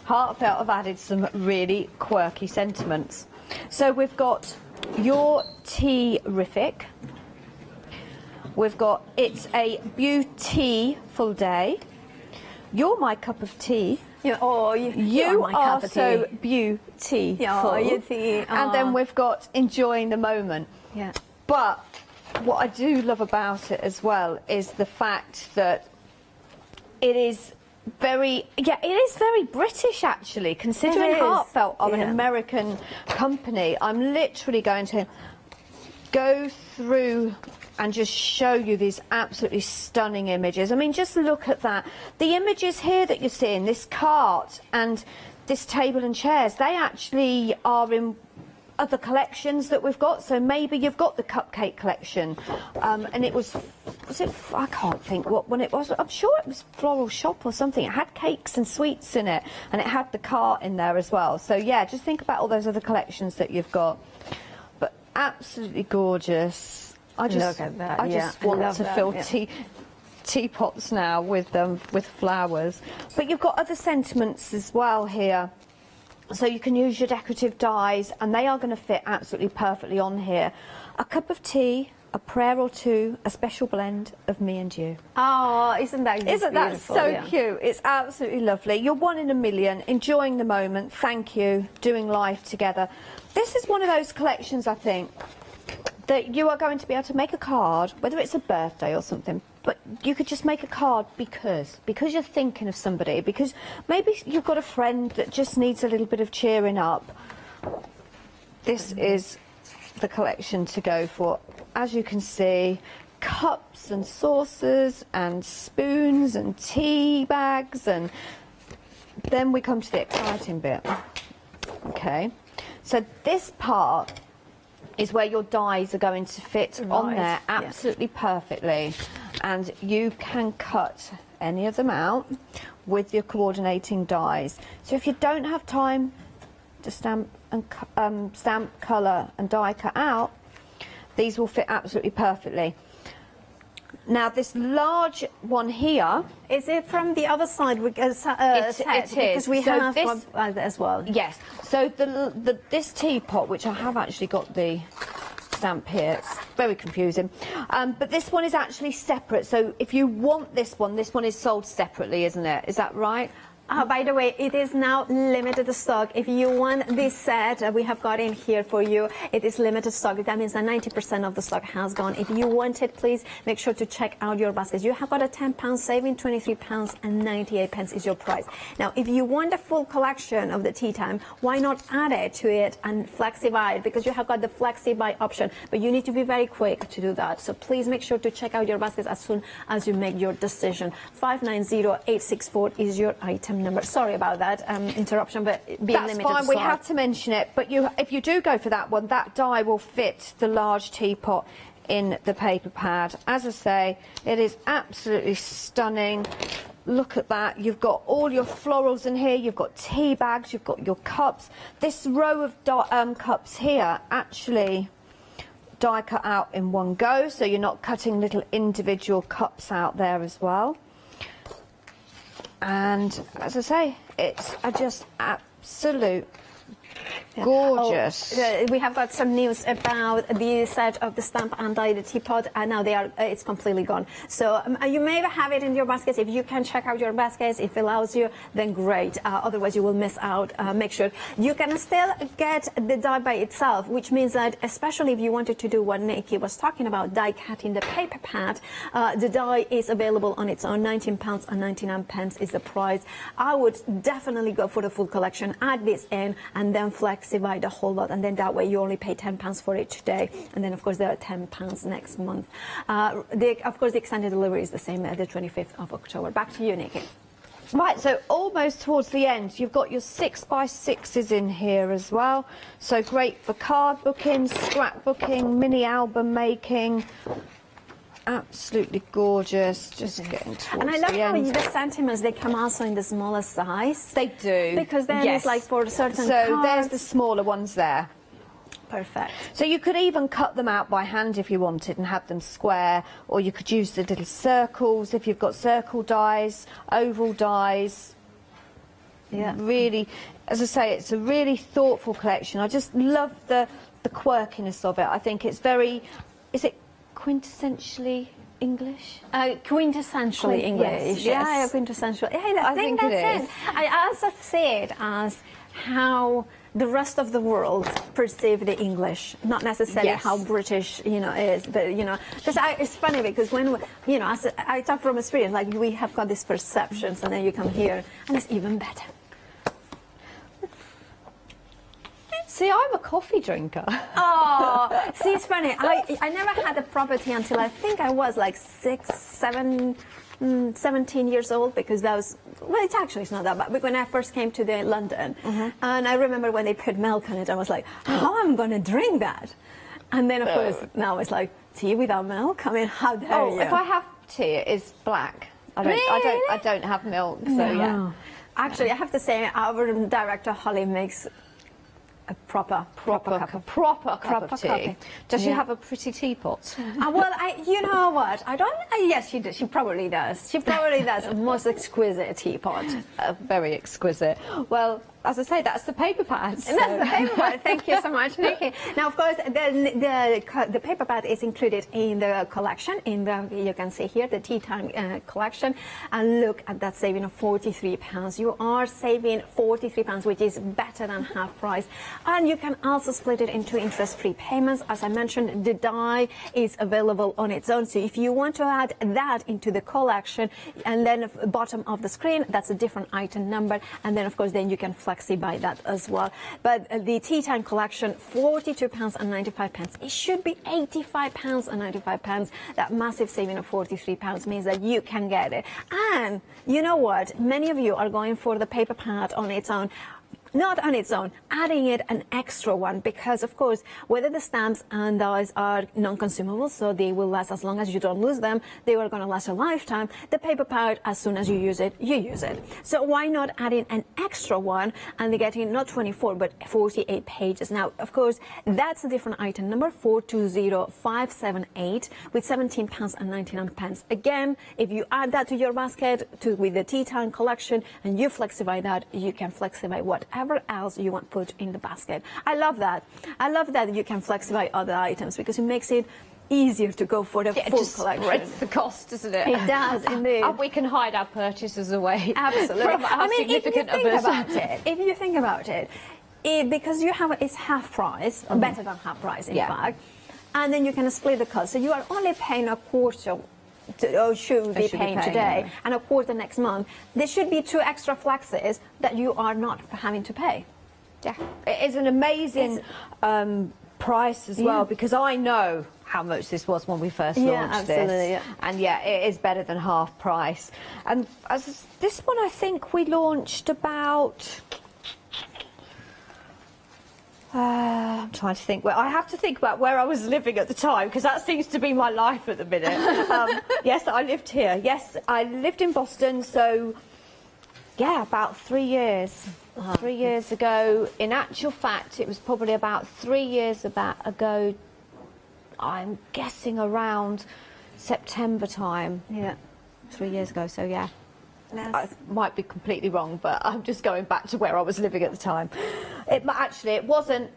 Heartfelt have added some really quirky sentiments. So we've got your tea-rific. We've got, it's a beautiful day. You're my cup of tea. You are so beautiful. And then we've got enjoying the moment. Yeah. But what I do love about it as well is the fact that it is very British actually, considering Heartfelt are an American company. I'm literally going to go through and just show you these absolutely stunning images. I mean, just look at that. The images here that you're seeing, this cart and this table and chairs, they actually are in other collections that we've got. So maybe you've got the cupcake collection, and it was it, I can't think what one it was. I'm sure it was Floral Shop or something. It had cakes and sweets in it, and it had the cart in there as well. So yeah, just think about all those other collections that you've got. But absolutely gorgeous. I just want to fill teapots now with flowers. But you've got other sentiments as well here. So you can use your decorative dies, and they are going to fit absolutely perfectly on here. A cup of tea a prayer or two, a special blend of me and you. Oh, isn't that beautiful? Isn't that so cute? It's absolutely lovely. You're one in a million, enjoying the moment. Thank you, doing life together. This is one of those collections, I think, that you are going to be able to make a card, whether it's a birthday or something, but you could just make a card because you're thinking of somebody, because maybe you've got a friend that just needs a little bit of cheering up. This is the collection to go for. As you can see, cups and saucers and spoons and tea bags, and then we come to the exciting bit. Okay, so this part is where your dies are going to fit on there absolutely perfectly, and you can cut any of them out with your coordinating dies. So if you don't have time to stamp and stamp, colour and die cut out, these will fit absolutely perfectly. Now this large one here, is it from the other side? Because it is. Because we So have this, one as well. Yes. So this teapot, which I have actually got the stamp here, it's very confusing. But this one is actually separate. So if you want this one is sold separately, isn't it? Is that right? By the way, it is now limited stock. If you want this set, we have got in here for you. It is limited stock. That means that 90% of the stock has gone. If you want it, please make sure to check out your baskets. You have got a £10 saving, £23.98 is your price. Now, if you want the full collection of the tea time, why not add it to it and flexi-buy it? Because you have got the flexi-buy option, but you need to be very quick to do that. So please make sure to check out your baskets as soon as you make your decision. 590864 is your item number. Sorry about that interruption, but being that's limited fine. stock. We had to mention it, but if you do go for that one, that die will fit the large teapot in the paper pad. As I say, it is absolutely stunning. Look at that. You've got all your florals in here. You've got tea bags. You've got your cups. This row of cups here actually die cut out in one go, so you're not cutting little individual cups out there as well. And as I say, it's just absolute gorgeous. Oh, we have got some news about the set of the stamp and die the teapot, and now it's completely gone. So you may have it in your baskets. If you can check out your baskets, if it allows you, then great. Otherwise, you will miss out. Make sure you can still get the die by itself, which means that especially if you wanted to do what Nikki was talking about, die cutting the paper pad, the die is available on its own. £19.99 is the price. I would definitely go for the full collection, add this in, and then flexify the whole lot, and then that way you only pay £10 for it today, and then of course there are £10 next month. Of course the extended delivery is the same at the 25th of October. Back to you, Nikki. Right, so almost towards the end, you've got your 6x6s in here as well. So great for card booking, scrapbooking, mini album making. Absolutely gorgeous. Just getting towards the end. And I love how the sentiments, they come also in the smallest size. They do. Because then it's like for certain So cards. there's the smaller ones there. Perfect. So you could even cut them out by hand if you wanted and have them square, or you could use the little circles if you've got circle dies, oval dies. Yeah. Really, as I say, it's a really thoughtful collection. I just love the quirkiness of it. I think it's very, is it quintessentially English? Quintessentially English. Yes. Yeah, quintessential. Yeah, I think that's it. I also see it as how the rest of the world perceive the English, not necessarily how British, is, but, because it's funny because when, as I talk from experience, like we have got these perceptions, and then you come here and it's even better. See, I'm a coffee drinker. Oh, see, it's funny. I never had a property until I think I was like 17 years old, because that was, well, it's not that bad. But when I first came to London, and I remember when they put milk on it, I was like, how am I going to drink that? And then, of course, now it's like, tea without milk? I mean, how dare you? If I have tea, it's black. I don't have milk, so yeah. Actually, I have to say, our director, Holly, makes a proper cup of tea. Does she have a pretty teapot? Well, you know what? I don't. Yes, she does. She probably does. She probably does. A most exquisite teapot. Very exquisite. Well, as I say, that's the paper pad. And that's the paper pad. Thank you so much, Nikki. Now, of course, the paper pad is included in the collection. You can see here the tea time collection, and look at that saving of £43. You are saving £43, which is better than half price. And you can also split it into interest-free payments. As I mentioned, the die is available on its own. So if you want to add that into the collection, and then bottom of the screen, that's a different item number, and then of course then you can flexi buy that as well. But the tea time collection, £42.95. It should be £85.95. That massive saving of £43 means that you can get it. And you know what? Many of you are going for the paper pad on its own. Not on its own, adding it an extra one, because of course, whether the stamps and dies are non-consumable, so they will last as long as you don't lose them, they are going to last a lifetime. The paper pad, as soon as you use it, you use it. So why not add in an extra one and getting not 24 but 48 pages? Now, of course, that's a different item number, 420578 with £17.99. Again, if you add that to your basket with the tea time collection and you flexify that, you can flexify whatever else you want put in the basket. I love that. I love that you can flexify other items because it makes it easier to go for the full collection. It spreads the cost, doesn't it? It does, indeed. And we can hide our purchases away. Absolutely. From our significant others. If you think about it, because it's half price, or better than half price, in fact, and then you can split the cost. So you are only paying a quarter. Should be paying today and a quarter next month. There should be 2 extra flexes that you are not having to pay. Yeah, it is an amazing price as well, because I know how much this was when we first launched this, and it is better than half price. And as this one, I think we launched about. I'm trying to think. Well, I have to think about where I was living at the time, because that seems to be my life at the minute. Yes, I lived here. Yes, I lived in Boston, so yeah, about 3 years. 3 years ago. In actual fact, it was probably about 3 years ago. I'm guessing around September time. Yeah, 3 years ago. So yeah. I might be completely wrong, but I'm just going back to where I was living at the time. It wasn't.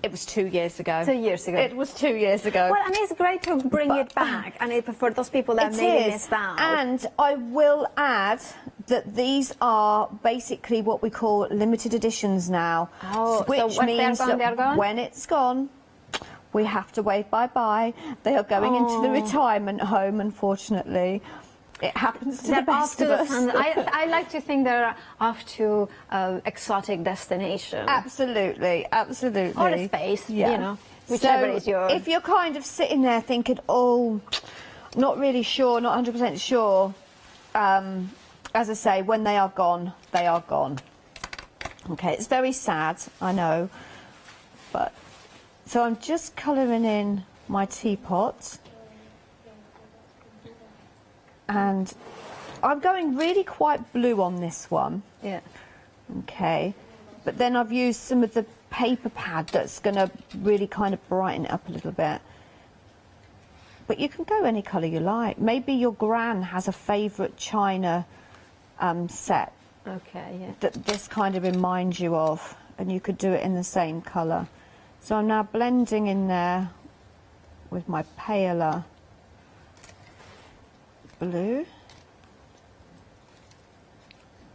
It was 2 years ago. 2 years ago. It was 2 years ago. Well, and it's great to bring it back, and for those people that maybe missed out. And I will add that these are basically what we call limited editions now, which means that when it's gone, we have to wave bye-bye. They are going into the retirement home, unfortunately. It happens to the best of us. I like to think they're off to exotic destination. Absolutely, absolutely. Or a space, you know, whichever is yours. If you're kind of sitting there thinking, oh, not really sure, not 100% sure, as I say, when they are gone, they are gone. Okay, it's very sad, I know, but so I'm just colouring in my teapot. And I'm going really quite blue on this one. Yeah. Okay. But then I've used some of the paper pad that's going to really kind of brighten it up a little bit. But you can go any colour you like. Maybe your gran has a favourite china set. Okay, yeah. That this kind of reminds you of, and you could do it in the same colour. So I'm now blending in there with my paler blue,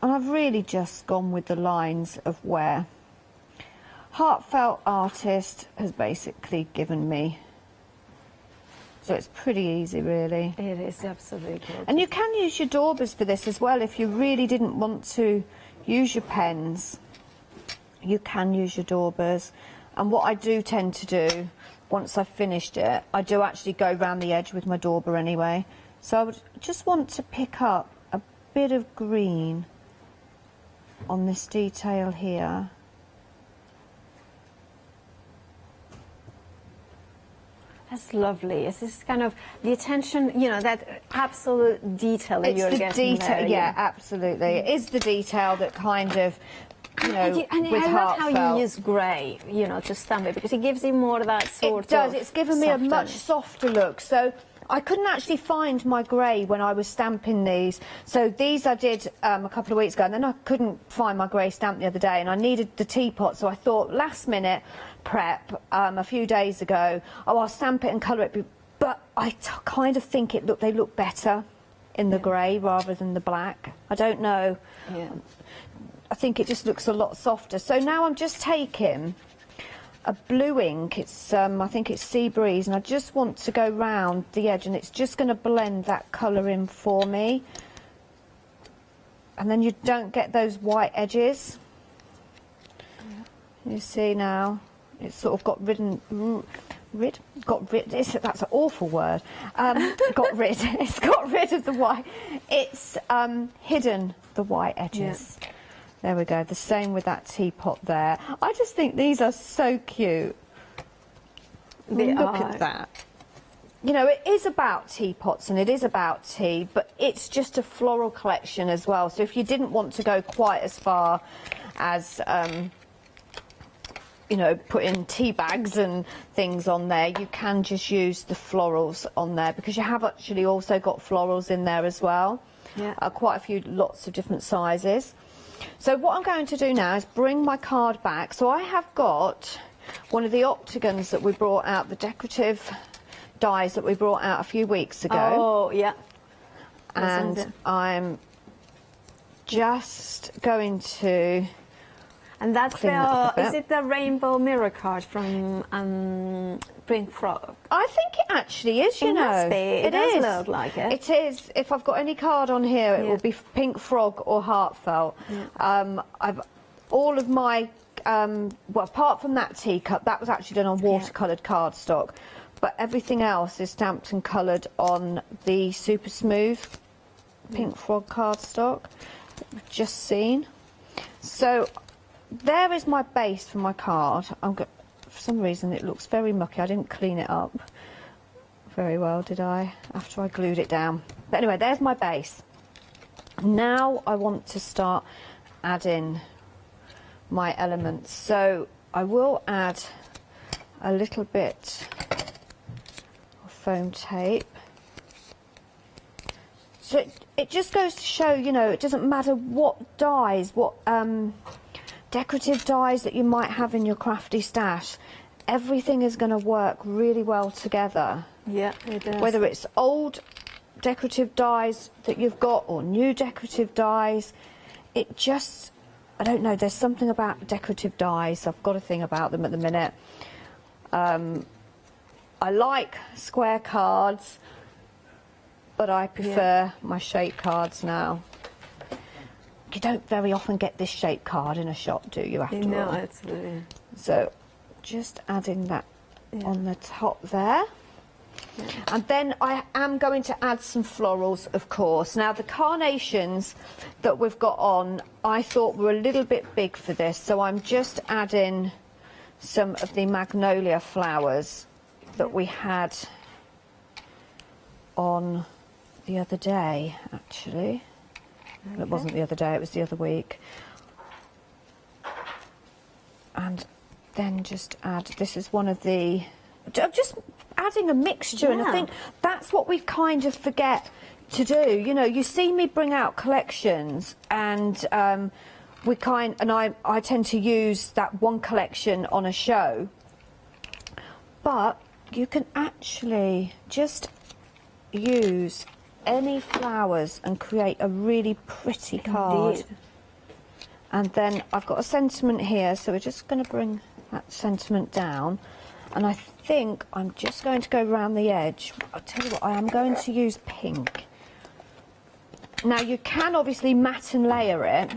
and I've really just gone with the lines of where Heartfelt Artist has basically given me. So it's pretty easy, really. It is absolutely good. And you can use your daubers for this as well. If you really didn't want to use your pens, you can use your daubers. And what I do tend to do, once I've finished it, I do actually go round the edge with my dauber anyway. So I would just want to pick up a bit of green on this detail here. That's lovely. It's this kind of the attention, you know, that absolute detail that you're getting there. Yeah, absolutely. It is the detail that kind of, you know, and with I love how Heartfelt. you use grey, you know, to stamp it, because it gives you more of that sort of It does. It's given me a much softer look. So I couldn't actually find my grey when I was stamping these. So these I did a couple of weeks ago, and then I couldn't find my grey stamp the other day, and I needed the teapot, so I thought last minute prep a few days ago, oh, I'll stamp it and colour it, but I kind of think they look better in the grey rather than the black. I don't know. Yeah. I think it just looks a lot softer. So now I'm just taking a blue ink, I think it's Sea Breeze, and I just want to go round the edge, and it's just going to blend that colour in for me. And then you don't get those white edges. You see now, it's sort of got rid, that's an awful word. It's got rid of the white. It's hidden the white edges. Yeah. There we go, the same with that teapot there. I just think these are so cute. Look at that. You know, it is about teapots and it is about tea, but it's just a floral collection as well. So if you didn't want to go quite as far as, you know, putting tea bags and things on there, you can just use the florals on there, because you have actually also got florals in there as well. Yeah. Quite a few, lots of different sizes. So what I'm going to do now is bring my card back. So I have got one of the octagons that we brought out, the decorative dies that we brought out a few weeks ago. Oh, yeah. And I'm just going to... And that's is it the rainbow mirror card from Pink Frog? I think it actually is, you know. Must be. It does look like it. It is. If I've got any card on here, it will be Pink Frog or Heartfelt. Yeah. All of my, well, apart from that teacup, that was actually done on watercoloured cardstock, but everything else is stamped and coloured on the super smooth Pink Frog cardstock that we've just seen. So there is my base for my card. For some reason it looks very mucky. I didn't clean it up very well, did I? After I glued it down. But anyway, there's my base. Now I want to start adding my elements. So I will add a little bit of foam tape. So it just goes to show, you know, it doesn't matter what dies, what decorative dies that you might have in your crafty stash, everything is going to work really well together. Yeah, it does. Whether it's old decorative dies that you've got or new decorative dies, it just, I don't know, there's something about decorative dies. I've got a thing about them at the minute. I like square cards, but I prefer my shape cards now. You don't very often get this shape card in a shop, do you, after all? No, absolutely. So just adding that on the top there. Yeah. And then I am going to add some florals, of course. Now, the carnations that we've got on, I thought were a little bit big for this, so I'm just adding some of the magnolia flowers that we had on the other day, actually. Okay. It wasn't the other day, it was the other week. And then just add, this is one of the, just adding a mixture, and I think that's what we kind of forget to do. You know, you see me bring out collections, and I tend to use that one collection on a show, but you can actually just use any flowers and create a really pretty card. Indeed. And then I've got a sentiment here, so we're just going to bring that sentiment down, and I think I'm just going to go around the edge. I'll tell you what, I am going to use pink. Now, you can obviously matte and layer it.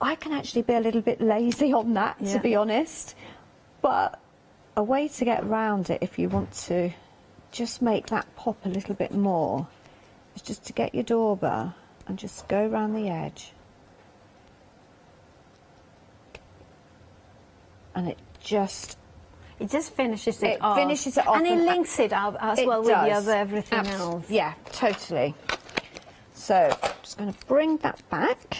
I can actually be a little bit lazy on that, to be honest, but a way to get around it, if you want to just make that pop a little bit more, is just to get your dauber and just go around the edge. And it just finishes it off. Finishes it off. And it links it up as well with the other everything else. Yeah, totally. So, I'm just going to bring that back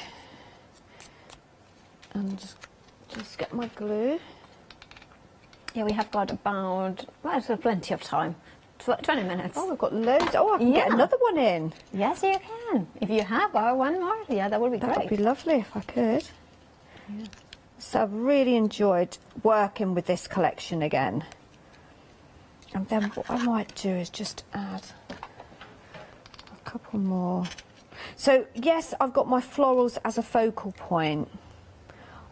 and just get my glue. Yeah, we have got about, well, plenty of time 20 minutes. Oh, we've got loads. Oh, I can get another one in. Yes, you can. If you have one more, yeah, that would be great. That would be lovely if I could. Yeah. So I've really enjoyed working with this collection again. And then what I might do is just add a couple more. So yes, I've got my florals as a focal point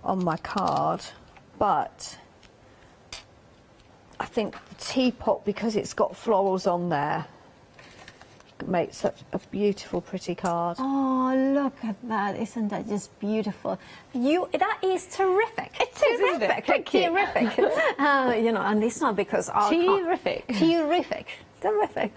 on my card, but I think the teapot, because it's got florals on there, makes such a beautiful, pretty card. Oh, look at that. Isn't that just beautiful? That is terrific. It is, isn't it? Thank you. Terrific. You know, and it's not because... Terrific. Terrific. Terrific.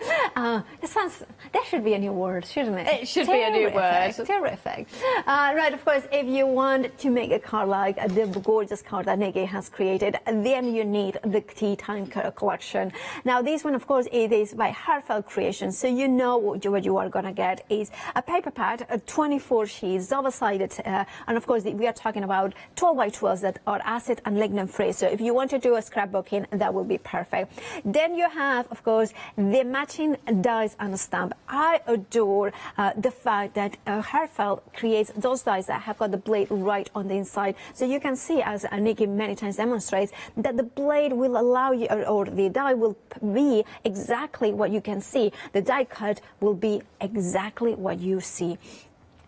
It sounds, that should be a new word, shouldn't it? It should be a new word. Terrific. Right, of course, if you want to make a card like the gorgeous card that Nikki has created, then you need the Tea Time collection. Now, this one, of course, it is by Heartfelt Creations, so you know what you are going to get is a paper pad, 24 sheets, double-sided, and of course, we are talking about 12 by 12s that are acid and lignin free. So if you want to do a scrapbooking, that will be perfect. Then you have, of course, the matching dies and stamp. I adore the fact that Heartfelt creates those dies that have got the blade right on the inside. So you can see, as Nikki many times demonstrates, that the blade will allow you, or the die will be exactly what you can see. The die cut will be exactly what you see.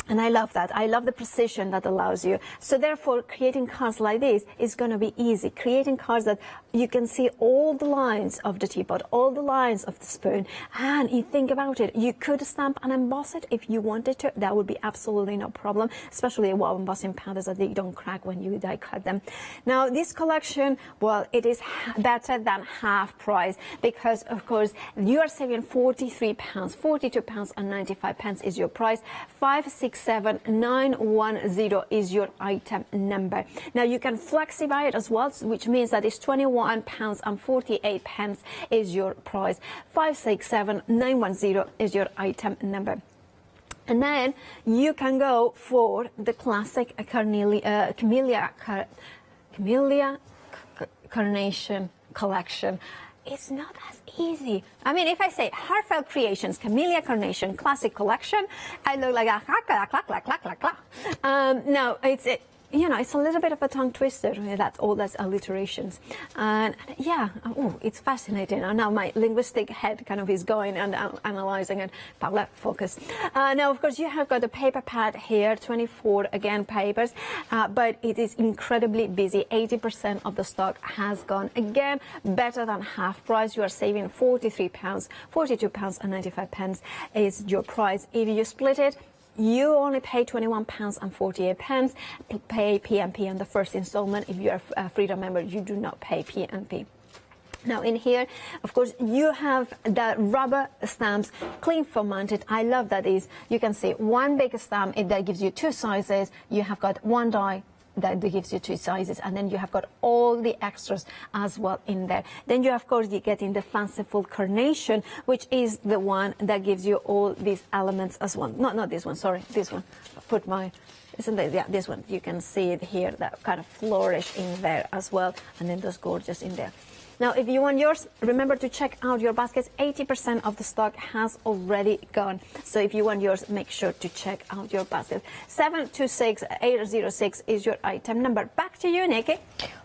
And I love that. I love the precision that allows you. So therefore, creating cards like this is going to be easy. Creating cards that you can see all the lines of the teapot, all the lines of the spoon. And you think about it, you could stamp and emboss it if you wanted to. That would be absolutely no problem, especially while embossing powders that they don't crack when you die cut them. Now, this collection, well, it is better than half price because, of course, you are saving £43, £42.95 is your price. 567910 is your item number. Now you can flexify it as well, which means that it's £21.48 is your price. 567910 is your item number. And then you can go for the classic Camellia Carnation collection. It's not as easy. I mean, if I say Heartfelt Creations, Camellia Carnation Classic Collection, I look like a no, you know, it's a little bit of a tongue twister with all those alliterations. And yeah, it's fascinating. And now my linguistic head kind of is going and analyzing it. Paula, focus. Now, of course, you have got a paper pad here, 24, again, papers, but it is incredibly busy. 80% of the stock has gone. Again, better than half price. You are saving £43, £42.95 is your price. If you split it, you only pay £21.48. Pay P&P on the first installment. If you are a Freedom member, you do not pay P&P. Now in here, of course, you have the rubber stamps, clean foam mounted. I love that you can see one big stamp that gives you two sizes. You have got one die that gives you two sizes, and then you have got all the extras as well in there. Then you, of course, you get in the fanciful carnation, which is the one that gives you all these elements as well. Not this one, sorry, this one. Put my, isn't it? Yeah, this one. You can see it here, that kind of flourish in there as well, and then those gorgeous in there. Now, if you want yours, remember to check out your baskets. 80% of the stock has already gone. So if you want yours, make sure to check out your basket. 726-806 is your item number. Back to you, Nikki.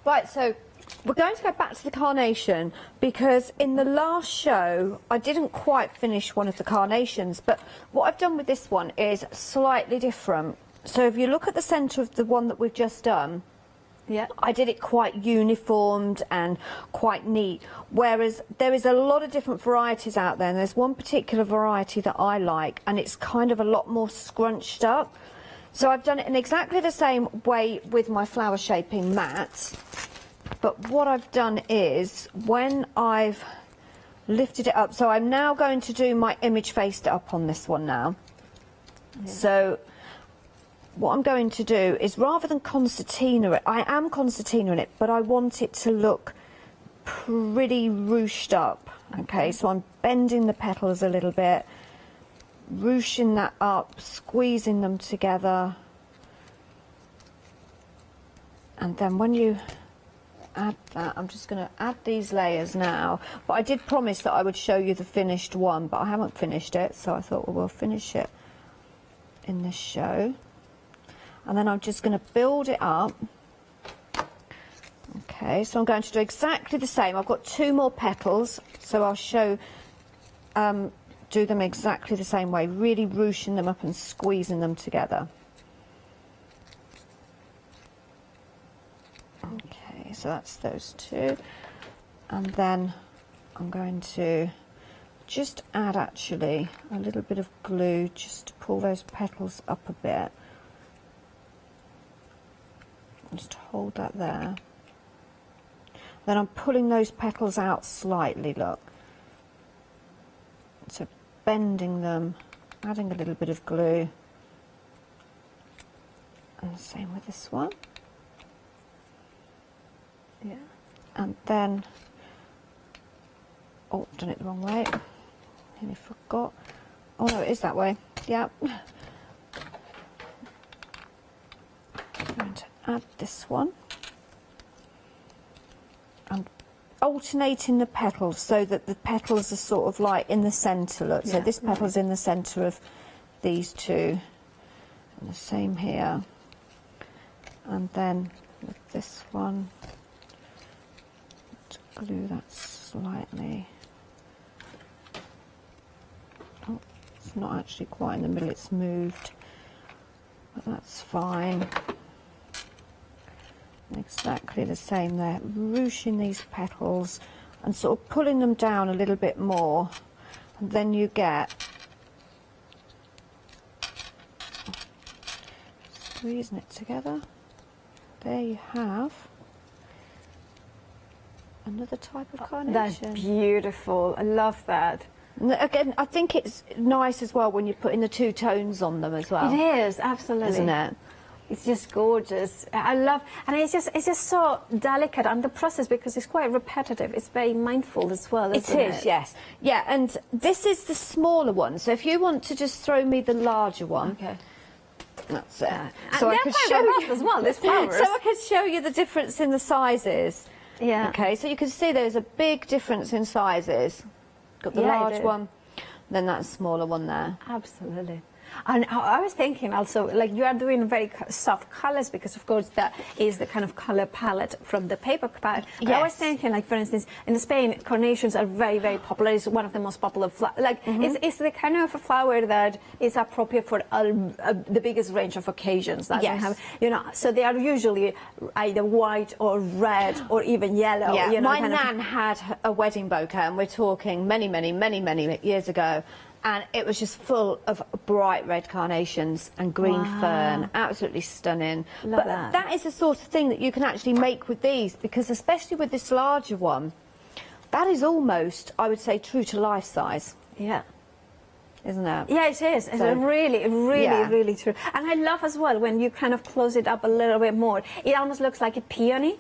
Right, so we're going to go back to the carnation because in the last show, I didn't quite finish one of the carnations, but what I've done with this one is slightly different. So if you look at the centre of the one that we've just done, yeah, I did it quite uniformed and quite neat, whereas there is a lot of different varieties out there, and there's one particular variety that I like, and it's kind of a lot more scrunched up. So I've done it in exactly the same way with my flower shaping mats, but what I've done is when I've lifted it up, so I'm now going to do my image faced up on this one now. Yeah. So what I'm going to do is, rather than concertina it, I am concertina it, but I want it to look pretty ruched up. Okay, so I'm bending the petals a little bit, ruching that up, squeezing them together, and then when you add that. I'm just going to add these layers now. But I did promise that I would show you the finished one, but I haven't finished it, so I thought, well, we'll finish it in this show. And then I'm just going to build it up. Okay, so I'm going to do exactly the same. I've got 2 more petals, so I'll show, do them exactly the same way, really ruching them up and squeezing them together. Okay, so that's those 2. And then I'm going to just add actually a little bit of glue just to pull those petals up a bit. Just hold that there. Then I'm pulling those petals out slightly, look. So bending them, adding a little bit of glue. And the same with this one. Yeah. And then, oh, done it the wrong way. Nearly forgot. Oh no, it is that way. Yeah. I'm going to add this one. I'm alternating the petals so that the petals are sort of like in the centre, look. So this petal's in the centre of these 2. And the same here. And then with this one, to glue that slightly. Oh, it's not actually quite in the middle, it's moved. But that's fine. Exactly the same there, ruching these petals and sort of pulling them down a little bit more, and then you get squeezing it together. There you have another type of carnation. That's beautiful. I love that. Again, I think it's nice as well when you're putting the 2 tones on them as well. It is, absolutely. Isn't it? It's just gorgeous. I love, and it's just so delicate, and the process, because it's quite repetitive, it's very mindful as well, isn't it? It is, yes. Yeah, and this is the smaller one, so if you want to just throw me the larger one. Okay. That's it. So I could show you as well, there's flowers. So I could show you the difference in the sizes. Yeah. Okay, so you can see there's a big difference in sizes. Got the Yeah, large one, then that smaller one there. Absolutely. And I was thinking also, like, you are doing very soft colors, because of course that is the kind of color palette from the paper palette. Yes. I was thinking, like, for instance, in Spain, carnations are very, very popular. It's one of the most popular flowers. Like, it's the kind of a flower that is appropriate for the biggest range of occasions that Yes. you have. You know, so they are usually either white or red or even yellow. Yeah, you know, my kind of- nan had a wedding bouquet, and we're talking many, many, many, many years ago. And it was just full of bright red carnations and green fern. Absolutely stunning. Love but that. that is the sort of thing that you can actually make with these, because especially with this larger one, that is almost, I would say, true to life size. Yeah. Isn't it? Yeah, it is. It's So- really, really true. And I love as well when you kind of close it up a little bit more. It almost looks like a peony.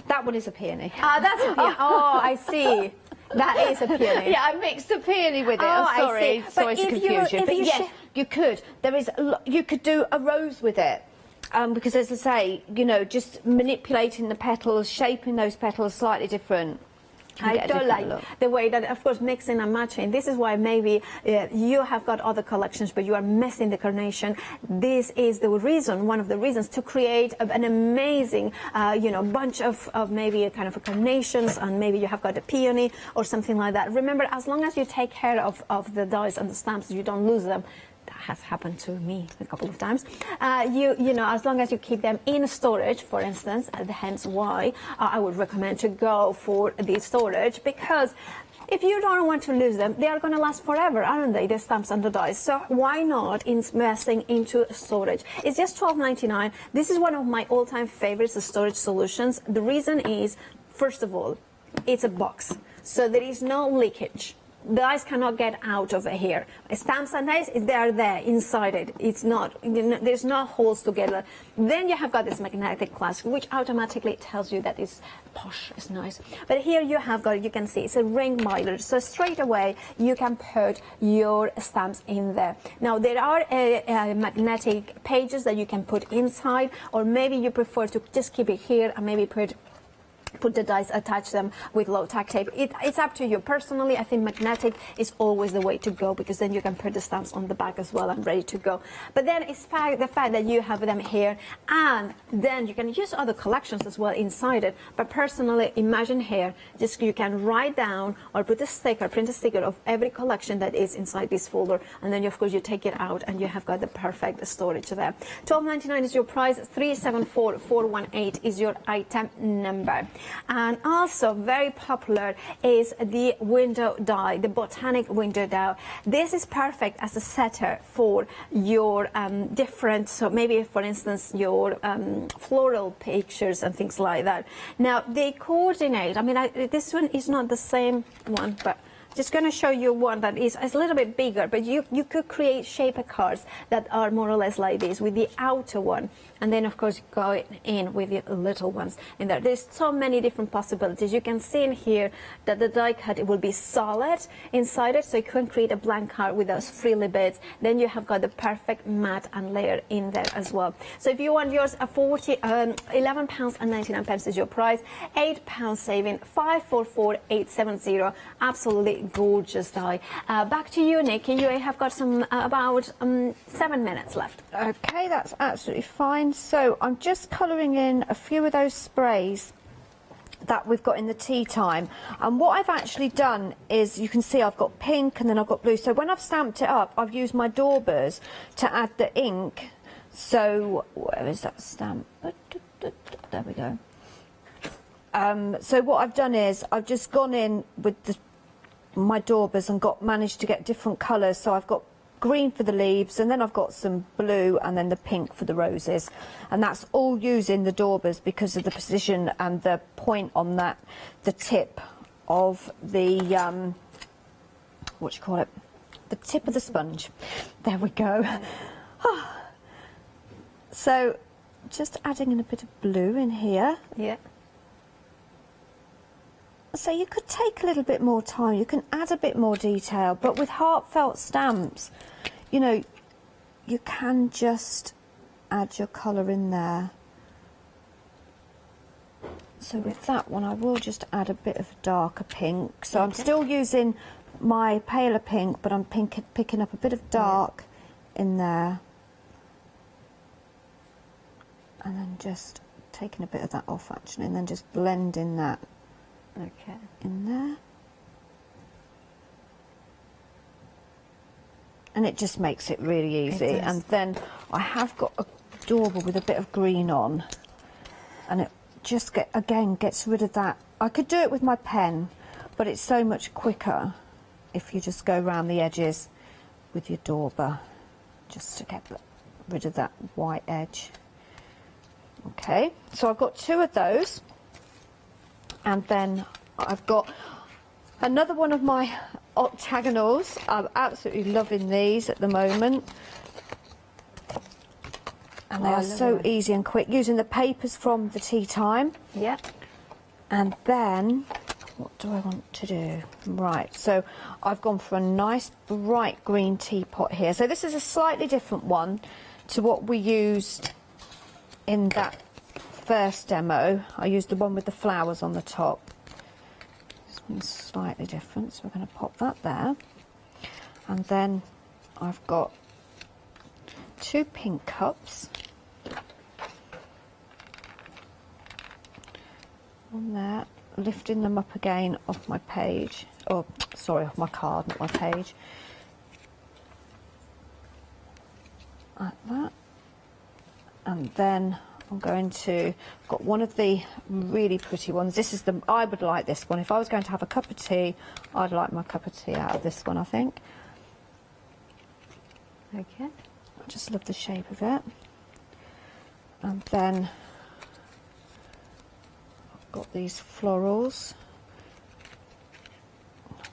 That one is a peony. Ah, that's a peony. Oh, I see. That is a peony. Yeah, I mixed a peony with it. Oh, I'm I sorry. see. Sorry But to if confuse you- you. if But you yes, you could. You could do a rose with it. Because as I say, you know, just manipulating the petals, shaping those petals slightly different. I don't like the way that, of course, mixing and matching. This is why maybe you have got other collections, but you are missing the carnation. This is the reason, one of the reasons, to create an amazing, you know, bunch of maybe a kind of a carnations, and maybe you have got a peony or something like that. Remember, as long as you take care of the dies and the stamps, you don't lose them. Has happened to me a couple of times. You know, as long as you keep them in storage, for instance, hence why I would recommend to go for the storage, because if you don't want to lose them, they are going to last forever, aren't they? The stamps and the dies. So why not investing into storage? It's just $12.99. This is one of my all-time favorites, the storage solutions. The reason is, first of all, it's a box, so there is no leakage. The dies cannot get out of here. Stamps and dies, they are there inside it. It's not, you know, there's no holes together. Then you have got this magnetic clasp, which automatically tells you that it's posh, it's nice. But here you have got, you can see, it's a ring binder. So straight away, you can put your stamps in there. Now, there are magnetic pages that you can put inside, or maybe you prefer to just keep it here and maybe put put the dies, attach them with low tack tape. It's up to you. Personally, I think magnetic is always the way to go, because then you can put the stamps on the back as well and ready to go. But then it's the fact that you have them here, and then you can use other collections as well inside it. But personally, imagine here, just you can write down or put a sticker, print a sticker of every collection that is inside this folder, and then of course you take it out and you have got the perfect storage there. $12.99 is your price. 374418 is your item number. And also very popular is the window die, the botanic window die. This is perfect as a setter for your different, so maybe for instance your floral pictures and things like that. Now they coordinate, I mean this one is not the same one, but just going to show you one that is a little bit bigger, but you could create shaper cards that are more or less like this with the outer one, and then of course go in with the little ones in there. There's so many different possibilities. You can see in here that the die cut, it will be solid inside it, so you can create a blank card with those frilly bits. Then you have got the perfect matte and layer in there as well. So if you want yours, £11.99 is your price, £8 saving, 544870. Absolutely gorgeous die. Back to you, Nick. You have got some about 7 minutes left. Okay, that's absolutely fine. So I'm just colouring in a few of those sprays that we've got in the tea time, and what I've actually done is, you can see I've got pink and then I've got blue. So when I've stamped it up, I've used my daubers to add the ink. So where is that stamp? There we go. So what I've done is I've just gone in with my daubers and managed to get different colours. So I've got green for the leaves, and then I've got some blue, and then the pink for the roses, and that's all using the daubers because of the precision and the point on that, the tip of the what do you call it, the tip of the sponge. There we go. So just adding in a bit of blue in here. Yeah. So you could take a little bit more time, you can add a bit more detail, but with heartfelt stamps, you know, you can just add your colour in there. So with that one, I will just add a bit of a darker pink. So I'm still using my paler pink, but I'm picking up a bit of dark in there. And then just taking a bit of that off actually, and then just blending that in there. And it just makes it really easy. And then I have got a dauber with a bit of green on, and it just gets rid of that. I could do it with my pen, but it's so much quicker if you just go around the edges with your dauber, just to get rid of that white edge. Okay, so I've got 2 of those. And then I've got another one of my octagonals. I'm absolutely loving these at the moment. And they are so easy and quick, using the papers from the tea time. Yeah. And then, what do I want to do? Right, so I've gone for a nice bright green teapot here. So this is a slightly different one to what we used in that first demo. I used the one with the flowers on the top. This one's slightly different, so we're going to pop that there. And then I've got 2 pink cups. On there, lifting them up again off my page, or sorry, off my card, not my page. Like that. And then I'm going to, got one of the really pretty ones. This is I would like this one. If I was going to have a cup of tea, I'd like my cup of tea out of this one, I think. Okay. I just love the shape of it. And then I've got these florals.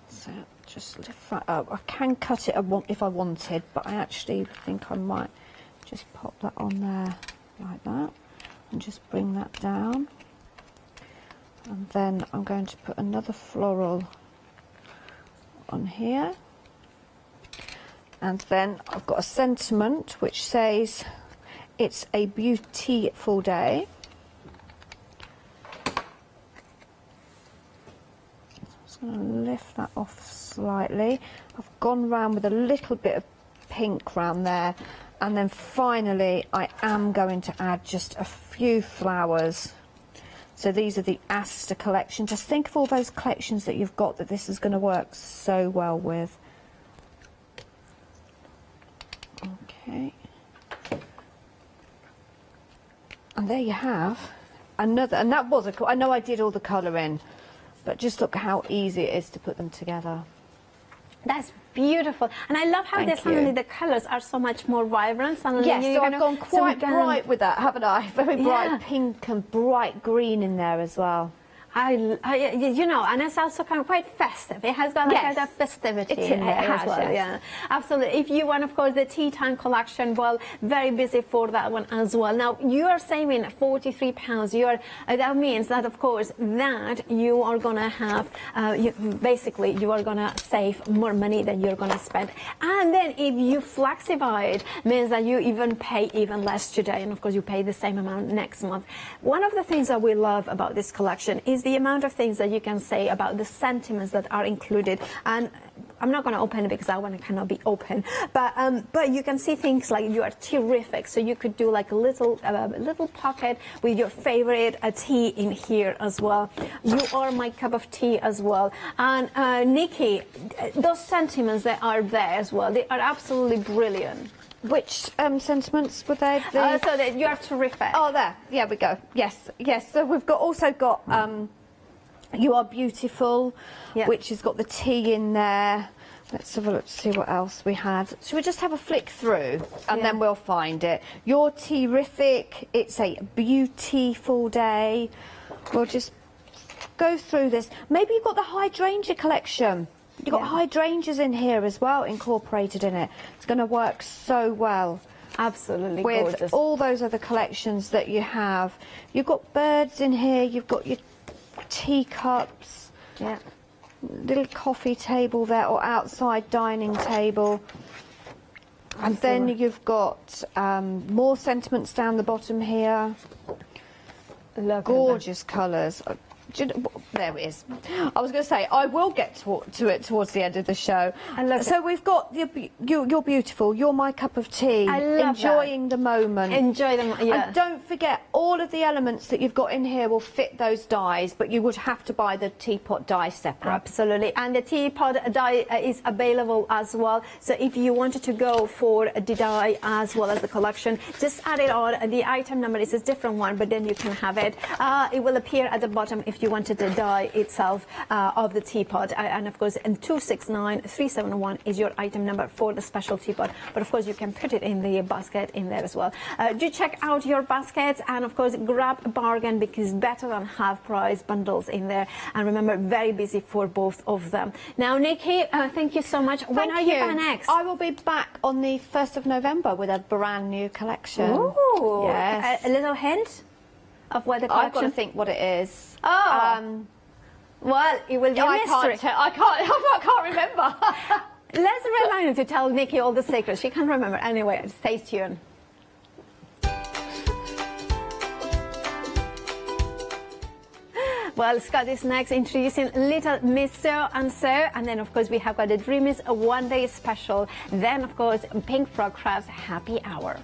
So just lift that up. I can cut it if I wanted, but I actually think I might just pop that on there like that. And just bring that down, and then I'm going to put another floral on here, and then I've got a sentiment which says it's a beautiful day, Just going to lift that off slightly. I've gone round with a little bit of pink round there, and then finally I am going to add just a few flowers. So these are the Aster collection. Just think of all those collections that you've got that this is going to work so well with. Okay. And there you have another, and that was I know I did all the colouring, but just look how easy it is to put them together. That's beautiful, and I love how the colours are so much more vibrant. Yes, so I've gone quite bright with that, haven't I? Very bright pink and bright green in there as well. You know, and it's also kind of quite festive. It has got like that festivity in there as well. Yeah, absolutely. If you want, of course, the tea time collection, well, very busy for that one as well. Now, you are saving £43. That means that, of course, that you are going to have, basically, you are going to save more money than you're going to spend. And then if you flexify it, means that you even pay even less today. And, of course, you pay the same amount next month. One of the things that we love about this collection is the amount of things that you can say about the sentiments that are included. And I'm not going to open it because that one cannot be open, but you can see things like you are terrific, so you could do like a little pocket with your favorite tea in here as well. You are my cup of tea as well. And Nikki, those sentiments that are there as well, they are absolutely brilliant. Which sentiments were they? So that you are terrific. Oh, there. Yeah, we go. Yes, yes. So we've also got You Are Beautiful, which has got the tea in there. Let's have a look to see what else we had. Should we just have a flick through and then we'll find it? You're Terrific. It's a beautiful day. We'll just go through this. Maybe you've got the hydrangea collection. You've got hydrangeas in here as well, incorporated in it. It's going to work so well. Absolutely with gorgeous. All those other collections that you have. You've got birds in here, you've got your teacups, little coffee table there, or outside dining table. And then you've got more sentiments down the bottom here. Gorgeous colours. There it is. I was going to say, I will get to it towards the end of the show. So we've got You're Beautiful, You're My Cup of Tea, I love enjoying the moment. Enjoy them, And don't forget, all of the elements that you've got in here will fit those dies, but you would have to buy the teapot die separate. Absolutely, and the teapot die is available as well. So if you wanted to go for the die as well as the collection, just add it on. The item number is a different one, but then you can have it. It will appear at the bottom if you wanted the die itself of the teapot, and of course, and 269371 is your item number for the special teapot. But of course, you can put it in the basket in there as well. Do check out your baskets, and of course, grab a bargain because better than half price bundles in there. And remember, very busy for both of them. Now, Nikki, thank you so much. When are you back next? I will be back on the 1st of November with a brand new collection. Ooh, yes. A little hint of what the collection. I've got to think what it is. Oh. Well, it will be a mystery. I can't remember. Let's remind you to tell Nikki all the secrets. She can't remember. Anyway, stay tuned. Well, Scott is next, introducing Little Miss So and So. And then, of course, we have got the Dream is a one-day special. Then, of course, Pink Frog Crafts Happy Hour.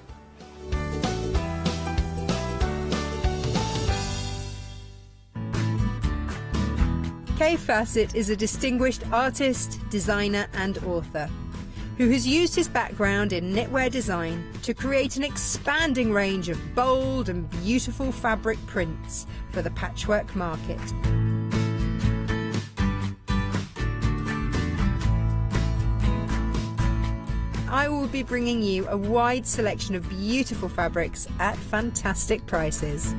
Kay Fassett is a distinguished artist, designer and author who has used his background in knitwear design to create an expanding range of bold and beautiful fabric prints for the patchwork market. I will be bringing you a wide selection of beautiful fabrics at fantastic prices.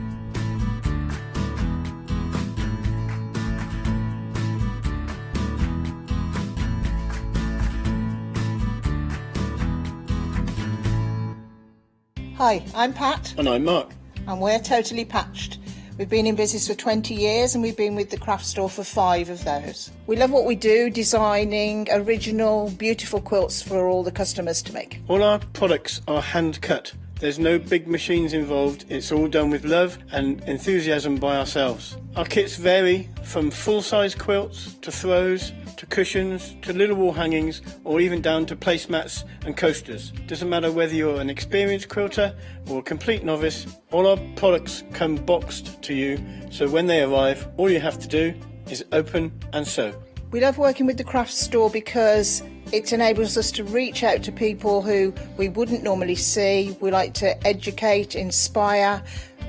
Hi, I'm Pat. And I'm Mark. And we're Totally Patched. We've been in business for 20 years and we've been with the craft store for 5 of those. We love what we do, designing original, beautiful quilts for all the customers to make. All our products are hand cut There's no big machines involved. It's all done with love and enthusiasm by ourselves. Our kits vary from full-size quilts to throws to cushions to little wall hangings, or even down to placemats and coasters. Doesn't matter whether you're an experienced quilter or a complete novice, all our products come boxed to you, so when they arrive, all you have to do is open and sew. We love working with the craft store because it enables us to reach out to people who we wouldn't normally see. We like to educate, inspire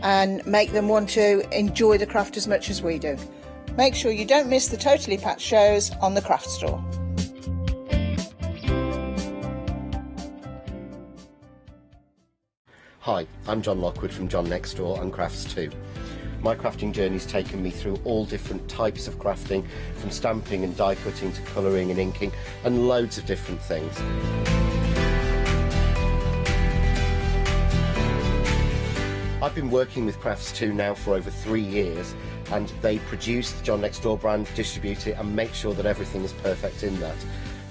and make them want to enjoy the craft as much as we do. Make sure you don't miss the Totally Patched shows on the craft store. Hi, I'm John Lockwood from John Next Door and Crafts 2. My crafting journey's taken me through all different types of crafting, from stamping and die cutting to colouring and inking, and loads of different things. I've been working with Crafts 2 now for over 3 years, and they produce the John Next Door brand, distribute it and make sure that everything is perfect in that.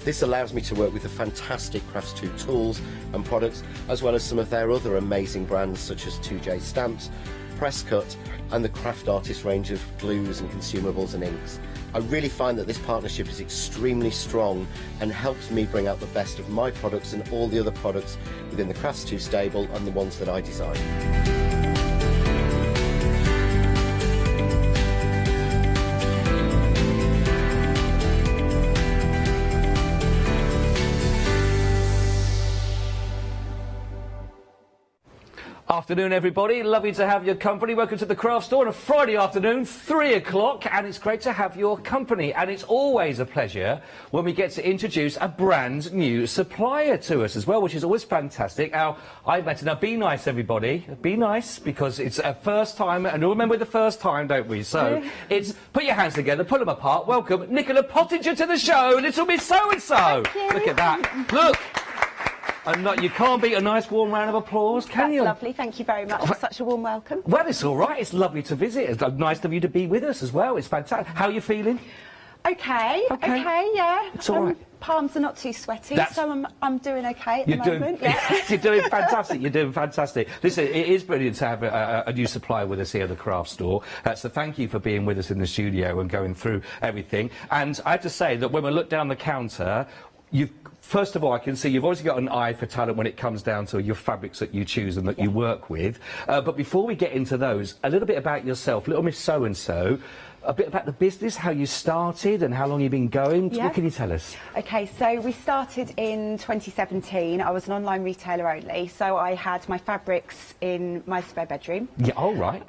This allows me to work with the fantastic Crafts 2 tools and products, as well as some of their other amazing brands such as 2J Stamps, Presscut and the Craft Artist range of glues and consumables and inks. I really find that this partnership is extremely strong and helps me bring out the best of my products and all the other products within the Crafts 2 stable and the ones that I design. Afternoon, everybody. Lovely to have your company. Welcome to the Craft Store on a Friday afternoon, 3 o'clock, and it's great to have your company. And it's always a pleasure when we get to introduce a brand new supplier to us as well, which is always fantastic. Now, now be nice, everybody. Be nice, because it's a first time, and remember the first time, don't we? So it's put your hands together, pull them apart. Welcome Nicola Pottinger to the show, Little Miss So-and-so. Look at that. Look. And you can't beat a nice warm round of applause, can you? That's lovely. Thank you very much for such a warm welcome. Well, it's all right. It's lovely to visit. It's nice of you to be with us as well. It's fantastic. How are you feeling? Okay, yeah. It's all right. Palms are not too sweaty, so I'm doing okay at the moment. You're doing fantastic. You're doing fantastic. Listen, it is brilliant to have a new supplier with us here at the Craft Store. So thank you for being with us in the studio and going through everything. And I have to say that when we look down the counter, first of all, I can see you've obviously got an eye for talent when it comes down to your fabrics that you choose and that you work with. But before we get into those, a little bit about yourself, Little Miss So-and-so, a bit about the business, how you started and how long you've been going. Yeah. What can you tell us? Okay, so we started in 2017. I was an online retailer only, so I had my fabrics in my spare bedroom. Yeah, all right.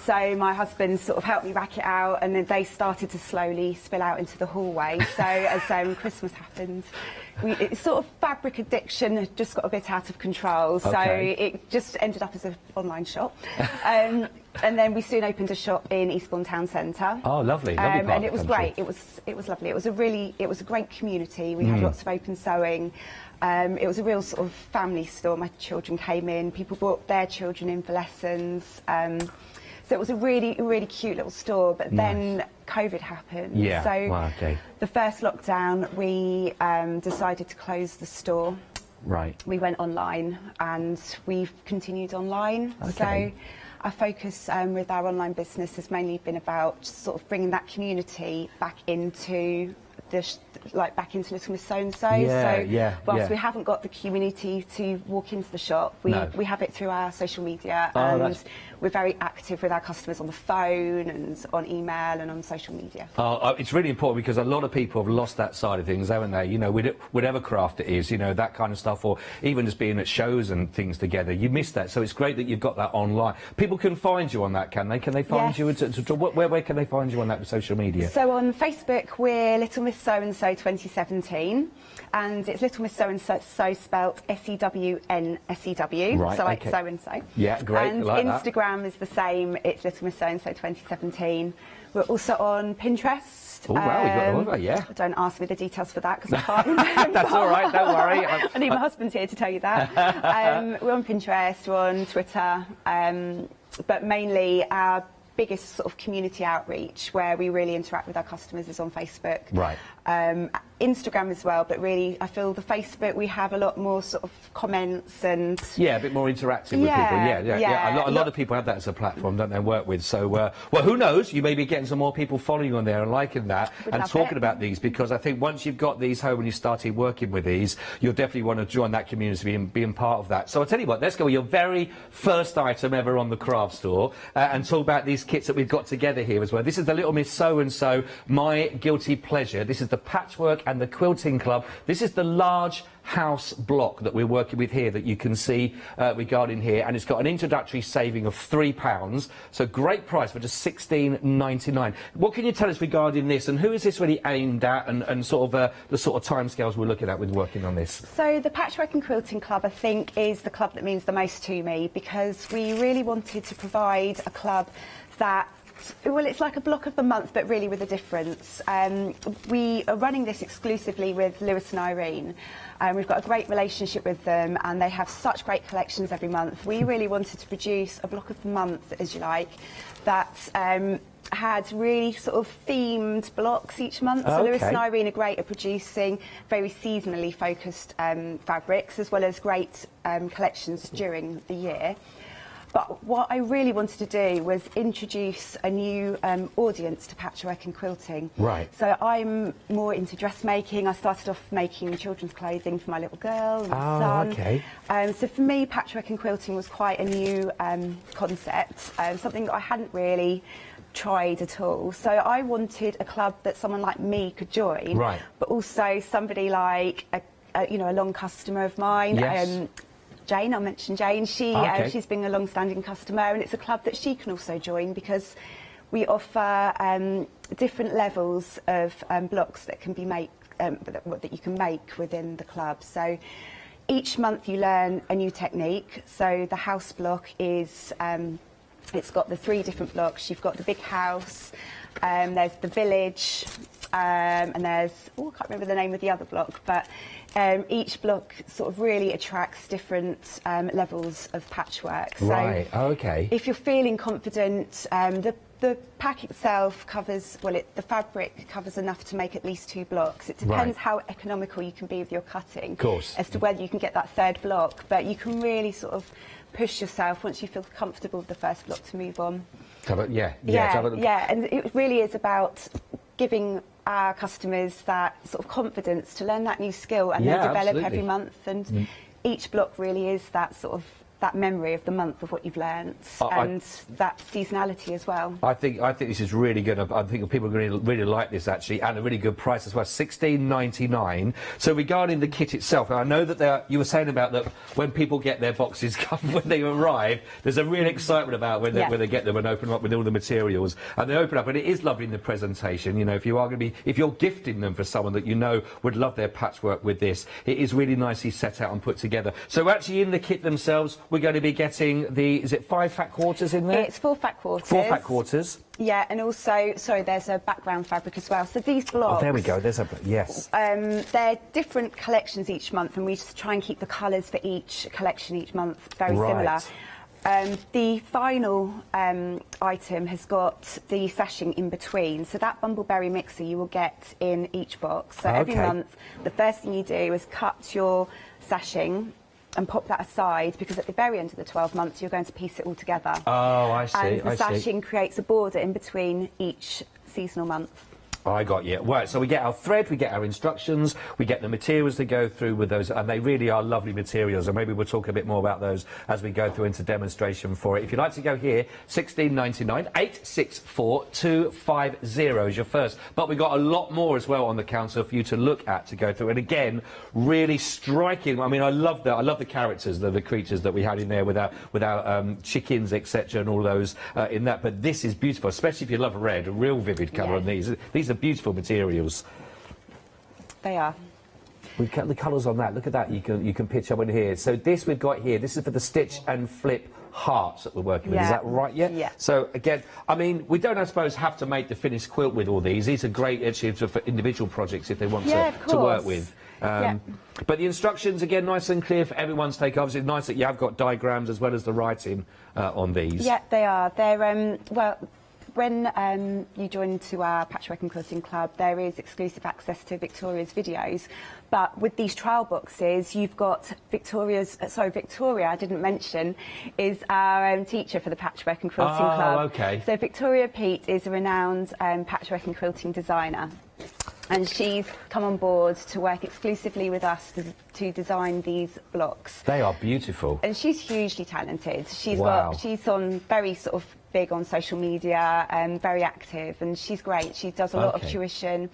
So my husband sort of helped me rack it out, and then they started to slowly spill out into the hallway. So as Christmas happened, it's sort of fabric addiction had just got a bit out of control, so it just ended up as an online shop. And then we soon opened a shop in Eastbourne Town Centre. Oh, lovely, lovely part and it was of the country. great. It was lovely. It was a great community. We had lots of open sewing. It was a real sort of family store. My children came in. People brought their children in for lessons. So it was a really, really cute little store. But then COVID happened. Yeah. So the first lockdown, we decided to close the store. Right. We went online, and we've continued online. Okay. So our focus with our online business has mainly been about sort of bringing that community back into back into Little Miss So-and-so. Whilst we haven't got the community to walk into the shop, we have it through our social media, and we're very active with our customers on the phone and on email and on social media. It's really important because a lot of people have lost that side of things, haven't they? You know, whatever craft it is, you know, that kind of stuff, or even just being at shows and things together, you miss that. So it's great that you've got that online. People can find you on that, can they? Can they find you? Where can they find you on that social media? So on Facebook, we're Little Miss So-and-so 2017, and it's Little Miss So-and-so spelt S-E-W-N-S-E-W, so like so-and-so. Yeah, great. And like Instagram is the same, it's Little Miss So-and-so 2017. We're also on Pinterest. Oh, wow, we've got all that, yeah. Don't ask me the details for that, because I can't remember. That's all right, don't worry. I need my husband here to tell you that. We're on Pinterest, we're on Twitter, but mainly our biggest sort of community outreach where we really interact with our customers is on Facebook. Right. Instagram as well, but really I feel the Facebook, we have a lot more sort of comments and... Yeah, a bit more interactive with people. Yeah. A lot of people have that as a platform, don't they, work with. So, well, who knows? You may be getting some more people following you on there and liking that and talking about these, because I think once you've got these home and you started working with these, you'll definitely want to join that community and being part of that. So I'll tell you what, let's go with your very first item ever on the craft store and talk about these kits that we've got together here as well. This is the Little Miss So-and-so, My Guilty Pleasure. This is the Patchwork and the Quilting Club. This is the large house block that we're working with here that you can see regarding here, and it's got an introductory saving of £3, so great price for just $16.99. What can you tell us regarding this, and who is this really aimed at, and sort of the sort of timescales we're looking at with working on this? So the Patchwork and Quilting Club, I think, is the club that means the most to me, because we really wanted to provide a club that, well, it's like a block of the month, but really with a difference. We are running this exclusively with Lewis and Irene. We've got a great relationship with them, and they have such great collections every month. We really wanted to produce a block of the month, as you like, that had really sort of themed blocks each month. So Lewis and Irene are great at producing very seasonally focused fabrics, as well as great collections during the year. But what I really wanted to do was introduce a new audience to patchwork and quilting. Right. So I'm more into dressmaking. I started off making children's clothing for my little girl and son. Okay. So for me, patchwork and quilting was quite a new concept, something that I hadn't really tried at all. So I wanted a club that someone like me could join, but also somebody like a long customer of mine. Yes. Jane, I'll mention Jane. She's been a long-standing customer, and it's a club that she can also join, because we offer different levels of blocks that can be that you can make within the club. So each month you learn a new technique. So the house block is it's got the 3 different blocks. You've got the big house, there's the village, and there's, I can't remember the name of the other block, but each block sort of really attracts different levels of patchwork. Right, so if you're feeling confident, the pack itself covers, the fabric covers enough to make at least 2 blocks. It depends how economical you can be with your cutting, as to whether you can get that 3rd block, but you can really sort of push yourself once you feel comfortable with the 1st block to move on. And it really is about giving our customers that sort of confidence to learn that new skill and then develop every month, and each block really is that sort of that memory of the month of what you've learnt, and that seasonality as well. I think this is really good. I think people are going to really like this, actually, and a really good price as well, $16.99. So regarding the kit itself, I know that you were saying about that when people get their boxes when they arrive, there's a real excitement about when they get them and open them up with all the materials, and they open up, and it is lovely in the presentation. You know, if you're gifting them for someone that you know would love their patchwork with this, it is really nicely set out and put together. So actually in the kit themselves, we're going to be getting is it 5 fat quarters in there? It's 4 fat quarters. 4 fat quarters. Yeah, and also, sorry, there's a background fabric as well. So these blocks... Oh, there we go, there's a... Yes. They're different collections each month, and we just try and keep the colours for each collection each month very similar. The final item has got the sashing in between, so that bumbleberry mixer you will get in each box. So every month, the first thing you do is cut your sashing and pop that aside, because at the very end of the 12 months you're going to piece it all together. Oh, I see. And the sashing creates a border in between each seasonal month. I got you. Right, so we get our thread, we get our instructions, we get the materials to go through with those, and they really are lovely materials, and maybe we'll talk a bit more about those as we go through into demonstration for it. If you'd like to go here, $16.99, 864250 is your first. But we've got a lot more as well on the counter for you to look at, to go through. And again, really striking. I mean, I love the characters, the creatures that we had in there with our chickens, etc., and all those in that. But this is beautiful, especially if you love red, a real vivid colour on these. These are beautiful materials. They are. We've got the colours on that. Look at that. You can pitch up in here. So this we've got here. This is for the stitch and flip hearts that we're working with. Is that right? Yeah. So again, I mean, we don't, I suppose, have to make the finished quilt with all these. These are great actually for individual projects if they want to work with. But the instructions, again, nice and clear for everyone to take. Obviously, it's nice that you have got diagrams as well as the writing on these. Yeah, they are. They're well, when you join to our Patchwork and Quilting Club, there is exclusive access to Victoria's videos. But with these trial boxes, you've got Victoria, I didn't mention, is our teacher for the Patchwork and Quilting Club. Okay. So Victoria Peat is a renowned patchwork and quilting designer. And she's come on board to work exclusively with us to design these blocks. They are beautiful. And she's hugely talented. She's Wow. she's on very sort of big on social media and very active, and she's great. She does a lot of tuition.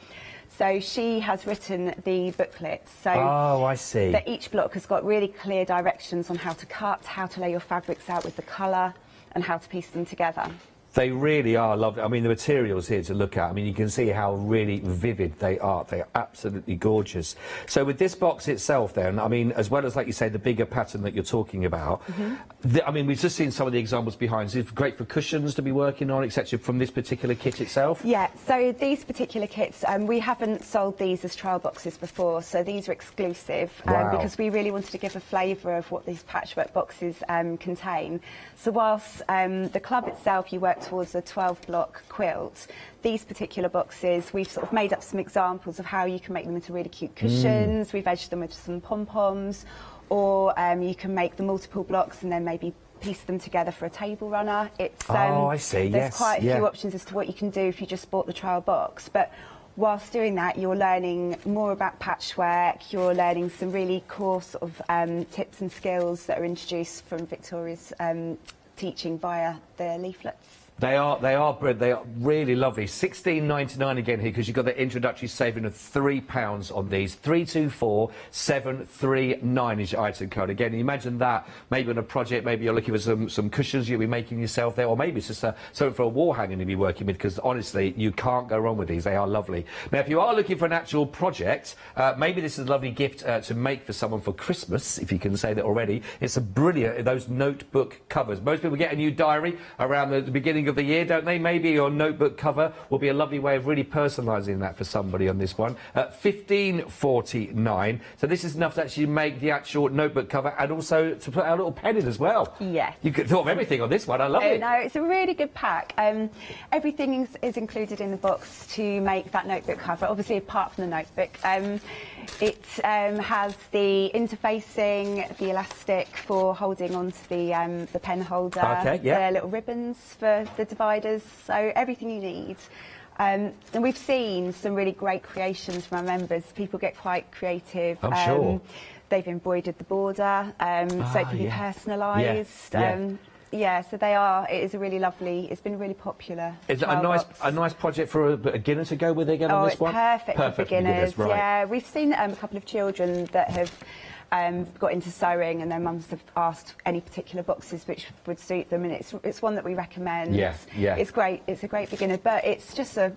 So she has written the booklets. So I see. that each block has got really clear directions on how to cut, how to lay your fabrics out with the colour, and how to piece them together. They really are lovely. I mean, the materials here to look at, I mean, you can see how really vivid they are. They are absolutely gorgeous. So with this box itself then, I mean, as well as, like you say, the bigger pattern that you're talking about, I mean, we've just seen some of the examples behind. So it's great for cushions to be working on, etc., from this particular kit itself? Yeah, so these particular kits, we haven't sold these as trial boxes before, so these are exclusive because we really wanted to give a flavour of what these patchwork boxes contain. So whilst the club itself, you work towards a 12-block quilt, these particular boxes, we've sort of made up some examples of how you can make them into really cute cushions. We've edged them with some pom-poms, or you can make the multiple blocks and then maybe piece them together for a table runner. It's I see, there's quite a few options as to what you can do if you just bought the trial box. But whilst doing that, you're learning more about patchwork, you're learning some really core sort of tips and skills that are introduced from Victoria's teaching via the leaflets. They are really lovely. £16.99 again here, because you've got the introductory saving of £3 on these. 324739 is your item code. Again, imagine that maybe on a project, maybe you're looking for some cushions you'll be making yourself there, or maybe it's just something for a wall hanging to be working with, because honestly, you can't go wrong with these. They are lovely. Now, if you are looking for an actual project, maybe this is a lovely gift to make for someone for Christmas, if you can say that already. It's a brilliant, those notebook covers. Most people get a new diary around the beginning of the year, don't they? Maybe your notebook cover will be a lovely way of really personalising that for somebody on this one. £15.49. So this is enough to actually make the actual notebook cover, and also to put our little pen in as well. Yes. You could thought of everything on this one. I love it. No, it's a really good pack. Everything is included in the box to make that notebook cover, obviously apart from the notebook. It has the interfacing, the elastic for holding onto the pen holder, the little ribbons for the dividers, so everything you need. And we've seen some really great creations from our members. People get quite creative. I'm sure. They've embroidered the border, so it can be personalised. Yeah, so they are. It is a really lovely. It's been really popular. Is it a nice project for a beginner to go with again on this one? Perfect for beginners. Right. Yeah, we've seen a couple of children that have got into sewing, and their mums have asked any particular boxes which would suit them, and it's one that we recommend. Yeah. It's great. It's a great beginner, but it's just a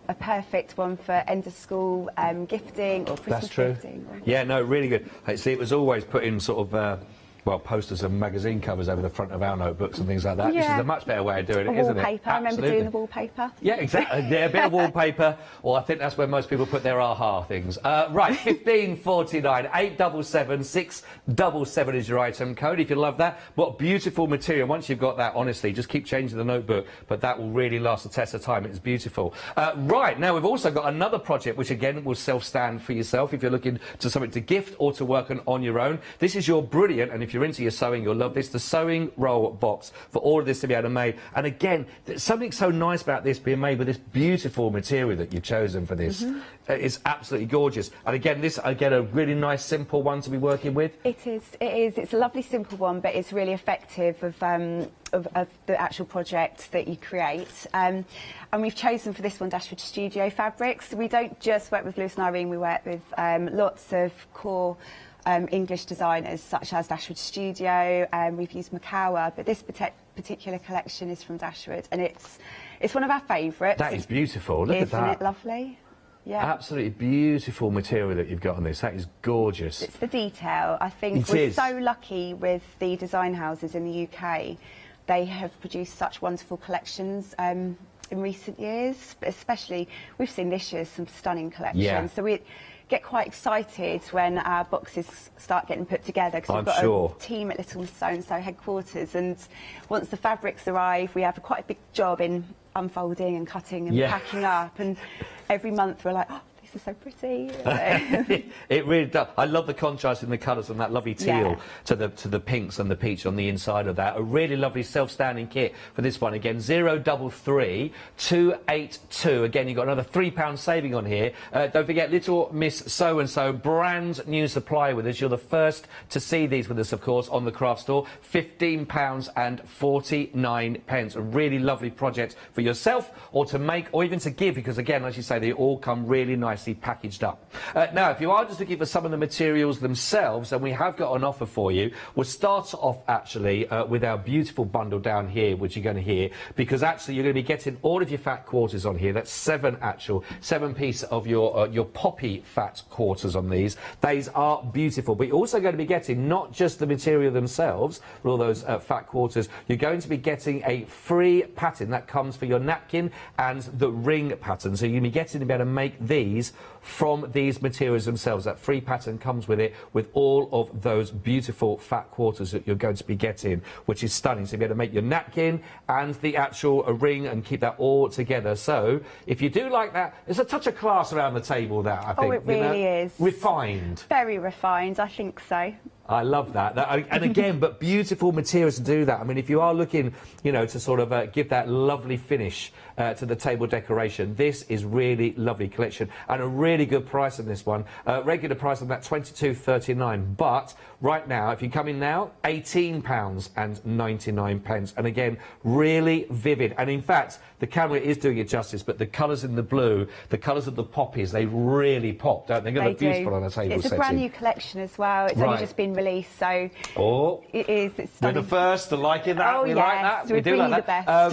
a perfect one for end of school gifting or Christmas gifting. Yeah, no, really good. See, it was always put in sort of well, posters and magazine covers over the front of our notebooks and things like that, which is a much better way of doing it, isn't it? Wallpaper. I remember doing the wallpaper. Yeah, exactly. Yeah, a bit of wallpaper. Well, I think that's where most people put their aha things. Right, 1549 877 677 is your item code if you love that. What beautiful material. Once you've got that, honestly, just keep changing the notebook, but that will really last the test of time. It's beautiful. Right, now we've also got another project which, again, will self-stand for yourself if you're looking to something to gift or to work on your own. This is your brilliant, and if you're into your sewing, you'll love this, the sewing roll box for all of this to be able to make. And again, there's something so nice about this being made with this beautiful material that you've chosen for this. It's absolutely gorgeous. And again, this, a really nice, simple one to be working with. It is. It's a lovely, simple one, but it's really effective of the actual project that you create. And we've chosen for this one Dashwood Studio fabrics. We don't just work with Lewis and Irene, we work with lots of core English designers such as Dashwood Studio. We've used Makawa, but this particular collection is from Dashwood, and it's one of our favourites. That is beautiful. Look at that. Isn't it lovely? Yeah. Absolutely beautiful material that you've got on this. That is gorgeous. It's the detail. I think we're so lucky with the design houses in the UK. They have produced such wonderful collections in recent years, but especially we've seen this year's some stunning collections. Yeah. So we get quite excited when our boxes start getting put together, because we've got a team at Little Miss So-and-so headquarters, and once the fabrics arrive, we have quite a big job in unfolding and cutting and packing up, and every month we're like, oh, this is so pretty. It really does. I love the contrast in the colours and that lovely teal to the pinks and the peach on the inside of that. A really lovely self-standing kit for this one. Again, 033 282. Again, you've got another £3 saving on here. Don't forget, Little Miss So-and-so, brand new supplier with us. You're the first to see these with us, of course, on the craft store. £15.49. A really lovely project for yourself, or to make, or even to give, because again, as you say, they all come really nicely packaged up. Now, if you are just looking for some of the materials themselves, then we have got an offer for you. We'll start off actually with our beautiful bundle down here, which you're going to hear, because actually you're going to be getting all of your fat quarters on here. That's 7 piece of your poppy fat quarters on these. These are beautiful, but you're also going to be getting not just the material themselves, with all those fat quarters, you're going to be getting a free pattern that comes for your napkin and the ring pattern. So you're going to be getting to be able to make these from these materials themselves. That free pattern comes with it, with all of those beautiful fat quarters that you're going to be getting, which is stunning. So you'll be able to make your napkin and the actual ring and keep that all together. So if you do like that, there's a touch of class around the table there, I think. Oh, it really is. Refined. Very refined, I think so. I love that. And again, but beautiful materials to do that. I mean, if you are looking, you know, to sort of give that lovely finish to the table decoration, this is really lovely collection and a really good price on this one. Regular price on that £22.39, but right now, if you come in now, £18.99. And again, really vivid. And in fact, the camera is doing it justice, but the colours in the blue, the colours of the poppies, they really pop, don't they? They're going to look beautiful on a table setting. It's a brand new collection as well. It's only just been released, so it is. It's stunning. We're the first to like it. That we like that. We do like that.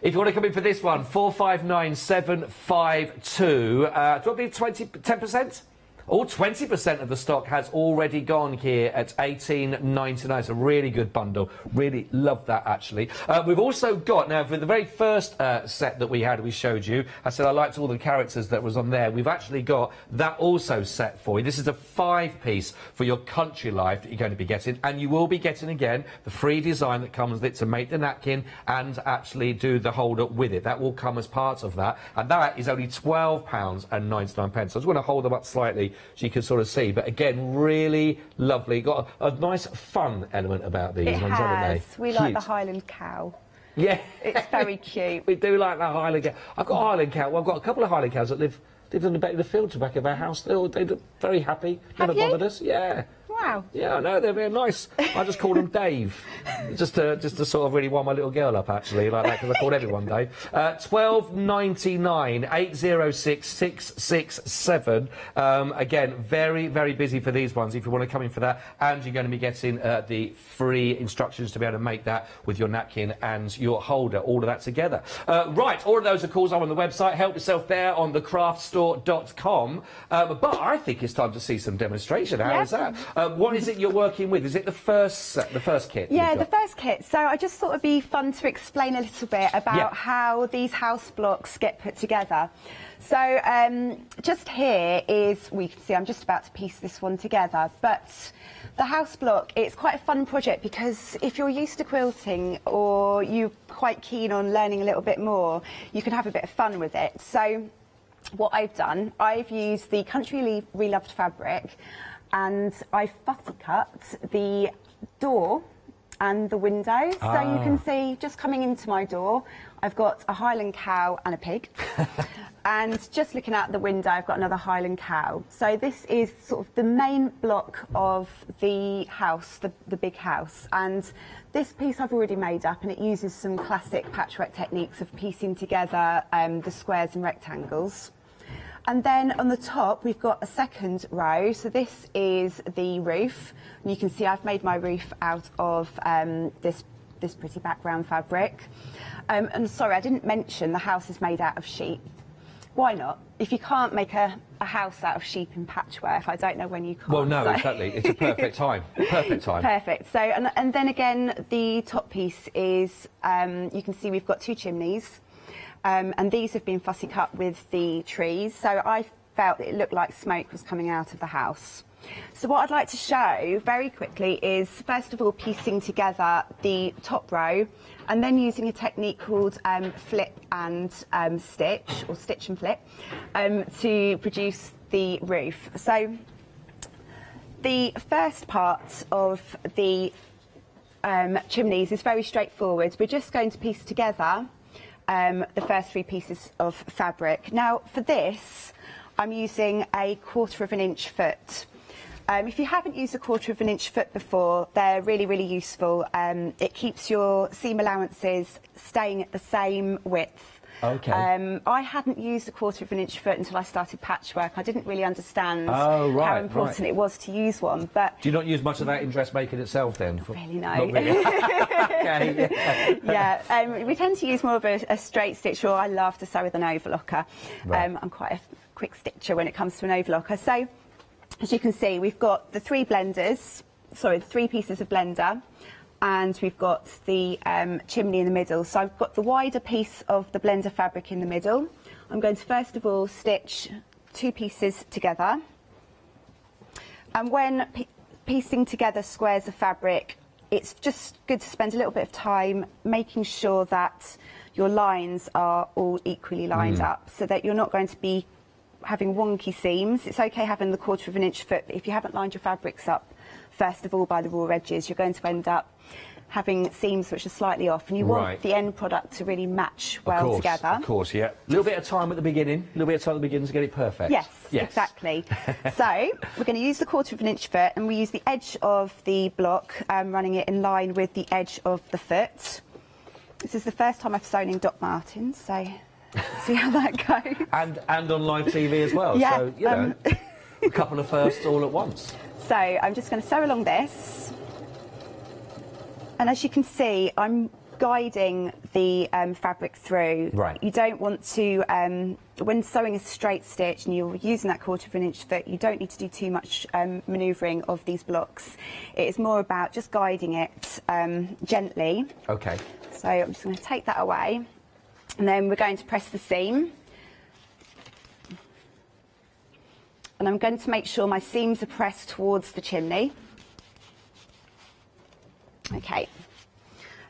If you want to come in for this one, 459752. Do you want to be 10%? All 20% of the stock has already gone here at $18.99. It's a really good bundle. Really love that, actually. We've also got, now, for the very first set that we had, we showed you, I said I liked all the characters that was on there. We've actually got that also set for you. This is a 5-piece for your country life that you're going to be getting, and you will be getting, again, the free design that comes with it to make the napkin and actually do the holder with it. That will come as part of that, and that is only £12.99. So I just want to hold them up slightly so you can sort of see, but again, really lovely. Got a nice fun element about these ones, haven't they? We like the Highland cow. Yeah. It's very cute. We do like that Highland cow. I've got a Highland cow. Well, I've got a couple of Highland cows that live in the back of the field to the back of our house. They look very happy. Never bothered us. Yeah. Wow. Yeah, I know, they're very nice. I just called them Dave. just to sort of really wind my little girl up, actually, like that, because I called everyone Dave. £12.99, 806 667. Again, very, very busy for these ones, if you want to come in for that. And you're going to be getting the free instructions to be able to make that with your napkin and your holder, all of that together. Right, all of those, of course, are on the website. Help yourself there on thecraftstore.com. But I think it's time to see some demonstration. How is that? What is it you're working with? Is it the first set, the first kit? Yeah, the first kit. So I just thought it'd be fun to explain a little bit about how these house blocks get put together. So just here is, you can see I'm just about to piece this one together, but the house block, it's quite a fun project because if you're used to quilting or you're quite keen on learning a little bit more, you can have a bit of fun with it. So what I've done, I've used the Country Reloved fabric, and I fussy cut the door and the window. So you can see, just coming into my door, I've got a Highland cow and a pig. And just looking out the window, I've got another Highland cow. So this is sort of the main block of the house, the big house. And this piece I've already made up, and it uses some classic patchwork techniques of piecing together the squares and rectangles. And then on the top, we've got a second row. So this is the roof. And you can see I've made my roof out of this pretty background fabric. And sorry, I didn't mention the house is made out of sheep. Why not? If you can't make a house out of sheep in patchwork, I don't know when you can't. Well, no, exactly. It's a perfect time. Perfect time. Perfect. So, and then again, the top piece is, you can see we've got 2 chimneys. and these have been fussy cut with the trees, so I felt that it looked like smoke was coming out of the house. So what I'd like to show very quickly is, first of all, piecing together the top row and then using a technique called flip and stitch, or stitch and flip, to produce the roof. So the first part of the chimneys is very straightforward. We're just going to piece together the first 3 pieces of fabric. Now for this, I'm using a 1/4 inch foot. If you haven't used a 1/4 inch foot before, they're really, really useful. It keeps your seam allowances staying at the same width. Okay. I hadn't used a 1/4 inch foot until I started patchwork. I didn't really understand Oh, right, how important it was to use one. But do you not use much of that in dressmaking itself then? Not really, no. Not really. Okay. Yeah, we tend to use more of a straight stitch, or I love to sew with an overlocker. Right. I'm quite a quick stitcher when it comes to an overlocker. So, as you can see, we've got the 3 pieces of blender, and we've got the chimney in the middle. So I've got the wider piece of the blender fabric in the middle. I'm going to first of all stitch 2 pieces together. And when piecing together squares of fabric, it's just good to spend a little bit of time making sure that your lines are all equally lined up, so that you're not going to be having wonky seams. It's okay having the 1/4 inch foot, but if you haven't lined your fabrics up first of all by the raw edges, you're going to end up having seams which are slightly off, and you want the end product to really match well together. Of course, yeah. A little bit of time at the beginning, to get it perfect. Yes, exactly. So we're going to use the 1/4 inch foot, and we use the edge of the block, running it in line with the edge of the foot. This is the first time I've sewn in Doc Martens, so see how that goes. And on live TV as well, Yeah, so, you know, a couple of firsts all at once. So I'm just going to sew along this. And as you can see, I'm guiding the fabric through. Right. You don't want to, when sewing a straight stitch and you're using that 1/4 inch foot, you don't need to do too much manoeuvring of these blocks. It is more about just guiding it gently. Okay. So I'm just going to take that away. And then we're going to press the seam. And I'm going to make sure my seams are pressed towards the chimney. Okay.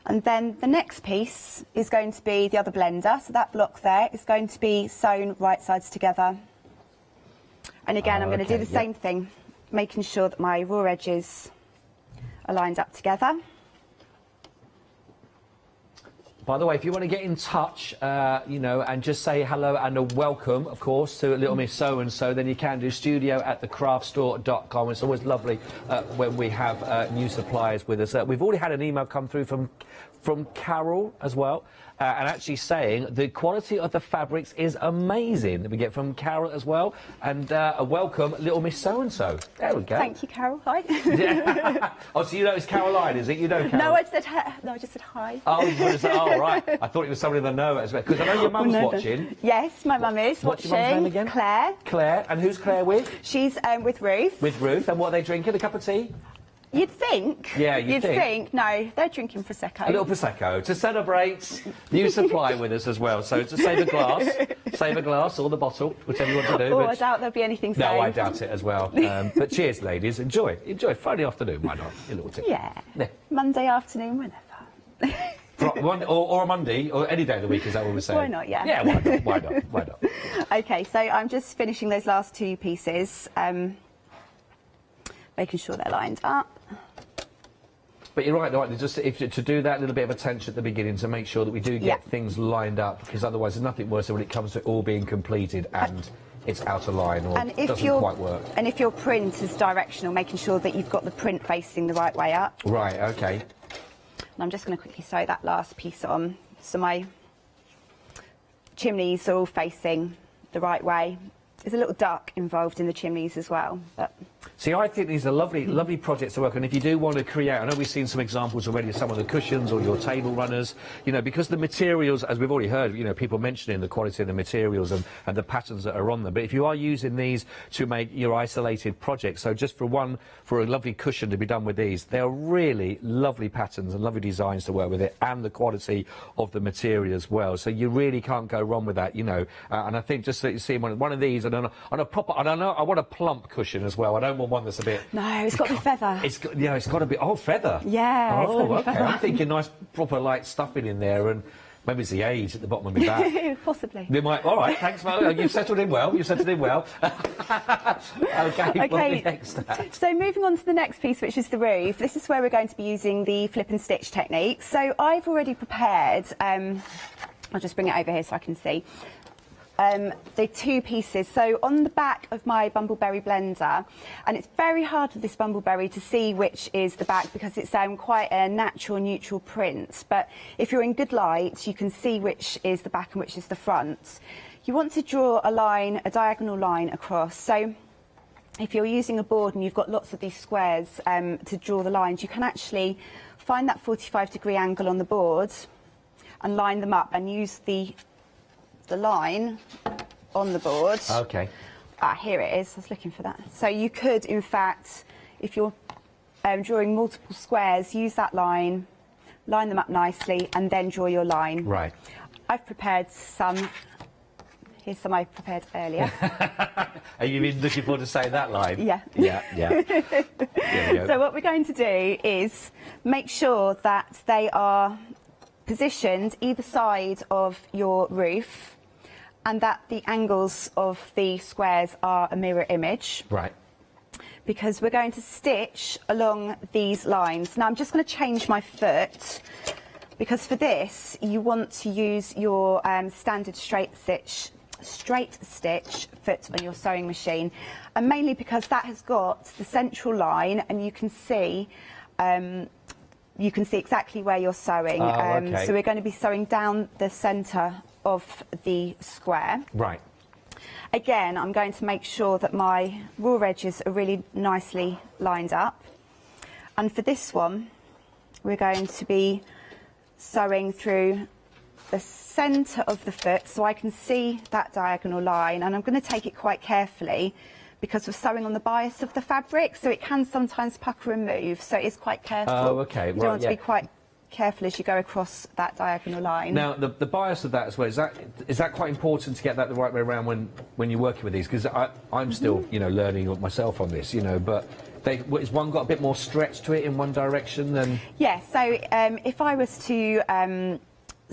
And then the next piece is going to be the other blender. So that block there is going to be sewn right sides together. And again, I'm going to do the same thing, making sure that my raw edges are lined up together. By the way, if you want to get in touch, you know, and just say hello and a welcome, of course, to Little Miss So-and-so, then you can do studio@thecraftstore.com. It's always lovely when we have new suppliers with us. We've already had an email come through from Carol as well, and actually saying the quality of the fabrics is amazing. We get from Carol as well, and a welcome, Little Miss So-and-so. There we go. Thank you, Carol. Hi. Oh, so you know it's Caroline, is it? You know Carol? No, I just said hi. Oh, right. I thought it was somebody that know as well. Because I know your mum's watching. Yes, my mum is What's watching. your mum's name again? Claire. Claire. And who's Claire with? She's with Ruth. With Ruth. And what are they drinking? A cup of tea? You'd think. Yeah, you'd think. No, they're drinking Prosecco. A little Prosecco to celebrate new supply with us as well. So to save a glass or the bottle, whichever you want to do. Oh, I doubt there'll be anything saved. No, I doubt it as well. But cheers, ladies. Enjoy. Friday afternoon, why not? A little tip. Yeah. Monday afternoon, whenever. Or a Monday, or any day of the week, is that what we're saying? Why not, yeah. Yeah, why not? Why not? Okay, so I'm just finishing those last 2 pieces, making sure they're lined up. But you're right, just to do that little bit of attention at the beginning to make sure that we do get things lined up, because otherwise there's nothing worse than when it comes to it all being completed and it's out of line or doesn't quite work. And if your print is directional, making sure that you've got the print facing the right way up. Right, okay. And I'm just going to quickly sew that last piece on. So my chimneys are all facing the right way. There's a little duck involved in the chimneys as well. But See, I think these are lovely projects to work on. If you do want to create, I know we've seen some examples already of some of the cushions or your table runners, you know, because the materials, as we've already heard, you know, people mentioning the quality of the materials and the patterns that are on them. But if you are using these to make your isolated projects, so just for a lovely cushion to be done with these, they're really lovely patterns and lovely designs to work with it, and the quality of the material as well. So you really can't go wrong with that, you know. And I think just so you see one of these, and on a proper, I don't know, I want a plump cushion as well. I don't want one that's a bit... No, it's got to be feather. It's got to be... Oh, feather. Yeah, oh, it's got to be okay. feather. I'm thinking nice, proper, like, stuffing in there, and maybe it's the age at the bottom of my back. Possibly. They might... All right, thanks, Mel. You've settled in well. You've settled in well. Okay, what next? So moving on to the next piece, which is the roof. This is where we're going to be using the flip and stitch technique. So I've already prepared... I'll just bring it over here so I can see. The two pieces. So on the back of my Bumbleberry blender, and it's very hard with this Bumbleberry to see which is the back because it's quite a natural neutral print, but if you're in good light you can see which is the back and which is the front. You want to draw a line, a diagonal line across. So if you're using a board and you've got lots of these squares to draw the lines, you can actually find that 45-degree angle on the board and line them up and use the line on the board. Okay. Here it is. I was looking for that. So you could, in fact, if you're drawing multiple squares, use that line, line them up nicely, and then draw your line. Right. I've prepared some. Here's some I prepared earlier. Are you been looking forward to saying that line? Yeah. Yeah. So what we're going to do is make sure that they are positioned either side of your roof, and that the angles of the squares are a mirror image. Right. Because we're going to stitch along these lines. Now I'm just going to change my foot, because for this you want to use your standard straight stitch foot on your sewing machine, and mainly because that has got the central line and you can see exactly where you're sewing. Okay. So we're going to be sewing down the centre of the square. Right. Again, I'm going to make sure that my raw edges are really nicely lined up. And for this one, we're going to be sewing through the centre of the foot so I can see that diagonal line, and I'm going to take it quite carefully because we're sewing on the bias of the fabric, so it can sometimes pucker and move, so it's quite careful. Oh, okay. You don't want to be quite careful as you go across that diagonal line. Now, the bias of that as well, is that quite important to get that the right way around when you're working with these? Because I'm still, you know, learning myself on this, you know, but has one got a bit more stretch to it in one direction than... Yeah, so if I was to...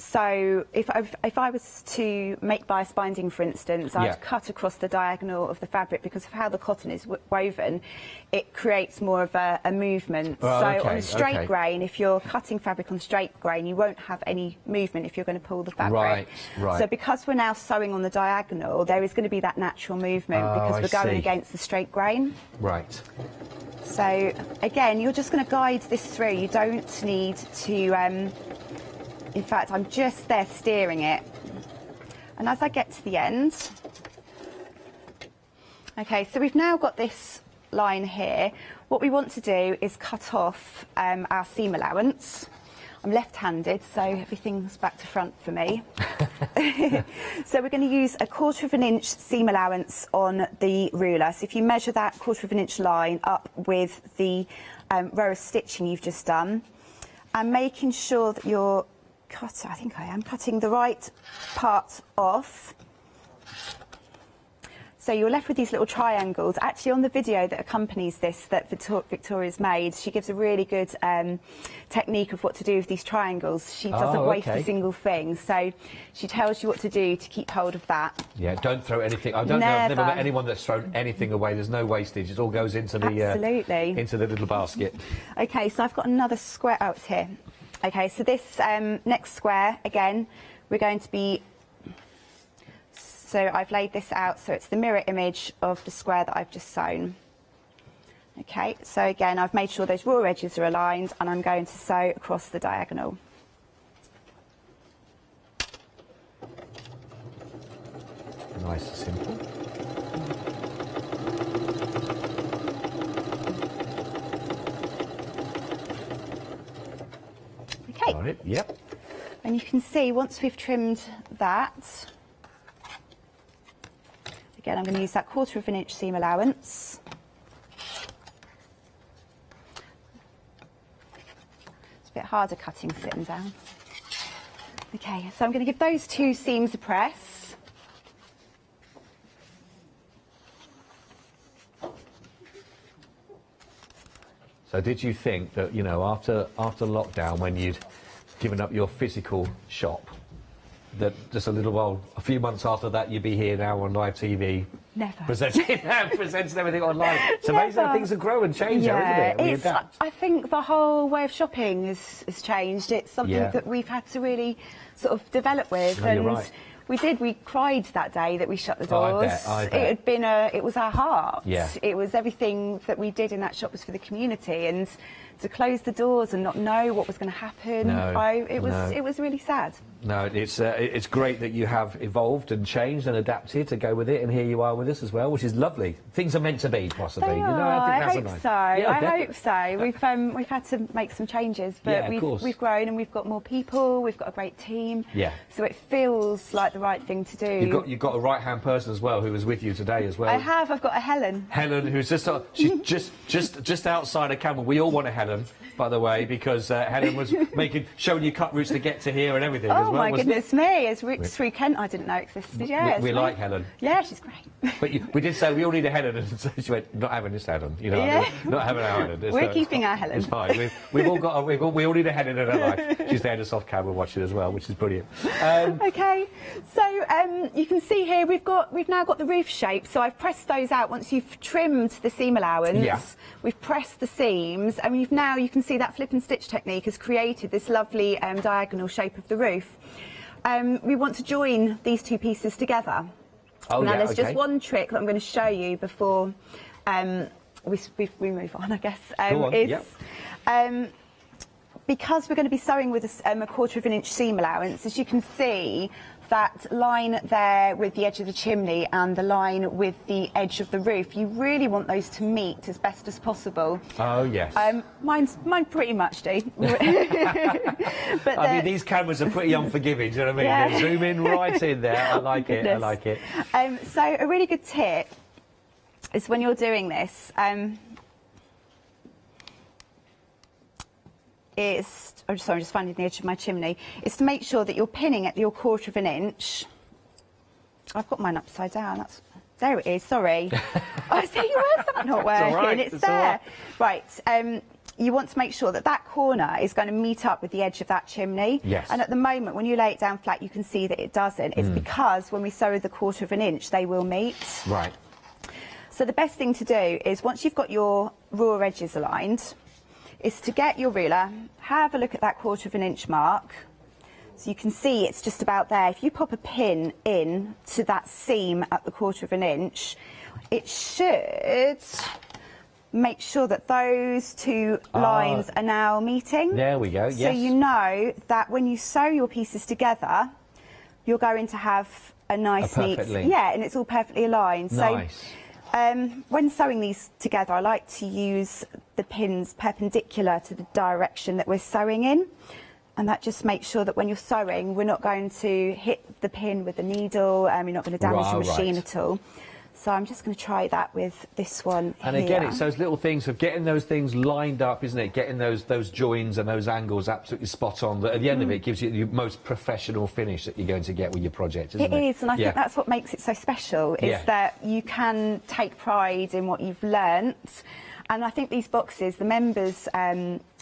So if I was to make bias binding, for instance, I'd cut across the diagonal of the fabric because of how the cotton is woven. It creates more of a movement. Oh, so okay, on a straight grain, if you're cutting fabric on straight grain, you won't have any movement if you're going to pull the fabric. Right. So because we're now sewing on the diagonal, there is going to be that natural movement because we're going against the straight grain. Right. So again, you're just going to guide this through. You don't need to... in fact, I'm just there steering it. And as I get to the end... Okay, so we've now got this line here. What we want to do is cut off our seam allowance. I'm left-handed, so everything's back to front for me. So we're going to use 1/4 of an inch seam allowance on the ruler. So if you measure that 1/4 of an inch line up with the row of stitching you've just done, and making sure that you're I think I am cutting the right part off. So you're left with these little triangles. Actually, on the video that accompanies this that Victoria's made, she gives a really good technique of what to do with these triangles. She doesn't waste a single thing. So she tells you what to do to keep hold of that. Yeah, don't throw anything. I've never met anyone that's thrown anything away. There's no wastage. It all goes into the into the little basket. Okay, so I've got another square. Oh, it's here. Okay, so this next square, again, we're going to be... So I've laid this out, so it's the mirror image of the square that I've just sewn. Okay, so again, I've made sure those raw edges are aligned, and I'm going to sew across the diagonal. Nice and simple. Got it, yep. And you can see once we've trimmed that, again, I'm going to use that 1/4 inch seam allowance. It's a bit harder cutting sitting down. Okay, so I'm going to give those 2 seams a press. So did you think that, you know, after lockdown, when you'd given up your physical shop, that just a few months after that, you'd be here now on live TV? Never. Presenting everything online. It's amazing how things have grown and changed, Yeah, isn't it? We adapt. I think the whole way of shopping has changed. It's something that we've had to really sort of develop with. No, you're right. We cried that day that we shut the Oh, doors. I bet. It had been it was our heart. Yeah. It was everything that we did in that shop was for the community, and to close the doors and not know what was going to happen, it was really sad. No, it's great that you have evolved and changed and adapted to go with it, and here you are with us as well, which is lovely. Things are meant to be, possibly. They you know, are. I think I that's hope a nice. so. Yeah, I hope so. We've had to make some changes, but Yeah, of course. we've grown and we've got more people. We've got a great team. Yeah. So it feels like the right thing to do. You've got a right-hand person as well who was with you today as well. I have. I've got a Helen. Helen, who's she's just outside a camera. We all want a Helen, by the way, because Helen was showing you cut routes to get to here and everything as well. Oh my wasn't goodness me! It's routes through Kent. I didn't know existed. Yeah, we like Helen. Yeah, she's great. But we did say we all need a Helen, and so she went, not having this Helen, you know, Yeah. not having our Helen. We're keeping our Helen. It's fine. We all need a Helen in our life. She's there in a soft camera watching as well, which is brilliant. Okay, so you can see here we've now got the roof shape. So I've pressed those out once you've trimmed the seam allowance. Yeah. We've pressed the seams, and you can see that flip and stitch technique has created this lovely diagonal shape of the roof. We want to join these 2 pieces together. Oh, now yeah, there's okay. just one trick that I'm going to show you before we move on, I guess. Go on, yep. Because we're going to be sewing with a 1/4 inch seam allowance, as you can see, that line there with the edge of the chimney and the line with the edge of the roof, you really want those to meet as best as possible. Oh, yes. Mine pretty much do. But I mean, these cameras are pretty unforgiving, do you know what I mean? Yeah. They zoom in right in there. I like it. I like it. So a really good tip is when you're doing this, I'm just finding the edge of my chimney, is to make sure that you're pinning at your 1/4 inch. I've got mine upside down. There it is, sorry. I see yours not working. It's all right. It's there. Right. You want to make sure that that corner is going to meet up with the edge of that chimney. Yes. And at the moment, when you lay it down flat, you can see that it doesn't. It's because when we sew with the 1/4 inch, they will meet. Right. So the best thing to do is, once you've got your raw edges aligned, is to get your ruler, have a look at that 1/4 inch mark. So you can see it's just about there. If you pop a pin in to that seam at the 1/4 inch, it should make sure that those 2 lines are now meeting. There we go, So yes. you know that when you sew your pieces together, you're going to have a nice neat... link. Yeah, and it's all perfectly aligned. Nice. So when sewing these together, I like to use the pins perpendicular to the direction that we're sewing in. And that just makes sure that when you're sewing, we're not going to hit the pin with the needle, you're not going to damage the machine at all. So I'm just going to try that with this one And here. again, it's those little things of getting those things lined up, isn't it? Getting those joins and those angles absolutely spot on. That at the end of it gives you the most professional finish that you're going to get with your project, isn't it? It is, and I think that's what makes it so special, is that you can take pride in what you've learnt. And I think these boxes, the members,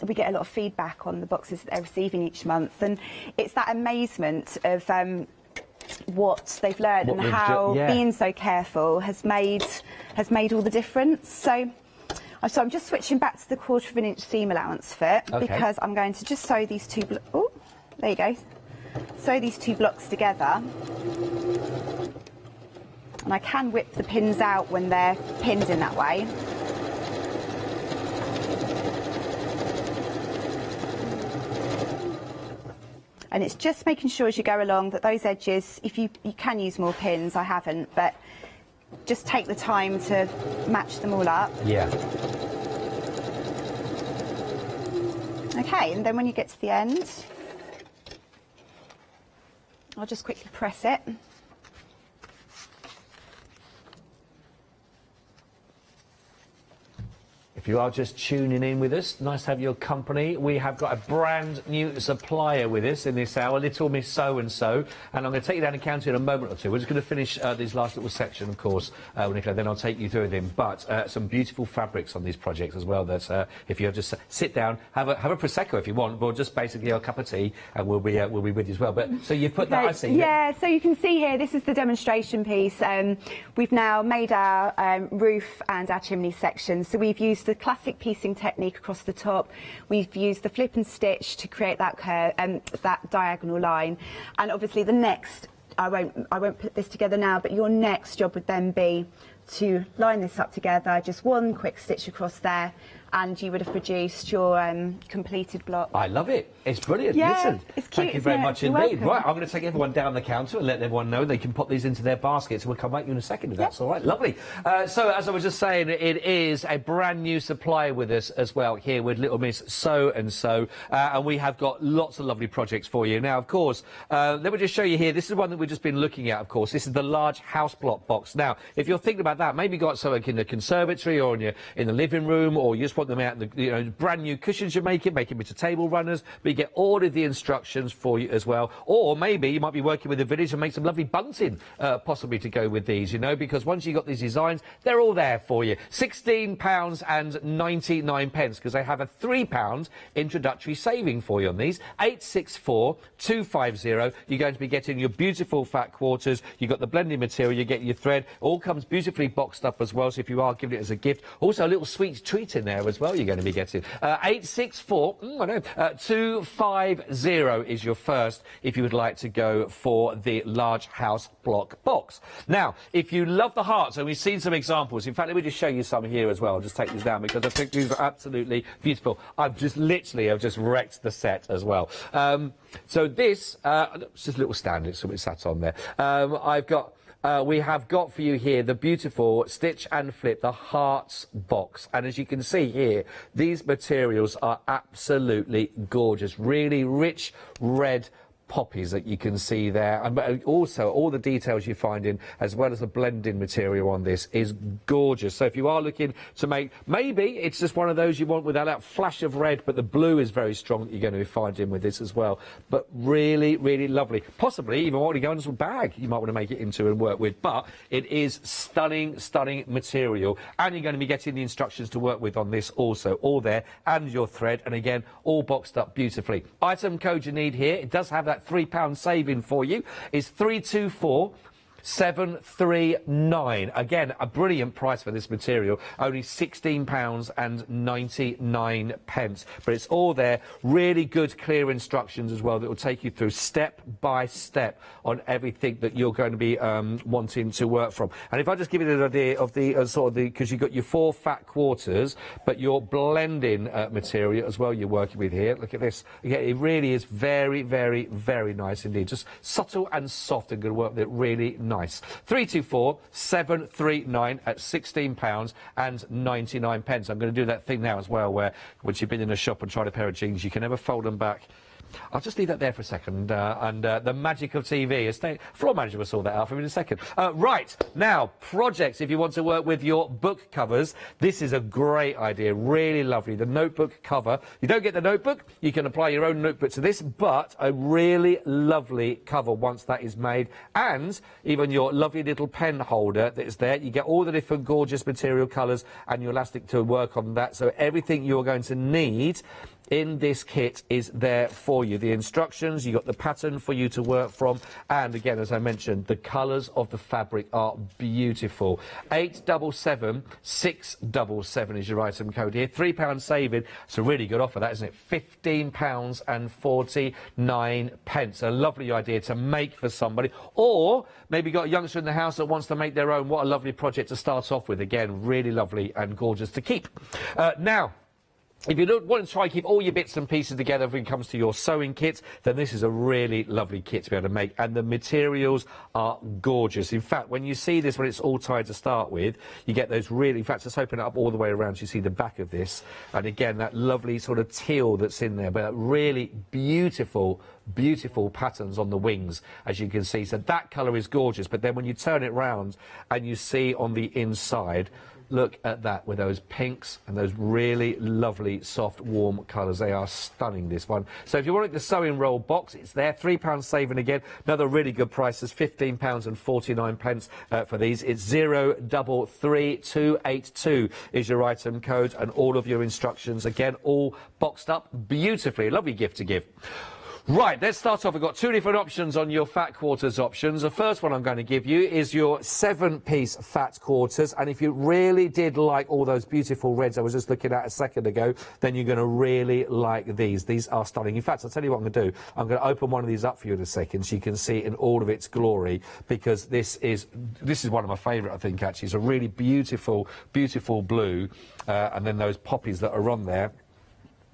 we get a lot of feedback on the boxes that they're receiving each month, and it's that amazement of what they've learned and how being so careful has made all the difference. So I'm just switching back to the 1/4 inch seam allowance fit, because I'm going to just sew these 2 oh, there you go. Sew these 2 blocks together. And I can whip the pins out when they're pinned in that way. And it's just making sure as you go along that those edges, if you can use more pins, I haven't, but just take the time to match them all up. Yeah. Okay, and then when you get to the end, I'll just quickly press it. If you are just tuning in with us, nice to have your company. We have got a brand new supplier with us in this hour, Little Miss So-and-so, and I'm going to take you down the counter in a moment or two. We're just going to finish this last little section, of course, Nicola, then I'll take you through them. But some beautiful fabrics on these projects as well that if you just sit down, have a Prosecco if you want, or just basically a cup of tea, and we'll be with you as well. But so you've put that, I see. Yeah, so you can see here, this is the demonstration piece. We've now made our roof and our chimney section. So we've used the classic piecing technique across the top. We've used the flip and stitch to create that curve, that diagonal line. And obviously the next, I won't put this together now, but your next job would then be to line this up together, just one quick stitch across there, and you would have produced your completed block. I love it. It's brilliant. Yeah, Listen, it's cute, thank you very isn't it? much You're indeed. welcome. Right, I'm going to take everyone down the counter and let everyone know they can pop these into their baskets. We'll come back to you in a second if that's all right. Lovely. So, as I was just saying, it is a brand new supplier with us as well here with Little Miss So-and-so, and we have got lots of lovely projects for you. Now, of course, let me just show you here. This is one that we've just been looking at, of course. This is the large house block box. Now, if you're thinking about that, maybe you got something in the conservatory or in the living room, or you just want them out in the, brand new cushions you're making them into table runners, but you get all of the instructions for you as well. Or maybe you might be working with a village and make some lovely bunting possibly to go with these, because once you've got these designs, they're all there for you. £16.99, because they have a £3 introductory saving for you on these. 864-250. You're going to be getting your beautiful fat quarters. You've got the blending material, you get your thread. All comes beautifully boxed up as well, so if you are giving it as a gift. Also a little sweet treat in there as well you're going to be getting. 864-250 is your first if you would like to go for the large house block box. Now, if you love the hearts, and we've seen some examples, in fact, let me just show you some here as well. I'll just take these down because I think these are absolutely beautiful. I've just wrecked the set as well. So this, it's just a little stand, it's something sat on there. We have got for you here the beautiful Stitch and Flip, the Hearts box. And as you can see here, these materials are absolutely gorgeous. Really rich red poppies that you can see there, and also all the details you find in, as well as the blending material on this, is gorgeous. So if you are looking to make, maybe it's just one of those you want without that flash of red, but the blue is very strong that you're going to be finding with this as well. But really, really lovely. Possibly even want to go into a bag you might want to make it into and work with, but it is stunning, stunning material, and you're going to be getting the instructions to work with on this also, all there, and your thread, and again, all boxed up beautifully. Item code you need here, it does have that £3 saving for you, is 324-739. Again, a brilliant price for this material, only £16.99. But it's all there, really good, clear instructions as well that will take you through step by step on everything that you're going to be wanting to work from. And if I just give you an idea of the because you've got your 4 fat quarters, but your blending material as well you're working with here. Look at this. Again, it really is very, very, very nice indeed. Just subtle and soft and going to work with it really nice. 324-739 at £16.99. I'm going to do that thing now as well, where once you've been in a shop and tried a pair of jeans, you can never fold them back. I'll just leave that there for a second, and the magic of TV. Floor manager will sort that out for me in a second. Right, now, projects, if you want to work with your book covers, this is a great idea, really lovely. The notebook cover. You don't get the notebook, you can apply your own notebook to this, but a really lovely cover once that is made, and even your lovely little pen holder that is there. You get all the different gorgeous material colours and your elastic to work on that, so everything you're going to need in this kit is there for you. The instructions, you got the pattern for you to work from, and again, as I mentioned, the colours of the fabric are beautiful. 877-677 is your item code here. £3 saving. It's a really good offer, that, isn't it? £15.49. A lovely idea to make for somebody, or maybe you've got a youngster in the house that wants to make their own. What a lovely project to start off with. Again, really lovely and gorgeous to keep. Now, If you don't want to try and keep all your bits and pieces together when it comes to your sewing kits, then this is a really lovely kit to be able to make, and the materials are gorgeous. In fact, when you see this, when it's all tied to start with, you get those really, in fact, let's open it up all the way around so you see the back of this, and again, that lovely sort of teal that's in there, but really beautiful patterns on the wings, as you can see. So that colour is gorgeous, but then when you turn it round and you see on the inside, look at that with those pinks and those really lovely, soft, warm colours. They are stunning, this one. So if you wanted the sewing roll box, it's there. £3 saving again. Another really good price is £15.49 for these. It's 033282 is your item code, and all of your instructions, again, all boxed up beautifully. A lovely gift to give. Right, let's start off. We've got two different options on your fat quarters options. The first one I'm going to give you is your 7-piece fat quarters, and if you really did like all those beautiful reds I was just looking at a second ago, then you're going to really like these. These are stunning. In fact, I'll tell you what I'm going to do. I'm going to open one of these up for you in a second so you can see it in all of its glory, because this is one of my favourite, I think, actually. It's a really beautiful, beautiful blue, and then those poppies that are on there.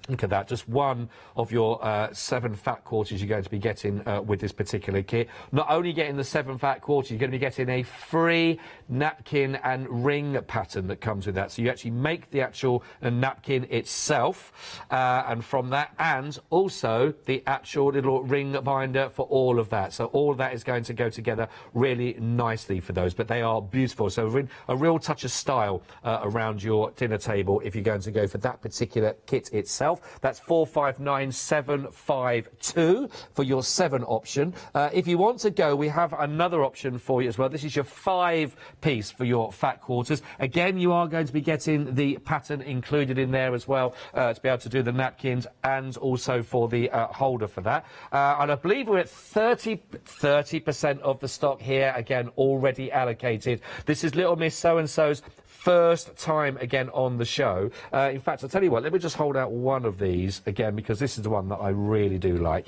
Look at that, just one of your 7 fat quarters you're going to be getting with this particular kit. Not only getting the 7 fat quarters, you're going to be getting a free napkin and ring pattern that comes with that. So you actually make the actual napkin itself, and from that, and also the actual little ring binder for all of that. So all of that is going to go together really nicely for those, but they are beautiful. So a real touch of style around your dinner table if you're going to go for that particular kit itself. That's 459752 for your 7 option. If you want to go, we have another option for you as well. This is your 5-piece for your fat quarters. Again, you are going to be getting the pattern included in there as well to be able to do the napkins, and also for the holder for that. And I believe we're at 30% of the stock here, again, already allocated. This is Little Miss So-and-so's first time again on the show. In fact, I'll tell you what, let me just hold out one of these again, because this is the one that I really do like.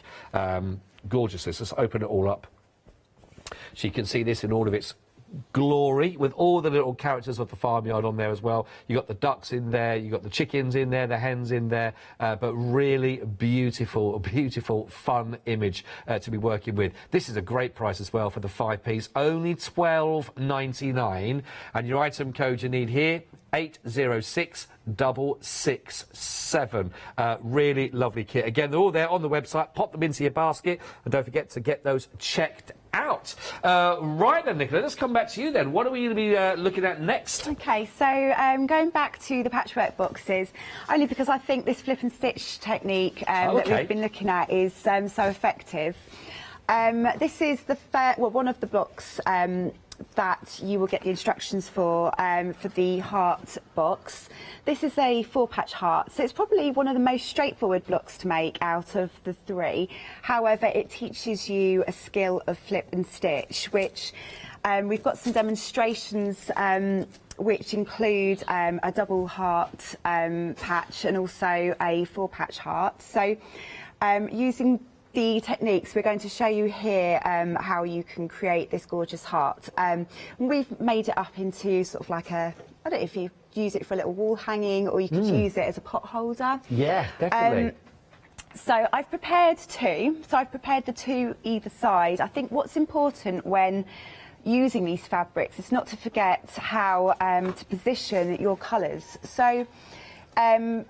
Gorgeous. Let's just open it all up so you can see this in all of its glory, with all the little characters of the farmyard on there as well. You got the ducks in there, you got the chickens in there, the hens in there, but really beautiful, fun image to be working with. This is a great price as well for the 5-piece, only £12.99, and your item code you need here, 806667. Really lovely kit. Again, they're all there on the website. Pop them into your basket, and don't forget to get those checked out. Right then, Nicola, let's come back to you then. What are we going to be looking at next? Okay, so going back to the patchwork boxes, only because I think this flip and stitch technique that we've been looking at is so effective. This is the one of the blocks that you will get the instructions for the heart box. This is a 4-patch heart, so it's probably one of the most straightforward blocks to make out of the 3. However, it teaches you a skill of flip and stitch, which we've got some demonstrations which include a double heart patch and also a 4-patch heart. So using the techniques, we're going to show you here how you can create this gorgeous heart. We've made it up into sort of like a, I don't know if you use it for a little wall hanging, or you could use it as a pot holder. Yeah, definitely. So I've prepared 2. So I've prepared the 2 either side. I think what's important when using these fabrics is not to forget how to position your colours. So the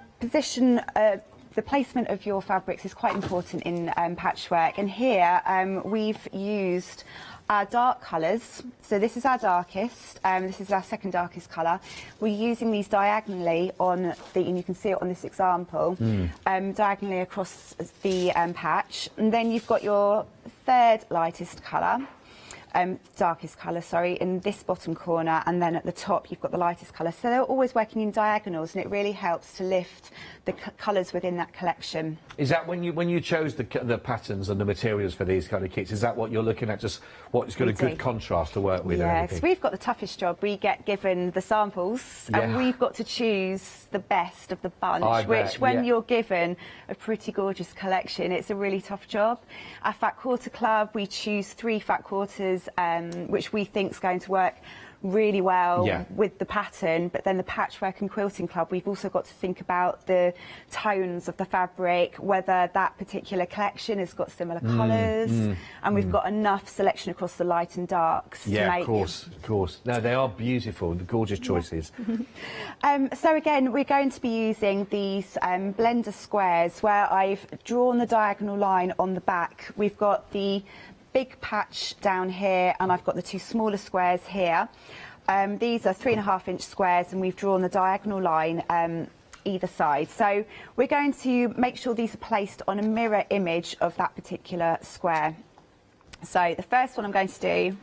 placement of your fabrics is quite important in patchwork, and here we've used our dark colours. So this is our darkest, this is our second darkest colour. We're using these diagonally on and you can see it on this example, diagonally across the patch. And then you've got your third lightest colour, darkest colour, sorry, in this bottom corner, and then at the top you've got the lightest colour. So they're always working in diagonals, and it really helps to lift the colours within that collection. Is that when you chose the patterns and the materials for these kind of kits, is that what you're looking at, just what's got a good contrast to work with? Yeah, because we've got the toughest job. We get given the samples, and we've got to choose the best of the bunch, which when you're given a pretty gorgeous collection, it's a really tough job. Our Fat Quarter Club, we choose 3 fat quarters which we think is going to work really well Yeah. with the pattern, but then the Patchwork and Quilting Club, we've also got to think about the tones of the fabric, whether that particular collection has got similar colours, and we've got enough selection across the light and darks to make... of course. No, they are beautiful, gorgeous choices. So again, we're going to be using these blender squares where I've drawn the diagonal line on the back. We've got the big patch down here and I've got the two smaller squares here. These are 3.5-inch squares and we've drawn the diagonal line either side. So we're going to make sure these are placed on a mirror image of that particular square. So the first one I'm going to do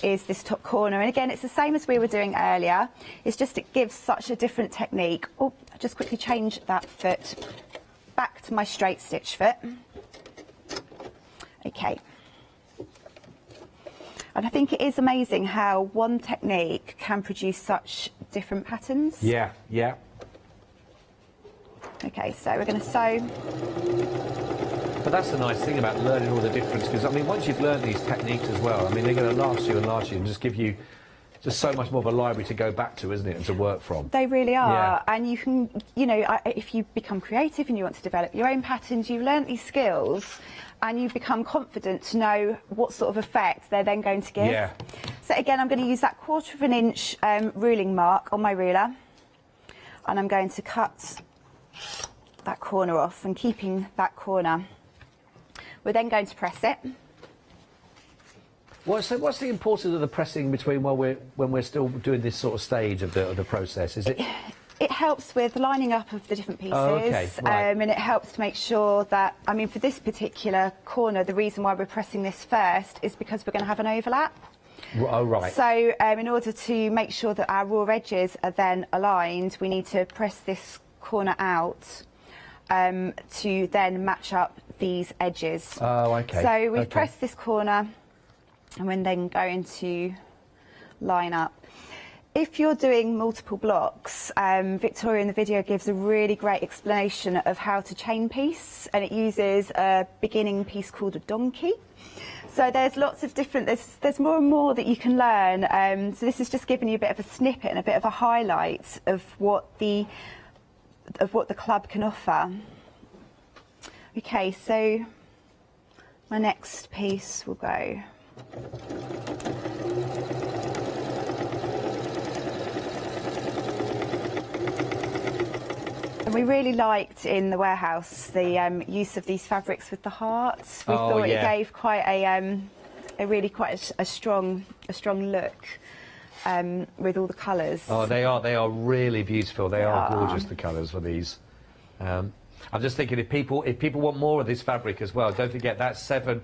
is this top corner, and again it's the same as we were doing earlier. It's just it gives such a different technique. Oh, I'll just quickly change that foot back to my straight stitch foot. Okay. And I think it is amazing how one technique can produce such different patterns. Yeah. Okay, so we're going to sew. But that's the nice thing about learning all the difference, because I mean, once you've learned these techniques as well, I mean, they're going to last you and just give you just so much more of a library to go back to, isn't it, and to work from. They really are. Yeah. And you can, you know, if you become creative and you want to develop your own patterns, you've learnt these skills and you become confident to know what sort of effect they're then going to give. Yeah. So again, I'm going to use that 1/4 inch ruling mark on my ruler, and I'm going to cut that corner off, and keeping that corner. We're then going to press it. So what's the importance of the pressing between when we're still doing this sort of stage of the process? Is it? It helps with lining up of the different pieces, Oh, okay, right. and it helps to make sure that, I mean, for this particular corner, the reason why we're pressing this first is because we're going to have an overlap. Oh, right. So in order to make sure that our raw edges are then aligned, we need to press this corner out to then match up these edges. Oh, okay. So we've pressed this corner and we're then going to line up. If you're doing multiple blocks, Victoria in the video gives a really great explanation of how to chain piece, and it uses a beginning piece called a donkey. So there's lots of different, there's more and more that you can learn. So this is just giving you a bit of a snippet and a bit of a highlight of what the club can offer. Okay, so my next piece will go. And we really liked in the warehouse the use of these fabrics with the hearts. We thought it gave quite a strong look with all the colours. Oh, they are really beautiful. They are gorgeous, the colours for these. I'm just thinking, if people want more of this fabric as well, don't forget that seven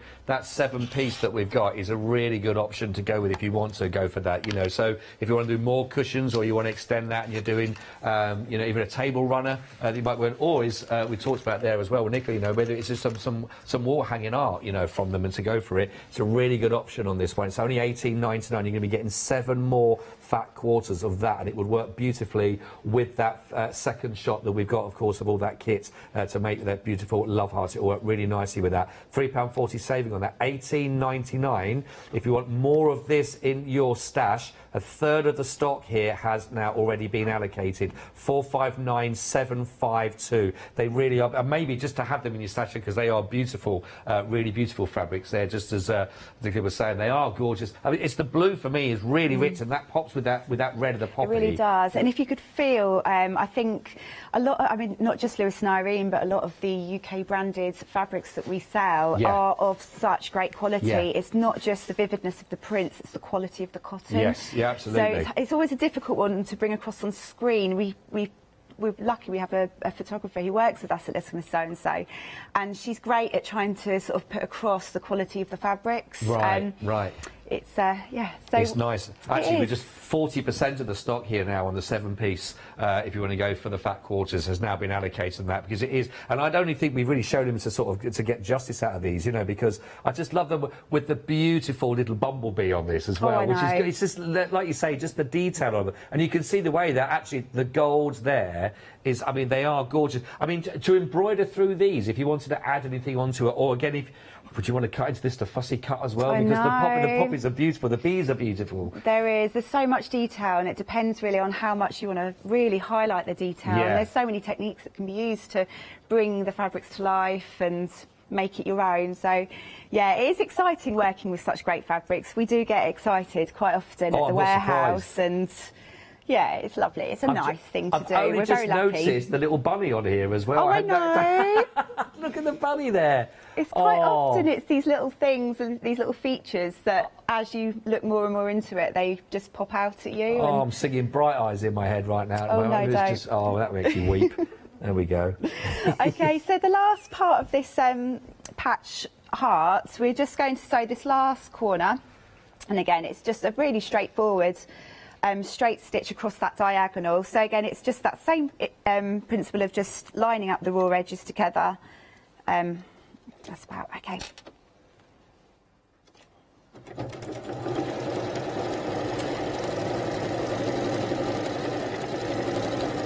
piece that we've got is a really good option to go with if you want to go for that. You know, so if you want to do more cushions or you want to extend that and you're doing, you know, even a table runner, you might want, or is we talked about there as well with Nicola, you know, whether it's just some wall hanging art, you know, from them and to go for it. It's a really good option on this one. It's only $18.99. You're going to be getting 7 more fat quarters of that, and it would work beautifully with that second shot that we've got, of course, of all that kit to make that beautiful love heart. It will work really nicely with that. £3.40 saving on that. $18.99. If you want more of this in your stash, a third of the stock here has now already been allocated. 459,752. They really are, and maybe just to have them in your stash because they are beautiful, really beautiful fabrics. They're just as Nicola was saying, they are gorgeous. I mean, it's the blue for me is really rich, and that pops with that red of the poppy. It really does. And if you could feel, I think a lot, I mean, not just Lewis and Irene, but a lot of the UK branded fabrics that we sell are of such great quality. Yeah. It's not just the vividness of the prints, it's the quality of the cotton. Yes, yeah, absolutely. So it's always a difficult one to bring across on screen. We're lucky we have a photographer who works with us at Little Miss So-and-so, and she's great at trying to sort of put across the quality of the fabrics. Right. It's so it's nice. Actually, we're just 40% of the stock here now on the 7-piece. If you want to go for the fat quarters, has now been allocated on that, because it is. And I don't think we've really shown him to sort of to get justice out of these, you know, because I just love them with the beautiful little bumblebee on this as well, which is good. It's just like you say, just the detail on it, and you can see the way that actually the gold there is. I mean, they are gorgeous. I mean, to embroider through these, if you wanted to add anything onto it, or again, if Would you want to cut into this to fussy cut as well? I Because the know. poppies are beautiful, the bees are beautiful. There's so much detail, and it depends really on how much you want to really highlight the detail. Yeah. And there's so many techniques that can be used to bring the fabrics to life and make it your own. So yeah, it is exciting working with such great fabrics. We do get excited quite often at the I'm not warehouse, surprised. and yeah, it's lovely. It's a nice thing to do. I've only We're just very lucky. noticed the little bunny on here as well. Oh, I know. Look at the bunny there. It's quite Oh. often it's these little things and these little features that, as you look more and more into it, they just pop out at you. Oh, and- I'm singing Bright Eyes in my head right now. At the Oh, moment. no, It's don't. oh, that makes you weep. There we go. Okay, so the last part of this patch heart, we're just going to sew this last corner, and again it's just a really straightforward straight stitch across that diagonal. So again, it's just that same principle of just lining up the raw edges together. That's about okay.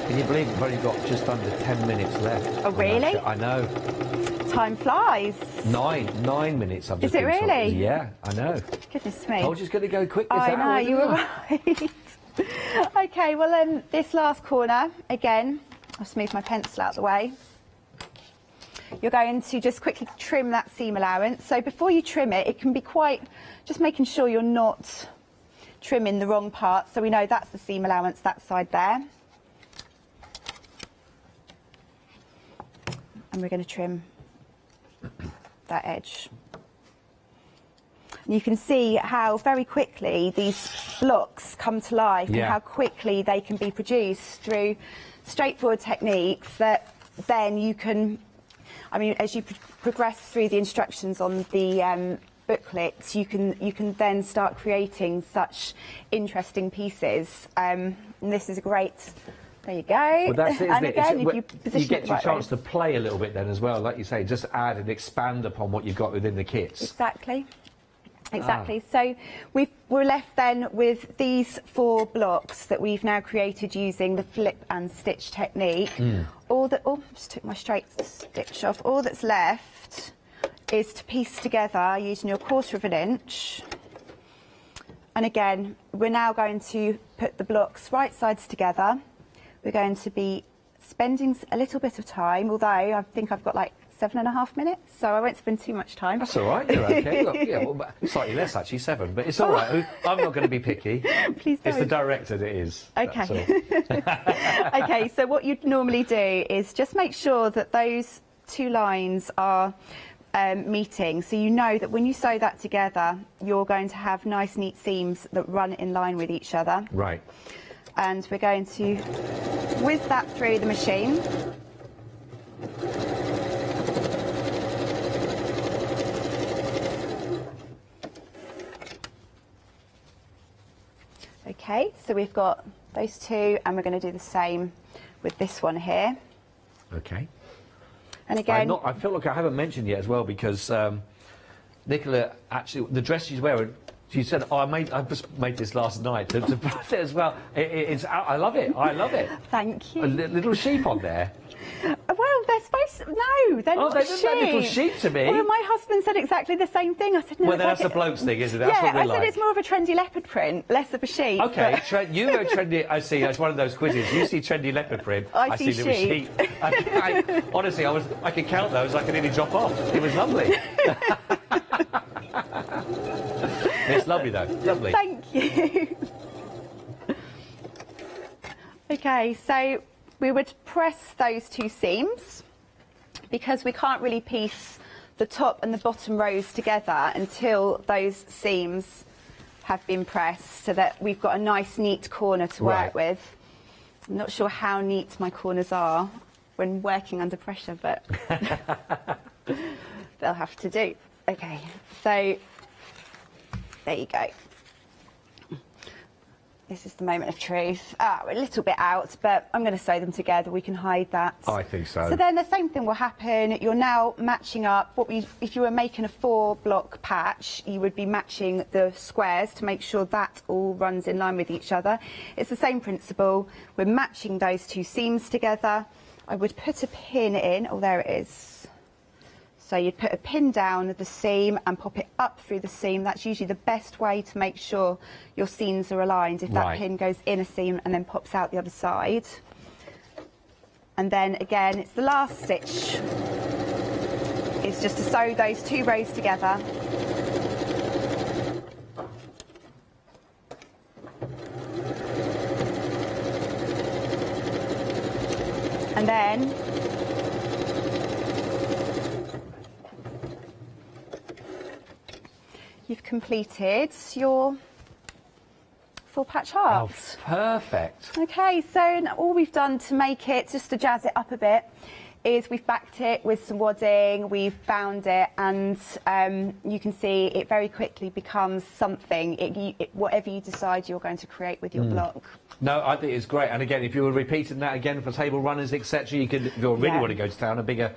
Can you believe we've only got just under 10 minutes left? Oh, really? I know. Time flies. 9 minutes. I've Is just it been told. really? Yeah, I know. Goodness me. Told you it's going to go quick this I hour. know, you were didn't right. Okay, well then this last corner, again, I'll smooth my pencil out the way. You're going to just quickly trim that seam allowance. So before you trim it, it can be quite, just making sure you're not trimming the wrong part. So we know that's the seam allowance, that side there. And we're going to trim that edge. And you can see how very quickly these blocks come to life and how quickly they can be produced through straightforward techniques that then you can, I mean, as you progress through the instructions on the booklets, you can then start creating such interesting pieces. And this is a great. There you go. Well, that's it, isn't and it? again, if you You position get it your right chance way. to play a little bit then as well, like you say, just add and expand upon what you've got within the kits. Exactly. Exactly. So we're left then with these 4 blocks that we've now created using the flip and stitch technique. Just took my straight stitch off. All that's left is to piece together using your 1/4 of an inch. And again, we're now going to put the blocks right sides together. We're going to be spending a little bit of time, although I think I've got like 7.5 minutes, so I won't spend too much time. That's all right, you're okay. Look, yeah, well, slightly less actually, 7, but it's all right. I'm not going to be picky. Please don't. It's the director that is. Okay. Okay, so what you'd normally do is just make sure that those 2 lines are meeting, so you know that when you sew that together, you're going to have nice, neat seams that run in line with each other. Right. And we're going to whiz that through the machine. Okay, so we've got those 2, and we're going to do the same with this one here. Okay. And again, I feel like I haven't mentioned yet as well, because Nicola, actually, the dress she's wearing, she said, oh, I just made this last night to put it as well. I love it. I love it. Thank you. A little sheep on there. Well, they're supposed to... No, they're not they sheep. look like little sheep to me. Well, my husband said exactly the same thing. I said, no, Well, it's that's like the bloke's thing, isn't it? That's yeah, what we I like. said it's more of a trendy leopard print, less of a sheep. Okay, but- you go trendy. I see. It's one of those quizzes. You see trendy leopard print. I see little sheep. Honestly, I could count those. I could nearly drop off. It was lovely. It's lovely though. Lovely. Thank you. Okay, so we would press those 2 seams because we can't really piece the top and the bottom rows together until those seams have been pressed, so that we've got a nice neat corner to work with. I'm not sure how neat my corners are when working under pressure, but they'll have to do. Okay, so there you go. This is the moment of truth. We're a little bit out, but I'm going to sew them together. We can hide that. I think so. So then the same thing will happen. You're now matching up. If you were making a 4-block patch, you would be matching the squares to make sure that all runs in line with each other. It's the same principle. We're matching those 2 seams together. I would put a pin in. Oh, there it is. So you'd put a pin down the seam and pop it up through the seam. That's usually the best way to make sure your seams are aligned, if that pin goes in a seam and then pops out the other side. And then again, it's the last stitch. It's just to sew those 2 rows together. And then you've completed your full patch heart. Oh, perfect. Okay, so now all we've done to make it, just to jazz it up a bit, is we've backed it with some wadding, we've bound it, and you can see it very quickly becomes something, whatever you decide you're going to create with your block. No, I think it's great. And again, if you were repeating that again for table runners, etc., you could, if you really want to go to town, a bigger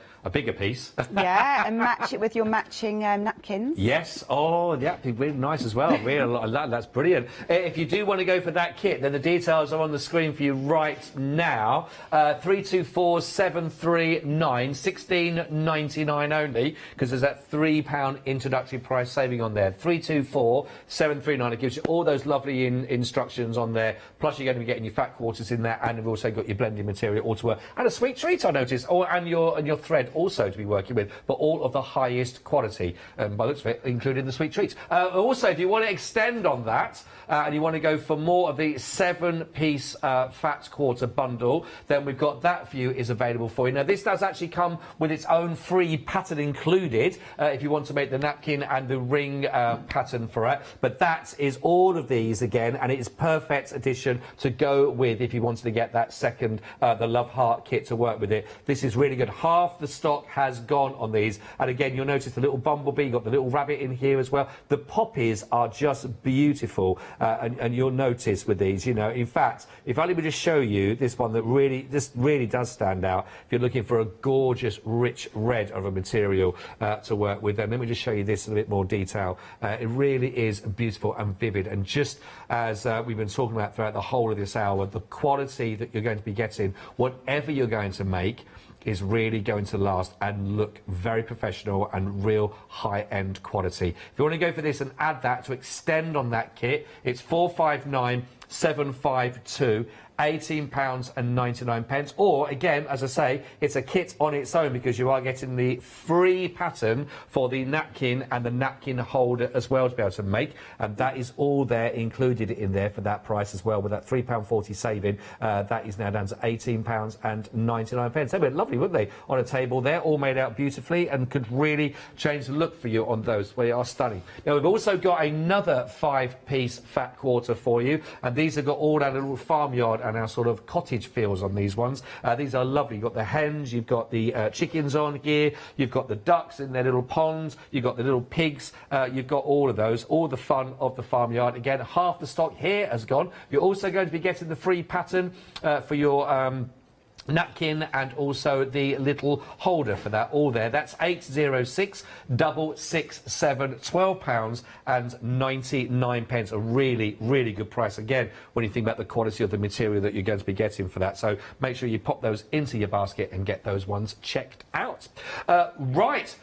piece. Yeah, and match it with your matching napkins. Yes. Oh, yeah, really nice as well. Really, that's brilliant. If you do want to go for that kit, then the details are on the screen for you right now. 324739, £16.99 only, because there's that £3 introductory price saving on there. 324739. It gives you all those lovely instructions on there. Plus, you're going to be getting your fat quarters in there, and we've also got your blending material all to work, and a sweet treat I noticed, and your thread also to be working with, but all of the highest quality, by the looks of it, including the sweet treats. Also, if you want to extend on that, and you want to go for more of the 7-piece fat quarter bundle, then we've got that for you is available for you. Now, this does actually come with its own free pattern included, if you want to make the napkin and the ring pattern for it. But that is all of these again, and it is perfect addition to go with if you wanted to get that second, the Love Heart kit to work with it. This is really good. Half the stock has gone on these, and again, you'll notice the little bumblebee, got the little rabbit in here as well. The poppies are just beautiful, and you'll notice with these, you know, in fact, if only we just show you this one that really does stand out. If you're looking for a gorgeous, rich red of a material to work with, then let me just show you this in a bit more detail. It really is beautiful and vivid, and just as we've been talking about throughout the whole of this hour, the quality that you're going to be getting, whatever you're going to make, is really going to last and look very professional and real high-end quality. If you want to go for this and add that to extend on that kit, it's 459,752. £18.99, or again, as I say, it's a kit on its own, because you are getting the free pattern for the napkin and the napkin holder as well to be able to make, and that is all there included in there for that price as well, with that £3.40 saving. That is now down to £18.99. They were lovely, weren't they, on a table there, all made out beautifully, and could really change the look for you on those. They are stunning. Now, we've also got another 5-piece fat quarter for you, and these have got all that little farmyard and our sort of cottage feels on these ones. These are lovely. You've got the hens, you've got the chickens on here, you've got the ducks in their little ponds, you've got the little pigs, you've got all of those, all the fun of the farmyard. Again, half the stock here has gone. You're also going to be getting the free pattern for your napkin and also the little holder for that, all there. That's 806-667, £12.99. A really good price again when you think about the quality of the material that you're going to be getting for that. So make sure you pop those into your basket and get those ones checked out. Right,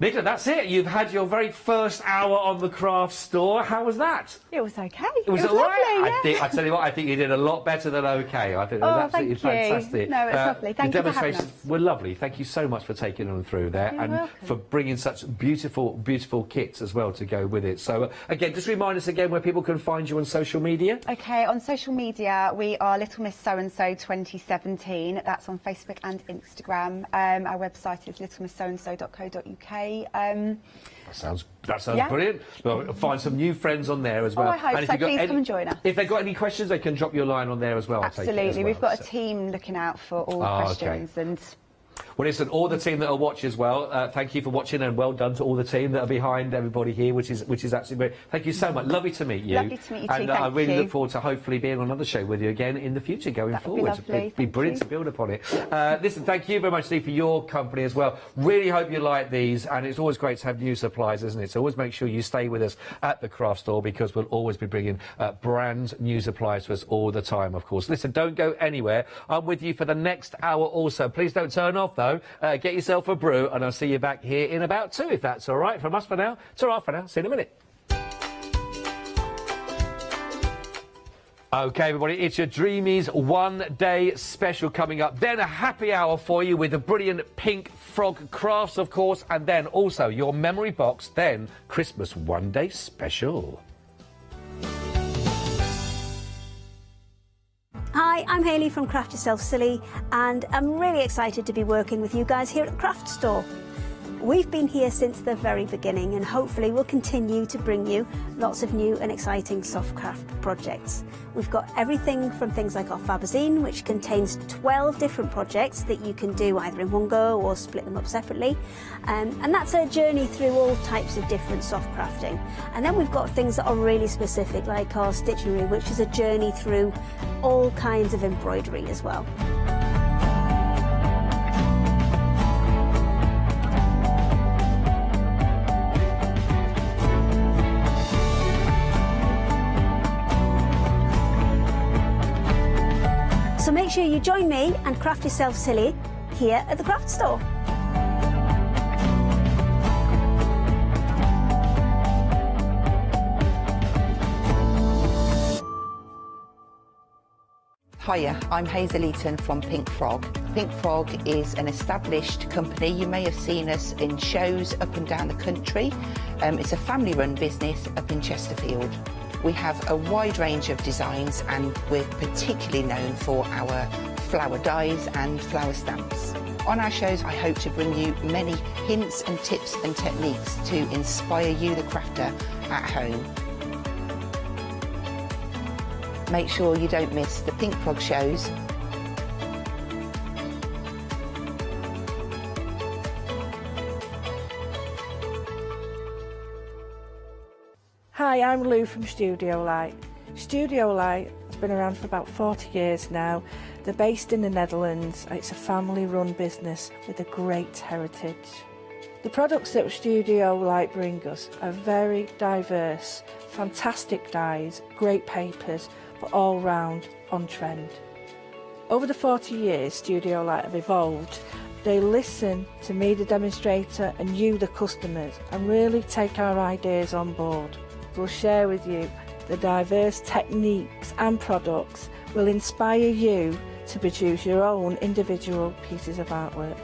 Nicola, that's it. You've had your very first hour on the craft store. How was that? It was okay. It was all right? Lovely, yeah. I tell you what, I think you did a lot better than okay. I think it was absolutely fantastic. No, it's lovely. Thank you for having us. The demonstrations were lovely. Thank you so much for taking them through there. You're and welcome. for bringing such beautiful kits as well to go with it. So, again, just remind us again where people can find you on social media. Okay, on social media, we are Little Miss So-and-so 2017. That's on Facebook and Instagram. Our website is littlemisssoandso.co.uk. That sounds brilliant. Well, find some new friends on there as well. Oh, I hope so. Please come and join us. If they've got any questions, they can drop you a line on there as well. Absolutely. We've got a team looking out for all questions. And well, listen, all the team that are watching as well, thank you for watching, and well done to all the team that are behind everybody here, which is absolutely great. Thank you so much. Lovely to meet you. Lovely to meet you too. And I really look forward to hopefully being on another show with you again in the future going forward. It'd be brilliant to build upon it. Listen, thank you very much, Steve, for your company as well. Really hope you like these, and it's always great to have new supplies, isn't it? So always make sure you stay with us at the craft store, because we'll always be bringing brand new supplies to us all the time, of course. Listen, don't go anywhere. I'm with you for the next hour also. Please don't turn off that. though. Get yourself a brew, and I'll see you back here in about 2, if that's all right. From us for now. It's all right for now. See you in a minute. OK, everybody, it's your Dreamies one-day special coming up. Then a happy hour for you with the brilliant Pink Frog crafts, of course, and then also your memory box, then Christmas one-day special. Hi, I'm Hayley from Craft Yourself Silly, and I'm really excited to be working with you guys here at the Craft Store. We've been here since the very beginning, and hopefully we'll continue to bring you lots of new and exciting soft craft projects. We've got everything from things like our Fabazine, which contains 12 different projects that you can do either in one go or split them up separately. And that's a journey through all types of different soft crafting. And then we've got things that are really specific, like our Stitchery, which is a journey through all kinds of embroidery as well. So make sure you join me and Craft Yourself Silly here at the Craft Store. Hiya, I'm Hazel Eaton from Pink Frog. Pink Frog is an established company. You may have seen us in shows up and down the country. It's a family-run business up in Chesterfield. We have a wide range of designs, and we're particularly known for our flower dies and flower stamps. On our shows, I hope to bring you many hints and tips and techniques to inspire you, the crafter, at home. Make sure you don't miss the Pink Frog shows. Hi, I'm Lou from Studio Light. Studio Light has been around for about 40 years now. They're based in the Netherlands. It's a family-run business with a great heritage. The products that Studio Light bring us are very diverse, fantastic dyes, great papers, but all round on trend. Over the 40 years Studio Light have evolved. They listen to me, the demonstrator, and you, the customers, and really take our ideas on board. We'll share with you the diverse techniques and products will inspire you to produce your own individual pieces of artwork.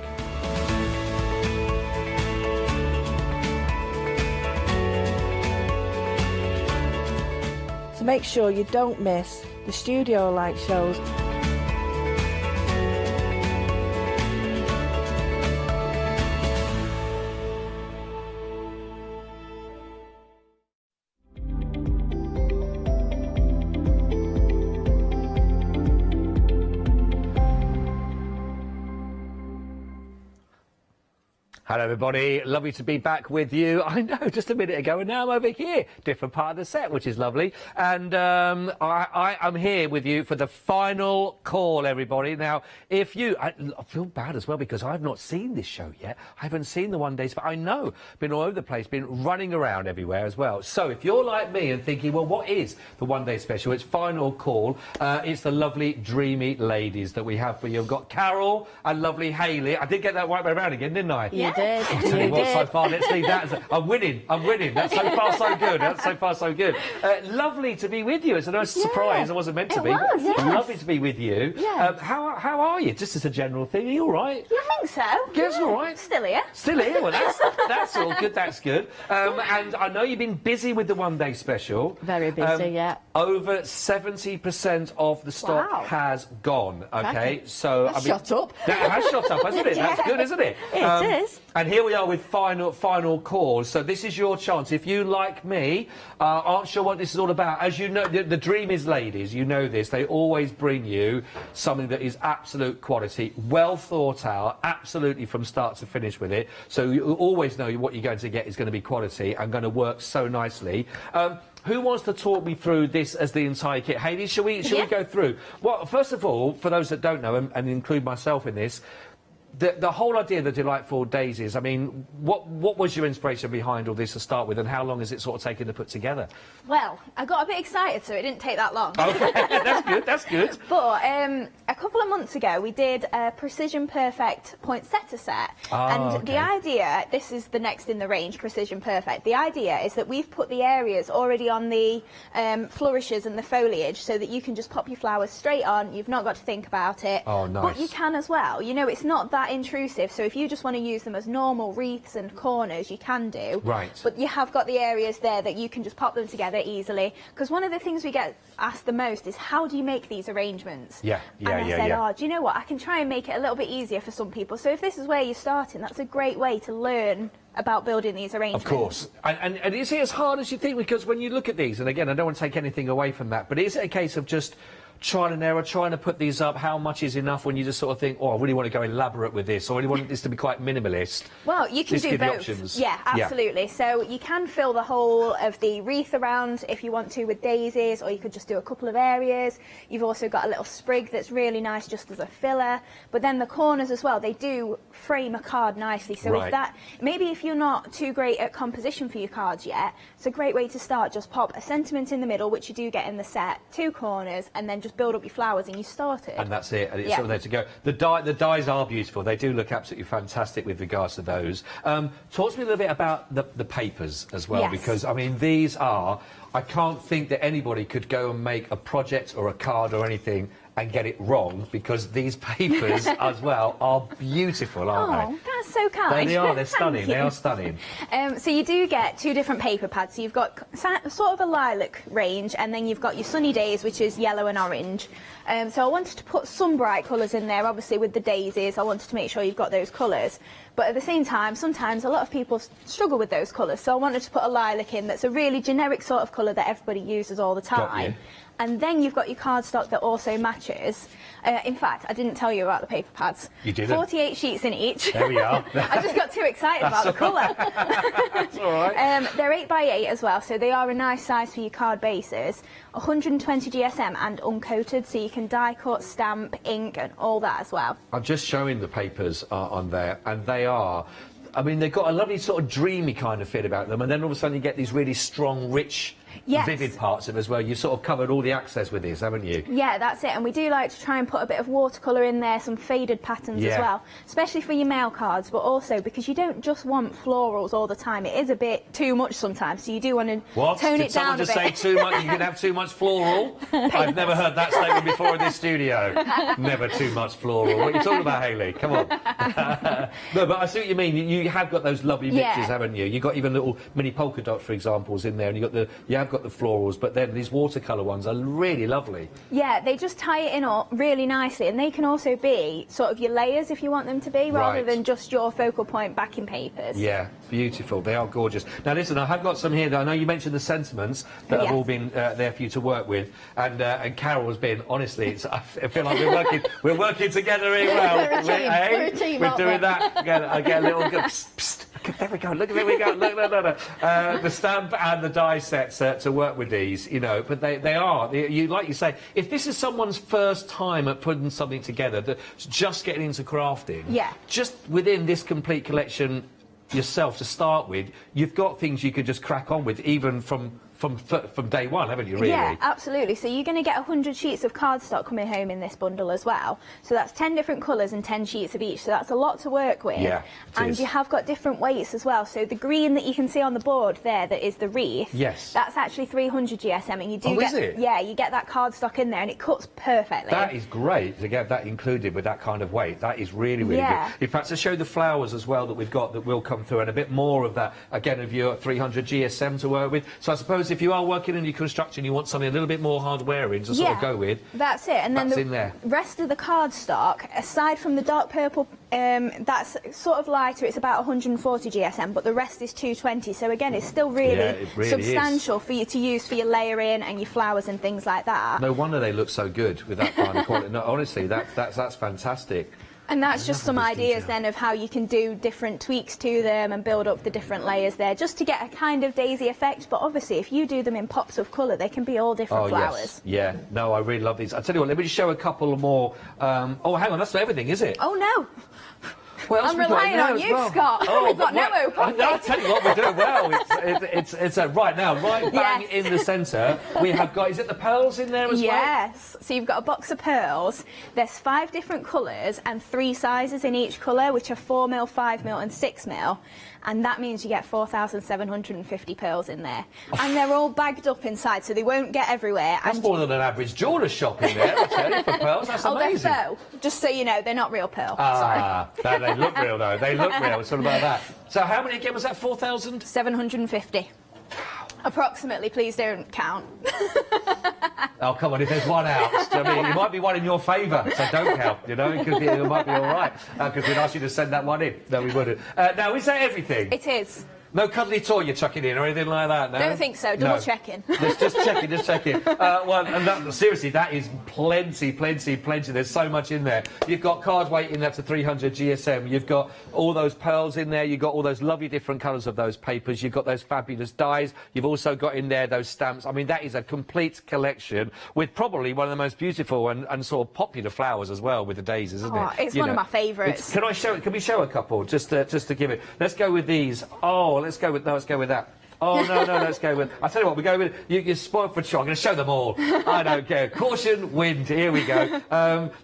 So make sure you don't miss the Studio Light shows. Hello everybody, lovely to be back with you. I know, just a minute ago, and now I'm over here, different part of the set, which is lovely. And I'm here with you for the final call, everybody. Now, if you, I feel bad as well because I've not seen this show yet. I haven't seen the one days, but I know, been all over the place, been running around everywhere as well. So if you're like me and thinking, well, what is the one day special? It's final call. It's the lovely, dreamy ladies that we have for you. We've got Carol and lovely Hayley. I did get that right way around again, didn't I? Yeah. I'll tell you what, so far, let's leave that. I'm winning. That's so far so good. That's so far so good. Lovely to be with you. It's a nice surprise. I wasn't meant to be. Was, yes. Lovely to be with you. Yes. How are you? Just as a general thing, are you all right? Yeah, I think so. Yes, all right. Still here. Still here. Well, that's all good. That's good. And I know you've been busy with the one day special. Very busy, yeah. Over 70% of the stock has gone. Okay, so That's shot up. That has shot up, hasn't it? That's good, isn't it? It is. And here we are with final calls. So this is your chance. If you, like me, aren't sure what this is all about, as you know, the Dreamies ladies, you know this, they always bring you something that is absolute quality, well thought out, absolutely from start to finish with it. So you always know what you're going to get is going to be quality and going to work so nicely. Who wants to talk me through this as the entire kit? Hayley, shall we go through? Well, first of all, for those that don't know, and include myself in this, the whole idea of the delightful daisies, I mean, what was your inspiration behind all this to start with, and how long has it sort of taken to put together? Well, I got a bit excited, so it didn't take that long. Okay, that's good, that's good. But a couple of months ago, we did a Precision Perfect poinsettia set. And the idea, this is the next in the range, Precision Perfect. The idea is that we've put the areas already on the flourishes and the foliage so that you can just pop your flowers straight on. You've not got to think about it. Oh, nice. But you can as well. You know, it's not that intrusive. So if you just want to use them as normal wreaths and corners, you can do. Right. But you have got the areas there that you can just pop them together easily. Because one of the things we get asked the most is, how do you make these arrangements? Yeah, yeah, and I said, oh, do you know what? I can try and make it a little bit easier for some people. So if this is where you're starting, that's a great way to learn about building these arrangements. Of course. And is it as hard as you think? Because when you look at these, and again, I don't want to take anything away from that, but is it a case of just trial and error, trying to put these up? How much is enough when you just sort of think, oh, I really want to go elaborate with this, or I really want this to be quite minimalist? Well, you can Just do give you both. options. Yeah, absolutely. Yeah. So you can fill the whole of the wreath around if you want to with daisies, or you could just do a couple of areas. You've also got a little sprig that's really nice just as a filler. But then the corners as well, they do frame a card nicely. So if that, maybe if you're not too great at composition for your cards yet, it's a great way to start. Just pop a sentiment in the middle, which you do get in the set, 2 corners, and then just build up your flowers and you start it. And that's it, and it's sort of there to go. The dies are beautiful. They do look absolutely fantastic with regards to those. Talk to me a little bit about the papers as well, because, I mean, these are... I can't think that anybody could go and make a project or a card or anything and get it wrong, because these papers as well are beautiful, aren't they? Oh, that's so kind. They are, they're stunning, they are stunning. So you do get 2 different paper pads. So you've got sort of a lilac range, and then you've got your Sunny Days, which is yellow and orange. So I wanted to put some bright colours in there, obviously with the daisies. I wanted to make sure you've got those colours. But at the same time, sometimes a lot of people struggle with those colours. So I wanted to put a lilac in that's a really generic sort of colour that everybody uses all the time. And then you've got your cardstock that also matches. In fact, I didn't tell you about the paper pads. You didn't? 48 sheets in each. There we are. I just got too excited about the colour. That's all right. They're 8 by 8 as well, so they are a nice size for your card bases. 120 GSM and uncoated, so you can die cut, stamp, ink, and all that as well. I'm just showing the papers on there, and they are... I mean, they've got a lovely sort of dreamy kind of feel about them, and then all of a sudden you get these really strong, rich, vivid parts of it as well. You've sort of covered all the access with this, haven't you? Yeah, that's it. And we do like to try and put a bit of watercolour in there, some faded patterns as well, especially for your mail cards, but also because you don't just want florals all the time. It is a bit too much sometimes, so you do want to tone it down a bit. Did someone just say too much? You can have too much floral? I've never heard that statement before in this studio. Never too much floral. What are you talking about, Hayley? Come on. No, but I see what you mean. You have got those lovely mixes, haven't you? You've got even little mini polka dots, for examples, in there, and you have got the florals, but then these watercolour ones are really lovely. Yeah, they just tie it in up really nicely, and they can also be sort of your layers if you want them to be, rather than just your focal point backing papers. Yeah, beautiful. They are gorgeous. Now listen, I have got some here that I know you mentioned the sentiments that have all been there for you to work with, and Carol has been, honestly, I feel like we're working together really well. We're a team, we're doing that. I get a little psst, psst. There we go. Look, there we go. Look. The stamp and the die sets to work with these, you know. But they are. Like you say, if this is someone's first time at putting something together, that's just getting into crafting, just within this complete collection yourself to start with, you've got things you could just crack on with, even from day one, haven't you, really? Yeah, absolutely. So you're going to get 100 sheets of cardstock coming home in this bundle as well. So that's 10 different colours and 10 sheets of each. So that's a lot to work with. Yeah, and you have got different weights as well. So the green that you can see on the board there, that is the wreath. Yes. That's actually 300 GSM, and you do is it? Yeah, you get that cardstock in there, and it cuts perfectly. That is great to get that included with that kind of weight. That is really, really good. In fact, to show the flowers as well that we've got that will come through, and a bit more of that again of your 300 GSM to work with. So I suppose if you are working in your construction, you want something a little bit more hard wearing to sort of go with. That's it. And then the rest of the cardstock, aside from the dark purple, that's sort of lighter. It's about 140 GSM, but the rest is 220. So again, it's still really, substantial for you to use for your layering and your flowers and things like that. No wonder they look so good with that kind of quality. No, honestly, that's fantastic. And that's just some ideas then of how you can do different tweaks to them and build up the different layers there, just to get a kind of daisy effect. But obviously, if you do them in pops of colour, they can be all different flowers. Yes. Yeah, no, I really love these. I tell you what, let me just show a couple more. Oh, hang on, that's not everything, is it? Oh, no. What else I'm we got in relying there on as you, well? Scott. We've got no open. I'll tell you what, we're doing well. It's right now, right bang in the centre. We have got, is it the pearls in there as well? Yes. So you've got a box of pearls. There's 5 different colours and 3 sizes in each colour, which are 4mm, 5mm and 6mm. And that means you get 4,750 pearls in there. And they're all bagged up inside, so they won't get everywhere. That's more than an average jeweller's shop in there, I tell you, for pearls. That's amazing. They're faux. Just so you know, they're not real pearl. They look real, though. They look real. It's all about that. So how many again was that? 4,000? 750. Approximately, please don't count. Oh, come on, if there's one out, I mean, it might be one in your favour, so don't count, you know, it might be all right, because we'd ask you to send that one in. No, we wouldn't. Now, is that everything? It is. No cuddly toy you're chucking in or anything like that, no? Don't think so. Double checking. Just checking. Well, and seriously, that is plenty. There's so much in there. You've got card weight in there to 300 GSM. You've got all those pearls in there. You've got all those lovely different colours of those papers. You've got those fabulous dies. You've also got in there those stamps. I mean, that is a complete collection with probably one of the most beautiful and sort of popular flowers as well with the daisies, isn't it? It's one of my favourites. Can we show a couple just to give it? Let's go with these. Let's go with that. Oh, no, let's go with... I'll tell you what, we go with... You're spoiled for chocolate. I'm going to show them all. I don't care. Caution, wind. Here we go.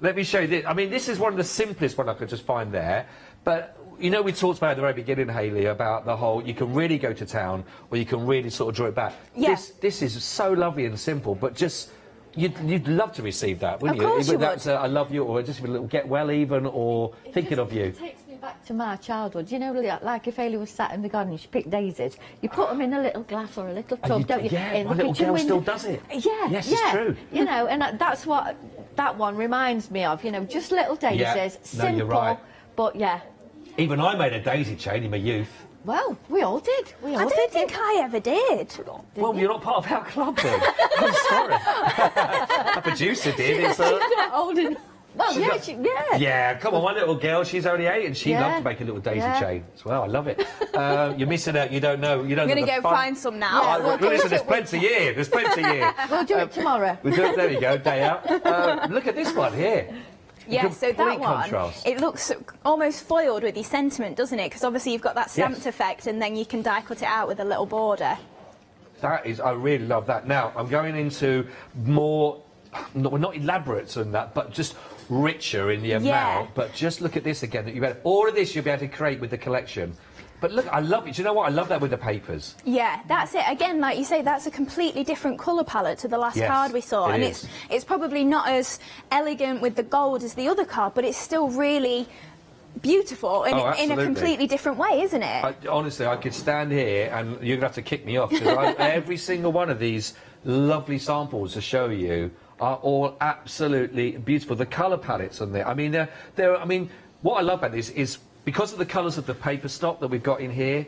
Let me show you this. I mean, this is one of the simplest one I could just find there. But, you know, we talked about at the very beginning, Hayley, about the whole... You can really go to town or you can really sort of draw it back. Yes. This is so lovely and simple, but just... You'd love to receive that, wouldn't you? Of course you would. That's I love you, or just a little get well even, or thinking of you. It takes me back to my childhood. You know, like if Hayley was sat in the garden and she picked daisies, you put them in a little glass or a little tub, don't you? Yeah, in my the little kitchen girl window. still does it. Yeah, yes, it's true. You know, and that's what that one reminds me of. You know, just little daisies, simple, no, you're right. but yeah. Even I made a daisy chain in my youth. Well, we all did. I don't think I ever did. Well, you're not part of our club then. I'm sorry. Our producer did. It's, She's not old enough. Well, yeah, Yeah, come on, one little girl, she's only 8 and she loved to make a little daisy chain as well. I love it. You're missing out, you don't know. I'm going to go find some now. Well, listen, there's plenty here. We'll do it tomorrow. There you go, day out. Look at this one here. Yeah, so that one, contrast. it looks almost foiled with your sentiment, doesn't it? Because obviously you've got that stamped effect and then you can die cut it out with a little border. That is, I really love that. Now, I'm going into more, not elaborate than that, but just richer in the amount. But just look at this again. All of this you'll be able to create with the collection. But look, I love it. Do you know what? I love that with the papers. Yeah, that's it. Again, like you say, that's a completely different colour palette to the last card we saw. And it's probably not as elegant with the gold as the other card, but it's still really beautiful in a completely different way, isn't it? Honestly, I could stand here and you're going to have to kick me off, because every single one of these lovely samples to show you are all absolutely beautiful. The colour palettes on there, I mean, I mean, what I love about this is because of the colours of the paper stock that we've got in here,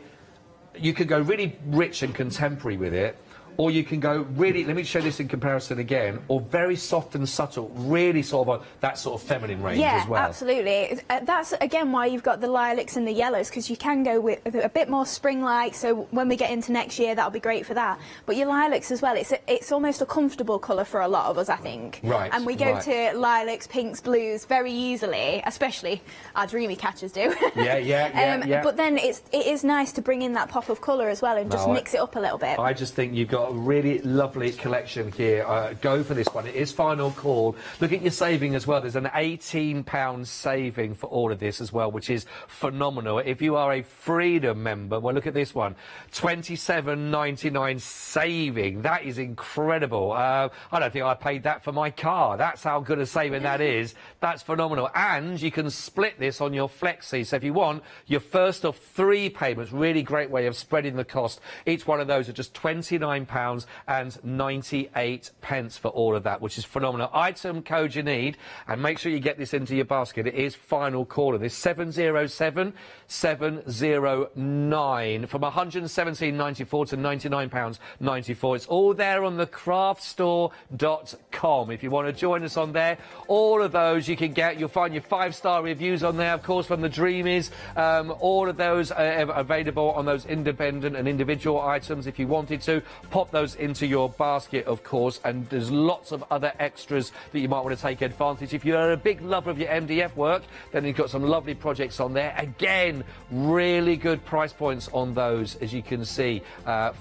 you could go really rich and contemporary with it, or you can go really, let me show this in comparison again, or very soft and subtle, really sort of that sort of feminine range as well. Yeah, absolutely. That's, again, why you've got the lilacs and the yellows, because you can go with a bit more spring-like, so when we get into next year, that'll be great for that. But your lilacs as well, it's almost a comfortable colour for a lot of us, I think. Right. And we go to lilacs, pinks, blues very easily, especially our dreamy catchers do. Yeah. But then it is nice to bring in that pop of colour as well and just mix it up a little bit. I just think you've got a really lovely collection here. Go for this one. It is final call. Look at your saving as well. There's an £18 saving for all of this as well, which is phenomenal. If you are a Freedom member, well, look at this one. £27.99 saving. That is incredible. I don't think I paid that for my car. That's how good a saving that is. That's phenomenal. And you can split this on your flexi. So if you want your first of 3 payments, really great way of spreading the cost. Each one of those are just £29.98 for all of that, which is phenomenal. Item code you need, and make sure you get this into your basket. It is final caller. This 707709 from £117.94 to £99.94. It's all there on the craftstore.com. If you want to join us on there, all of those you can get. You'll find your 5-star reviews on there, of course, from the Dreamies. All of those are available on those independent and individual items if you wanted to. Pop pop those into your basket, of course, and there's lots of other extras that you might want to take advantage. If you're a big lover of your MDF work, then you've got some lovely projects on there. Again, really good price points on those, as you can see.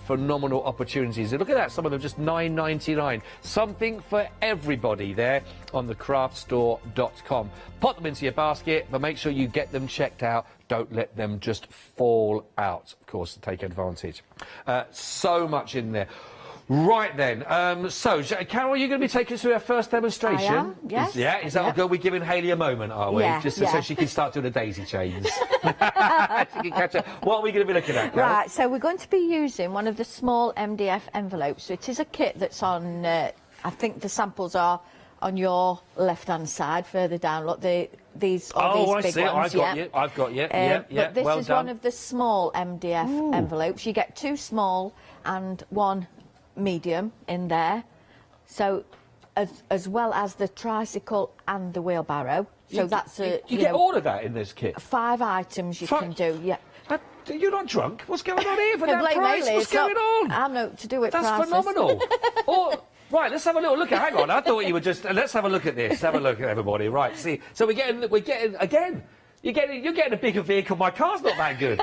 Phenomenal opportunities. Look at that, some of them just $9.99. Something for everybody there on thecraftstore.com. Pop them into your basket, but make sure you get them checked out. Don't let them just fall out, of course, to take advantage. So much in there. Right then, so Carol, are you going to be taking us through our first demonstration? I am, yes. Yeah, is that all good? We're giving Hayley a moment, are we? Yeah, Just yeah. so she can start doing the daisy chains. She can catch up. What are we going to be looking at, Carol? Right, so we're going to be using one of the small MDF envelopes. So it is a kit that's on, I think the samples are on your left-hand side, further down. Look, these are these big ones. I've got you. But this well is done. one of the small MDF envelopes. You get 2 small and 1 medium in there. So as well as the tricycle and the wheelbarrow. So that's a you get all of that in this kit. 5 items you can do. Yeah. You're not drunk? What's going on here for Blame that price? Hayley, What's going on? I'm not to do it. That's prices. phenomenal. Right, let's have a little look at. Hang on, I thought you were just. Let's have a look at this. Have a look at everybody. Right, see. So we're getting again. You're getting a bigger vehicle. My car's not that good.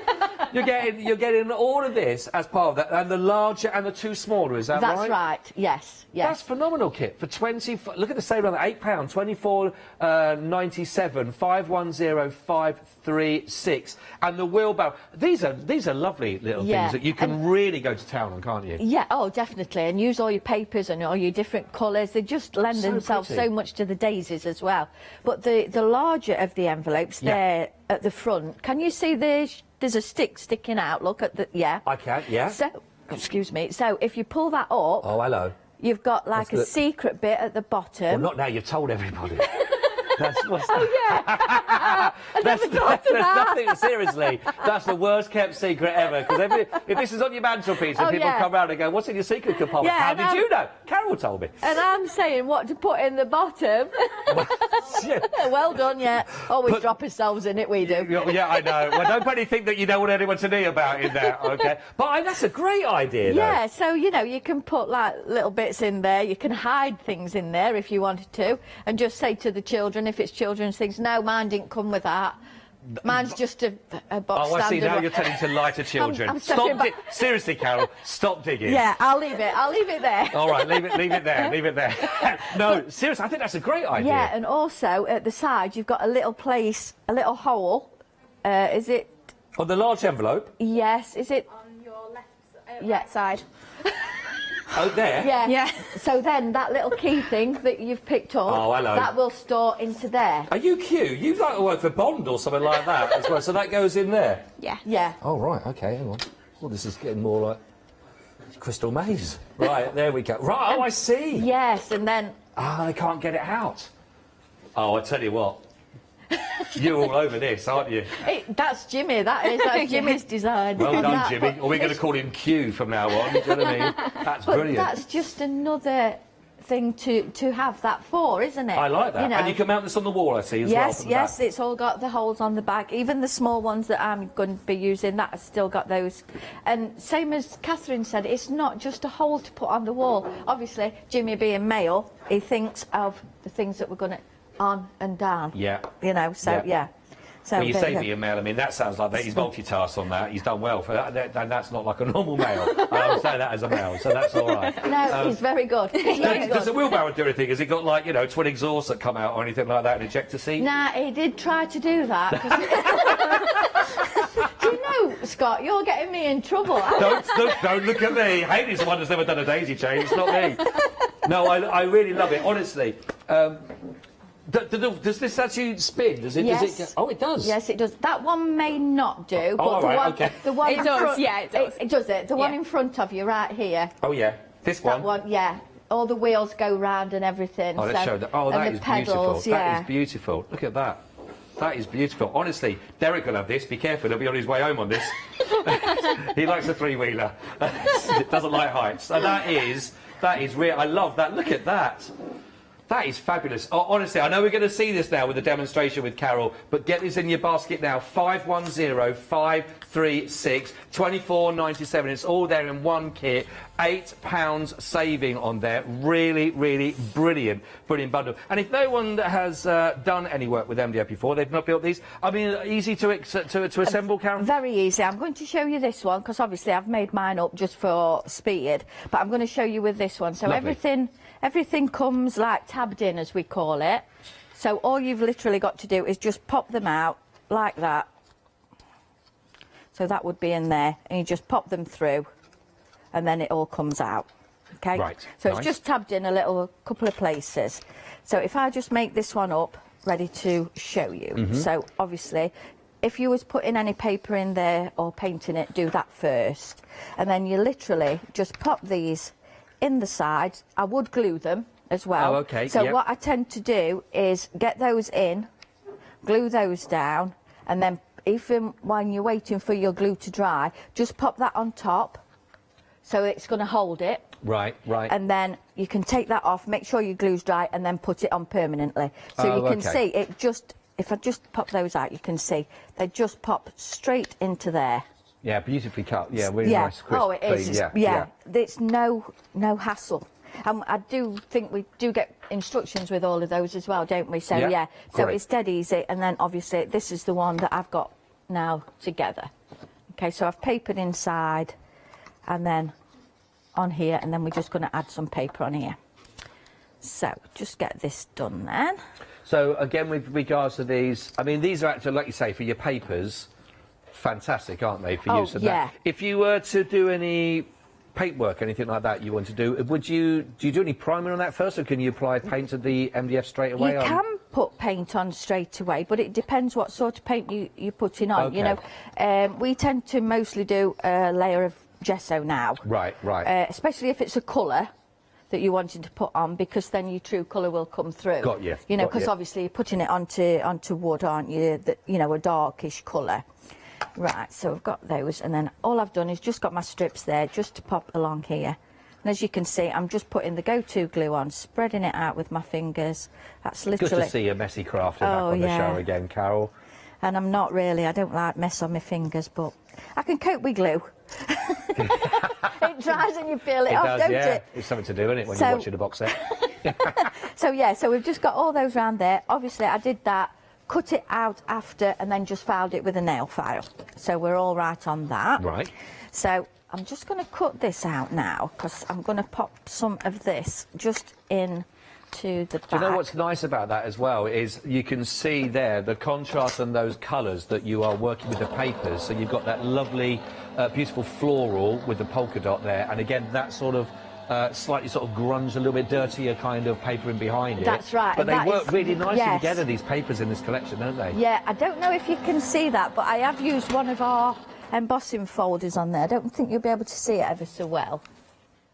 You're getting all of this as part of that, and the larger and the 2 smaller. Is that right? That's right. Yes. Yes. That's phenomenal kit for 20. Look at the sale on that, £8, 24.97, 510536, and the wheelbarrow. These are lovely little things that you can really go to town on, can't you? Yeah. Oh, definitely. And use all your papers and all your different colours. They just lend themselves so much to the daisies as well. But the larger of the envelopes, there at the front. Can you see there's a stick sticking out? Look at the I can. Yeah. So, excuse me. So if you pull that up. Oh, hello. You've got like a secret bit at the bottom. Well, not now. You've told everybody. What's yeah. I never thought of that. Nothing, seriously, that's the worst kept secret ever. Because if this is on your mantelpiece and people come round and go, "What's in your secret compartment?" How did you know? Carol told me. And I'm saying what to put in the bottom. Well done, yeah. Always drop ourselves in it, we do. Yeah, I know. Well, don't put anything that you don't want anyone to know about in there, okay? But that's a great idea, though. Yeah, so, you know, you can put, like, little bits in there. You can hide things in there if you wanted to. And just say to the children, if it's children's things, no, mine didn't come with that. Mine's just a box standard. Oh, I see. Now you're telling to lie to children. I'm stop seriously, Carol. Stop digging. Yeah, I'll leave it. I'll leave it there. All right, leave it there. Leave it there. No, seriously, I think that's a great idea. Yeah, and also at the side you've got a little place, a little hole. Is it on the large envelope? Yes. Is it on your left side? Oh, there? Yeah. So then that little key thing that you've picked up, that will store into there. Are you cute? You like to work for Bond or something like that as well, so that goes in there? Yeah. Yeah. Oh, right, OK, hang on. Well, this is getting more like Crystal Maze. Right, there we go. Right, I see. Yes, and then... Ah, they can't get it out. Oh, I tell you what. You're all over this, aren't you? That's Jimmy, that is. That's Jimmy's design. Well done, Jimmy. Or we're going to call him Q from now on, do you know what I mean? That's brilliant. That's just another thing to have that for, isn't it? I like that. You know. And you can mount this on the wall, I see, as well. Yes, it's all got the holes on the back. Even the small ones that I'm going to be using, that has still got those. And same as Catherine said, it's not just a hole to put on the wall. Obviously, Jimmy being male, he thinks of the things that we're going to on and down. Yeah. You know, so, yeah. So well, you say being male, I mean, that sounds like that. He's multitasked on that. He's done well for that. That's not like a normal male. I would say that as a male, so that's all right. No, he's very good. Does the wheelbarrow do anything? Has it got, like, you know, twin exhausts that come out or anything like that, an ejector seat? Nah, he did try to do that. Do you know, Scott, you're getting me in trouble. Don't look at me. Hayley's the one that's never done a daisy chain. It's not me. No, I really love it, honestly. Does this actually spin? Does it? Yes. Does it? Oh, it does. Yes, it does. That one may not do, but all right, the one it does. Yeah, it does. It does it. The one in front of you, right here. Oh yeah, this one. That one, yeah. All the wheels go round and everything. Oh, let's show that. Oh, that is beautiful. That is beautiful. Look at that. That is beautiful. Honestly, Derek will have this. Be careful, he'll be on his way home on this. He likes a three-wheeler. Doesn't like heights. And that is real. I love that. Look at that. That is fabulous. Honestly, I know we're going to see this now with the demonstration with Carol, but get this in your basket now. 510536 24.97. It's all there in one kit. £8 saving on there. Really, really brilliant bundle. And if no one has done any work with MDF before, they've not built these, I mean, easy to assemble, Carol? Very easy. I'm going to show you this one because obviously I've made mine up just for speed, but I'm going to show you with this one. So everything comes like tabbed in, as we call it. So all you've literally got to do is just pop them out like that. So that would be in there, and you just pop them through, and then it all comes out. Okay. Right. So nice. it's just tabbed in a couple of places. So if I just make this one up, ready to show you. So obviously, if you was putting any paper in there or painting it, do that first, and then you literally just pop these in the sides. I would glue them as well. Oh, okay. So what I tend to do is get those in, glue those down, and then even when you're waiting for your glue to dry, just pop that on top, so it's going to hold it. Right, right. And then you can take that off, make sure your glue's dry, and then put it on permanently. So you can see it just, if I just pop those out, you can see they just pop straight into there. Yeah, beautifully cut. Yeah, really nice, crisp, oh, it is. clean. Yeah. It's no hassle. I do think we do get instructions with all of those as well, don't we? So yeah, so great. it's dead easy. And then obviously this is the one that I've got now together. Okay, so I've papered inside, and then on here, and then we're just going to add some paper on here. So just get this done then. So again, with regards to these, I mean, these are actually, like you say, for your papers. Fantastic, aren't they, for use of that? If you were to do any paintwork, anything like that you want to do, do you do any primer on that first, or can you apply paint to the MDF straight away? You can put paint on straight away, but it depends what sort of paint you're putting on. Okay. You know, we tend to mostly do a layer of gesso now. Right, right. Especially if it's a colour that you're wanting to put on, because then your true colour will come through. Got you. You know, because obviously you're putting it onto wood, aren't you? You know, a darkish colour. Right, so I've got those, and then all I've done is just got my strips there just to pop along here. And as you can see, I'm just putting the go-to glue on, spreading it out with my fingers. That's literally... Good to see your messy crafting back on the show again, Carol. And I'm not really, I don't like mess on my fingers, but I can cope with glue. It dries and you peel it off, don't it? It's something to do, isn't it, when you're watching the box set? So yeah, so we've just got all those round there. Obviously, I did that, cut it out after, and then just filed it with a nail file. So we're all right on that. Right. So I'm just going to cut this out now, because I'm going to pop some of this just in to the back. Do you know what's nice about that as well is you can see there the contrast and those colours that you are working with the papers. So you've got that lovely, beautiful floral with the polka dot there, and again that sort of slightly sort of grunge, a little bit dirtier kind of papering behind it. That's right. But they work really nicely yes. together, these papers in this collection, don't they? Yeah, I don't know if you can see that, but I have used one of our embossing folders on there. I don't think you'll be able to see it ever so well.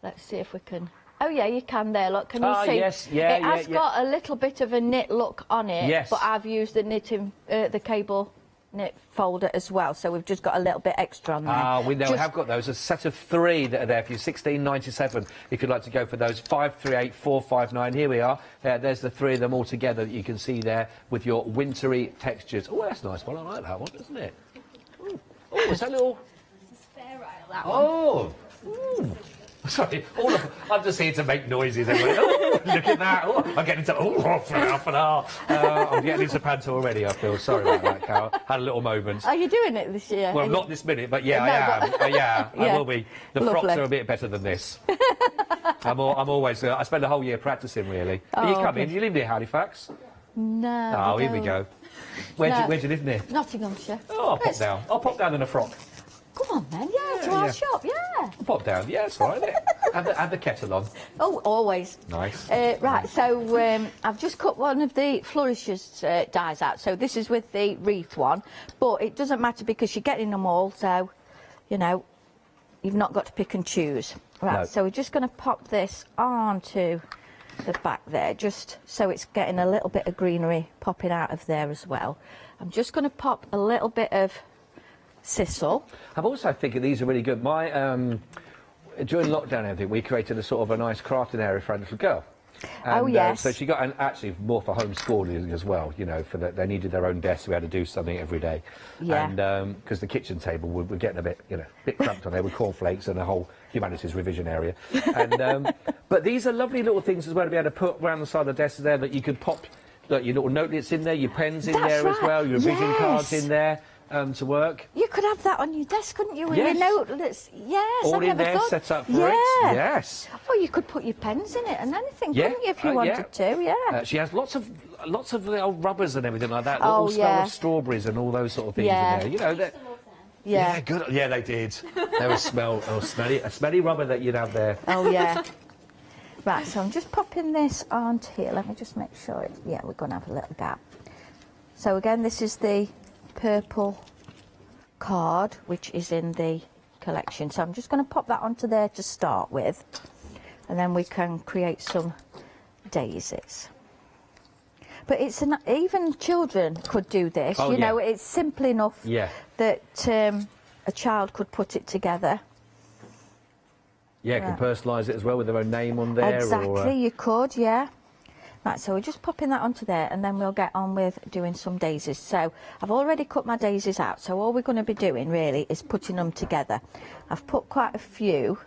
Let's see if we can... Oh, yeah, you can there, look. Can you see? Yes, yeah, it has got a little bit of a knit look on it, yes. but I've used the knitting, the cable knit folder as well, so we've just got a little bit extra on there. We have got those, a set of 3 that are there for you, £16.97 if you'd like to go for those. 538459, here we are. There's the 3 of them all together that you can see there with your wintry textures. Oh, that's a nice one, I like that one, isn't it? Oh, is that little... It's a spare rail, that one. Oh! Ooh. Sorry, I'm just here to make noises. Oh, look at that. Oh, I'm getting into half an hour. I'm getting into panto already, I feel. Sorry about that, Carol. Had a little moment. Are you doing it this year? Well, not this minute, but yeah, I am. I will be. The frocks are a bit better than this. I'm always... I spend the whole year practising, really. Are you coming? Do you live near Halifax? No. Oh, here we go. Where do you live near? Nottinghamshire. Oh, I'll pop down. I'll pop down in a frock. Come on, then. Yeah, to our shop, yeah. I'll pop down. Yeah, it's all right, isn't it? Have the kettle on. Oh, always. Nice. Right, so I've just cut one of the flourishes dies out. So this is with the wreath one, but it doesn't matter because you're getting them all, so, you know, you've not got to pick and choose. Right, so we're just going to pop this onto the back there, just so it's getting a little bit of greenery popping out of there as well. I'm just going to pop a little bit of sisal. I'm also thinking these are really good. My during lockdown and everything, we created a sort of a nice crafting area for a little girl. Oh, yes. So she got, and actually more for homeschooling as well, you know, for that they needed their own desk, so we had to do something every day. Yeah. And because the kitchen table we're getting a bit, you know, bit cramped on there with cornflakes and a whole humanities revision area. And but these are lovely little things as well to be able to put around the side of the desk there that you could pop, like your little notelets in there, your pens in there as well, your revision cards in there. To work. You could have that on your desk, couldn't you? Yes. Your notelets. Yes, all I've in never there, thought. set up for it. Yes. Or you could put your pens in it and anything, couldn't you, if you wanted to? Yeah. She has lots of old rubbers and everything like that. Oh, Little smell of strawberries and all those sort of things in there. You know. Yeah, good. Yeah, they did. There was a smelly rubber that you'd have there. Oh yeah. Right, so I'm just popping this onto here. Let me just make sure it's, yeah, we're going to have a little gap. So again, this is the purple card, which is in the collection. So I'm just going to pop that onto there to start with, and then we can create some daisies. But it's even children could do this. You know, it's simple enough that a child could put it together. Yeah, can personalise it as well with their own name on there. Exactly, you could, yeah. Right, so we're just popping that onto there, and then we'll get on with doing some daisies. So I've already cut my daisies out, so all we're going to be doing really is putting them together. I've put quite a few,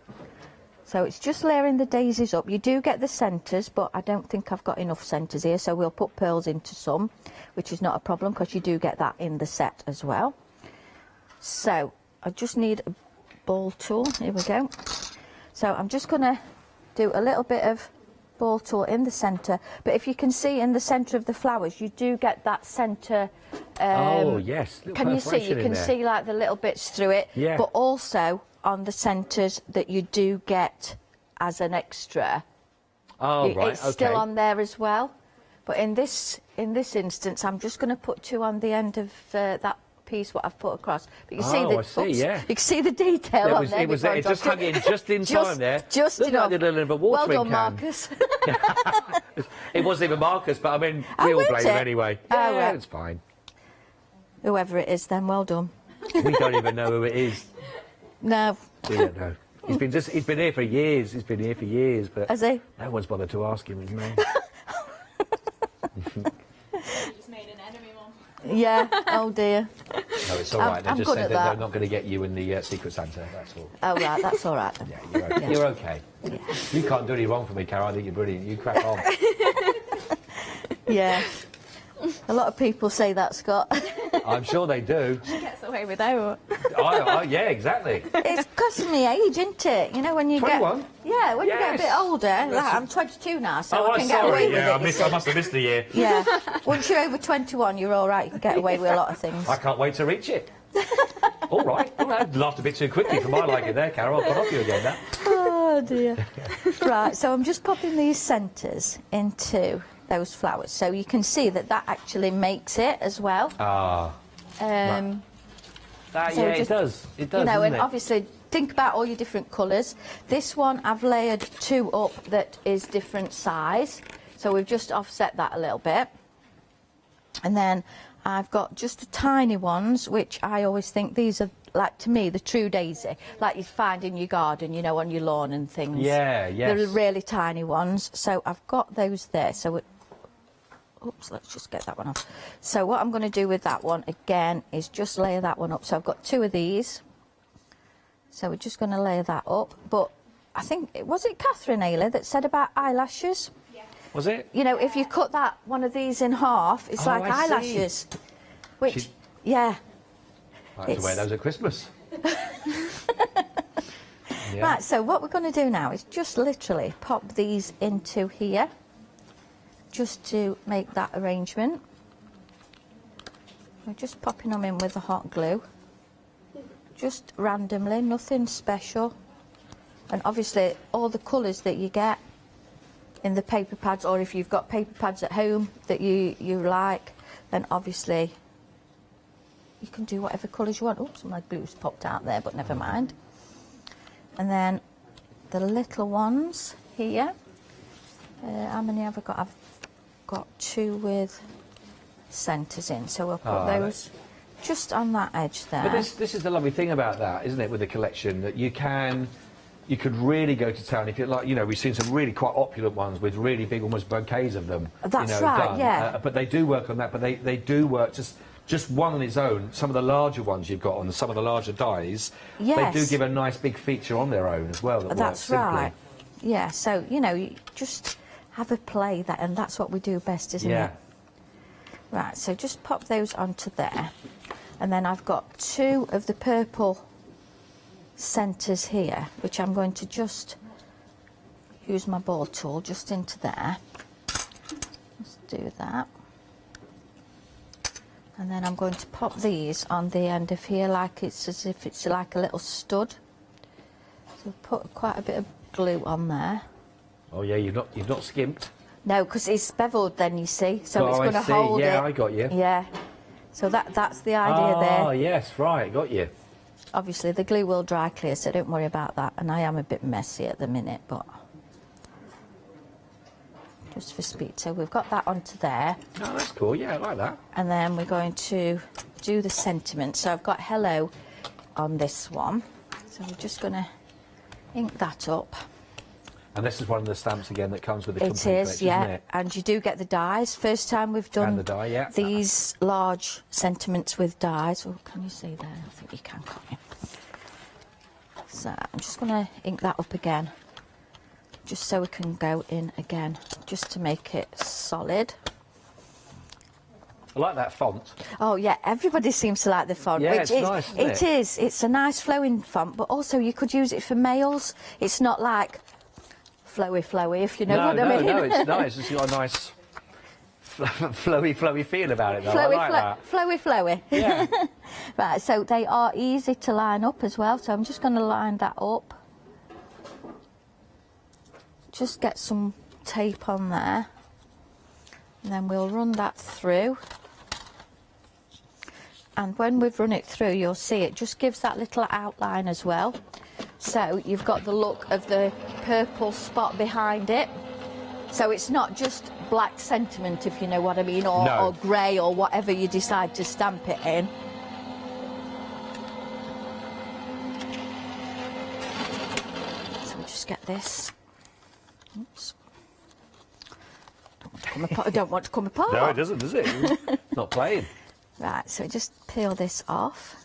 so it's just layering the daisies up. You do get the centres, but I don't think I've got enough centres here, so we'll put pearls into some, which is not a problem because you do get that in the set as well. So I just need a ball tool. Here we go. So I'm just going to do a little bit of ball tool in the centre, but if you can see in the centre of the flowers, you do get that centre. Oh yes, can you see? You can see like the little bits through it. Yeah. But also on the centres that you do get as an extra. Oh right, it's still on there as well. But in this instance, I'm just going to put two on the end of that piece what I've put across. But you see the you can see the detail on there. It just hung in just in time there. Just looked like a little bit of a watering well done, can. Marcus. It wasn't even Marcus, but I mean, we all blame him anyway. Yeah, it's fine. Whoever it is, then well done. We don't even know who it is. No. We don't know. He's been here for years. He's been here for years, but has he? No one's bothered to ask him his name. Yeah, oh dear. No, it's all right. They just said that they're not going to get you in the Secret Santa, that's all. Oh, right, that's all right then. Yeah, you're okay. Yeah. You can't do any wrong for me, Carol. I think you're brilliant. You crack on. Yeah. A lot of people say that, Scott. I'm sure they do. She gets away with that. Yeah, exactly. It's because of my age, isn't it? You know, when you 21? get... Yeah, when you get a bit older. Like, I'm 22 now, so I can get away with it. I must have missed a year. Yeah. Once you're over 21, you're all right. You can get away with a lot of things. I can't wait to reach it. All right. I laughed a bit too quickly for my liking there, Carol. I've got off you again now. Oh, dear. Right, so I'm just popping these centres into those flowers, so you can see that actually makes it as well. It does. It does. You know, and it? obviously think about all your different colours. This one I've layered two up that is different size, so we've just offset that a little bit. And then I've got just the tiny ones, which I always think these are, like, to me, the true daisy, like you find in your garden, you know, on your lawn and things. Yeah, yes. They're really tiny ones, so I've got those there. So oops, let's just get that one off. So what I'm going to do with that one, again, is just layer that one up. So I've got two of these. So we're just going to layer that up. But I think, was it Catherine Ayler that said about eyelashes? Yeah. Was it? You know, if you cut one of these in half, it's like eyelashes. Which, yeah. I have to wear those at Christmas. Right, so what we're going to do now is just literally pop these into here, just to make that arrangement. We're just popping them in with the hot glue, just randomly, nothing special. And obviously all the colours that you get in the paper pads, or if you've got paper pads at home that you like, then obviously you can do whatever colours you want. Oops, my glue's popped out there, but never mind. And then the little ones here, how many have I got? I've got two with centres in, so we'll put those just on that edge there. But this is the lovely thing about that, isn't it, with the collection, that you can you could really go to town if you like. You know, we've seen some really quite opulent ones with really big, almost bouquets of them. That's you know, right, done. yeah. But they do work on that. But they do work just one on its own. Some of the larger ones you've got on some of the larger dies, Yes. they do give a nice big feature on their own as well. That That's works simply. right. Yeah, so, you know, you just have a play, and that's what we do best, isn't it? Right, so just pop those onto there. And then I've got 2 of the purple centres here, which I'm going to just use my ball tool just into there. Let's do that. And then I'm going to pop these on the end of here like it's as if it's like a little stud. So put quite a bit of glue on there. Oh yeah, you've not skimped. No, because it's beveled then, you see, so it's Oh, going to I see. hold it. Yeah, I got you. Yeah. So that's the idea there. Oh yes, right, got you. Obviously, the glue will dry clear, so don't worry about that. And I am a bit messy at the minute, but just for speed. So we've got that onto there. Oh, that's cool. Yeah, I like that. And then we're going to do the sentiment. So I've got hello on this one. So we're just going to ink that up. And this is one of the stamps again that comes with the It company is, collection, yeah. isn't it? And you do get the dies. First time we've done And the die, yeah. these large sentiments with dies. Oh, can you see there? I think you can, can't you? So I'm just going to ink that up again, just so we can go in again, just to make it solid. I like that font. Oh yeah, everybody seems to like the font. Yeah, which it's is, nice, isn't it? It is. It's a nice flowing font, but also you could use it for males. It's not like flowy, if you know what I mean. No, it's nice. It's got a nice flowy feel about it, though. I like that. Flowy. Yeah. Right, so they are easy to line up as well, so I'm just going to line that up. Just get some tape on there, and then we'll run that through. And when we've run it through, you'll see it just gives that little outline as well. So you've got the look of the purple spot behind it. So it's not just black sentiment, if you know what I mean, or grey, or whatever you decide to stamp it in. So we'll just get this. Oops. Don't want to come apart. No, it doesn't, does it? It's not playing. Right, so just peel this off.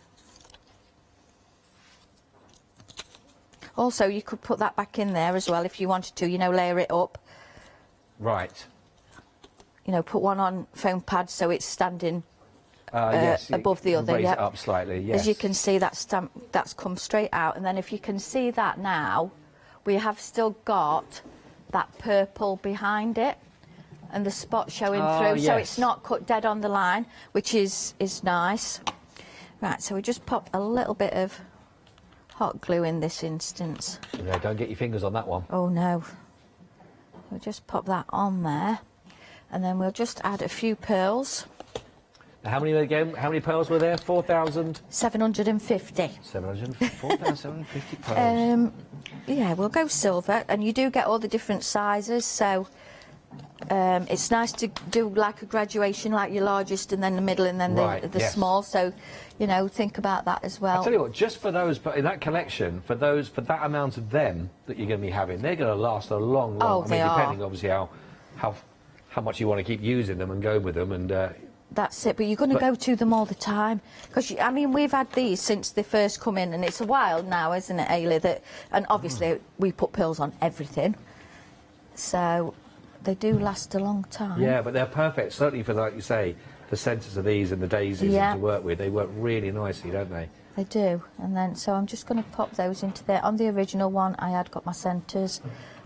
Also, you could put that back in there as well if you wanted to, you know, layer it up. Right. You know, put one on foam pad so it's standing yes, above the other. Raise Yeah. it up slightly, yes. As you can see, that stamp, that's come straight out. And then if you can see that now, we have still got that purple behind it and the spot showing through. So it's not cut dead on the line, which is nice. Right, so we just pop a little bit of hot glue in this instance. Yeah, don't get your fingers on that one. Oh no. We'll just pop that on there, and then we'll just add a few pearls. Now, how many again? How many pearls were there? 4,000? 750. 4,750 pearls. Yeah, we'll go silver, and you do get all the different sizes, so it's nice to do like a graduation, like your largest, and then the middle, and then the small. So, you know, think about that as well. I'll tell you what, just for those, in that collection, for that amount of them that you're going to be having, they're going to last a long, Oh, they are. depending obviously how much you want to keep using them and go with them, and That's it, but you're going to go to them all the time. Because, I mean, we've had these since they first come in, and it's a while now, isn't it, Ailey? And obviously, we put pearls on everything. So they do last a long time. yeah, but they're perfect, certainly for, like you say, the centres of these and the daisies to work with. They work really nicely, don't they? They do. And then, so I'm just going to pop those into there. On the original one, I had got my centres,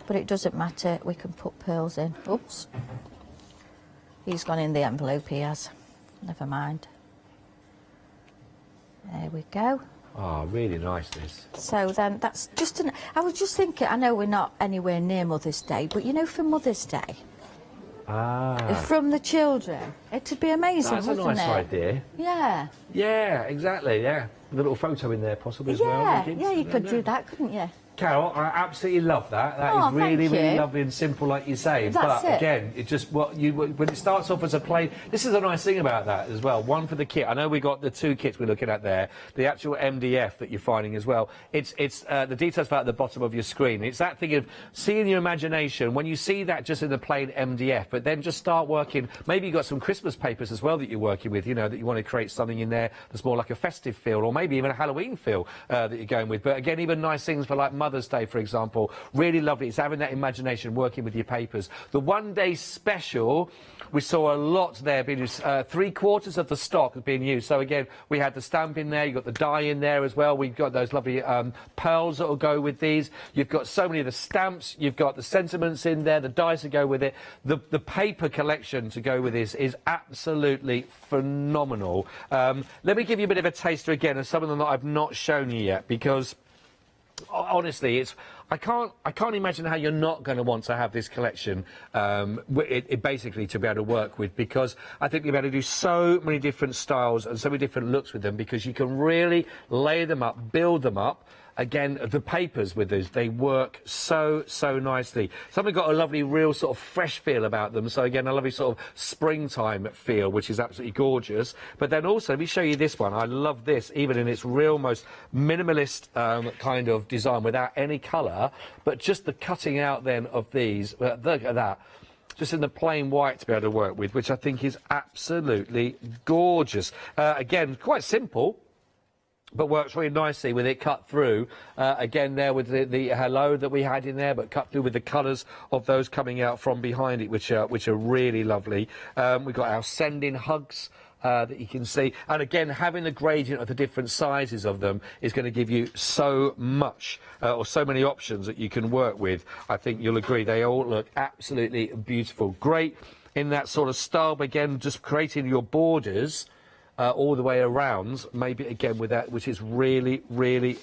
but it doesn't matter. We can put pearls in. Oops. He's gone in the envelope, he has. Never mind. There we go. Oh, really nice, this. So then that's just I was just thinking, I know we're not anywhere near Mother's Day, but you know, for Mother's Day, from the children, it'd be amazing, That's a wouldn't nice it? idea. Yeah. Yeah, exactly, yeah. With a little photo in there, possibly, as well. Yeah, you could do that, couldn't you? Carol, I absolutely love that. That is really, really lovely and simple, like you say. But again, it just when it starts off as a plain. This is a nice thing about that as well. One for the kit. I know we got the 2 kits we're looking at there. The actual MDF that you're finding as well. It's the details at the bottom of your screen. It's that thing of seeing your imagination when you see that just in the plain MDF. But then just start working. Maybe you've got some Christmas papers as well that you're working with. You know, that you want to create something in there that's more like a festive feel, or maybe even a Halloween feel that you're going with. But again, even nice things for like Mother's Day, for example. Really lovely. It's having that imagination working with your papers. The one-day special, we saw a lot there being used. 3/4 of the stock has been used. So again, we had the stamp in there. You've got the die in there as well. We've got those lovely pearls that will go with these. You've got so many of the stamps. You've got the sentiments in there, the dies to go with it. The paper collection to go with this is absolutely phenomenal. Let me give you a bit of a taster again of some of them that I've not shown you yet, because honestly, I can't imagine how you're not going to want to have this collection basically to be able to work with, because I think you'll be able to do so many different styles and so many different looks with them, because you can really lay them up, build them up. Again, the papers with these, they work so nicely. Some have got a lovely, real sort of fresh feel about them. So again, a lovely sort of springtime feel, which is absolutely gorgeous. But then also, let me show you this one. I love this, even in its real most minimalist kind of design, without any colour, but just the cutting out then of these. Look at that. Just in the plain white to be able to work with, which I think is absolutely gorgeous. Again, quite simple, but works really nicely with it cut through. Again, there with the hello that we had in there, but cut through with the colours of those coming out from behind it, which are really lovely. We've got our sending hugs that you can see. And again, having the gradient of the different sizes of them is going to give you so much, or so many options that you can work with. I think you'll agree. They all look absolutely beautiful. Great in that sort of style, but again, just creating your borders all the way around, maybe again with that, which is really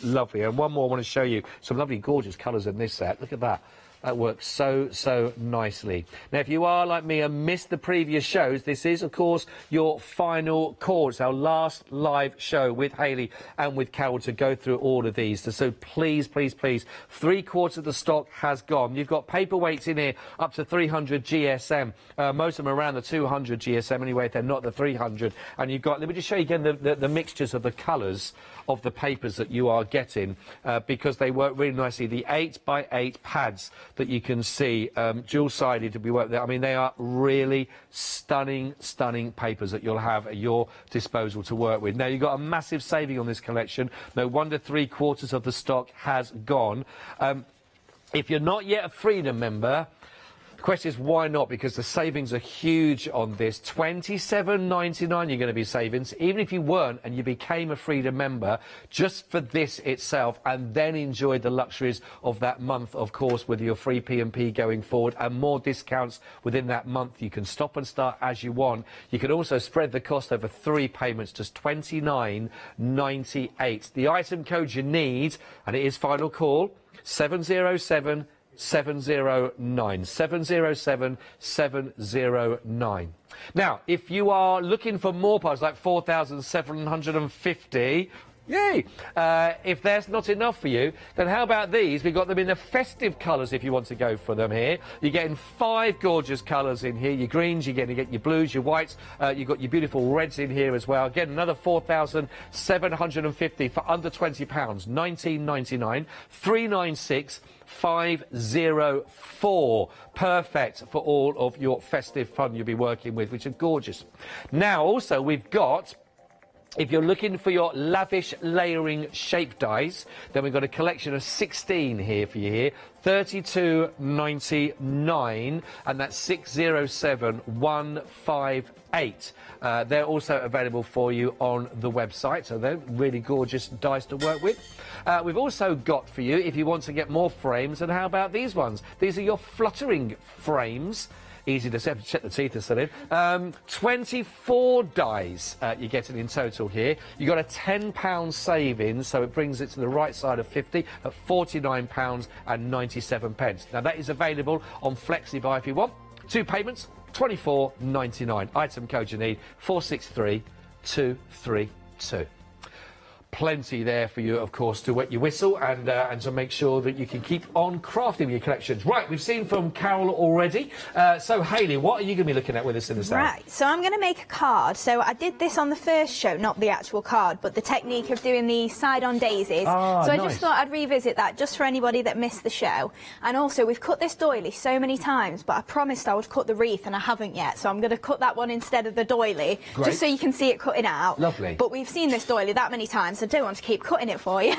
lovely. And one more I want to show you, some lovely gorgeous colours in this set. Look at that. That works so nicely. Now, if you are like me and missed the previous shows, this is, of course, your final call. It's our last live show with Hayley and with Carol to go through all of these. So please, 3/4 of the stock has gone. You've got paperweights in here up to 300 GSM. Most of them around the 200 GSM anyway, if they're not the 300. And you've got, let me just show you again the mixtures of the colours of the papers that you are getting, because they work really nicely. The 8x8 pads that you can see, dual-sided to be worked there. I mean, they are really stunning papers that you'll have at your disposal to work with. Now, you've got a massive saving on this collection. No wonder 3/4 of the stock has gone. If you're not yet a Freedom member, the question is, why not? Because the savings are huge on this. $27.99 you're going to be saving. So even if you weren't and you became a Freedom member, just for this itself, and then enjoyed the luxuries of that month, of course, with your free P&P going forward and more discounts within that month. You can stop and start as you want. You can also spread the cost over 3 payments, just $29.98. The item code you need, and it is final call, 707 709 707 709. Now, if you are looking for more parts, like 4,750, yay! If that's not enough for you, then how about these? We've got them in the festive colours if you want to go for them here. You're getting 5 gorgeous colours in here. Your greens, you're going to get your blues, your whites. You've got your beautiful reds in here as well. Again, another 4,750 for under £20. $19.99. 396 504. Perfect for all of your festive fun you'll be working with, which are gorgeous. Now, also, we've got, if you're looking for your lavish layering shape dies, then we've got a collection of 16 here for you here. $32.99, and that's 607158. They're also available for you on the website, so they're really gorgeous dies to work with. We've also got for you, if you want to get more frames, and how about these ones? These are your fluttering frames. Easy to set, check the teeth are still in. 24 dies you're getting in total here. You got a £10 saving, so it brings it to the right side of 50 at £49.97. Now that is available on FlexiBuy if you want. 2 payments, £24.99. Item code you need, 463232. plenty there for you, of course, to wet your whistle and to make sure that you can keep on crafting your collections. Right, we've seen from Carol already. So, Hayley, what are you going to be looking at with us in the stand? Right, so I'm going to make a card. So I did this on the first show, not the actual card, but the technique of doing the side-on daisies. Ah, so I nice. just thought I'd revisit that just for anybody that missed the show. And also, we've cut this doily so many times, but I promised I would cut the wreath, and I haven't yet. So I'm going to cut that one instead of the doily, Great. just so you can see it cutting out. Lovely. But we've seen this doily that many times, so I don't want to keep cutting it for you.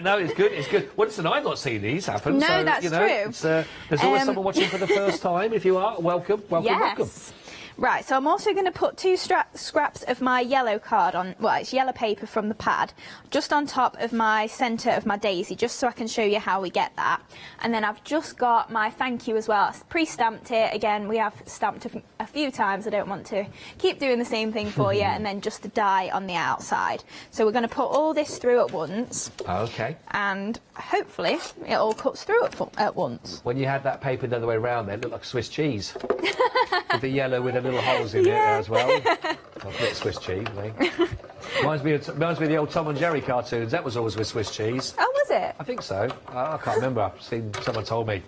No, it's good, it's good. Well, listen, I've not seen these happen. No, so, that's you know, true. It's, there's always someone watching for the first time. If you are, welcome, welcome, Yes. welcome. Right, so I'm also going to put two scraps of my yellow card on, well, it's yellow paper from the pad, just on top of my centre of my daisy, just so I can show you how we get that. And then I've just got my thank you as well. I've pre-stamped it. Again, we have stamped a few times. I don't want to keep doing the same thing for you. And then just the die on the outside. So we're going to put all this through at once. Okay. And hopefully it all cuts through at once. When you had that paper the other way around, it looked like Swiss cheese. With the yellow with the little holes in it as well. I'll put Swiss cheese, I think. Reminds me of the old Tom and Jerry cartoons. That was always with Swiss cheese. Oh, was it? I think so. I can't remember. I've seen someone told me.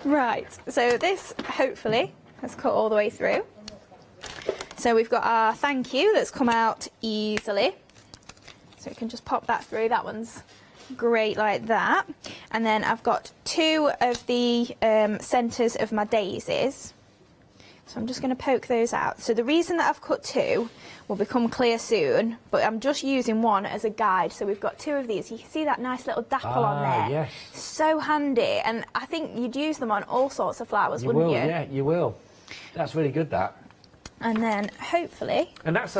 Right, so this hopefully has cut all the way through. So we've got our thank you that's come out easily. So we can just pop that through. That one's great like that. And then I've got two of the centres of my daisies. So I'm just going to poke those out. So the reason that I've cut two will become clear soon, but I'm just using one as a guide. So we've got two of these. You can see that nice little dapple on there. Yes. So handy. And I think you'd use them on all sorts of flowers, wouldn't you? Yeah, you will. That's really good, that. And then hopefully... And that's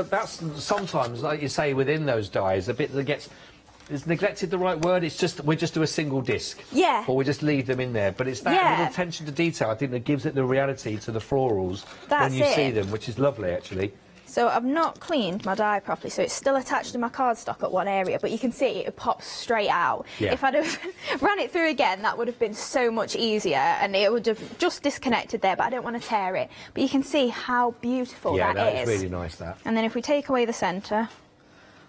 sometimes, like you say, within those dies, a bit that gets... Is neglected the right word? It's just we just do a single disc. Yeah. Or we just leave them in there. But it's that little attention to detail, I think, that gives it the reality to the florals when you see them, which is lovely, actually. So I've not cleaned my die properly, so it's still attached to my cardstock at one area, but you can see it pops straight out. Yeah. If I'd have ran it through again, that would have been so much easier, and it would have just disconnected there, but I don't want to tear it. But you can see how beautiful that is. Yeah, that is really nice, that. And then if we take away the centre,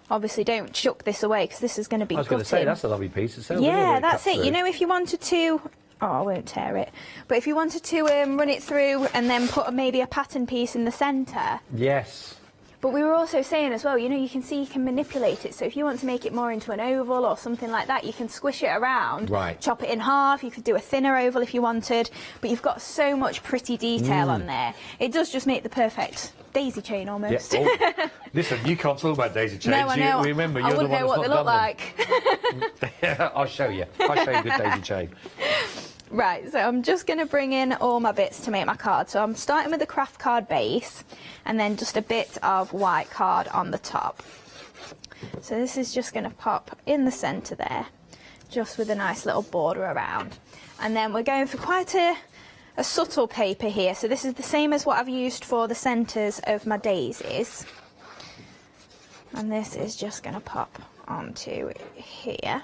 obviously don't chuck this away, because this is going to be I was going to say, that's a lovely piece. It sounds yeah, that's it. You know, if you wanted to... Oh, I won't tear it. But if you wanted to run it through and then put maybe a pattern piece in the centre... Yes. But we were also saying as well, you know, you can see you can manipulate it. So if you want to make it more into an oval or something like that, you can squish it around, chop it in half. You could do a thinner oval if you wanted. But you've got so much pretty detail on there. It does just make the perfect daisy chain almost. Yeah. Oh, listen, you can't talk about daisy chains. No, I know. Remember, I you're the wouldn't one know that's what not they look done them. I'll show you. I'll show you a good daisy chain. Right, so I'm just going to bring in all my bits to make my card. So I'm starting with the craft card base and then just a bit of white card on the top. So this is just going to pop in the centre there, just with a nice little border around. And then we're going for quite a subtle paper here. So this is the same as what I've used for the centres of my daisies. And this is just going to pop onto here.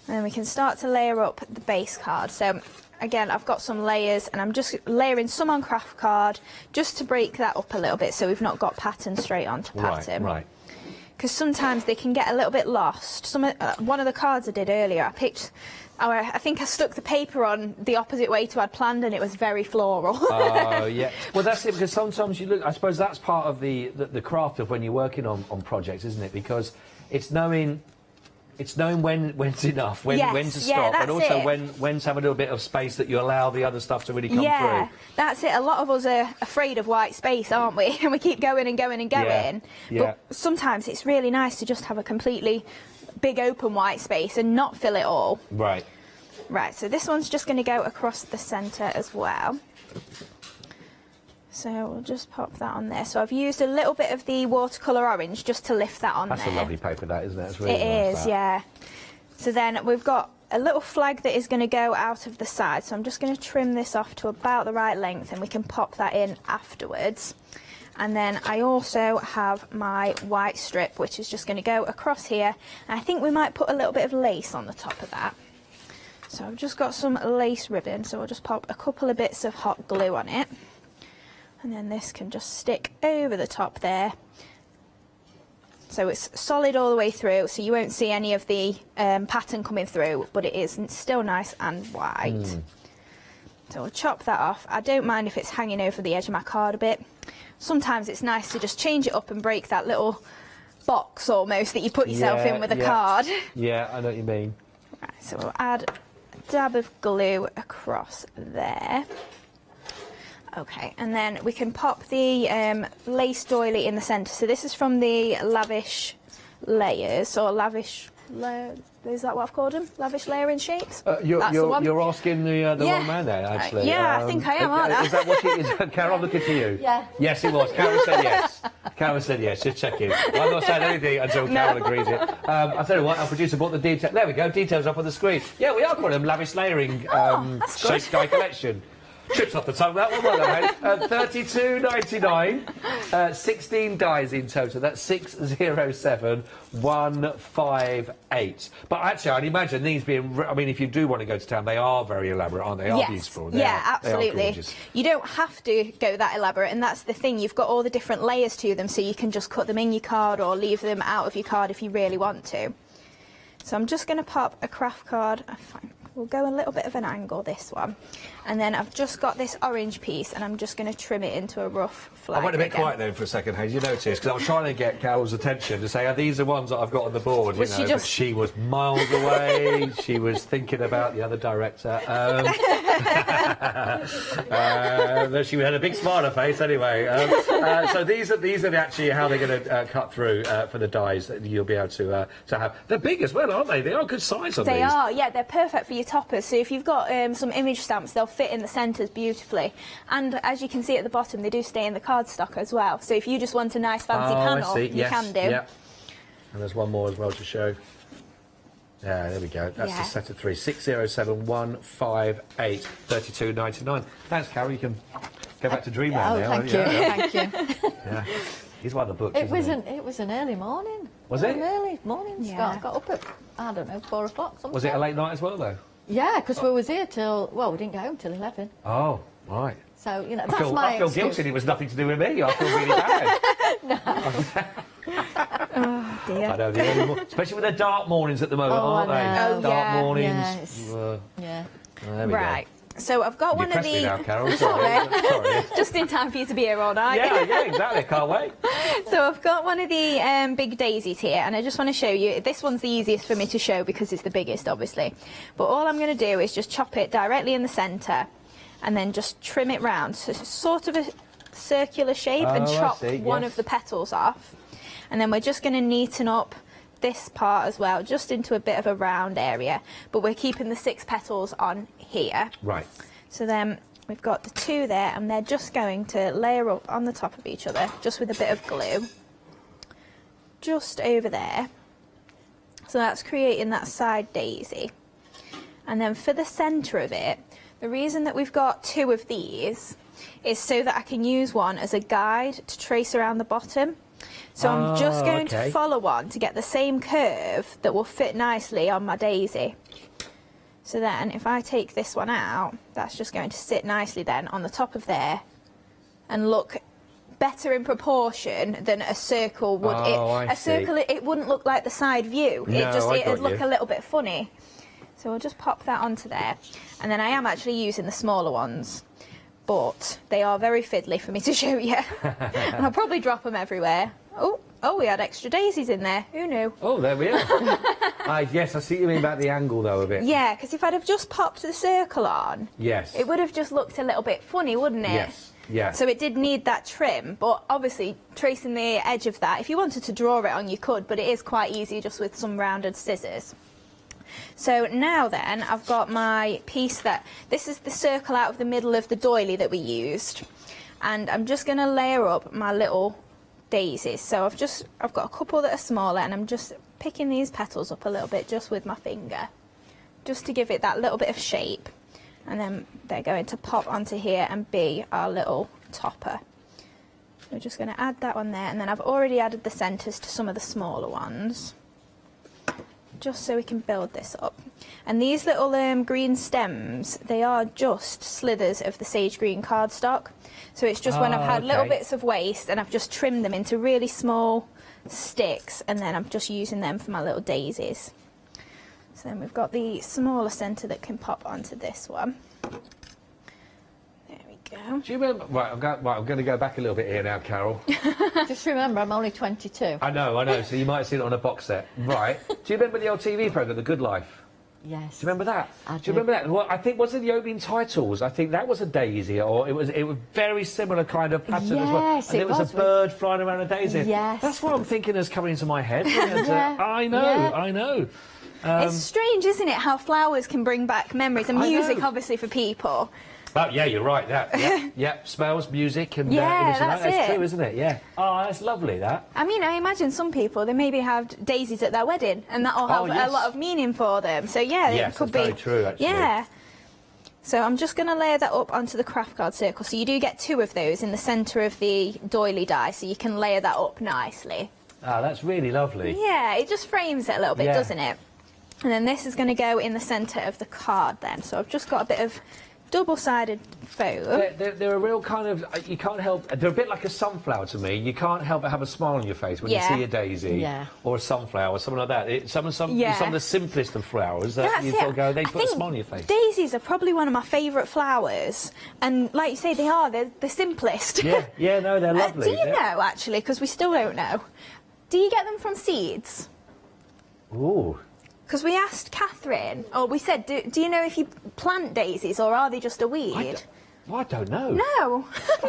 And then we can start to layer up the base card. So again, I've got some layers and I'm just layering some on craft card just to break that up a little bit so we've not got pattern straight onto pattern. Right. Because sometimes they can get a little bit lost. One of the cards I did earlier, I think I stuck the paper on the opposite way to I'd planned and it was very floral. Oh, yeah. Well, that's it, because sometimes you look... I suppose that's part of the craft of when you're working on projects, isn't it? Because it's knowing... It's knowing when's enough, when to stop, and also when to have a little bit of space that you allow the other stuff to really come through. That's it. A lot of us are afraid of white space, aren't we? And we keep going and going and going. Yeah. But sometimes it's really nice to just have a completely big open white space and not fill it all. Right. Right, so this one's just going to go across the centre as well. So we'll just pop that on there. So I've used a little bit of the watercolour orange just to lift that on there. That's a lovely paper, that, isn't it? It's really nice. It is, yeah. So then we've got a little flag that is going to go out of the side. So I'm just going to trim this off to about the right length and we can pop that in afterwards. And then I also have my white strip, which is just going to go across here. And I think we might put a little bit of lace on the top of that. So I've just got some lace ribbon, so we'll just pop a couple of bits of hot glue on it. And then this can just stick over the top there. So it's solid all the way through, so you won't see any of the pattern coming through, but it is still nice and white. So we'll chop that off. I don't mind if it's hanging over the edge of my card a bit. Sometimes it's nice to just change it up and break that little box almost that you put yourself in with a card. Yeah, I know what you mean. Right, so we'll add a dab of glue across there. Okay, and then we can pop the lace doily in the centre. So this is from the Lavish Layers, or Lavish Layer, is that what I've called them? Lavish Layering Shapes? You're asking the wrong man there, actually. Yeah, I think I am, aren't I? Is that what it is? Carol, I'm looking to you. Yeah. Yes, it was. Carol said yes. Carol said yes, just checking. I'm not saying anything until Carol agrees it. I'll tell you what, our producer bought the detail. There we go, details up on the screen. Yeah, we are calling them Lavish Layering Shape Die Collection. Trips off the tongue, that one, wasn't it? $32.99, 16 dies in total. That's 607158. But actually, I'd imagine these being, I mean, if you do want to go to town, they are very elaborate, aren't they? They are beautiful. Absolutely. They are gorgeous. You don't have to go that elaborate, and that's the thing. You've got all the different layers to them, so you can just cut them in your card or leave them out of your card if you really want to. So I'm just going to pop a craft card. We'll go a little bit of an angle, this one. And then I've just got this orange piece, and I'm just going to trim it into a rough flag. I went a bit quiet then for a second, Hayes, you noticed, because I was trying to get Carol's attention to say, are these the ones that I've got on the board? You know, but she was miles away. She was thinking about the other director. She had a big smile on her face anyway. So these are actually how they're going to cut through for the dies that you'll be able to have. They're big as well, aren't they? They are good size on these. They are, yeah, they're perfect for your toppers. So if you've got some image stamps, they'll fit in the centres beautifully. And as you can see at the bottom, they do stay in the cardstock as well. So if you just want a nice fancy panel, you can do. Yeah. And there's one more as well to show. Yeah, there we go. That's the set of three. 607158, $32.99. Thanks, Carol. You can go back to Dreamland now. Thank you. Thank you. Yeah. He's one of the books. It was an early morning. Was it? An early morning. Yeah. Got up at, I don't know, 4 o'clock. Was it a late night as well, though? Yeah, because we was here till, well, we didn't get home till 11. Oh, right. So, you know, I feel guilty. It was nothing to do with me. I feel really bad. Oh, dear. I know, especially with the dark mornings at the moment, aren't they? Oh, dark mornings. Yeah. There we go. So I've got one of the... Me now, Carol. Sorry. Just in time for you to be here all night. Yeah, exactly. Can't wait. So I've got one of the big daisies here, and I just want to show you. This one's the easiest for me to show because it's the biggest, obviously. But all I'm going to do is just chop it directly in the centre and then just trim it round. So it's sort of a circular shape and chop one of the petals off. And then we're just going to neaten up this part as well, just into a bit of a round area. But we're keeping the 6 petals on here. Right. So then we've got the 2 there, and they're just going to layer up on the top of each other, just with a bit of glue. Just over there. So that's creating that side daisy. And then for the centre of it, the reason that we've got 2 of these is so that I can use one as a guide to trace around the bottom. So I'm just going to follow one to get the same curve that will fit nicely on my daisy. So then if I take this one out, that's just going to sit nicely then on the top of there and look better in proportion than a circle would. Circle, it wouldn't look like the side view. It'd look a little bit funny. So we'll just pop that onto there. And then I am actually using the smaller ones, but they are very fiddly for me to show you. And I'll probably drop them everywhere. Oh, we had extra daisies in there. Who knew? Oh, there we are. Yes, I see what you mean about the angle, though, of it. Yeah, because if I'd have just popped the circle on, yes, it would have just looked a little bit funny, wouldn't it? Yes, yeah. So it did need that trim, but obviously tracing the edge of that, if you wanted to draw it on, you could, but it is quite easy just with some rounded scissors. So now then, I've got my piece this is the circle out of the middle of the doily that we used. And I'm just going to layer up my little daisies. So I've got a couple that are smaller, and I'm just picking these petals up a little bit just with my finger, just to give it that little bit of shape. And then they're going to pop onto here and be our little topper. We're just going to add that one there, and then I've already added the centres to some of the smaller ones, just so we can build this up. And these little green stems, they are just slithers of the sage green cardstock. So it's just when I've had little bits of waste and I've just trimmed them into really small sticks, and then I'm just using them for my little daisies. So then we've got the smaller centre that can pop onto this one. There we go. Do you remember? Right, I'm going to go back a little bit here now, Carol. Just remember, I'm only 22. I know, so you might have seen it on a box set. Right. Do you remember the old TV programme, The Good Life? Yes. Do you remember that? I do you remember that? Well, I think, was it the opening titles? I think that was a daisy, or it was very similar kind of pattern as well. Yes, And it there was a bird flying around a daisy. Yes. That's what I'm thinking is coming into my head. Yeah. I know. It's strange, isn't it, how flowers can bring back memories, and music, obviously, for people. Oh, yeah, you're right, that. Yeah, smells, music, and Yeah, that's it. true, isn't it? Yeah. Oh, that's lovely, that. I mean, I imagine some people, they maybe have daisies at their wedding, and that'll have a lot of meaning for them. So, yeah, Yes, it could that's be... very true, actually. Yeah. So I'm just going to layer that up onto the craft card circle. So you do get 2 of those in the centre of the doily die, so you can layer that up nicely. Ah, that's really lovely. Yeah, it just frames it a little bit, doesn't it? And then this is going to go in the centre of the card then. So I've just got a bit of double-sided foam. They're a real kind of, you can't help, they're a bit like a sunflower to me. You can't help but have a smile on your face when you see a daisy or a sunflower or something like that. Some of the simplest of flowers that you sort of go, they put a smile on your face. Daisies are probably one of my favourite flowers, and like you say, they're the simplest. Yeah, no, they're lovely. Do you know, actually, because we still don't know, do you get them from seeds? Ooh. Because we asked Catherine, or we said, do you know if you plant daisies, or are they just a weed? I don't know. No.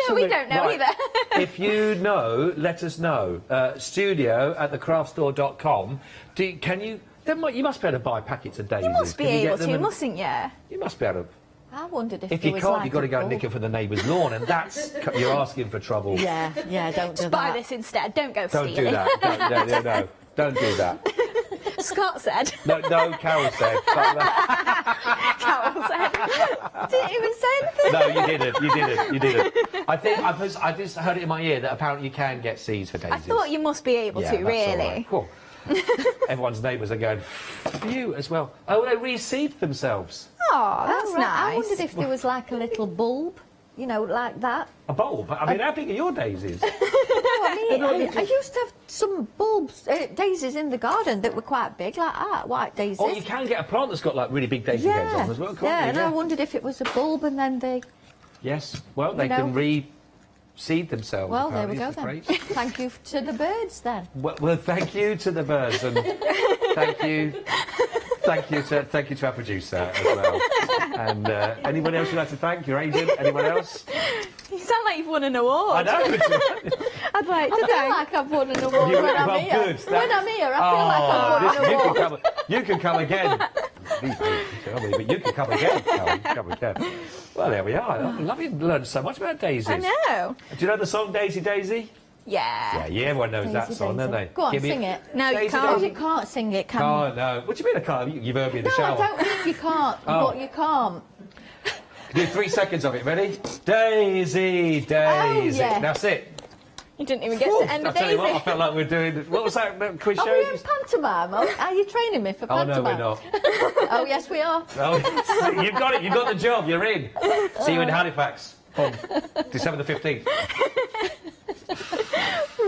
No, we don't know either. If you know, let us know. studio@thecraftstore.com. You must be able to buy packets of daisies. You must be able to, mustn't you? You must be able to. I wondered if If there you was can't, like you've got to go a and nick it from the neighbour's lawn, and that's you're asking for trouble. Yeah, don't do Just buy this instead. Don't go Don't stealing. do that. No, don't do that. Scott said. No, Carol said. Carol said. Didn't even say anything. No, you didn't. I just heard it in my ear that apparently you can get seeds for daisies. I thought you must be able to, that's really. all right. Cool. Everyone's neighbours are going, phew, as well. Oh, they reseed themselves. Oh, that's nice. I wondered if there was like a little bulb, you know, like that. A bulb? I mean, how big are your daisies? I used to have some bulbs, daisies in the garden that were quite big, like that, white daisies. Oh, you can get a plant that's got like really big daisy heads on as well, can't you? And I wondered if it was a bulb and then they... Yes, well, they can reseed themselves. Well, there we apparently. go then. Thank you to the birds then. Well, thank you to the birds, and thank you to our producer as well. And anyone else you'd like to thank? Your agent? Anyone else? You sound like you've won an award. I know. I'd like to I feel like I've won an award when I'm here. Good. When I'm here, I feel like I've won an award. You can come again. But you can come again. Come again. Well, there we are. I love you. Learned so much about daisies. I know. Do you know the song Daisy Daisy? Yeah. Yeah, everyone knows that song, don't they? Go on, sing it. No, Daisy, you can't. You can't sing it, can Can't, no. What do you mean I can't? You've heard me in the shower. No, I don't think you can't, but you can't. Do 3 seconds of it. Ready? Daisy, Daisy. yes. That's it. You didn't even get to end I'll the tell you daisy. what, I felt like we were doing... What was that quiz show? Are we in pantomime? Are you training me for Oh, pantomime? no, we're not. Oh, yes, we are. Oh, you've got it. You've got the job. You're in. See you in Halifax on December the 15th.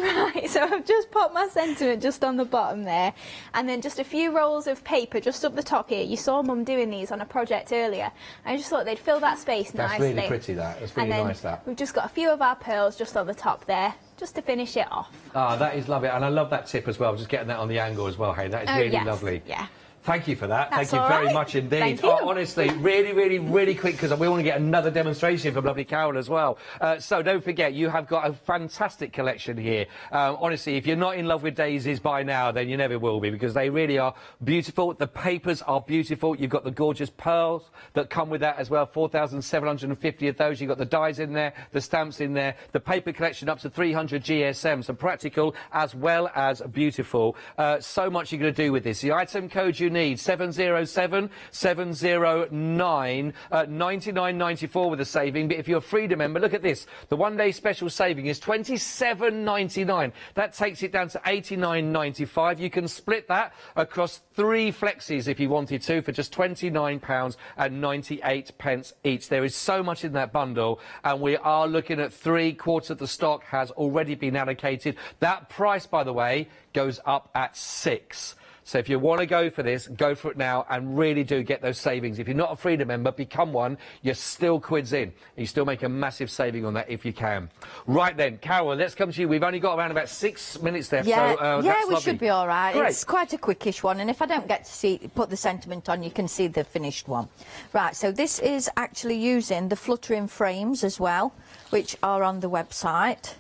Right, so I've just popped my sentiment just on the bottom there, and then just a few rolls of paper just up the top here. You saw Mum doing these on a project earlier. I just thought they'd fill that space nicely. That's really pretty, that. That's really nice, that. We've just got a few of our pearls just on the top there, just to finish it off. Ah, that is lovely. And I love that tip as well, just getting that on the angle as well, hey. That is really lovely. Yeah. Thank you for that. That's Thank you very all right. much indeed. Thank you. Oh, honestly, really quick, because we want to get another demonstration from lovely Carol as well. So don't forget, you have got a fantastic collection here. Honestly, if you're not in love with daisies by now, then you never will be, because they really are beautiful. The papers are beautiful. You've got the gorgeous pearls that come with that as well, 4,750 of those. You've got the dies in there, the stamps in there, the paper collection up to 300 GSM, so practical as well as beautiful. So much you're going to do with this. The item code you need. 707 709 99.94 with a saving. But if you're a Freedom member, look at this. The one-day special saving is £27.99. That takes it down to £89.95. You can split that across 3 flexis if you wanted to for just £29.98 each. There is so much in that bundle, and we are looking at 3/4 of the stock has already been allocated. That price, by the way, goes up at 6. So if you want to go for this, go for it now and really do get those savings. If you're not a Freedom member, become one. You're still quids in. You still make a massive saving on that if you can. Right then, Carol, let's come to you. We've only got around about 6 minutes left. Yeah, so, yeah, that's we lovely. should be all right. Great. It's quite a quickish one, and if I don't get to put the sentiment on, you can see the finished one. Right, so this is actually using the fluttering frames as well, which are on the website.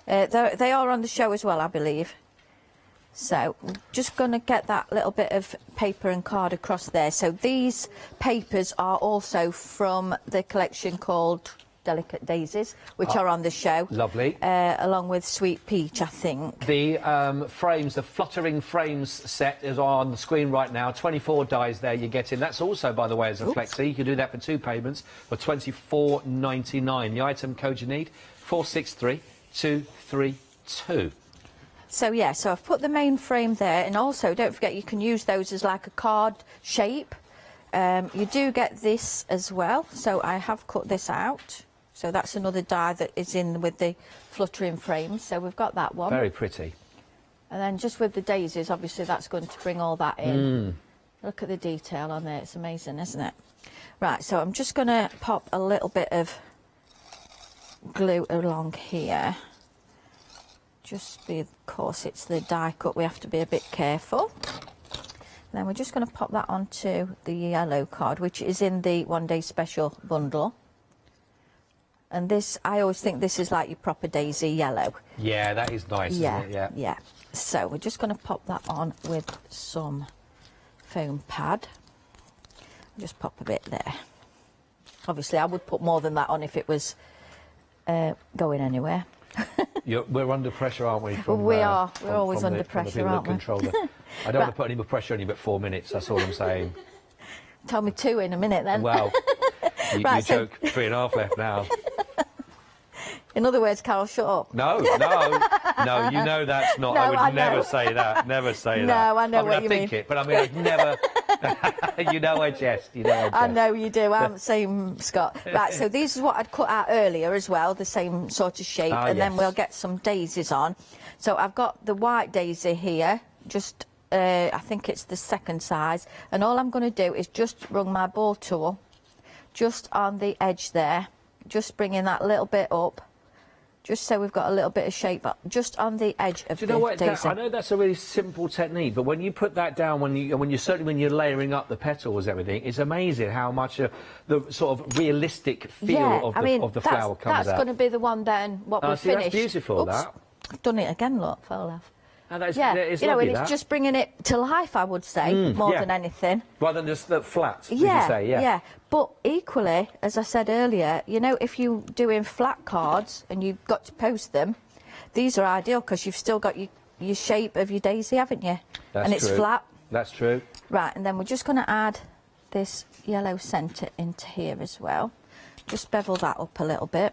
They are on the show as well, I believe. So I'm just going to get that little bit of paper and card across there. So these papers are also from the collection called Delicate Daisies, which are on the show. Lovely. Along with Sweet Peach, I think. The frames, the fluttering frames set is on the screen right now. 24 dies there you're getting. That's also, by the way, as a flexi. You can do that for 2 payments for £24.99. The item code you need, 463232. So yeah, so I've put the main frame there, and also don't forget you can use those as like a card shape. You do get this as well, so I have cut this out. So that's another die that is in with the fluttering frames. So we've got that one. Very pretty. And then just with the daisies, obviously that's going to bring all that in. Look at the detail on there, it's amazing, isn't it? Right, so I'm just going to pop a little bit of glue along here. Just because it's the die cut, we have to be a bit careful. And then we're just going to pop that onto the yellow card, which is in the one-day special bundle. And this, I always think this is like your proper daisy yellow. Yeah, that is nice, Yeah, isn't it? yeah. So we're just going to pop that on with some foam pad. Just pop a bit there. Obviously, I would put more than that on if it was going anywhere. We're under pressure, aren't we? We are. We're always under pressure, aren't we? I don't want to put any more pressure on you, but 4 minutes, that's all I'm saying. Tell me 2 in a minute then. Well, you Right, so- joke 3.5 left now. In other words, Carol, shut up. No, you know that's not. No, I would I know. never say that. Never say that. No, I know what you I think mean. it, but I mean, I'd never. You know I jest. You know I jest. I know you do. I'm the same, Scott. Right, so these is what I'd cut out earlier as well, the same sort of shape, and then yes. we'll get some daisies on. So I've got the white daisy here, just, I think it's the second size, and all I'm going to do is just run my ball tool just on the edge there, just bringing that little bit up, just so we've got a little bit of shape up, just on the edge of Do you know what? daisy. I know that's a really simple technique, but when you put that down, when you're layering up the petals, everything, it's amazing how much the sort of realistic feel of the flower comes out. That's going to be the one then. What we've See, finished. that's beautiful. Oops, That. I've done it again. Look, fell off. Oh, that is, Yeah, it's you know, lovely, and it's that. just bringing it to life, I would say, more yeah. than anything. Rather than just the flat, would Yeah, you say? Yeah. But equally, as I said earlier, you know, if you're doing flat cards and you've got to post them, these are ideal because you've still got your shape of your daisy, haven't you? That's and it's true. flat. That's true. Right, and then we're just going to add this yellow centre into here as well. Just bevel that up a little bit.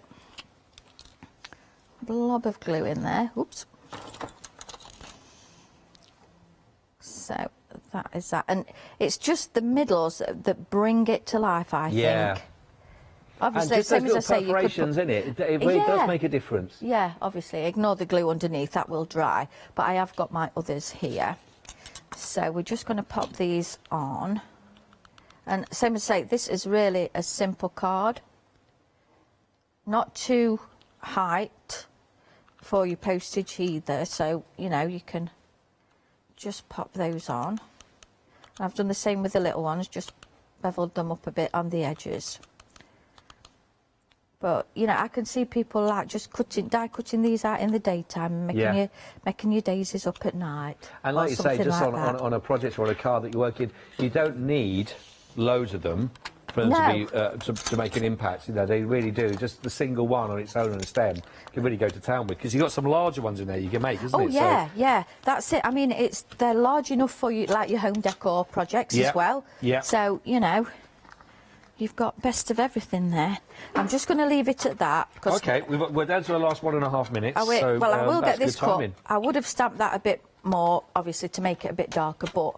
Blob of glue in there. Oops. So that is that, and it's just the middles that bring it to life, I think. Obviously, and just same those as I little say, you could perforations put, in it, it really does make a difference. Yeah, obviously, ignore the glue underneath, that will dry. But I have got my others here. So we're just going to pop these on. And same as I say, this is really a simple card. Not too height for your postage either, so, you know, you can just pop those on. I've done the same with the little ones, just beveled them up a bit on the edges. But, you know, I can see people like just die cutting these out in the daytime and making your daisies up at night. And like you say, just like on a project or on a card that you're working, you don't need loads of them. for them to be to make an impact. You know, they really do. Just the single one on its own on a stem can really go to town with, because you've got some larger ones in there you can make, isn't it? Oh yeah, yeah, that's it. I mean, they're large enough for you, like your home decor projects as well. Yeah. So you know, you've got best of everything there. I'm just going to leave it at that. Okay, we're down to the last 1.5 minutes. I will get this cut. Timing. I would have stamped that a bit more, obviously, to make it a bit darker, but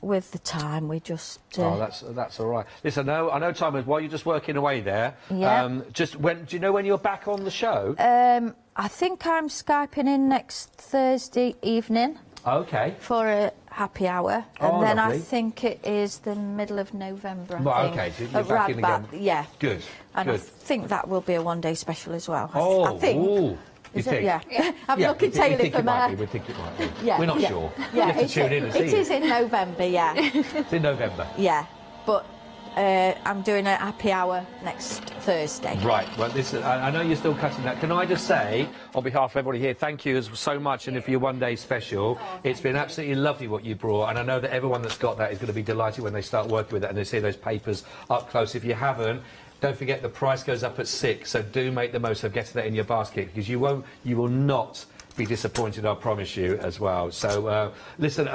with the time we just... Oh, that's all right. Listen, I know, Timers, while you're just working away there, yeah. Do you know when you're back on the show? I think I'm Skyping in next Thursday evening. Okay. For a happy hour. And then lovely. I think it is the middle of November, Right, I think. okay, so you're back in again. Yeah. Good, and good. I think that will be a one-day special as well. Oh, I think. Ooh. Is You it? think? Yeah. I'm Yeah, looking we think Taylor it for might my... be. We think it might be. Yeah, We're not yeah. sure. Yeah, you have to tune in and see. It is in November, yeah. It's in November. Yeah, but I'm doing a happy hour next Thursday. Right, well, listen, I know you're still cutting that. Can I just say, on behalf of everybody here, thank you so much, and for your one-day special. It's been absolutely lovely what you brought, and I know that everyone that's got that is going to be delighted when they start working with it and they see those papers up close. If you haven't, don't forget the price goes up at 6, so do make the most of getting that in your basket, because you will not be disappointed, I promise you, as well. So, listen,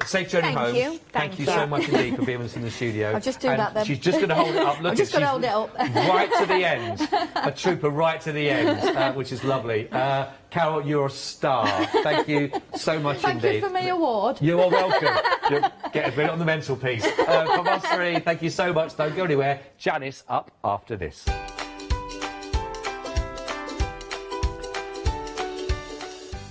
safe journey home. You. Thank you so much indeed for being with us in the studio. I'll just do and that then. She's just going to hold it up. Look, I'm just going to hold it up. Right to the end. A trooper right to the end, which is lovely. Carol, you're a star. Thank you so much indeed. Thank you for my award. You are welcome. Get it on the mental piece. From us three, thank you so much. Don't go anywhere. Janice up after this.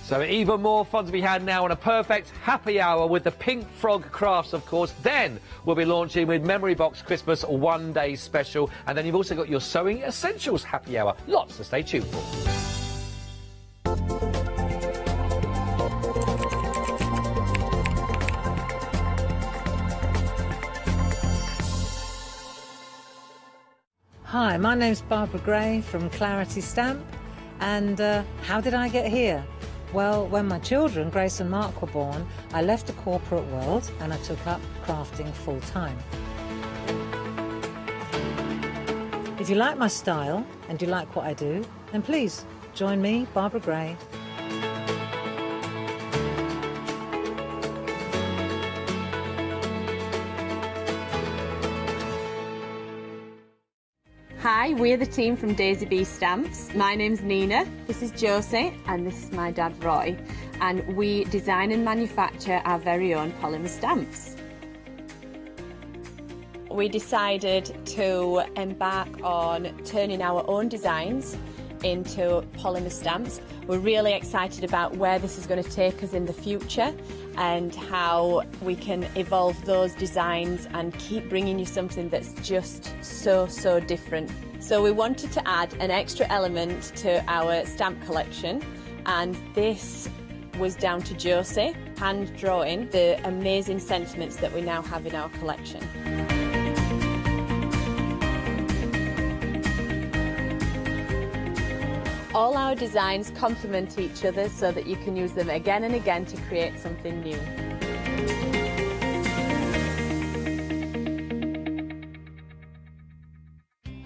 So even more fun to be had now on a perfect happy hour with the Pink Frog Crafts, of course. Then we'll be launching with Memory Box Christmas one-day special. And then you've also got your Sewing Essentials happy hour. Lots to stay tuned for. Hi, my name's Barbara Gray from Clarity Stamp. And how did I get here? Well, when my children, Grace and Mark, were born, I left the corporate world and I took up crafting full-time. If you like my style and you like what I do, then please join me, Barbara Gray. Hi, we're the team from Daisy Bee Stamps. My name's Nina, this is Josie, and this is my dad Roy. And we design and manufacture our very own polymer stamps. We decided to embark on turning our own designs into polymer stamps. We're really excited about where this is going to take us in the future and how we can evolve those designs and keep bringing you something that's just so different. So we wanted to add an extra element to our stamp collection, and this was down to Josie hand drawing the amazing sentiments that we now have in our collection. All our designs complement each other so that you can use them again and again to create something new.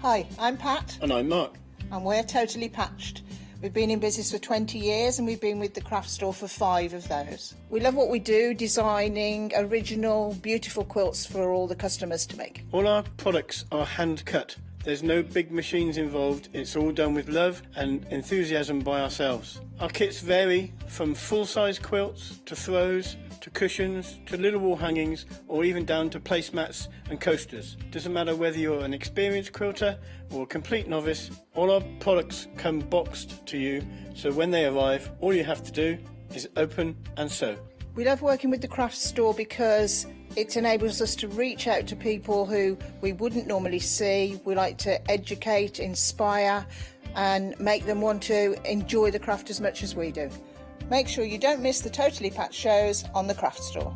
Hi, I'm Pat. And I'm Mark. And we're Totally Patched. We've been in business for 20 years and we've been with the craft store for 5 of those. We love what we do, designing original, beautiful quilts for all the customers to make. All our products are hand cut. There's no big machines involved. It's all done with love and enthusiasm by ourselves. Our kits vary from full-size quilts to throws to cushions to little wall hangings, or even down to placemats and coasters. Doesn't matter whether you're an experienced quilter or a complete novice, all our products come boxed to you, so when they arrive, all you have to do is open and sew. We love working with the craft store because it enables us to reach out to people who we wouldn't normally see. We like to educate, inspire and make them want to enjoy the craft as much as we do. Make sure you don't miss the Totally Patched shows on the craft store.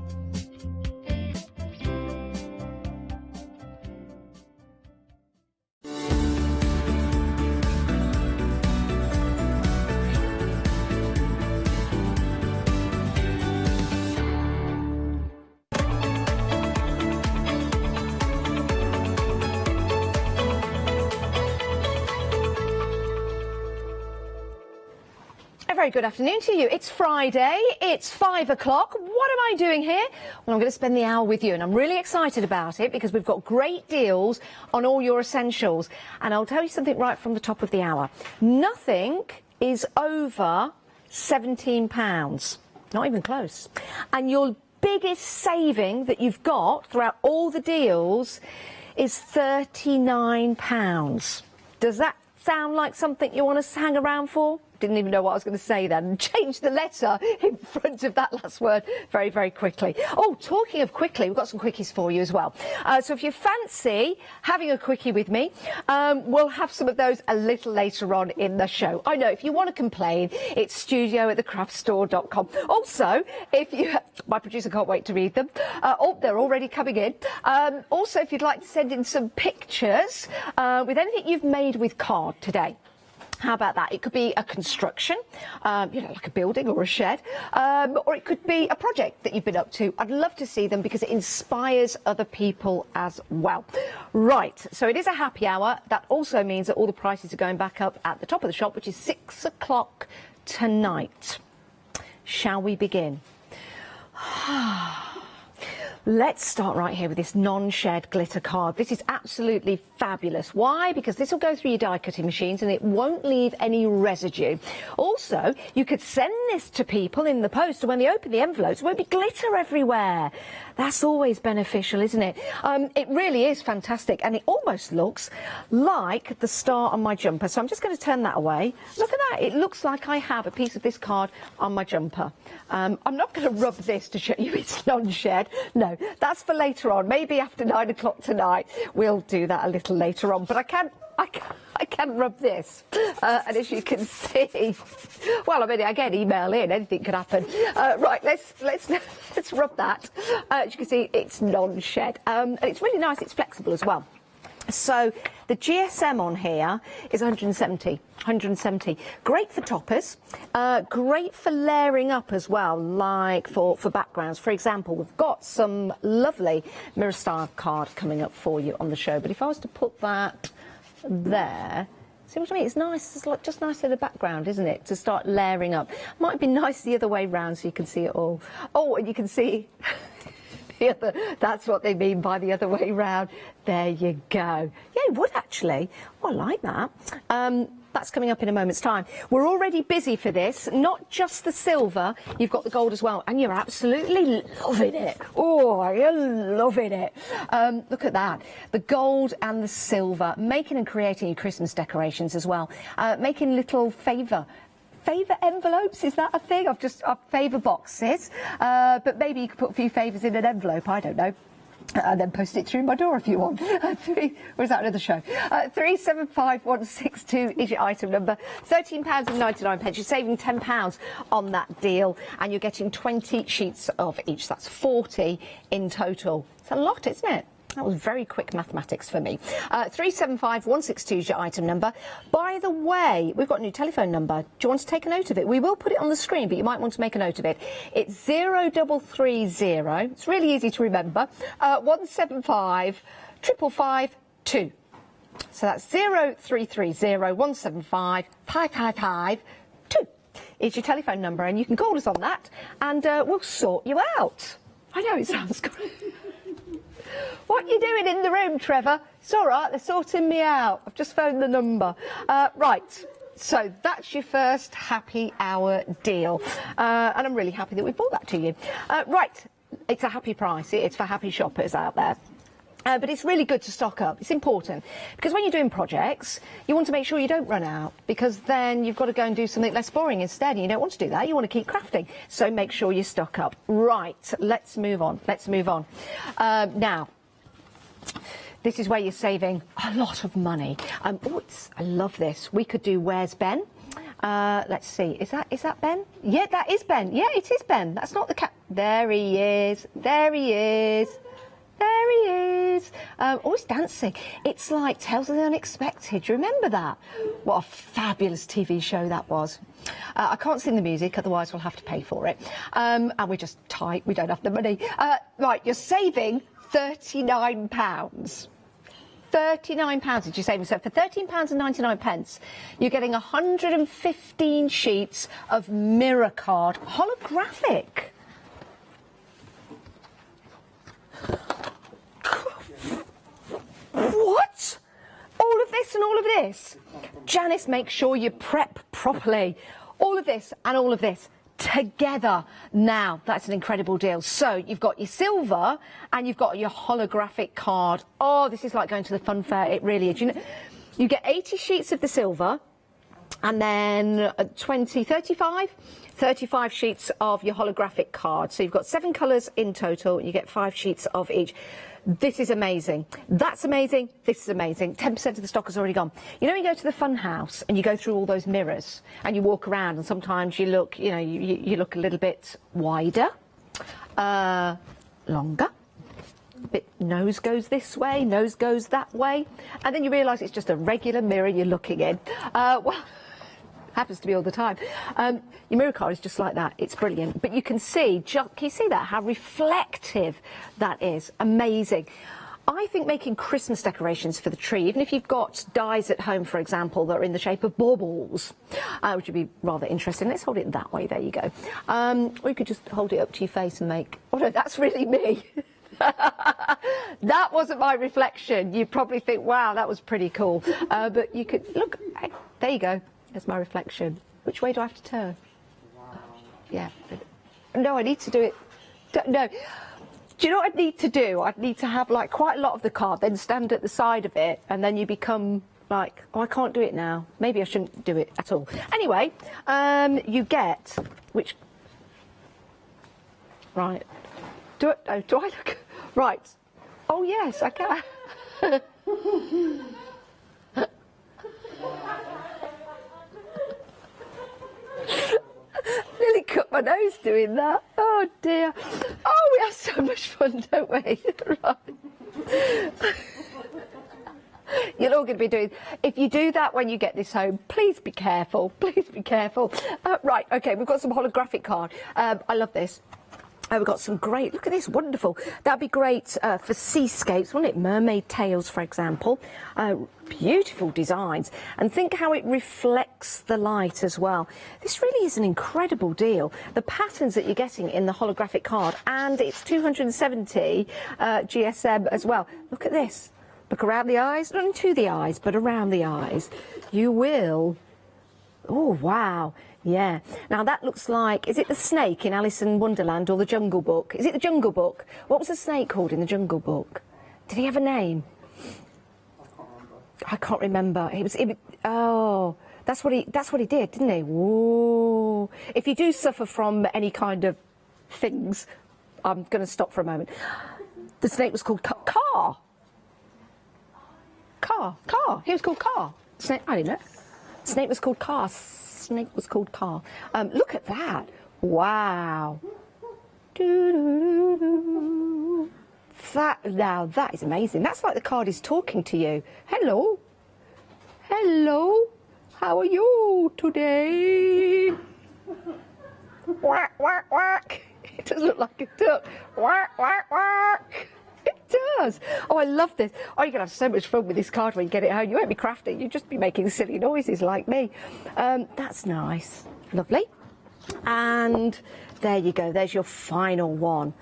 very good afternoon to you. It's Friday, it's 5 o'clock. What am I doing here? Well, I'm going to spend the hour with you, and I'm really excited about it because we've got great deals on all your essentials. And I'll tell you something right from the top of the hour. Nothing is over £17. Not even close. And your biggest saving that you've got throughout all the deals is £39. Does that sound like something you want to hang around for? Didn't even know what I was going to say then. Change the letter in front of that last word very, very quickly. Oh, talking of quickly, we've got some quickies for you as well. So if you fancy having a quickie with me, we'll have some of those a little later on in the show. I know, if you want to complain, it's studio@thecraftstore.com. Also, if you... My producer can't wait to read them. Oh, they're already coming in. Also, if you'd like to send in some pictures with anything you've made with card today. How about that? It could be a construction, like a building or a shed, or it could be a project that you've been up to. I'd love to see them because it inspires other people as well. Right, so it is a happy hour. That also means that all the prices are going back up at the top of the shop, which is 6 o'clock tonight. Shall we begin? Let's start right here with this non-shed glitter card. This is absolutely fabulous. Why? Because this will go through your die cutting machines and it won't leave any residue. Also, you could send this to people in the post, and when they open the envelopes, there won't be glitter everywhere. That's always beneficial, isn't it? It really is fantastic, and it almost looks like the star on my jumper. So I'm just going to turn that away. Look at that. It looks like I have a piece of this card on my jumper. I'm not going to rub this to show you it's non-shed. No, that's for later on. Maybe after 9 o'clock tonight, we'll do that a little later on. But I can rub this, and as you can see, well, I mean, again, email in, anything could happen. Right, let's rub that. As you can see, it's non-shed, and it's really nice. It's flexible as well. So the GSM on here is 170. Great for toppers, great for layering up as well, like for backgrounds. For example, we've got some lovely mirror style card coming up for you on the show. But if I was to put that there, see what I mean? It's nice. It's like just nice in the background, isn't it? To start layering up. Might be nice the other way round so you can see it all. Oh, and you can see the other. That's what they mean by the other way round. There you go. Yeah, it would actually. Oh, I like that. That's coming up in a moment's time. We're already busy for this, not just the silver, you've got the gold as well, and you're absolutely loving it. Oh, you're loving it. Look at that. The gold and the silver, making and creating your Christmas decorations as well. Making little favour envelopes, is that a thing? Favour boxes, but maybe you could put a few favours in an envelope, I don't know. And then post it through my door if you want. Or is that another show? 375162 is your item number. £13.99. You're saving £10 on that deal, and you're getting 20 sheets of each. That's 40 in total. It's a lot, isn't it? That was very quick mathematics for me. 375162 is your item number. By the way, we've got a new telephone number. Do you want to take a note of it? We will put it on the screen, but you might want to make a note of it. It's 0330. It's really easy to remember. 175 555 2. So that's 0330 175 555 2. It's your telephone number, and you can call us on that, and we'll sort you out. I know it sounds great. What are you doing in the room, Trevor? It's all right, they're sorting me out. I've just phoned the number. Right, so that's your first happy hour deal. And I'm really happy that we brought that to you. Right, it's a happy price. It's for happy shoppers out there. But it's really good to stock up. It's important because when you're doing projects, you want to make sure you don't run out, because then you've got to go and do something less boring instead, and you don't want to do that. You want to keep crafting. So make sure you stock up. Right, let's move on. Now, this is where you're saving a lot of money. I love this. We could do Where's Ben? Let's see. Is that Ben? Yeah, that is Ben. Yeah, it is Ben. That's not the cat. There he is. There he is. There he is. Always dancing. It's like Tales of the Unexpected. Do you remember that? What a fabulous TV show that was. I can't sing the music, otherwise we'll have to pay for it. And we're just tight. We don't have the money. Right, you're saving £39. £39 did you save? So for £13.99, you're getting 115 sheets of mirror card, holographic. What? All of this and all of this? Janice, make sure you prep properly. All of this and all of this together. Now, that's an incredible deal. So you've got your silver and you've got your holographic card. Oh, this is like going to the fun fair. It really is. You know, you get 80 sheets of the silver and then 35 sheets of your holographic card. So you've got 7 colours in total. You get 5 sheets of each. This is amazing. That's amazing. This is amazing. 10% of the stock has already gone. You know, you go to the fun house and you go through all those mirrors and you walk around and sometimes you look, you know, you look a little bit wider, longer. Bit nose goes this way, nose goes that way, and then you realise it's just a regular mirror you're looking in. Well, happens to me all the time. Your mirror card is just like that. It's brilliant. But you can see, can you see that? How reflective that is. Amazing. I think making Christmas decorations for the tree, even if you've got dies at home, for example, that are in the shape of baubles, which would be rather interesting. Let's hold it that way. There you go. Or you could just hold it up to your face and make... Oh, no, that's really me. That wasn't my reflection. You'd probably think, wow, that was pretty cool. But you could... Look, hey, there you go. There's my reflection. Which way do I have to turn? Yeah. No, I need to do it. No. Do you know what I'd need to do? I'd need to have like quite a lot of the card, then stand at the side of it, and then you become like, oh, I can't do it now. Maybe I shouldn't do it at all. Anyway, you get which. Right. Do I look right? Oh yes, I can. Nearly cut my nose doing that. Oh dear. Oh, we have so much fun, don't we? Right. You're all going to be doing... If you do that when you get this home, please be careful. Please be careful. Right, OK, we've got some holographic card. I love this. We've got some great... Look at this, wonderful. That'd be great for seascapes, wouldn't it? Mermaid tails, for example. Beautiful designs. And think how it reflects the light as well. This really is an incredible deal. The patterns that you're getting in the holographic card, and it's 270 GSM as well. Look at this. Look around the eyes. Not into the eyes, but around the eyes. You will... Oh, wow. Yeah. Now that looks like, is it the snake in Alice in Wonderland or the Jungle Book? Is it the Jungle Book? What was the snake called in the Jungle Book? Did he have a name? I can't remember. Oh, that's what he did, didn't he? Whoa. If you do suffer from any kind of things, I'm going to stop for a moment. The snake was called Car. He was called Car. Snake, I didn't know. Snake was called Car. Snake was called Car. Look at that. Wow. Now that is amazing. That's like the card is talking to you. Hello. Hello. How are you today? Whack, whack, whack. It does look like a duck. Whack, whack, whack. It does. Oh, I love this. Oh, you're going to have so much fun with this card when you get it home. You won't be crafting. You'll just be making silly noises like me. That's nice. Lovely. And there you go. There's your final one.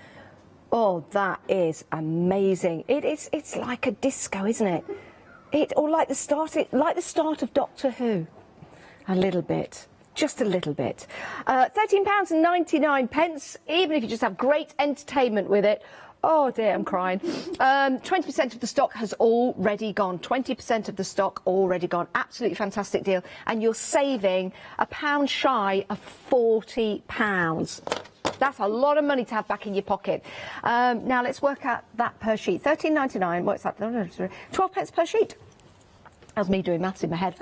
Oh, that is amazing. It's like a disco, isn't it? Or like the start of Doctor Who. A little bit. Just a little bit. £13.99, even if you just have great entertainment with it. Oh dear, I'm crying. 20% of the stock has already gone. 20% of the stock already gone. Absolutely fantastic deal. And you're saving £1 shy of £40. That's a lot of money to have back in your pocket. Now let's work out that per sheet. £13.99. What's that? 12 pence per sheet. That was me doing maths in my head.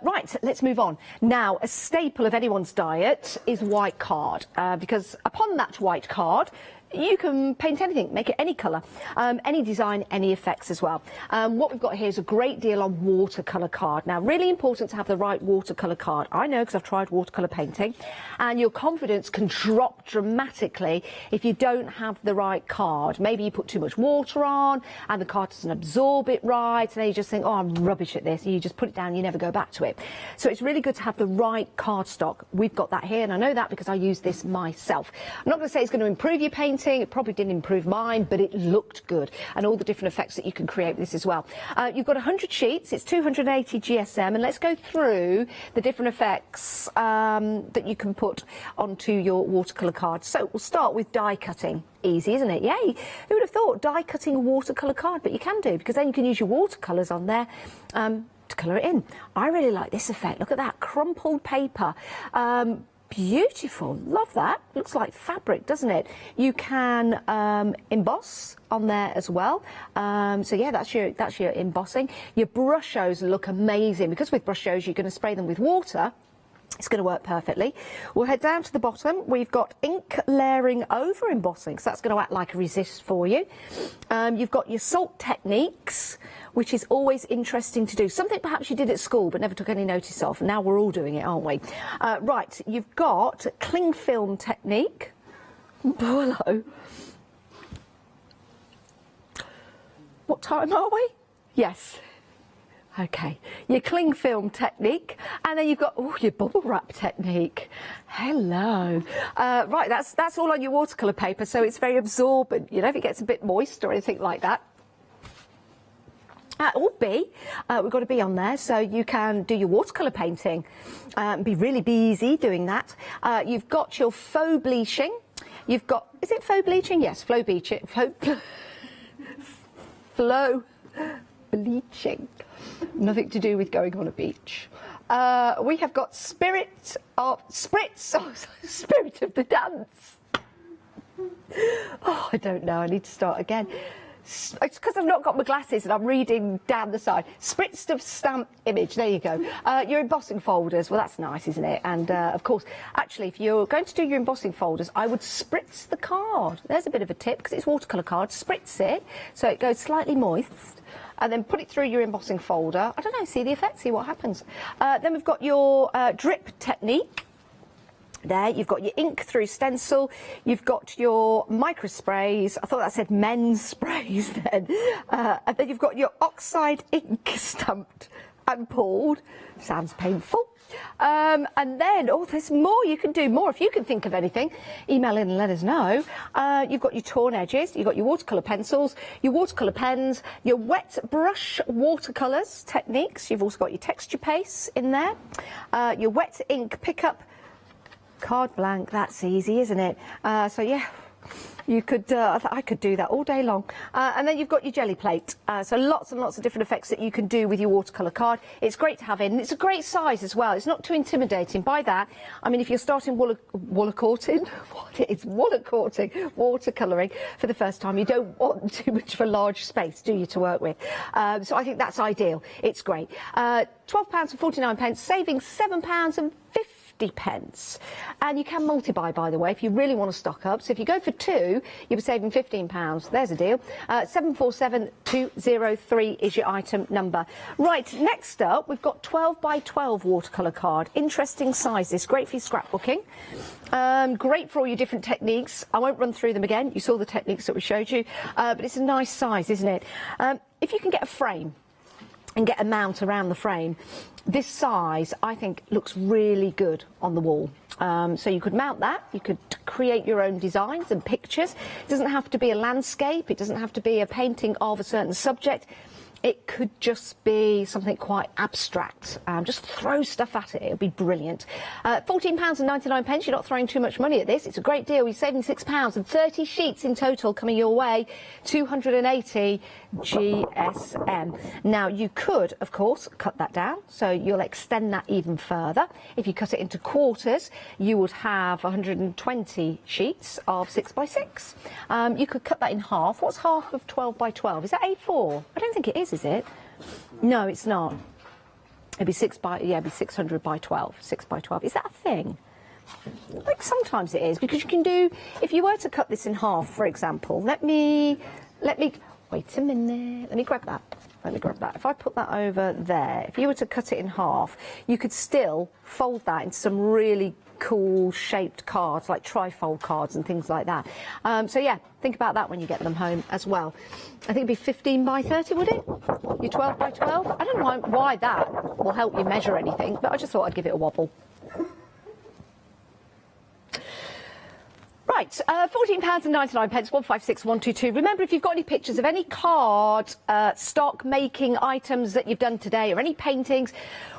Right, let's move on. Now, a staple of anyone's diet is white card, because upon that white card, You can paint anything, make it any colour, any design, any effects as well. What we've got here is a great deal on watercolour card. Now, really important to have the right watercolour card. I know because I've tried watercolour painting, and your confidence can drop dramatically if you don't have the right card. Maybe you put too much water on and the card doesn't absorb it right, and then you just think, oh, I'm rubbish at this, and you just put it down and you never go back to it. So it's really good to have the right cardstock. We've got that here, and I know that because I use this myself. I'm not going to say it's going to improve your painting. It probably didn't improve mine, but it looked good, and all the different effects that you can create with this as well. You've got 100 sheets, it's 280 GSM, and let's go through the different effects that you can put onto your watercolour card. So we'll start with die cutting. Easy, isn't it? Yay! Who would have thought die cutting a watercolour card? But you can do, because then you can use your watercolours on there to colour it in. I really like this effect. Look at that, crumpled paper. Beautiful, love that. Looks like fabric, doesn't it? You can emboss on there as well. So yeah, that's your embossing. Your brushos look amazing, because with brushos you're going to spray them with water. It's going to work perfectly. We'll head down to the bottom. We've got ink layering over embossing, so that's going to act like a resist for you. You've got your salt techniques, which is always interesting to do. Something perhaps you did at school but never took any notice of. Now we're all doing it, aren't we? Right, you've got cling film technique. Oh, hello. What time are we? Yes. Okay, your cling film technique, and then you've got your bubble wrap technique. Hello. Right, that's all on your watercolour paper, so it's very absorbent. You know, if it gets a bit moist or anything like that. Or B, we've got a B on there, so you can do your watercolour painting. Be really easy doing that. You've got your faux bleaching. You've got, is it faux bleaching? Yes, flow bleaching. Flow bleaching. Nothing to do with going on a beach. We have got spirit of the dance. Oh, I don't know. I need to start again. It's because I've not got my glasses and I'm reading down the side. Spritzed of stamp image. There you go. Your embossing folders. Well, that's nice, isn't it? And of course, actually, if you're going to do your embossing folders, I would spritz the card. There's a bit of a tip, because it's watercolour card. Spritz it so it goes slightly moist, and then put it through your embossing folder. I don't know, see the effect, see what happens. Then we've got your drip technique. There, you've got your ink through stencil, you've got your micro sprays, I thought that said men's sprays then, and then you've got your oxide ink stamped and pulled. Sounds painful. And then, oh, there's more, you can do more. If you can think of anything, email in and let us know. You've got your torn edges, you've got your watercolour pencils, your watercolour pens, your wet brush watercolours techniques, you've also got your texture paste in there, your wet ink pickup, card blank. That's easy, isn't it? So yeah, you could I could do that all day long. And then you've got your jelly plate, so lots and lots of different effects that you can do with your watercolour card. It's great to have in, and it's a great size as well. It's not too intimidating. By that I mean, if you're starting watercourting watercolouring for the first time, you don't want too much of a large space, do you, to work with? So I think that's ideal. It's great. £12.49, saving £7.50. And you can multi-buy, by the way, if you really want to stock up. So if you go for two, you'll be saving £15. There's a deal. 747203 is your item number. Right, next up, we've got 12 by 12 watercolour card. Interesting sizes, great for your scrapbooking. Great for all your different techniques. I won't run through them again. You saw the techniques that we showed you, but it's a nice size, isn't it? If you can get a frame and get a mount around the frame, this size, I think, looks really good on the wall. So you could mount that, you could create your own designs and pictures. It doesn't have to be a landscape, it doesn't have to be a painting of a certain subject. It could just be something quite abstract. Just throw stuff at it. It'll be brilliant. £14.99. You're not throwing too much money at this. It's a great deal. You're saving £6 and 30 sheets in total coming your way. 280 GSM. Now, you could, of course, cut that down. So you'll extend that even further. If you cut it into quarters, you would have 120 sheets of 6 by 6. You could cut that in half. What's half of 12 by 12? Is that A4? I don't think it is it? No, it's not. It'd be 600 by 12. 6 by 12. Is that a thing? Like sometimes it is, because you can do, if you were to cut this in half, for example, let me, wait a minute, let me grab that. If I put that over there, if you were to cut it in half, you could still fold that into some really cool shaped cards, like trifold cards and things like that. So yeah, think about that when you get them home as well. I think it'd be 15 by 30, would it? Your 12 by 12? I don't know why that will help you measure anything, but I just thought I'd give it a wobble. Right, £14.99, 156122. Remember, if you've got any pictures of any card, stock making items that you've done today, or any paintings,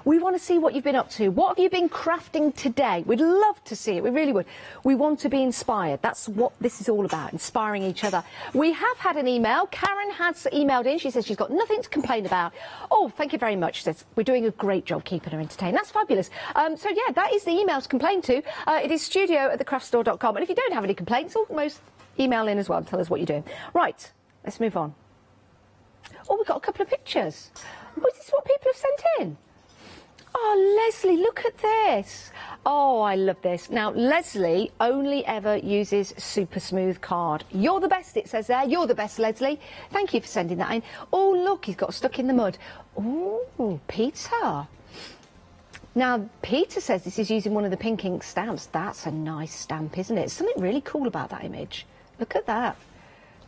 we want to see what you've been up to. What have you been crafting today? We'd love to see it, we really would. We want to be inspired. That's what this is all about, inspiring each other. We have had an email. Karen has emailed in. She says she's got nothing to complain about. Oh, thank you very much. She says, we're doing a great job keeping her entertained. That's fabulous. So yeah, that is the email to complain to. It is studio@thecraftstore.com. And if you don't have any complaints, almost email in as well and tell us what you're doing. Right, let's move on. Oh, we've got a couple of pictures. Oh, is this what people have sent in? Oh, Leslie, look at this. Oh, I love this. Now, Leslie only ever uses super smooth card. You're the best, it says there. You're the best, Leslie. Thank you for sending that in. Oh, look, he's got stuck in the mud. Oh, Peter. Now, Peter says this is using one of the pink ink stamps. That's a nice stamp, isn't it? Something really cool about that image. Look at that.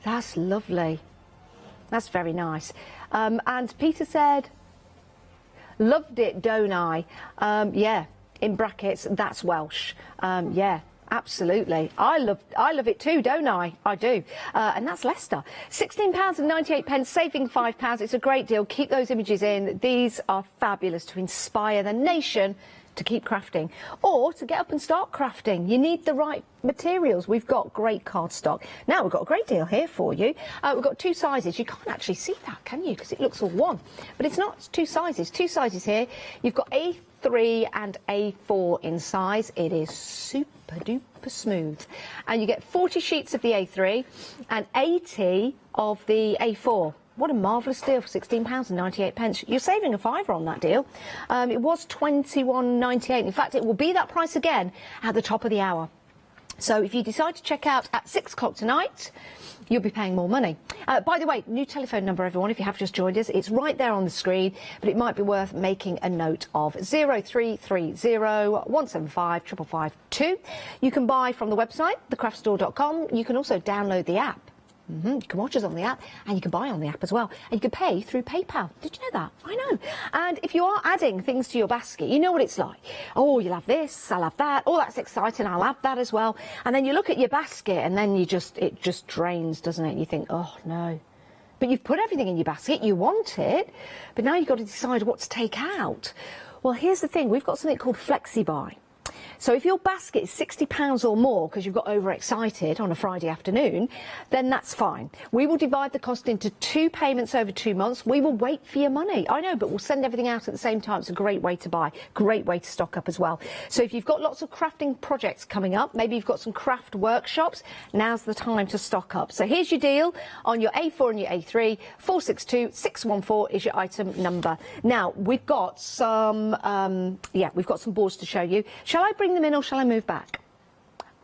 That's lovely. That's very nice. And Peter said, loved it, don't I? Yeah, in brackets, that's Welsh. Yeah, absolutely. I love it too, don't I? I do. And that's Leicester. £16.98, saving £5. It's a great deal. Keep those images in. These are fabulous to inspire the nation to keep crafting, or to get up and start crafting. You need the right materials. We've got great cardstock. Now, we've got a great deal here for you. We've got two sizes. You can't actually see that, can you? Because it looks all one. But it's not. It's two sizes. Two sizes here. You've got A3 and A4 in size. It is super duper smooth. And you get 40 sheets of the A3 and 80 of the A4. What a marvellous deal for £16.98. You're saving a fiver on that deal. It was £21.98. In fact, it will be that price again at the top of the hour. So if you decide to check out at 6 o'clock tonight, you'll be paying more money. By the way, new telephone number, everyone, if you have just joined us. It's right there on the screen, but it might be worth making a note of. 0330 175 552. You can buy from the website, thecraftstore.com. You can also download the app. You can watch us on the app, and you can buy on the app as well. And you can pay through PayPal. Did you know that? I know. And if you are adding things to your basket, you know what it's like. Oh, you'll have this, I'll have that. Oh, that's exciting, I'll have that as well. And then you look at your basket, and then it just drains, doesn't it? You think, oh, no. But you've put everything in your basket, you want it, but now you've got to decide what to take out. Well, here's the thing. We've got something called FlexiBuy. So if your basket is £60 or more because you've got overexcited on a Friday afternoon, then that's fine. We will divide the cost into 2 payments over 2 months. We will wait for your money. I know, but we'll send everything out at the same time. It's a great way to buy, great way to stock up as well. So if you've got lots of crafting projects coming up, maybe you've got some craft workshops, now's the time to stock up. So here's your deal on your A4 and your A3. 462614 is your item number. Now, we've got some, we've got some boards to show you. Shall I bring them in or shall I move back?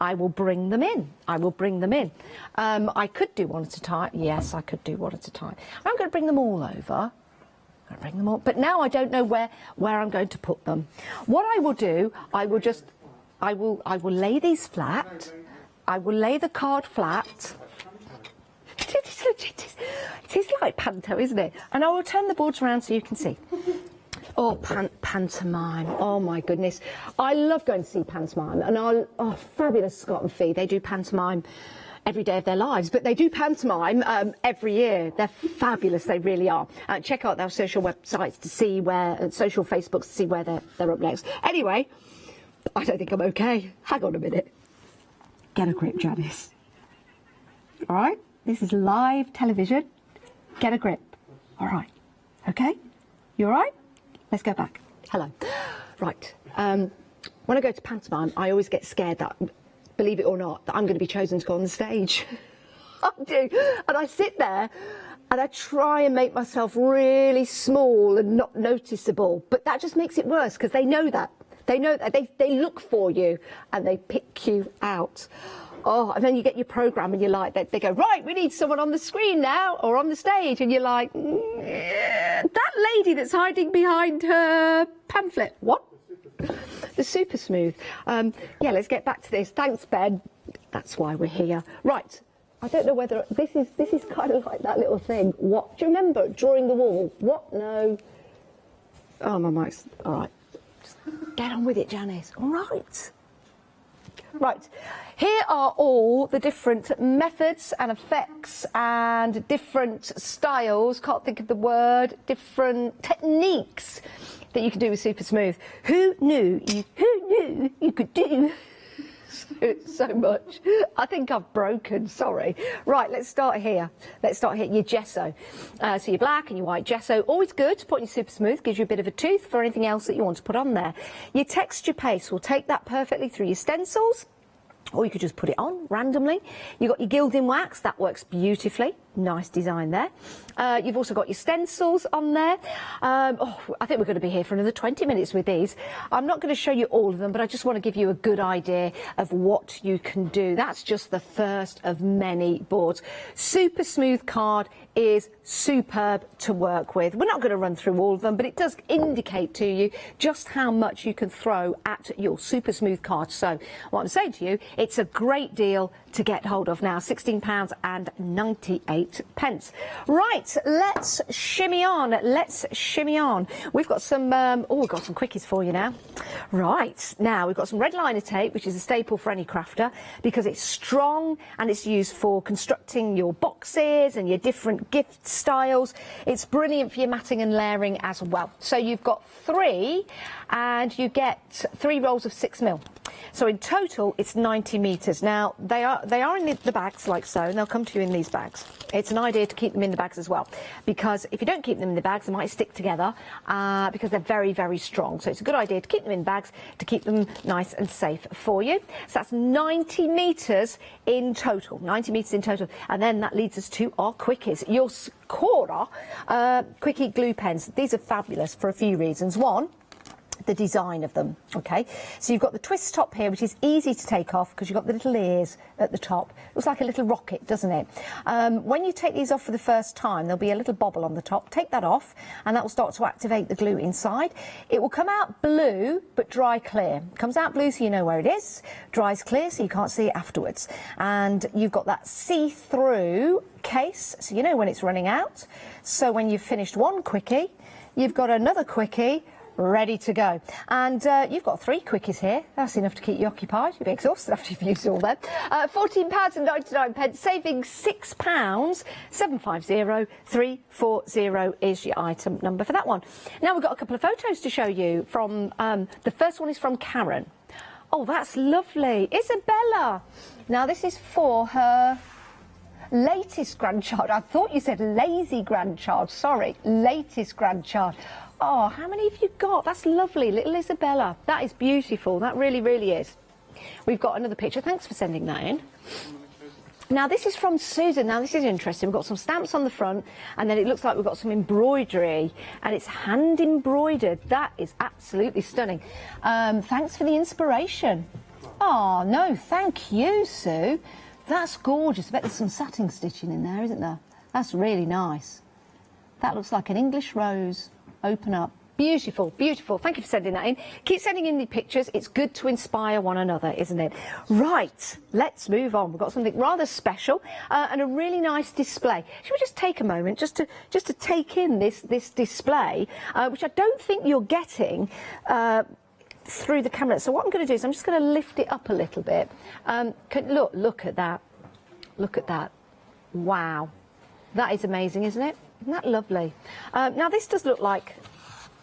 I will bring them in. I will bring them in. I could do one at a time. Yes, I could do one at a time. I'm going to bring them all over. I'm going to bring them all. But now I don't know where I'm going to put them. What I will do, I will lay these flat. I will lay the card flat. It is like panto, isn't it? And I will turn the boards around so you can see. Oh, pantomime. Oh, my goodness. I love going to see pantomime. And fabulous Scott and Fee. They do pantomime every day of their lives, but they do pantomime every year. They're fabulous. They really are. Check out their social websites to see social Facebooks to see where they're up next. Anyway, I don't think I'm okay. Hang on a minute. Get a grip, Janice. All right? This is live television. Get a grip. All right. Okay? You all right? Let's go back. Hello. Right. When I go to pantomime, I always get scared that, believe it or not, that I'm going to be chosen to go on the stage. I do. And I sit there and I try and make myself really small and not noticeable. But that just makes it worse because they know that. They know that they look for you and they pick you out. Oh, and then you get your program and you're like, they go, right, we need someone on the screen now or on the stage. And you're like, that lady that's hiding behind her pamphlet. What? The Super Smooth. Yeah, let's get back to this. Thanks, Ben. That's why we're here. Right. I don't know whether this is kind of like that little thing. What? Do you remember drawing the wall? What? No. Oh, my mic's... All right. Just get on with it, Janice. All right. Right, here are all the different methods and effects and different styles, can't think of the word, different techniques that you can do with Super Smooth. Who knew you could do so much? I think I've broken, sorry. Right, let's start here. Your gesso. So your black and your white gesso, always good to put in your Super Smooth, gives you a bit of a tooth for anything else that you want to put on there. Your texture paste will take that perfectly through your stencils, or you could just put it on randomly. You've got your gilding wax, that works beautifully. Nice design there. You've also got your stencils on there. Oh, I think we're going to be here for another 20 minutes with these. I'm not going to show you all of them, but I just want to give you a good idea of what you can do. That's just the first of many boards. Super Smooth card is superb to work with. We're not going to run through all of them, but it does indicate to you just how much you can throw at your Super Smooth card. So what I'm saying to you, it's a great deal to get hold of now. £16.98. Right, let's shimmy on. We've got some we've got some quickies for you now. Right, now we've got some red liner tape, which is a staple for any crafter because it's strong and it's used for constructing your boxes and your different gift styles. It's brilliant for your matting and layering as well. So you've got 3 and you get 3 rolls of 6mm. So in total it's 90 metres. Now they are in the bags like so, and they'll come to you in these bags. It's an idea to keep them in the bags as well, because if you don't keep them in the bags, they might stick together because they're very, very strong. So it's a good idea to keep them in bags to keep them nice and safe for you. So that's 90 metres in total, and then that leads us to our quickies. Your Cora quickie glue pens. These are fabulous for a few reasons. One, the design of them. Okay, so you've got the twist top here, which is easy to take off because you've got the little ears at the top. Looks like a little rocket, doesn't it? When you take these off for the first time, there'll be a little bobble on the top. Take that off and that will start to activate the glue inside. It will come out blue but dry clear. Comes out blue so you know where it is, dries clear so you can't see it afterwards. And you've got that see-through case so you know when it's running out. So when you've finished one quickie, you've got another quickie ready to go. And you've got 3 quickies here. That's enough to keep you occupied. You'll be exhausted after you've used all them. £14.99, saving £6. 750340 is your item number for that one. Now we've got a couple of photos to show you from, the first one is from Karen. Oh, that's lovely. Isabella. Now this is for her latest grandchild. I thought you said lazy grandchild. Sorry, latest grandchild. Oh, how many have you got? That's lovely, little Isabella. That is beautiful. That really, really is. We've got another picture. Thanks for sending that in. Now, this is from Susan. Now, this is interesting. We've got some stamps on the front, and then it looks like we've got some embroidery, and it's hand embroidered. That is absolutely stunning. Thanks for the inspiration. Oh, no, thank you, Sue. That's gorgeous. I bet there's some satin stitching in there, isn't there? That's really nice. That looks like an English rose. Open up. Beautiful, beautiful. Thank you for sending that in. Keep sending in the pictures. It's good to inspire one another, isn't it? Right, let's move on. We've got something rather special and a really nice display. Should we just take a moment just to take in this display, which I don't think you're getting through the camera. So what I'm going to do is I'm just going to lift it up a little bit. Look at that. Look at that. Wow. That is amazing, isn't it? Isn't that lovely? Now, this does look like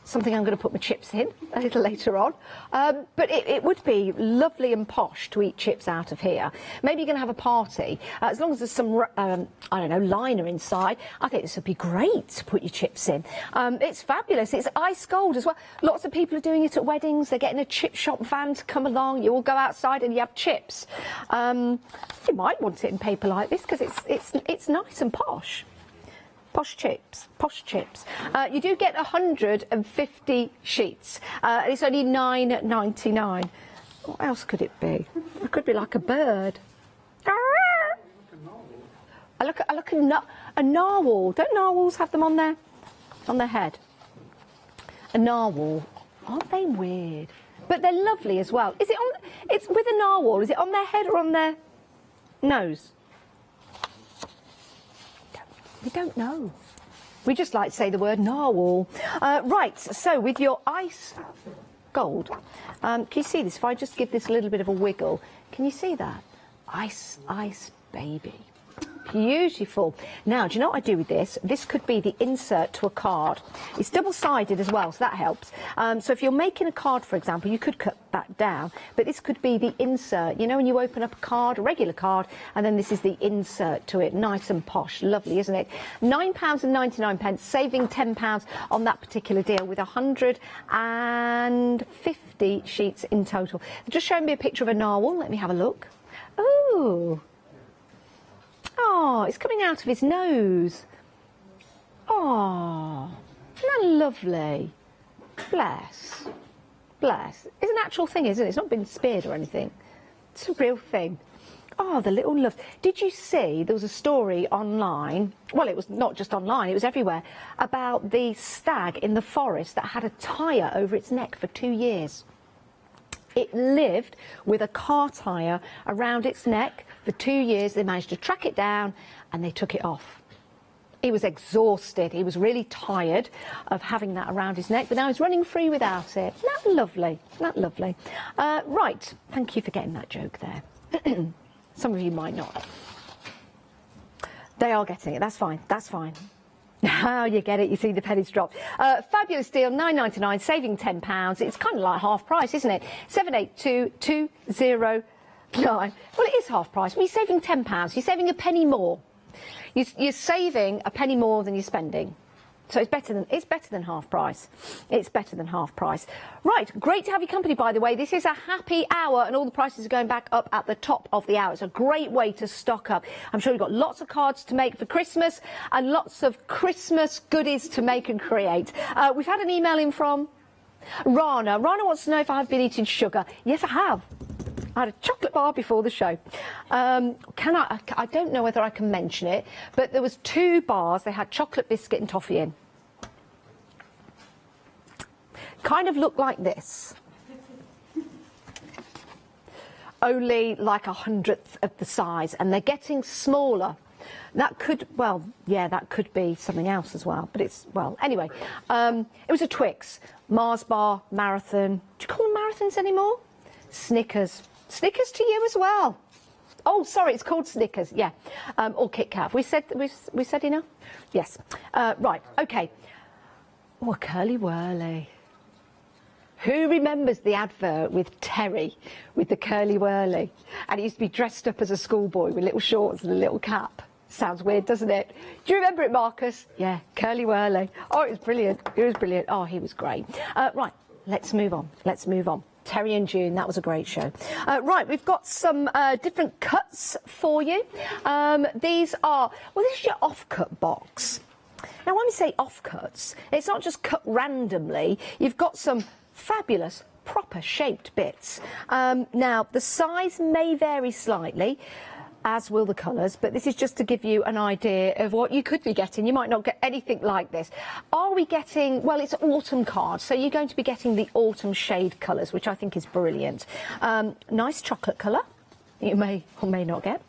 something I'm going to put my chips in a little later on. But it would be lovely and posh to eat chips out of here. Maybe you're going to have a party. As long as there's some, I don't know, liner inside, I think this would be great to put your chips in. It's fabulous. It's ice cold as well. Lots of people are doing it at weddings. They're getting a chip shop van to come along. You all go outside and you have chips. You might want it in paper like this because it's nice and posh. Posh chips, posh chips. You do get 150 sheets. It's only £9.99. What else could it be? It could be like a bird. I look at a narwhal. Don't narwhals have them on their head? A narwhal. Aren't they weird? But they're lovely as well. Is it on? It's with a narwhal. Is it on their head or on their nose? We don't know. We just like to say the word narwhal. Right, so with your ice gold, can you see this? If I just give this a little bit of a wiggle, can you see that? Ice, ice, baby. Beautiful. Now, do you know what I do with this? This could be the insert to a card. It's double-sided as well, so that helps. So if you're making a card, for example, you could cut that down, but this could be the insert. You know, when you open up a card, a regular card, and then this is the insert to it. Nice and posh. Lovely, isn't it? £9.99, saving £10 on that particular deal with 150 sheets in total. Just showing me a picture of a narwhal. Let me have a look. Ooh. Oh, it's coming out of his nose. Oh, isn't that lovely? Bless. Bless. It's an actual thing, isn't it? It's not been speared or anything. It's a real thing. Oh, the little love. Did you see there was a story online? Well, it was not just online, it was everywhere, about the stag in the forest that had a tyre over its neck for 2 years. It lived with a car tyre around its neck for 2 years. They managed to track it down and they took it off. He was exhausted. He was really tired of having that around his neck, but now he's running free without it. Isn't that lovely? Isn't that lovely? Right, thank you for getting that joke there. Some of you might not. They are getting it. That's fine. That's fine. Now you get it, you see the pennies drop. Fabulous deal, £9.99, saving £10. It's kind of like half price, isn't it? 782209. Well, it is half price. Well, you're saving £10. You're saving a penny more. You're saving a penny more than you're spending. So it's better than half price. It's better than half price. Right, great to have your company, by the way. This is a happy hour and all the prices are going back up at the top of the hour. It's a great way to stock up. I'm sure you've got lots of cards to make for Christmas and lots of Christmas goodies to make and create. We've had an email in from Rana. Rana wants to know if I've been eating sugar. Yes, I have. I had a chocolate bar before the show. I don't know whether I can mention it, but there was 2 bars. They had chocolate biscuit and toffee in. Kind of looked like this. Only like 100th of the size, and they're getting smaller. That could, well, yeah, that could be something else as well. But it's, well, anyway, it was a Twix, Mars bar, Marathon. Do you call them Marathons anymore? Snickers. Snickers to you as well. Oh, sorry, it's called Snickers, yeah. Or Kit Kat. We said enough? Yes. Right, okay. Oh, a Curly Whirly. Who remembers the advert with Terry, with the Curly Whirly? And he used to be dressed up as a schoolboy with little shorts and a little cap. Sounds weird, doesn't it? Do you remember it, Marcus? Yeah, Curly Whirly. Oh, it was brilliant. It was brilliant. Oh, he was great. Right, let's move on. Let's move on. Terry and June, that was a great show. Right, we've got some different cuts for you. These are, well, this is your off-cut box. Now, when we say off-cuts, it's not just cut randomly. You've got some fabulous, proper shaped bits. Now, the size may vary slightly, as will the colours, but this is just to give you an idea of what you could be getting. You might not get anything like this. Are we getting, well, it's autumn cards, so you're going to be getting the autumn shade colours, which I think is brilliant. Nice chocolate colour, you may or may not get.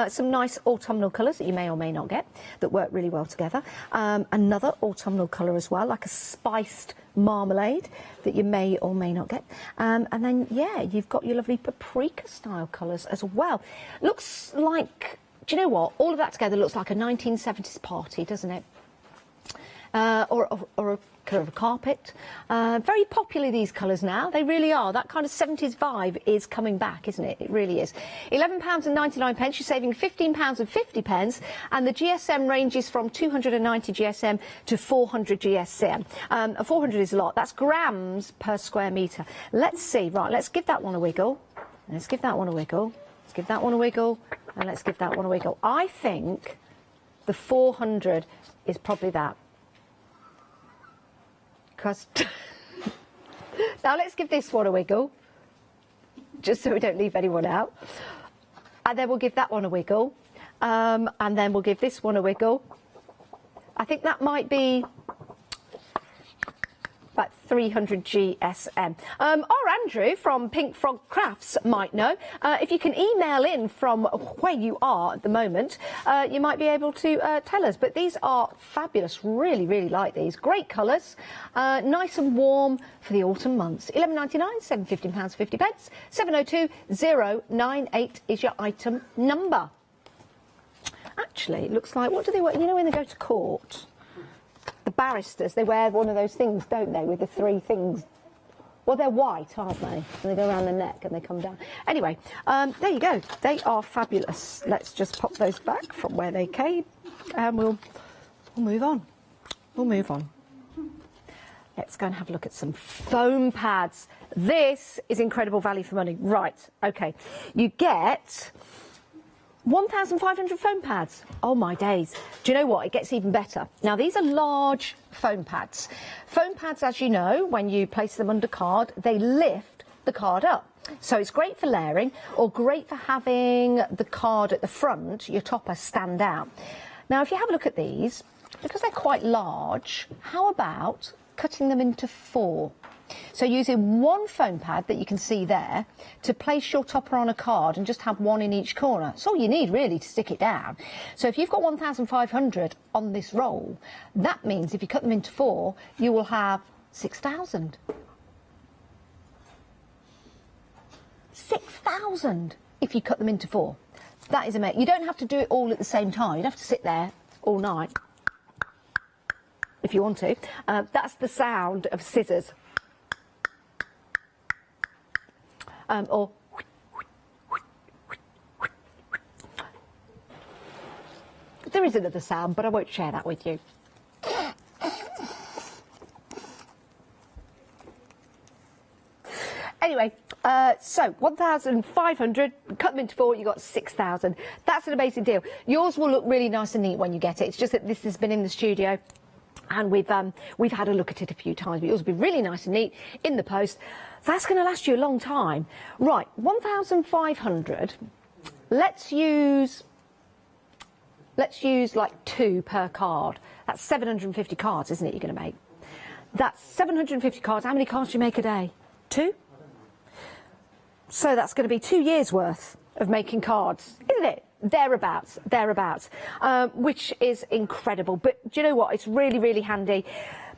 Some nice autumnal colours that you may or may not get that work really well together. Another autumnal colour as well, like a spiced marmalade that you may or may not get. And then, yeah, you've got your lovely paprika style colours as well. Looks like, do you know what? All of that together looks like a 1970s party, doesn't it? Or a colour of a carpet. Very popular, these colours now. They really are. That kind of 70s vibe is coming back, isn't it? It really is. £11.99. You're saving £15.50, and the GSM ranges from 290 GSM to 400 GSM. 400 is a lot. That's grams per square metre. Let's see. Right, let's give that one a wiggle. Let's give that one a wiggle. Let's give that one a wiggle. And let's give that one a wiggle. I think the 400 is probably that. Because now let's give this one a wiggle, just so we don't leave anyone out. And then we'll give that one a wiggle. And then we'll give this one a wiggle. I think that might be about 300 GSM. Or Andrew from Pink Frog Crafts might know. If you can email in from where you are at the moment, you might be able to tell us. But these are fabulous. Really, really like these. Great colours. Nice and warm for the autumn months. £11.99, £7.50, 50 pence. 702098 is your item number. Actually, it looks like, what do they wear? You know when they go to court? The barristers, they wear one of those things, don't they, with the three things. Well, they're white, aren't they? And they go around the neck and they come down. Anyway, there you go. They are fabulous. Let's just pop those back from where they came, and we'll move on. We'll move on. Let's go and have a look at some foam pads. This is incredible value for money. Right, okay. You get 1,500 foam pads. Oh my days. Do you know what? It gets even better. Now, these are large foam pads. Foam pads, as you know, when you place them under card, they lift the card up. So it's great for layering, or great for having the card at the front, your topper, stand out. Now, if you have a look at these, because they're quite large, how about cutting them into 4? So using one foam pad that you can see there to place your topper on a card and just have one in each corner. It's all you need really to stick it down. So if you've got 1,500 on this roll, that means if you cut them into 4, you will have 6,000. 6,000 if you cut them into 4. That is amazing. You don't have to do it all at the same time. You don't have to sit there all night if you want to. That's the sound of scissors. Or there is another sound, but I won't share that with you. Anyway, so 1,500, cut them into 4, you got 6,000. That's an amazing deal. Yours will look really nice and neat when you get it. It's just that this has been in the studio, and we've had a look at it a few times, but yours will be really nice and neat in the post. That's going to last you a long time. Right, 1,500. Let's use like 2 per card. That's 750 cards, isn't it, you're going to make? That's 750 cards. How many cards do you make a day? 2? So that's going to be 2 years worth of making cards, isn't it? Thereabouts, which is incredible. But do you know what? It's really, really handy,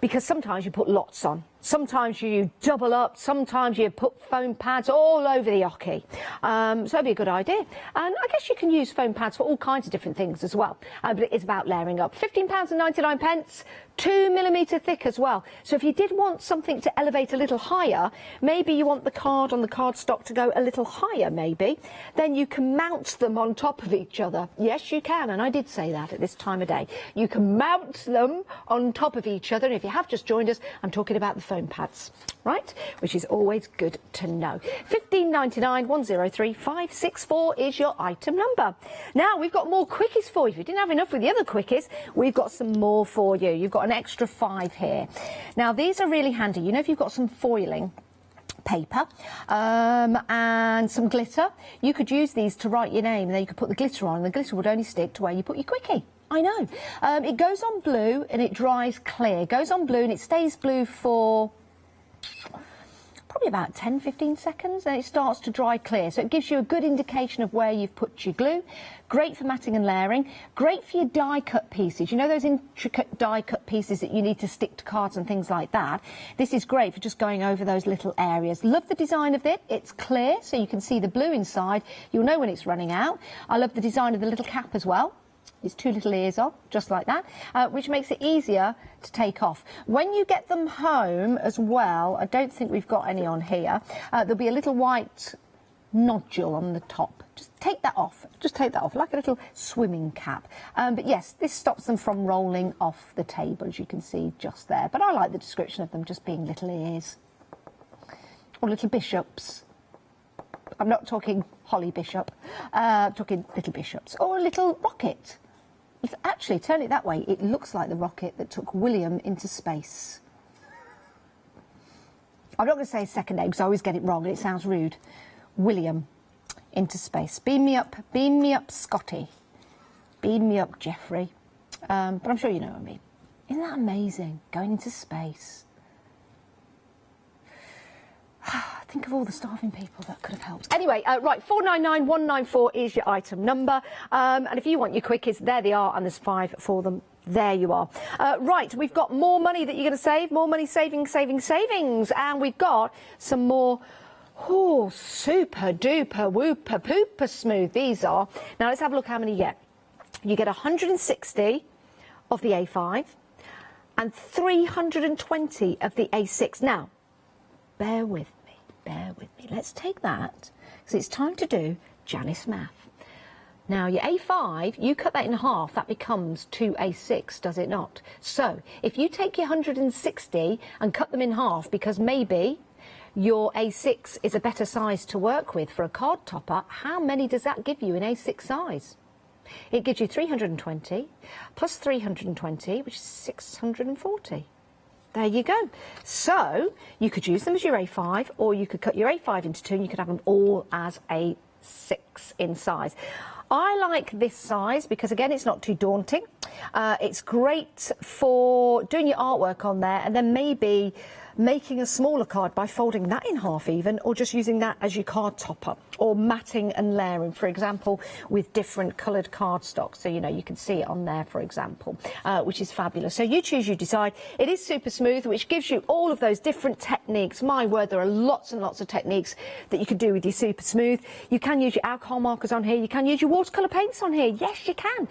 because sometimes you put lots on. Sometimes you double up. Sometimes you put foam pads all over the ocky. So it'd be a good idea. And I guess you can use foam pads for all kinds of different things as well. But it's about layering up. £15.99, 2mm thick as well. So if you did want something to elevate a little higher, maybe you want the card on the cardstock to go a little higher, maybe, then you can mount them on top of each other. Yes, you can. And I did say that at this time of day. You can mount them on top of each other. And if you have just joined us, I'm talking about the foam pads, right? Which is always good to know. £15.99, 103564 is your item number. Now, we've got more quickies for you. If you didn't have enough with the other quickies, we've got some more for you. You've got an extra 5 here. Now, these are really handy. You know, if you've got some foiling paper and some glitter, you could use these to write your name, and then you could put the glitter on, and the glitter would only stick to where you put your quickie. I know. It goes on blue and it dries clear. It goes on blue and it stays blue for probably about 10-15 seconds, and it starts to dry clear. So it gives you a good indication of where you've put your glue. Great for matting and layering. Great for your die cut pieces. You know those intricate die cut pieces that you need to stick to cards and things like that? This is great for just going over those little areas. Love the design of it. It's clear, so you can see the blue inside. You'll know when it's running out. I love the design of the little cap as well. It's 2 little ears on, just like that, which makes it easier to take off. When you get them home as well, I don't think we've got any on here, there'll be a little white nodule on the top. Just take that off. Just take that off, like a little swimming cap. But yes, this stops them from rolling off the table, as you can see just there. But I like the description of them just being little ears. Or little bishops. I'm not talking Holly Bishop, I'm talking little bishops. Or a little rocket. It's actually, turn it that way, it looks like the rocket that took William into space. I'm not going to say his second name because I always get it wrong and it sounds rude. William into space. Beam me up, Scotty. Beam me up, Jeffrey. But I'm sure you know what I mean. Isn't that amazing? Going into space. Think of all the starving people that could have helped. Anyway, right, 499194 is your item number. And if you want your quickies, there they are, and there's 5 for them. There you are. Right, we've got more money that you're going to save, more money savings. And we've got some more, super duper whooper pooper smooth these are. Now let's have a look how many you get. You get 160 of the A5 and 320 of the A6. Now, bear with me. Let's take that, because it's time to do Janice math. Now, your A5, you cut that in half, that becomes 2 A6, does it not? So, if you take your 160 and cut them in half, because maybe your A6 is a better size to work with for a card topper, how many does that give you in A6 size? It gives you 320 plus 320, which is 640. There you go. So you could use them as your A5, or you could cut your A5 into 2 and you could have them all as A6 in size. I like this size because, again, it's not too daunting. It's great for doing your artwork on there and then maybe making a smaller card by folding that in half even, or just using that as your card topper, or matting and layering, for example, with different coloured cardstock. So, you know, you can see it on there, for example, which is fabulous. So you choose, you decide. It is super smooth, which gives you all of those different techniques. My word, there are lots and lots of techniques that you can do with your super smooth. You can use your alcohol markers on here. You can use your watercolour paints on here. Yes, you can.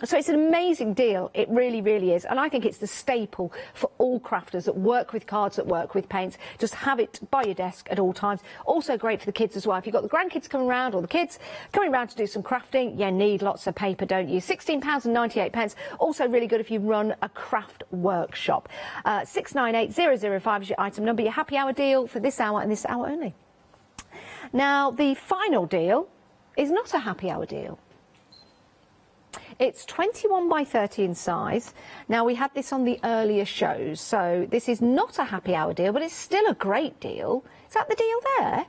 So it's an amazing deal. It really, really is. And I think it's the staple for all crafters that work with cards, that work with paints. Just have it by your desk at all times. Also great for the kids as well. If you've got the grandkids coming around or the kids coming around to do some crafting, you need lots of paper, don't you? £16.98. Also really good if you run a craft workshop. 698005 is your item number. Your happy hour deal for this hour and this hour only. Now, the final deal is not a happy hour deal. It's 21 by 30 in size. Now, we had this on the earlier shows, so this is not a happy hour deal, but it's still a great deal. Is that the deal there?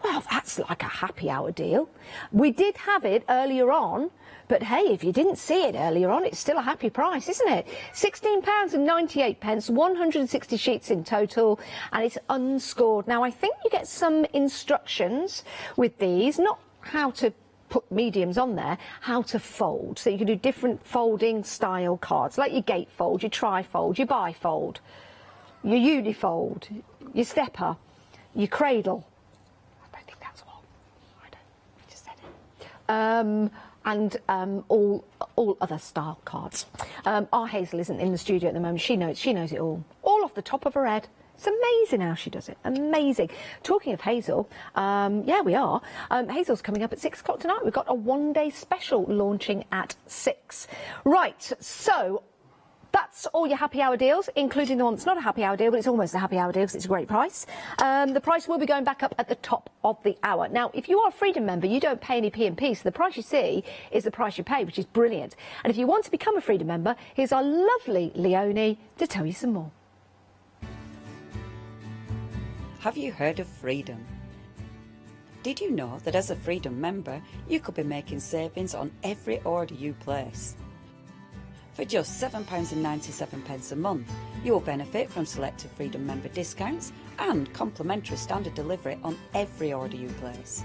Well, that's like a happy hour deal. We did have it earlier on, but hey, if you didn't see it earlier on, it's still a happy price, isn't it? £16.98, 160 sheets in total, and it's unscored. Now, I think you get some instructions with these, not how to put mediums on there, how to fold. So you can do different folding style cards, like your gatefold, your trifold, your bifold, your unifold, your stepper, your cradle. I don't think that's one. I don't. I just said it. And all other style cards. Our Hazel isn't in the studio at the moment. She knows it all off the top of her head. It's amazing how she does it. Amazing. Talking of Hazel, yeah, we are. Hazel's coming up at 6 o'clock tonight. We've got a one-day special launching at 6. Right, so that's all your happy hour deals, including the one that's not a happy hour deal, but it's almost a happy hour deal because it's a great price. The price will be going back up at the top of the hour. Now, if you are a Freedom member, you don't pay any P&P, so the price you see is the price you pay, which is brilliant. And if you want to become a Freedom member, here's our lovely Leonie to tell you some more. Have you heard of Freedom? Did you know that as a Freedom member, you could be making savings on every order you place? For just £7.97 a month, you will benefit from selected Freedom member discounts and complimentary standard delivery on every order you place.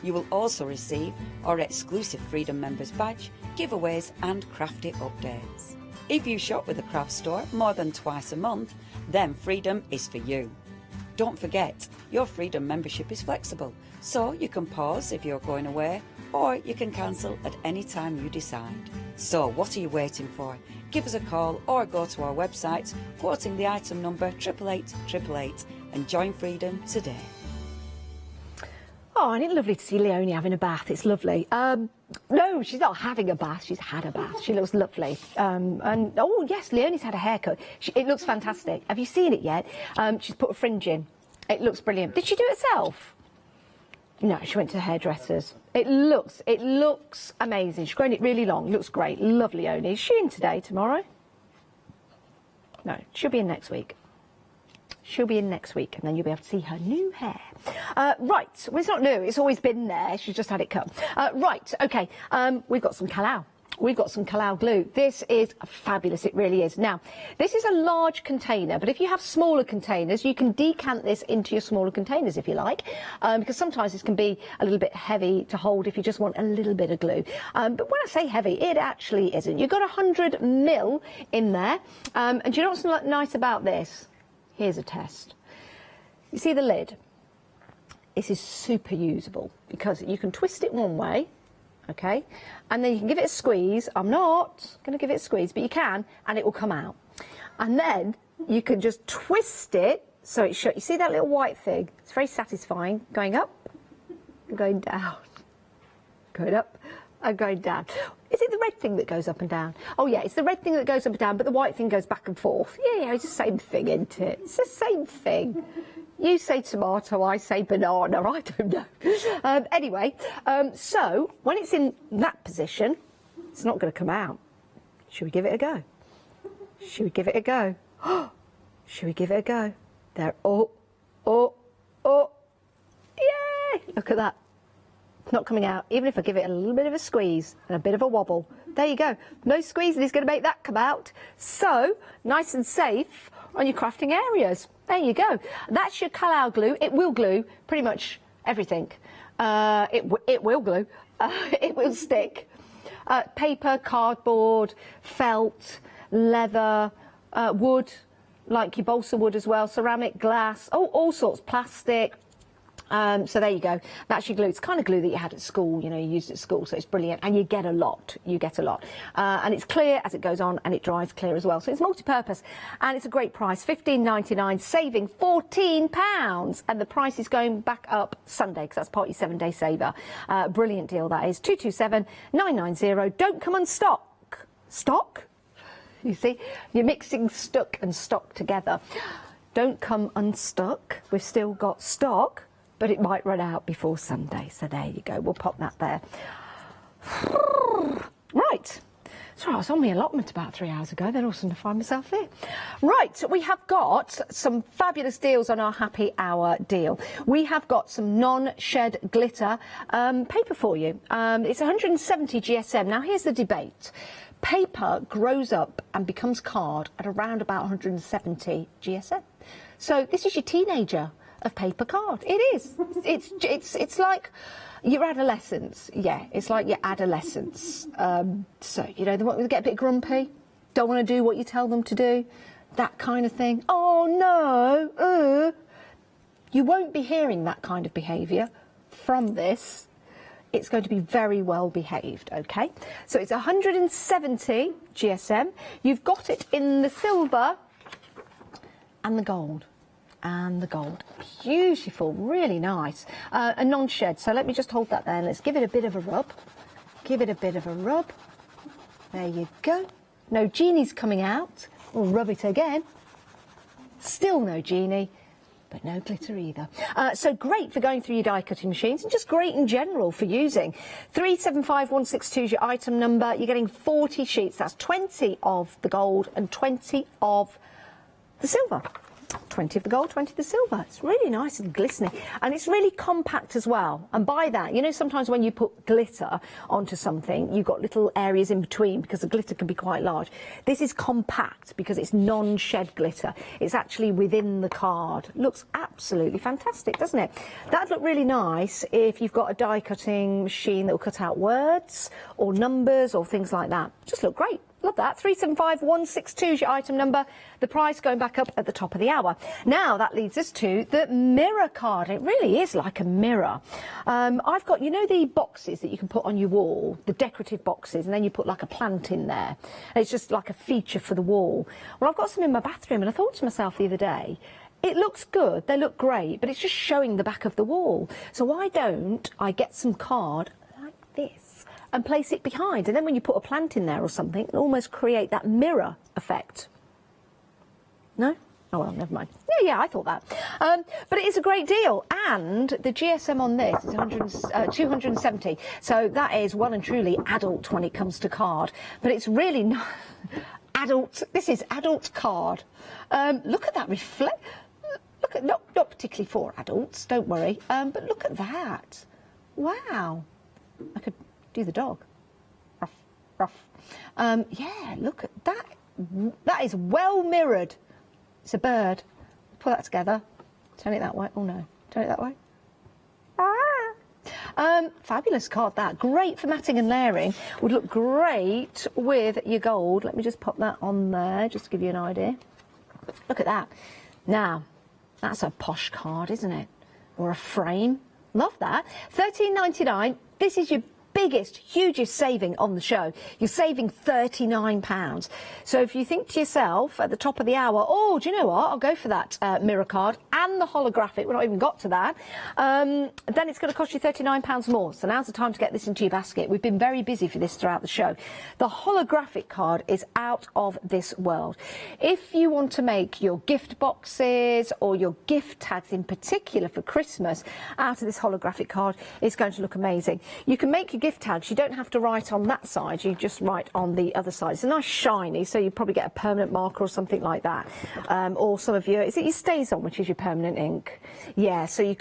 You will also receive our exclusive Freedom members badge, giveaways and crafty updates. If you shop with the craft store more than twice a month, then Freedom is for you. Don't forget, your Freedom membership is flexible, so you can pause if you're going away, or you can cancel at any time you decide. So what are you waiting for? Give us a call or go to our website, quoting the item number 88888 and join Freedom today. Oh, isn't it lovely to see Leonie having a bath? It's lovely. No, she's not having a bath. She's had a bath. She looks lovely. And oh yes, Leonie's had a haircut. It looks fantastic. Have you seen it yet? She's put a fringe in. It looks brilliant. Did she do it herself? No, she went to the hairdressers. It looks amazing. She's grown it really long. Looks great. Lovely, Oni. Is she in today, tomorrow? No, she'll be in next week. She'll be in next week, and then you'll be able to see her new hair. Right, well, it's not new. It's always been there. She's just had it cut. Right, OK. We've got some Kalau. We've got some Kalau glue. This is fabulous, it really is. Now, this is a large container, but if you have smaller containers, you can decant this into your smaller containers if you like, because sometimes this can be a little bit heavy to hold if you just want a little bit of glue. But when I say heavy, it actually isn't. You've got 100 ml in there, and do you know what's nice about this? Here's a test. You see the lid? This is super usable because you can twist it one way, okay, and then you can give it a squeeze. I'm not going to give it a squeeze, but you can, and it will come out. And then you can just twist it so it's shut. You see that little white thing? It's very satisfying. Going up, going down, going up, and going down. Is it the red thing that goes up and down? Oh yeah, it's the red thing that goes up and down, but the white thing goes back and forth. Yeah, it's the same thing, isn't it? It's the same thing. You say tomato, I say banana, I don't know. Anyway, so when it's in that position, it's not going to come out. Should we give it a go? Should we give it a go? Should we give it a go? There, oh, yay! Look at that. It's not coming out, even if I give it a little bit of a squeeze and a bit of a wobble. There you go. No squeezing is going to make that come out. So, nice and safe on your crafting areas. There you go. That's your Kalau glue. It will glue pretty much everything. It will glue. It will stick. Paper, cardboard, felt, leather, wood, like your balsa wood as well, ceramic, glass, all sorts, plastic. So there you go. That's your glue. It's kind of glue that you had at school, you know, you used at school, so it's brilliant. And you get a lot. You get a lot. And it's clear as it goes on, and it dries clear as well. So it's multi-purpose. And it's a great price, $15.99, saving £14. And the price is going back up Sunday, because that's part of your 7-day saver. Brilliant deal, that is. 227-990. Don't come unstuck. Stock? You see? You're mixing stuck and stock together. Don't come unstuck. We've still got stock, but it might run out before Sunday. So there you go. We'll pop that there. Right. So I was on my allotment about 3 hours ago. Then all of a sudden I find myself here. Right. We have got some fabulous deals on our happy hour deal. We have got some non-shed glitter paper for you. It's 170 GSM. Now here's the debate. Paper grows up and becomes card at around about 170 GSM. So this is your teenager of paper card. It is. It's like your adolescence. Yeah, it's like your adolescence. So, you know, they want to get a bit grumpy, don't want to do what you tell them to do, that kind of thing. Oh, no. You won't be hearing that kind of behaviour from this. It's going to be very well behaved, OK? So it's 170 GSM. You've got it in the silver and the gold. And the gold. Beautiful, really nice. A non-shed. So let me just hold that there. Let's give it a bit of a rub. Give it a bit of a rub. There you go. No genie's coming out. We'll rub it again. Still no genie. But no glitter either. So great for going through your die cutting machines, and just great in general for using. 375162 is your item number. You're getting 40 sheets. That's 20 of the gold and 20 of the silver. 20 of the gold, 20 of the silver. It's really nice and glistening, and it's really compact as well. And by that, you know, sometimes when you put glitter onto something, you've got little areas in between because the glitter can be quite large. This is compact because it's non-shed glitter. It's actually within the card. Looks absolutely fantastic, doesn't it? That'd look really nice if you've got a die cutting machine that will cut out words or numbers or things like that. Just look great. Love that. 375162 is your item number. The price going back up at the top of the hour. Now that leads us to the mirror card. It really is like a mirror. I've got, you know, the boxes that you can put on your wall, the decorative boxes, and then you put like a plant in there. And it's just like a feature for the wall. Well, I've got some in my bathroom, and I thought to myself the other day, it looks good, they look great, but it's just showing the back of the wall. So why don't I get some card like this and place it behind, and then when you put a plant in there or something, it'll almost create that mirror effect. No? Oh well, never mind. Yeah, I thought that. But it is a great deal. And the GSM on this is 270. So that is well and truly adult when it comes to card. But it's really not adult. This is adult card. Look at that reflect. Look at, not particularly for adults, don't worry. But look at that. Wow. I could do the dog. Ruff, ruff. Yeah, look at that. That is well mirrored. It's a bird. Pull that together. Turn it that way. Oh no. Turn it that way. Fabulous card, that. Great for matting and layering. Would look great with your gold. Let me just pop that on there, just to give you an idea. Look at that. Now, that's a posh card, isn't it? Or a frame. Love that. £13.99. This is your biggest, hugest saving on the show. You're saving £39. So if you think to yourself at the top of the hour, oh, do you know what? I'll go for that mirror card and the holographic. We've not even got to that. Then it's going to cost you £39 more. So now's the time to get this into your basket. We've been very busy for this throughout the show. The holographic card is out of this world. If you want to make your gift boxes or your gift tags in particular for Christmas out of this holographic card, it's going to look amazing. You can make your gift tags. You don't have to write on that side, you just write on the other side. It's a nice shiny, so you probably get a permanent marker or something like that. Or some of your, is it your StazOn, which is your permanent ink? Yeah, so you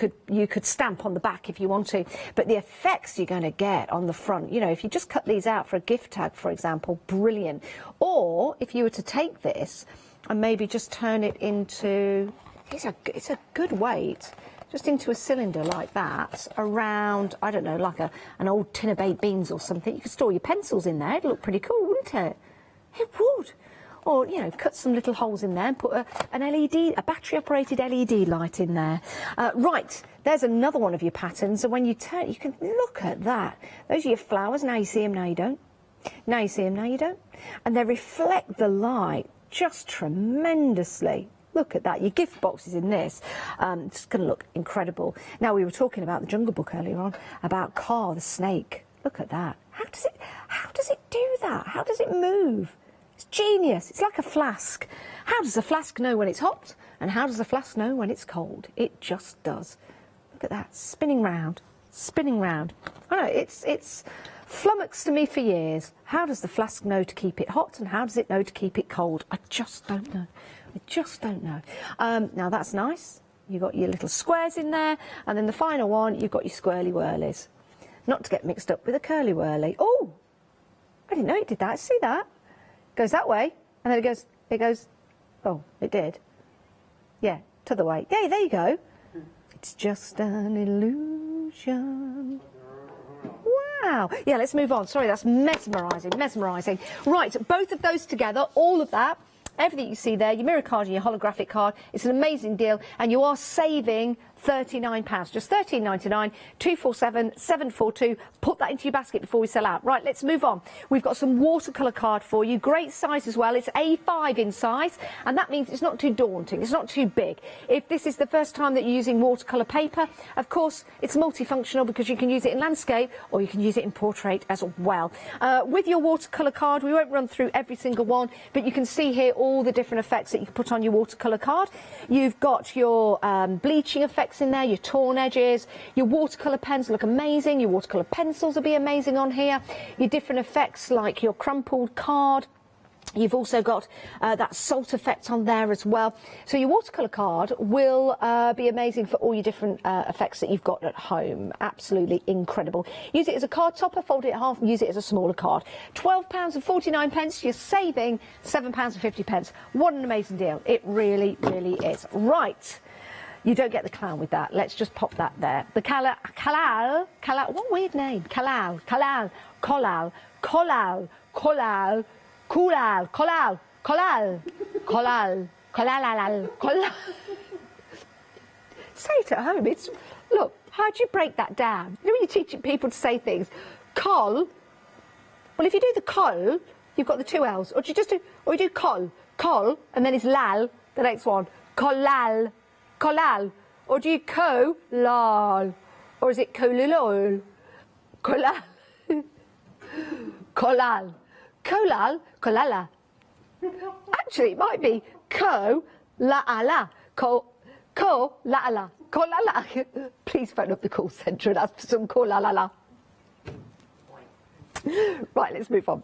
could stamp on the back if you want to, but the effects you're going to get on the front, you know, if you just cut these out for a gift tag, for example, brilliant. Or if you were to take this and maybe just turn it into, it's a good weight, just into a cylinder like that, around, I don't know, like an old tin of baked beans or something. You could store your pencils in there. It'd look pretty cool, wouldn't it? It would. Or, you know, cut some little holes in there and put an LED, a battery-operated LED light in there. Right, there's another one of your patterns. And when you turn, you can look at that. Those are your flowers. Now you see them, now you don't. Now you see them, now you don't. And they reflect the light just tremendously. Look at that, your gift boxes in this. It's going to look incredible. Now, we were talking about the Jungle Book earlier on, about Car, the snake. Look at that. How does it do that? How does it move? It's genius. It's like a flask. How does a flask know when it's hot? And how does a flask know when it's cold? It just does. Look at that, spinning round, spinning round. I know, it's flummoxed to me for years. How does the flask know to keep it hot and how does it know to keep it cold? I just don't know. I just don't know. Now that's nice. You've got your little squares in there, and then the final one, you've got your squirly whirlies. Not to get mixed up with a curly whirly. Oh, I didn't know it did that. See that? Goes that way, and then it goes, oh, it did. Yeah, t'other way. Yeah, there you go. It's just an illusion. Wow. Yeah, let's move on. Sorry, that's mesmerising, mesmerising. Right, both of those together, all of that, everything you see there, your mirror card and your holographic card, it's an amazing deal, and you are saving £39, just £13.99, 247 742. Put that into your basket before we sell out. Right, let's move on. We've got some watercolour card for you, great size as well. It's A5 in size, and that means it's not too daunting, it's not too big. If this is the first time that you're using watercolour paper, of course it's multifunctional because you can use it in landscape or you can use it in portrait as well. With your watercolour card, we won't run through every single one, but you can see here all the different effects that you can put on your watercolour card. You've got your bleaching effects in there, your torn edges, your watercolour pens look amazing, your watercolour pencils will be amazing on here, your different effects like your crumpled card. You've also got that salt effect on there as well. So your watercolour card will be amazing for all your different effects that you've got at home. Absolutely incredible. Use it as a card topper, fold it in half and use it as a smaller card. £12.49, you're saving £7.50. What an amazing deal. It really, really is. Right. You don't get the clown with that. Let's just pop that there. The Kalal, what weird name? Kalal. Say it at home. It's, look, how do you break that down? You know when you're teaching people to say things? Col. Well, if you do the col, you've got the two L's. Or do you just do, or you do col, and then it's lal, the next one. Kolal. Or do you ko-lal? Or is it ko-lulol? Kolal. Kolal. Actually, it might be ko-la-ala. la. Please phone up the call centre and ask for some la. Right, let's move on.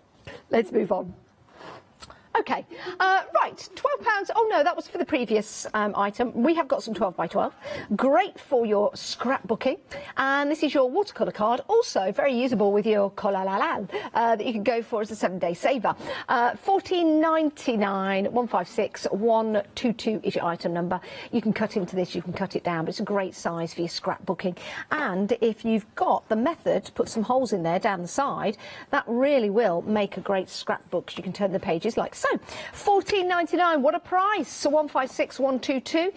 Okay, right, £12. Oh no, that was for the previous item. We have got some 12 by 12. Great for your scrapbooking. And this is your watercolour card. Also very usable with your kolalala that you can go for as a 7-day saver. $14.99, 156 122 is your item number. You can cut into this, you can cut it down, but it's a great size for your scrapbooking. And if you've got the method to put some holes in there down the side, that really will make a great scrapbook. You can turn the pages like so. $14.99, what a price. So 156 122.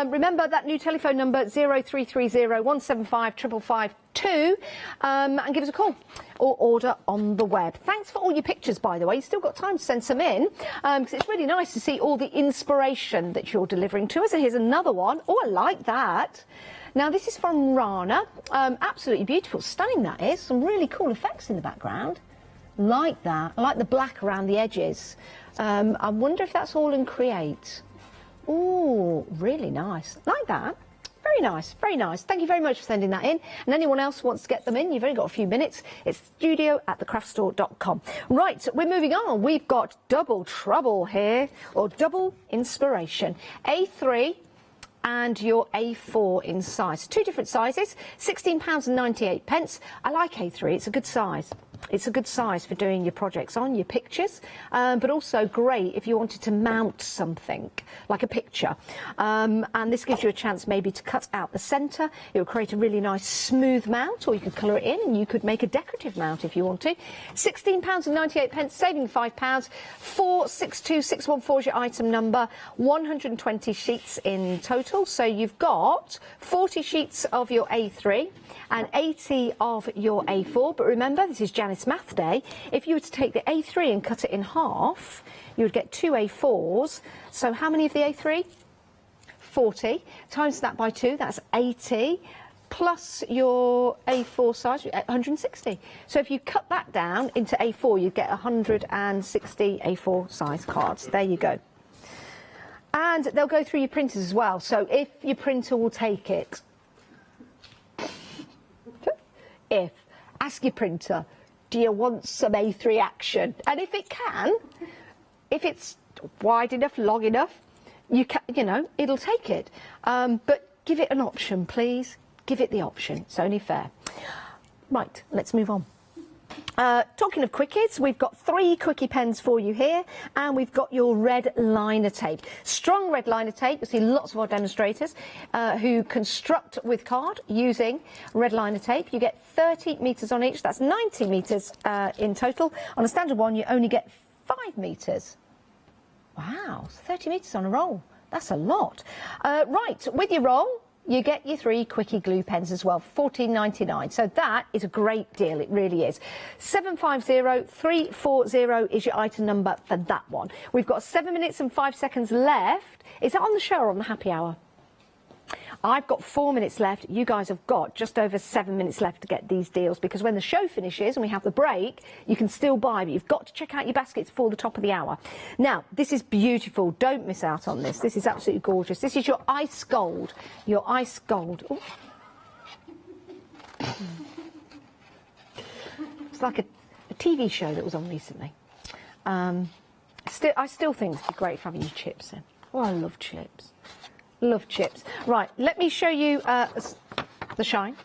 Remember that new telephone number 0330 175 552 and give us a call or order on the web. Thanks for all your pictures, by the way. You've still got time to send some in because it's really nice to see all the inspiration that you're delivering to us. And here's another one. Oh, I like that. Now, this is from Rana. Absolutely beautiful. Stunning, that is. Some really cool effects in the background. Like that. I like the black around the edges. I wonder if that's all in Create. Ooh, really nice. Like that. Very nice, very nice. Thank you very much for sending that in. And anyone else who wants to get them in, you've only got a few minutes. It's studio@thecraftstore.com. Right, we're moving on. We've got double trouble here, or double inspiration. A3 and your A4 in size. Two different sizes, £16.98. I like A3, it's a good size. It's a good size for doing your projects on, your pictures, but also great if you wanted to mount something, like a picture. And this gives you a chance maybe to cut out the centre. It will create a really nice smooth mount, or you could colour it in and you could make a decorative mount if you want to. £16.98, saving £5. 462614 is your item number. 120 sheets in total. So you've got 40 sheets of your A3 and 80 of your A4. But remember, this is Janice Math Day. If you were to take the A3 and cut it in half, you would get 2 A4s. So how many of the A3? 40. Times that by 2, that's 80. Plus your A4 size, 160. So if you cut that down into A4, you'd get 160 A4 size cards. There you go. And they'll go through your printers as well. So if your printer will take it, ask your printer, do you want some A3 action? And if it can, if it's wide enough, long enough, you know, it'll take it. But give it an option, please. Give it the option. It's only fair. Right, let's move on. Talking of Cricuts, we've got 3 Quickie pens for you here, and we've got your red liner tape. Strong red liner tape. You'll see lots of our demonstrators who construct with card using red liner tape. You get 30 metres on each. That's 90 metres in total. On a standard one, you only get 5 metres. Wow, 30 metres on a roll. That's a lot. Right, with your roll, you get your 3 Quickie glue pens as well, $14.99. So that is a great deal, it really is. 750340 is your item number for that one. We've got 7 minutes and 5 seconds left. Is that on the show or on the happy hour? I've got 4 minutes left. You guys have got just over 7 minutes left to get these deals, because when the show finishes and we have the break, you can still buy, but you've got to check out your baskets before the top of the hour. Now, this is beautiful. Don't miss out on this. This is absolutely gorgeous. This is your ice gold. Your ice gold. Ooh. It's like a TV show that was on recently. I still think it's great for having your chips in. Oh, I love chips. Love chips. Right, let me show you the shine.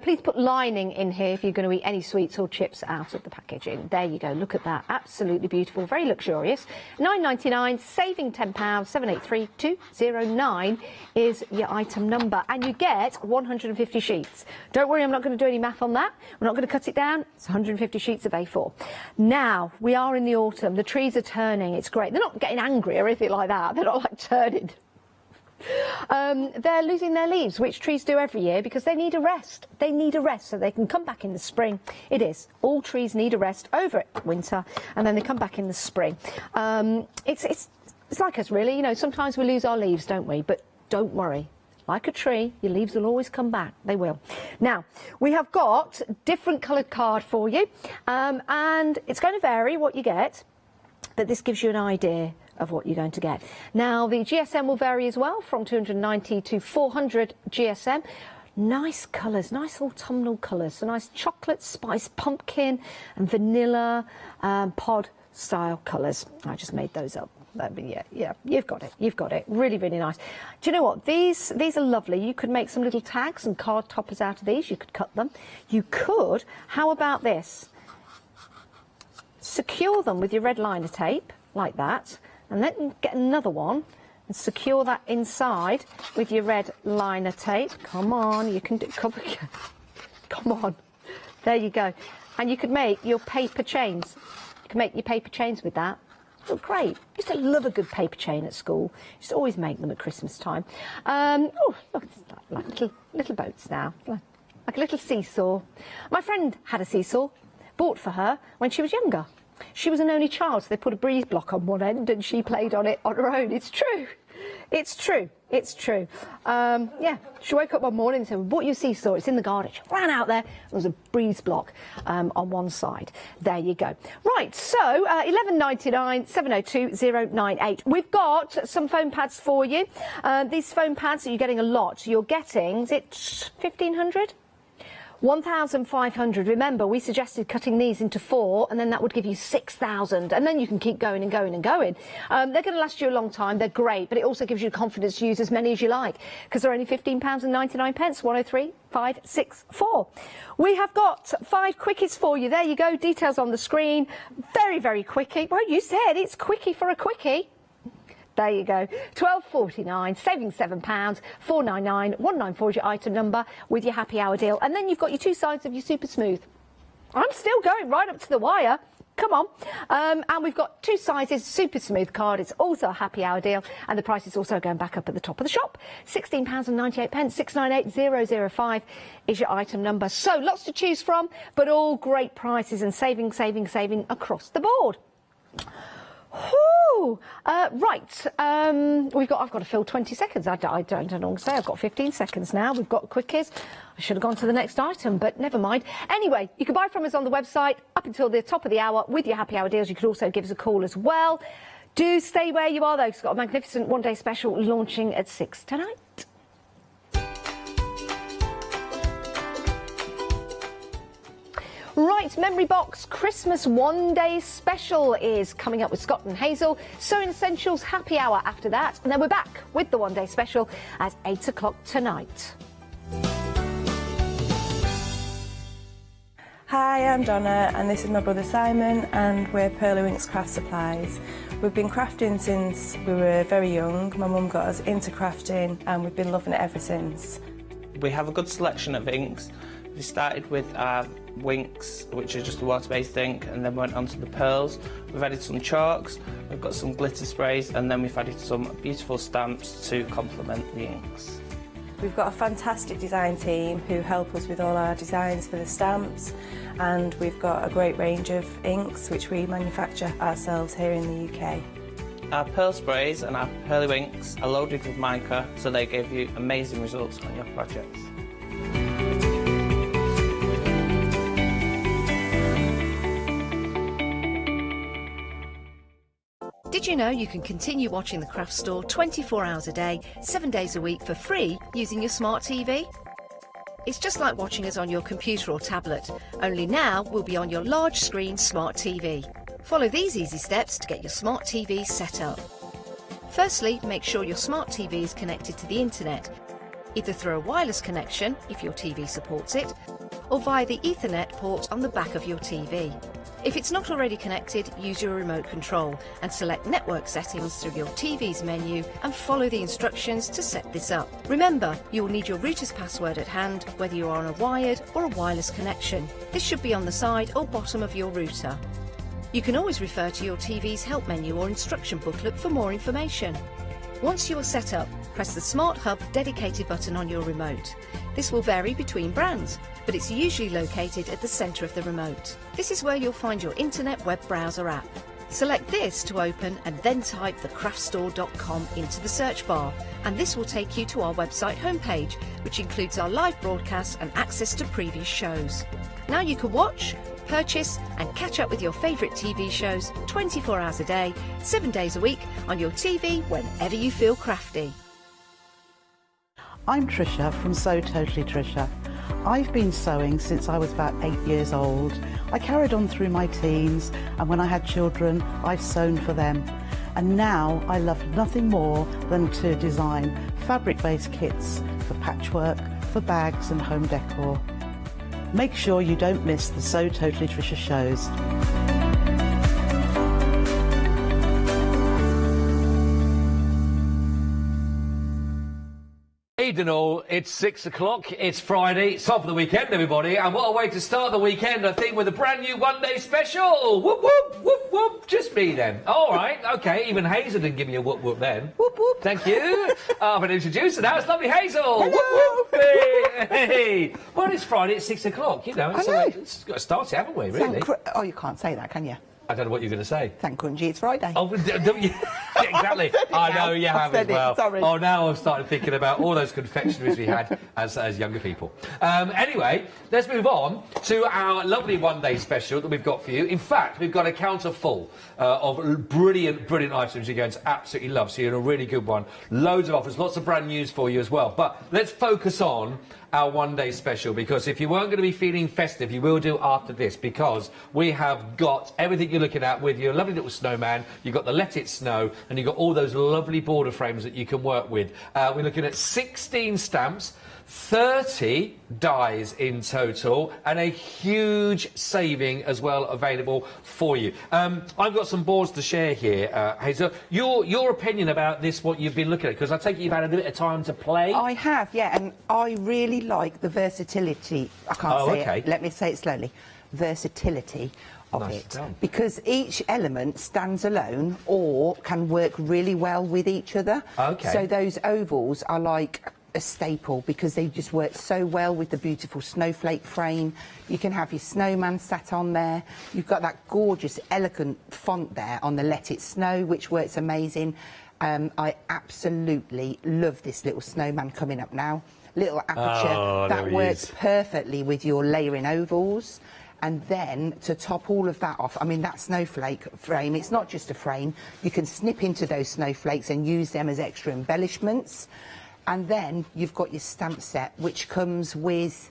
Please put lining in here if you're going to eat any sweets or chips out of the packaging. There you go. Look at that. Absolutely beautiful. Very luxurious. $9.99, saving £10. 783209 is your item number. And you get 150 sheets. Don't worry, I'm not going to do any math on that. We're not going to cut it down. It's 150 sheets of A4. Now, we are in the autumn. The trees are turning. It's great. They're not getting angry or anything like that. They're not like turning. They're losing their leaves, which trees do every year, because they need a rest. They need a rest so they can come back in the spring. It is. All trees need a rest over winter, and then they come back in the spring. It's like us, really. You know, sometimes we lose our leaves, don't we? But don't worry. Like a tree, your leaves will always come back. They will. Now, we have got different coloured card for you, and it's going to vary what you get, but this gives you an idea of what you're going to get. Now, the GSM will vary as well, from 290 to 400 GSM. Nice colours, nice autumnal colours, so nice chocolate, spice, pumpkin and vanilla pod style colours. I just made those up. But yeah, you've got it. Really, really nice. Do you know what? These are lovely. You could make some little tags and card toppers out of these. You could cut them. You could, how about this? Secure them with your red liner tape, like that, and then get another one and secure that inside with your red liner tape. Come on, you can do, come on. There you go. And you could make your paper chains. You can make your paper chains with that. Oh, great. Used to love a good paper chain at school. Used to always make them at Christmas time. Oh, look, it's like little boats now. Like a little seesaw. My friend had a seesaw, bought for her when she was younger. She was an only child, so they put a breeze block on one end and she played on it on her own. It's true. It's true. It's true. Yeah, she woke up one morning and said, we bought you a seesaw, it's in the garden. She ran out there, there was a breeze block on one side. There you go. Right, so $11.99, 702 098. We've got some foam pads for you. These foam pads, you're getting a lot. You're getting, is it 1,500? 1,500. Remember, we suggested cutting these into 4, and then that would give you 6,000, and then you can keep going and going and going. They're going to last you a long time. They're great, but it also gives you confidence to use as many as you like, because they're only £15.99. 103 564. We have got 5 quickies for you. There you go. Details on the screen. Very, very quickie. Well, you said it's quickie for a quickie. There you go. £12.49, saving £7, £4.99, 194 is your item number with your happy hour deal. And then you've got your 2 sides of your super smooth. I'm still going right up to the wire. Come on. And we've got 2 sizes, super smooth card. It's also a happy hour deal. And the price is also going back up at the top of the shop. £16.98, 698005 is your item number. So lots to choose from, but all great prices and saving across the board. Whew. Right, I've got to fill 20 seconds. I don't know what to say. I've got 15 seconds now. We've got quickies. I should have gone to the next item, but never mind. Anyway, you can buy from us on the website up until the top of the hour with your happy hour deals. You could also give us a call as well. Do stay where you are, though. It's got a magnificent one-day special launching at 6 tonight. Right, Memory Box Christmas one-day special is coming up with Scott and Hazel. Sewing Essentials happy hour after that. And then we're back with the one-day special at 8 o'clock tonight. Hi, I'm Donna and this is my brother Simon and we're Pearly Winks Craft Supplies. We've been crafting since we were very young. My mum got us into crafting and we've been loving it ever since. We have a good selection of inks. We started with our Winks, which are just a water-based ink, and then went on to the pearls. We've added some chalks, we've got some glitter sprays, and then we've added some beautiful stamps to complement the inks. We've got a fantastic design team who help us with all our designs for the stamps, and we've got a great range of inks which we manufacture ourselves here in the UK. Our pearl sprays and our Pearly Winks are loaded with mica, so they give you amazing results on your projects. Did you know you can continue watching the Craft Store 24 hours a day, 7 days a week for free using your smart TV? It's just like watching us on your computer or tablet, only now we'll be on your large screen smart TV. Follow these easy steps to get your smart TV set up. Firstly, make sure your smart TV is connected to the internet, either through a wireless connection if your TV supports it, or via the Ethernet port on the back of your TV. If it's not already connected, use your remote control and select network settings through your TV's menu and follow the instructions to set this up. Remember, you will need your router's password at hand, whether you're on a wired or a wireless connection. This should be on the side or bottom of your router. You can always refer to your TV's help menu or instruction booklet for more information. Once you are set up, press the Smart Hub dedicated button on your remote. This will vary between brands, but it's usually located at the centre of the remote. This is where you'll find your internet web browser app. Select this to open and then type thecraftstore.com into the search bar, and this will take you to our website homepage, which includes our live broadcasts and access to previous shows. Now you can watch, Purchase and catch up with your favourite TV shows 24 hours a day, 7 days a week on your TV whenever you feel crafty. I'm Trisha from Sew Totally Trisha. I've been sewing since I was about 8 years old. I carried on through my teens, and when I had children, I've sewn for them. And now I love nothing more than to design fabric-based kits for patchwork, for bags and home decor. Make sure you don't miss the Sew Totally Trisha shows. Evening all, it's 6 o'clock, it's Friday, it's time for the weekend everybody, and what a way to start the weekend, I think, with a brand new one-day special! Whoop whoop, whoop whoop, just me then. Alright, okay, even Hazel didn't give me a whoop whoop then. Whoop whoop. Thank you. I've been introduced, and now it's lovely Hazel! Hello. Whoop whoop, hey. Well, it's Friday, it's 6 o'clock, you know, it's got to start it, haven't we, really? Oh, you can't say that, can you? I don't know what you're going to say. Thank Grungy, it's Friday. Oh, don't you? Exactly. I know you have as well. Sorry. Oh, now I've started thinking about all those confectionaries we had as younger people. Anyway, let's move on to our lovely one-day special that we've got for you. In fact, we've got a counter full of brilliant items you're going to absolutely love. So you're in a really good one. Loads of offers, lots of brand news for you as well. But let's focus on our one-day special, because if you weren't going to be feeling festive, you will do after this, because we have got everything you're looking at with your lovely little snowman. You've got the Let It Snow, and you've got all those lovely border frames that you can work with. We're looking at 16 stamps, 30 dies in total, and a huge saving as well available for you. I've got some boards to share here, Hazel. Your opinion about this, what you've been looking at, because I take it you've had a bit of time to play. I have, yeah, and I really like the versatility. I can't say it. Let me say it slowly. Versatility of it, because each element stands alone or can work really well with each other. Okay. So those ovals are like a staple because they just work so well with the beautiful snowflake frame. You can have your snowman sat on there. You've got that gorgeous, elegant font there on the Let It Snow, which works amazing. I absolutely love this little snowman coming up now. Little aperture that works perfectly with your layering ovals. And then to top all of that off, I mean, that snowflake frame, it's not just a frame. You can snip into those snowflakes and use them as extra embellishments. And then you've got your stamp set, which comes with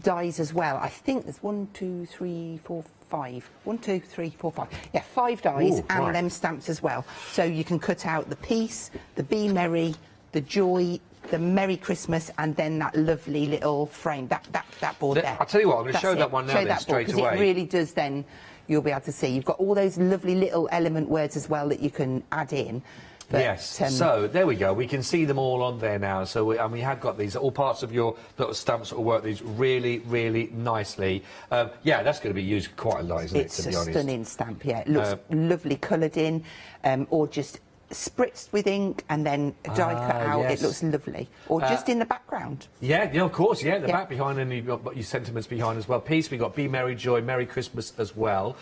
dies as well. I think there's 1, 2, 3, 4, 5. 1, 2, 3, 4, 5. Yeah, 5 dies. Ooh, and them stamps as well. So you can cut out the peace, the Be Merry, the Joy, the Merry Christmas, and then that lovely little frame, that board there. I'll tell you what, I'm going to show that one now then, straight away. Because it really does then, you'll be able to see. You've got all those lovely little element words as well that you can add in. But, yes, so there we go. We can see them all on there now. So we have got these, all parts of your little stamps that will work these really, really nicely. Yeah, that's going to be used quite a lot, isn't it, to be honest? It's a stunning stamp, yeah. It looks lovely coloured in, or just spritzed with ink and then die cut out. Yes. It looks lovely. Or just in the background. Yeah, of course, yeah, the back behind, and you've got your sentiments behind as well. Peace, we've got Be Merry, Joy, Merry Christmas as well.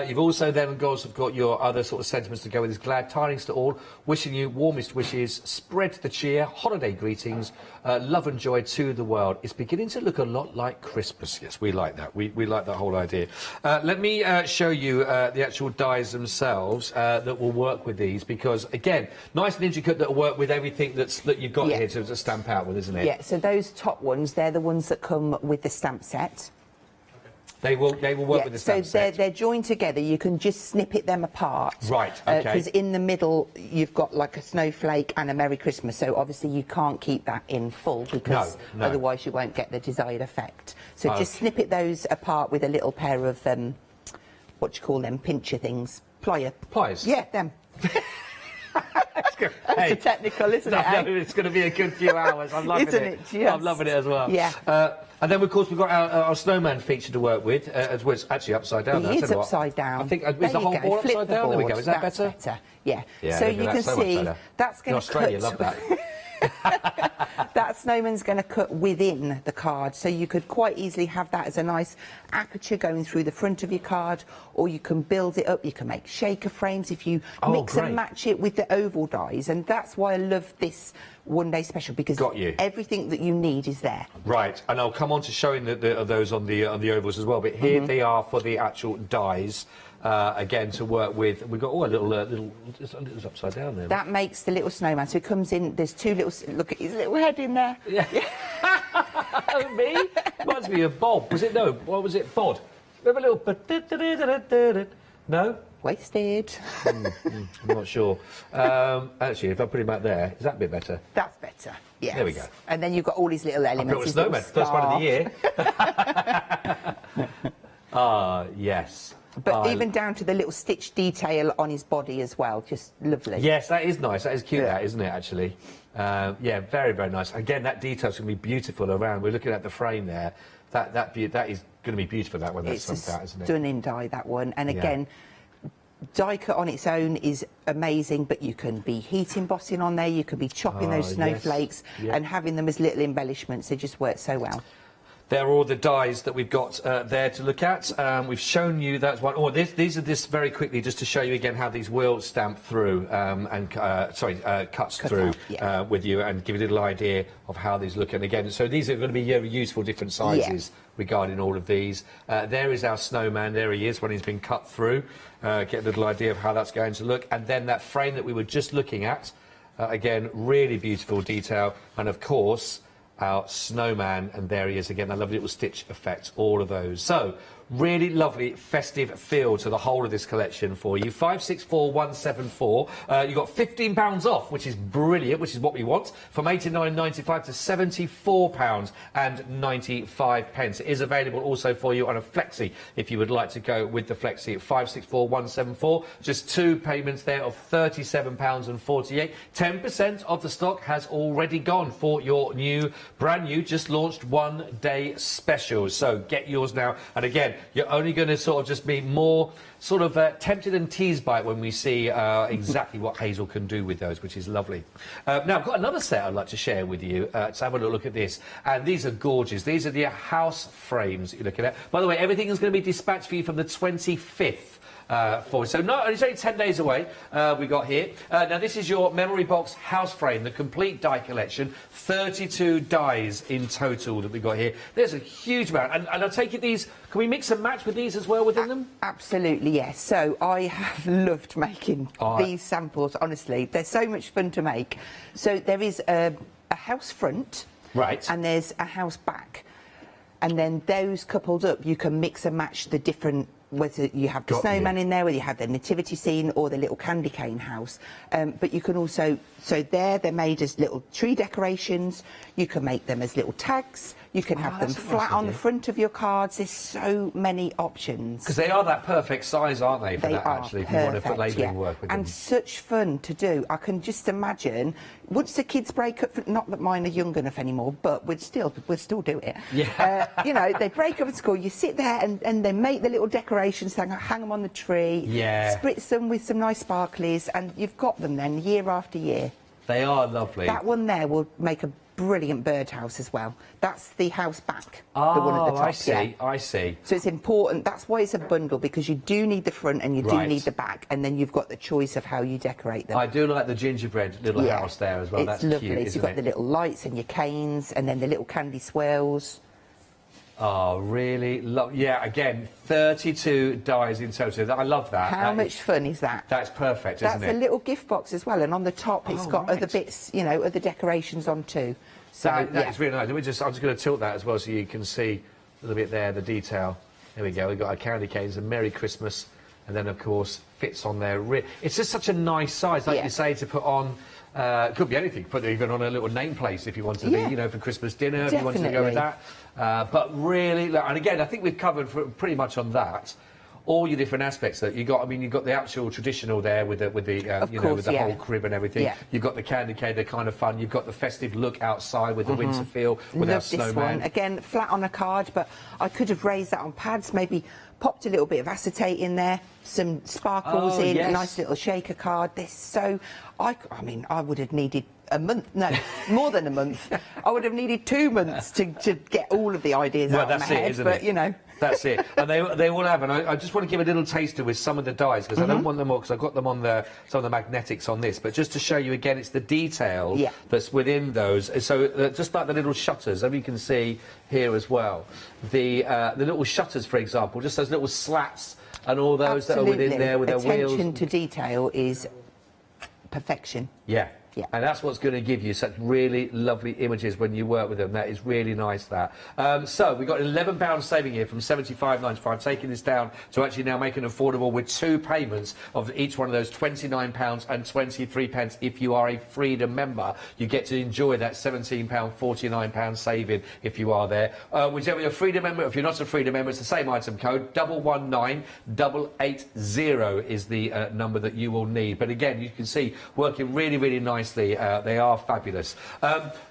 You've also then got your other sort of sentiments to go with this. Glad tidings to all, wishing you warmest wishes, spread the cheer, holiday greetings, love and joy to the world. It's beginning to look a lot like Christmas. Yes, we like that. We like that whole idea. Let me show you the actual dies themselves that will work with these, because again, nice and intricate, that will work with everything that you've got here to stamp out with, isn't it? Yeah, so those top ones, they're the ones that come with the stamp set. They will work with the stamp set. So they're joined together. You can just snip them apart. Right, okay. Because in the middle, you've got like a snowflake and a Merry Christmas, so obviously you can't keep that in full, because otherwise you won't get the desired effect. So just snip those apart with a little pair of, what do you call them, pincher things? Pliers? Yeah, them. It's a technical, isn't it? No, it's going to be a good few hours. I'm loving it. Yes. I'm loving it as well. Yeah. And then, of course, we've got our snowman feature to work with, as well. It's actually upside down. It is upside down. I think is the whole board upside down. There we go. Is that better? Yeah. So you can see that's going to cut. Australia love that. That snowman's going to cut within the card, so you could quite easily have that as a nice aperture going through the front of your card, or you can build it up. You can make shaker frames if you mix and match it with the oval dies, and that's why I love this one-day special, because everything that you need is there. Right, and I'll come on to showing those on the ovals as well, but here they are for the actual dies. Again, to work with, we've got a little it's upside down there. That makes the little snowman. So it comes in. There's two little. Look at his little head in there. Yeah. Me? Reminds me of Bob. Was it no? What was it? Bod. Remember a little. No. Wasted. I'm not sure. Actually, if I put him back there, is that a bit better? That's better. Yeah. There we go. And then you've got all these little elements. I built a snowman. First one of the year. Ah, yes. But even down to the little stitch detail on his body as well, just lovely. Yes, that is nice. That is cute, that, isn't it, actually? Yeah, very, very nice. Again, that detail's going to be beautiful around. We're looking at the frame there. That is going to be beautiful, that one. That's it's that, isn't it? Stunning die, that one. And again, die cut on its own is amazing, but you can be heat embossing on there, you can be chopping those snowflakes and having them as little embellishments. They just work so well. There are all the dies that we've got there to look at. We've shown you that one. Oh, these are just very quickly, just to show you again how these will stamp through cuts through with you, and give you a little idea of how these look. And again, so these are going to be useful different sizes regarding all of these. There is our snowman. There he is when he's been cut through. Get a little idea of how that's going to look. And then that frame that we were just looking at, again, really beautiful detail. And of course, our snowman, and there he is again, a lovely little stitch effect, all of those. So, really lovely festive feel to the whole of this collection for you. 564174. You got £15 off, which is brilliant, which is what we want, from £89.95 to £74.95. It is available also for you on a flexi if you would like to go with the flexi at 564174. Just two payments there of £37.48. 10% of the stock has already gone for your brand new, just launched one-day special. So get yours now. And again, you're only going to sort of just be more sort of tempted and teased by it when we see exactly what Hazel can do with those, which is lovely. Now, I've got another set I'd like to share with you. Let's have a look at this. And these are gorgeous. These are the house frames that you're looking at. By the way, everything is going to be dispatched for you from the 25th. So it's only 10 days away we got here. Now this is your memory box house frame, the complete die collection, 32 dies in total that we got here. There's a huge amount, and I take it these, can we mix and match with these as well within them? Absolutely, yes. So I have loved making these samples, honestly. They're so much fun to make. So there is a house front, and there's a house back. And then those coupled up, you can mix and match the different, whether you have the snowman in there, whether you have the nativity scene or the little candy cane house. But you can also, so they're made as little tree decorations. You can make them as little tags. You can have them flat on the front of your cards. There's so many options. Because they are that perfect size, aren't they, for that, actually, if you want to put labelling work with them. And such fun to do. I can just imagine, once the kids break up, not that mine are young enough anymore, but we'd still do it. Yeah. You know, they break up at school, you sit there and they make the little decorations, hang them on the tree, spritz them with some nice sparklies, and you've got them then year after year. They are lovely. That one there will make a brilliant birdhouse as well. That's the house back, the one at the top. I see. So it's important, that's why it's a bundle, because you do need the front and you do need the back, and then you've got the choice of how you decorate them. I do like the gingerbread little house there as well. It's That's lovely. cute, So you've got the little lights and your canes, and then the little candy swirls. Oh, really? Yeah, again, 32 dies in total. I love that. How much fun is that? That's perfect, isn't it? That's a little gift box as well, and on the top it's got other bits, you know, other decorations on too. So that's really nice. I'm just going to tilt that as well so you can see a little bit there, the detail. There we go. We've got our candy canes and Merry Christmas, and then of course fits on there. It's just such a nice size, like you say, to put on. Could be anything. Put it even on a little nameplate if you want to be, you know, for Christmas dinner. If you wanted to go with that. But really, and again, I think we've covered pretty much on that. All your different aspects that you got. I mean, you've got the actual traditional there with the whole crib and everything. Yeah. You've got the candy cane, they're kind of fun. You've got the festive look outside with the winter feel with our snowman. This one again, flat on a card, but I could have raised that on pads. Maybe popped a little bit of acetate in there, some sparkles in, a nice little shaker card. They're so. I mean, I would have needed a month, no, more than a month. I would have needed 2 months to get all of the ideas out of my head, isn't but it? you know. That's it. And they all have, and I just want to give a little taster with some of the dies, because I don't want them all, because I've got them on some of the magnetics on this, but just to show you again, it's the detail that's within those. So just like the little shutters, as you can see here as well, the little shutters, for example, just those little slats and all those that are within there with their wheels. Attention to detail is perfection. Yeah. Yeah. And that's what's going to give you such really lovely images when you work with them. That is really nice, that. So we've got £11 saving here from £75.95, taking this down to actually now making it affordable with 2 payments of each one of those £29.23. If you are a Freedom member, you get to enjoy that £17.49 saving if you are there. Whichever you're a Freedom member, if you're not a Freedom member, it's the same item code, 119880 is the number that you will need. But again, you can see working really, really nicely. They are fabulous.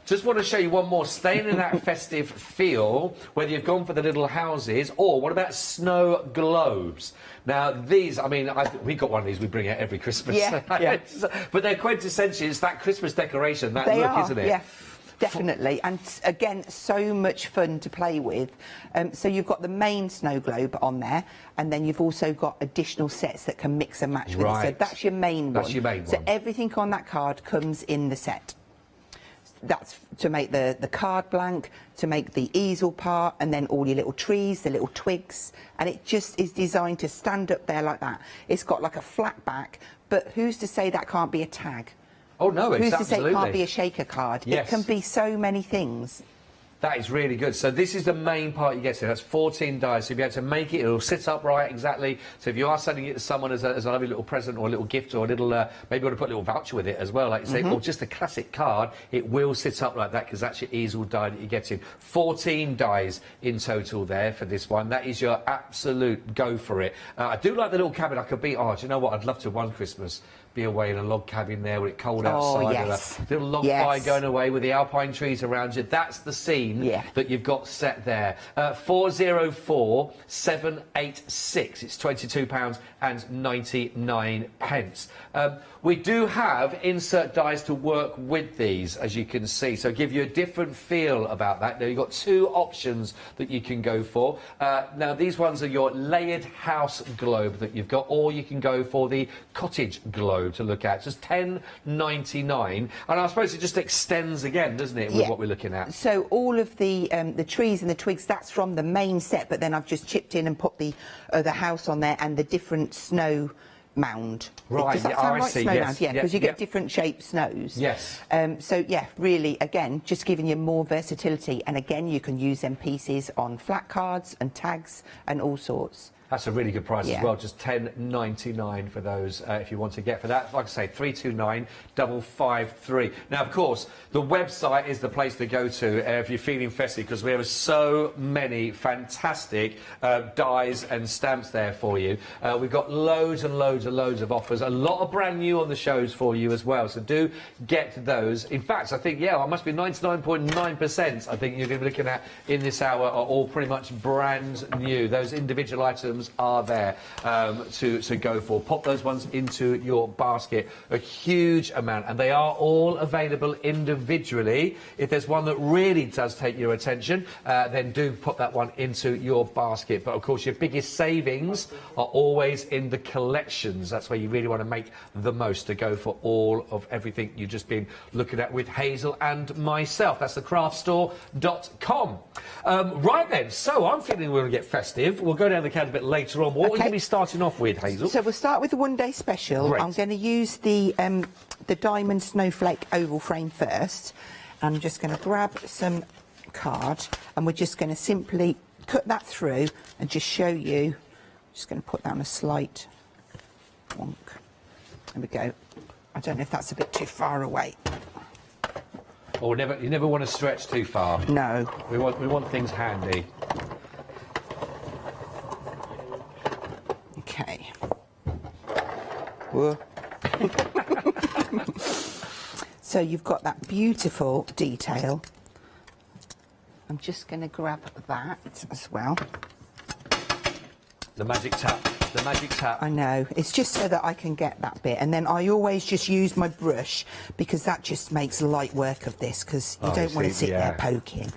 Just want to show you one more, staying in that festive feel, whether you've gone for the little houses, or what about snow globes? Now, these, I mean, we got one of these we bring out every Christmas. Yeah. But they're quintessential. It's that Christmas decoration, that look, isn't it? Yeah. Definitely, and again, so much fun to play with. So you've got the main snow globe on there, and then you've also got additional sets that can mix and match with it. So that's your main one. That's your main one. So everything on that card comes in the set. That's to make the card blank, to make the easel part, and then all your little trees, the little twigs, and it just is designed to stand up there like that. It's got like a flat back, but who's to say that can't be a tag? Oh, no, it's Who's to say it absolutely. can't be a shaker card? Yes. It can be so many things. That is really good. So this is the main part you get to. That's 14 dies. So you'll be able to make it. It'll sit upright exactly. So if you are sending it to someone as a lovely little present or a little gift or a little, maybe you want to put a little voucher with it as well, like you say, or just a classic card, it will sit up like that because that's your easel die that you get in. 14 dies in total there for this one. That is your absolute go for it. I do like the little cabin. I could be, do you know what? I'd love to one Christmas be away in a log cabin there with it cold outside, and a little log fire going away with the alpine trees around you. That's the scene that you've got set there. 404786. It's £22.99. We do have insert dies to work with these, as you can see, so give you a different feel about that. Now you've got 2 options that you can go for. Now these ones are your layered house globe that you've got, or you can go for the cottage globe to look at. Just £10.99, and I suppose it just extends again, doesn't it, with what we're looking at? So all of the trees and the twigs, that's from the main set, but then I've just chipped in and put the house on there and the different snow mound. Right, Does that sound right? I see, Snow yes. mound, yeah, because you get different shaped snows. Yes. So yeah, really, again, just giving you more versatility, and again, you can use them pieces on flat cards and tags and all sorts. That's a really good price as well, just £10.99 for those if you want to get for that. Like I say, 329553. Now, of course, the website is the place to go to if you're feeling festive, because we have so many fantastic dies and stamps there for you. We've got loads and loads and loads of offers, a lot of brand new on the shows for you as well, so do get those. In fact, I think, I must be 99.9%, I think you're going to be looking at in this hour are all pretty much brand new. Those individual items are there to go for. Pop those ones into your basket, a huge amount, and they are all available individually. If there's one that really does take your attention, then do put that one into your basket. But of course, your biggest savings are always in the collections. That's where you really want to make the most, to go for all of everything you've just been looking at with Hazel and myself. That's thecraftstore.com. Right then, so I'm feeling we're going to get festive. We'll go down the count a bit later on. What are we going to be starting off with, Hazel? So we'll start with the one-day special. Great. I'm going to use the diamond snowflake oval frame first. I'm just going to grab some card, and we're just going to simply cut that through and just show you. Just going to put that on a slight wonk. There we go. I don't know if that's a bit too far away. Or you never want to stretch too far. No. We want things handy. Okay. Whoa. So you've got that beautiful detail. I'm just going to grab that as well. The magic tap. The magic tap. I know. It's just so that I can get that bit. And then I always just use my brush because that just makes light work of this because you don't want to sit there poking.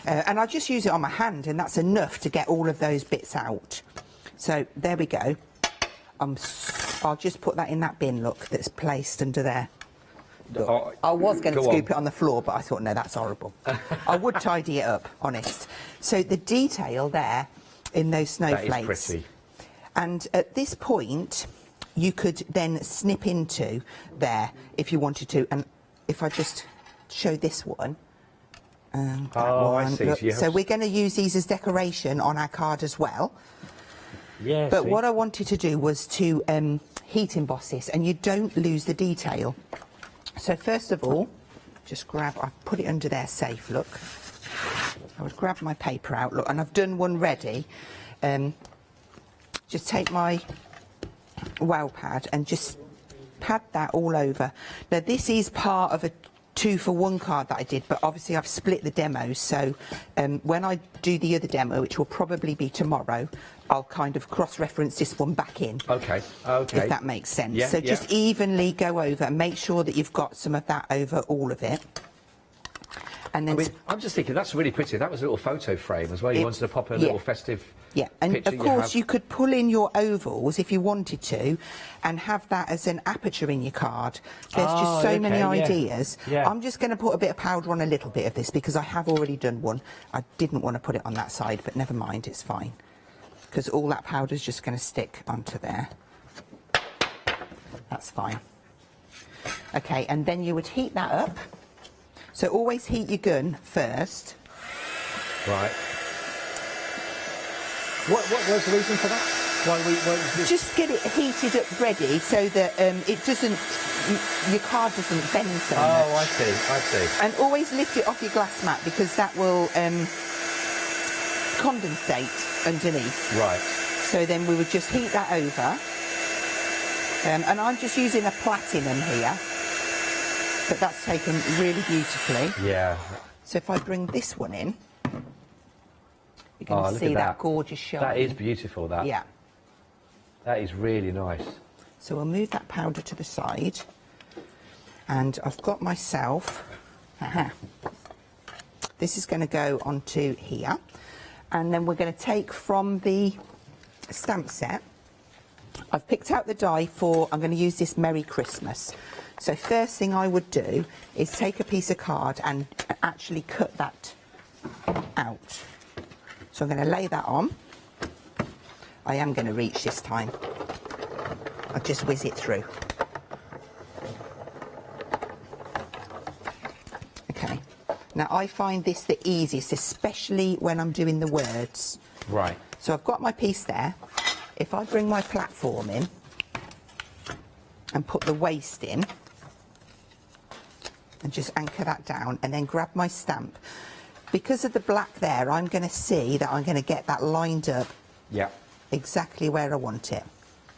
And I just use it on my hand and that's enough to get all of those bits out. So there we go. I'll just put that in that bin, look, that's placed under there. I was going to scoop it on the floor, but I thought, no, that's horrible. I would tidy it up, honest. So the detail there in those snowflakes. That is pretty. And at this point, you could then snip into there if you wanted to. And if I just show this one. And that one. I see. Look, so we're going to use these as decoration on our card as well. Yeah, but what I wanted to do was to heat emboss this, and you don't lose the detail. So first of all, just I've put it under there safe, look. I would grab my paper out, look, and I've done one ready. Just take my wow pad and just pad that all over. Now this is part of a 2-for-1 card that I did, but obviously I've split the demos, so when I do the other demo, which will probably be tomorrow, I'll kind of cross-reference this one back in. Okay. If that makes sense. Yeah, so just evenly go over and make sure that you've got some of that over all of it. And then I'm just thinking that's really pretty. That was a little photo frame as well. You wanted to pop a little festive and picture of course you could pull in your ovals if you wanted to and have that as an aperture in your card. There's just so many ideas. I'm just going to put a bit of powder on a little bit of this because I have already done one. I didn't want to put it on that side, but never mind, it's fine. Because all that powder is just going to stick onto there. That's fine. Okay, and then you would heat that up. So always heat your gun first. Right. What was the reason for that? Just get it heated up ready so that it doesn't, your card doesn't bend so much. Oh, I see. And always lift it off your glass mat because that will condensate underneath. Right. So then we would just heat that over. And I'm just using a platinum here, but that's taken really beautifully. Yeah. So if I bring this one in, you can see that gorgeous shine. That is beautiful, that. Yeah. That is really nice. So we'll move that powder to the side. And I've got myself, this is going to go onto here. And then we're going to take from the stamp set. I've picked out the die for, I'm going to use this Merry Christmas. So first thing I would do is take a piece of card and actually cut that out. So I'm going to lay that on. I am going to reach this time. I'll just whiz it through. Okay. Now I find this the easiest, especially when I'm doing the words. Right. So I've got my piece there. If I bring my platform in and put the waist in and just anchor that down and then grab my stamp. Because of the black there, I'm going to see that I'm going to get that lined up exactly where I want it.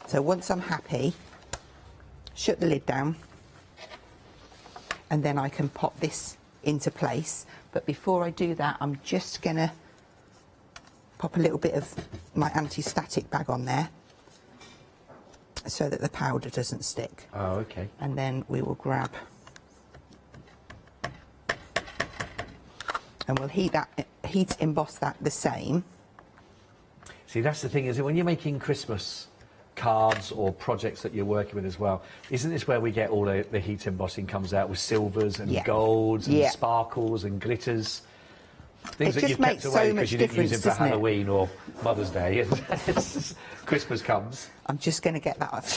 So once I'm happy, shut the lid down and then I can pop this into place. But before I do that, I'm just going to pop a little bit of my anti-static bag on there so that the powder doesn't stick. Oh, okay. And then we will grab and we'll heat emboss that the same. See, that's the thing, is it when you're making Christmas cards or projects that you're working with as well, isn't this where we get all the heat embossing comes out with silvers and golds and sparkles and glitters? Things that you've kept away because you didn't use them for Halloween or Mother's Day. Christmas comes. I'm just going to get that off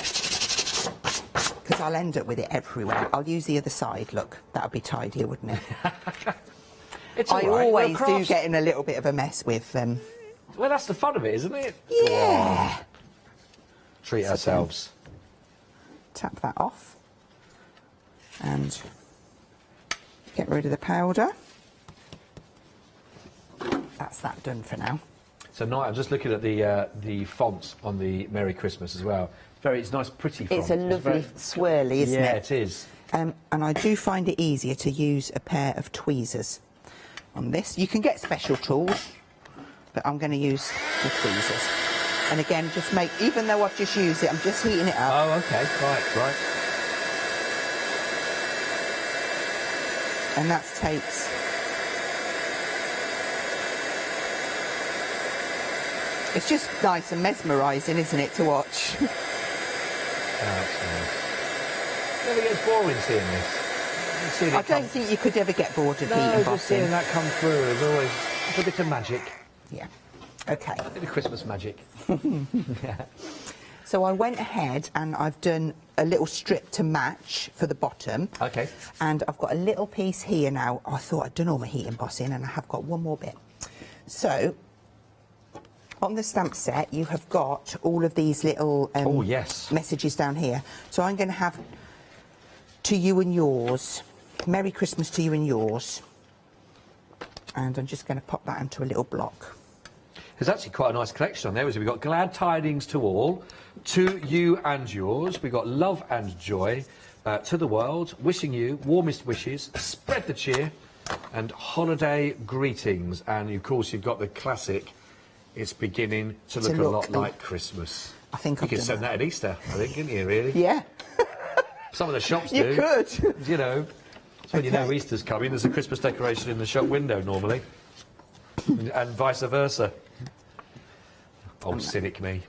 because I'll end up with it everywhere. I'll use the other side. Look, that would be tidier, wouldn't it? I always do get in a little bit of a mess with them. Well, that's the fun of it, isn't it? Yeah. Treat ourselves. Tap that off and get rid of the powder. That's that done for now. So now I'm just looking at the fonts on the Merry Christmas as well. It's nice, pretty font. It's a lovely swirly, isn't it? Yeah, it is. And I do find it easier to use a pair of tweezers on this. You can get special tools, but I'm going to use the tweezers. And again, just make, even though I've just used it, I'm just heating it up. Oh, okay, right. And that takes... It's just nice and mesmerising, isn't it, to watch? Oh, that's nice. Never gets boring seeing this. I don't think you could ever get bored of heat No, embossing. just seeing that come through is always a bit of magic. Yeah. Okay. A bit of Christmas magic. Yeah. So I went ahead and I've done a little strip to match for the bottom. Okay. And I've got a little piece here now. I thought I'd done all my heat embossing and I have got one more bit. So on the stamp set, you have got all of these little messages down here. So I'm going to have to you and yours. Merry Christmas to you and yours. And I'm just going to pop that into a little block. There's actually quite a nice collection on there. We've got glad tidings to all, to you and yours. We've got love and joy to the world, wishing you warmest wishes, spread the cheer, and holiday greetings. And of course, you've got the classic. It's beginning to look a lot like Christmas. I think you could send that at Easter, I think, couldn't you? Really? Yeah. Some of the shops do. You could. You know, it's when you know Easter's coming. There's a Christmas decoration in the shop window normally, and vice versa. Old cynic me.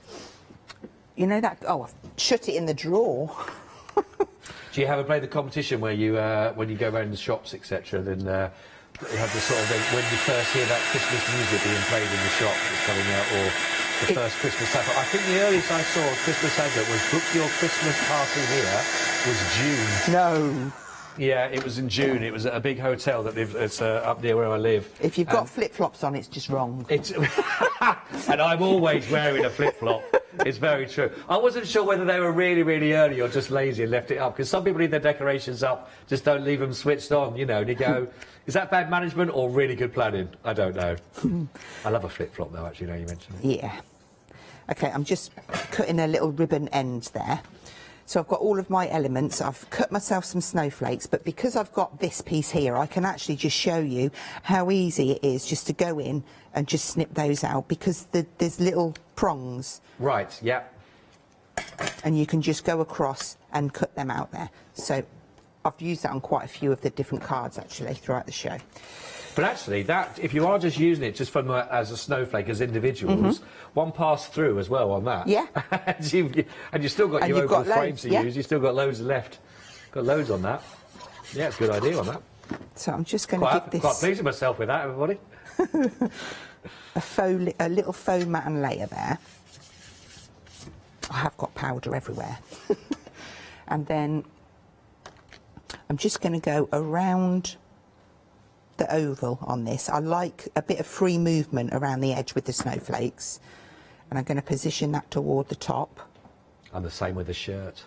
You know that? Oh, I've shut it in the drawer. Do you ever play the competition where you, when you go around the shops, etc., then you have the sort of when you first hear that Christmas music being played in the shop that's coming out, or the first Christmas advert? I think the earliest I saw a Christmas advert was "Book your Christmas party here" was June. No. Yeah, it was in June. It was at a big hotel that lives. It's up near where I live. If you've got flip-flops on, it's just wrong. It's and I'm always wearing a flip-flop. It's very true. I wasn't sure whether they were really, really early or just lazy and left it up, because some people leave their decorations up, just don't leave them switched on, you know, and you go, is that bad management or really good planning? I don't know. I love a flip-flop, though, actually, now you mention it. Yeah. OK, I'm just cutting a little ribbon end there. So I've got all of my elements. I've cut myself some snowflakes, but because I've got this piece here, I can actually just show you how easy it is just to go in and just snip those out, because there's little prongs. Right, yeah. And you can just go across and cut them out there. So I've used that on quite a few of the different cards, actually, throughout the show. But actually, that if you are just using it just from as a snowflake, as individuals, one pass through as well on that. Yeah. and you've still got your oval frame to use. You've still got loads left. Got loads on that. Yeah, it's a good idea on that. So I'm just going to give this... Quite pleased with myself with that, everybody. a little faux matte layer there. I have got powder everywhere. And then I'm just going to go around the oval on this. I like a bit of free movement around the edge with the snowflakes, and I'm going to position that toward the top. I'm the same with the shirt.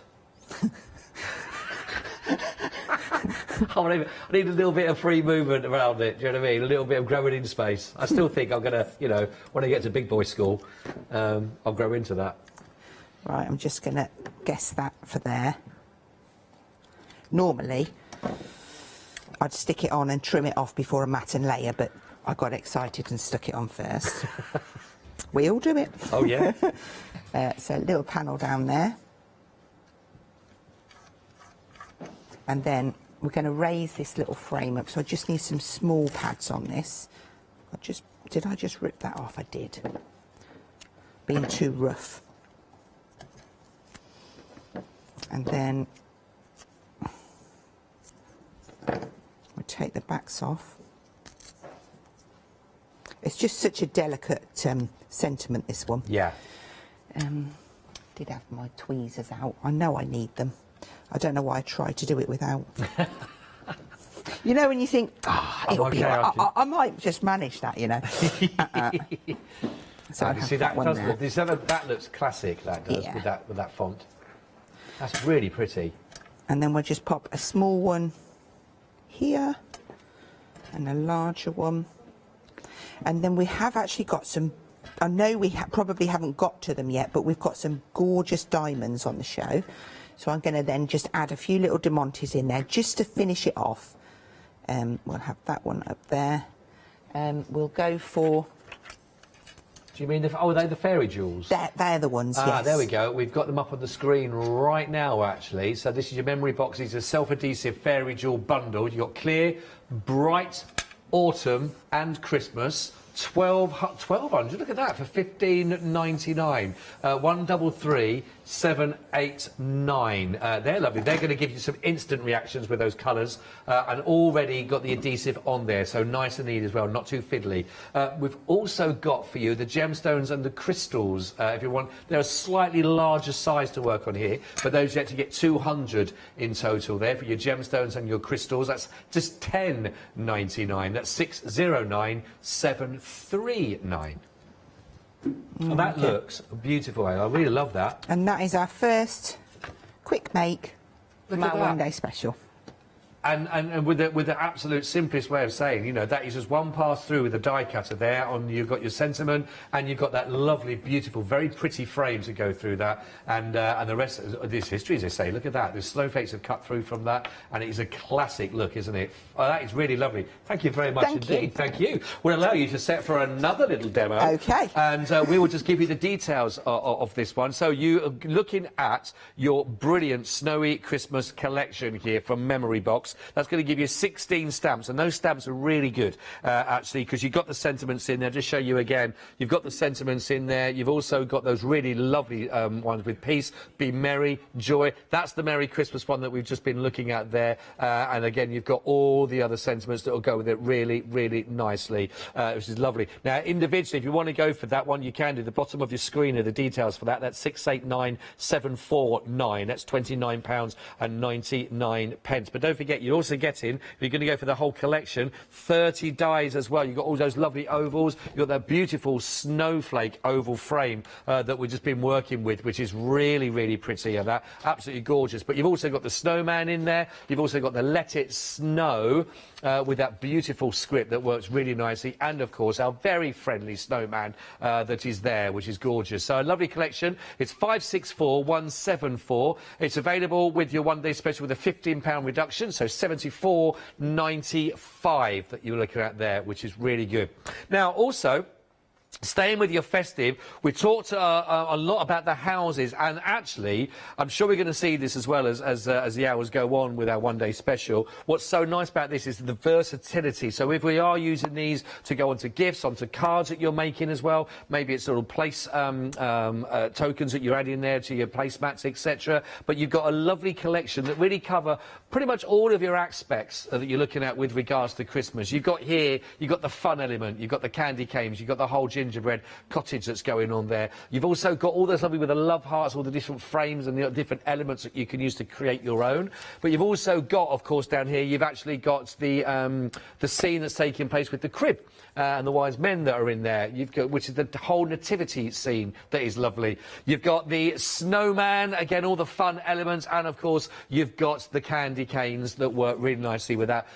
I need a little bit of free movement around it, do you know what I mean? A little bit of growing in space. I still think I'm going to, you know, when I get to big boy school, I'll grow into that. Right, I'm just going to guess that for there. Normally, I'd stick it on and trim it off before a matte and layer, but I got excited and stuck it on first. We all do it. Oh, yeah. So a little panel down there. And then we're going to raise this little frame up, so I just need some small pads on this. Did I just rip that off? I did. Being too rough. And then we take the backs off. It's just such a delicate sentiment, this one. Yeah. Did have my tweezers out. I know I need them. I don't know why I tried to do it without. You know when you think, it'll be all right. I might just manage that, you know. So you see that that looks classic. That does, yeah. with that font. That's really pretty. And then we'll just pop a small one here and a larger one. And then we have actually got some, I know we probably haven't got to them yet, but we've got some gorgeous diamonds on the show. So I'm going to then just add a few little diamantes in there just to finish it off. We'll have that one up there. We'll go for Do you mean are they the fairy jewels? They're the ones, yes. There we go. We've got them up on the screen right now, actually. So this is your memory box. It's a self-adhesive fairy jewel bundle. You've got clear, bright, autumn and Christmas. 1,200. Look at that for $15.99. 133789. They're lovely. They're going to give you some instant reactions with those colours, and already got the adhesive on there, so nice and neat as well, not too fiddly. We've also got for you the gemstones and the crystals. If you want, they're a slightly larger size to work on here, but those you have to get 200 in total there for your gemstones and your crystals. That's just $10.99. That's 609739. And that looks beautiful. I really love that. And that is our first quick make from our one-day special. And with the absolute simplest way of saying, you know, that is just one pass through with a die cutter there. You've got your sentiment, and you've got that lovely, beautiful, very pretty frame to go through that, and the rest of this history, as they say. Look at that. The snowflakes have cut through from that, and it is a classic look, isn't it? Oh, that is really lovely. Thank you very much indeed. Thank you. We'll allow you to set for another little demo. Okay. And we will just give you the details of this one. So you are looking at your brilliant snowy Christmas collection here from Memory Box. That's going to give you 16 stamps, and those stamps are really good, actually, because you've got the sentiments in there. Just show you again. You've got the sentiments in there. You've also got those really lovely ones with peace, be merry, joy. That's the Merry Christmas one that we've just been looking at there. And again, you've got all the other sentiments that will go with it really, really nicely, which is lovely. Now, individually, if you want to go for that one, you can do. The bottom of your screen are the details for that. That's 689749. That's £29.99. But don't forget, you're also getting, if you're going to go for the whole collection, 30 dies as well. You've got all those lovely ovals. You've got that beautiful snowflake oval frame that we've just been working with, which is really, really pretty, and that absolutely gorgeous. But you've also got the snowman in there. You've also got the Let It Snow with that beautiful script that works really nicely, and of course our very friendly snowman that is there, which is gorgeous. So a lovely collection. It's 564174. It's available with your one-day special with a £15 reduction, so £74.95 that you're looking at there, which is really good. Now, also, staying with your festive, we talked a lot about the houses, and actually, I'm sure we're going to see this as well as the hours go on with our one-day special. What's so nice about this is the versatility. So if we are using these to go onto gifts, onto cards that you're making as well, maybe it's little place tokens that you're adding there to your placemats, etc. But you've got a lovely collection that really cover pretty much all of your aspects that you're looking at with regards to Christmas. You've got here, you've got the fun element, you've got the candy canes, you've got the whole gingerbread cottage that's going on there. You've also got all those lovely with the love hearts, all the different frames and the different elements that you can use to create your own. But you've also got, of course, down here, you've actually got the scene that's taking place with the crib and the wise men that are in there. You've got, which is the whole nativity scene that is lovely. You've got the snowman, again, all the fun elements, and of course, you've got the candy canes that work really nicely with that.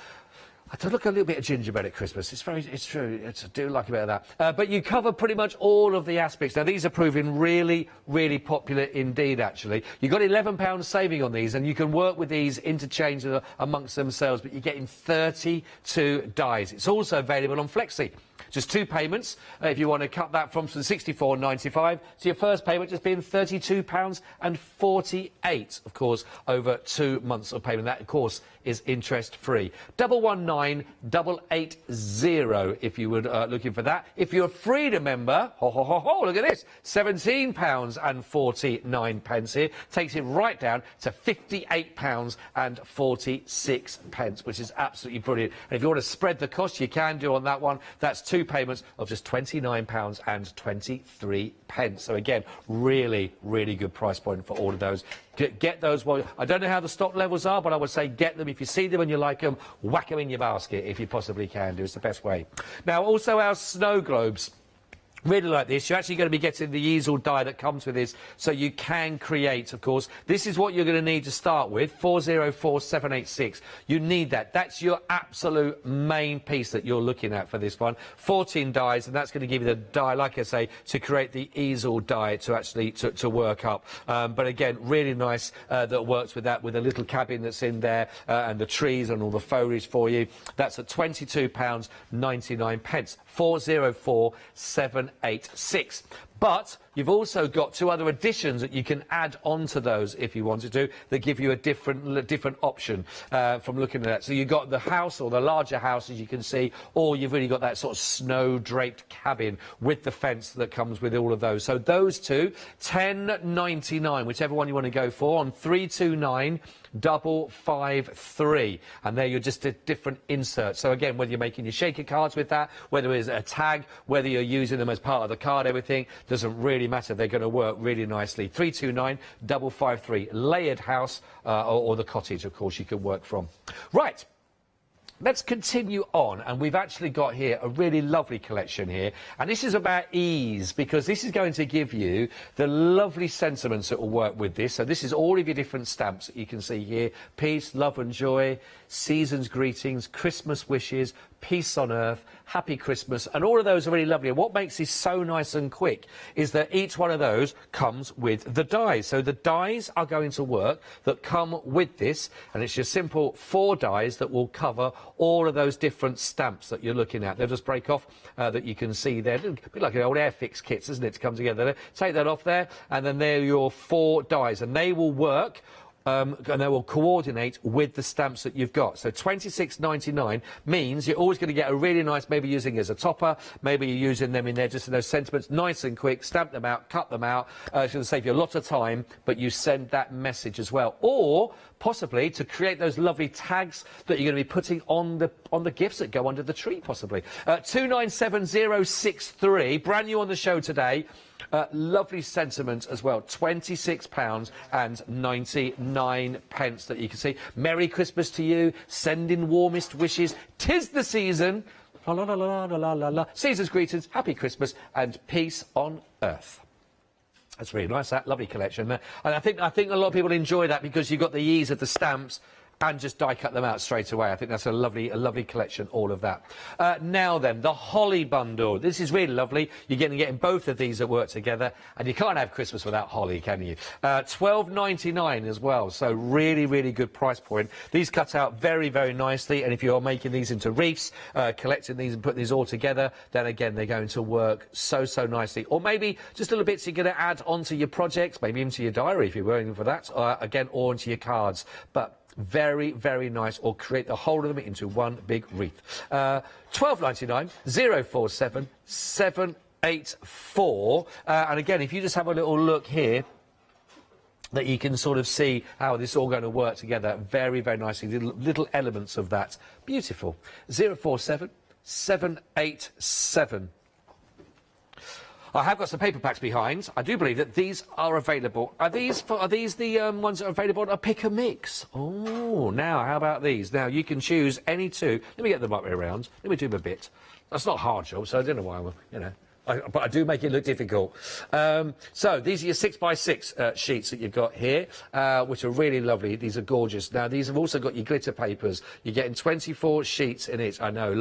I do look a little bit of gingerbread at Christmas. It's true. I do like a bit of that. But you cover pretty much all of the aspects. Now, these are proving really, really popular indeed, actually. You've got £11 saving on these, and you can work with these interchange amongst themselves, but you're getting 32 dies. It's also available on Flexi. Just 2 payments if you want to cut that from £64.95. So your first payment just being £32.48, of course, over 2 months of payment. That, of course, is interest-free. 119-880 if you were looking for that. If you're a Freedom member, look at this, £17.49 here. Takes it right down to £58.46, which is absolutely brilliant. And if you want to spread the cost, you can do on that one. That's 2 payments of just £29.23. So again, really, really good price point for all of those. Get those. Well, I don't know how the stock levels are, but I would say get them. If you see them and you like them, whack them in your basket if you possibly can do. It's the best way. Now, also our snow globes. Really like this. You're actually going to be getting the easel die that comes with this, so you can create, of course. This is what you're going to need to start with, 404786. You need that. That's your absolute main piece that you're looking at for this one. 14 dies, and that's going to give you the die, like I say, to create the easel die to actually to work up. But again, really nice that works with that, with a little cabin that's in there, and the trees and all the foliage for you. That's at £22.99. 404786. 786. But you've also got 2 other additions that you can add onto those if you wanted to, that give you a different option from looking at that. So you've got the house, or the larger house, as you can see, or you've really got that sort of snow-draped cabin with the fence that comes with all of those. So those two, £10.99, whichever one you want to go for, on 329-553, and there you're just a different insert. So again, whether you're making your shaker cards with that, whether it's a tag, whether you're using them as part of the card, everything doesn't really matter. They're going to work really nicely. 329-553, layered house, or the cottage, of course, you can work from. Right. Let's continue on, and we've actually got here a really lovely collection here, and this is about ease, because this is going to give you the lovely sentiments that will work with this. So this is all of your different stamps that you can see here: peace, love and joy, season's greetings, Christmas wishes, peace on earth, happy Christmas, and all of those are really lovely. And what makes this so nice and quick is that each one of those comes with the dies. So the dies are going to work that come with this, and it's your simple 4 dies that will cover all of those different stamps that you're looking at. They'll just break off that you can see there. It'll be like an old Airfix kits, isn't it, to come together there. Take that off there, and then there are your 4 dies, and they will work and they will coordinate with the stamps that you've got. So £26.99 means you're always going to get a really nice, maybe using as a topper, maybe you're using them in there just in those sentiments, nice and quick, stamp them out, cut them out. It's going to save you a lot of time, but you send that message as well. Or possibly to create those lovely tags that you're going to be putting on the gifts that go under the tree, possibly. 297063, brand new on the show today. Lovely sentiment as well, £26.99 that you can see. Merry Christmas to you, sending warmest wishes, 'tis the season, la la la la la la la, season's greetings, happy Christmas and peace on earth. That's really nice, that lovely collection there. And I think a lot of people enjoy that because you've got the ease of the stamps and just die cut them out straight away. I think that's a lovely collection, all of that. Now then, the holly bundle. This is really lovely. You're getting both of these that work together, and you can't have Christmas without holly, can you? £12.99 as well, so really good price point. These cut out very nicely, and if you're making these into wreaths, collecting these and putting these all together, then again, they're going to work so nicely. Or maybe just little bits you're going to add onto your projects, maybe into your diary if you're working for that, again, or into your cards. But very nice, or create the whole of them into one big wreath. £12.99 047 784, and again, if you just have a little look here, that you can sort of see how this is all going to work together very nicely. Little elements of that. Beautiful. 047 787. I have got some paper packs behind. I do believe that these are available. Are these the ones that are available on a pick and mix? Oh, now how about these? Now you can choose any 2. Let me get them up here around. Let me do them a bit. That's not a hard job, so I don't know why I'm, but I do make it look difficult. So these are your 6x6 sheets that you've got here, which are really lovely. These are gorgeous. Now these have also got your glitter papers. You're getting 24 sheets in it. I know.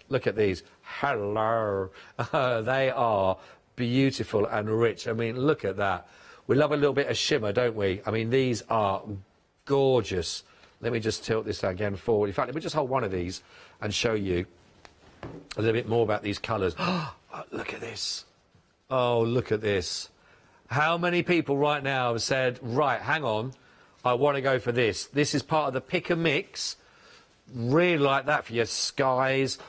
Look at these. Hello. They are beautiful and rich. I mean, look at that. We love a little bit of shimmer, don't we? I mean, these are gorgeous. Let me just tilt this again forward. In fact, let me just hold one of these and show you a little bit more about these colours. Oh, look at this. Oh, look at this. How many people right now have said, right, hang on, I want to go for this. This is part of the pick and mix. Really like that for your skies.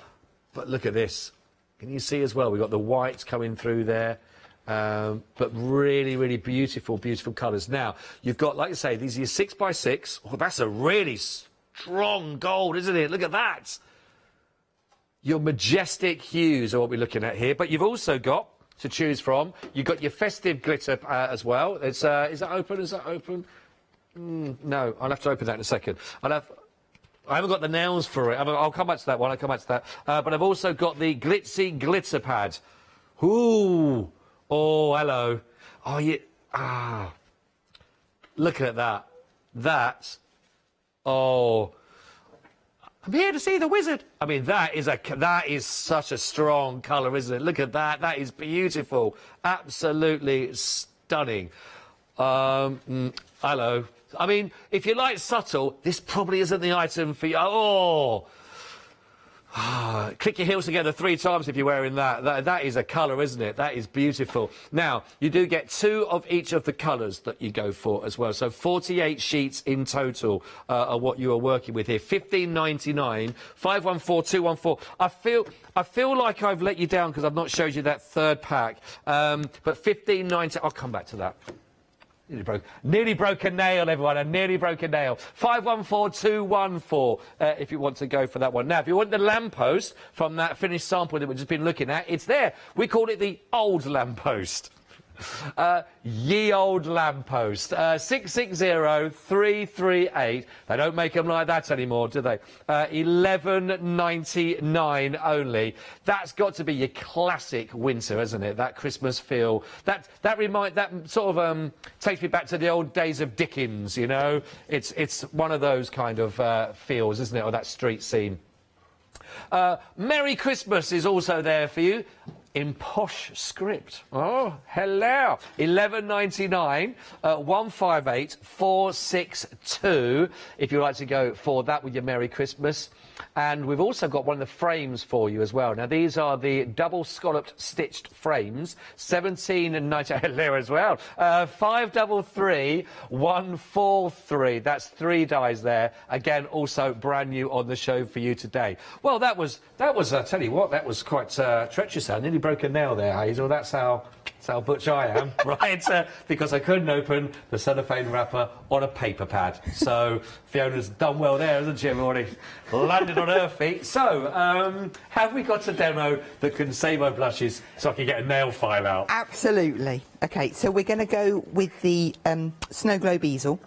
But look at this. Can you see as well? We've got the whites coming through there, but really beautiful colours. Now, you've got, like I say, these are your 6x6. Oh, that's a really strong gold, isn't it? Look at that. Your majestic hues are what we're looking at here. But you've also got to choose from. You've got your festive glitter as well. It's, is that open? Is that open? No, I'll have to open that in a second. I haven't got the nails for it. I'll come back to that one. But I've also got the glitzy glitter pad. Ooh. Oh, hello. Oh, yeah. Ah. Look at that. Oh. I'm here to see the wizard. I mean, that is such a strong colour, isn't it? Look at that. That is beautiful. Absolutely stunning. Hello. I mean, if you like subtle, this probably isn't the item for you. Oh! Click your heels together 3 times if you're wearing that. That is a colour, isn't it? That is beautiful. Now, you do get 2 of each of the colours that you go for as well. So 48 sheets in total are what you are working with here. $15.99, 514214. I feel like I've let you down because I've not showed you that 3rd pack. But $15.90. I'll come back to that. Nearly broke a nail, everyone. I nearly broke a nail. 514214 if you want to go for that one. Now, if you want the lamppost from that finished sample that we've just been looking at, it's there. We call it the old lamppost. Ye old lamppost. 660338. They don't make them like that anymore, do they? $11.99 only. That's got to be your classic winter, isn't it? That Christmas feel. That sort of takes me back to the old days of Dickens. You know, it's one of those kind of feels, isn't it? Or that street scene. Merry Christmas is also there for you. In posh script. Oh, hello. $11.99, 158462. If you'd like to go for that with your Merry Christmas. And we've also got one of the frames for you as well. Now, these are the double scalloped stitched frames, $17.90. Hello as well. 533143. That's 3 dies there. Again, also brand new on the show for you today. Well, that was. I tell you what, that was quite treacherous. I nearly broke a nail there, Hazel. That's how butch I am, right? Because I couldn't open the cellophane wrapper on a paper pad. So Fiona's done well there, hasn't she, everybody? Landed on her feet. So, have we got a demo that can save my blushes so I can get a nail file out? Absolutely. Okay, so we're going to go with the snow globe easel.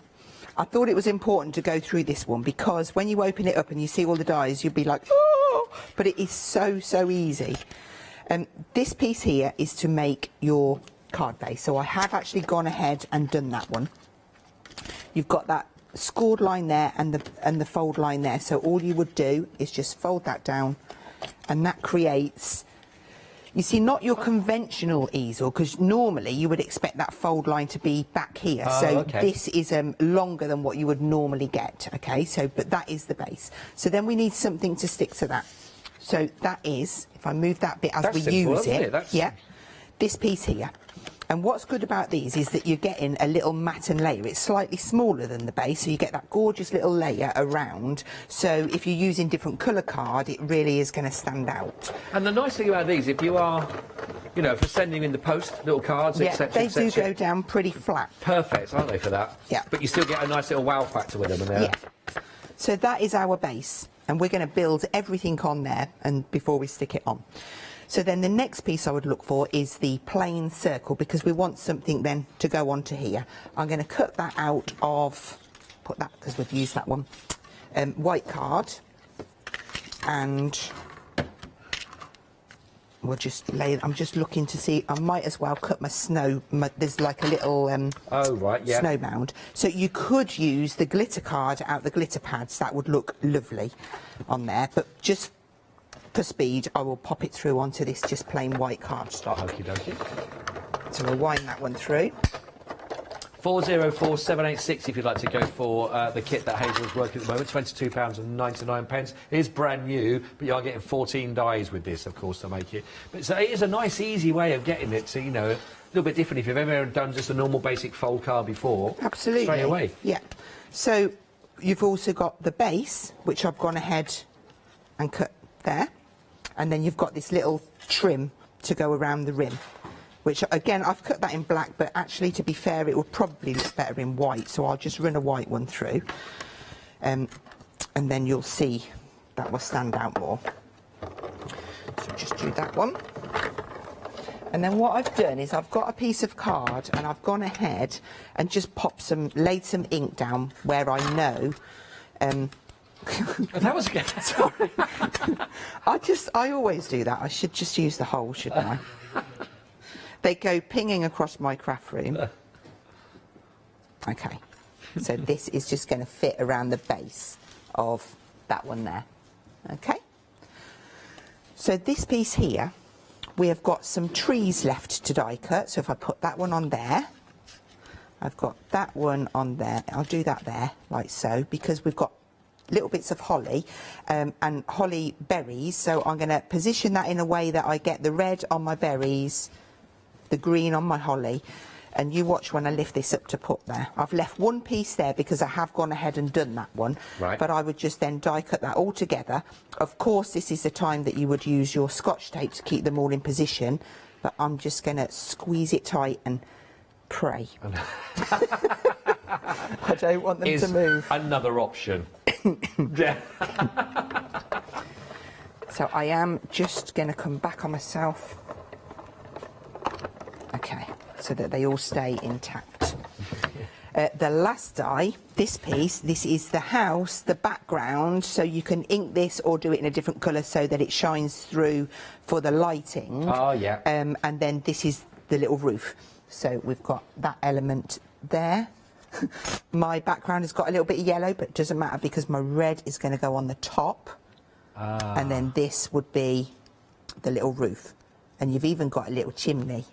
I thought it was important to go through this one because when you open it up and you see all the dies, you'll be like, oh! But it is so easy. This piece here is to make your card base. So I have actually gone ahead and done that one. You've got that scored line there and the fold line there. So all you would do is just fold that down, and that creates, you see, not your conventional easel, because normally you would expect that fold line to be back here. This is longer than what you would normally get. Okay, so but that is the base. So then we need something to stick to that. So that is, if I move that bit as we use it, yeah, this piece here. And what's good about these is that you're getting a little matten layer. It's slightly smaller than the base, so you get that gorgeous little layer around. So if you're using different colour card, it really is going to stand out. And the nice thing about these, if you are, you know, for sending in the post, little cards, etc. They do go down pretty flat. Perfect, aren't they, for that? Yeah. But you still get a nice little wow factor with them in there. Yeah. So that is our base, and we're going to build everything on there and before we stick it on. So then the next piece I would look for is the plain circle, because we want something then to go onto here. I'm going to cut that out of, put that, because we've used that one, white card, and we'll just lay, I'm just looking to see, I might as well cut my snow, there's like a little snow mound. So you could use the glitter card out the glitter pads, that would look lovely on there, but just for speed, I will pop it through onto this just plain white cardstock. Okie dokie. So we'll wind that one through. 404786 if you'd like to go for the kit that Hazel's working at the moment. £22.99. It is brand new, but you are getting 14 dies with this, of course, to make it. But so it is a nice, easy way of getting it. So, you know, a little bit different if you've ever done just a normal basic fold card before. Absolutely. Straight away. Yeah. So you've also got the base, which I've gone ahead and cut there. And then you've got this little trim to go around the rim, which again I've cut that in black, but actually, to be fair, it would probably look better in white, so I'll just run a white one through, and then you'll see that will stand out more. So just do that one, and then what I've done is I've got a piece of card and I've gone ahead and just laid some ink down where I know that was good. Sorry. I always do that. I should just use the hole, shouldn't I? They go pinging across my craft room. Okay. So this is just going to fit around the base of that one there. Okay. So this piece here, we have got some trees left to die cut. So if I put that one on there, I've got that one on there. I'll do that there, like so, because we've got little bits of holly and holly berries. So I'm going to position that in a way that I get the red on my berries, the green on my holly. And you watch when I lift this up to put there. I've left one piece there because I have gone ahead and done that one. Right. But I would just then die cut that all together. Of course, this is the time that you would use your Scotch tape to keep them all in position. But I'm just going to squeeze it tight and pray. I don't want them to move. Another option. Yeah. So I am just going to come back on myself. Okay, so that they all stay intact. The last die, this piece, this is the house, the background, so you can ink this or do it in a different colour so that it shines through for the lighting. Oh, yeah. And then this is the little roof. So we've got that element there. My background has got a little bit of yellow, but it doesn't matter because my red is going to go on the top. And then this would be the little roof. And you've even got a little chimney.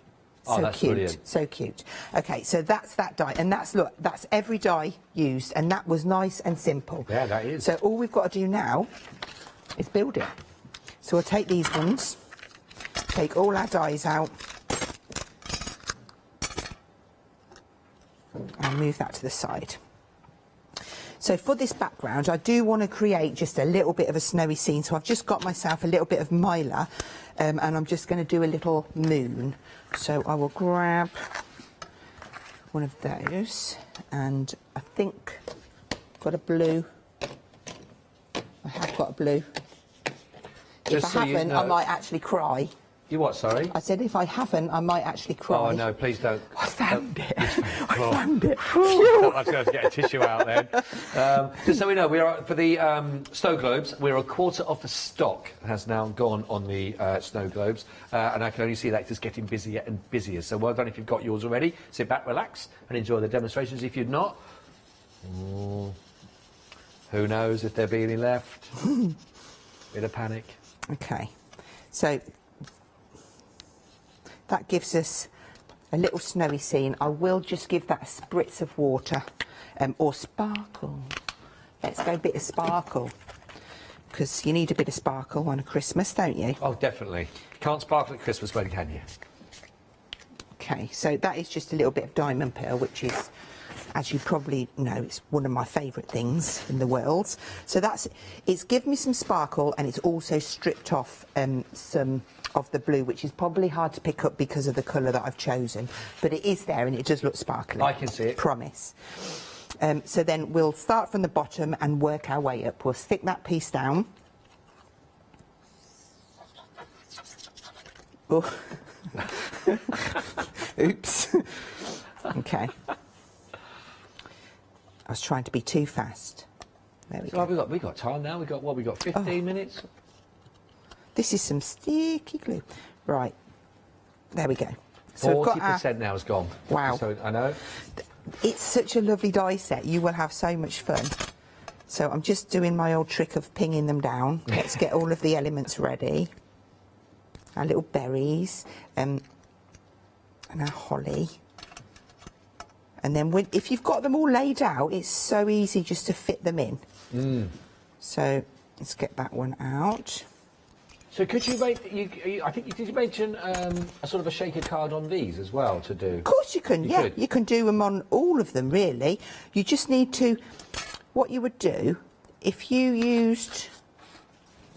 So Oh, that's cute, brilliant. so cute. Okay, so that's that die, and that's, look, that's every die used, and that was nice and simple. Yeah, that is. So all we've got to do now is build it. So we'll take these ones, take all our dies out, and move that to the side. So for this background, I do want to create just a little bit of a snowy scene. So I've just got myself a little bit of mylar, and I'm just going to do a little moon. So I will grab one of those, and I think I've got a blue. I have got a blue. If I haven't, I might actually cry. You what, sorry? I said if I haven't, I might actually cry. Oh, no, please don't. I found it. I found it. I was going to get a tissue out then. Just so we know, we are for the snow globes. We're a quarter of the stock has now gone on the snow globes, and I can only see that just getting busier and busier. So well done if you've got yours already. Sit back, relax, and enjoy the demonstrations. If you're not, who knows if there'll be any left? Bit of panic. Okay, so that gives us a little snowy scene. I will just give that a spritz of water, or sparkle. Let's go a bit of sparkle, because you need a bit of sparkle on a Christmas, don't you? Oh, definitely. Can't sparkle at Christmas, when can you? Okay, so that is just a little bit of diamond pearl, which is, as you probably know, it's one of my favourite things in the world. So it's given me some sparkle, and it's also stripped off some of the blue, which is probably hard to pick up because of the colour that I've chosen, but it is there and it does look sparkly. I can see it. Promise. So then we'll start from the bottom and work our way up. We'll stick that piece down. Oh. Oops. Okay. I was trying to be too fast. There we go. We got time now. We got 15 minutes. This is some sticky glue. Right. There we go. So 40% now is gone. Wow. So I know. It's such a lovely die set. You will have so much fun. So I'm just doing my old trick of pinging them down. Let's get all of the elements ready. Our little berries and our holly. And then if you've got them all laid out, it's so easy just to fit them in. So let's get that one out. So could you make, I think, did you mention a sort of a shaker card on these as well to do? Of course you can, yeah. You can do them on all of them, really. You just need to, what you would do, if you used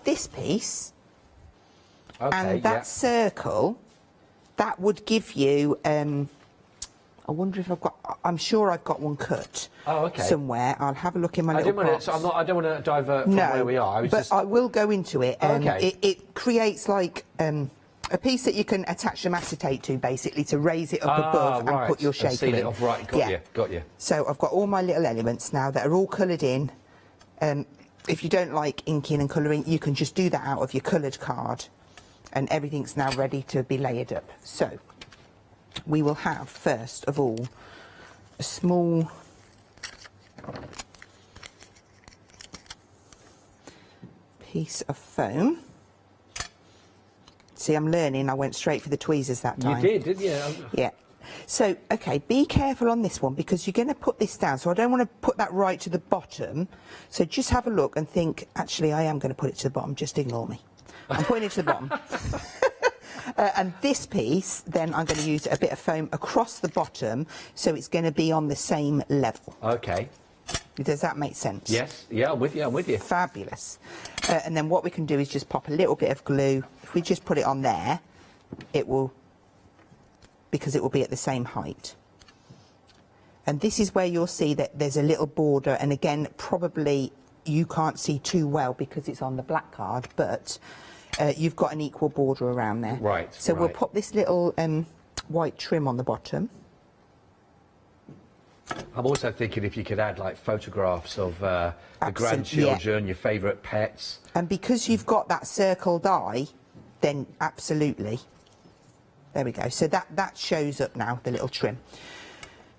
this piece and that circle, that would give you, I wonder if I'm sure I've got one cut somewhere. I'll have a look in my little box. I don't want to divert from where we are. I will go into it. It creates like a piece that you can attach some acetate to, basically, to raise it up above and put your shaker seal in. it off, right, got you. So I've got all my little elements now that are all coloured in. If you don't like inking and colouring, you can just do that out of your coloured card, and everything's now ready to be layered up. So we will have, first of all, a small piece of foam. See, I'm learning. I went straight for the tweezers that time. You did, didn't you? Yeah. So, okay, be careful on this one because you're going to put this down. So I don't want to put that right to the bottom. So just have a look and think, actually, I am going to put it to the bottom. Just ignore me. I'm putting it to the bottom. And this piece, then I'm going to use a bit of foam across the bottom so it's going to be on the same level. Okay. Does that make sense? Yes. Yeah, I'm with you. I'm with you. Fabulous. And then what we can do is just pop a little bit of glue. If we just put it on there, it will, because it will be at the same height. And this is where you'll see that there's a little border, and again, probably you can't see too well because it's on the black card, but you've got an equal border around there. Right. So we'll pop this little white trim on the bottom. I'm also thinking if you could add like photographs of the grandchildren, your favourite pets. And because you've got that circled eye, then absolutely. There we go. So that shows up now, the little trim.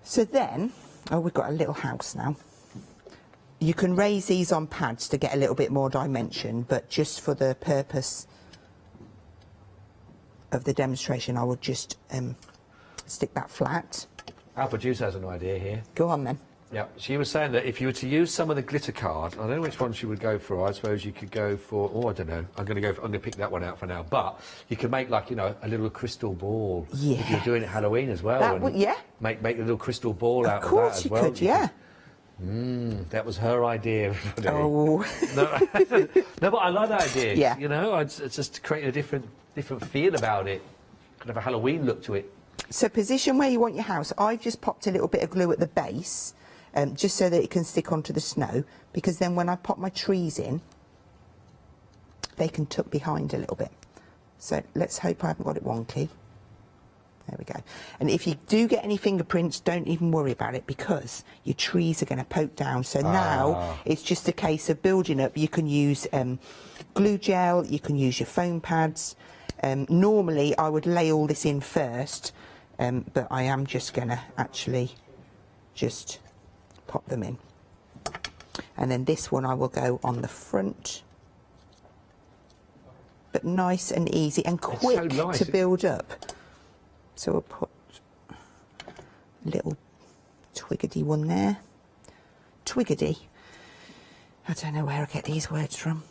So then, oh, we've got a little house now. You can raise these on pads to get a little bit more dimension, but just for the purpose of the demonstration, I will just stick that flat. Our producer has an idea here. Go on then. Yeah, she was saying that if you were to use some of the glitter card, I don't know which one she would go for. I suppose you could go for, oh, I don't know. I'm going to pick that one out for now. But you could make like, you know, a little crystal ball. Yeah. If you're doing it Halloween as well. That would, yeah. Make a little crystal ball out of that as well. Of course you could, yeah. That was her idea. Everybody. Oh. No, but I like that idea. Yeah. You know, it's just to create a different feel about it. Kind of a Halloween look to it. So position where you want your house. I've just popped a little bit of glue at the base, just so that it can stick onto the snow, because then when I pop my trees in, they can tuck behind a little bit. So let's hope I haven't got it wonky. There we go. And if you do get any fingerprints, don't even worry about it, because your trees are going to poke down. So now it's just a case of building up. You can use glue gel, you can use your foam pads. Normally I would lay all this in first, but I am just going to actually just pop them in. And then this one I will go on the front. But nice and easy and quick to build up. So we'll put a little twiggedy one there. Twiggedy. I don't know where I get these words from.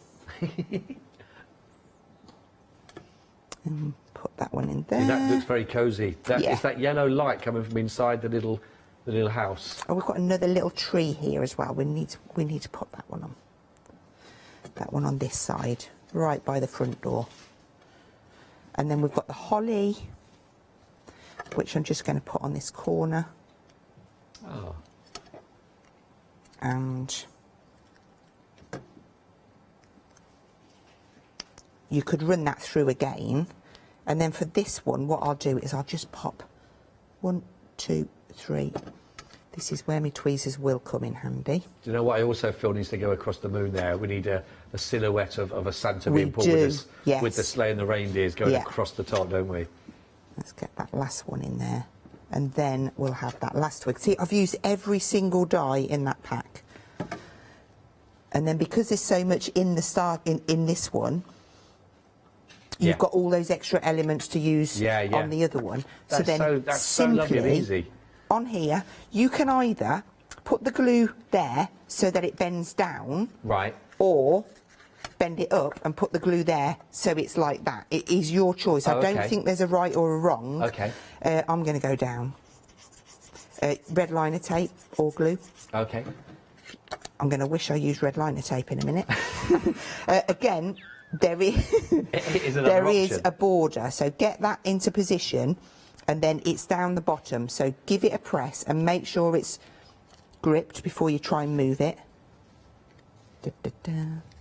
And put that one in there. Yeah, that looks very cosy. It's that yellow light coming from inside the little house. Oh, we've got another little tree here as well. We need to put that one on. That one on this side, right by the front door. And then we've got the holly, which I'm just going to put on this corner. Oh. And you could run that through again. And then for this one, what I'll do is I'll just pop 1, 2, 3. This is where my tweezers will come in handy. Do you know what I also feel needs to go across the moon there? We need a silhouette of a Santa being pulled with the sleigh and the reindeers going across the top, don't we? Let's get that last one in there. And then we'll have that last twig. See, I've used every single die in that pack. And then because there's so much in the in this one, you've got all those extra elements to use on the other one. That's that's so lovely and easy. On here, you can either put the glue there so that it bends down, right, or bend it up and put the glue there so it's like that. It is your choice. I don't think there's a right or a wrong. Okay. I'm going to go down. Red liner tape or glue. Okay. I'm going to wish I used red liner tape in a minute. Again, there is a border, so get that into position, and then it's down the bottom. So give it a press and make sure it's gripped before you try and move it.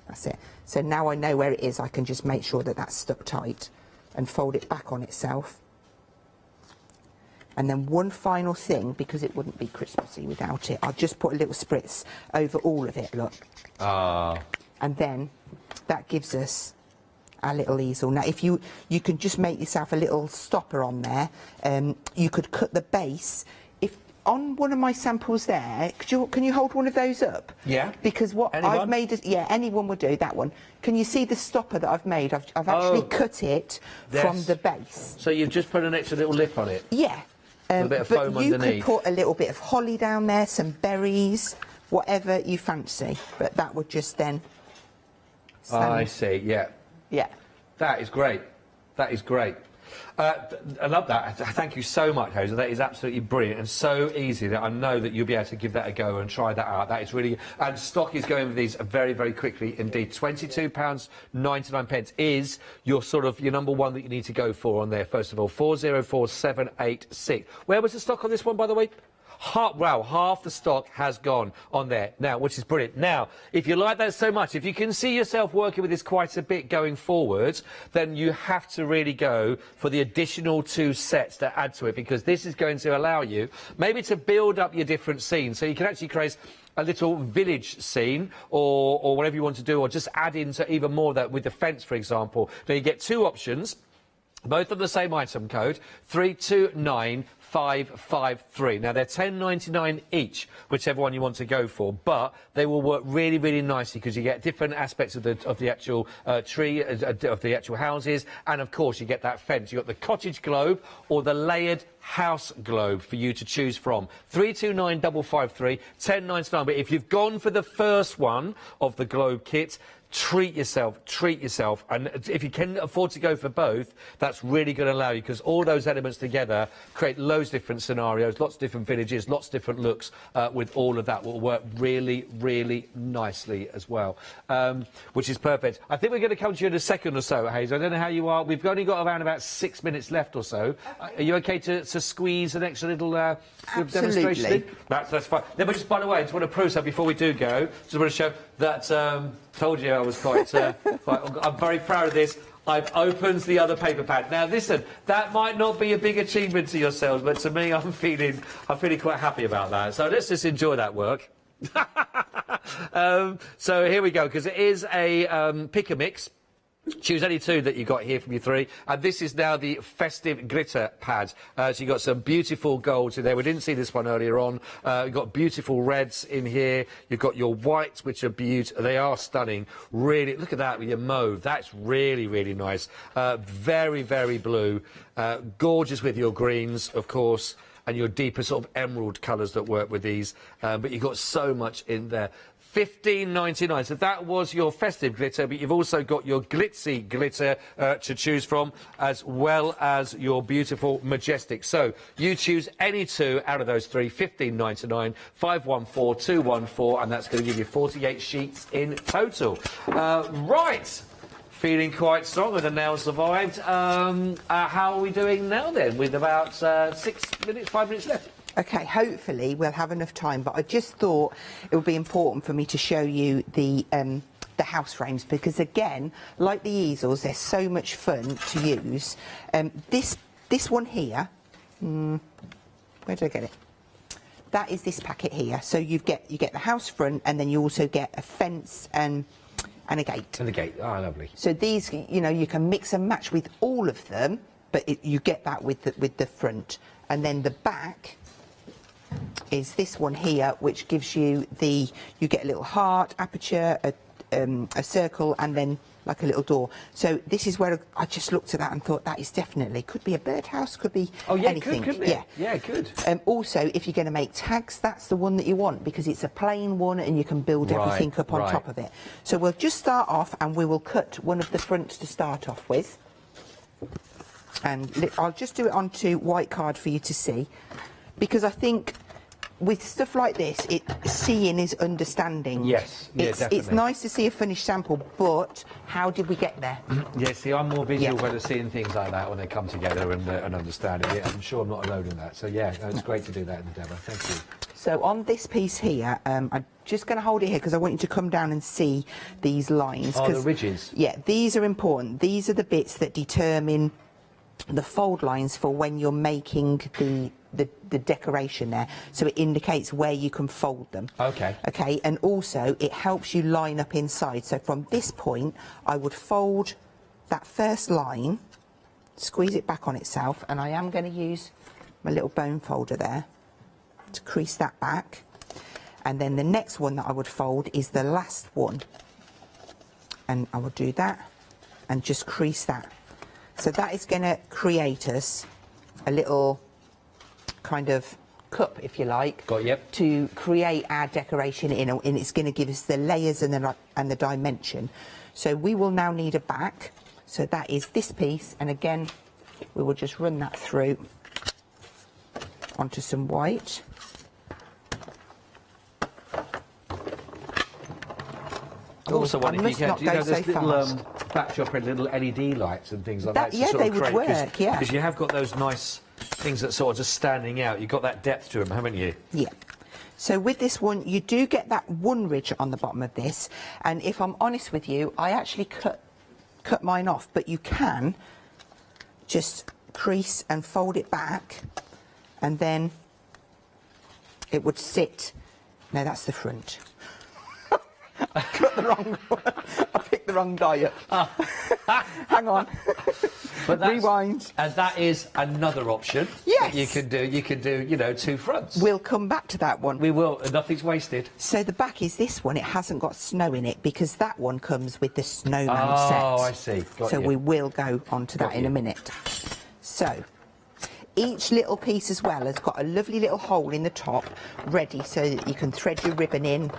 That's it. So now I know where it is. I can just make sure that that's stuck tight and fold it back on itself. And then one final thing, because it wouldn't be Christmassy without it, I'll just put a little spritz over all of it, look. And then that gives us our little easel. Now, if you can just make yourself a little stopper on there. You could cut the base. If on one of my samples there, can you hold one of those up? Yeah. Because what I've made is, anyone would do that one. Can you see the stopper that I've made? I've actually cut it from the base. So you've just put an extra little lip on it? Yeah. With a bit of foam but you underneath. could put a little bit of holly down there, some berries, whatever you fancy. But that would just then I see, yeah. Yeah. That is great. That is great. I love that. Thank you so much, Hazel. That is absolutely brilliant and so easy that I know that you'll be able to give that a go and try that out. That is really... And stock is going with these very, very quickly indeed. £22.99 is your sort of your number one that you need to go for on there, first of all. 404786. Where was the stock on this one, by the way? Wow, half the stock has gone on there now, which is brilliant. Now, if you like that so much, if you can see yourself working with this quite a bit going forward, then you have to really go for the additional 2 sets to add to it, because this is going to allow you maybe to build up your different scenes. So you can actually create a little village scene or whatever you want to do, or just add into even more of that with the fence, for example. Now, you get 2 options, both of the same item code, 329553. Now, they're £10.99 each, whichever one you want to go for, but they will work really, really nicely because you get different aspects of the actual tree, of the actual houses, and of course you get that fence. You've got the cottage globe or the layered house globe for you to choose from. 329553, £10.99. But if you've gone for the first one of the globe kit, treat yourself, and if you can afford to go for both, that's really going to allow you, because all those elements together create loads of different scenarios, lots of different villages, lots of different looks. With all of that will work really, really nicely as well, which is perfect. I think we're going to come to you in a second or so, Hazel. I don't know how you are. We've only got around about 6 minutes left or so. Are you okay to squeeze an extra little demonstration in? That's fine. Then, but just by the way, I just want to prove something before we do go. Just want to show that told you I was quite, I'm very proud of this. I've opened the other paper pad. Now, listen, that might not be a big achievement to yourselves, but to me, I'm feeling quite happy about that. So let's just enjoy that work. So here we go, because it is a pick a mix. Choose any 2 that you got here from your 3, and this is now the festive glitter pad. So you've got some beautiful golds in there. We didn't see this one earlier on. You've got beautiful reds in here. You've got your whites, which are beautiful. They are stunning. Really, look at that with your mauve. That's really, really nice. Very, very blue. Gorgeous with your greens, of course, and your deeper sort of emerald colours that work with these. But you've got so much in there. £15.99. So that was your festive glitter, but you've also got your glitzy glitter to choose from, as well as your beautiful majestic. So you choose any 2 out of those 3. £15.99, 514214, and that's going to give you 48 sheets in total. Right. Feeling quite strong, and the nails survived. How are we doing now then, with about 5 minutes left? Okay, hopefully we'll have enough time, but I just thought it would be important for me to show you the house frames, because again, like the easels, they're so much fun to use. This one here, where did I get it? That is this packet here. So you get the house front, and then you also get a fence and a gate. And a gate, oh, lovely. So these, you can mix and match with all of them, but you get that with the front, and then the back is this one here, which gives you you get a little heart, aperture, a circle, and then like a little door. So this is where I just looked at that and thought that is definitely, could be a birdhouse, could be anything. Couldn't it? Yeah, it could. Also, if you're going to make tags, that's the one that you want, because it's a plain one and you can build everything up on top of it. So we'll just start off, and we will cut one of the fronts to start off with. And I'll just do it onto white card for you to see, because I think with stuff like this, seeing is understanding. Yes, definitely. It's nice to see a finished sample, but how did we get there? Yeah, see, I'm more visual when I'm seeing things like that when they come together and understanding it. I'm sure I'm not alone in that. So yeah, it's great to do that in the demo. Thank you. So on this piece here, I'm just going to hold it here because I want you to come down and see these lines. Oh, the ridges. Yeah, these are important. These are the bits that determine the fold lines for when you're making the decoration there, so it indicates where you can fold them. Okay, and also it helps you line up inside. So from this point, I would fold that first line, squeeze it back on itself, and I am going to use my little bone folder there to crease that back, and then the next one that I would fold is the last one, and I will do that and just crease that. So that is going to create us a little kind of cup, if you like, yep. to create our decoration in, and it's going to give us the layers and the dimension. So we will now need a back. So that is this piece, and again, we will just run that through onto some white. Also, I if you must can, not you know, go there's so little fast. backdrop and little LED lights and things like that. Yeah, they would work, yeah. Because you have got those nice things that sort of just standing out. You've got that depth to them, haven't you? Yeah. So with this one, you do get that one ridge on the bottom of this, and if I'm honest with you, I actually cut mine off, but you can just crease and fold it back, and then it would sit. No, that's the front. I cut the wrong one. I picked the wrong die up. Hang on. But that's, rewind. And that is another option. Yes. That you can do. You can do, you know, two fronts. We'll come back to that one. We will. Nothing's wasted. So the back is this one. It hasn't got snow in it because that one comes with the snowman set. Oh, I see. Got you. We will go on to that in a minute. So each little piece as well has got a lovely little hole in the top ready so that you can thread your ribbon in